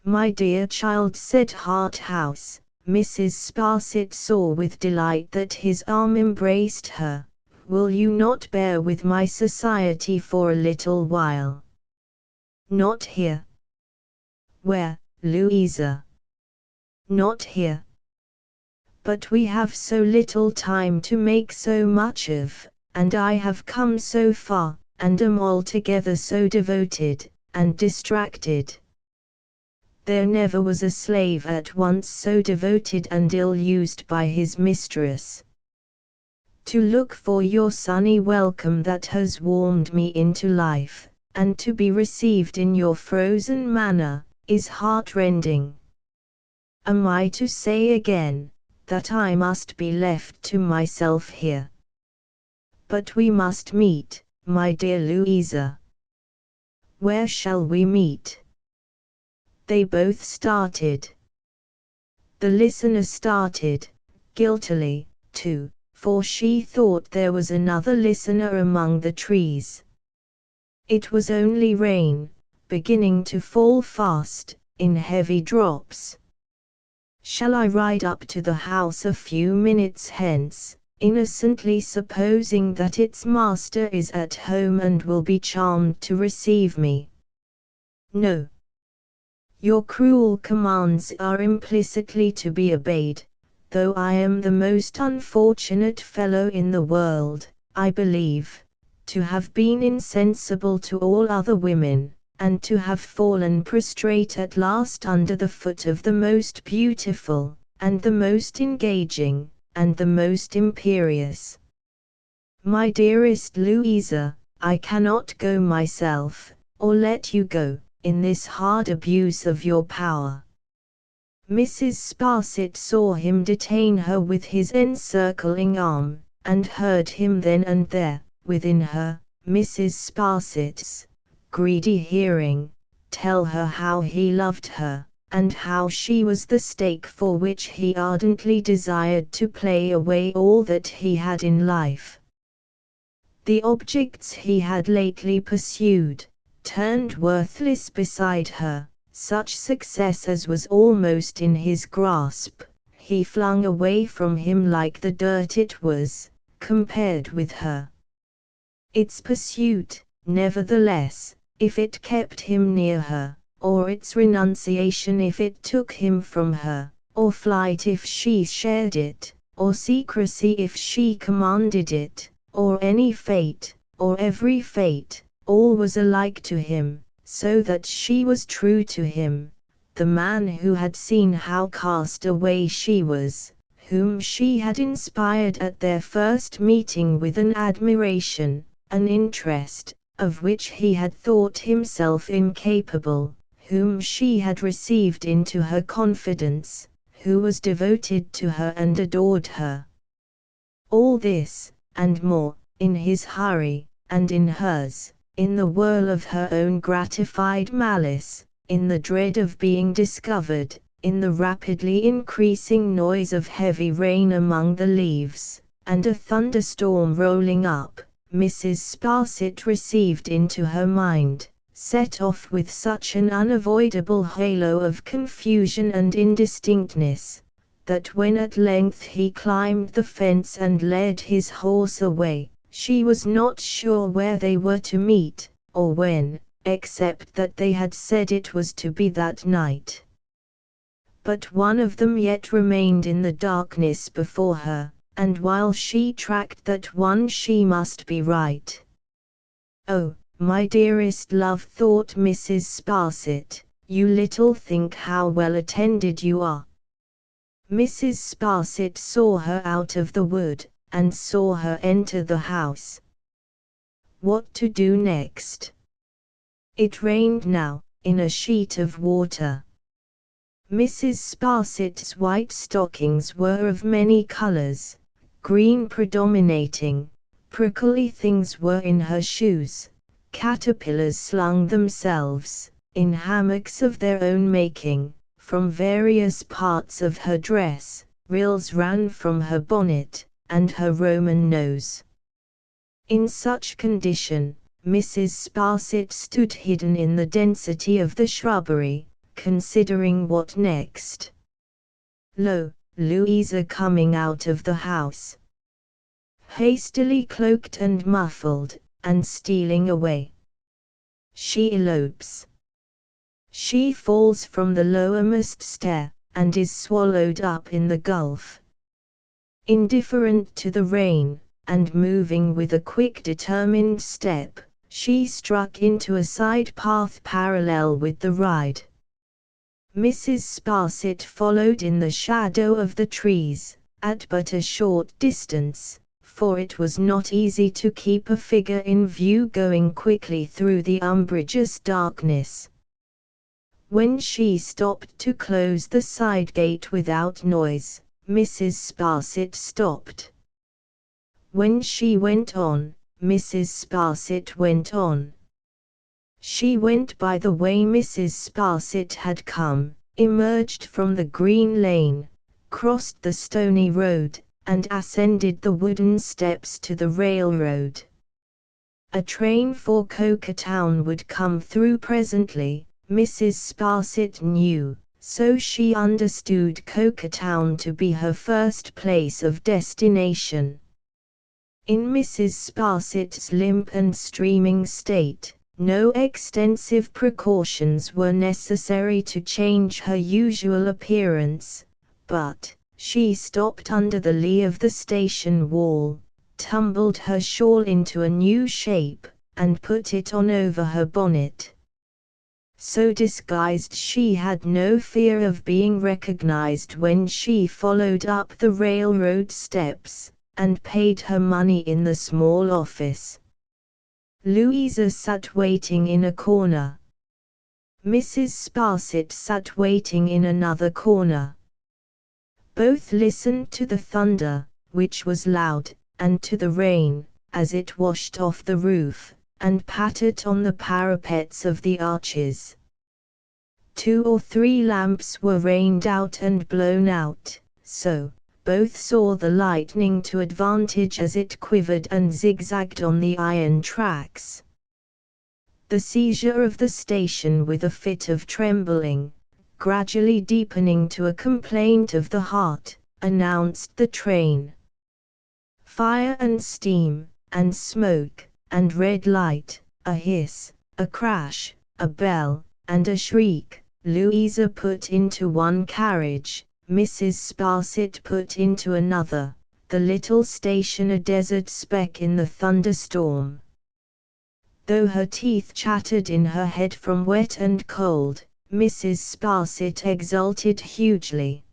"My dear child," said Harthouse. Mrs. Sparsit saw with delight that his arm embraced her. "Will you not bear with my society for a little while?" "Not here." "Where, Louisa?" "Not here." "But we have so little time to make so much of, and I have come so far, and am altogether so devoted, and distracted. There never was a slave at once so devoted and ill-used by his mistress. To look for your sunny welcome that has warmed me into life, and to be received in your frozen manner, is heart-rending. Am I to say again, that I must be left to myself here? But we must meet, my dear Louisa. Where shall we meet?" They both started. The listener started, guiltily, too, for she thought there was another listener among the trees. It was only rain, beginning to fall fast, in heavy drops. "Shall I ride up to the house a few minutes hence, innocently supposing that its master is at home and will be charmed to receive me?" "No. Your cruel commands are implicitly to be obeyed, though I am the most unfortunate fellow in the world, I believe, to have been insensible to all other women, and to have fallen prostrate at last under the foot of the most beautiful, and the most engaging, and the most imperious. My dearest Louisa, I cannot go myself, or let you go, in this hard abuse of your power." Mrs. Sparsit saw him detain her with his encircling arm, and heard him then and there, within her, Mrs. Sparsit's greedy hearing, tell her how he loved her, and how she was the stake for which he ardently desired to play away all that he had in life. The objects he had lately pursued turned worthless beside her. Such success as was almost in his grasp, he flung away from him like the dirt it was, compared with her. Its pursuit, nevertheless, if it kept him near her, or its renunciation if it took him from her, or flight if she shared it, or secrecy if she commanded it, or any fate, or every fate, all was alike to him, so that she was true to him, the man who had seen how cast away she was, whom she had inspired at their first meeting with an admiration, an interest, of which he had thought himself incapable, whom she had received into her confidence, who was devoted to her and adored her. All this, and more, in his hurry, and in hers, in the whirl of her own gratified malice, in the dread of being discovered, in the rapidly increasing noise of heavy rain among the leaves, and a thunderstorm rolling up, Mrs. Sparsit received into her mind, set off with such an unavoidable halo of confusion and indistinctness, that when at length he climbed the fence and led his horse away, she was not sure where they were to meet, or when, except that they had said it was to be that night. But one of them yet remained in the darkness before her, and while she tracked that one she must be right. "Oh, my dearest love," thought Mrs. Sparsit, "you little think how well attended you are." Mrs. Sparsit saw her out of the wood, and saw her enter the house. What to do next? It rained now, in a sheet of water. Mrs. Sparsit's white stockings were of many colors, green predominating, prickly things were in her shoes, caterpillars slung themselves, in hammocks of their own making, from various parts of her dress, rills ran from her bonnet, and her Roman nose. In such condition, Mrs. Sparsit stood hidden in the density of the shrubbery, considering what next. Lo, Louisa coming out of the house, hastily cloaked and muffled, and stealing away. She elopes. She falls from the lowermost stair, and is swallowed up in the gulf. Indifferent to the rain, and moving with a quick determined step, she struck into a side path parallel with the ride. Mrs. Sparsit followed in the shadow of the trees, at but a short distance, for it was not easy to keep a figure in view going quickly through the umbrageous darkness. When she stopped to close the side gate without noise, Mrs. Sparsit stopped. When she went on, Mrs. Sparsit went on. She went by the way Mrs. Sparsit had come, emerged from the green lane, crossed the stony road, and ascended the wooden steps to the railroad. A train for Coketown would come through presently, Mrs. Sparsit knew, so she understood Coketown to be her first place of destination. In Mrs. Sparsit's limp and streaming state, no extensive precautions were necessary to change her usual appearance, but she stopped under the lee of the station wall, tumbled her shawl into a new shape, and put it on over her bonnet. So disguised she had no fear of being recognized when she followed up the railroad steps, and paid her money in the small office. Louisa sat waiting in a corner. Mrs. Sparsit sat waiting in another corner. Both listened to the thunder, which was loud, and to the rain, as it washed off the roof, and pattered on the parapets of the arches. 2 or 3 lamps were rained out and blown out, so both saw the lightning to advantage as it quivered and zigzagged on the iron tracks. The seizure of the station with a fit of trembling, gradually deepening to a complaint of the heart, announced the train. Fire and steam, and smoke, and red light, a hiss, a crash, a bell, and a shriek. Louisa put into one carriage, Mrs. Sparsit put into another, the little station a desert speck in the thunderstorm. Though her teeth chattered in her head from wet and cold, Mrs. Sparsit exulted hugely.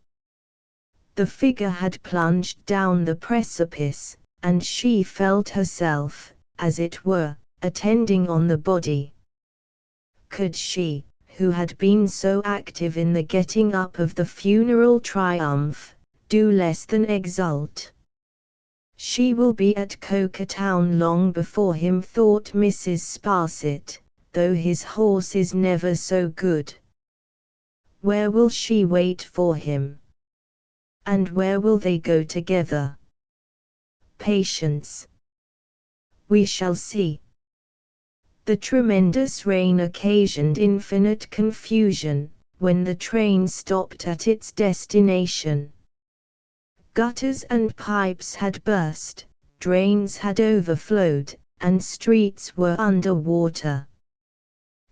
The figure had plunged down the precipice, and she felt herself, as it were, attending on the body. Could she, who had been so active in the getting up of the funeral triumph, do less than exult? She will be at Coketown long before him, thought Mrs. Sparsit, though his horse is never so good. Where will she wait for him? And where will they go together? Patience. We shall see. The tremendous rain occasioned infinite confusion, when the train stopped at its destination. Gutters and pipes had burst, drains had overflowed, and streets were under water.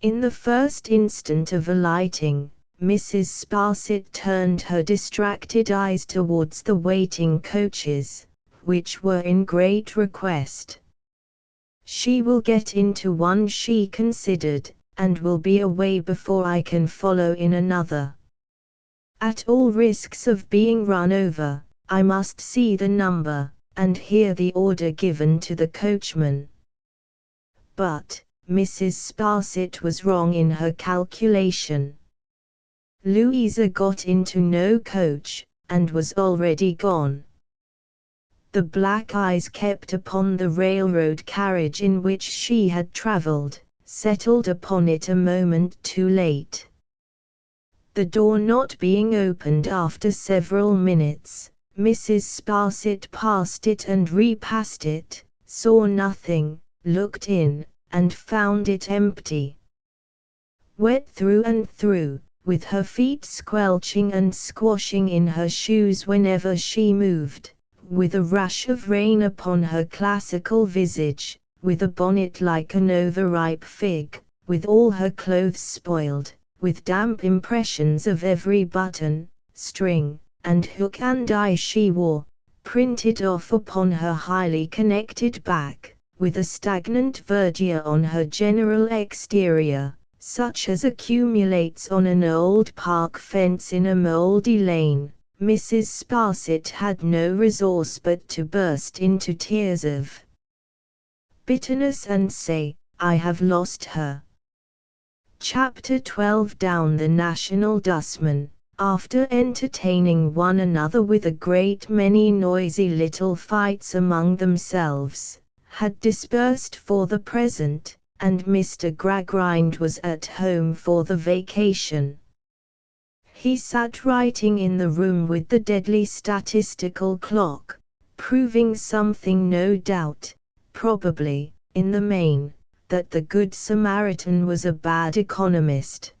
In the first instant of alighting, Mrs. Sparsit turned her distracted eyes towards the waiting coaches, which were in great request. She will get into one, she considered, and will be away before I can follow in another. At all risks of being run over, I must see the number, and hear the order given to the coachman. But Mrs. Sparsit was wrong in her calculation. Louisa got into no coach, and was already gone. The black eyes kept upon the railroad carriage in which she had travelled, settled upon it a moment too late. The door not being opened after several minutes, Mrs. Sparsit passed it and repassed it, saw nothing, looked in, and found it empty. Wet through and through, with her feet squelching and squashing in her shoes whenever she moved, with a rush of rain upon her classical visage, with a bonnet like an overripe fig, with all her clothes spoiled, with damp impressions of every button, string, and hook and eye she wore, printed off upon her highly connected back, with a stagnant verdure on her general exterior, such as accumulates on an old park fence in a mouldy lane, Mrs. Sparsit had no resource but to burst into tears of bitterness and say, I have lost her. Chapter 12. Down the National Dustmen, after entertaining one another with a great many noisy little fights among themselves, had dispersed for the present, and Mr. Gradgrind was at home for the vacation. He sat writing in the room with the deadly statistical clock, proving something, no doubt, probably, in the main, that the Good Samaritan was a bad economist.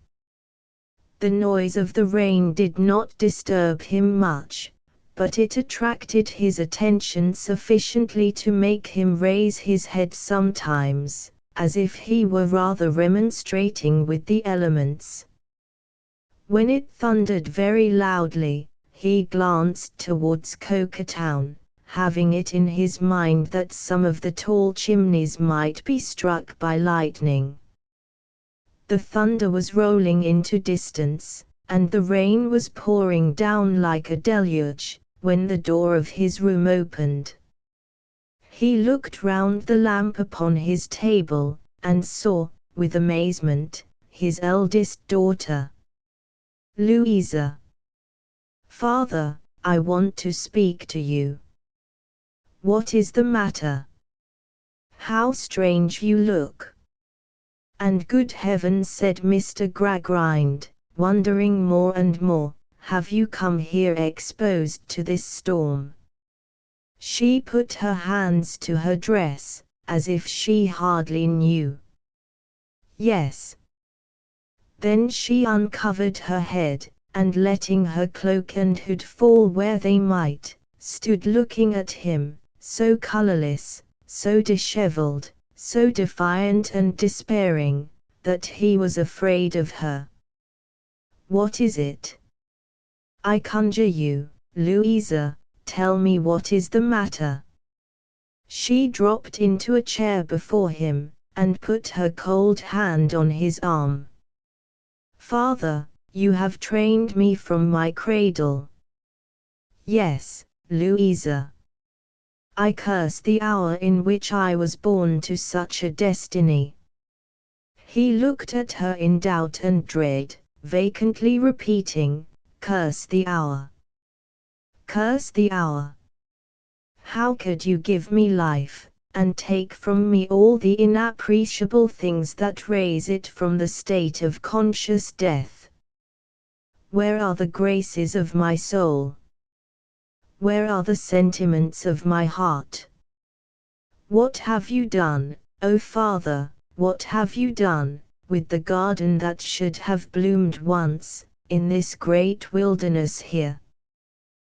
The noise of the rain did not disturb him much, but it attracted his attention sufficiently to make him raise his head sometimes, as if he were rather remonstrating with the elements. When it thundered very loudly, he glanced towards Coketown, having it in his mind that some of the tall chimneys might be struck by lightning. The thunder was rolling into distance, and the rain was pouring down like a deluge, when the door of his room opened. He looked round the lamp upon his table, and saw, with amazement, his eldest daughter. Louisa. Father, I want to speak to you. What is the matter? How strange you look. And good heavens, said Mr. Gradgrind, wondering more and more, have you come here exposed to this storm? She put her hands to her dress, as if she hardly knew. Yes. Then she uncovered her head, and letting her cloak and hood fall where they might, stood looking at him, so colorless, so disheveled, so defiant and despairing, that he was afraid of her. What is it? I conjure you, Louisa, tell me what is the matter. She dropped into a chair before him, and put her cold hand on his arm. Father, you have trained me from my cradle. Yes, Louisa. I curse the hour in which I was born to such a destiny. He looked at her in doubt and dread, vacantly repeating, curse the hour. Curse the hour. How could you give me life, and take from me all the inappreciable things that raise it from the state of conscious death? Where are the graces of my soul? Where are the sentiments of my heart? What have you done, O Father, what have you done, with the garden that should have bloomed once, in this great wilderness here?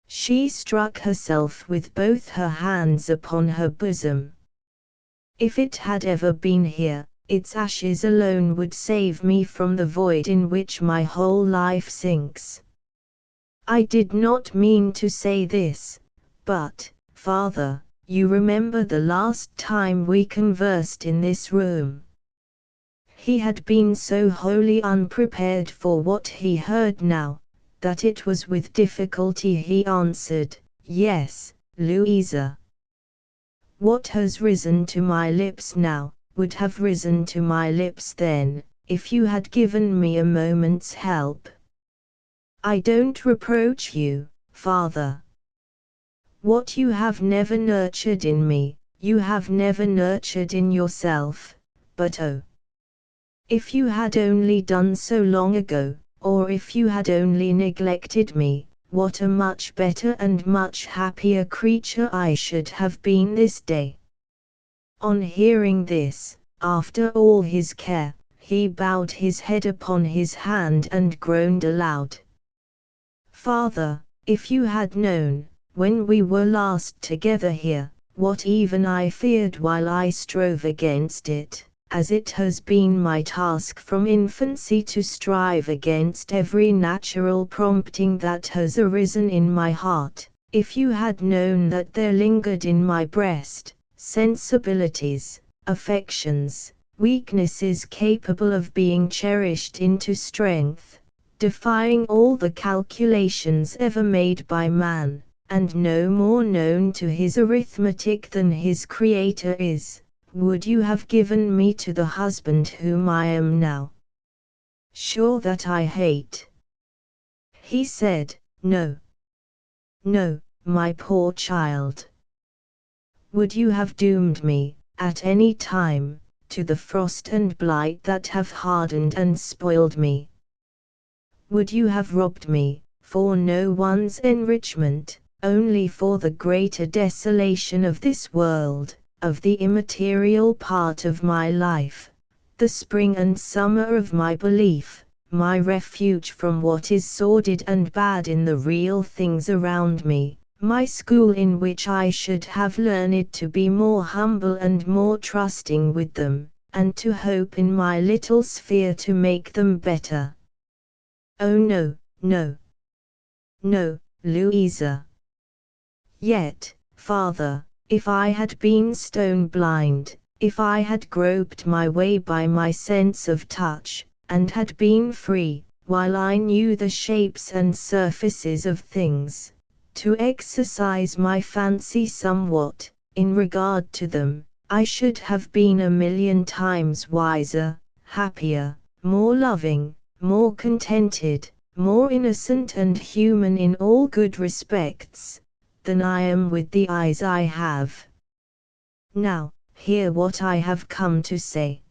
She struck herself with both her hands upon her bosom. If it had ever been here, its ashes alone would save me from the void in which my whole life sinks. I did not mean to say this, but, Father, you remember the last time we conversed in this room. He had been so wholly unprepared for what he heard now, that it was with difficulty he answered, Yes, Louisa. What has risen to my lips now, would have risen to my lips then, if you had given me a moment's help. I don't reproach you, Father. What you have never nurtured in me, you have never nurtured in yourself, but oh! If you had only done so long ago, or if you had only neglected me, what a much better and much happier creature I should have been this day. On hearing this, after all his care, he bowed his head upon his hand and groaned aloud. Father, if you had known, when we were last together here, what even I feared while I strove against it, as it has been my task from infancy to strive against every natural prompting that has arisen in my heart, if you had known that there lingered in my breast, sensibilities, affections, weaknesses capable of being cherished into strength, defying all the calculations ever made by man, and no more known to his arithmetic than his Creator is, would you have given me to the husband whom I am now? Sure that I hate. He said, No. No, my poor child. Would you have doomed me, at any time, to the frost and blight that have hardened and spoiled me? Would you have robbed me, for no one's enrichment, only for the greater desolation of this world, of the immaterial part of my life, the spring and summer of my belief, my refuge from what is sordid and bad in the real things around me, my school in which I should have learned to be more humble and more trusting with them, and to hope in my little sphere to make them better? Oh no, no. No, Louisa. Yet, Father, if I had been stone blind, if I had groped my way by my sense of touch, and had been free, while I knew the shapes and surfaces of things, to exercise my fancy somewhat, in regard to them, I should have been a million times wiser, happier, more loving, more contented, more innocent and human in all good respects, than I am with the eyes I have. Now, hear what I have come to say.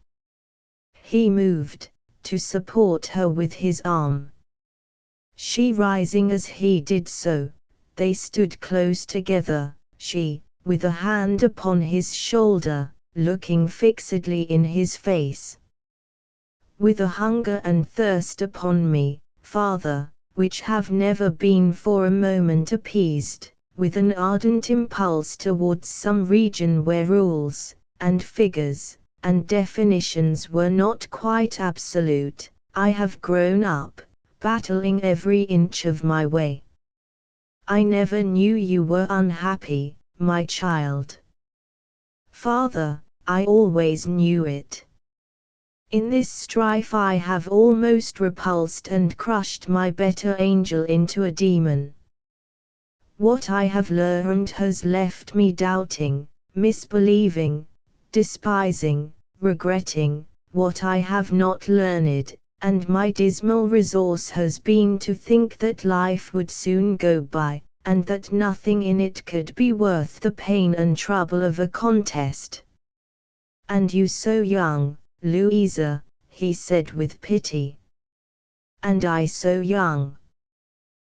He moved, to support her with his arm, she rising as he did so. They stood close together, she, with a hand upon his shoulder, looking fixedly in his face. With a hunger and thirst upon me, father, which have never been for a moment appeased, with an ardent impulse towards some region where rules, and figures, and definitions were not quite absolute, I have grown up, battling every inch of my way. I never knew you were unhappy, my child. Father, I always knew it. In this strife I have almost repulsed and crushed my better angel into a demon. What I have learned has left me doubting, misbelieving, despising, regretting what I have not learned, and my dismal resource has been to think that life would soon go by, and that nothing in it could be worth the pain and trouble of a contest. And you so young, Louisa, he said with pity. And I so young.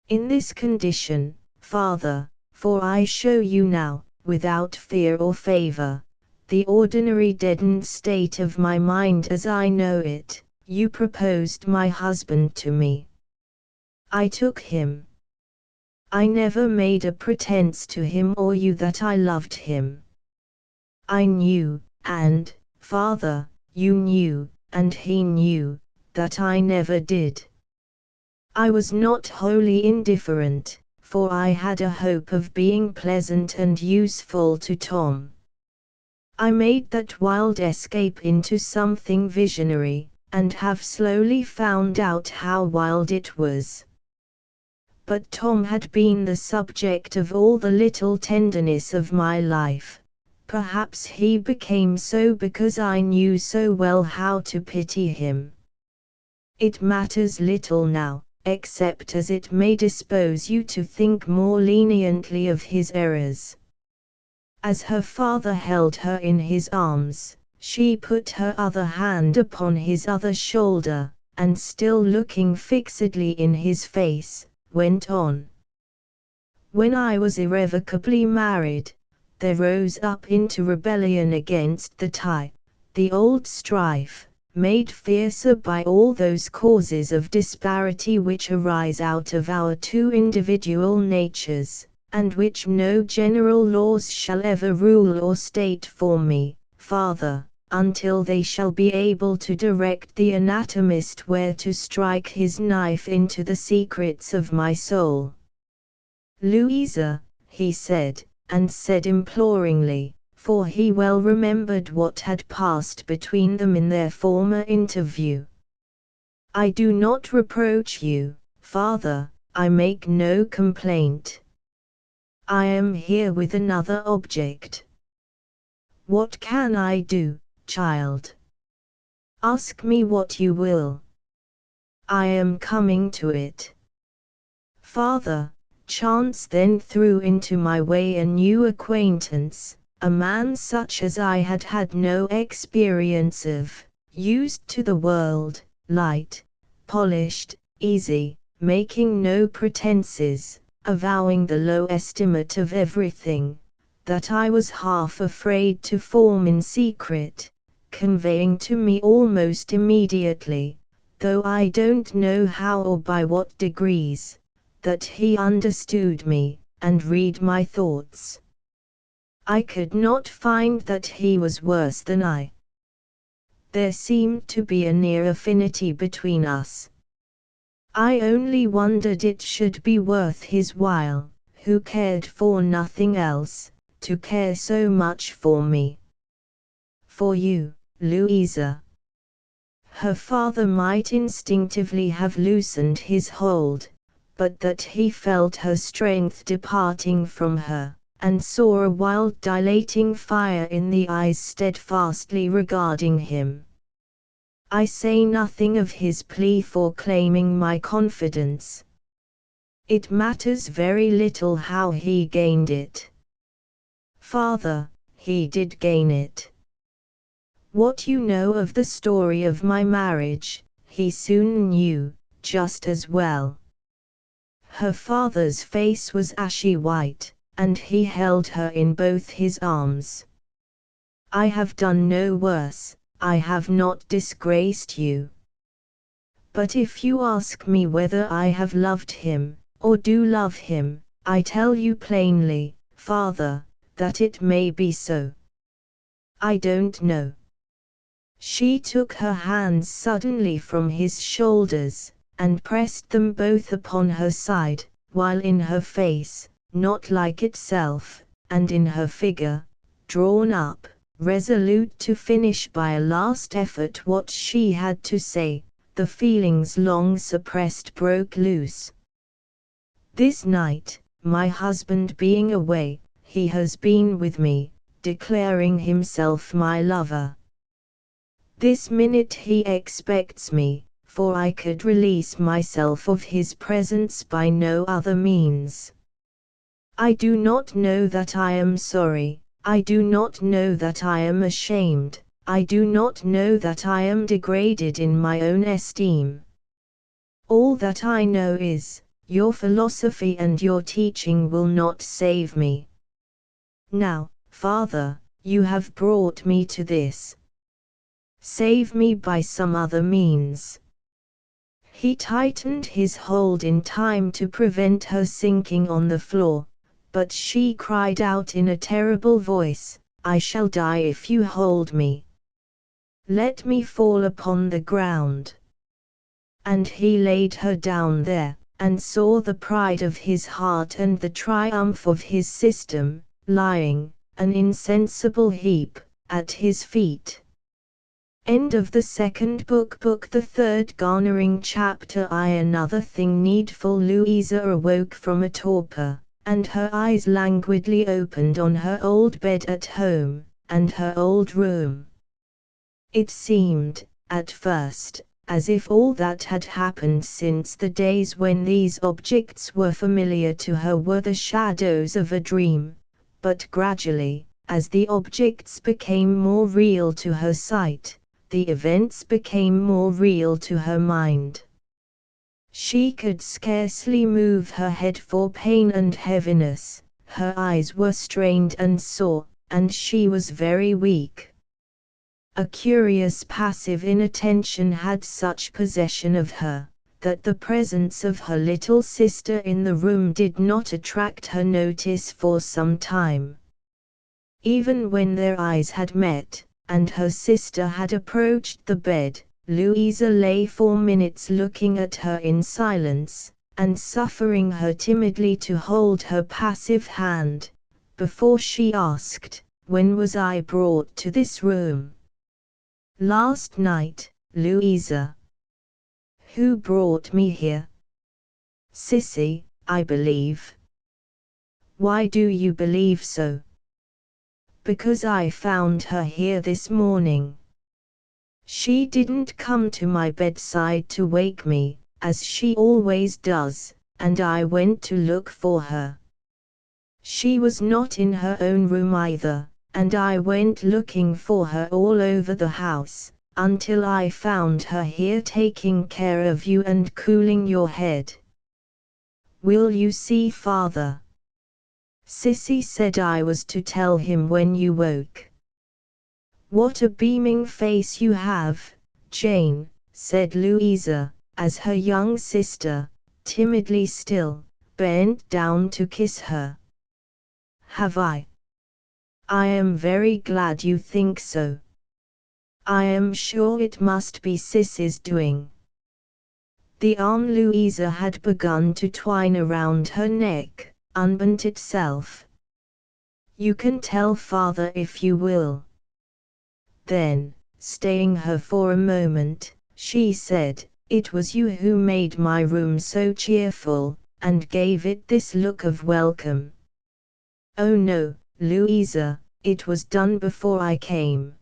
In this condition, father, for I show you now, without fear or favor, the ordinary deadened state of my mind as I know it, you proposed my husband to me. I took him. I never made a pretense to him or you that I loved him. I knew, and, father, you knew, and he knew, that I never did. I was not wholly indifferent, for I had a hope of being pleasant and useful to Tom. I made that wild escape into something visionary, and have slowly found out how wild it was. But Tom had been the subject of all the little tenderness of my life. Perhaps he became so because I knew so well how to pity him. It matters little now, except as it may dispose you to think more leniently of his errors. As her father held her in his arms, she put her other hand upon his other shoulder, and still looking fixedly in his face, went on. When I was irrevocably married, there rose up into rebellion against the tie, the old strife, made fiercer by all those causes of disparity which arise out of our two individual natures, and which no general laws shall ever rule or state for me, father, until they shall be able to direct the anatomist where to strike his knife into the secrets of my soul. Louisa, he said, and said imploringly, for he well remembered what had passed between them in their former interview. I do not reproach you, father, I make no complaint. I am here with another object. What can I do, child? Ask me what you will. I am coming to it. Father, chance then threw into my way a new acquaintance, a man such as I had had no experience of, used to the world, light, polished, easy, making no pretenses, avowing the low estimate of everything, that I was half afraid to form in secret, conveying to me almost immediately, though I don't know how or by what degrees, that he understood me, and read my thoughts. I could not find that he was worse than I. There seemed to be a near affinity between us. I only wondered it should be worth his while, who cared for nothing else, to care so much for me. For you, Louisa. Her father might instinctively have loosened his hold, but that he felt her strength departing from her, and saw a wild dilating fire in the eyes steadfastly regarding him. I say nothing of his plea for claiming my confidence. It matters very little how he gained it. Father, he did gain it. What you know of the story of my marriage, he soon knew, just as well. Her father's face was ashy white, and he held her in both his arms. "I have done no worse, I have not disgraced you. But if you ask me whether I have loved him, or do love him, I tell you plainly, Father, that it may be so. I don't know." She took her hands suddenly from his shoulders, and pressed them both upon her side, while in her face, not like itself, and in her figure, drawn up, resolute to finish by a last effort what she had to say, the feelings long suppressed broke loose. "This night, my husband being away, he has been with me, declaring himself my lover. This minute he expects me, for I could release myself of his presence by no other means. I do not know that I am sorry, I do not know that I am ashamed, I do not know that I am degraded in my own esteem. All that I know is, your philosophy and your teaching will not save me. Now, Father, you have brought me to this. Save me by some other means." He tightened his hold in time to prevent her sinking on the floor, but she cried out in a terrible voice, "I shall die if you hold me. Let me fall upon the ground." And he laid her down there, and saw the pride of his heart and the triumph of his system, lying, an insensible heap, at his feet. End of the second book. Book the third. Garnering chapter. Another thing needful. Louisa awoke from a torpor, and her eyes languidly opened on her old bed at home, and her old room. It seemed, at first, as if all that had happened since the days when these objects were familiar to her were the shadows of a dream, but gradually, as the objects became more real to her sight, the events became more real to her mind. She could scarcely move her head for pain and heaviness, her eyes were strained and sore, and she was very weak. A curious passive inattention had such possession of her, that the presence of her little sister in the room did not attract her notice for some time. Even when their eyes had met, and her sister had approached the bed, Louisa lay for minutes looking at her in silence, and suffering her timidly to hold her passive hand, before she asked, "When was I brought to this room?" "Last night, Louisa." "Who brought me here?" "Sissy, I believe." "Why do you believe so?" "Because I found her here this morning. She didn't come to my bedside to wake me, as she always does, and I went to look for her. She was not in her own room either, and I went looking for her all over the house, until I found her here taking care of you and cooling your head. Will you see Father?" Sissy said I was to tell him when you woke. "What a beaming face you have, Jane," said Louisa, as her young sister, timidly still, bent down to kiss her. "Have I? I am very glad you think so. I am sure it must be Sissy's doing." The arm Louisa had begun to twine around her neck, unbent itself. "You can tell Father if you will." Then, staying her for a moment, she said, "It was you who made my room so cheerful, and gave it this look of welcome." "Oh no, Louisa, it was done before I came."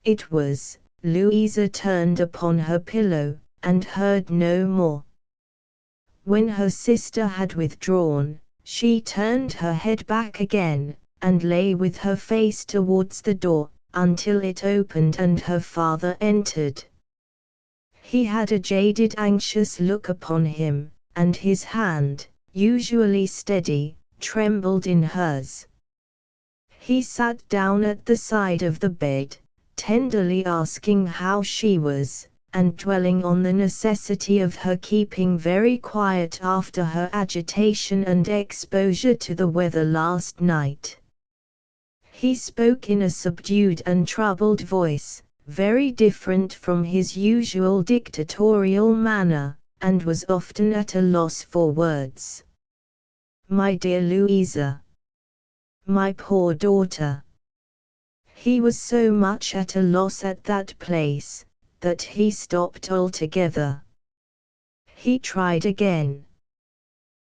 "It was." Louisa turned upon her pillow, and heard no more. When her sister had withdrawn, she turned her head back again, and lay with her face towards the door, until it opened and her father entered. He had a jaded, anxious look upon him, and his hand, usually steady, trembled in hers. He sat down at the side of the bed, tenderly asking how she was, and dwelling on the necessity of her keeping very quiet after her agitation and exposure to the weather last night. He spoke in a subdued and troubled voice, very different from his usual dictatorial manner, and was often at a loss for words. "My dear Louisa. My poor daughter." He was so much at a loss at that place, that he stopped altogether. He tried again.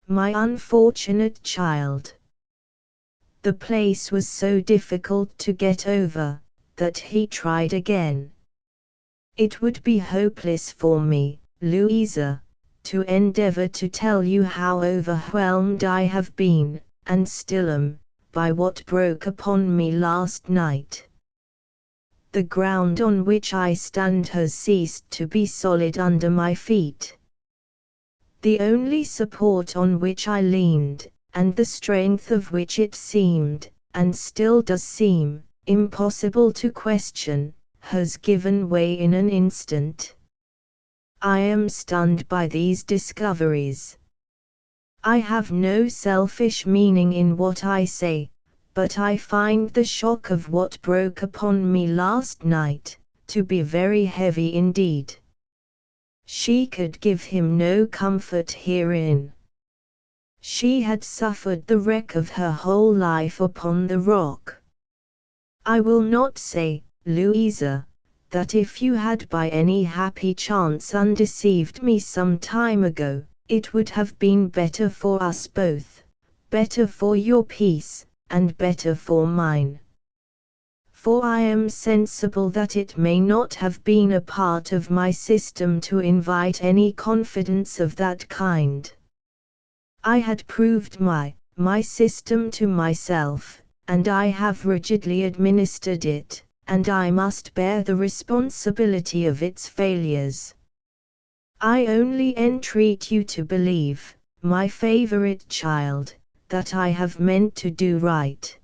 "My unfortunate child." The place was so difficult to get over, that he tried again. "It would be hopeless for me, Louisa, to endeavor to tell you how overwhelmed I have been, and still am, by what broke upon me last night. The ground on which I stand has ceased to be solid under my feet. The only support on which I leaned, and the strength of which it seemed, and still does seem, impossible to question, has given way in an instant. I am stunned by these discoveries. I have no selfish meaning in what I say, but I find the shock of what broke upon me last night, to be very heavy indeed." She could give him no comfort herein. She had suffered the wreck of her whole life upon the rock. "I will not say, Louisa, that if you had by any happy chance undeceived me some time ago, it would have been better for us both, better for your peace, and better for mine. For I am sensible that it may not have been a part of my system to invite any confidence of that kind. I had proved my system to myself, and I have rigidly administered it, and I must bear the responsibility of its failures. I only entreat you to believe, my favorite child, that I have meant to do right."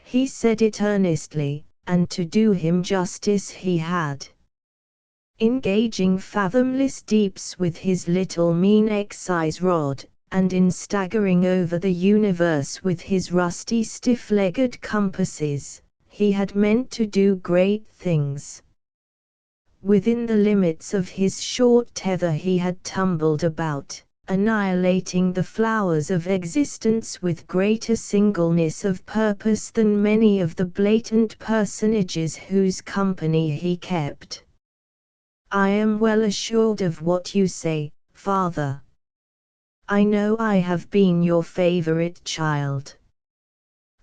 He said it earnestly, and to do him justice he had. Engaging fathomless deeps with his little mean excise rod, and in staggering over the universe with his rusty stiff-legged compasses, he had meant to do great things. Within the limits of his short tether he had tumbled about, annihilating the flowers of existence with greater singleness of purpose than many of the blatant personages whose company he kept. "I am well assured of what you say, father. I know I have been your favorite child.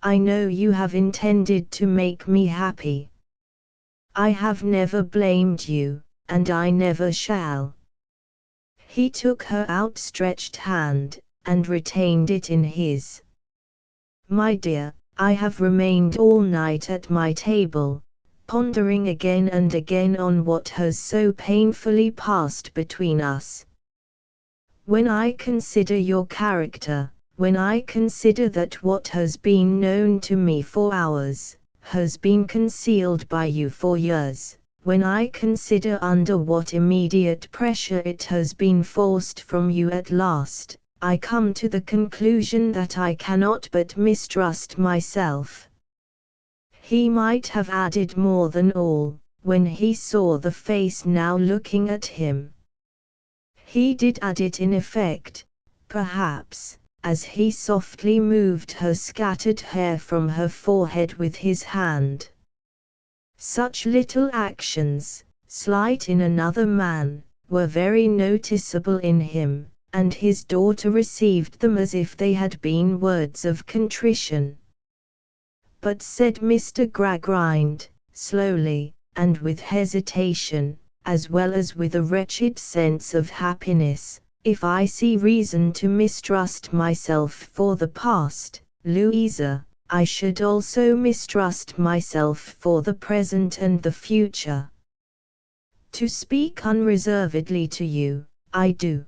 I know you have intended to make me happy. I have never blamed you, and I never shall." He took her outstretched hand, and retained it in his. "My dear, I have remained all night at my table, pondering again and again on what has so painfully passed between us. When I consider your character, when I consider that what has been known to me for hours, has been concealed by you for years, when I consider under what immediate pressure it has been forced from you at last, I come to the conclusion that I cannot but mistrust myself." He might have added more than all, when he saw the face now looking at him. He did add it in effect, perhaps, as he softly moved her scattered hair from her forehead with his hand. Such little actions, slight in another man, were very noticeable in him, and his daughter received them as if they had been words of contrition. "But," said Mr. Gradgrind, slowly, and with hesitation, as well as with a wretched sense of happiness, "if I see reason to mistrust myself for the past, Louisa, I should also mistrust myself for the present and the future. To speak unreservedly to you, I do.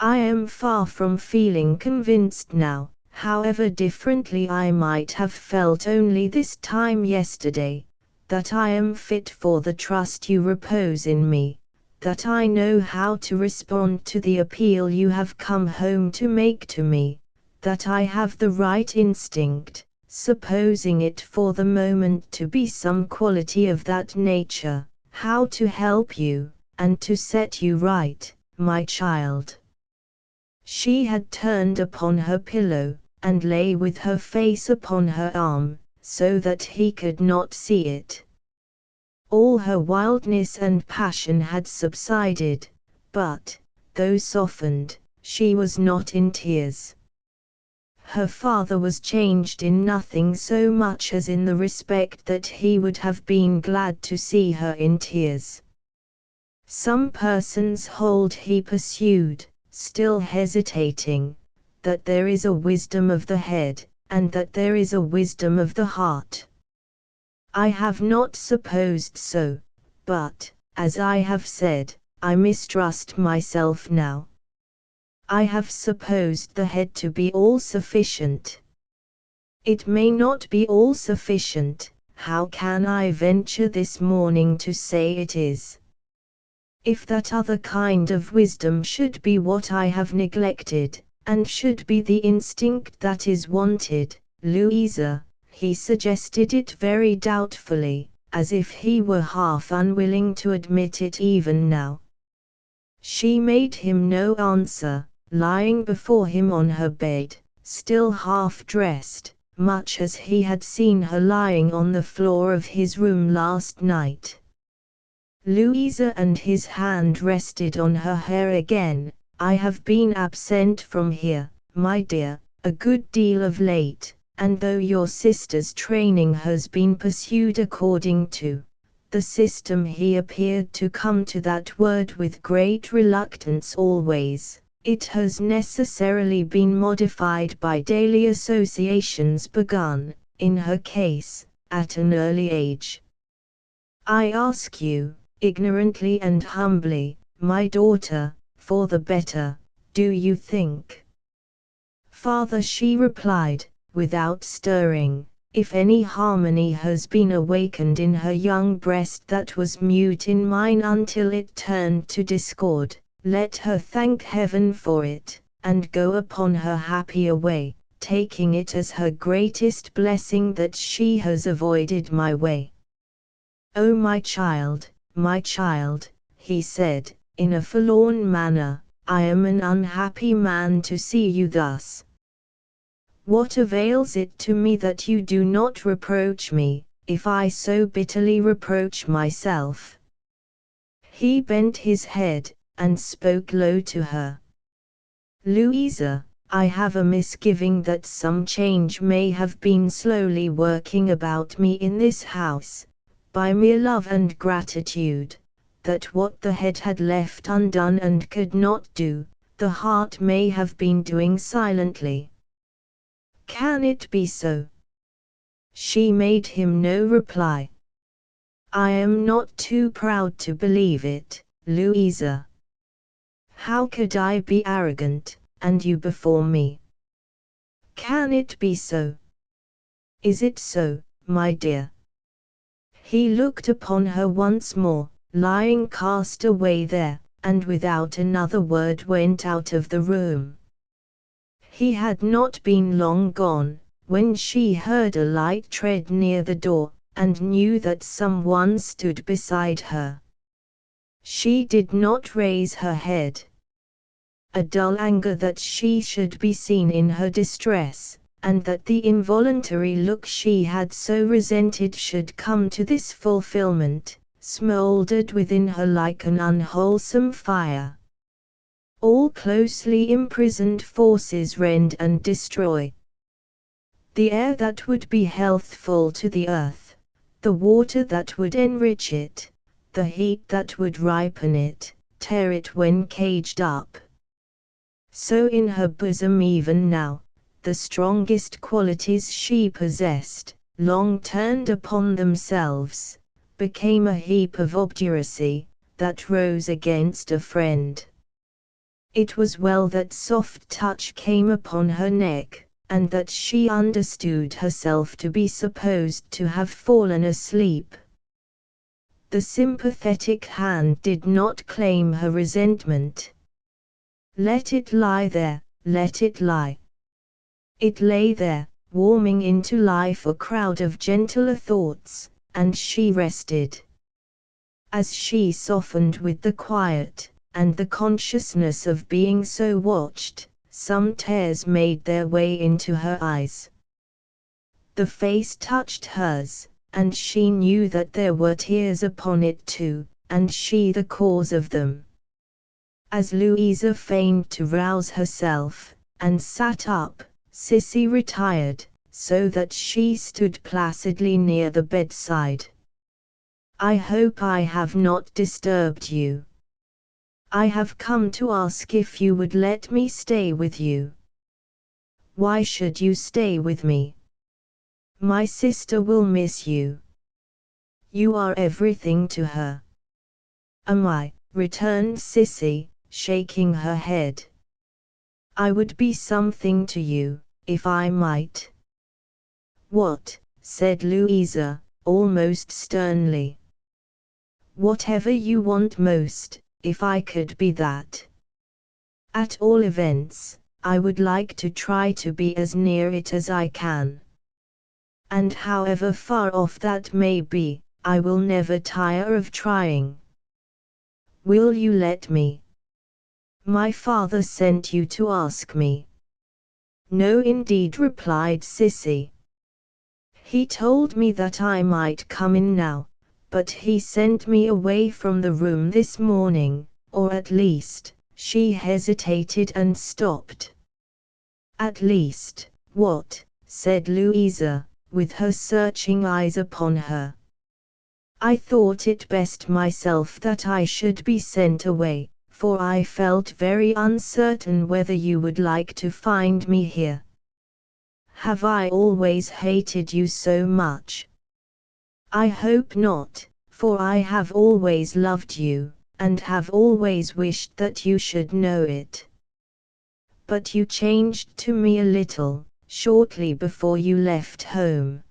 I am far from feeling convinced now, however differently I might have felt only this time yesterday, that I am fit for the trust you repose in me, that I know how to respond to the appeal you have come home to make to me, that I have the right instinct, supposing it for the moment to be some quality of that nature, how to help you, and to set you right, my child. She had turned upon her pillow, and lay with her face upon her arm, so that he could not see it. All her wildness and passion had subsided, but, though softened, she was not in tears. Her father was changed in nothing so much as in the respect that he would have been glad to see her in tears. Some persons hold, he pursued, still hesitating, that there is a wisdom of the head, and that there is a wisdom of the heart. I have not supposed so, but, as I have said, I mistrust myself now. I have supposed the head to be all sufficient. It may not be all sufficient. How can I venture this morning to say it is? If that other kind of wisdom should be what I have neglected, and should be the instinct that is wanted, Louisa, he suggested it very doubtfully, as if he were half unwilling to admit it even now. She made him no answer, lying before him on her bed, still half dressed, much as he had seen her lying on the floor of his room last night. Louisa and his hand rested on her hair again. I have been absent from here, my dear, a good deal of late, and though your sister's training has been pursued according to the system, he appeared to come to that word with great reluctance always, it has necessarily been modified by daily associations begun, in her case, at an early age. I ask you, ignorantly and humbly, my daughter, for the better, do you think? Father, she replied, without stirring, if any harmony has been awakened in her young breast that was mute in mine until it turned to discord, let her thank heaven for it, and go upon her happier way, taking it as her greatest blessing that she has avoided my way. Oh my child, he said, in a forlorn manner, I am an unhappy man to see you thus. What avails it to me that you do not reproach me, if I so bitterly reproach myself? He bent his head, and spoke low to her. Louisa, I have a misgiving that some change may have been slowly working about me in this house, by mere love and gratitude, that what the head had left undone and could not do, the heart may have been doing silently. Can it be so? She made him no reply. I am not too proud to believe it, Louisa. How could I be arrogant, and you before me? Can it be so? Is it so, my dear? He looked upon her once more, lying cast away there, and without another word went out of the room. He had not been long gone, when she heard a light tread near the door, and knew that some one stood beside her. She did not raise her head. A dull anger that she should be seen in her distress, and that the involuntary look she had so resented should come to this fulfillment, smouldered within her like an unwholesome fire. All closely imprisoned forces rend and destroy. The air that would be healthful to the earth, the water that would enrich it, the heat that would ripen it, tear it when caged up. So in her bosom even now, the strongest qualities she possessed, long turned upon themselves, became a heap of obduracy, that rose against a friend. It was well that soft touch came upon her neck, and that she understood herself to be supposed to have fallen asleep. The sympathetic hand did not claim her resentment. Let it lie there, let it lie. It lay there, warming into life a crowd of gentler thoughts, and she rested. As she softened with the quiet, and the consciousness of being so watched, some tears made their way into her eyes. The face touched hers, and she knew that there were tears upon it too, and she the cause of them. As Louisa feigned to rouse herself, and sat up, Sissy retired, so that she stood placidly near the bedside. "I hope I have not disturbed you. I have come to ask if you would let me stay with you." "Why should you stay with me?" "My sister will miss you. You are everything to her." "Am I?" returned Sissy, shaking her head. "I would be something to you, if I might." "What?" said Louisa, almost sternly. "Whatever you want most, if I could be that. At all events, I would like to try to be as near it as I can. And however far off that may be, I will never tire of trying. Will you let me?" "My father sent you to ask me." "No indeed," replied Sissy. "He told me that I might come in now, but he sent me away from the room this morning, or at least," she hesitated and stopped. "At least, what?" said Louisa, with her searching eyes upon her. "I thought it best myself that I should be sent away, for I felt very uncertain whether you would like to find me here." "Have I always hated you so much?" "I hope not, for I have always loved you, and have always wished that you should know it. But you changed to me a little, shortly before you left home.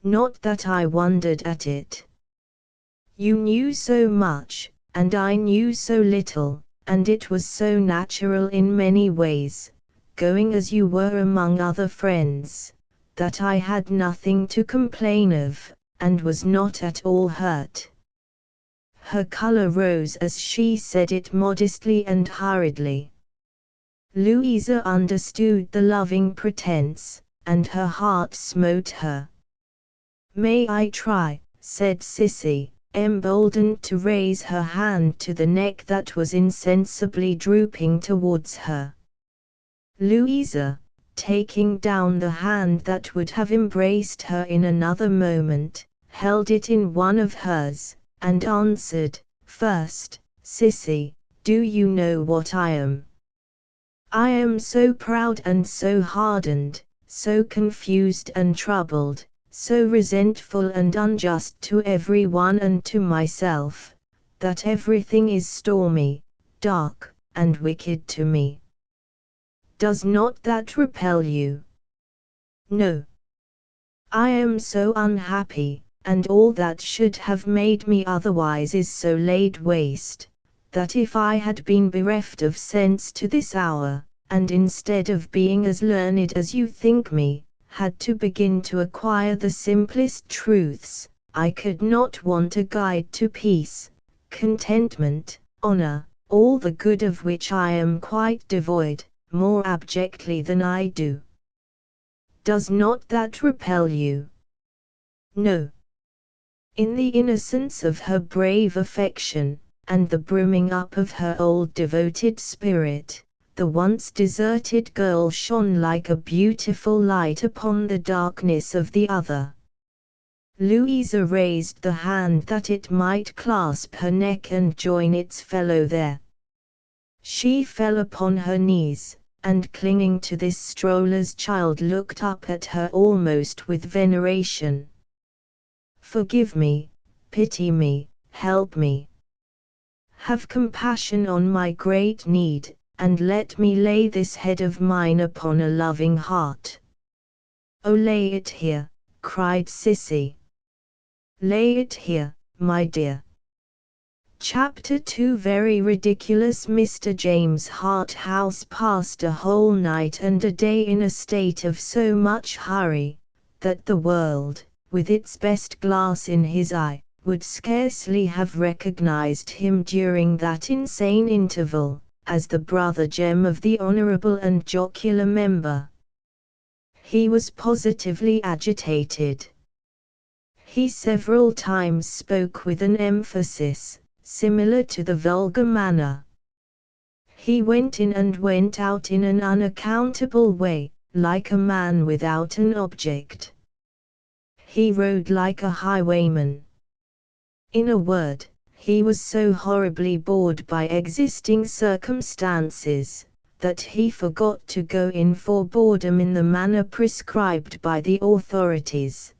Not that I wondered at it. You knew so much, and I knew so little, and it was so natural in many ways, going as you were among other friends, that I had nothing to complain of, and was not at all hurt." Her color rose as she said it modestly and hurriedly. Louisa understood the loving pretense, and her heart smote her. "May I try?" said Sissy, emboldened to raise her hand to the neck that was insensibly drooping towards her. Louisa, taking down the hand that would have embraced her in another moment, held it in one of hers, and answered, "First, Sissy, do you know what I am? I am so proud and so hardened, so confused and troubled, so resentful and unjust to everyone and to myself, that everything is stormy, dark, and wicked to me. Does not that repel you?" "No. I am so unhappy, and all that should have made me otherwise is so laid waste, that if I had been bereft of sense to this hour, and instead of being as learned as you think me, had to begin to acquire the simplest truths, I could not want a guide to peace, contentment, honor, all the good of which I am quite devoid, more abjectly than I do. Does not that repel you?" "No." In the innocence of her brave affection, and the brimming up of her old devoted spirit, the once deserted girl shone like a beautiful light upon the darkness of the other. Louisa raised the hand that it might clasp her neck and join its fellow there. She fell upon her knees, and clinging to this stroller's child looked up at her almost with veneration. "Forgive me, pity me, help me. Have compassion on my great need, and let me lay this head of mine upon a loving heart." "Oh, lay it here," cried Sissy. "Lay it here, my dear." Chapter 2 Very ridiculous. Mr. James Harthouse passed a whole night and a day in a state of so much hurry, that the world, with its best glass in his eye, would scarcely have recognized him during that insane interval, as the brother Jem of the honourable and jocular member. He was positively agitated. He several times spoke with an emphasis, similar to the vulgar manner. He went in and went out in an unaccountable way, like a man without an object. He rode like a highwayman. In a word, he was so horribly bored by existing circumstances, that he forgot to go in for boredom in the manner prescribed by the authorities.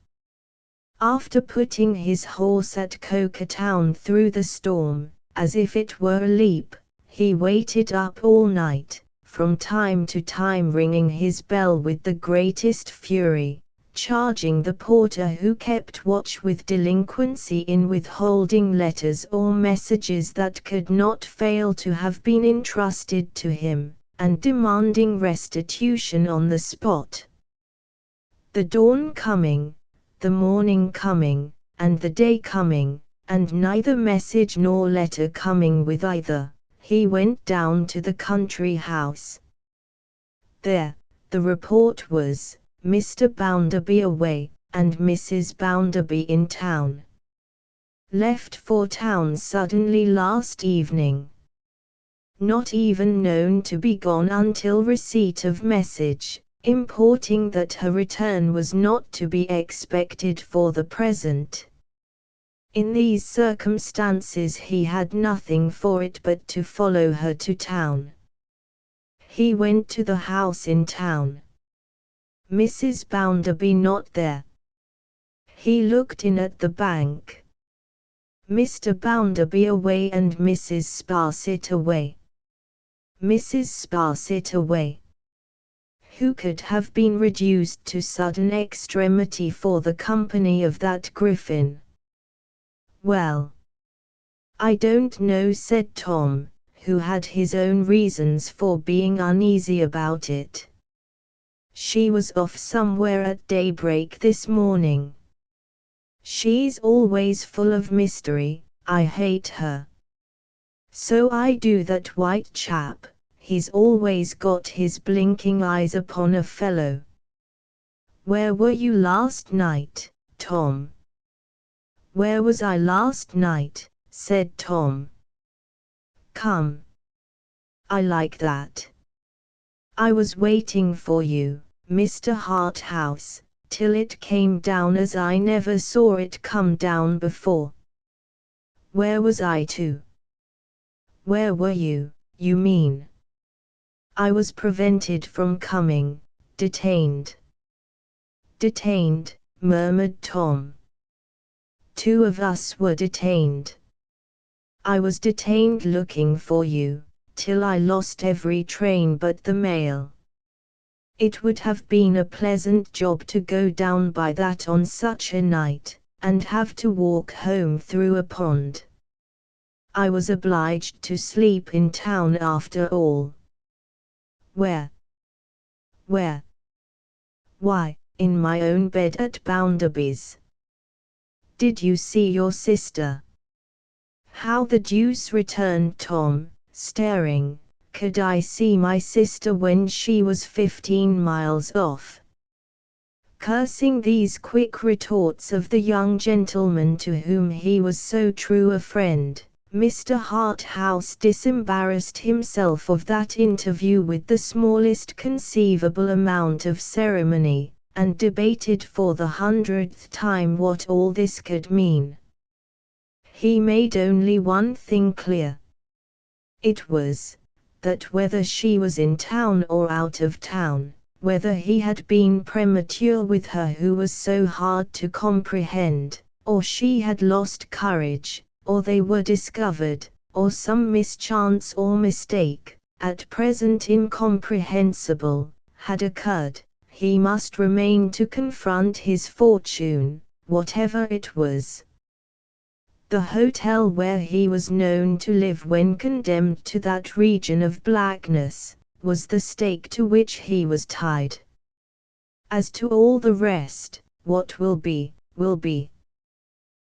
After putting his horse at Coketown through the storm, as if it were a leap, he waited up all night, from time to time ringing his bell with the greatest fury, charging the porter who kept watch with delinquency in withholding letters or messages that could not fail to have been entrusted to him, and demanding restitution on the spot. The dawn coming, the morning coming, and the day coming, and neither message nor letter coming with either, he went down to the country house. There, the report was, Mr. Bounderby away, and Mrs. Bounderby in town. Left for town suddenly last evening. Not even known to be gone until receipt of message, importing that her return was not to be expected for the present. In these circumstances he had nothing for it but to follow her to town. He went to the house in town. Mrs. Bounderby not there. He looked in at the bank. Mr. Bounderby away and Mrs. Sparsit away. Mrs. Sparsit away. Who could have been reduced to sudden extremity for the company of that griffin? "Well, I don't know," said Tom, who had his own reasons for being uneasy about it. "She was off somewhere at daybreak this morning. She's always full of mystery, I hate her." "So I do, that white chap. He's always got his blinking eyes upon a fellow." "Where were you last night, Tom?" "Where was I last night?" said Tom. "Come. I like that. I was waiting for you, Mr. Harthouse, till it came down as I never saw it come down before." "Where was I to?" "Where were you, you mean?" "I was prevented from coming, detained." "Detained," murmured Tom. "Two of us were detained. I was detained looking for you, till I lost every train but the mail. It would have been a pleasant job to go down by that on such a night, and have to walk home through a pond. I was obliged to sleep in town after all." "Where?" "Where? Why, in my own bed at Bounderby's." "Did you see your sister?" "How the deuce," returned Tom, staring, "could I see my sister when she was 15 miles off?" Cursing these quick retorts of the young gentleman to whom he was so true a friend, Mr. Harthouse disembarrassed himself of that interview with the smallest conceivable amount of ceremony, and debated for the 100th time what all this could mean. He made only one thing clear. It was, that whether she was in town or out of town, whether he had been premature with her who was so hard to comprehend, or she had lost courage, or they were discovered, or some mischance or mistake, at present incomprehensible, had occurred, he must remain to confront his fortune, whatever it was. The hotel where he was known to live when condemned to that region of blackness, was the stake to which he was tied. As to all the rest, what will be, will be.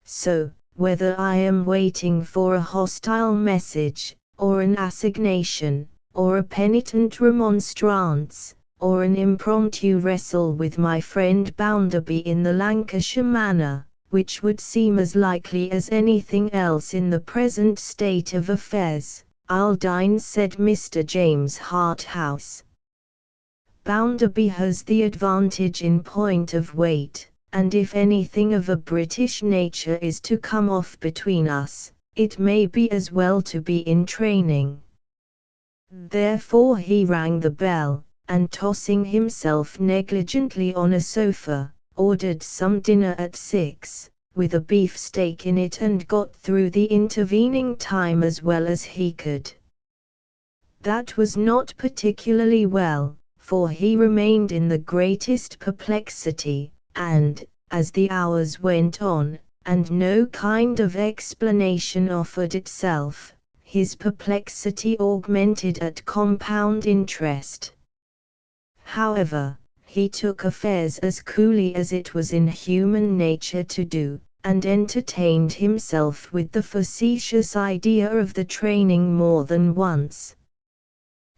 So, whether I am waiting for a hostile message, or an assignation, or a penitent remonstrance, or an impromptu wrestle with my friend Bounderby in the Lancashire manner, which would seem as likely as anything else in the present state of affairs, I'll dine, said Mr. James Harthouse. Bounderby has the advantage in point of weight, and if anything of a British nature is to come off between us, it may be as well to be in training. Therefore he rang the bell, and tossing himself negligently on a sofa, ordered some dinner at 6, with a beefsteak in it, and got through the intervening time as well as he could. That was not particularly well, for he remained in the greatest perplexity, and, as the hours went on, and no kind of explanation offered itself, his perplexity augmented at compound interest. However, he took affairs as coolly as it was in human nature to do, and entertained himself with the facetious idea of the training more than once.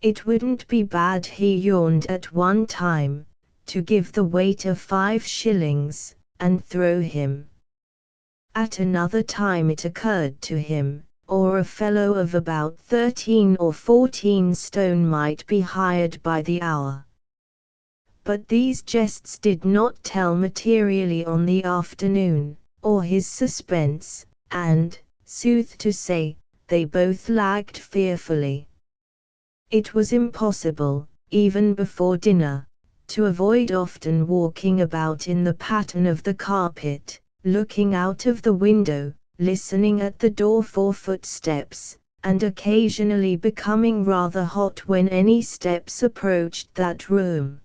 It wouldn't be bad, he yawned at one time, to give the waiter 5 shillings, and throw him. At another time it occurred to him, or a fellow of about 13 or 14 stone might be hired by the hour. But these jests did not tell materially on the afternoon, or his suspense, and, sooth to say, they both lagged fearfully. It was impossible, even before dinner, to avoid often walking about in the pattern of the carpet, looking out of the window, listening at the door for footsteps, and occasionally becoming rather hot when any steps approached that room.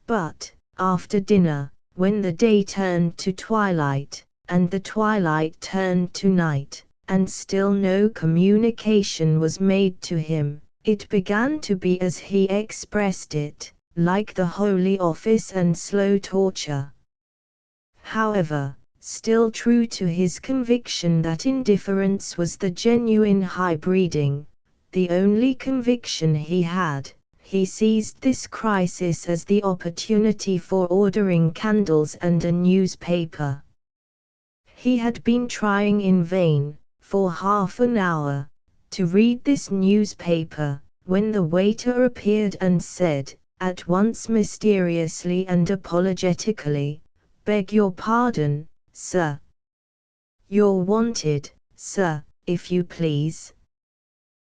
But, after dinner, when the day turned to twilight, and the twilight turned to night, and still no communication was made to him, it began to be, as he expressed it, like the Holy Office and slow torture. However, still true to his conviction that indifference was the genuine high breeding, the only conviction he had, he seized this crisis as the opportunity for ordering candles and a newspaper. He had been trying in vain, for half an hour, to read this newspaper, when the waiter appeared and said, at once mysteriously and apologetically, "Beg your pardon, sir. You're wanted, sir, if you please."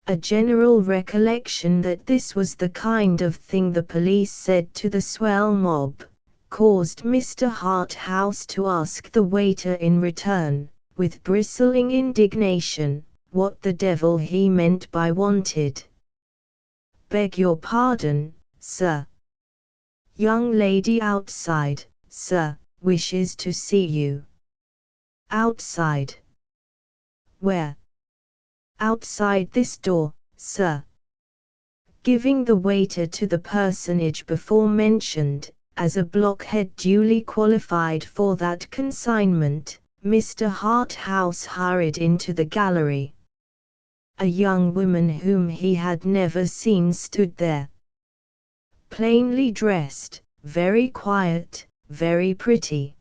A general recollection that this was the kind of thing the police said to the swell mob, caused Mr. Harthouse to ask the waiter in return, with bristling indignation, what the devil he meant by wanted. "Beg your pardon, sir. Young lady outside, sir, wishes to see you." "Outside? Where?" "Outside this door, sir." Giving the waiter to the personage before mentioned, as a blockhead duly qualified for that consignment, Mr. Harthouse hurried into the gallery. A young woman whom he had never seen stood there. Plainly dressed, very quiet, very pretty.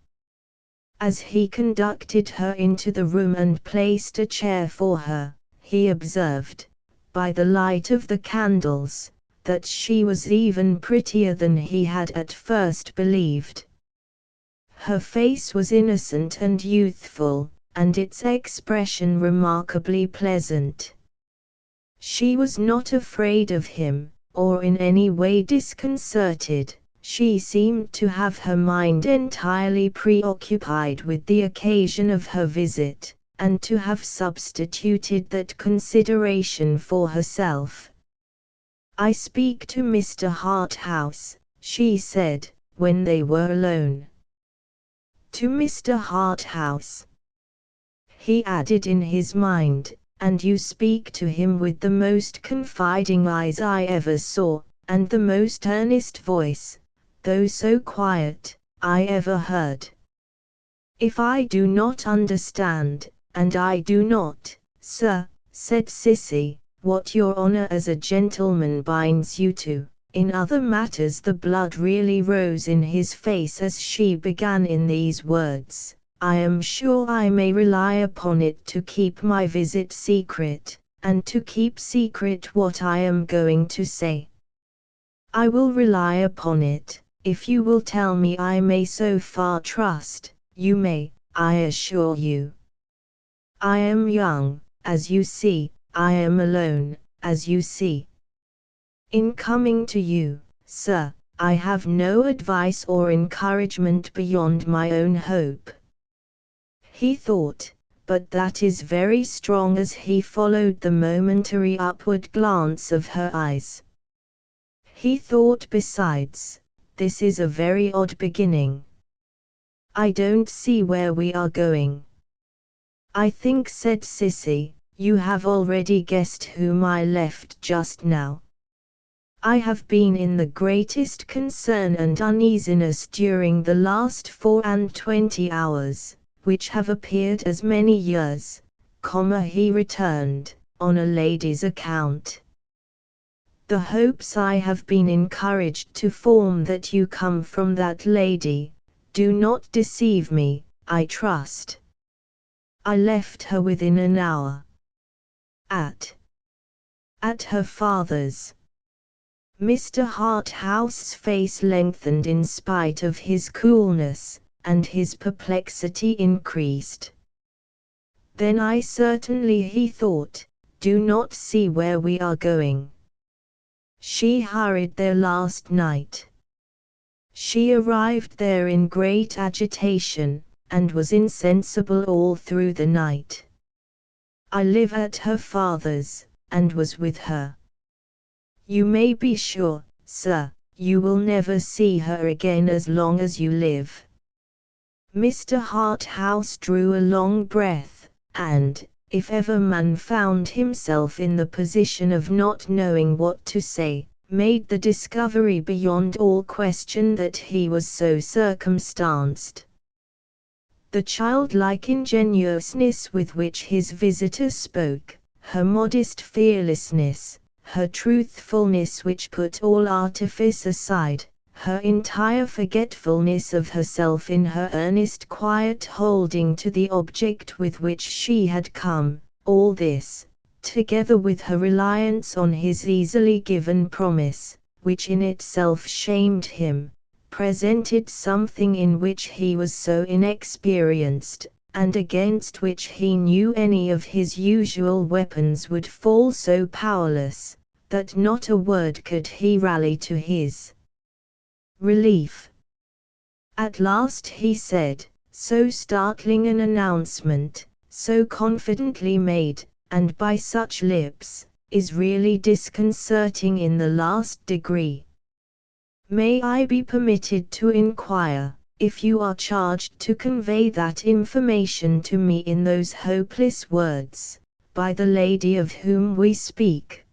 As he conducted her into the room and placed a chair for her, he observed, by the light of the candles, that she was even prettier than he had at first believed. Her face was innocent and youthful, and its expression remarkably pleasant. She was not afraid of him, or in any way disconcerted. She seemed to have her mind entirely preoccupied with the occasion of her visit, and to have substituted that consideration for herself. "I speak to Mr. Harthouse," she said, when they were alone. "To Mr. Harthouse," he added in his mind, "and you speak to him with the most confiding eyes I ever saw, and the most earnest voice, though so quiet, I ever heard." "If I do not understand, and I do not, sir," said Cissy, "what your honour as a gentleman binds you to," in other matters the blood really rose in his face as she began in these words, "I am sure I may rely upon it to keep my visit secret, and to keep secret what I am going to say." "I will rely upon it, if you will tell me I may so far trust." "You may, I assure you. I am young, as you see, I am alone, as you see. In coming to you, sir, I have no advice or encouragement beyond my own hope." He thought, but that is very strong, as he followed the momentary upward glance of her eyes. He thought besides, this is a very odd beginning. "I don't see where we are going." "I think," said Cissy, "you have already guessed whom I left just now. I have been in the greatest concern and uneasiness during the last 24 hours, which have appeared as many years, he returned, on a lady's account. The hopes I have been encouraged to form that you come from that lady, do not deceive me, I trust. I left her within an hour. At her father's." Mr. Harthouse's face lengthened in spite of his coolness, and his perplexity increased. "Then I certainly," he thought, "do not see where we are going. She hurried there last night. She arrived there in great agitation, and was insensible all through the night. I live at her father's, and was with her. You may be sure, sir, you will never see her again as long as you live." Mr. Harthouse drew a long breath, and, if ever man found himself in the position of not knowing what to say, made the discovery beyond all question that he was so circumstanced. The childlike ingenuousness with which his visitor spoke, her modest fearlessness, her truthfulness which put all artifice aside, her entire forgetfulness of herself in her earnest quiet holding to the object with which she had come, all this, together with her reliance on his easily given promise, which in itself shamed him, presented something in which he was so inexperienced, and against which he knew any of his usual weapons would fall so powerless, that not a word could he rally to his relief. At last he said, so startling an announcement, so confidently made, and by such lips, is really disconcerting in the last degree. May I be permitted to inquire, if you are charged to convey that information to me in those hopeless words, by the lady of whom we speak?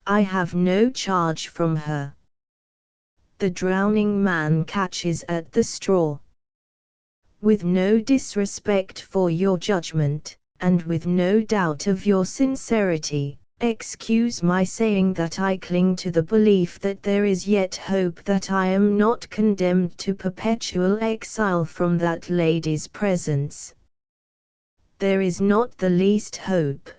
I have no charge from her. The drowning man catches at the straw. With no disrespect for your judgment, and with no doubt of your sincerity, excuse my saying that I cling to the belief that there is yet hope that I am not condemned to perpetual exile from that lady's presence. There is not the least hope.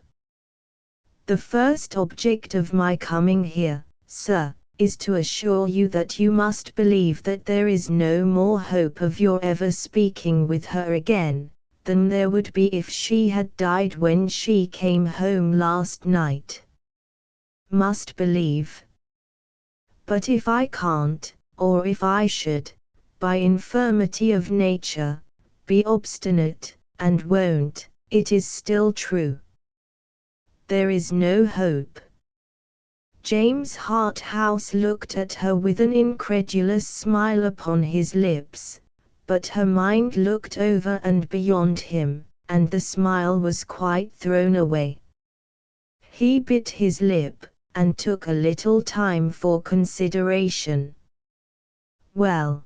The first object of my coming here, sir, is to assure you that you must believe that there is no more hope of your ever speaking with her again, than there would be if she had died when she came home last night. Must believe. But if I can't, or if I should, by infirmity of nature, be obstinate, and won't, it is still true. There is no hope. James Harthouse looked at her with an incredulous smile upon his lips, but her mind looked over and beyond him, and the smile was quite thrown away. He bit his lip, and took a little time for consideration. "Well,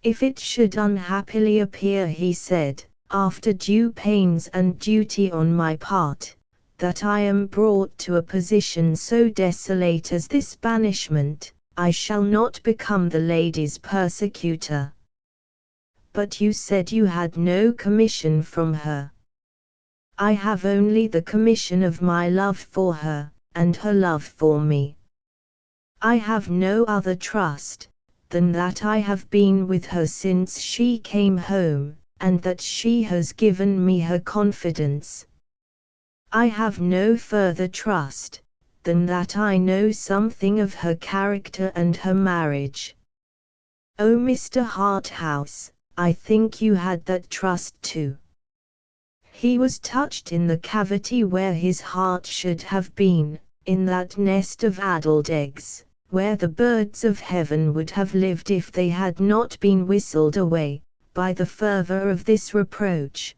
if it should unhappily appear," he said, "after due pains and duty on my part, that I am brought to a position so desolate as this banishment, I shall not become the lady's persecutor." "But you said you had no commission from her." "I have only the commission of my love for her, and her love for me. I have no other trust than that I have been with her since she came home, and that she has given me her confidence. I have no further trust than that I know something of her character and her marriage." "Oh, Mr. Harthouse, I think you had that trust too." He was touched in the cavity where his heart should have been, in that nest of addled eggs, where the birds of heaven would have lived if they had not been whistled away by the fervor of this reproach.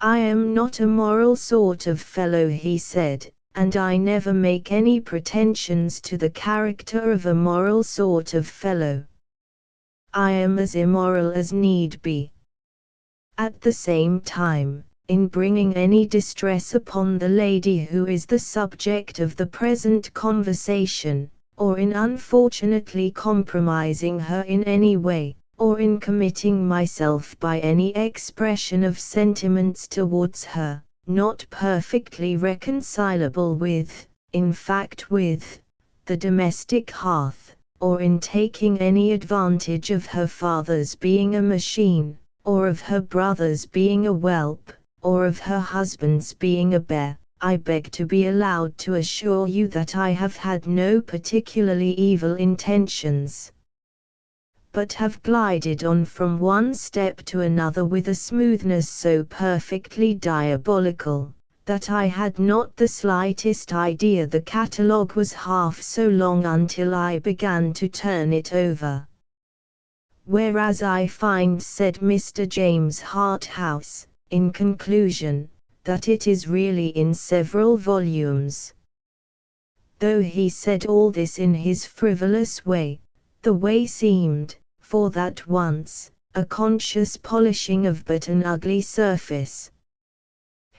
"I am not a moral sort of fellow," he said, "and I never make any pretensions to the character of a moral sort of fellow. I am as immoral as need be. At the same time, in bringing any distress upon the lady who is the subject of the present conversation, or in unfortunately compromising her in any way, or in committing myself by any expression of sentiments towards her, not perfectly reconcilable with, in fact with, the domestic hearth, or in taking any advantage of her father's being a machine, or of her brother's being a whelp, or of her husband's being a bear, I beg to be allowed to assure you that I have had no particularly evil intentions, but have glided on from one step to another with a smoothness so perfectly diabolical, that I had not the slightest idea the catalogue was half so long until I began to turn it over. Whereas I find," said Mr. James Harthouse, in conclusion, "that it is really in several volumes." Though he said all this in his frivolous way, the way seemed, for that once, a conscious polishing of but an ugly surface.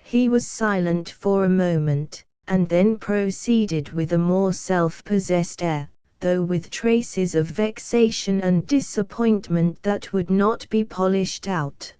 He was silent for a moment, and then proceeded with a more self-possessed air, though with traces of vexation and disappointment that would not be polished out.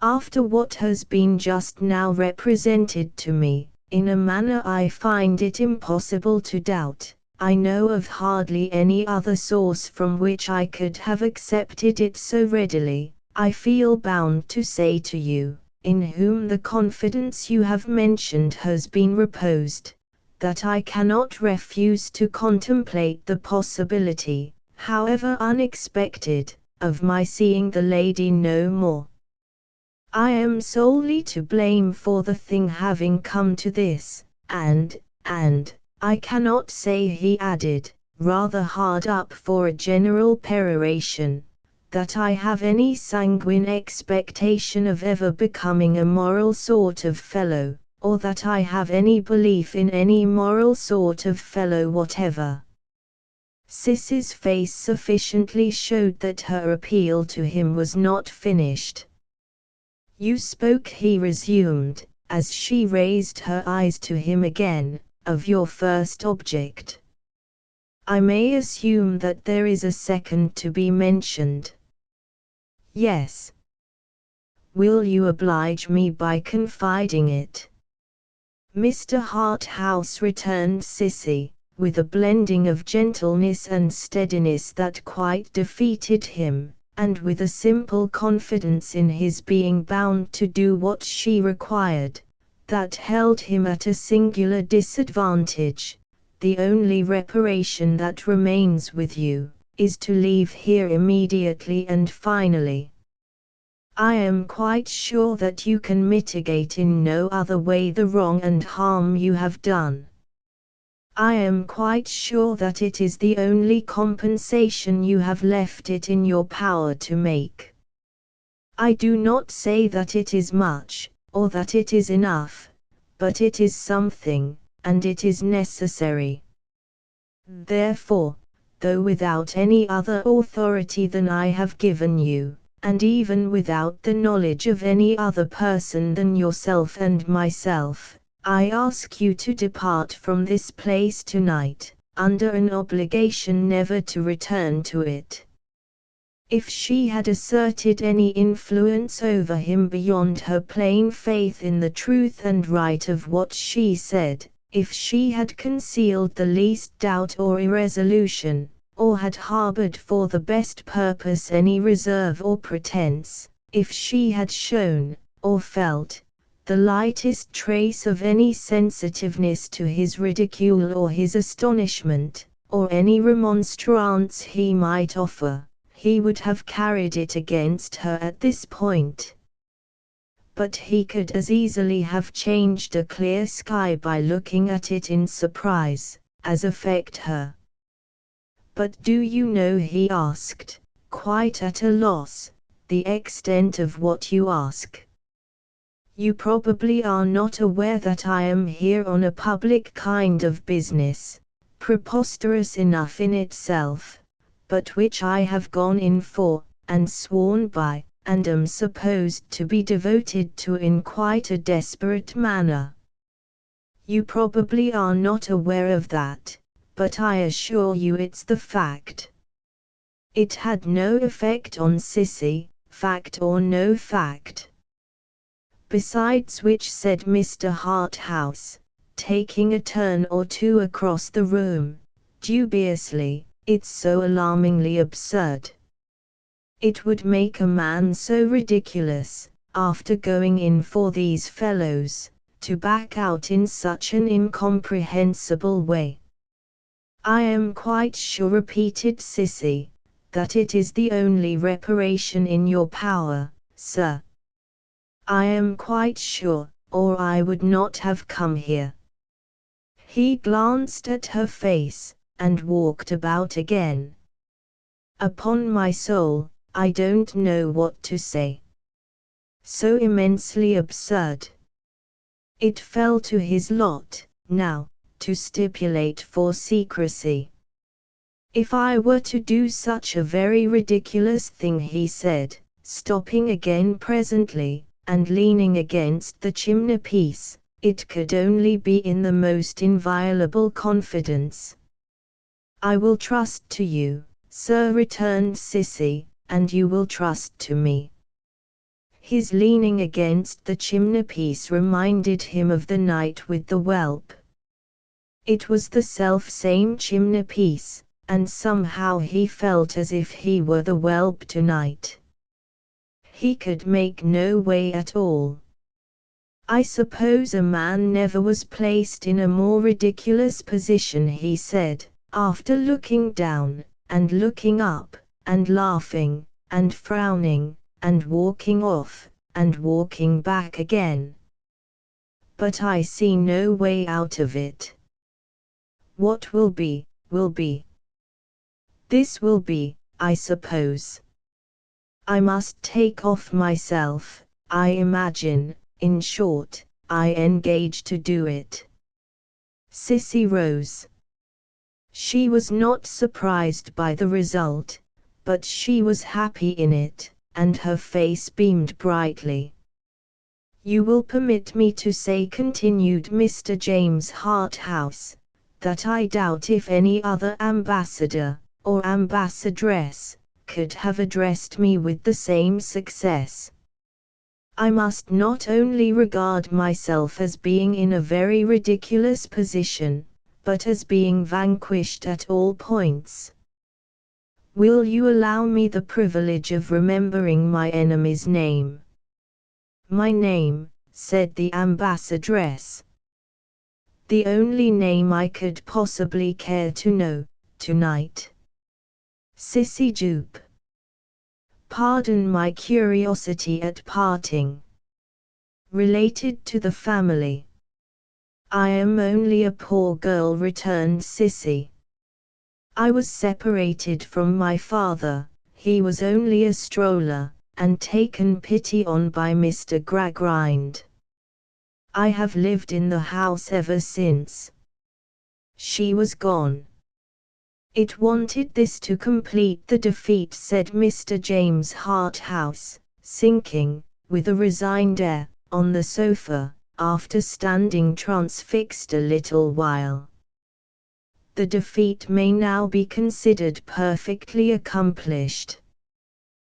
"After what has been just now represented to me, in a manner I find it impossible to doubt, I know of hardly any other source from which I could have accepted it so readily. I feel bound to say to you, in whom the confidence you have mentioned has been reposed, that I cannot refuse to contemplate the possibility, however unexpected, of my seeing the lady no more. I am solely to blame for the thing having come to this, and, I cannot say," he added, rather hard up for a general peroration, "that I have any sanguine expectation of ever becoming a moral sort of fellow, or that I have any belief in any moral sort of fellow whatever." Cissy's face sufficiently showed that her appeal to him was not finished. "You spoke," he resumed, as she raised her eyes to him again, "of your first object. I may assume that there is a second to be mentioned?" "Yes." "Will you oblige me by confiding it?" "Mr. Harthouse," returned Cissy, with a blending of gentleness and steadiness that quite defeated him, and with a simple confidence in his being bound to do what she required, that held him at a singular disadvantage, "the only reparation that remains with you, is to leave here immediately and finally. I am quite sure that you can mitigate in no other way the wrong and harm you have done. I am quite sure that it is the only compensation you have left it in your power to make. I do not say that it is much, or that it is enough, but it is something, and it is necessary. Therefore, though without any other authority than I have given you, and even without the knowledge of any other person than yourself and myself, I ask you to depart from this place tonight, under an obligation never to return to it. If she had asserted any influence over him beyond her plain faith in the truth and right of what she said, if she had concealed the least doubt or irresolution, or had harbored for the best purpose any reserve or pretense, if she had shown, or felt, the lightest trace of any sensitiveness to his ridicule or his astonishment, or any remonstrance he might offer, he would have carried it against her at this point. But he could as easily have changed a clear sky by looking at it in surprise, as affect her. But do you know, he asked, quite at a loss, the extent of what you ask? You probably are not aware that I am here on a public kind of business, preposterous enough in itself, but which I have gone in for, and sworn by, and am supposed to be devoted to in quite a desperate manner. You probably are not aware of that, but I assure you it's the fact. It had no effect on Cissy, fact or no fact. Besides which, said Mr. Harthouse, taking a turn or two across the room, dubiously, it's so alarmingly absurd. It would make a man so ridiculous, after going in for these fellows, to back out in such an incomprehensible way. I am quite sure, repeated Cissy, that it is the only reparation in your power, sir. I am quite sure, or I would not have come here. He glanced at her face, and walked about again. Upon my soul, I don't know what to say. So immensely absurd. It fell to his lot, now, to stipulate for secrecy. If I were to do such a very ridiculous thing, he said, stopping again presently, and leaning against the chimney-piece, it could only be in the most inviolable confidence. I will trust to you, sir, returned Cissy, and you will trust to me. His leaning against the chimney-piece reminded him of the night with the whelp. It was the self-same chimney-piece, and somehow he felt as if he were the whelp tonight. He could make no way at all. I suppose a man never was placed in a more ridiculous position, he said, after looking down, and looking up, and laughing, and frowning, and walking off, and walking back again. But I see no way out of it. What will be, will be. This will be, I suppose. I must take off myself, I imagine, in short, I engage to do it. Cissy rose. She was not surprised by the result, but she was happy in it, and her face beamed brightly. You will permit me to say, continued Mr. James Harthouse, that I doubt if any other ambassador, or ambassadress, could have addressed me with the same success. I must not only regard myself as being in a very ridiculous position, but as being vanquished at all points. Will you allow me the privilege of remembering my enemy's name? My name, said the ambassadress. The only name I could possibly care to know, tonight. Cissy Jupe. Pardon my curiosity at parting. Related to the family. I am only a poor girl, returned Sissy. I was separated from my father, he was only a stroller, and taken pity on by Mr. Gradgrind. I have lived in the house ever since she was gone. It wanted this to complete the defeat, said Mr. James Harthouse, sinking, with a resigned air, on the sofa, after standing transfixed a little while. The defeat may now be considered perfectly accomplished.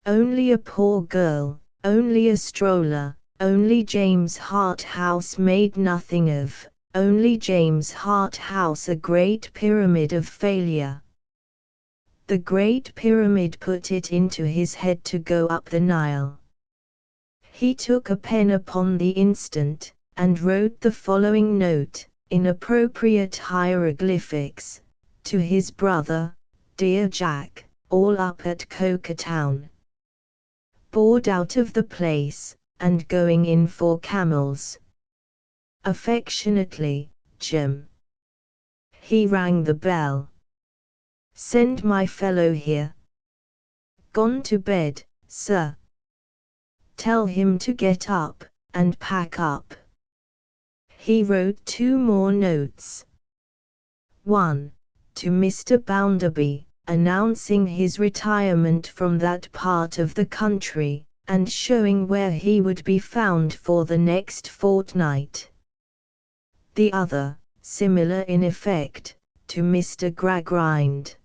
Only a poor girl, only a stroller, only James Harthouse made nothing of, only James Harthouse a great pyramid of failure. The Great Pyramid put it into his head to go up the Nile. He took a pen upon the instant, and wrote the following note, in appropriate hieroglyphics, to his brother, Dear Jack, all up at Coketown. Bored out of the place, and going in for camels. Affectionately, Jim. He rang the bell. Send my fellow here. Gone to bed, sir. Tell him to get up, and pack up. He wrote 2 more notes. One, to Mr. Bounderby, announcing his retirement from that part of the country, and showing where he would be found for the next fortnight. The other, similar in effect, to Mr. Gradgrind.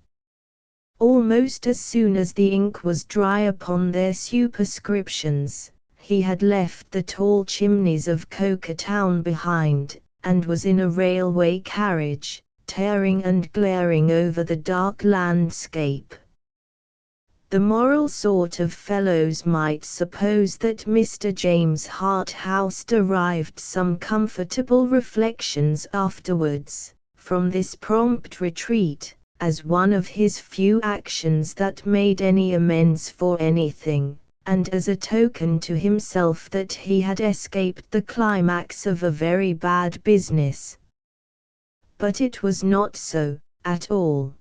Almost as soon as the ink was dry upon their superscriptions, he had left the tall chimneys of Coketown behind, and was in a railway carriage, tearing and glaring over the dark landscape. The moral sort of fellows might suppose that Mr. James Harthouse derived some comfortable reflections afterwards, from this prompt retreat, as one of his few actions that made any amends for anything, and as a token to himself that he had escaped the climax of a very bad business. But it was not so, at all.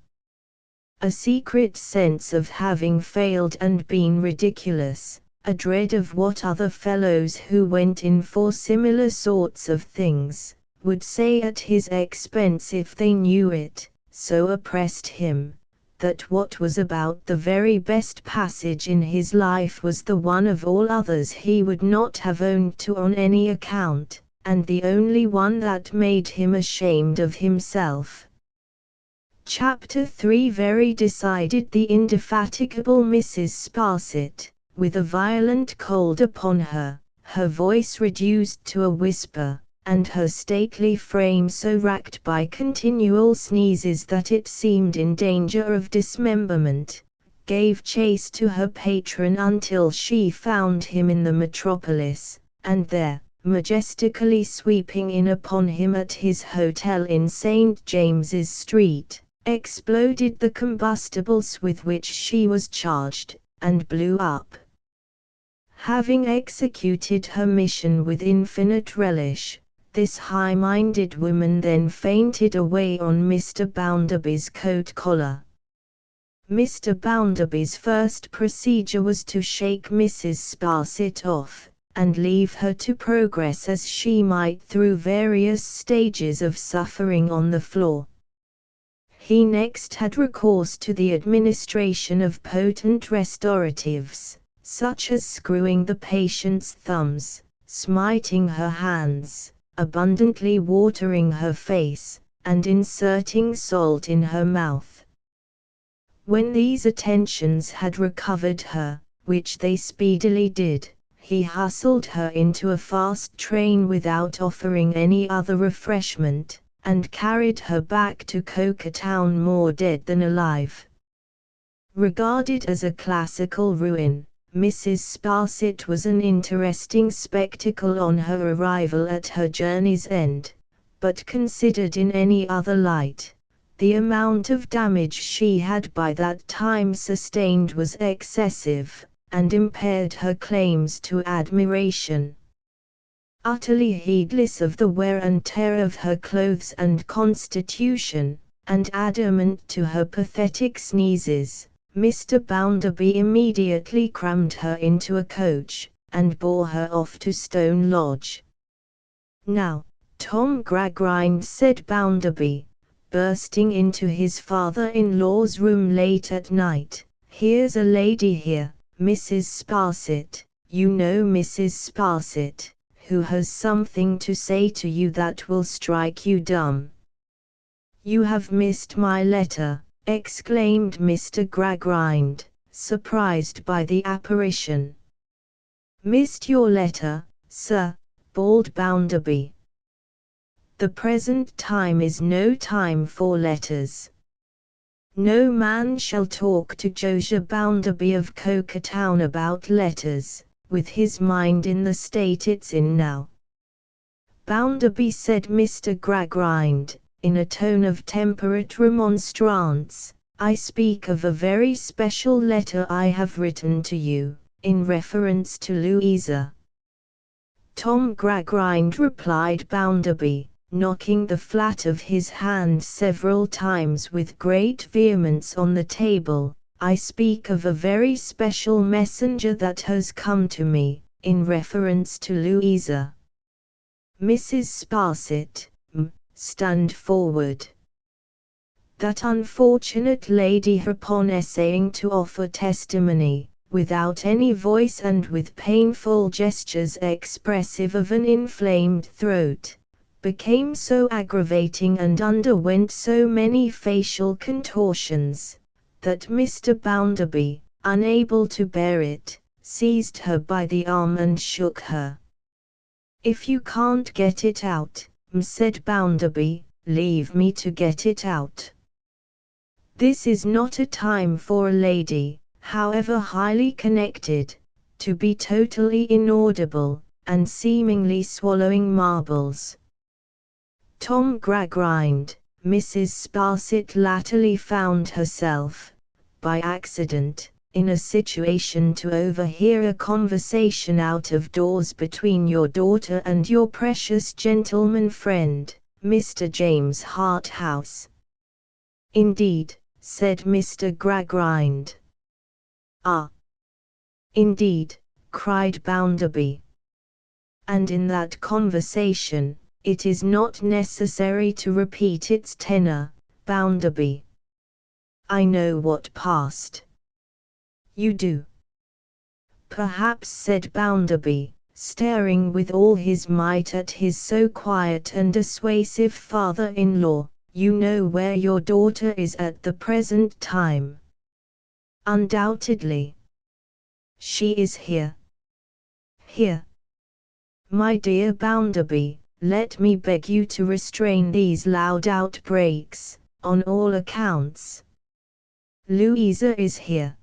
A secret sense of having failed and been ridiculous, a dread of what other fellows who went in for similar sorts of things, would say at his expense if they knew it, so oppressed him, that what was about the very best passage in his life was the one of all others he would not have owned to on any account, and the only one that made him ashamed of himself. Chapter 3 Very decided the indefatigable Mrs. Sparsit, with a violent cold upon her, her voice reduced to a whisper, and her stately frame so racked by continual sneezes that it seemed in danger of dismemberment, gave chase to her patron until she found him in the metropolis, and there, majestically sweeping in upon him at his hotel in St. James's Street, exploded the combustibles with which she was charged, and blew up. Having executed her mission with infinite relish, this high-minded woman then fainted away on Mr. Bounderby's coat-collar. Mr. Bounderby's first procedure was to shake Mrs. Sparsit off, and leave her to progress as she might through various stages of suffering on the floor. He next had recourse to the administration of potent restoratives, such as screwing the patient's thumbs, smiting her hands, abundantly watering her face, and inserting salt in her mouth. When these attentions had recovered her, which they speedily did, he hustled her into a fast train without offering any other refreshment, and carried her back to Coketown more dead than alive. Regarded as a classical ruin, Mrs. Sparsit was an interesting spectacle on her arrival at her journey's end, but considered in any other light, the amount of damage she had by that time sustained was excessive, and impaired her claims to admiration. utterly heedless of the wear and tear of her clothes and constitution, and adamant to her pathetic sneezes, Mr. Bounderby immediately crammed her into a coach, and bore her off to Stone Lodge. "Now, Tom Gradgrind," said Bounderby, bursting into his father-in-law's room late at night, "here's a lady here, Mrs. Sparsit, you know Mrs. Sparsit, who has something to say to you that will strike you dumb." "You have missed my letter," exclaimed Mr. Gradgrind, surprised by the apparition. "Missed your letter, sir?" bawled Bounderby. "The present time is no time for letters. No man shall talk to Josiah Bounderby of Cokertown about letters, with his mind in the state it's in now." "Bounderby," said Mr. Gradgrind, in a tone of temperate remonstrance, "I speak of a very special letter I have written to you, in reference to Louisa." "Tom Gradgrind," replied Bounderby, knocking the flat of his hand several times with great vehemence on the table, "I speak of a very special messenger that has come to me, in reference to Louisa. Mrs. Sparsit, stand forward." That unfortunate lady, upon essaying to offer testimony, without any voice and with painful gestures expressive of an inflamed throat, became so aggravating and underwent so many facial contortions, that Mr. Bounderby, unable to bear it, seized her by the arm and shook her. "If you can't get it out," said Bounderby, "leave me to get it out. This is not a time for a lady, however highly connected, to be totally inaudible, and seemingly swallowing marbles." Tom Gradgrind, Mrs. Sparsit latterly found herself, by accident, in a situation to overhear a conversation out of doors between your daughter and your precious gentleman friend, Mr. James Harthouse. "Indeed," said Mr. Gradgrind. "Ah! Indeed," cried Bounderby. "And in that conversation, it is not necessary to repeat its tenor, Bounderby. I know what passed." "You do?" "Perhaps," said Bounderby, staring with all his might at his so quiet and dissuasive father-in-law, "you know where your daughter is at the present time?" "Undoubtedly." "She is here." "Here?" "My dear Bounderby, let me beg you to restrain these loud outbreaks, on all accounts. Louisa is here."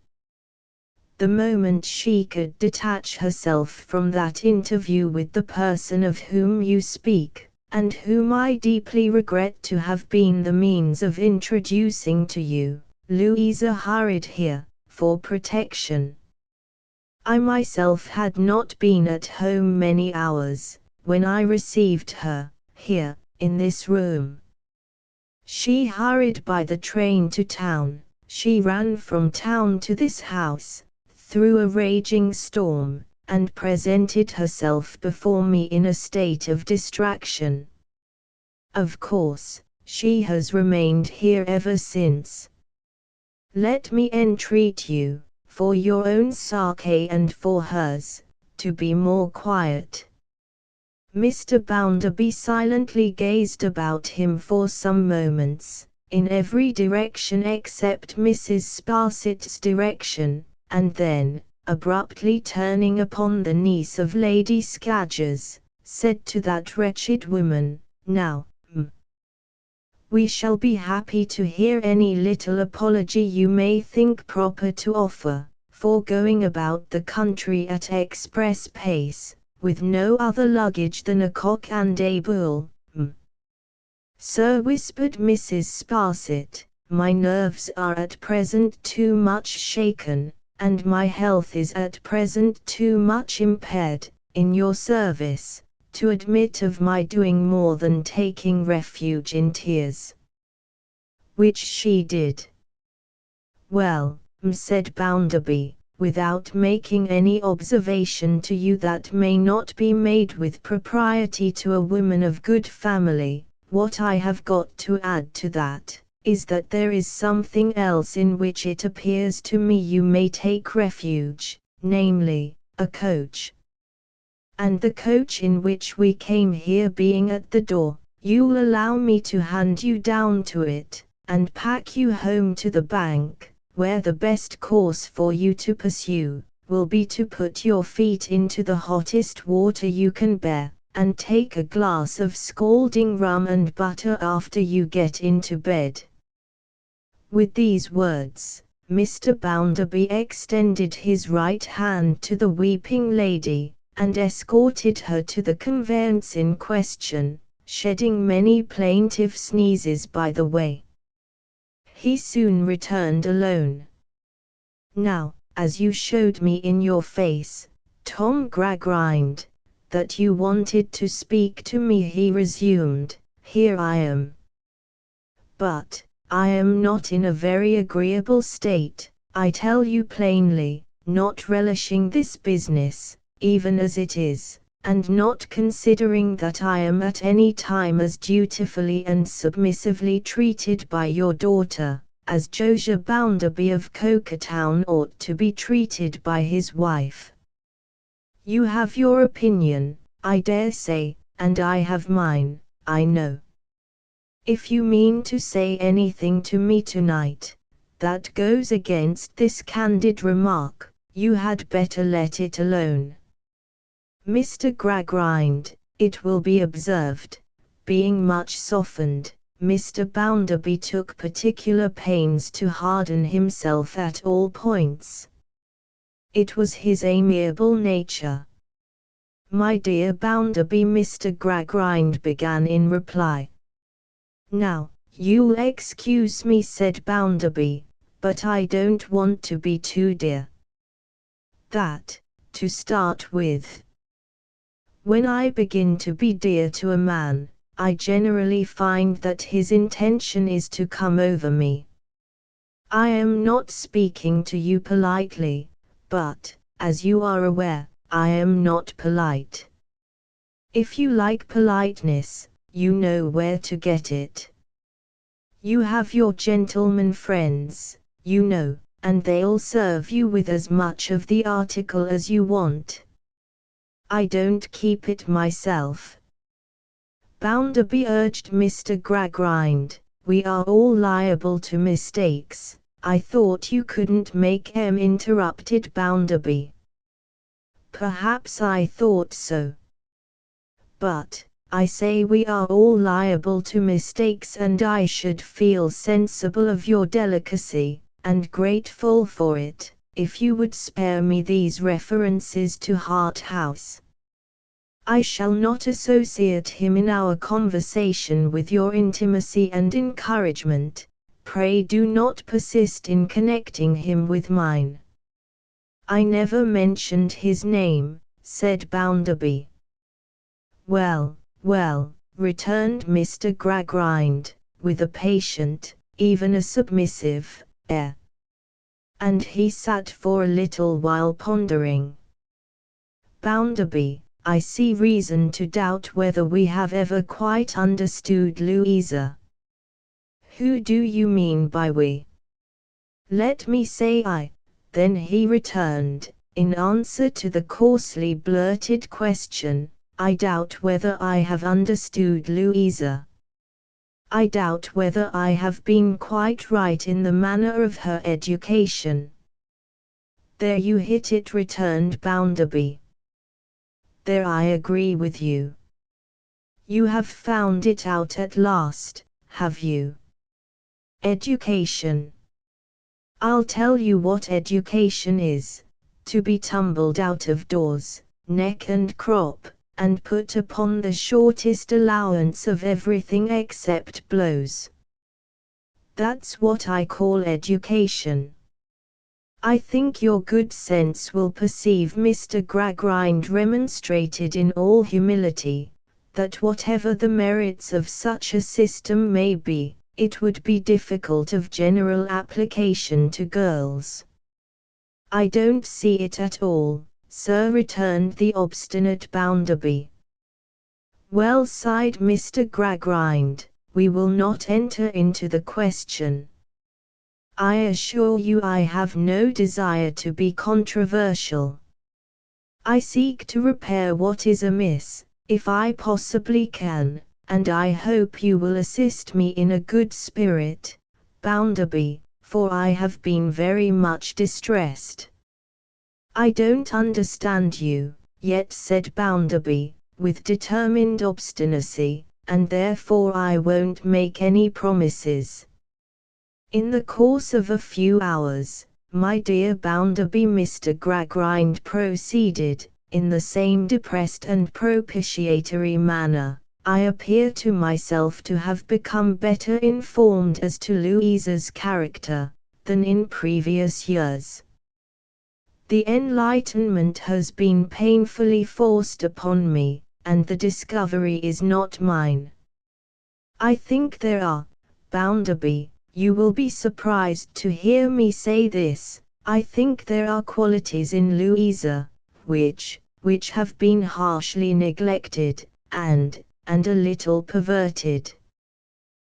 The moment she could detach herself from that interview with the person of whom you speak, and whom I deeply regret to have been the means of introducing to you, Louisa hurried here, for protection. I myself had not been at home many hours, when I received her, here, in this room. She hurried by the train to town, she ran from town to this house, through a raging storm, and presented herself before me in a state of distraction. Of course, she has remained here ever since. Let me entreat you, for your own sake and for hers, to be more quiet." Mr. Bounderby silently gazed about him for some moments, in every direction except Mrs. Sparsit's direction, and then, abruptly turning upon the niece of Lady Scadgers, said to that wretched woman, "Now, we shall be happy to hear any little apology you may think proper to offer, for going about the country at express pace, with no other luggage than a cock and a bull." "Sir," whispered Mrs. Sparsit, "my nerves are at present too much shaken, and my health is at present too much impaired, in your service, to admit of my doing more than taking refuge in tears. Which she did. Well, said Bounderby, without making any observation to you that may not be made with propriety to a woman of good family, what I have got to add to that, is that there is something else in which it appears to me you may take refuge, namely, a coach. And the coach in which we came here being at the door, you'll allow me to hand you down to it, and pack you home to the bank, where the best course for you to pursue, will be to put your feet into the hottest water you can bear, and take a glass of scalding rum and butter after you get into bed. With these words, Mr. Bounderby extended his right hand to the weeping lady, and escorted her to the conveyance in question, shedding many plaintive sneezes by the way. He soon returned alone. Now, as you showed me in your face, Tom Gradgrind, that you wanted to speak to me, he resumed, here I am. But I am not in a very agreeable state, I tell you plainly, not relishing this business, even as it is, and not considering that I am at any time as dutifully and submissively treated by your daughter, as Josiah Bounderby of Cokertown ought to be treated by his wife. You have your opinion, I dare say, and I have mine, I know. If you mean to say anything to me tonight, that goes against this candid remark, you had better let it alone. Mr. Gradgrind, it will be observed, being much softened, Mr. Bounderby took particular pains to harden himself at all points. It was his amiable nature. My dear Bounderby, Mr. Gradgrind began in reply. Now, you'll excuse me, said Bounderby, but I don't want to be too dear. That, to start with. When I begin to be dear to a man, I generally find that his intention is to come over me. I am not speaking to you politely, but, as you are aware, I am not polite. If you like politeness, you know where to get it. You have your gentleman friends, you know, and they'll serve you with as much of the article as you want. I don't keep it myself. Bounderby urged Mr. Gradgrind, we are all liable to mistakes. I thought you couldn't make em, interrupted Bounderby. Perhaps I thought so. But, I say we are all liable to mistakes, and I should feel sensible of your delicacy, and grateful for it, if you would spare me these references to Harthouse. I shall not associate him in our conversation with your intimacy and encouragement. Pray do not persist in connecting him with mine. I never mentioned his name, said Bounderby. Well, well, returned Mr. Gradgrind, with a patient, even a submissive, air. And he sat for a little while pondering. Bounderby, I see reason to doubt whether we have ever quite understood Louisa. Who do you mean by we? Let me say I. Then he returned, in answer to the coarsely blurted question, I doubt whether I have understood Louisa. I doubt whether I have been quite right in the manner of her education. There you hit it, returned Bounderby. There I agree with you. You have found it out at last, have you? Education. I'll tell you what education is: to be tumbled out of doors, neck and crop, and put upon the shortest allowance of everything except blows. That's what I call education. I think your good sense will perceive, Mr. Gradgrind remonstrated in all humility, that whatever the merits of such a system may be, it would be difficult of general application to girls. I don't see it at all, sir, returned the obstinate Bounderby. Well, sighed Mr. Gradgrind, we will not enter into the question. I assure you I have no desire to be controversial. I seek to repair what is amiss, if I possibly can, and I hope you will assist me in a good spirit, Bounderby, for I have been very much distressed. I don't understand you, yet, said Bounderby, with determined obstinacy, and therefore I won't make any promises. In the course of a few hours, my dear Bounderby, Mr. Gradgrind proceeded, in the same depressed and propitiatory manner, I appear to myself to have become better informed as to Louisa's character, than in previous years. The enlightenment has been painfully forced upon me, and the discovery is not mine. I think there are, Bounderby, you will be surprised to hear me say this, I think there are qualities in Louisa, which have been harshly neglected, and a little perverted.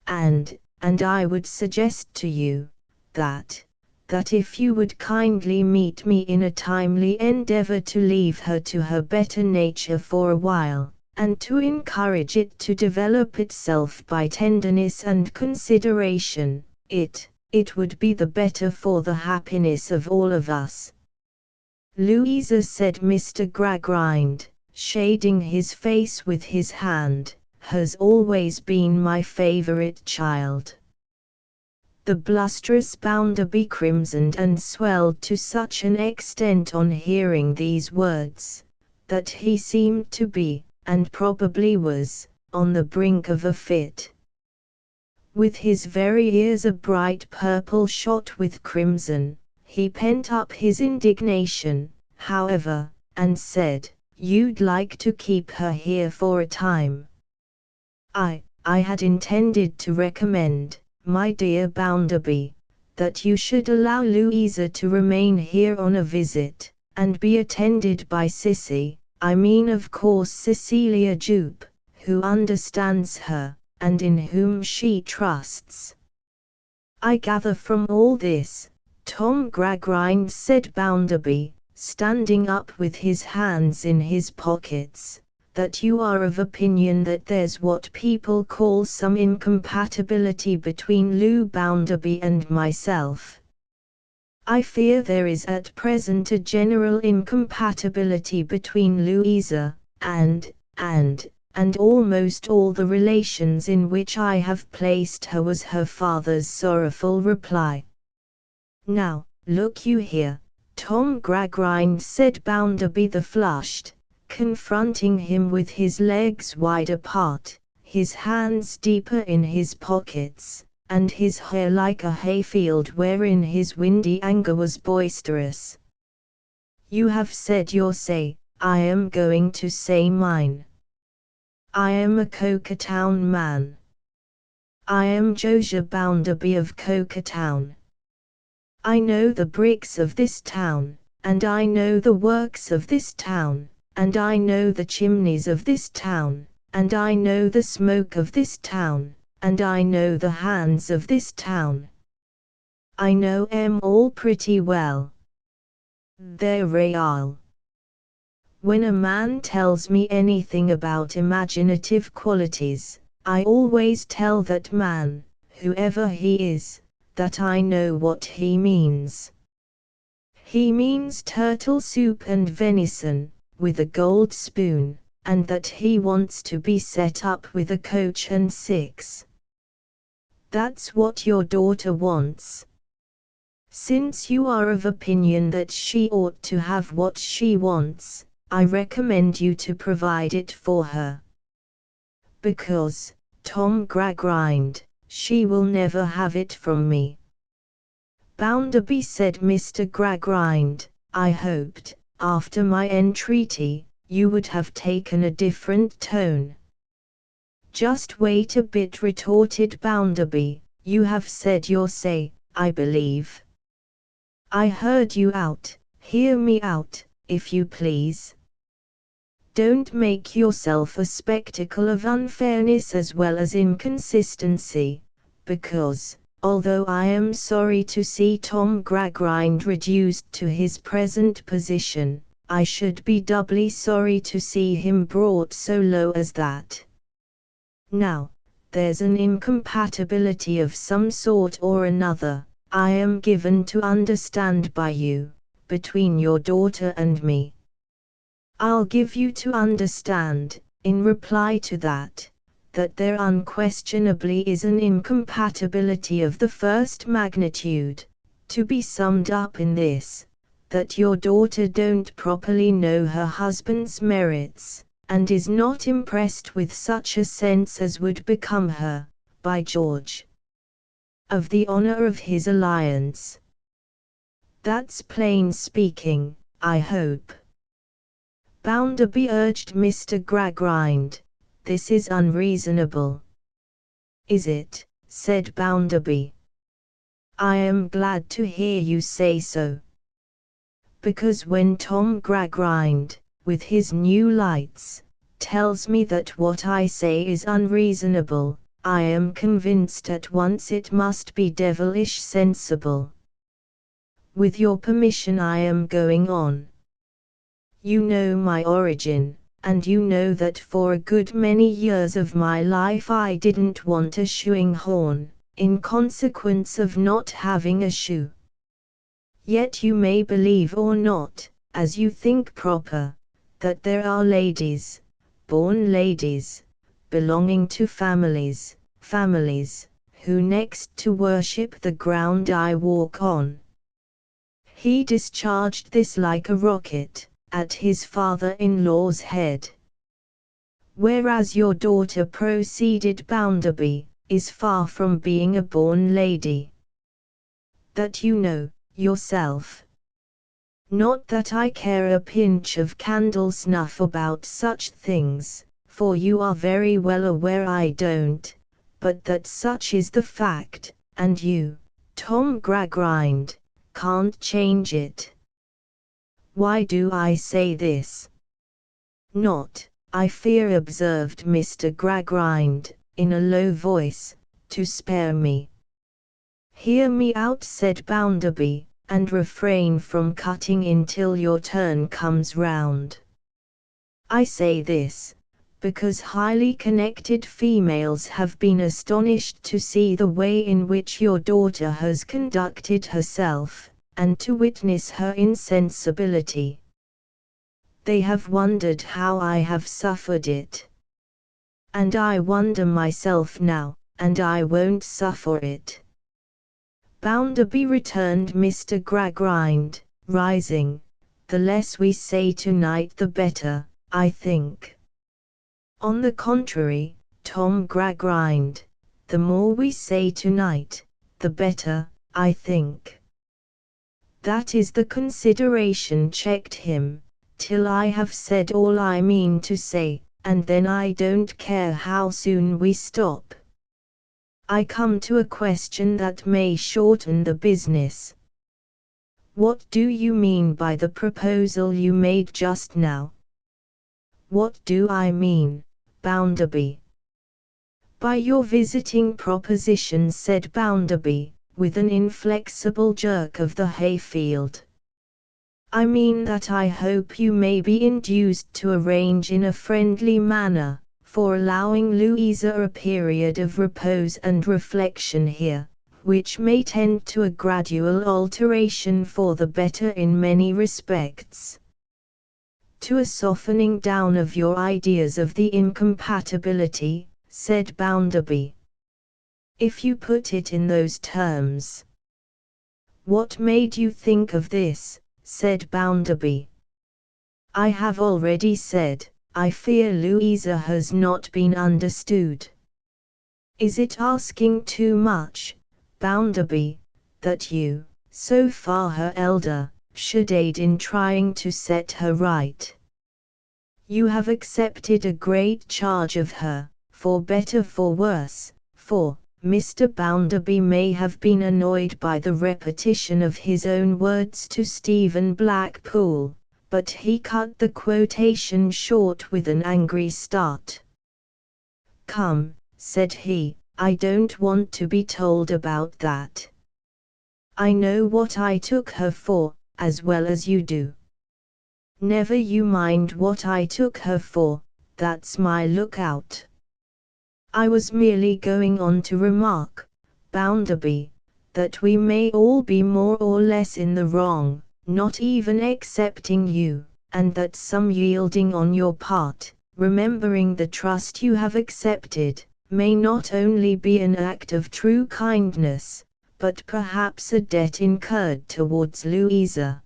And I would suggest to you, that if you would kindly meet me in a timely endeavor to leave her to her better nature for a while, and to encourage it to develop itself by tenderness and consideration, it would be the better for the happiness of all of us. Louisa, said Mr. Gradgrind, shading his face with his hand, has always been my favorite child. The blusterous Bounderby crimsoned and swelled to such an extent on hearing these words, that he seemed to be, and probably was, on the brink of a fit. With his very ears a bright purple shot with crimson, he pent up his indignation, however, and said, You'd like to keep her here for a time. I had intended to recommend, my dear Bounderby, that you should allow Louisa to remain here on a visit, and be attended by Sissy, I mean of course Cecilia Jupe, who understands her, and in whom she trusts. I gather from all this, Tom Gradgrind, said Bounderby, standing up with his hands in his pockets, that you are of opinion that there's what people call some incompatibility between Lou Bounderby and myself. I fear there is at present a general incompatibility between Louisa, and almost all the relations in which I have placed her, was her father's sorrowful reply. Now, look you here, Tom Gradgrind, said Bounderby the flushed, confronting him with his legs wide apart, his hands deeper in his pockets, and his hair like a hayfield wherein his windy anger was boisterous. You have said your say, I am going to say mine. I am a Coketown man. I am Josiah Bounderby of Coketown. I know the bricks of this town, and I know the works of this town, and I know the chimneys of this town, and I know the smoke of this town, and I know the hands of this town. I know 'em all pretty well. They're real. When a man tells me anything about imaginative qualities, I always tell that man, whoever he is, that I know what he means. He means turtle soup and venison, with a gold spoon, and that he wants to be set up with a coach and six. That's what your daughter wants. Since you are of opinion that she ought to have what she wants, I recommend you to provide it for her. Because, Tom Gradgrind, she will never have it from me. Bounderby, said Mr. Gradgrind, I hoped, after my entreaty, you would have taken a different tone. Just wait a bit, retorted Bounderby, you have said your say, I believe. I heard you out, hear me out, if you please. Don't make yourself a spectacle of unfairness as well as inconsistency, because, although I am sorry to see Tom Gradgrind reduced to his present position, I should be doubly sorry to see him brought so low as that. Now, there's an incompatibility of some sort or another, I am given to understand by you, between your daughter and me. I'll give you to understand, in reply to that there unquestionably is an incompatibility of the first magnitude, to be summed up in this, that your daughter don't properly know her husband's merits, and is not impressed with such a sense as would become her, by George, of the honor of his alliance. That's plain speaking, I hope. Bounderby, urged Mr. Gradgrind, this is unreasonable. Is it? Said Bounderby. I am glad to hear you say so. Because when Tom Gradgrind, with his new lights, tells me that what I say is unreasonable, I am convinced at once it must be devilish sensible. With your permission I am going on. You know my origin, and you know that for a good many years of my life I didn't want a shoeing horn, in consequence of not having a shoe. Yet you may believe or not, as you think proper, that there are ladies, born ladies, belonging to families, who next to worship the ground I walk on. He discharged this like a rocket at his father-in-law's head. Whereas your daughter, proceeded Bounderby, is far from being a born lady. That you know, yourself. Not that I care a pinch of candle snuff about such things, for you are very well aware I don't, but that such is the fact, and you, Tom Gradgrind, can't change it. Why do I say this? Not, I fear, observed Mr. Gradgrind, in a low voice, to spare me. Hear me out, said Bounderby, and refrain from cutting in till your turn comes round. I say this, because highly connected females have been astonished to see the way in which your daughter has conducted herself, and to witness her insensibility. They have wondered how I have suffered it. And I wonder myself now, and I won't suffer it. Bounderby, returned Mr. Gradgrind, rising, the less we say tonight the better, I think. On the contrary, Tom Gradgrind, the more we say tonight, the better, I think. That is the consideration, checked him, till I have said all I mean to say, and then I don't care how soon we stop. I come to a question that may shorten the business. What do you mean by the proposal you made just now? What do I mean, Bounderby? By your visiting proposition, said Bounderby, with an inflexible jerk of the hayfield. I mean that I hope you may be induced to arrange in a friendly manner, for allowing Louisa a period of repose and reflection here, which may tend to a gradual alteration for the better in many respects. To a softening down of your ideas of the incompatibility, said Bounderby. If you put it in those terms. What made you think of this? Said Bounderby. I have already said, I fear Louisa has not been understood. Is it asking too much, Bounderby, that you, so far her elder, should aid in trying to set her right. You have accepted a great charge of her, for better for worse, for Mr. Bounderby may have been annoyed by the repetition of his own words to Stephen Blackpool, but he cut the quotation short with an angry start. "Come," said he, "I don't want to be told about that. I know what I took her for, as well as you do. Never you mind what I took her for, that's my lookout. I was merely going on to remark, Bounderby, that we may all be more or less in the wrong, not even excepting you, and that some yielding on your part, remembering the trust you have accepted, may not only be an act of true kindness, but perhaps a debt incurred towards Louisa."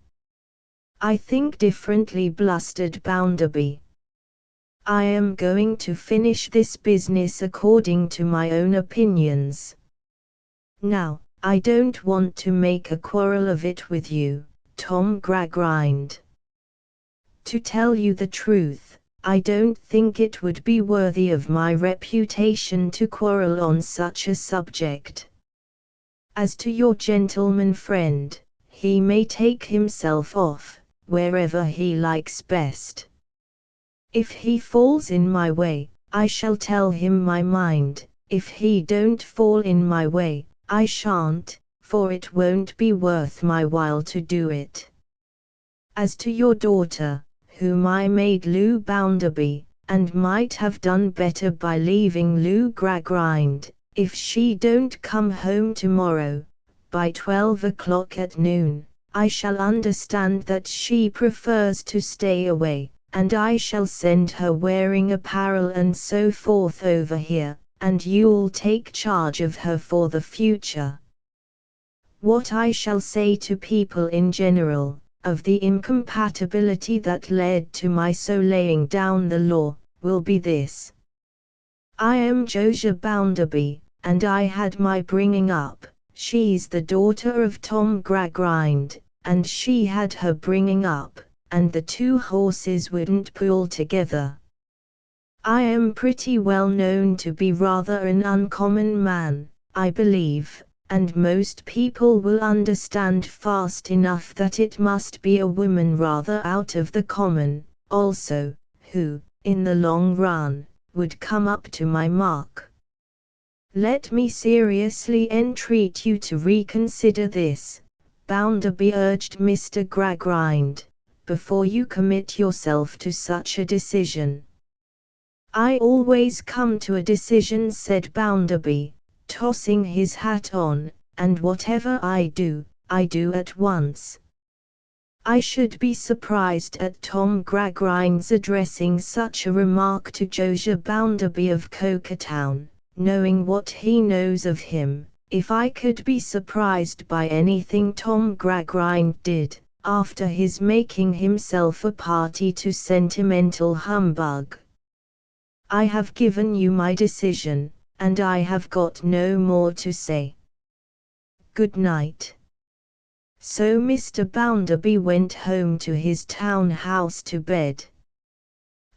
"I think differently," blustered Bounderby. "I am going to finish this business according to my own opinions. Now, I don't want to make a quarrel of it with you, Tom Gradgrind. To tell you the truth, I don't think it would be worthy of my reputation to quarrel on such a subject. As to your gentleman friend, he may take himself off, wherever he likes best. If he falls in my way, I shall tell him my mind. If he don't fall in my way, I shan't, for it won't be worth my while to do it. As to your daughter, whom I made Lou Bounderby, and might have done better by leaving Lou Gradgrind, if she don't come home tomorrow, by 12 o'clock at noon, I shall understand that she prefers to stay away, and I shall send her wearing apparel and so forth over here, and you'll take charge of her for the future. What I shall say to people in general, of the incompatibility that led to my so laying down the law, will be this. I am Josiah Bounderby, and I had my bringing up. She's the daughter of Tom Gradgrind, and she had her bringing up, and the two horses wouldn't pull together. I am pretty well known to be rather an uncommon man, I believe, and most people will understand fast enough that it must be a woman rather out of the common, also, who, in the long run, would come up to my mark. Let me seriously entreat you to reconsider this, Bounderby urged Mr. Gradgrind, before you commit yourself to such a decision. I always come to a decision, said Bounderby, tossing his hat on, and whatever I do at once. I should be surprised at Tom Gradgrind's addressing such a remark to Josiah Bounderby of Cokertown, knowing what he knows of him. If I could be surprised by anything Tom Gradgrind did, after his making himself a party to sentimental humbug. I have given you my decision, and I have got no more to say. Good night. So Mr. Bounderby went home to his town house to bed.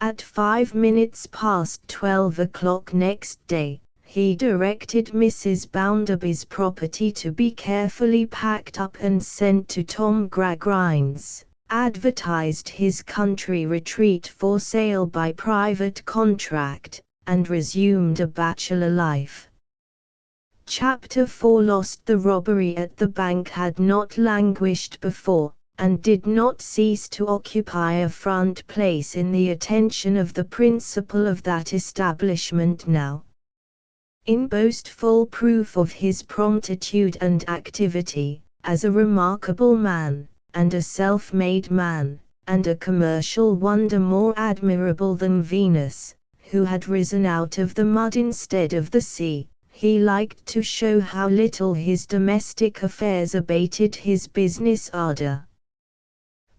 At 5 minutes past 12 o'clock next day, he directed Mrs. Bounderby's property to be carefully packed up and sent to Tom Gradgrind's, advertised his country retreat for sale by private contract, and resumed a bachelor life. Chapter 4. Lost. The robbery at the bank had not languished before, and did not cease to occupy a front place in the attention of the principal of that establishment now. In boastful proof of his promptitude and activity, as a remarkable man, and a self-made man, and a commercial wonder more admirable than Venus, who had risen out of the mud instead of the sea, he liked to show how little his domestic affairs abated his business ardor.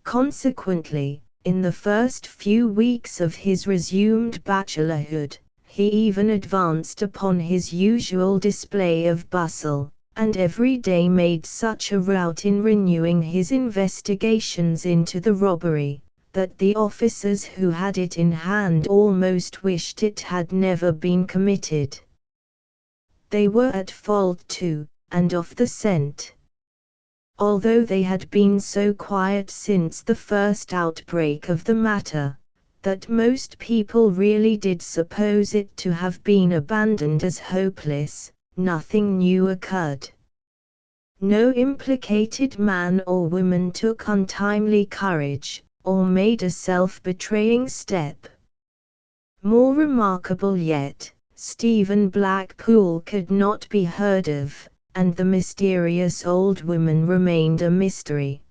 Consequently, in the first few weeks of his resumed bachelorhood, he even advanced upon his usual display of bustle, and every day made such a rout in renewing his investigations into the robbery, that the officers who had it in hand almost wished it had never been committed. They were at fault too, and off the scent. Although they had been so quiet since the first outbreak of the matter, that most people really did suppose it to have been abandoned as hopeless, nothing new occurred. No implicated man or woman took untimely courage, or made a self-betraying step. More remarkable yet, Stephen Blackpool could not be heard of, and the mysterious old woman remained a mystery.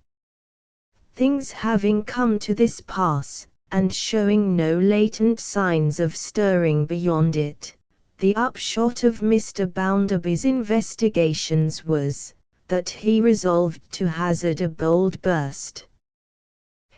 Things having come to this pass, and showing no latent signs of stirring beyond it, the upshot of Mr. Bounderby's investigations was, that he resolved to hazard a bold burst.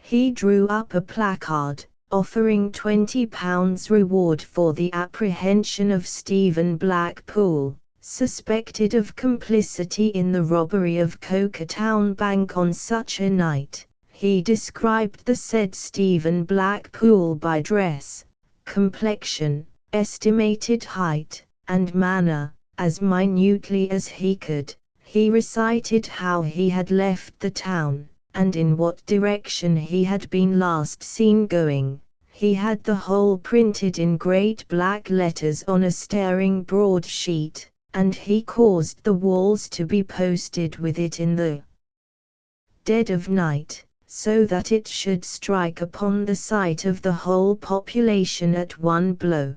He drew up a placard, offering £20 reward for the apprehension of Stephen Blackpool, suspected of complicity in the robbery of Coketown Bank on such a night. He described the said Stephen Blackpool by dress, complexion, estimated height, and manner, as minutely as he could. He recited how he had left the town, and in what direction he had been last seen going. He had the whole printed in great black letters on a staring broadsheet, and he caused the walls to be posted with it in the dead of night, so that it should strike upon the sight of the whole population at one blow.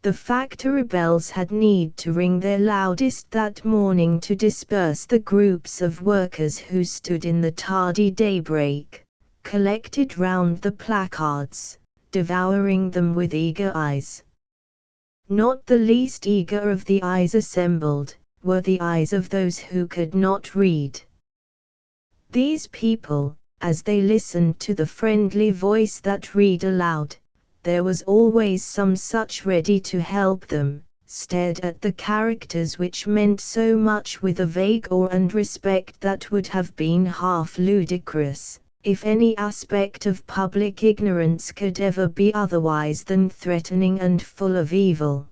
The factory bells had need to ring their loudest that morning to disperse the groups of workers who stood in the tardy daybreak, collected round the placards, devouring them with eager eyes. Not the least eager of the eyes assembled, were the eyes of those who could not read. These people, as they listened to the friendly voice that read aloud, there was always some such ready to help them, stared at the characters which meant so much with a vague awe and respect that would have been half ludicrous, if any aspect of public ignorance could ever be otherwise than threatening and full of evil.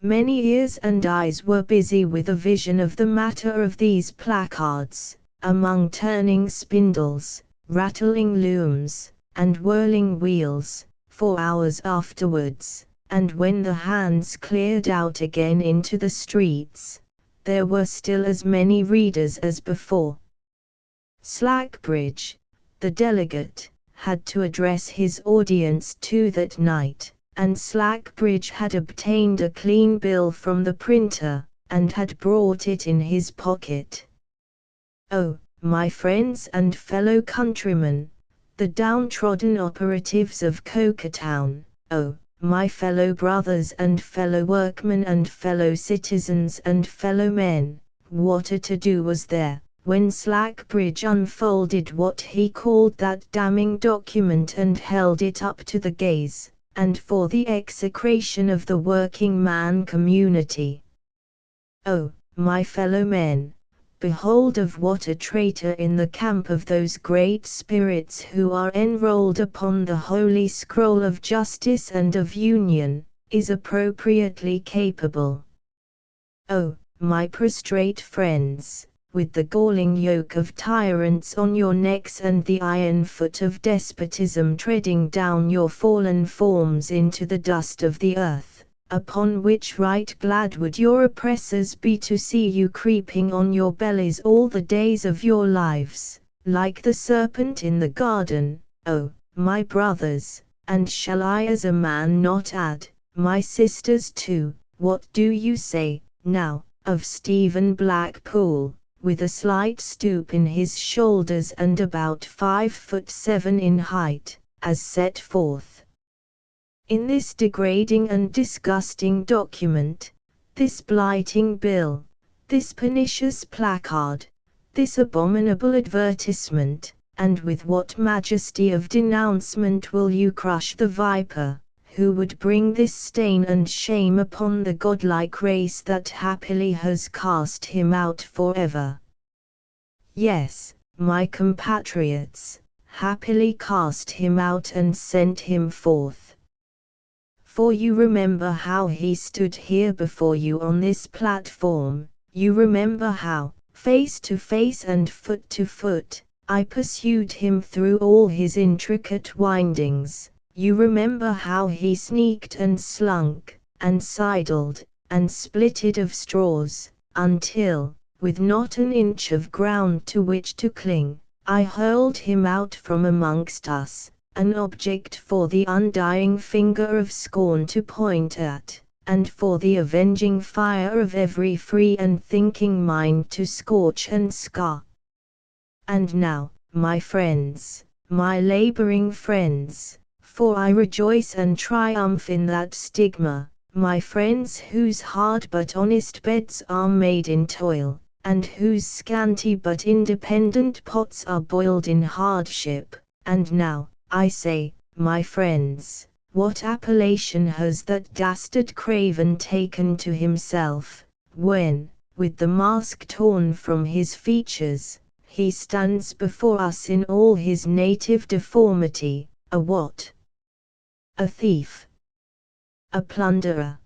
Many ears and eyes were busy with a vision of the matter of these placards, among turning spindles, rattling looms, and whirling wheels, for hours afterwards, and when the hands cleared out again into the streets, there were still as many readers as before. Slackbridge, the delegate, had to address his audience too that night, and Slackbridge had obtained a clean bill from the printer, and had brought it in his pocket. "Oh, my friends and fellow countrymen, the downtrodden operatives of Coketown, oh, my fellow brothers and fellow workmen and fellow citizens and fellow men, what a to-do was there, when Slackbridge unfolded what he called that damning document and held it up to the gaze, and for the execration of the working man community. Oh, my fellow men, behold of what a traitor in the camp of those great spirits who are enrolled upon the holy scroll of justice and of union, is appropriately capable. Oh, my prostrate friends, with the galling yoke of tyrants on your necks and the iron foot of despotism treading down your fallen forms into the dust of the earth, upon which right glad would your oppressors be to see you creeping on your bellies all the days of your lives, like the serpent in the garden, oh, my brothers, and shall I as a man not add, my sisters too, what do you say, now, of Stephen Blackpool, with a slight stoop in his shoulders and about 5'7" in height, as set forth in this degrading and disgusting document, this blighting bill, this pernicious placard, this abominable advertisement, and with what majesty of denouncement will you crush the viper, who would bring this stain and shame upon the godlike race that happily has cast him out forever. Yes, my compatriots, happily cast him out and sent him forth. For you remember how he stood here before you on this platform, you remember how, face to face and foot to foot, I pursued him through all his intricate windings. You remember how he sneaked and slunk, and sidled, and splitted of straws, until, with not an inch of ground to which to cling, I hurled him out from amongst us, an object for the undying finger of scorn to point at, and for the avenging fire of every free and thinking mind to scorch and scar. And now, my friends, my laboring friends, for I rejoice and triumph in that stigma, my friends whose hard but honest beds are made in toil, and whose scanty but independent pots are boiled in hardship, and now, I say, my friends, what appellation has that dastard craven taken to himself, when, with the mask torn from his features, he stands before us in all his native deformity, a what? A thief, a plunderer,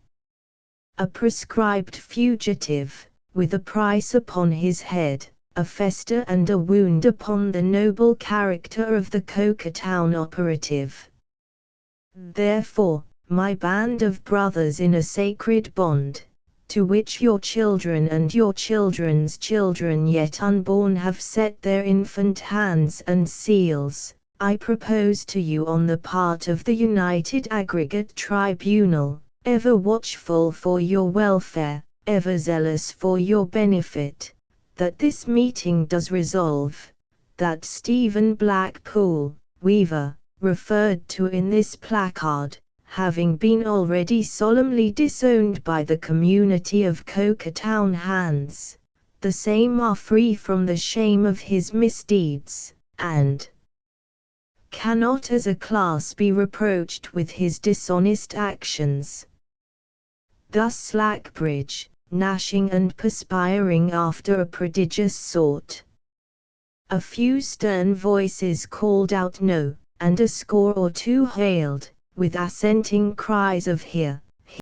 a proscribed fugitive, with a price upon his head, a fester and a wound upon the noble character of the Coketown operative. Therefore, my band of brothers in a sacred bond, to which your children and your children's children yet unborn have set their infant hands and seals, I propose to you on the part of the United Aggregate Tribunal, ever watchful for your welfare, ever zealous for your benefit, that this meeting does resolve, that Stephen Blackpool, weaver, referred to in this placard, having been already solemnly disowned by the community of Coketown hands, the same are free from the shame of his misdeeds, and cannot as a class be reproached with his dishonest actions. Thus Slackbridge, gnashing and perspiring after a prodigious sort. A few stern voices called out no, and a score or two hailed, with assenting cries of hear,